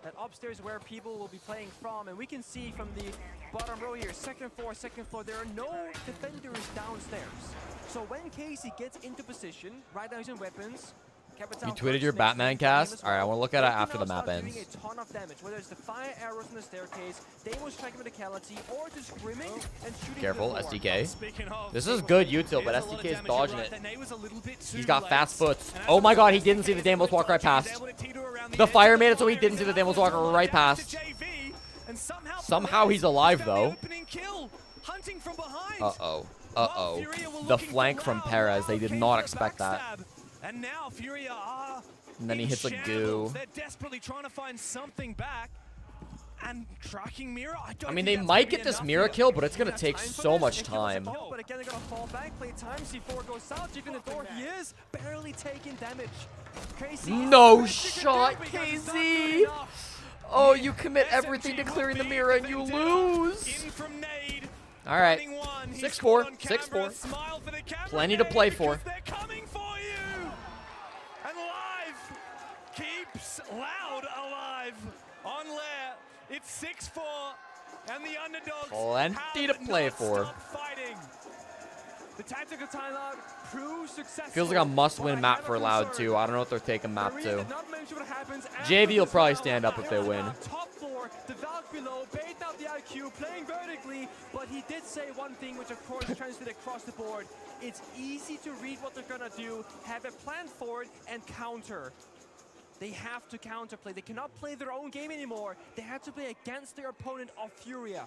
that upstairs is where people will be playing from, and we can see from the bottom row here, second floor, there are no defenders downstairs. So when Casey gets into position, right now he's in weapons. You tweeted your Batman cast? Alright, I want to look at it after the map ends. Doing a ton of damage, whether it's the fire arrows in the staircase, Deimos striking medicality, or just scrimming and shooting. Careful, the floor. SDK. This is good util, but SDK is dodging it. He's got fast foots. Oh my god, he didn't see the Deimos walk right past. The fire made it so he didn't see the Deimos walk right past. Somehow he's alive, though. Uh-oh. Uh-oh. The flank from Perez. They did not expect that. And now Furia are And then he hits a shambles. goo. They're desperately trying to find something back. And tracking mirror, I mean, they might get this mirror kill, but it's going to take so much time. But again, they're gonna fall back, play time, C4 goes south, chicken the door, he is barely taking damage. Casey No shot, KZ! Oh, you commit everything to clearing the mirror and you lose! Alright, 6-4, 6-4. Plenty to play for. And Live keeps Loud alive on Lair. It's 6-4, and the underdogs Plenty to play for. fighting. The tactical timeout proves successful. Feels like a must-win map for Loud, too. I don't know if they're taking map 2. JV will probably stand up if they win. Top floor, the Valk below, baiting out the IQ, playing vertically, but he did say one thing, which of course translated across the board. It's easy to read what they're gonna do, have a plan for it, and counter. They have to counterplay. They cannot play their own game anymore. They have to play against their opponent of Furia.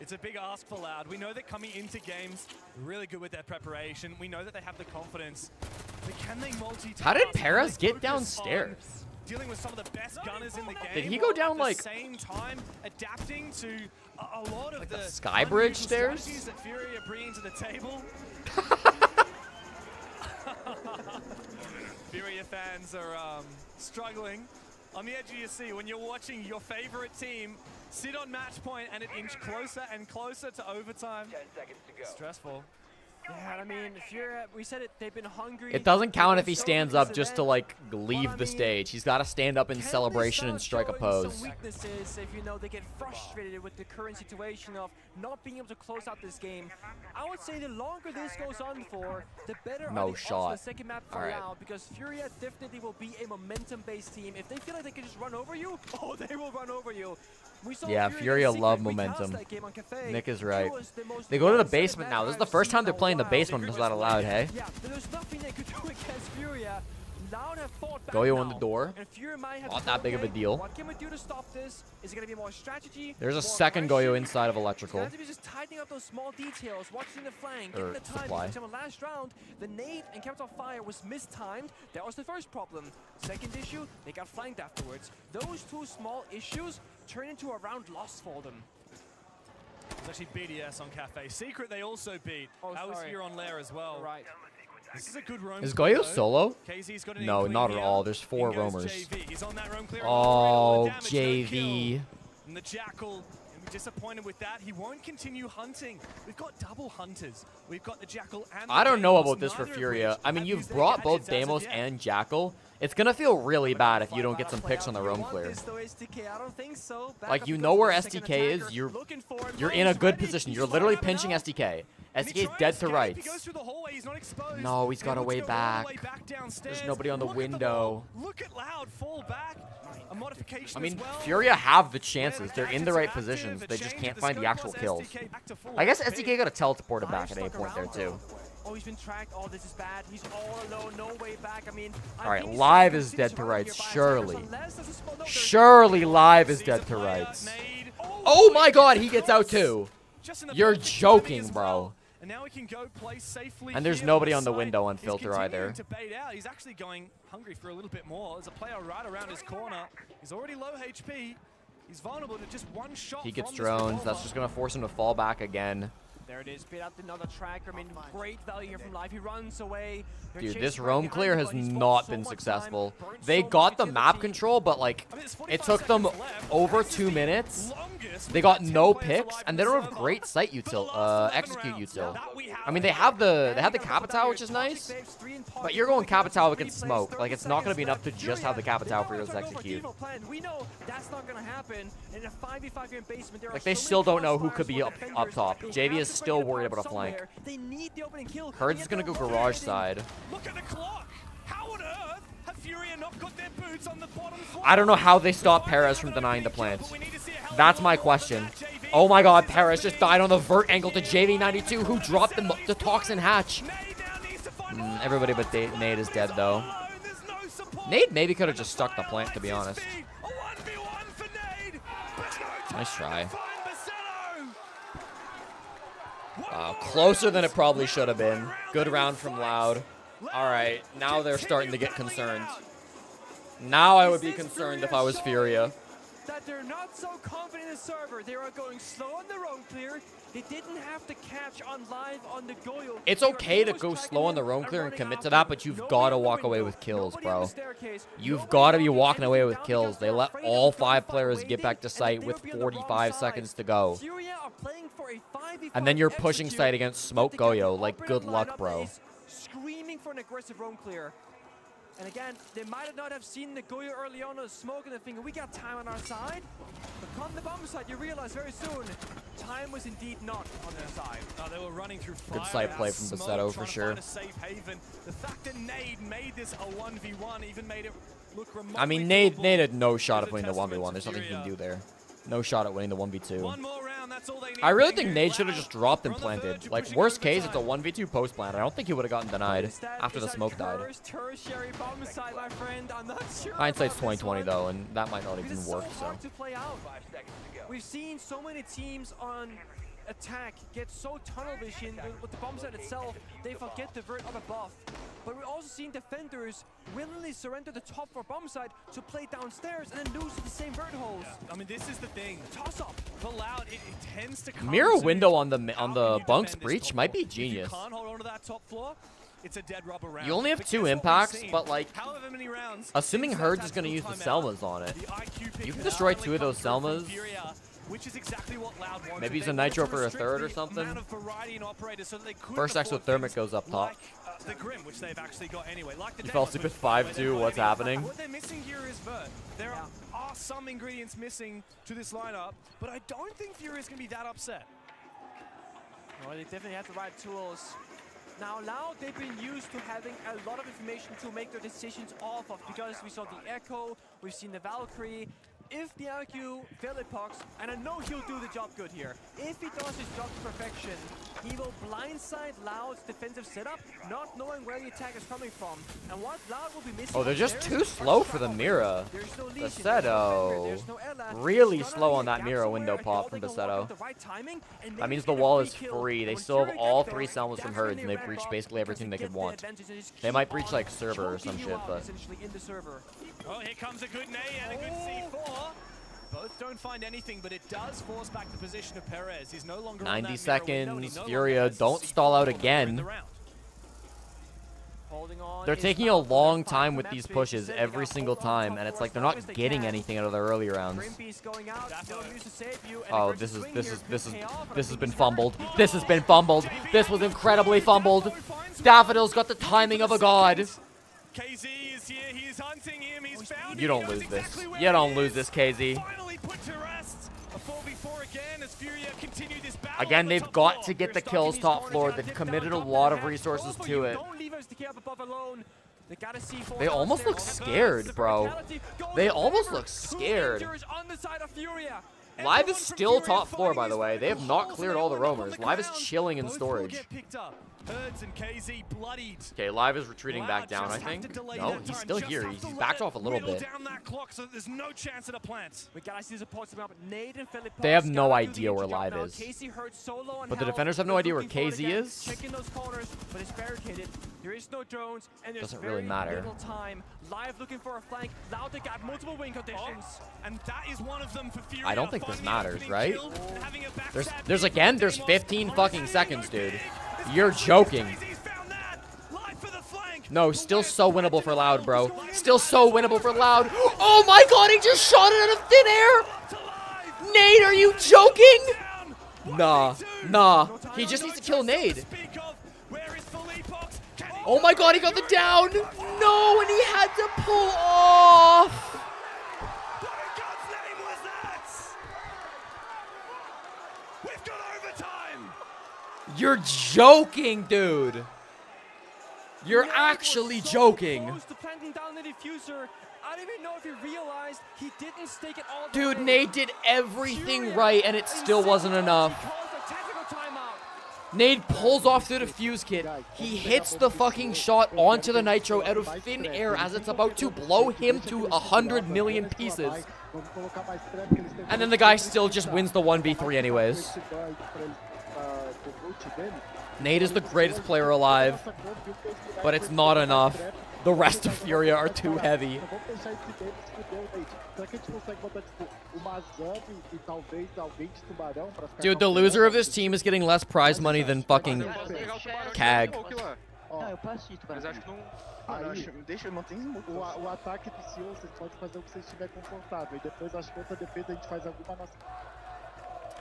It's a big ask for Loud. We know that coming into games, really good with their preparation. We know that they have the confidence. But can they multitask? How did Perez Can they get focus downstairs? on dealing with some of the best gunners in the game. Did he go down, while like- at the same time adapting to a lot of the Sky Bridge unusual stairs? strategies that Fury are bringing to the table? Furia fans are struggling on the edge of your seat when you're watching your favorite team sit on match point and it inch closer and closer to overtime. 10 seconds to go. Stressful. Yeah, I mean, Furia, we said it, they've been hungry. It doesn't count if he stands up just to, like, leave the stage. He's got to stand up in celebration and strike a pose. Some weaknesses if, you know, they get frustrated with the current situation of not being able to close out this game. I would say the longer this goes on for, the better No are the odds shot. for the second map for now, because Furia definitely will be a momentum-based team. If they feel like they can just run over you, oh, they will run over you. Yeah, Furia love momentum. Nick is right. They go to the basement now. This is the first time they're playing the basement. Is that allowed, hey? Yeah, there's nothing they could do against Furia. Loud have fought back Goyo now, on the door. and Furia might have Not to that go, big of a okay, deal. What can we do to stop this? Is it going to be more strategy? There's a more second aggression? Goyo inside of It's electrical. going to be just tightening up those small details, watching the flank, Or getting the time. supply. For example, last round, the nade and Capital Fire was mistimed. That was the first problem. Second issue, they got flanked afterwards. Those two small issues turn into a round lost for them. It's actually BDS on Cafe. Secret they also beat. That was here on Lair as well. Right. This is a good roam. Is Goyo though. solo? KZ's got an No, inkling not at here. all. There's 4 In goes roamers. JV. He's on that roam clear. Oh, Damage, no JV. kill. And the Jackal, disappointed with that. He won't continue hunting. We've got double hunters. We've got the Jackal and the I don't know Damos, about this for neither of Furia. which I mean, have you've used their brought both gadgets as of Damos yet. and Jackal. It's going to feel really bad if you don't get some picks on the roam clear. Like, you know where SDK is. You're in a good position. You're literally pinching SDK. SDK is dead to rights. No, he's got a way back. There's nobody on the window. Look at Loud fall back. A modification I mean, as well. Furia have the chances. They're in the right positions. They just can't find the actual kills. I guess SDK got a teleported back at any point there, too. Oh, he's been tracked. Oh, this is bad. He's all alone. No way back. I mean, All right, Live is dead to rights. Surely. Surely Live is dead to rights. Oh my god, he gets out too. You're joking, bro. And now we can go play safely. And there's here nobody on the side. window on He's filter either. continuing to bait out. He's actually going hungry for a little bit more. There's a player right around his corner. He's already low HP. He's vulnerable to just one shot. He gets from this drones. revolver. That's just going to force him to fall back again. There it is. Bit out another track. I mean, great value here from Live. He runs away. They're Dude, chasing this right roam behind clear him, has but he's fought not so been much successful. time, burned They so got much the to map team. control, but like, it took them over 2 minutes. They got no picks, and they don't have great site util, execute util. I mean, they have the Capitao, which is nice, but you're going Capitao against smoke. Like, it's not going to be enough to just have the Capitao for you to execute. We know that's not going to happen. In a 5v5 in basement, there Like, are they so still many don't know who crossfires could be for up defenders. top. They JV have is to still break it worried apart about a flank. somewhere. They need the opening kill. Herds is going to go garage side. Look at the clock. How on earth have Furia not got their boots on the bottom floor? I don't know how they stopped Perez from denying the plant. That's my question. Oh my god, Perez just died on the vert angle to JV92, who dropped the Toxin hatch. Everybody but Nade is dead, though. Nade maybe could have just stuck the plant, to be honest. Nice try. Wow, closer than it probably should have been. Good round from Loud. All right, now they're starting to get concerned. Now I would be concerned if I was Furia. That they're not so confident in the server. They are going slow on the roam clear. They didn't have to catch on Live on the Goyo. It's okay to go slow on the roam clear and commit to that, but you've got to walk away with kills, bro. You've got to be walking away with kills. They let all 5 players get back to site with 45 seconds to go. And then you're pushing site against Smoke Goyo. Like, good luck, bro. Screaming for an aggressive roam clear. And again, they might not have seen the Goyo early on, the smoke, and they're thinking, we got time on our side. But come the bomb side, you realize very soon, time was indeed not on their side. They were running through fire. Good side play from Bassetto, for sure. A safe haven. The fact that Nade made this a 1v1 even made it look remotely I mean, Nade doable. had no shot at Is a winning the testament 1v1. to There's nothing he can Furia. do there. No shot at winning the 1v2. One more round, that's all they need. I really think Nade should have just dropped and planted. Like, worst case, it's a 1v2 post plant. I don't think he would have gotten denied after the smoke died. Tertiary bomb side, my friend. I'm not sure. Hindsight's 2020 though, and that might not even work. So To play out. We've seen so many teams on attack get so tunnel vision with the bomb site itself, they forget the vert up above. But we've also seen defenders willingly surrender the top for bomb site to play downstairs and then lose to the same vert holes. I mean, this is the thing. Toss up. For Loud, it tends to come mirror to window on the bunks breach might be If you genius. can't hold on to that top floor, it's a dead rubber round. You only have But 2 guess what we've impacts, seen? but like, However many rounds, assuming since that Herds is going to tactical use the timeout, Selmas on it, the IQ pick you can has destroy finally 2 of those come through from Selmas. Furia. which is exactly what Loud wanted. Maybe he's They a wanted Nitro to for a restrict third or the something. amount of variety in operators so that they couldn't First afford exothermic things goes up top. like, the Grim, which they've actually got anyway. Like the He fell Deadlock, asleep which, at by the way, 5-2. they've got What's anyway. happening? What they're missing here is Vert. There are some ingredients missing to this lineup, but I don't think Fury is going to be that upset. Well, they definitely have the right tools. Now, Loud, they've been used to having a lot of information to make their decisions off of, because we saw the Echo, we've seen the Valkyrie. If the IQ Philippox, and I know he'll do the job good here, if he does his job to perfection, he will blindside Loud's defensive setup, not knowing where the attack is coming from. And what Loud will be missing... Oh, they're just too slow for the Mira. Basetto. Really slow on that Mira window pop from Basetto. That means the wall is free. They still have all 3 Selmas from Herds, and they breached basically everything they could want. They might breach like server or some shit, but... Oh, here comes a good nade and a good C4. Both don't find anything, but it does force back the position of Perez. He's no longer 90 seconds. Furia, don't stall out again. They're taking a long time with these pushes every single time, and it's like they're not getting anything out of their early rounds. Oh, this has been fumbled. This has been fumbled. This was incredibly fumbled. Daffodil's got the timing of a god. KZ is here. He's hunting him. He's found You don't lose this. You don't lose this, KZ. Finally put to rest. A 4v4 again as Furia continue this battle. Again, they've got to get the kills top floor. They've committed a lot of resources to it. They almost look scared, bro. They almost look scared. Live is still top floor, by the way. They have not cleared all the roamers. Live is chilling in storage. Herds and KZ bloodied. Okay, Live is retreating back down, I think. No, he's still here. He's backed off a little bit. Down that clock so there's no chance at a plant. We gotta see the supports come up. Nade and Philippox They have no gotta do idea the where job Live now. is. KZ hurt solo on But the health. defenders have no idea where Looking forward KZ again, is. Checking those corners, but it's barricaded. There is no drones, and there's Doesn't very really matter. little time. Live looking for a flank. Loud, they got multiple win conditions. And that is one of them for Furia. I don't think this matters, right? Having a There's 15 fucking seconds, dude. You're joking. No, still so winnable for Loud, bro. Still so winnable for Loud. Oh my god, he just shot it out of thin air! Nade, are you joking? Nah, nah. He just needs to kill Nade. Oh my god, he got the down! No, and he had to pull off! You're joking, dude. You're actually joking. I don't even know if he realized he didn't stake it all. Dude, Nade did everything right, and it still wasn't enough. Nade pulls off the defuse kit. He hits the fucking shot onto the Nitro out of thin air as it's about to blow him to 100 million pieces. And then the guy still just wins the 1v3 anyways. Nade is the greatest player alive, but it's not enough. The rest of Furia are too heavy. Dude, the loser of this team is getting less prize money than fucking CAG. Mas acho que não. Deixa, mantém o ataque do CEO, vocês podem fazer o que vocês estiver confortável. E depois acho que outra defesa a gente faz alguma nossa.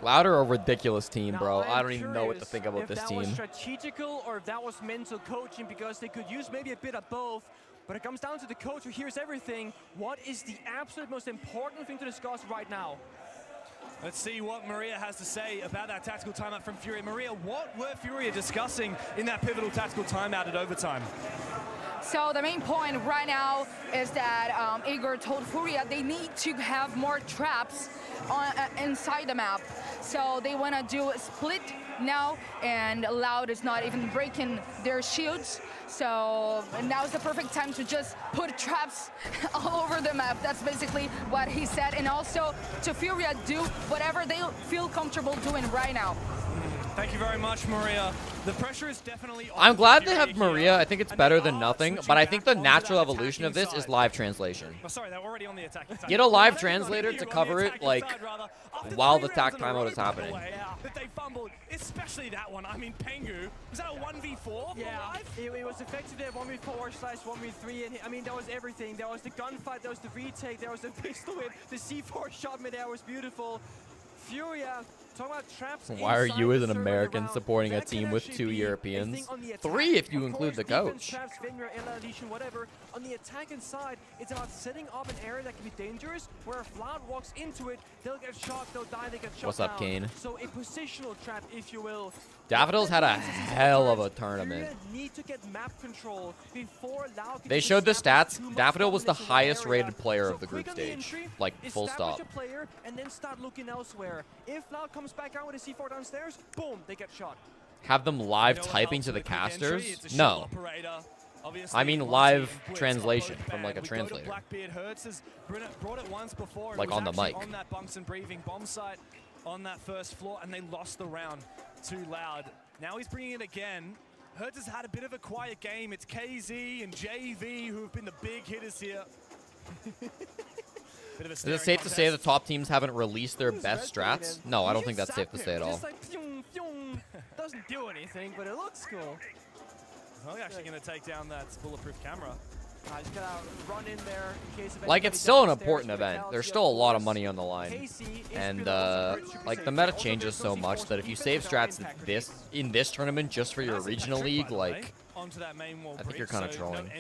Loud are a ridiculous team, bro. I don't even know what to think about this team. If that was strategical or if that was mental coaching, because they could use maybe a bit of both. But it comes down to the coach who hears everything. What is the absolute most important thing to discuss right now? Let's see what Maria has to say about that tactical timeout from Furia. Maria, what were Furia discussing in that pivotal tactical timeout at overtime? So the main point right now is that Igor told Furia they need to have more traps on, inside the map. So they want to do a split now, and Loud is not even breaking their shields. So now is the perfect time to just put traps all over the map. That's basically what he said. And also to Furia, do whatever they feel comfortable doing right now. Thank you very much, Maria. The pressure is definitely on. I'm glad they have Maria. I think it's better than nothing, but I think the natural evolution of this is live translation. Oh, sorry, they're already on the attack. Get a live translator to cover it, like, while the attack timeout is happening. That they fumbled, especially that one. I mean, Pengu, was that a 1v4? Yeah, it was effectively a 1v4/1v3, and I mean, that was everything. There was the gunfight, there was the retake, there was the pistol whip, the C4 shot mid-air was beautiful. Furia, talking about traps. Why are you as an inside the American round, supporting a that can team with actually 2 be a Europeans? thing on the attack. 3 if you Of include the course, defense coach. traps, Finra, Ella, Legion, whatever. On the attack inside, it's about setting up an area that can be dangerous, where if Loud walks into it, they'll get shot, they'll die, they get shot What's up, down. Kane? So a positional trap, if you will. Daffodils had a hell of a tournament. Need to get map control before Loud can They showed the stats. Daffodil was the highest rated player of the group stage. Like, full stop. Establish a player and then start looking elsewhere. If Loud comes back out with a C4 downstairs, boom, they get shot. Have them live typing to the casters? No. I mean live translation from like a translator. Like on the mic. On that Bunks and Breathing bomb site on that first floor, and they lost the round too Loud. Now he's bringing it again. Hertz has had a bit of a quiet game. It's KZ and JV who have been the big hitters here. Is it safe to say the top teams haven't released their best strats? No, I don't think that's safe to say at all. Just like, pyong, pyong. Doesn't do anything, but it looks cool. Well, he's actually going to take down that bulletproof camera. Just gotta run in there in case of Like, it's still an important event. There's still a lot of money on the line. And, like, the meta changes so much that if you save strats in this tournament just for your regional league, like, I think you're kind of trolling.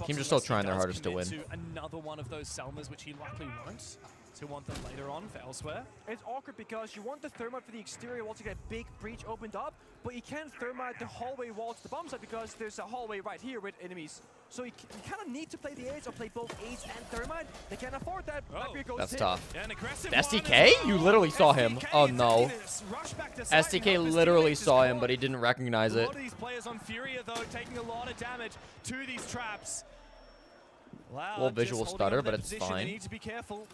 Teams are still trying their hardest to win. Another one of those Selmas, which he likely won't. To want them later on for elsewhere. It's awkward because you want the thermite for the exterior wall to get a big breach opened up, but you can't thermite the hallway wall to the bomb site because there's a hallway right here with enemies. So you kind of need to play the aids or play both aids and thermite. They can't afford that. That's tough. SDK? You literally saw him. Oh no. SDK literally saw him, but he didn't recognize it. A lot of these players on Furia though taking a lot of damage to these traps. A little visual stutter, but it's fine. They need to be careful.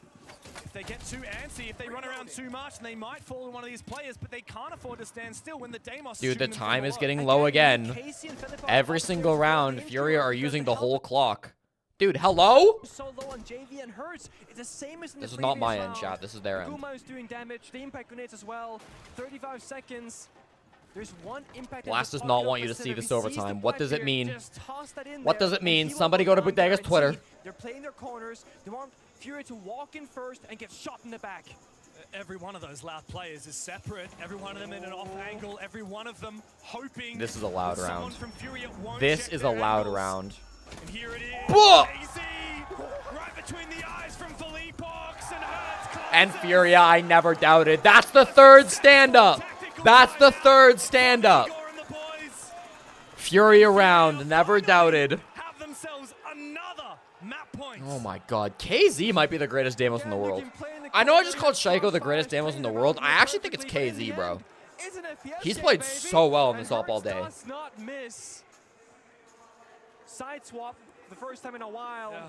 If they get too antsy, if they run around too much, they might fall to one of these players, but they can't afford to stand still when the Deimos. Dude, the time is getting low again. Every single round, Furia are using the whole clock. Dude, hello? So low on JV and Hertz. It's the same as in This the is not my previous end, round. chat. This is their end. Guma is doing damage. The impact grenades as well. 35 seconds. There's one impact. Blast does not want you to see this overtime. What does it mean? What does it mean? Somebody go to Bodega's Twitter. They're playing their corners. They want Fury to walk in first and get shot in the back. Every one of those Loud players is separate. Every one of them in an off angle. Every one of them hoping. This is a loud round. From Furia won't This check is a their loud angles. round. And here it is. Whoa! KZ, right between the eyes from Philippox and Hertz. And Furia, I never doubted. That's the third stand-up. That's the third stand-up. Furia round, never doubted. Have themselves another map point. Oh my god, KZ might be the greatest Deimos in the world. I know I just called Shaiko the greatest Deimos in the world. I actually think it's KZ, bro. He's played so well in this op all day. Does not miss. Side swap the first time in a while. Yeah.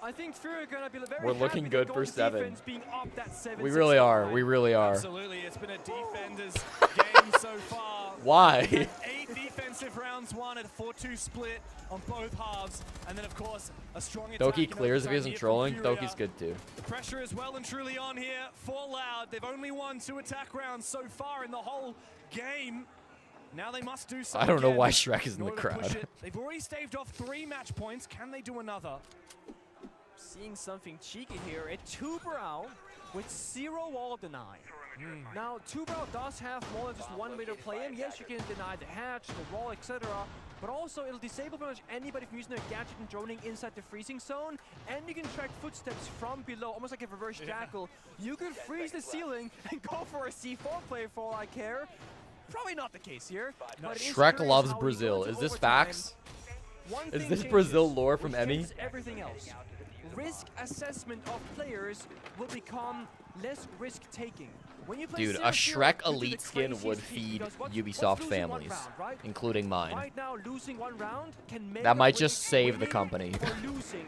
I think Fury are gonna be very We're looking happy good to for go 7. defense being up that 7. We really are. We really are. Absolutely, it's been a defender's game so far. Why? 8 defensive rounds won at a 4-2 split on both halves, and then of course a strong attack. Doki clears if he isn't here from trolling. Furia. Doki's good too. The pressure is well and truly on here for Loud. They've only won 2 attack rounds so far in the whole game. Now they must do so. I don't know again why Shrek is in the order to push crowd. it. They've already staved off 3 match points. Can they do another? Seeing something cheeky here. A 2-brow with 0 wall deny. Now, 2-brow does have more than just one way to play him. Yes, you can deny the hatch, the wall, etc. But also, it'll disable pretty much anybody from using their gadget and droning inside the freezing zone. And you can track footsteps from below, almost like a reverse jackal. You could freeze the ceiling and go for a C4 play for all I care. Probably not the case here. But it is Shrek curious loves how we Brazil. go to Is this overtime. facts? One Is thing this changes, Brazil lore from which Emmy? changes everything else. Risk assessment of players will become less risk-taking. When you play Dude, 0-0, a Shrek you do the Elite skin craziest would feat, feed because what's Ubisoft losing one families, round, right? including mine. Right now, losing one round can make That or might break just save the winning company. or losing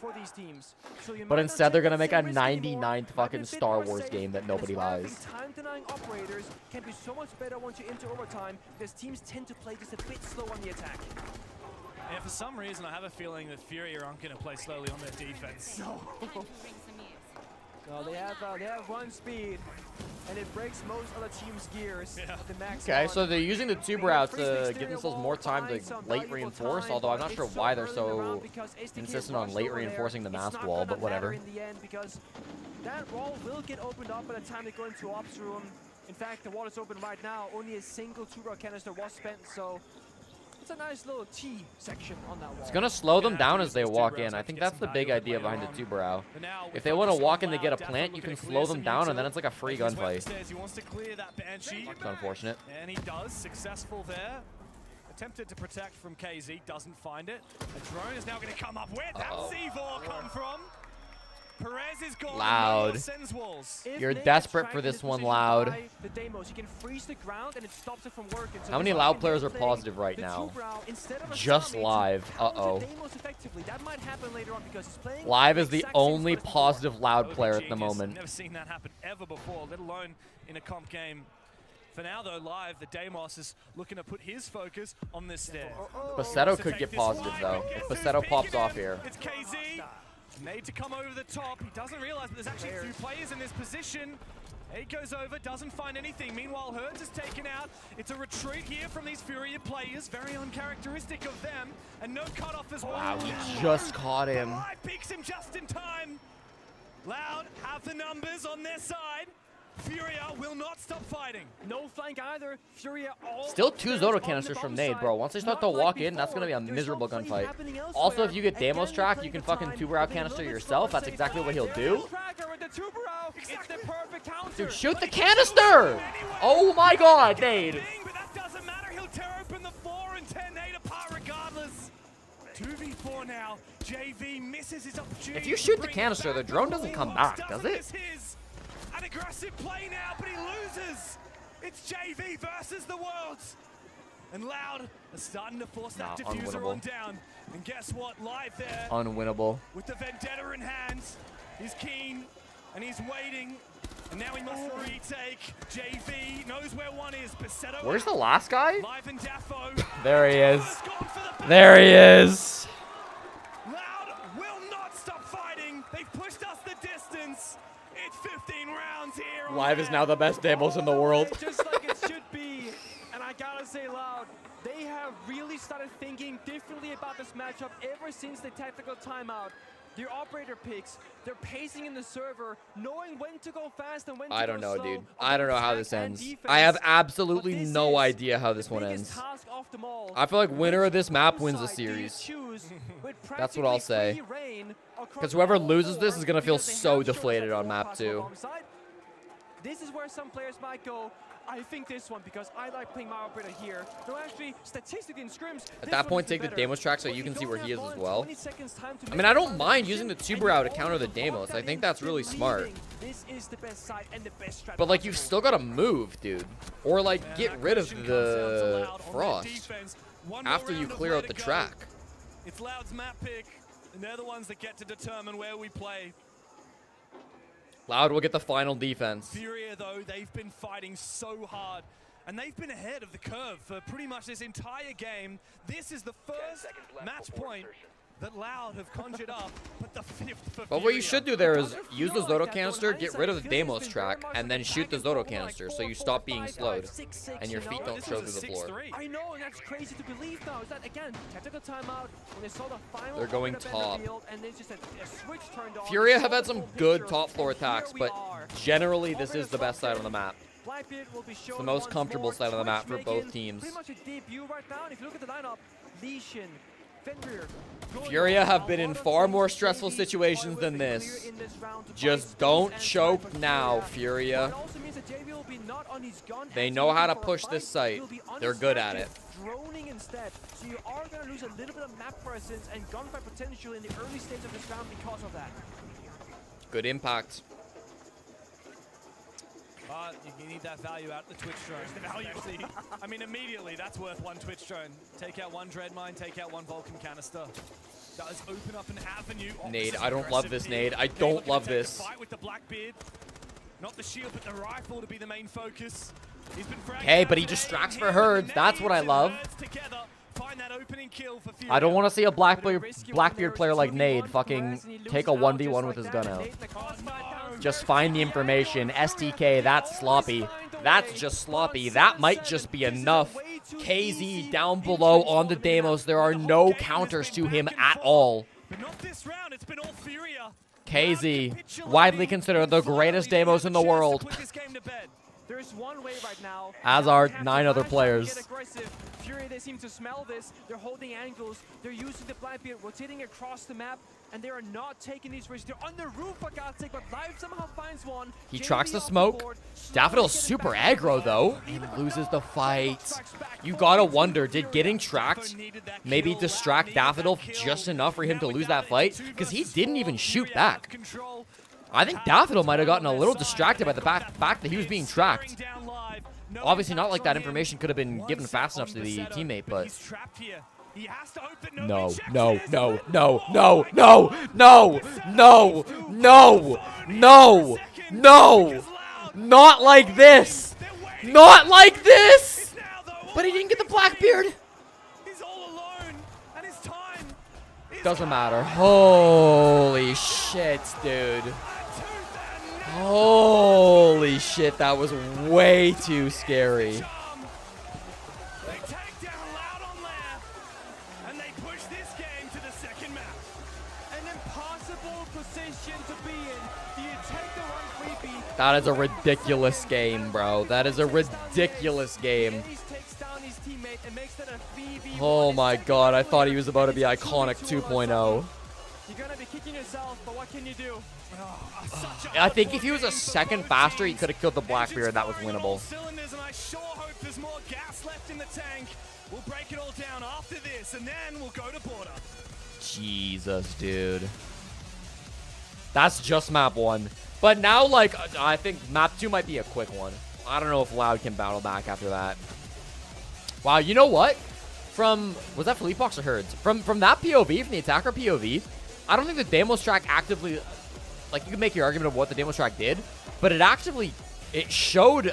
for these teams. So you But might instead not they're take gonna that make same a risk anymore, 99th might be fucking a bit Star more Wars safe, game that and nobody that's why having buys. time-denying operators can be so much better once you enter overtime, because teams tend to play just a bit slow on the attack. Yeah, for some reason, I have a feeling that Fury aren't going to play slowly on their defense. No, they have one speed, and it breaks most other teams' gears at the max. Okay, on. so they're using the tube route to give themselves more time to late reinforce, although I'm not sure why they're so insistent on late reinforcing the mask wall, but whatever. In the end, because that wall will get opened up by the time they go into ops room. In fact, the wall is open right now. Only a single 2-round canister was spent, so it's a nice little T section on that wall. It's going to slow them down as they walk in. I think that's the big idea behind the two-brow. If they want to walk in to get a plant, you can slow them down, and then it's like a free gunfight. He wants to clear that Banshee. It's unfortunate. And he does. Successful there. Attempted to protect from KZ. Doesn't find it. A drone is now going to come up. Where'd that C4 come from? Perez is gone. Loud. You're desperate for this one, Loud. The Deimos, you can freeze the ground and it stops it from working. So how many Loud players are positive right now? Just Live. Uh-oh. Live is the only positive Loud player at the moment. Never seen that happen ever before, let alone in a comp game. For now, though, Live, the Deimos is looking to put his focus on this stair. Bassetto could get positive, though. If Bassetto pops off here. It's KZ. Made to come over the top. He doesn't realize that there's actually two players in this position. He goes over, doesn't find anything. Meanwhile, Hertz is taken out. It's a retreat here from these Furia players. Very uncharacteristic of them. And no cutoff as well. Wow, he just caught him. Live peeks him just in time. Loud have the numbers on their side. Furia will not stop fighting. No flank either. Furia all still 2 Zoto canisters from Nade, bro. Once they start to walk in, that's going to be a miserable gunfight. Also, if you get Deimos track, you can fucking 2-brow canister yourself. That's exactly what he'll do. Dude, shoot the canister! Oh my god, Nade. But that doesn't matter. He'll tear open the 4 and 10 Nade apart regardless. 2v4 now. JV misses his opportunity. If you shoot the canister, the drone doesn't come back, does it? An aggressive play now, but he loses. It's JV versus the Worlds. And Loud is starting to force that diffuser on down. And guess what? Live there. Unwinnable. With the Vendetta in hand. He's keen and he's waiting. And now he must retake. JV knows where one is. Bassetto. Where's the last guy? Live and Daffo. There he is. There he is. Loud will not stop fighting. They've pushed us the distance. It's 15 rounds here. Live is now the best Deimos in the world. Just like it should be. And I gotta say, Loud, they have really started thinking differently about this matchup ever since the tactical timeout. Their operator picks, they're pacing in the server, knowing when to go fast and when to go slow. I don't know, dude. I don't know how this ends. I have absolutely no idea how this one ends. I feel like winner of this map wins the series. That's what I'll say. Because whoever loses this is going to feel so deflated on map 2. This is where some players might go, I think this one, because I like playing my operator here. No, actually, statistically in scrims, at that point, take the Deimos track so you can see where he is as well. I mean, I don't mind using the 2-brow to counter the Deimos. I think that's really smart. But, like, you've still got to move, dude. Or, like, get rid of the Frost after you clear out the track. It's Loud's map pick, and they're the ones that get to determine where we play. Loud will get the final defense. Furia, though, they've been fighting so hard. And they've been ahead of the curve for pretty much this entire game. This is the first match point that Loud have conjured up, but the 5th for But what you should do there is use the Zoto canister, get rid of the Deimos track, and then shoot the Zoto canister so you stop being slowed and your feet don't show through the floor. I know, and that's crazy to believe now. Is that, again, tactical timeout, when they saw the final they're going top. And there's just a switch turned on. Furia have had some good top floor attacks, but generally this is the best side on the map. It's the most comfortable side of the map for both teams. Pretty much a debut right now, and if you look at the lineup, Lesion, Fenrir, Furia have been in far more stressful situations than this. Just don't choke now, Furia. They know how to push this site. They're good at it. Droning instead, so you are going to lose a little bit of map presence and gunfight potential in the early stage of this round because of that. Good impact. But you need that value out of the Twitch drone. The value, see? I mean, immediately, that's worth 1 Twitch drone. Take out 1 Dread Mine, take out 1 Vulcan canister. Does open up an avenue. Nade, I don't love this nade. I don't love this. Fight with the Blackbeard. Not the shield, but the rifle to be the main focus. He's been hey, but he distracts for herds. That's what I love. I don't want to see a Blackbeard player like Nade fucking take a 1v1 with his gun out. Just find the information. STK, that's sloppy. That's just sloppy. That might just be enough. KZ down below on the Deimos. There are no counters to him at all. But not this round. It's been all Furia. KZ, widely considered the greatest demos in the world. There's one way right now. As are 9 other players. Fury, they seem to smell this. They're holding angles. They're using the Blackbeard, rotating across the map, and they are not taking these risks. They're on the roof, for God's sake, but Live somehow finds one. He tracks the smoke. Daffodil's super aggro, though. He loses the fight. You gotta wonder, did getting tracked maybe distract Daffodil just enough for him to lose that fight? Because he didn't even shoot back. I think Daffodil might have gotten a little distracted by the fact that he was being tracked. Obviously, not like that information could have been given fast enough to the teammate, but... No, no, no, no, no, no, no, no, no, no, no, not like this, not like this, but he didn't get the Blackbeard. Doesn't matter. Holy shit, dude. Holy shit, that was way too scary. That is a ridiculous game, bro. That is a ridiculous game. Oh my god, I thought he was about to be iconic 2.0. You're gonna be kicking yourself, but what can you do? I think if he was a second faster, he could have killed the Blackbeard, and that was winnable. We'll break it all down after this, and then we'll go to border. Jesus, dude. That's just map 1. But now, like, I think map 2 might be a quick one. I don't know if Loud can battle back after that. Wow, you know what? Was that Fleetbox or Herds? From that POV, from the attacker POV, I don't think the demos track actively, like, you can make your argument of what the demos track did, but it showed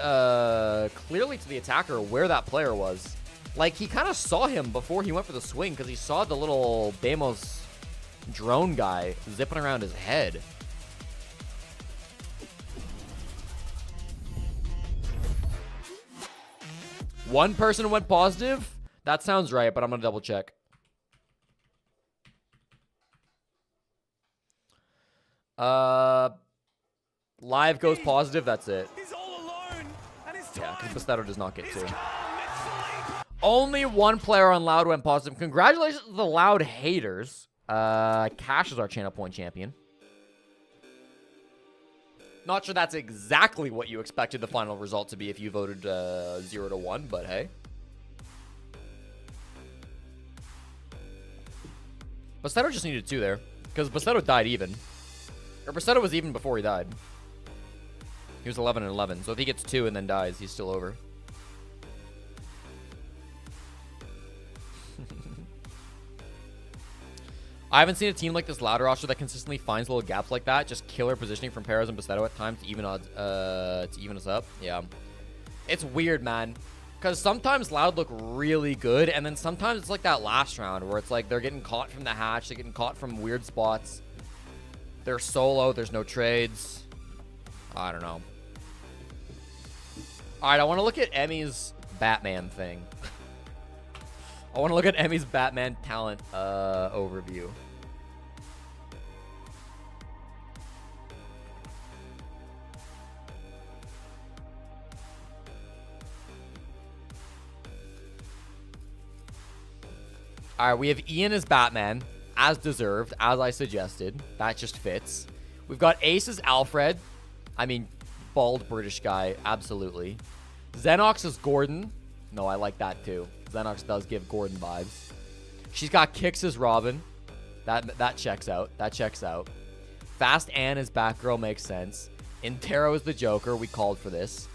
clearly to the attacker where that player was. Like, he kind of saw him before he went for the swing because he saw the little demos drone guy zipping around his head. One person went positive? That sounds right, but I'm going to double check. Live goes positive, that's it. Yeah, because Bastedo does not get 2. Only one player on Loud went positive. Congratulations to the Loud haters. Cash is our channel point champion. Not sure that's exactly what you expected the final result to be if you voted 0-1, but hey. Bastedo just needed 2 there, because Bastedo died even. Or Bastedo was even before he died. He was 11-11, so if he gets 2 and then dies, he's still over. I haven't seen a team like this Loud roster that consistently finds little gaps like that. Just killer positioning from Perez and Bastedo at times to even us up. Yeah. It's weird, man. Because sometimes Loud look really good, and then sometimes it's like that last round where it's like they're getting caught from the hatch, they're getting caught from weird spots. They're solo, there's no trades. I don't know. Alright, I want to look at Emmy's Batman thing. I want to look at Emmy's Batman talent overview. Alright, we have Ian as Batman, as deserved, as I suggested. That just fits. We've got Ace as Alfred. I mean, bald British guy, absolutely. Xenox as Gordon. No, I like that too. Xenox does give Gordon vibes. She's got Kicks as Robin. That checks out. That checks out. Fast Ann as Batgirl makes sense. Interro is the Joker. We called for this.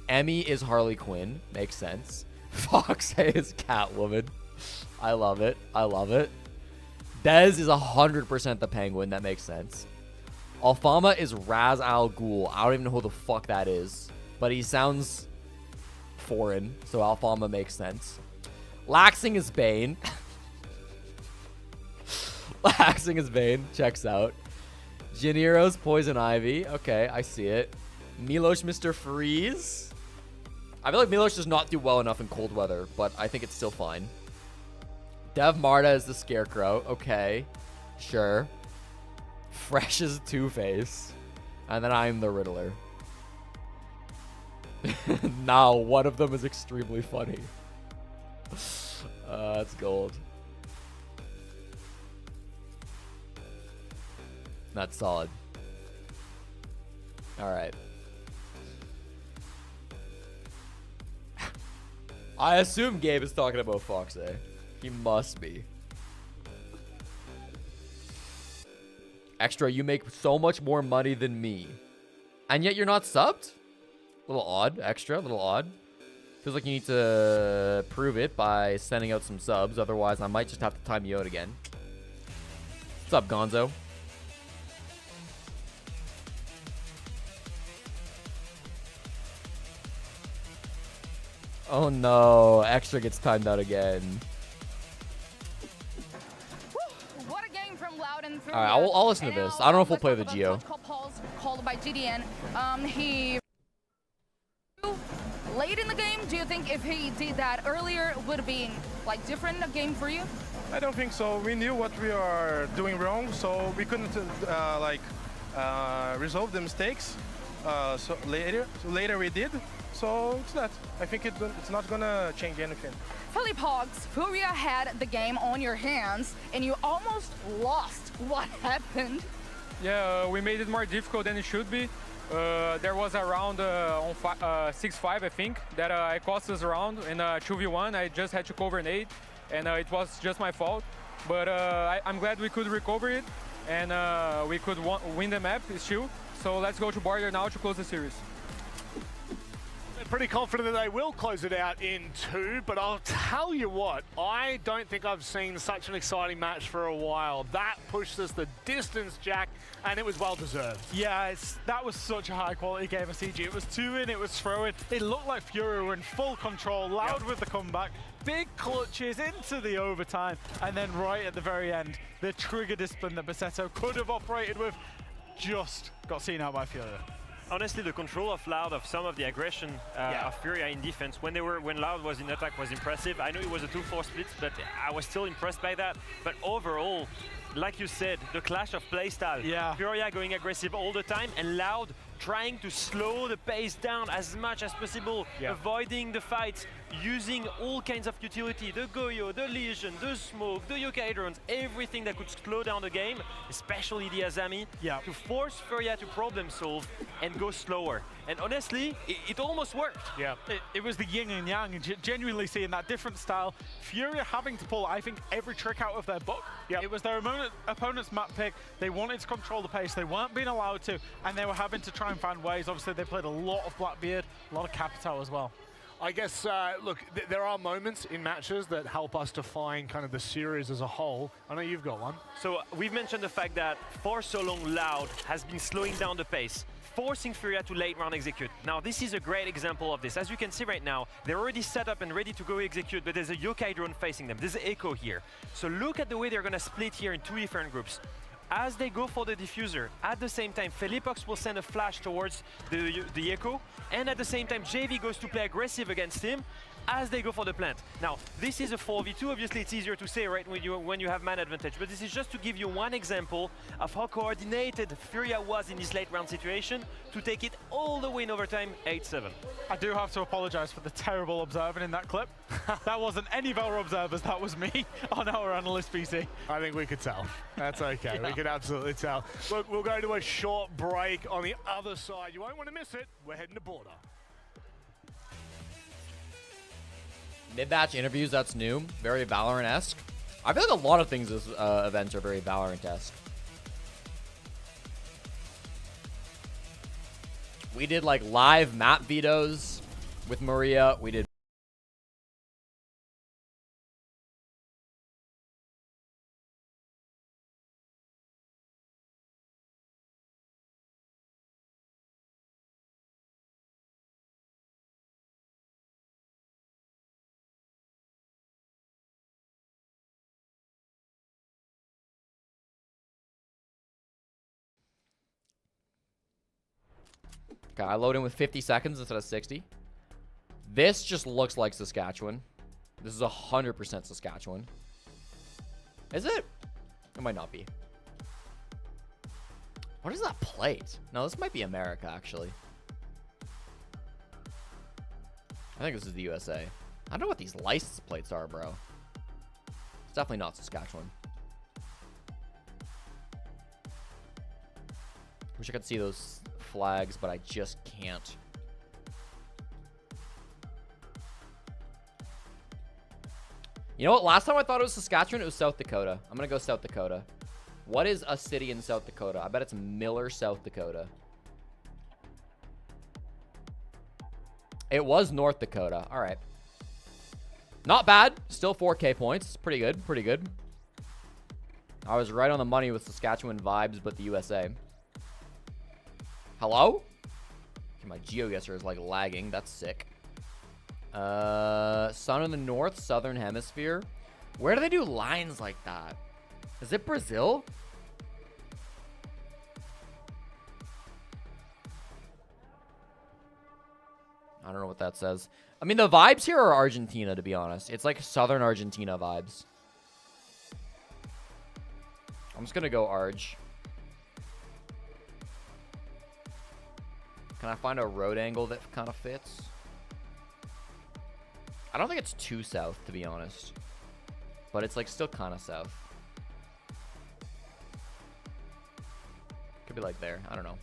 Emmy is Harley Quinn. Makes sense. Fox is Catwoman. I love it. I love it. Dez is 100% the Penguin. That makes sense. Alfama is Raz Al Ghul. I don't even know who the fuck that is. But he sounds foreign. So Alfama makes sense. Laxing is Bane. Laxing is Bane. Checks out. Janero's Poison Ivy. Okay, I see it. Milosh Mr. Freeze. I feel like Milosh does not do well enough in cold weather, but I think it's still fine. Dev Marta is the Scarecrow. Okay. Sure. Fresh as Two-Face. And then I'm the Riddler. Now, one of them is extremely funny. That's gold. That's solid. All right. I assume Gabe is talking about Fox, eh? He must be. Extra, you make so much more money than me. And yet you're not subbed? A little odd. Extra, a little odd. Feels like you need to prove it by sending out some subs. Otherwise, I might just have to time you out again. What's up, Gonzo? Oh no, Extra gets timed out again. What a game from Loud and Furia. Alright, I'll listen to this. I don't know if we'll play the Geo. Called by GDN. He late in the game. Do you think if he did that earlier, it would have been like different a game for you? I don't think so. We knew what we are doing wrong, so we couldn't resolve the mistakes. So later we did. So it's that. I think it's not gonna change anything. Philip Hogs, Furia had the game on your hands, and you almost lost. What happened? Yeah, we made it more difficult than it should be. There was a round on 6-5, I think, that I cost us a round in 2v1. I just had to cover an 8, and it was just my fault. But I'm glad we could recover it, and we could win the map still. So let's go to border now to close the series. Pretty confident that they will close it out in 2, but I'll tell you what, I don't think I've seen such an exciting match for a while. That pushed us the distance, Jack, and it was well deserved. Yeah, that was such a high quality game of CG. It was 2-in, it was throw-in. It looked like Fury were in full control, Loud with the comeback, big clutches into the overtime, and then right at the very end, the trigger discipline that Basetto could have operated with just got seen out by Fury. Honestly, the control of Loud, of some of the aggression of Furia in defense, when Loud was in attack, was impressive. I know it was a 2-4 split, but I was still impressed by that. But overall, like you said, the clash of playstyle. Yeah. Furia going aggressive all the time, and Loud trying to slow the pace down as much as possible, avoiding the fights, using all kinds of utility, the Goyo, the Legion, the Smoke, the Yokai drones, everything that could slow down the game, especially the Azami, to force Furia to problem solve and go slower. And honestly, it almost worked. Yeah, it was the yin and yang, and genuinely seeing that different style. Furia having to pull, I think, every trick out of their book. It was their opponent's map pick. They wanted to control the pace. They weren't being allowed to, and they were having to try and find ways. Obviously, they played a lot of Blackbeard, a lot of Capitao as well. I guess, look, there are moments in matches that help us define kind of the series as a whole. I know you've got one. So we've mentioned the fact that for so long, Loud has been slowing down the pace, forcing Furia to late round execute. Now, this is a great example of this. As you can see right now, they're already set up and ready to go execute, but there's a Yokai drone facing them. There's an Echo here. So look at the way they're going to split here in 2 different groups. As they go for the diffuser, at the same time, Felipox will send a flash towards the Echo, and at the same time, JV goes to play aggressive against him as they go for the plant. Now, this is a 4v2. Obviously, it's easier to say, right, when you have man advantage, but this is just to give you one example of how coordinated Furia was in this late round situation to take it all the way in overtime, 8-7. I do have to apologize for the terrible observing in that clip. That wasn't any of our observers, that was me on our analyst PC. I think we could tell. That's okay, we could absolutely tell. Look, we'll go to a short break on the other side. You won't want to miss it. We're heading to border. Mid-batch interviews, that's new. Very Valorant-esque. I feel like a lot of things this events are very Valorant-esque. We did like live map vetoes with Maria. We did Okay, I load in with 50 seconds instead of 60. This just looks like Saskatchewan. This is 100% Saskatchewan. Is it? It might not be. What is that plate? No, this might be America, actually. I think this is the USA. I don't know what these license plates are, bro. It's definitely not Saskatchewan. Wish I could see those flags, but I just can't. You know what? Last time I thought it was Saskatchewan, it was South Dakota. I'm going to go South Dakota. What is a city in South Dakota? I bet it's Miller, South Dakota. It was North Dakota. All right. Not bad. Still 4K points. Pretty good. Pretty good. I was right on the money with Saskatchewan vibes, but the USA. Hello? Okay, my GeoGuessr is like lagging. That's sick. Sun in the north, southern hemisphere. Where do they do lines like that? Is it Brazil? I don't know what that says. I mean, the vibes here are Argentina, to be honest. It's like southern Argentina vibes. I'm just gonna go Arge. Can I find a road angle that kind of fits? I don't think it's too south, to be honest. But it's like still kind of south. Could be like there. I don't know.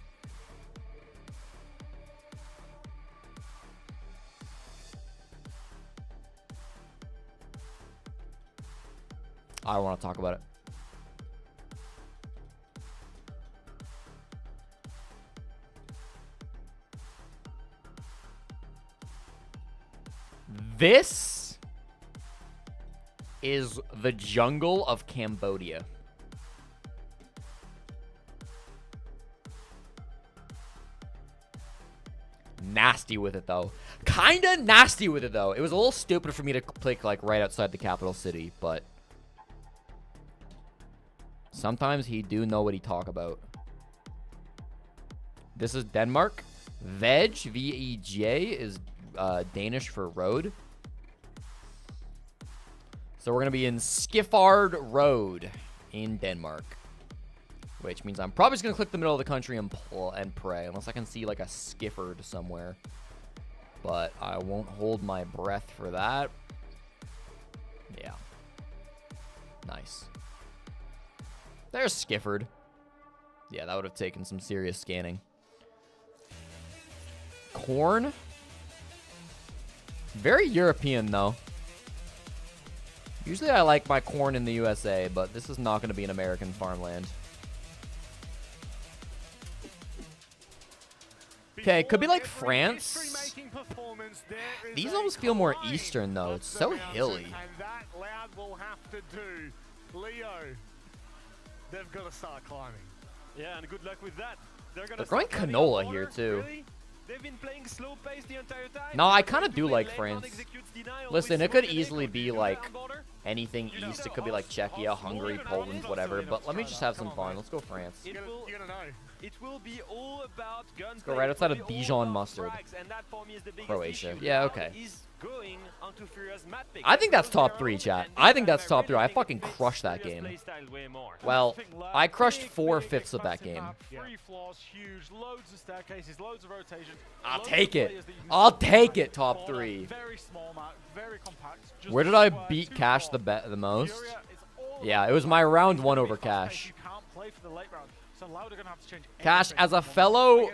I don't want to talk about it. This is the jungle of Cambodia. Nasty with it, though. Kinda nasty with it, though. It was a little stupid for me to click, like, right outside the capital city, but sometimes he do know what he talk about. This is Denmark. Veg, V-E-J, is Danish for road. So we're going to be in Skiffard Road in Denmark. Which means I'm probably just going to click the middle of the country and pray. Unless I can see like a Skifford somewhere. But I won't hold my breath for that. Yeah. Nice. There's Skifford. Yeah, that would have taken some serious scanning. Corn. Very European, though. Usually I like my corn in the USA, but this is not going to be an American farmland. Okay, it could be like France. These almost feel more Eastern, though. It's so hilly. And that Loud will have to do. Leo, they've got to start climbing. Yeah, and good luck with that. They're growing canola here, too. Really? They've been playing slow pace the entire time. No, I kind of do like France. Listen, it could easily be like anything east. It could be like Czechia, Hungary, Poland, whatever. But let me just have some fun. Let's go France. It will be all about guns. Let's go right outside of Dijon mustard. Croatia. Yeah, okay. I think that's top 3, chat. I think that's top 3. I fucking crushed that game. Well, I crushed 4/5 of that game. I'll take it. I'll take it, top 3. Where did I beat Cash the most? Yeah, it was my round 1 over Cash. Cash, as a fellow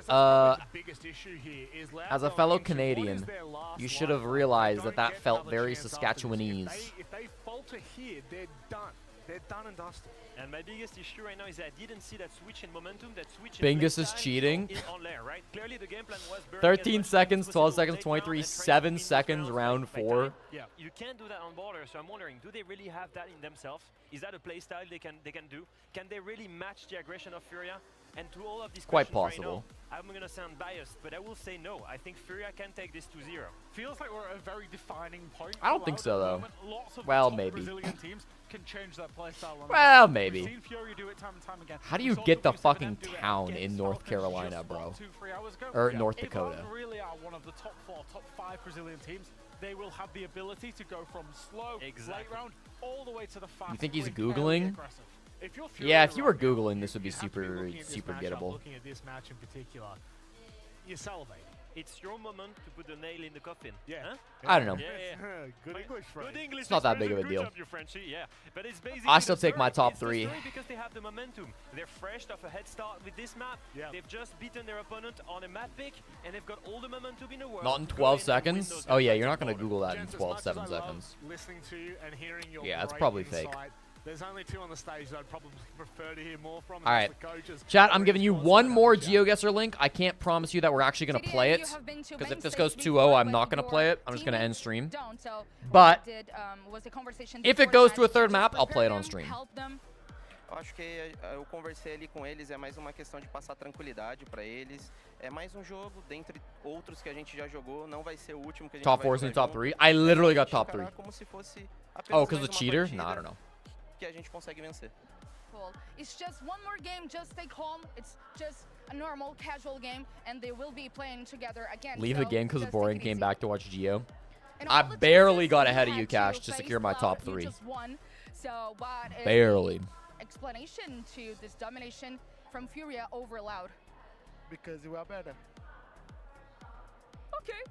Canadian, you should have realized that that felt very Saskatchewanese. If they falter here, they're done. They're done and dusted. And my biggest issue right now is that I didn't see that switch in momentum, that switch in Bingus is cheating. on there, right? Clearly the game plan was 13 seconds, 12 seconds, 23, 7 seconds, round 4. Yeah, you can't do that on border, so I'm wondering, do they really have that in themselves? Is that a play style they can do? Can they really match the aggression of Furia? And to all of these quite questions possible. Right now, I'm gonna sound biased, but I will say no. I think Furia can take this to 0. Feels like we're at a very defining point. I don't think so, though. Lots of well, top maybe. Brazilian teams can change their playstyle. Well, maybe. We've seen Fury do it time and time again. How do you get the fucking town in North Carolina, bro? Or North Dakota? If they really are one of the top 4, top 5 Brazilian teams, they will have the ability to go from slow, late round, all the way to the fast. You think he's with Googling? very aggressive. If you're Yeah, if Furia you were right now, Googling, this would be you have to super, looking at this super matchup, gettable. Looking at this match in particular, you salivate. It's your moment to put the nail in the coffin. Yeah. Huh? I don't know. Good English, French. Good English. It's not that big of a Good deal. job, you Frenchie. Yeah. But it's basically I still the take my story. top It's the 3. story because they have the momentum. They're fresh off a head start with this map. Yeah. They've just beaten their opponent on a map pick, and they've got all the momentum in the world. Not in Go 12 in and win seconds? those Oh yeah, games you're on not going to border. Google that in Gents, as 12, much 7 as I love seconds. listening to you and hearing your Yeah, it's great probably fake. insight, there's only 2 on the stage that I'd probably prefer to hear more from. All right. The coaches. Chat, I'm giving you one more GeoGuessr link. I can't promise you that we're actually going to play it, because if this goes 2-0, I'm not going to play it. I'm just going to end stream. But if it goes to a third map, I'll play it on stream. Eu acho que eu conversei ali com eles, é mais uma questão de passar tranquilidade para eles. É mais um jogo, dentre outros que a gente já jogou, não vai ser o último que a gente Top vai 4 jogar in top junto. 3. I literally got top 3. Como se fosse Oh, apenas because mais the uma cheater? partida Nah, I don't know. que a gente consegue vencer. Cool. It's just one more game, just stay calm. It's just a normal, casual game, and they will be playing together again. Leave so the game because just boring. take it Came easy. back to watch Geo. And I all the barely chances got you ahead of had you, Cash, to face secure my Cloud, top you 3. just won. So what is Barely. the explanation to this domination from Furia over Loud? Because you are better. Okay.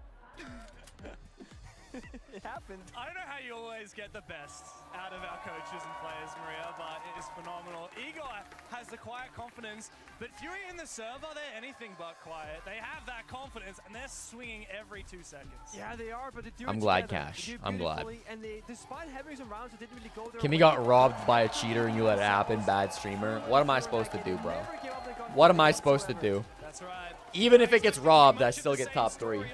It happened. I don't know how you always get the best out of our coaches and players, Maria, but it is phenomenal. Igor has the quiet confidence, but Fury in the server, they're anything but quiet. They have that confidence, and they're swinging every 2 seconds. Yeah, they are, but they do I'm it glad, together. Cash. They do I'm glad. beautifully, And they, despite having some rounds that didn't really go their Kimmy way, got robbed by a cheater and you let it happen, bad streamer. What am I supposed to do, bro? What am I supposed to do? That's right. Even if it gets robbed, I still get top 3. On Border,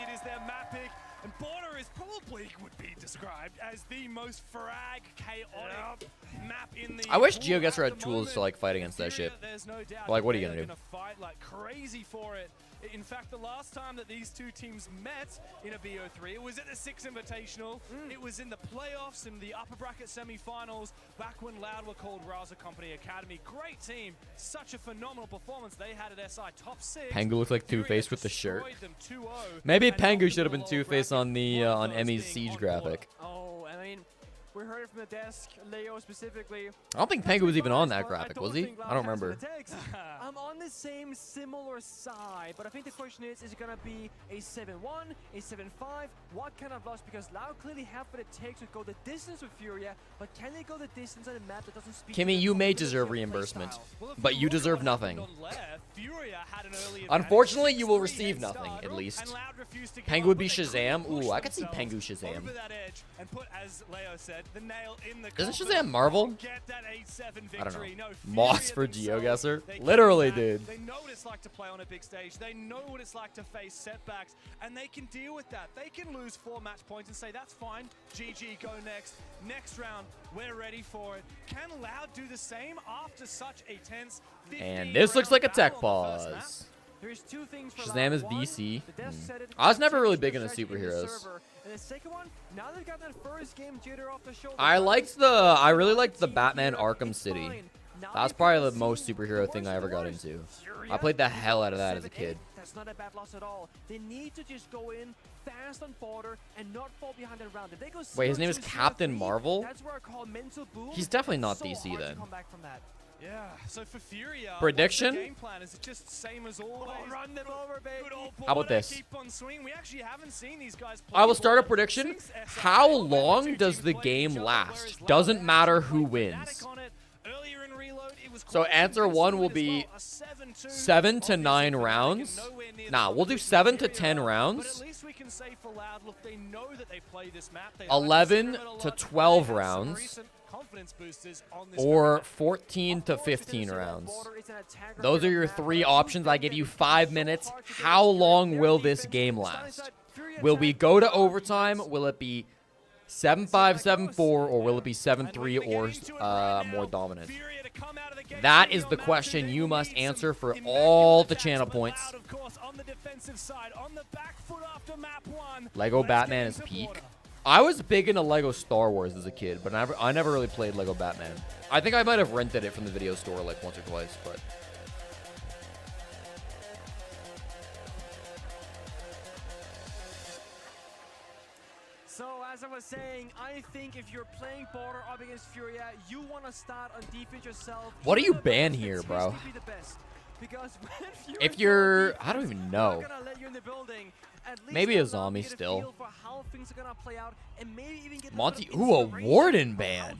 it is their map pick, and Border is probably would be described as the most frag chaotic map in the I wish pool GeoGuessr at had the tools to moment. like fight against that shit. There's no doubt Like, what are that you gonna they do? fight like crazy for it. In fact, the last time that these two teams met in a BO3, it was at the 6 Invitational. It was in the playoffs in the upper bracket semi-finals, back when Loud were called Rouser Company Academy. Great team, such a phenomenal performance they had at SI top 6. Pengu looks like Two-Face with the shirt. Destroyed them 2-0. Maybe And Pengu knocked should have them been below Two-Face on the on Emmy's being Siege on graphic. Oh, I mean, we heard it from the desk, Leo specifically. I don't think Pengu was even on that graphic, was he? think I don't Loud has remember. what it takes. I'm on the same similar side, but I think the question is it gonna be a 7-1, a 7-5? What kind of loss? Because Loud clearly have what it takes to go the distance with Furia, but can they go the distance on a map that doesn't speak to Kimmy, their you may combination deserve of reimbursement, playstyle? but you deserve nothing. Furia had an early Unfortunately, you will receive nothing, at least. Pengu would be Shazam. Ooh, I could see Pengu Shazam. Over that edge and put, as Leo said, the nail in the Isn't coffin. Shazam Marvel? Get that 8-7 I don't know. victory. No, Moss for Furia GeoGuessr? themselves, they Literally, came back. dude. They know what it's like to play on a big stage. They know what it's like to face setbacks, and they can deal with that. They can lose 4 match points and say, that's fine. GG, go next. Next round, we're ready for it. Can Loud do the same after such a tense 15 And this looks like a tech battle on the first map? pause. There's 2 things for Shazam Loud. is One, VC. the desk said it, I was never really change big the into strategy in the superheroes. server. And the second one, now they've got that first game jitter off the shoulder. I really liked the Batman Arkham City. That's probably the most superhero thing I ever got into. I played the hell out of that as a kid. That's not a bad loss at all. They need to just go in fast on border and not fall behind the round. If they go Wait, his name is 0-2, Captain 0-3, Marvel? That's where I call mental boom. He's definitely not So DC hard to then. come back from that. Yeah, so for Furia, Prediction? what's the game plan? Is it just same as always? Run them over, baby. Good old How about Border, this? Keep on swinging. We actually haven't seen these guys play I will start a before prediction. since SI. How long does the game last? Doesn't matter who wins. Earlier in Reload, it was So quite answer 1 will be 7 to 9 rounds. Nah, we'll do 7 to 10 But at rounds. least we can say for Loud, look, they know that they play this map. They 11 to 12 rounds. Confidence boosters on this Or 14 to 15 rounds. Those are your 3 options. I give you 5 minutes. How long will this game last? Will we go to overtime? Will it be 7-5, 7-4, or will it be 7-3 or more dominant? That is the question you must answer for all the channel points. Lego Batman is peak. I was big into Lego Star Wars as a kid, but I never really played Lego Batman. I think I might have rented it from the video store like once or twice, but... So as I was saying, I think if you're playing border up against Furia, you want to start on defense yourself. What do you ban here, bro? If you're, I don't even know. Maybe a zombie still. Monty, ooh, a warden ban.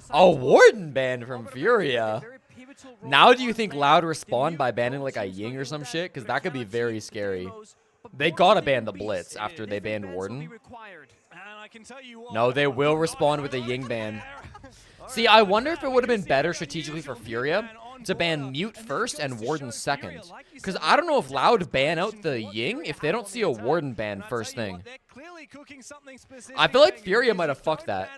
A warden ban from Furia. Now do you think Loud respond by banning like a Ying or some shit? Because that could be very scary. They gotta ban the Blitz after they banned Warden. No, they will respond with a Ying ban. See, I wonder if it would have been better strategically for Furia to ban Mute first and Warden second. Because I don't know if Loud ban out the Ying if they don't see a Warden ban first thing. I feel like Furia might have fucked that.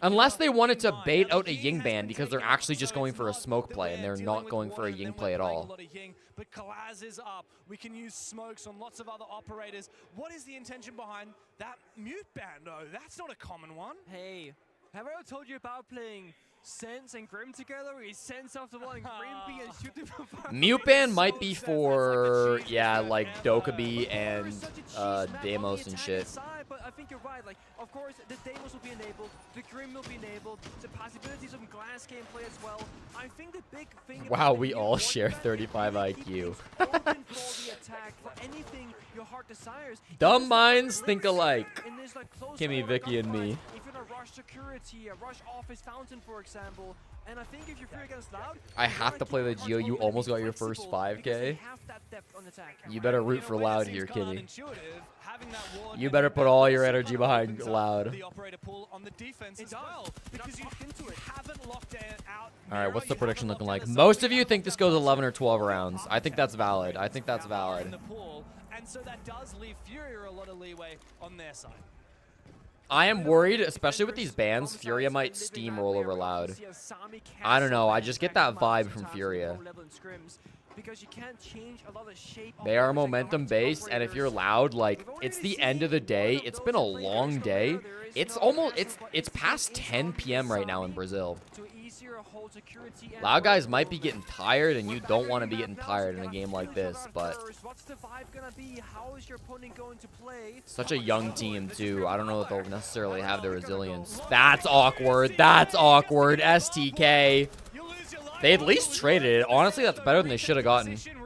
Unless they wanted to bait out a Ying ban because they're actually just going for a smoke play and they're not going for a Ying play at all. But Kalaz is up. We can use smokes on lots of other operators. What is the intention behind that mute ban, though? That's not a common one. Hey, have I ever told you about playing Sense and Grim together? Where you sense off the one and Grimpy and shoot them from far Mute ban might be for, yeah, like Dokkaebi and Deimos and shit. But I think you're right. Like, of course, the Deimos will be enabled, the Grim will be enabled, the possibilities of glass gameplay as well. I think the big thing. Wow, we all share 35 IQ. Dumb minds think alike. Kimmy, Vicky, and me. If you're in a rush security, a rush office fountain, for example, and I think if you're free against Loud, I have to play the Geo. You almost got your first 5K. You better root for Loud here, Kitty. You better put all your energy behind Loud. Alright, what's the prediction looking like? Most of you think this goes 11 or 12 rounds. I think that's valid. I think that's valid. And so that does leave Furia a lot of leeway on their side. I am worried, especially with these bans, Furia might steamroll over Loud. I don't know, I just get that vibe from Furia. They are momentum based, and if you're Loud, like, it's the end of the day. It's been a long day. It's almost, it's past 10 p.m. right now in Brazil. Loud guys might be getting tired, and you don't want to be getting tired in a game like this, but such a young team, too. I don't know if they'll necessarily have the resilience. That's awkward. That's awkward. STK. They at least traded it. Honestly, that's better than they should have gotten. Smart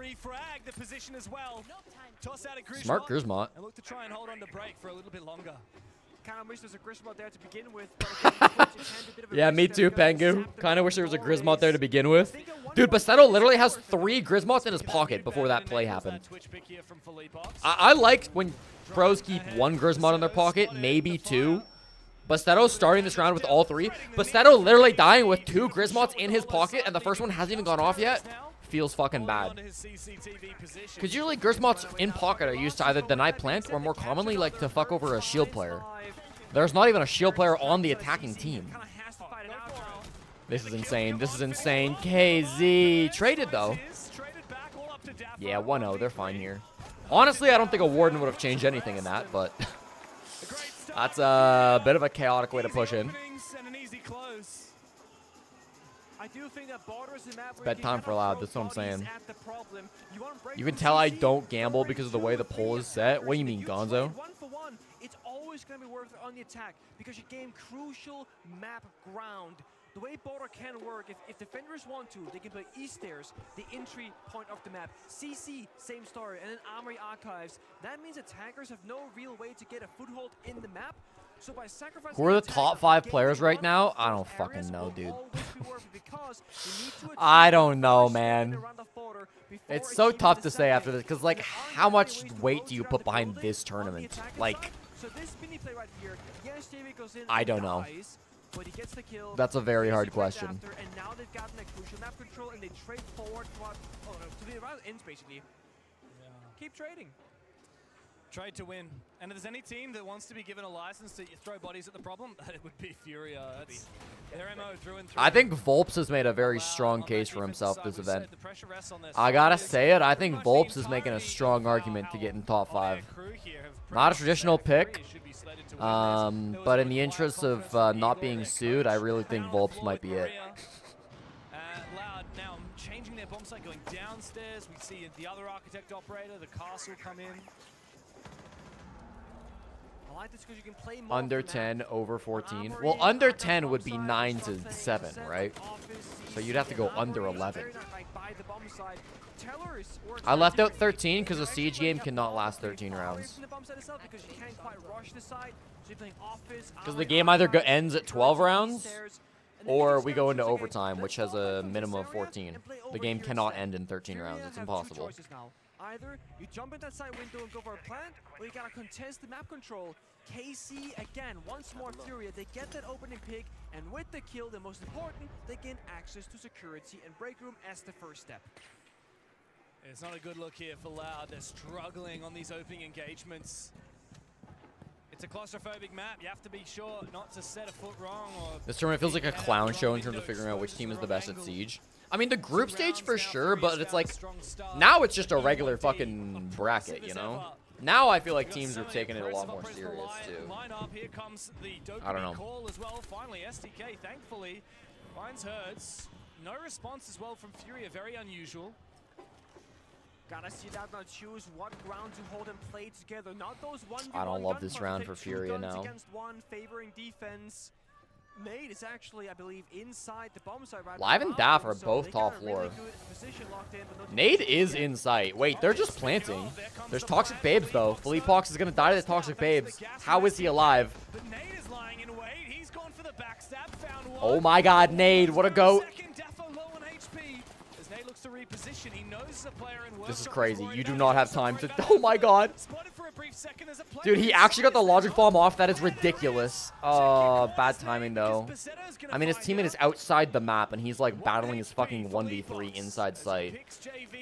Grismot. And look to try and hold on to break for a little bit longer. Kind of wish there's a Grismot there to begin with. Yeah, me too, Pengu. Kind of wish there was a Grismot there to begin with. Dude, Bassetto literally has 3 Grismots in his pocket before that play happened. I like when pros keep 1 Grismot in their pocket, maybe 2. Bassetto starting this round with all 3. Bassetto literally dying with 2 Grismots in his pocket, and the first one hasn't even gone off yet. Feels fucking bad. Because usually Grismots in pocket are used to either deny plant or more commonly like to fuck over a shield player. There's not even a shield player on the attacking team. This is insane. This is insane. KZ traded though. Yeah, 1-0. They're fine here. Honestly, I don't think a Warden would have changed anything in that, but that's a bit of a chaotic way to push in. It's bedtime for Loud. That's what I'm saying. You can tell I don't gamble because of the way the poll is set. What do you mean, Gonzo? It's always going to be worth it on the attack because you gain crucial map ground. The way border can work, if defenders want to, they can play East Stairs, the entry point of the map. CC, same story, and then Armory Archives. That means attackers have no real way to get a foothold in the map. So by sacrificing Who are the top 5 players right now? I don't fucking know, dude. I don't know, man. It's so tough to say after this, because, like, how much weight do you put behind this tournament? Like, I don't know. That's a very hard question. And now they've gotten a crucial map control, and they trade forward to the round ends, basically. Keep trading. Trade to win. And if there's any team that wants to be given a license to throw bodies at the problem, it would be Furia. That's their MO through and through. I think Volps has made a very strong case for himself this event. I gotta say it, I think Volps is making a strong argument to get in top 5. Not a traditional pick, but in the interest of not being sued, I really think Volps might be it. Loud now changing their bomb site, going downstairs. We see the other architect operator, the castle come in. like this because you can play more Under of the 10, map. over 14. Well, under 10 would be 9 to 7, right? So you'd have to go under 11. I left out 13 because a siege game cannot last 13 rounds. Because the game either ends at 12 rounds or we go into overtime, which has a minimum of 14. The game cannot end in 13 rounds. It's impossible. Either you jump in that side window and go for a plant, or you gotta contest the map control. KC again, once more Furia, they get that opening pick, and with the kill, the most important, they gain access to security and break room as the first step. It's not a good look here for Loud. They're struggling on these opening engagements. It's a claustrophobic map. You have to be sure not to set a foot wrong. Or This tournament feels like a clown show in terms of figuring out which team is the best at Siege. I mean, the group stage for sure, but it's like, now it's just a regular fucking bracket, you know? Now I feel like teams are taking it a lot more serious, too. I don't know. As well. Finally, STK, thankfully, finds Hertz. No response as well from Furia, very unusual. Gotta see that now, choose what ground to hold and play together. Not those 1v1 I don't love this round for Furia now. Against one, favoring defense. Nade is actually, I believe, inside the bomb site right Live and Daff are both top floor. Nade is in sight. Wait, they're just planting. There's Toxic Babes, though. Philippe Hawks is going to die to the Toxic Babes. How is he alive? Oh my god, Nade, what a goat. This is crazy. You do not have time to... Oh my god. Dude, he actually got the logic bomb off. That is ridiculous. Oh, bad timing, though. I mean, his teammate is outside the map, and he's, like, battling his fucking 1v3 inside sight.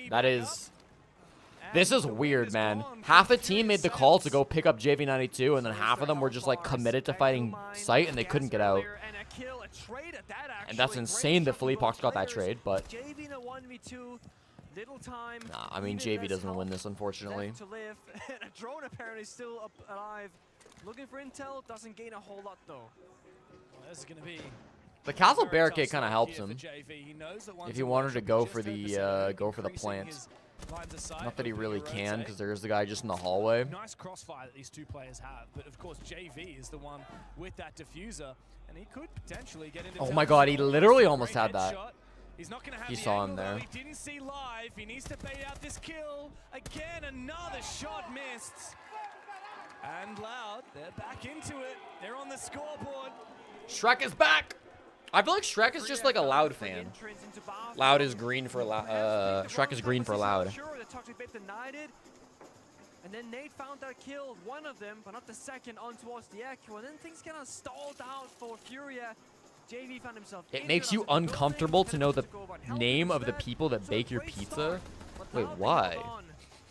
That is... This is weird, man. Half a team made the call to go pick up JV92, and then half of them were just, like, committed to fighting sight, and they couldn't get out. And that's insane that Philippe Hawks got that trade, but... Nah, I mean, JV doesn't win this, unfortunately. A drone apparently still alive. Looking for intel, doesn't gain a whole lot, though. Well, this is going to be... The castle barricade kind of helps him. If he wanted to go for the plant. Not that he really can, because there's the guy just in the hallway. Nice crossfire that these two players have, but of course JV is the one with that diffuser, and he could potentially get into... Oh my god, he literally almost had that. He's not gonna have he the saw angle, him there. He didn't see live. He needs to bait out this kill. Again, another shot missed. And Loud, they're back into it. They're on the scoreboard. Shrek is back! I feel like Shrek is just like a Loud fan. Loud is green for Shrek is green for Loud. And then Nate found that kill, one of them, but not the second, on towards the Echo. And then things kind of stalled out for Furia. JV found himself. It makes you uncomfortable to know the name of the people that bake your pizza? Wait, why?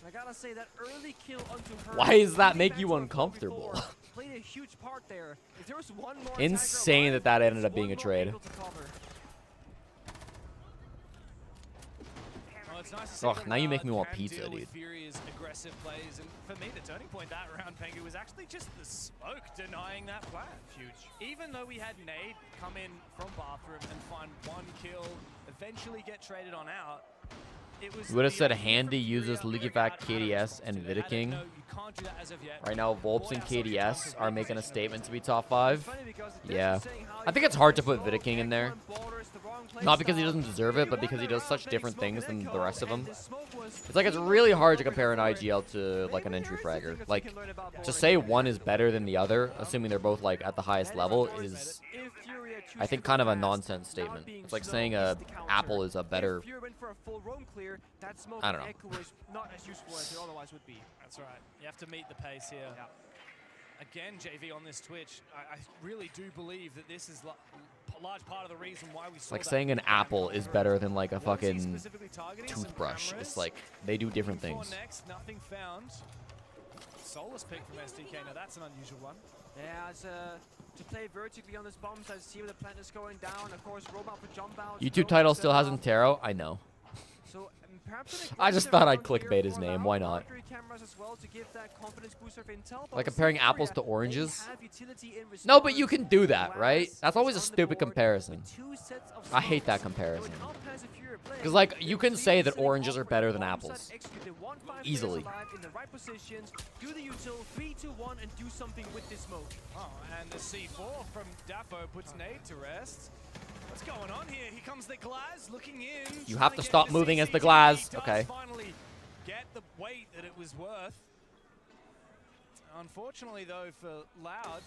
I gotta say that early kill onto her. Why does that make you uncomfortable? Played a huge part there. If there was one more Insane that that ended up being a trade. Oh, now you make me want pizza, dude. Furia's aggressive plays, and for me, the turning point that round, Pengu, was actually just the smoke denying that plan. Huge. Even though we had Nade come in from bathroom and find one kill, eventually get traded on out, it was... You would have said Handy uses Ligivac, KDS, and Vidaking. Right now, Volps and KDS are making a statement to be top 5. Yeah. I think it's hard to put Vidaking in there. Not because he doesn't deserve it, but because he does such different things than the rest of them. It's like it's really hard to compare an IGL to like an entry fragger. Like, to say one is better than the other, assuming they're both like at the highest level, is I think kind of a nonsense statement. It's like saying a Apple is a better... I don't know. That's right. You have to meet the pace here. Yeah. Again, JV on this Twitch, I really do believe that this is a large part of the reason why we saw... It's like saying an apple is better than like a fucking toothbrush. It's like they do different things. Next, nothing found. Soulless pick from SDK. Now that's an unusual one. Yeah, to play vertically on this bomb side, see where the plant is going down. Of course, robot for jump out. YouTube title still has Interro. I know. So I just thought I'd clickbait his name. Why not? Like comparing apples to oranges? No, but you can do that, right? That's always a stupid comparison. I hate that comparison. Because, like, you can say that oranges are better than apples. Easily. Oh, and the C4 from Dapo puts Nate to rest. What's going on here? Here comes the Glaz looking in. You have to stop moving as the Glaz. Okay. Finally get the weight that it was worth. Unfortunately, though, for Loud,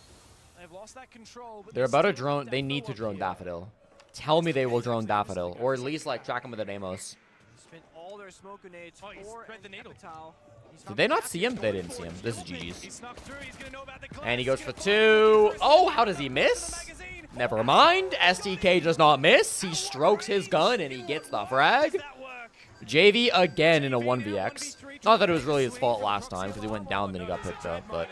they've lost that control. But They're about to drone. They need to drone Daffodil. Tell me they will drone Daffodil. Or at least, like, track him with the Deimos. Spent all their smoke grenades. Oh, he's spread the needle. Did they not see him? They didn't see him. This is GG's. And he goes for 2. Oh, how does he miss? Never mind. STK does not miss. He strokes his gun and he gets the frag. JV again in a 1vx. Not that it was really his fault last time because he went down then he got picked up, but...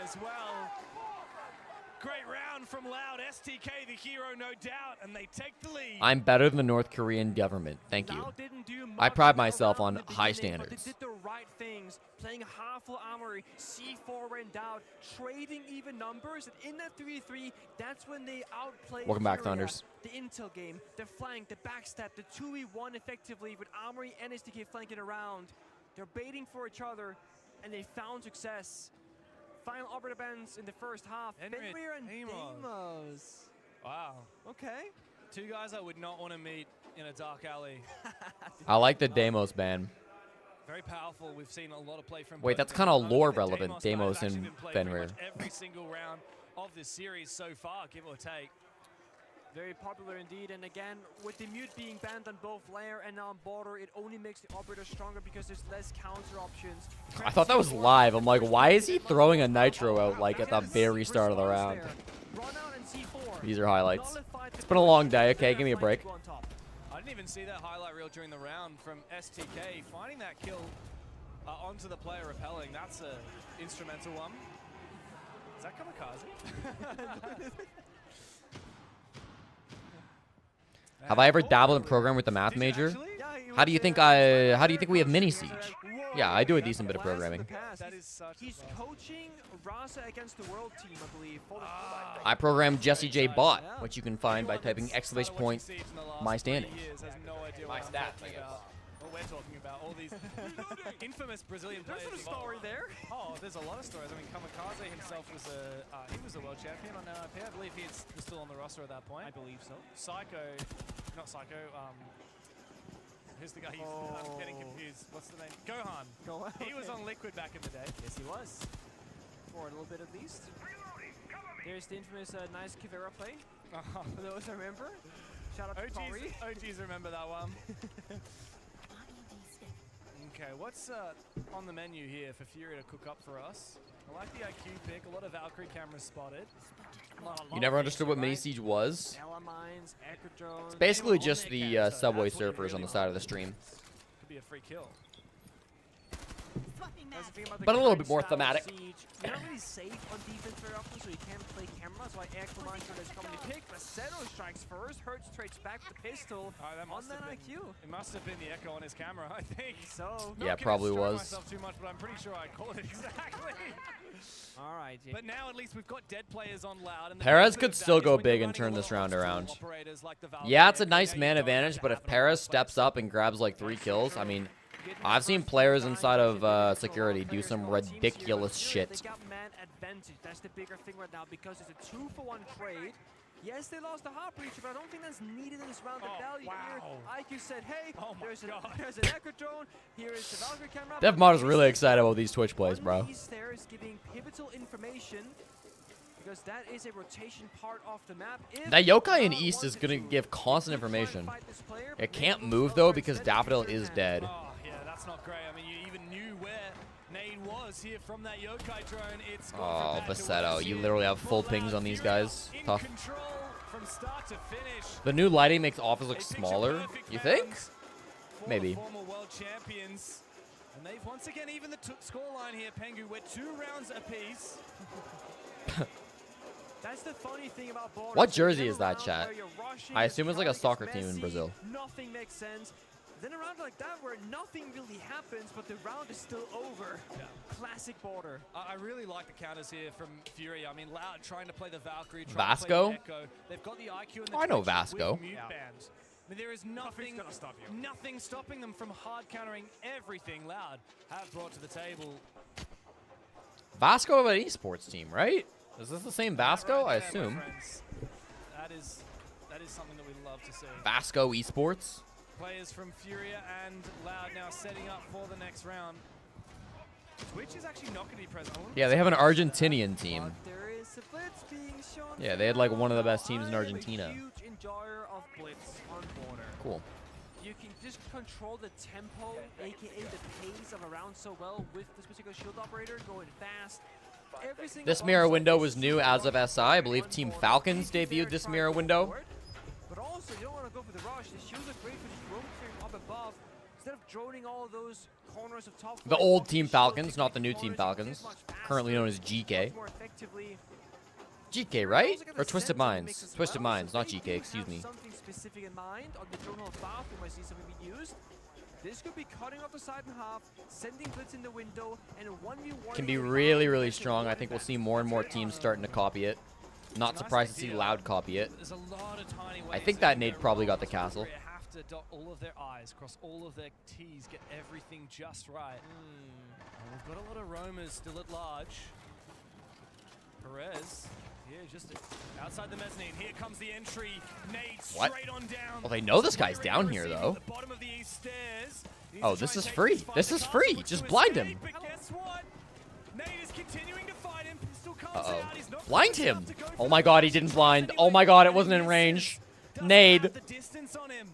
Great round from Loud. STK the hero, no doubt, and they take the lead. I'm better than the North Korean government. Thank you. I pride myself on high standards. They did the right things, playing half full armory, C4 ran down, trading even numbers, and in that 3-3, that's when they outplayed. Welcome back, Furia. Thunders. The intel game, the flank, the backstab, the 2v1 effectively with armory and STK flanking around. They're baiting for each other, and they found success. Final operator bands in the first half. Fenrir and Deimos. Wow. Okay. Two guys I would not want to meet in a dark alley. I like the Deimos ban. Very powerful. We've seen a lot of play from. Wait, that's kind of lore relevant. Deimos and Fenrir. Every single round of this series so far, give or take. Very popular indeed, and again, with the mute being banned on both layer and on border, it only makes the operator stronger because there's less counter options. I thought that was live. I'm like, why is he throwing a nitro out like at the very start of the round? These are highlights. It's been a long day. Okay, give me a break. I didn't even see that highlight reel during the round from STK. Finding that kill onto the player repelling, that's a instrumental one. Is that kamikaze? Have I ever dabbled in program with the math major? How do you think we have mini siege? Yeah, I do a decent bit of programming. He's coaching Rasa against the world team, I believe. I programmed Jesse J Bot, which you can find by typing !my standings. My stats, I guess. What we're talking about, all these infamous Brazilian players. There's a story there. Oh, there's a lot of stories. I mean, Kamikaze himself was a world champion on NRP. I believe he's still on the roster at that point. I believe so. Not Psycho. Who's the guy? I'm getting confused. What's the name? Gohan. He was on Liquid back in the day. Yes, he was. For a little bit at least. There's the infamous nice Kivera play. For those who remember. Shout out to Corey. OGs remember that one. Okay, what's on the menu here for Fury to cook up for us? I like the IQ pick. A lot of Valkyrie cameras spotted. You never understood what mini siege was? It's basically just the Subway Surfers on the side of the stream. Could be a free kill. But a little bit more thematic. You're not really safe on defense very often, so you can't play camera. So I reminds me there's coming pick. Macedo strikes first. Hertz trades back with the pistol on that IQ. It must have been the echo on his camera, I think. So. Yeah, probably was. Myself too much, but I'm pretty sure I called it exactly. All right. Yeah. But now at least we've got dead players on Loud. And Perez could still go big and turn this round around. Yeah, it's a nice man advantage, but if Perez steps up and grabs like 3 kills, I mean, I've seen players inside of security do some ridiculous shit. They got man advantage. That's the bigger thing right now because it's a 2-for-1 trade. Yes, they lost the Heart Breach, but I don't think that's needed in this round. The value here, IQ said, hey, there's an Echo drone. Here is the Valkyrie camera. DevMod is really excited about these Twitch plays, bro. There is giving pivotal information because that is a rotation part of the map. That Yokai in East is going to give constant information. It can't move, though, because Daffodil is dead. Oh, yeah, that's not great. I mean, you even knew where Nade was here from that Yokai drone. It's oh, Basetto. You literally have full pings on these guys. Tough. From start to finish. The new lighting makes offers look smaller, you think? Maybe. Former world champions. And they've once again even the scoreline here, Pengu. We're 2 rounds apiece. That's the funny thing about borders. What jersey is that, chat? I assume it's like a soccer team in Brazil. Nothing makes sense. Then a round like that where nothing really happens, but the round is still over. Yeah. Classic border. I really like the counters here from Fury. I mean, Loud trying to play the Valkyrie, Vasco? to play the Echo. They've got the IQ and the I know twitch Vasco. with mute bans. I mean, there is nothing stopping them from hard countering everything Loud have brought to the table. Vasco of an esports team, right? Is this the same Vasco? I assume. That is something that we love to see. Vasco esports. Players from Furia and Loud now setting up for the next round. Twitch is actually not going to be present. Yeah, they have an Argentinian team. There is a blitz being shown. Yeah, they had like one of the best teams in I'm a Argentina. huge enjoyer of blitz on border. Cool. You can just control the tempo, aka the pace of a round so well with this particular shield operator going fast. Every single This mirror window was new as of SI. I believe Team Falcons debuted this mirror window. But also, you don't want to go for the rush. The shields are great for just rotating up above. Instead of droning all those corners of top. The old Team Falcons, not the new Team Falcons. Currently known as GK. GK, right? Or Twisted Minds? Twisted Minds, not GK, excuse me. Something specific in mind on the drone hole bathroom. I see something being used. This could be cutting off the side in half, sending blitz in the window, and a 1v1 Can be really, really strong. I think we'll see more and more teams starting to copy it. Not surprised to see Loud copy it. There's a lot of tiny I think that nade probably got the castle. Have to dot all of their I's, cross all of their T's, get everything just right. And we've got a lot of roamers still at large. Perez, here just outside the mezzanine. Here comes the entry. Nade What? straight on down. Well, they know this guy's down here, though. The bottom of the east stairs. Oh, this is free. This is free. Just blind him. But guess what? Nade is continuing to fight him. Still comes Uh-oh. out. He's not Blind him. Oh my god, he didn't blind. Oh my god, it wasn't in range. Nade. the distance on him.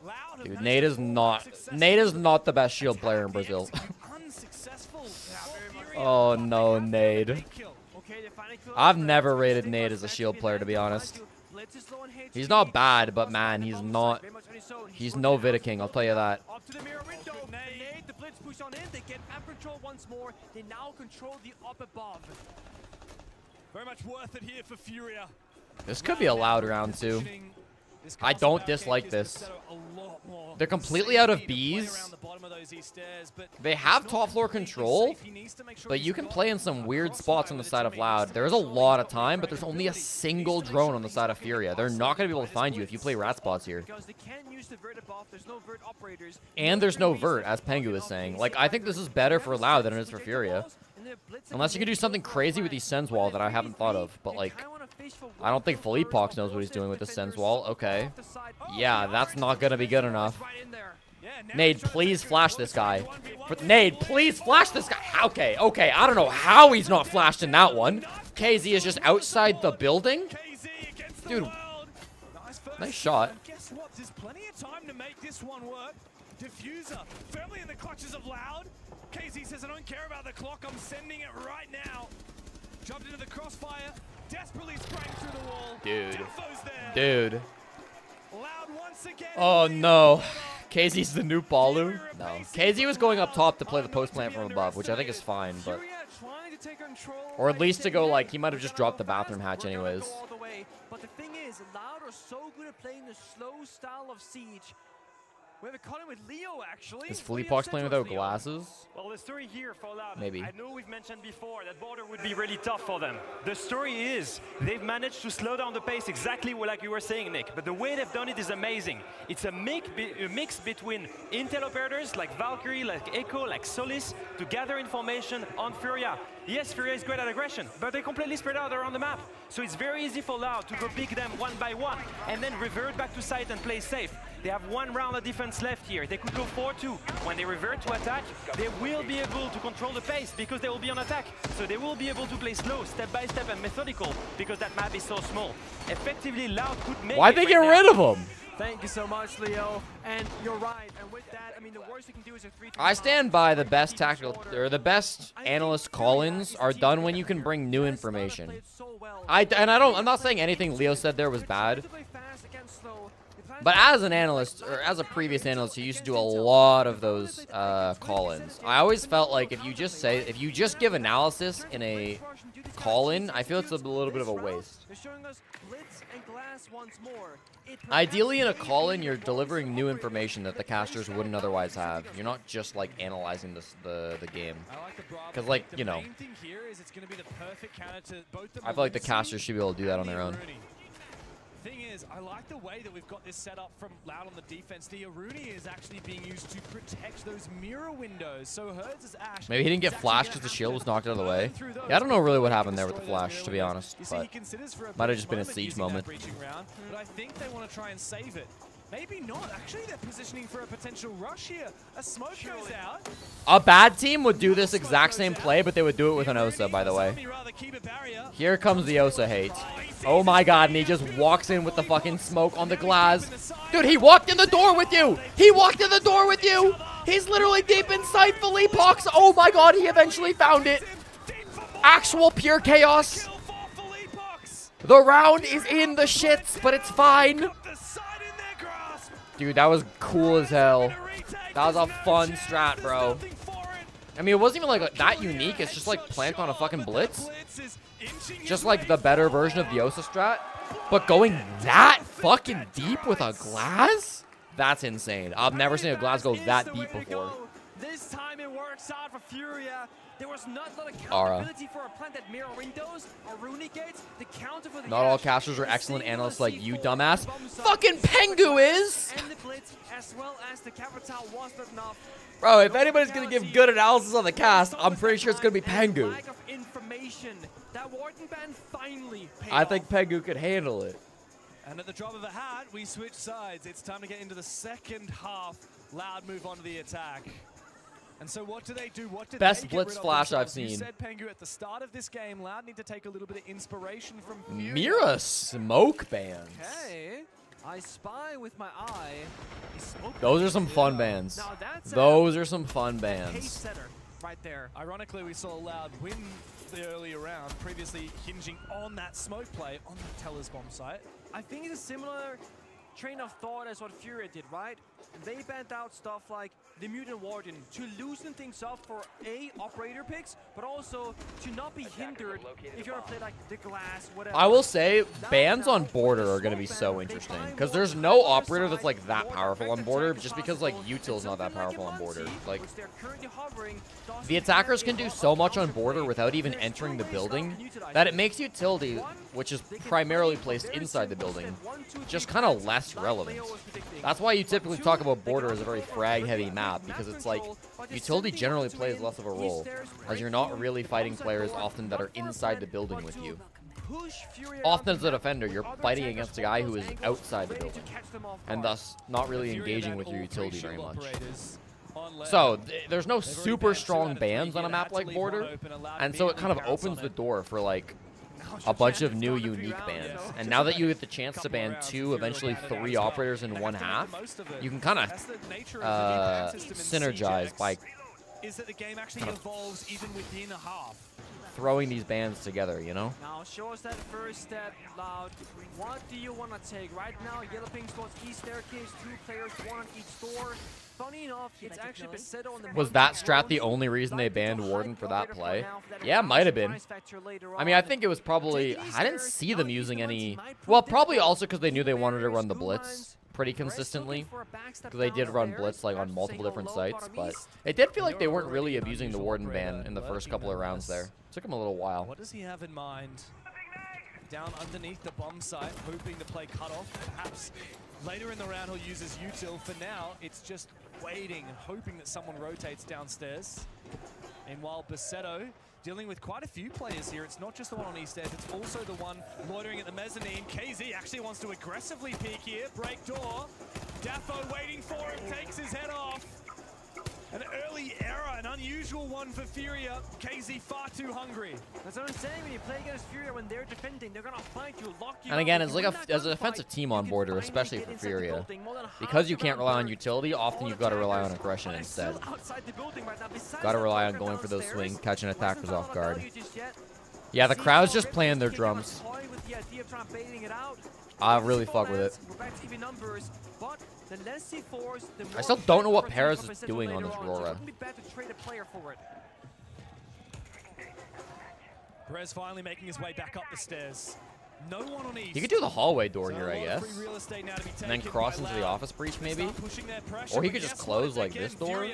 Loud Dude, Nade is not the best shield player in Brazil. unsuccessful. Oh no, Nade. I've never rated Nade as a shield player, to be honest. He's not bad, but man, he's no Vita King, I'll tell you that. Up to the mirror window. Nade, the blitz push on in. They get map control once more. They now control the up above. Very much worth it here for Furia. This could be a Loud round too. I don't dislike this. They're completely out of Bs. They have top floor control, but you can play in some weird spots on the side of Loud. There's a lot of time, but there's only a single drone on the side of Furia. They're not going to be able to find you if you play rat spots here. And there's no vert, as Pengu is saying. Like, I think this is better for Loud than it is for Furia. Unless you can do something crazy with these Sens wall that I haven't thought of. But, like, I don't think Philippox knows what he's doing with the Sens wall. Okay. Yeah, that's not going to be good enough. Nade, please flash this guy. Nade, please flash this guy. Okay, okay. I don't know how he's not flashed in that one. KZ is just outside the building. Dude, nice shot. Guess what? There's plenty of time to make this one work. Diffuser firmly in the clutches of Loud. KZ says, I don't care about the clock. I'm sending it right now. Jumped into the crossfire. Desperately sprang through the wall. Dude. Defo's there. Dude. Loud once again. Oh, no. KZ's the new Balu? No. KZ was going up top to play the post plant from above, which I think is fine, but... Or at least to go, like, he might have just dropped the bathroom hatch anyways. But the thing is, Loud are so good at playing the slow style of Siege. We have a Colin with Leo, actually. Is Philippox playing without glasses? Well, the story here for Loud, Maybe. I know we've mentioned before that border would be really tough for them. The story is they've managed to slow down the pace exactly like you were saying, Nick. But the way they've done it is amazing. It's a mix between intel operators like Valkyrie, like Echo, like Solis to gather information on Furia. Yes, Furia is great at aggression, but they're completely spread out around the map. So it's very easy for Loud to go pick them one by one and then revert back to site and play safe. They have one round of defense left here. They could go 4-2. When they revert to attack, they will be able to control the pace because they will be on attack. So they will be able to play slow, step by step and methodical because that map is so small. Effectively, Loud could make Why'd they get rid of him? Thank you so much, Leo. And you're right. And with that, I mean, the worst you can do is a 3-2. I stand by the best tactical, or the best analyst call-ins are done when you can bring new information. I'm not saying anything Leo said there was bad. But as an analyst, or as a previous analyst who used to do a lot of those call-ins, I always felt like if you just give analysis in a call-in, I feel it's a little bit of a waste. Ideally, in a call-in, you're delivering new information that the casters wouldn't otherwise have. You're not just like analyzing the game. Because, like, you know, I feel like the casters should be able to do that on their own. Thing is, I like the way that we've got this set up from Loud on the defense. The Aruni is actually being used to protect those mirror windows. So Herds' Ash. Maybe he didn't get flashed because the shield was knocked out of the way. Yeah, I don't know really what happened there with the flash, to be honest. But might have just been a siege moment. But I think they want to try and save it. Maybe not. Actually, they're positioning for a potential rush here. A smoke goes out. A bad team would do this exact same play, but they would do it with an Osa, by the way. Here comes the Osa hate. Oh my god, and he just walks in with the fucking smoke on the glass. Dude, he walked in the door with you! He walked in the door with you! He's literally deep inside Philippe Hawks. Oh my god, he eventually found it. Actual pure chaos. The round is in the shits, but it's fine. Dude, that was cool as hell. That was a fun strat, bro. I mean, it wasn't even like that unique. It's just like plant on a fucking blitz. Just like the better version of the Osa strat. But going that fucking deep with a glass? That's insane. I've never seen a glass go that deep before. This time it works out for Furia. There was not a lot of accountability for a plant that mirror windows or Runic gates. The counter for the not all casters are excellent analysts like you, dumbass. Fucking Pengu is! And the blitz, as well as the capital, was not enough. Bro, if anybody's gonna give good analysis on the cast, I'm pretty sure it's gonna be Pengu. Lack of information. That Warden ban finally paid I think Pengu could handle it. And at the drop of a hat, we switch sides. It's time to get into the second half. Loud move on to the attack. And so what do they do? What did Best they get blitz rid of flash I've themselves? You seen. said Pengu at the start of this game. Loud need to take a little bit of inspiration from Furia. Mira smoke bands. Okay. I spy with my eye. Those are some fun bands. Those are some fun bands. Setter right there. Ironically, we saw Loud win the earlier round, previously hinging on that smoke play on the Teller's bomb site. I think it's a similar train of thought as what Furia did, right? They banned out stuff like the Mutant Warden to loosen things up for operator picks, but also to not be hindered if you're gonna play like the glass, whatever. I will say, bans on border are gonna be so interesting because there's no operator that's like that powerful on border, just because like util's not that powerful on border. Like, the attackers can do so much on border without even entering the building that it makes utility, which is primarily placed inside the building, just kind of less relevant. That's why you typically talk about border as a very frag-heavy map, because it's like utility generally plays less of a role, as you're not really fighting players often that are inside the building with you. Often as a defender, you're fighting against a guy who is outside the building, and thus not really engaging with your utility very much. So there's no super strong bans on a map like border, and so it kind of opens the door for like a bunch of new unique bans. And now that you get the chance to ban 2, eventually 3 operators in one half, you can kind of synergize by is that the game actually evolves even within a half. Throwing these bans together, you know? Now show us that first step, Loud. What do you want to take? Right now, Yellow Pink towards east staircase, 2 players, 1 on each door. Funny enough, it's actually Besetto on the Was that strat the only reason they banned Warden for that play? Yeah, might have been. I mean, I think it was probably... I didn't see them using any... Well, probably also because they knew they wanted to run the Blitz pretty consistently, because they did run Blitz like on multiple different sites, but it did feel like they weren't really abusing the Warden ban in the first couple of rounds there. Took him a little while. What does he have in mind? Down underneath the bomb site, hoping to play cutoff. Perhaps later in the round he'll use his util. For now, it's just waiting and hoping that someone rotates downstairs. Meanwhile, Besetto dealing with quite a few players here. It's not just the one on East Stairs, it's also the one loitering at the mezzanine. KZ actually wants to aggressively peek here. Break door. Daffo waiting for him, takes his head off. An early error, an unusual one for Furia. KZ far too hungry. That's what I'm saying, when you play against Furia, when they're defending, they're gonna fight you, lock you And again, as like as a defensive team on border, especially for Furia, because you can't rely on utility, often you've got to rely on aggression instead. Got to rely on going for those swings, catching attackers off guard. Yeah, the crowd's just playing their drums. I really fuck with it. I still don't know what Perez is doing on this Aurora. Perez finally making his way back up the stairs. No one on East. He could do the hallway door here, I guess. And then cross into the office breach, maybe? Or he could just close like this door.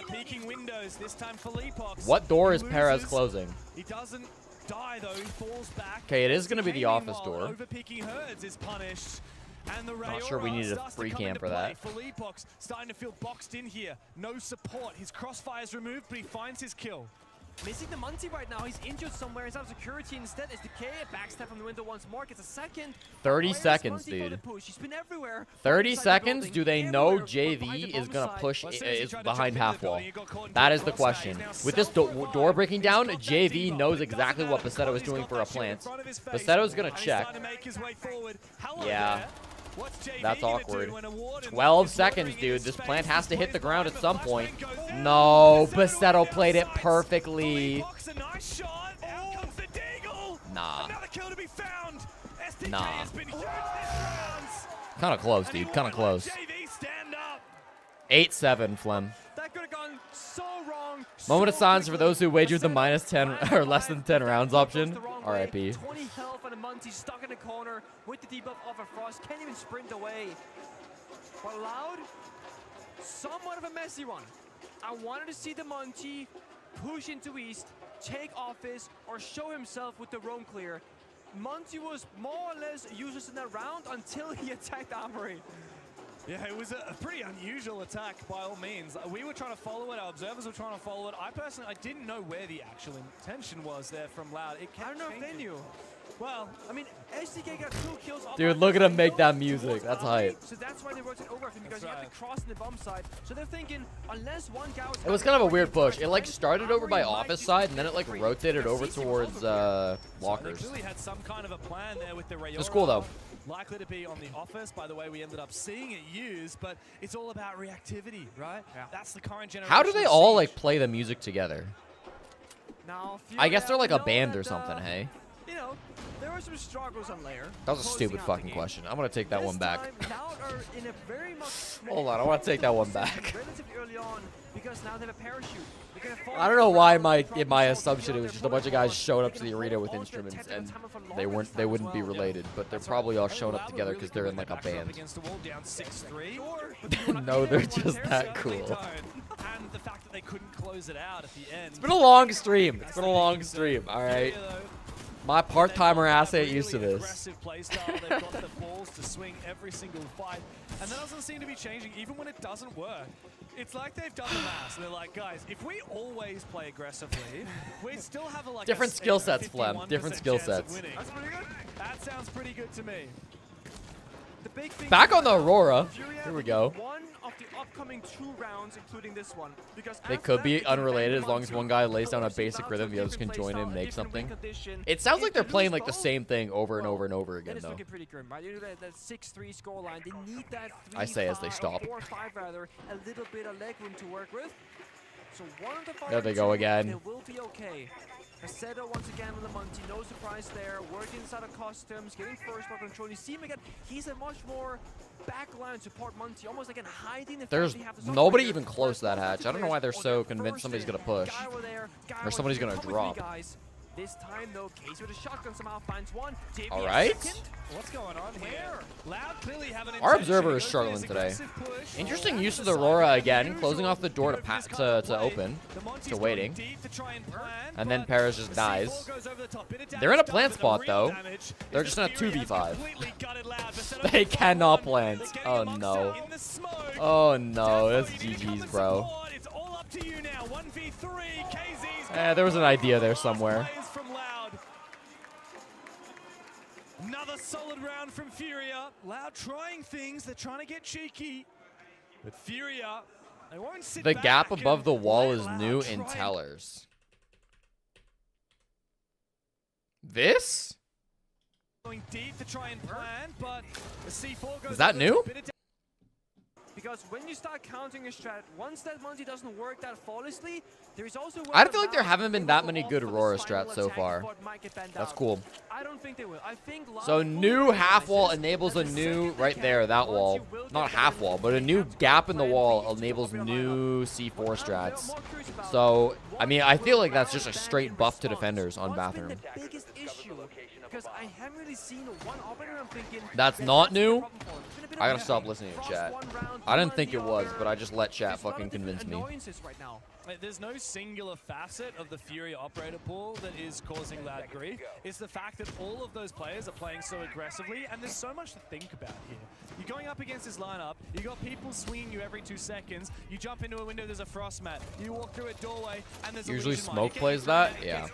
What door is Perez closing? He doesn't die though, he falls back. Okay, it is going to be the office door. Overpeaking herds is punished. And the Not sure we needed a free cam for that. Felipox starting to feel boxed in here. No support. His crossfire's removed, but he finds his kill. Missing the Monty right now. He's injured somewhere. He's out of security instead. As Decay backstab from the window once more. Gets a second. 30 seconds, dude. He's been everywhere. 30 seconds? Do they know JV is going to push is behind half wall? That is the question. With this door breaking down, JV knows exactly what Bassetto is doing for a plant. Bassetto's going to check. Yeah. That's awkward. 12 seconds, dude. This plant has to hit the ground at some point. No, Bassetto played it perfectly. Nah. Nah. Kind of close, dude. Kind of close. 8-7, Flem. That could have gone so wrong. Moment of silence for those who wagered the minus 10 or less than 10 rounds option. RIP. 20 health on a Monty stuck in the corner with the debuff of a Frost. Can't even sprint away. But Loud, somewhat of a messy one. I wanted to see the Monty push into East, take office, or show himself with the roam clear. Monty was more or less useless in that round until he attacked Armory. Yeah, it was a pretty unusual attack by all means. We were trying to follow it, our observers were trying to follow it. I personally, I didn't know where the actual intention was there from Loud. I don't know if they knew. Well, I mean, SDK got 2 kills. Dude, look at him make that music. That's hype. So that's why they rotate over him, because you have to cross in the bomb side. So they're thinking, unless one guy was... It was kind of a weird push. It like started over by office side, and then it like rotated over towards walkers. They clearly had some kind of a plan there with the Rayora. It's cool though. Likely to be on the office, by the way we ended up seeing it used, but it's all about reactivity, right? Yeah. That's the current generation. How do they all like play the music together? Now, I guess they're like a band or something, hey? You know, there were some struggles on layer. That was a stupid fucking question. I'm gonna take that one back. Hold on, I want to take that one back. Relatively early on, because now they have a parachute. I don't know why my assumption it was just a bunch of guys showed up to the arena with instruments and they wouldn't be related, but they're probably all showing up together because they're in like a band. No, they're just that cool. And the fact that they couldn't close it out at the end. It's been a long stream. It's been a long stream. All right. My part-timer ass ain't used to this. Aggressive play style. They've got the balls to swing every single fight, and that doesn't seem to be changing even when it doesn't work. It's like they've done the math. They're like, guys, if we always play aggressively, we'd still have a different skill sets, Flem. Different skill sets. That's pretty good. That sounds pretty good to me. The big thing back on the Aurora. Here we go. One of the upcoming 2 rounds, including this one, because they could be unrelated as long as one guy lays down a basic rhythm, the others can join in and make something. It sounds like they're playing like the same thing over and over and over again, though. Looking pretty grim, right? You know that 6-3 scoreline. They need that 3-5, I say as they stop. 4-5 rather, a little bit of leg room to work with. So one of the there they go again. It will be okay. Bassetto once again with the Monty, no surprise there. Working inside of customs, getting first block control. You see him again. He's a much more backline support Monty, almost like hiding the There's nobody even close to that hatch. I don't know why they're so convinced somebody's gonna push or somebody's gonna drop. This time, though, Casey with a shotgun somehow finds one. All right. What's going on here? Loud clearly have an Our observer is struggling today. Interesting use of the Aurora again, closing off the door to open, to waiting. And then Perez just dies. They're in a plant spot, though. They're just in a 2v5. They cannot plant. Oh, no. Oh, no. That's GG's, bro. There was an idea there somewhere. Another solid round from Furia. Loud trying things. They're trying to get cheeky. But Furia, they won't sit the back gap above the wall is Loud new in tellers. This? Going deep to try and plan, but the C4 goes is that new? Because when you start counting a strat, once that multi doesn't work that flawlessly, there is also... I feel like there haven't been that many good Aurora strats so far. That's cool. I don't think they will. I think So new half wall enables a new, right there, that wall. Not half wall, but a new gap in the wall enables new C4 strats. So, I mean, I feel like that's just a straight buff to defenders on Bathroom. Biggest issue, because I haven't really seen one operator. I'm thinking That's not new? I gotta stop listening to chat. I didn't think it was, but I just let chat fucking convince me. There's no singular facet of the Fury operator pool that is causing Loud grief. It's the fact that all of those players are playing so aggressively, and there's so much to think about here. You're going up against this lineup, you got people swinging you every 2 seconds, you jump into a window, there's a frost mat, you walk through a doorway, and there's Usually a Smoke plays that? Yeah.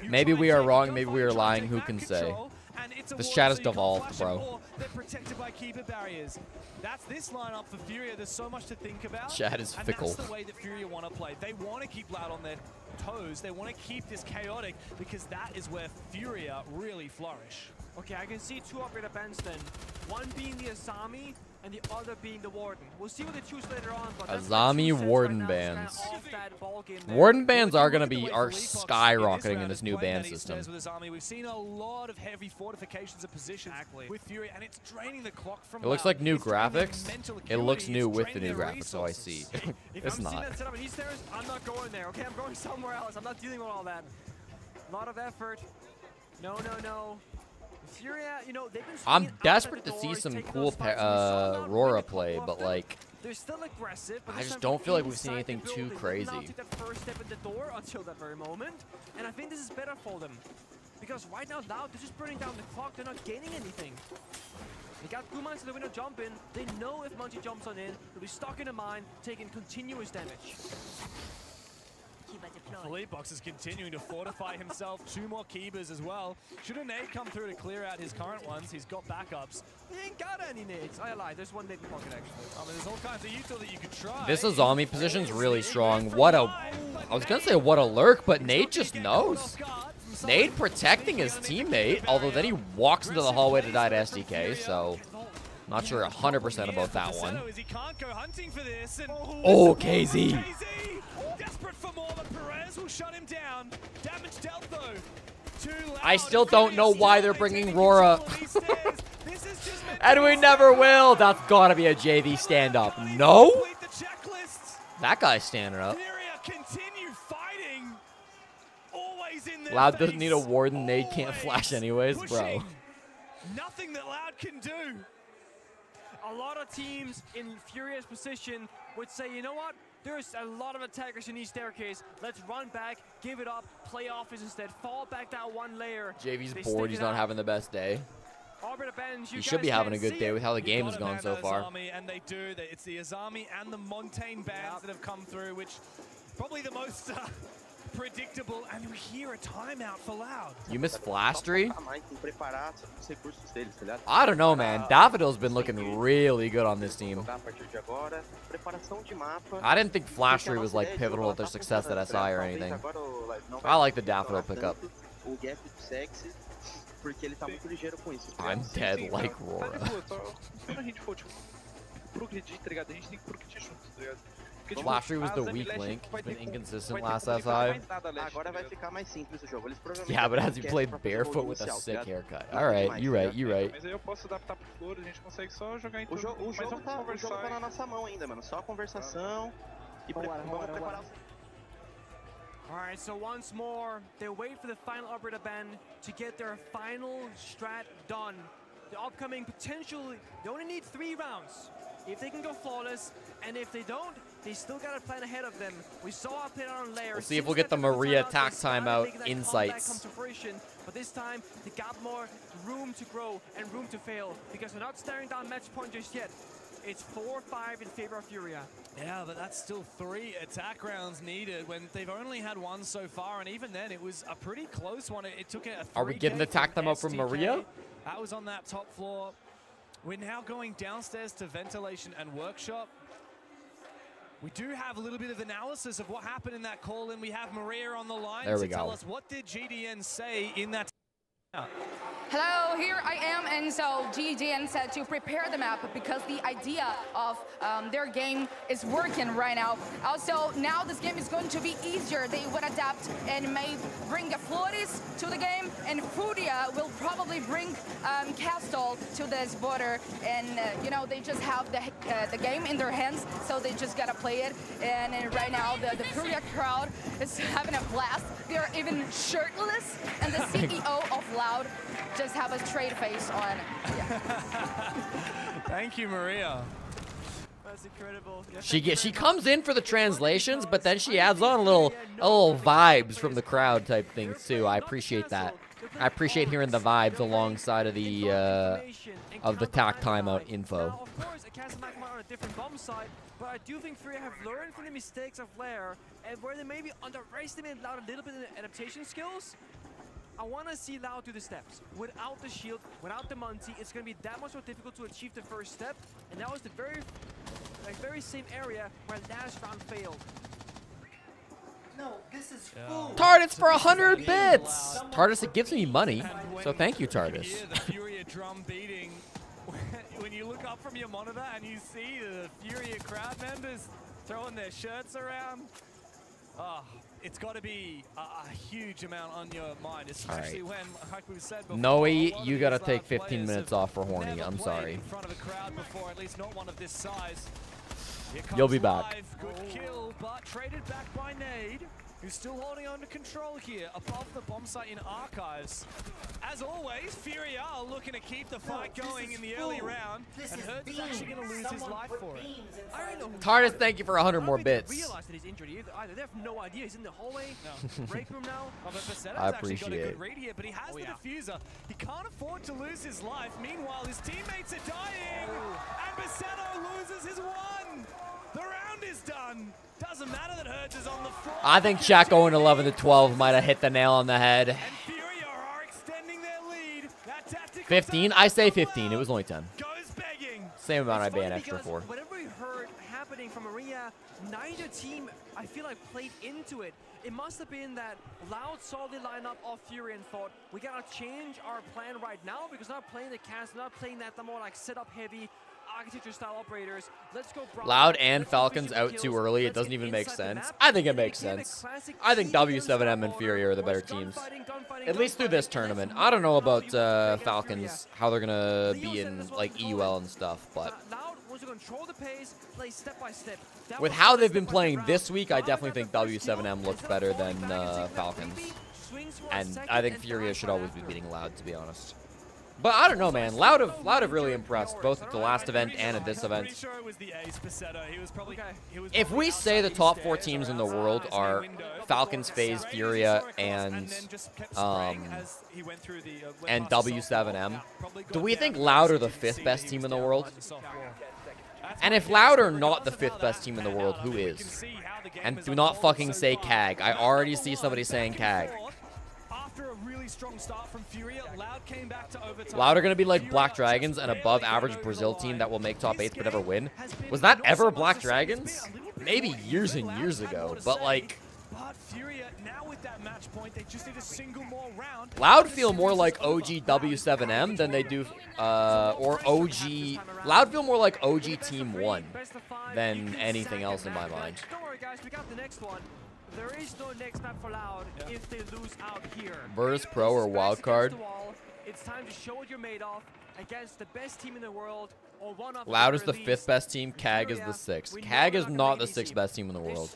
Maybe we are wrong, maybe we are lying, who can say? This chat is devolved, bro. They're protected by keeper barriers. That's this lineup for Furia. There's so much to think about. Chat is fickle. And that's the way that Furia want to play. They want to keep Loud on their toes. They want to keep this chaotic because that is where Furia really flourish. Okay, I can see 2 operator bans then. One being the Azami and the other being the Warden. We'll see what they choose later on. But Azami Warden bans. Warden bans are skyrocketing in this new ban system. We've seen a lot of heavy fortifications of positions with Fury, and it's draining the clock from It looks like new graphics. It looks new with the new graphics, so I see. It's not. I'm not going there. Okay, I'm going somewhere else. I'm not dealing with all that. A lot of effort. No. Furia, you know, they've been I'm desperate to see some cool Aurora play, but like, they're still aggressive, but I just don't feel like we've seen anything too crazy. Take that first step in the door until that very moment, and I think this is better for them because right now, Loud, they're just burning down the clock. They're not gaining anything. They got Gumans to the window jump in. They know if Munchie jumps on in, they'll be stuck in a mine, taking continuous damage. Box is continuing to fortify himself. 2 more Keybers as well. Should a nade come through to clear out his current ones, he's got backups. He ain't got any nades. I lied. There's 1 nade in the pocket, actually. I mean, there's all kinds of util that you could try. This Azami position's really strong. I was gonna say what a lurk, but Nate just knows. Nate protecting his teammate, although then he walks into the hallway to die to SDK, so not sure 100% about that one. Oh, KZ. Desperate for more, but Perez will shut him down. Damage dealt though. I still don't know why they're bringing Rora. And we never will. That's gotta be a JV stand-up. No? That guy's standing up. Loud doesn't need a Warden. They can't flash anyways, bro. Nothing that Loud can do. A lot of teams in Furia's position would say, you know what? There's a lot of attackers in each staircase. Let's run back, give it up, play offense instead, fall back that 1 layer. JV's bored. He's not having the best day. He should be having a good day with how the game has gone so far. And they do. It's the Azami and the Montaigne bands that have come through, which probably the most predictable. And we hear a timeout for Loud. You miss Flastry? I don't know, man. Daffodil's been looking really good on this team. I didn't think Flastry was like pivotal to their success at SI or anything. I like the Daffodil pickup. I'm dead like Rora. Flastry was the weak link. He's been inconsistent last SI. Yeah, but as he played barefoot with a sick haircut. Alright, you're right, you're right. Alright, so once more, they wait for the final operator ban to get their final strat done. The upcoming potential, they only need 3 rounds. If they can go flawless, and if they don't, they still got a plan ahead of them. We saw it on layer. We'll see if we'll get the Maria attack timeout insights. But this time, they got more room to grow and room to fail, because they're not staring down match point just yet. It's 4-5 in favor of Furia. Yeah, but that's still 3 attack rounds needed when they've only had 1 so far, and even then it was a pretty close one. It took a Are we getting the attack timeout from Maria? That was on that top floor. We're now going downstairs to ventilation and workshop. We do have a little bit of analysis of what happened in that call, and we have Maria on the line to tell us what did GDN say in that. Hello, here I am, and so GGN said to prepare the map because the idea of their game is working right now. Also, now this game is going to be easier. They would adapt and may bring Flores to the game, and Furia will probably bring Castle to this border, and you know, they just have the game in their hands, so they just gotta play it. And right now, the Furia crowd is having a blast. They're even shirtless, and the CEO of Loud just have a straight face on. Yeah. Thank you, Maria. That's incredible. She comes in for the translations, but then she adds on a little vibes from the crowd type things too. I appreciate that. I appreciate hearing the vibes alongside of the TAC timeout info. Now, of course, Kazakh might on a different bomb side, but I do think Furia have learned from the mistakes of Lair, and where they maybe underestimated Loud a little bit in the adaptation skills. I want to see Loud do the steps. Without the shield, without the Monty, it's going to be that much more difficult to achieve the first step. And that was the very same area where last round failed. No, this is full. Tardis for 100 bits. Tardis, it gives me money, so thank you, Tardis. You hear the Furia drum beating when you look up from your monitor and you see the Furia crowd members throwing their shirts around. Oh, it's got to be a huge amount on your mind, especially when, like we said before, Noe, you gotta take 15 minutes off for horny. I'm sorry. in front of a crowd before, at least not one of this size. You'll be back. Good kill, but traded back by Nade, who's still holding on to control here above the bomb site in Archives. As always, Furia are looking to keep the fight going in the early round, and Hertz is actually going to lose his life for it. I don't know. Tardis, thank you for 100 more bits. Realize that he's injured either. They have no idea. He's in the hallway, break room now. Oh, but Besetto's I actually got a appreciate good read here, but he has the diffuser. He can't afford to lose his life. Meanwhile, his teammates are dying, and Besetto loses his one. The round is done. Doesn't matter that Hertz is on the floor. I think Shaq going 11 to 12 might have hit the nail on the head. 15? I say 15. It was only 10. Same amount I ban extra for. Whatever we heard happening from Maria, neither team, I feel like, played into it. It must have been that Loud saw the lineup of Fury and thought, we gotta change our plan right now because we're not playing the cast, not playing that the more like setup heavy architecture style operators. Let's go Loud and Falcons out too early. It doesn't even make sense. I think it makes sense. I think W7M and Fury are the better teams. At least through this tournament. I don't know about Falcons, how they're going to be in like EUL and stuff, but with how they've been playing this week, I definitely think W7M looks better than Falcons. And I think Furia should always be beating Loud, to be honest. But I don't know, man. Loud have really impressed, both at the last event and at this event. If we say the top 4 teams in the world are Falcons, FaZe, Furia, and W7M, do we think Loud are the 5th best team in the world? And if Loud are not the 5th best team in the world, who is? And do not fucking say CAG. I already see somebody saying CAG. Strong start from Furia. Loud came back to overtime. Loud are going to be like Black Dragons, an above average Brazil team that will make top 8 but never win. Was that ever Black Dragons? Maybe years and years ago, but like... But Furia, now with that match point, they just need a single more round. Loud feel more like OG W7M than they do, or OG... Loud feel more like OG Team 1 than anything else in my mind. Don't worry, guys. We got the next one. There is no next map for Loud if they lose out here. Virtus Pro or Wildcard. It's time to show what you're made of against the best team in the world, or one of Loud is the 5th best team, CAG is the 6th. CAG is not the 6th best team in the world.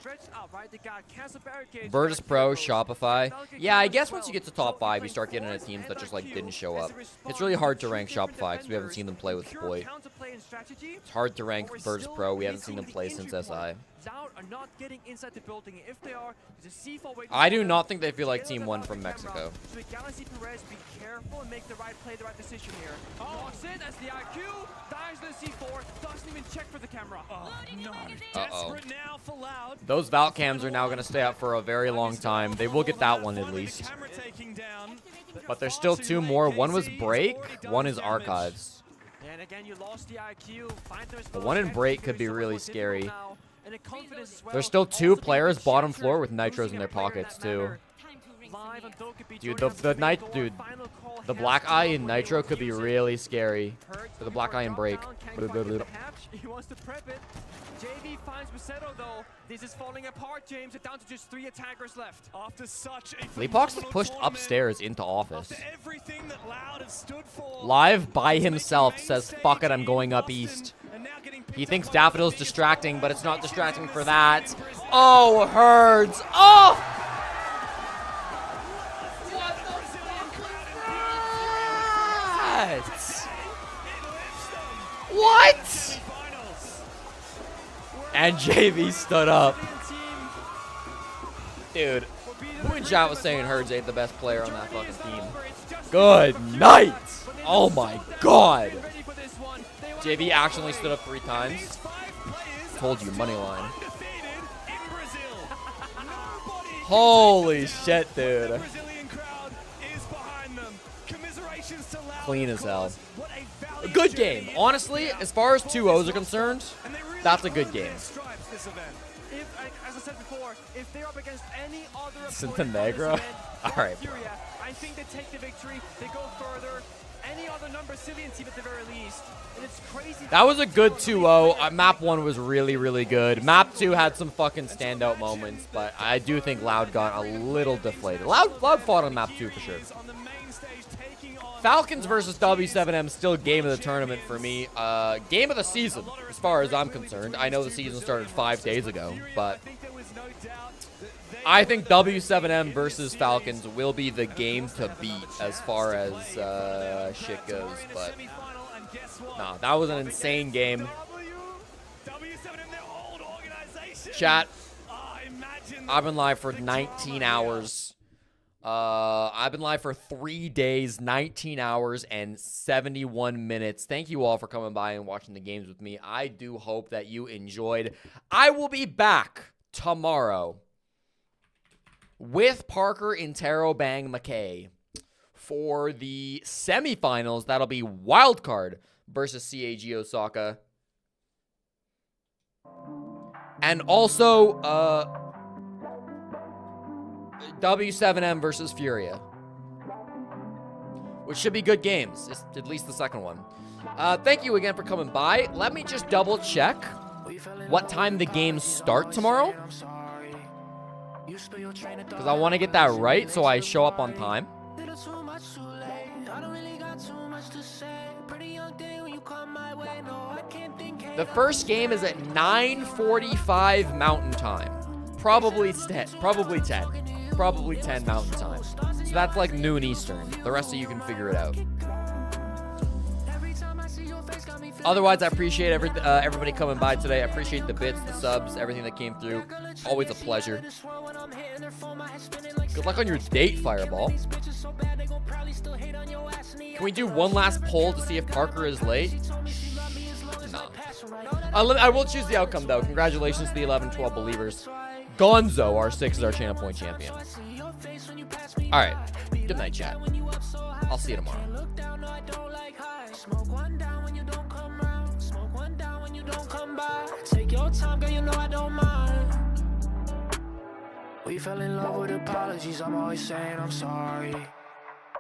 Virtus Pro, Shopify. Yeah, I guess once you get to top 5, you start getting into teams that just like didn't show up. It's really hard to rank Shopify because we haven't seen them play with Spoy. It's hard to rank Virtus Pro. We haven't seen them play since SI. Loud are not getting inside the building. If they are, there's a C4 waiting. I do not think they feel like Team 1 from Mexico. So we gotta see Perez be careful and make the right play, the right decision here. Walks in as the IQ, dives the C4, doesn't even check for the camera. Oh, no. Uh-oh. Desperate now for Loud. Those Valk cams are now going to stay up for a very long time. They will get that one at least. But there's still 2 more. One was Break, one is Archives. And again, you lost the IQ. The one in Break could be really scary. There's still 2 players bottom floor with nitros in their pockets too. live on Dokkaebi. Dude, the black eye in Nitro could be really scary. For the black eye in break. He wants to prep it. JV finds Macedo though. This is falling apart, James. It's down to just 3 attackers left. After such a Leapbox is pushed upstairs into office. everything that Loud has stood for. Live by himself says, fuck it, I'm going up east. He thinks Daffodil's distracting, but it's not distracting for that. Oh, Herds. Oh! What the fuck is that? What? And JV stood up. Dude, who in chat was saying Herds ain't the best player on that fucking team? Good night. Oh my god. JV actually stood up 3 times. Told you, money line. Holy shit, dude. Clean as hell. A good game. Honestly, as far as 2-0s are concerned, that's a good game. As I said before, if they're up against any other Sintenegra? Alright, bro. I think they take the victory, they go further. Any other non-Brazilian team at the very least. And it's crazy. That was a good 2-0. Map 1 was really, really good. Map 2 had some fucking standout moments, but I do think Loud got a little deflated. Loud fought on Map 2 for sure. Falcons versus W7M still game of the tournament for me. Game of the season, as far as I'm concerned. I know the season started 5 days ago, but I think W7M versus Falcons will be the game to beat as far as shit goes. But nah, that was an insane game. Chat, I've been live for 19 hours. I've been live for 3 days, 19 hours, and 71 minutes. Thank you all for coming by and watching the games with me. I do hope that you enjoyed. I will be back tomorrow with Parker, Interro, Bang, McKay for the semifinals. That'll be Wildcard versus CAG Osaka. And also, W7M versus Furia, which should be good games, at least the second one. Thank you again for coming by. Let me just double check what time the games start tomorrow, because I want to get that right so I show up on time. The first game is at 9:45 Mountain Time. Probably 10 Mountain Time. So that's like noon Eastern. The rest of you can figure it out. Otherwise, I appreciate everybody coming by today. I appreciate the bits, the subs, everything that came through. Always a pleasure. Good luck on your date, Fireball. Can we do one last poll to see if Parker is late? Nah. I will choose the outcome, though. Congratulations to the 11-12 believers. Gonzo, R6, is our channel point champion. All right. Good night, chat. I'll see you tomorrow. Take your time, girl, you know I don't mind. We fell in love with apologies, I'm always saying I'm sorry.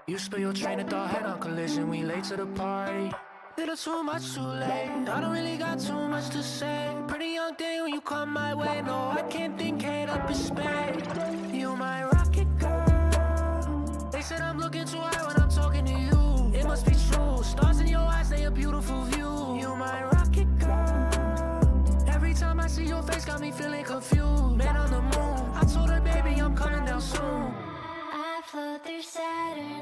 You spill your train of thought, head on collision, we late to the party. Little too much too late, I don't really got too much to say. Pretty young thing when you come my way, no, I can't think head up in space. You my rocket girl. They said I'm looking too high when I'm talking to you. It must be true, stars in your eyes, they a beautiful view. You my rocket girl. Every time I see your face, got me feeling confused. Man on the moon, I told her, baby, I'm coming down soon. I flew through Saturn.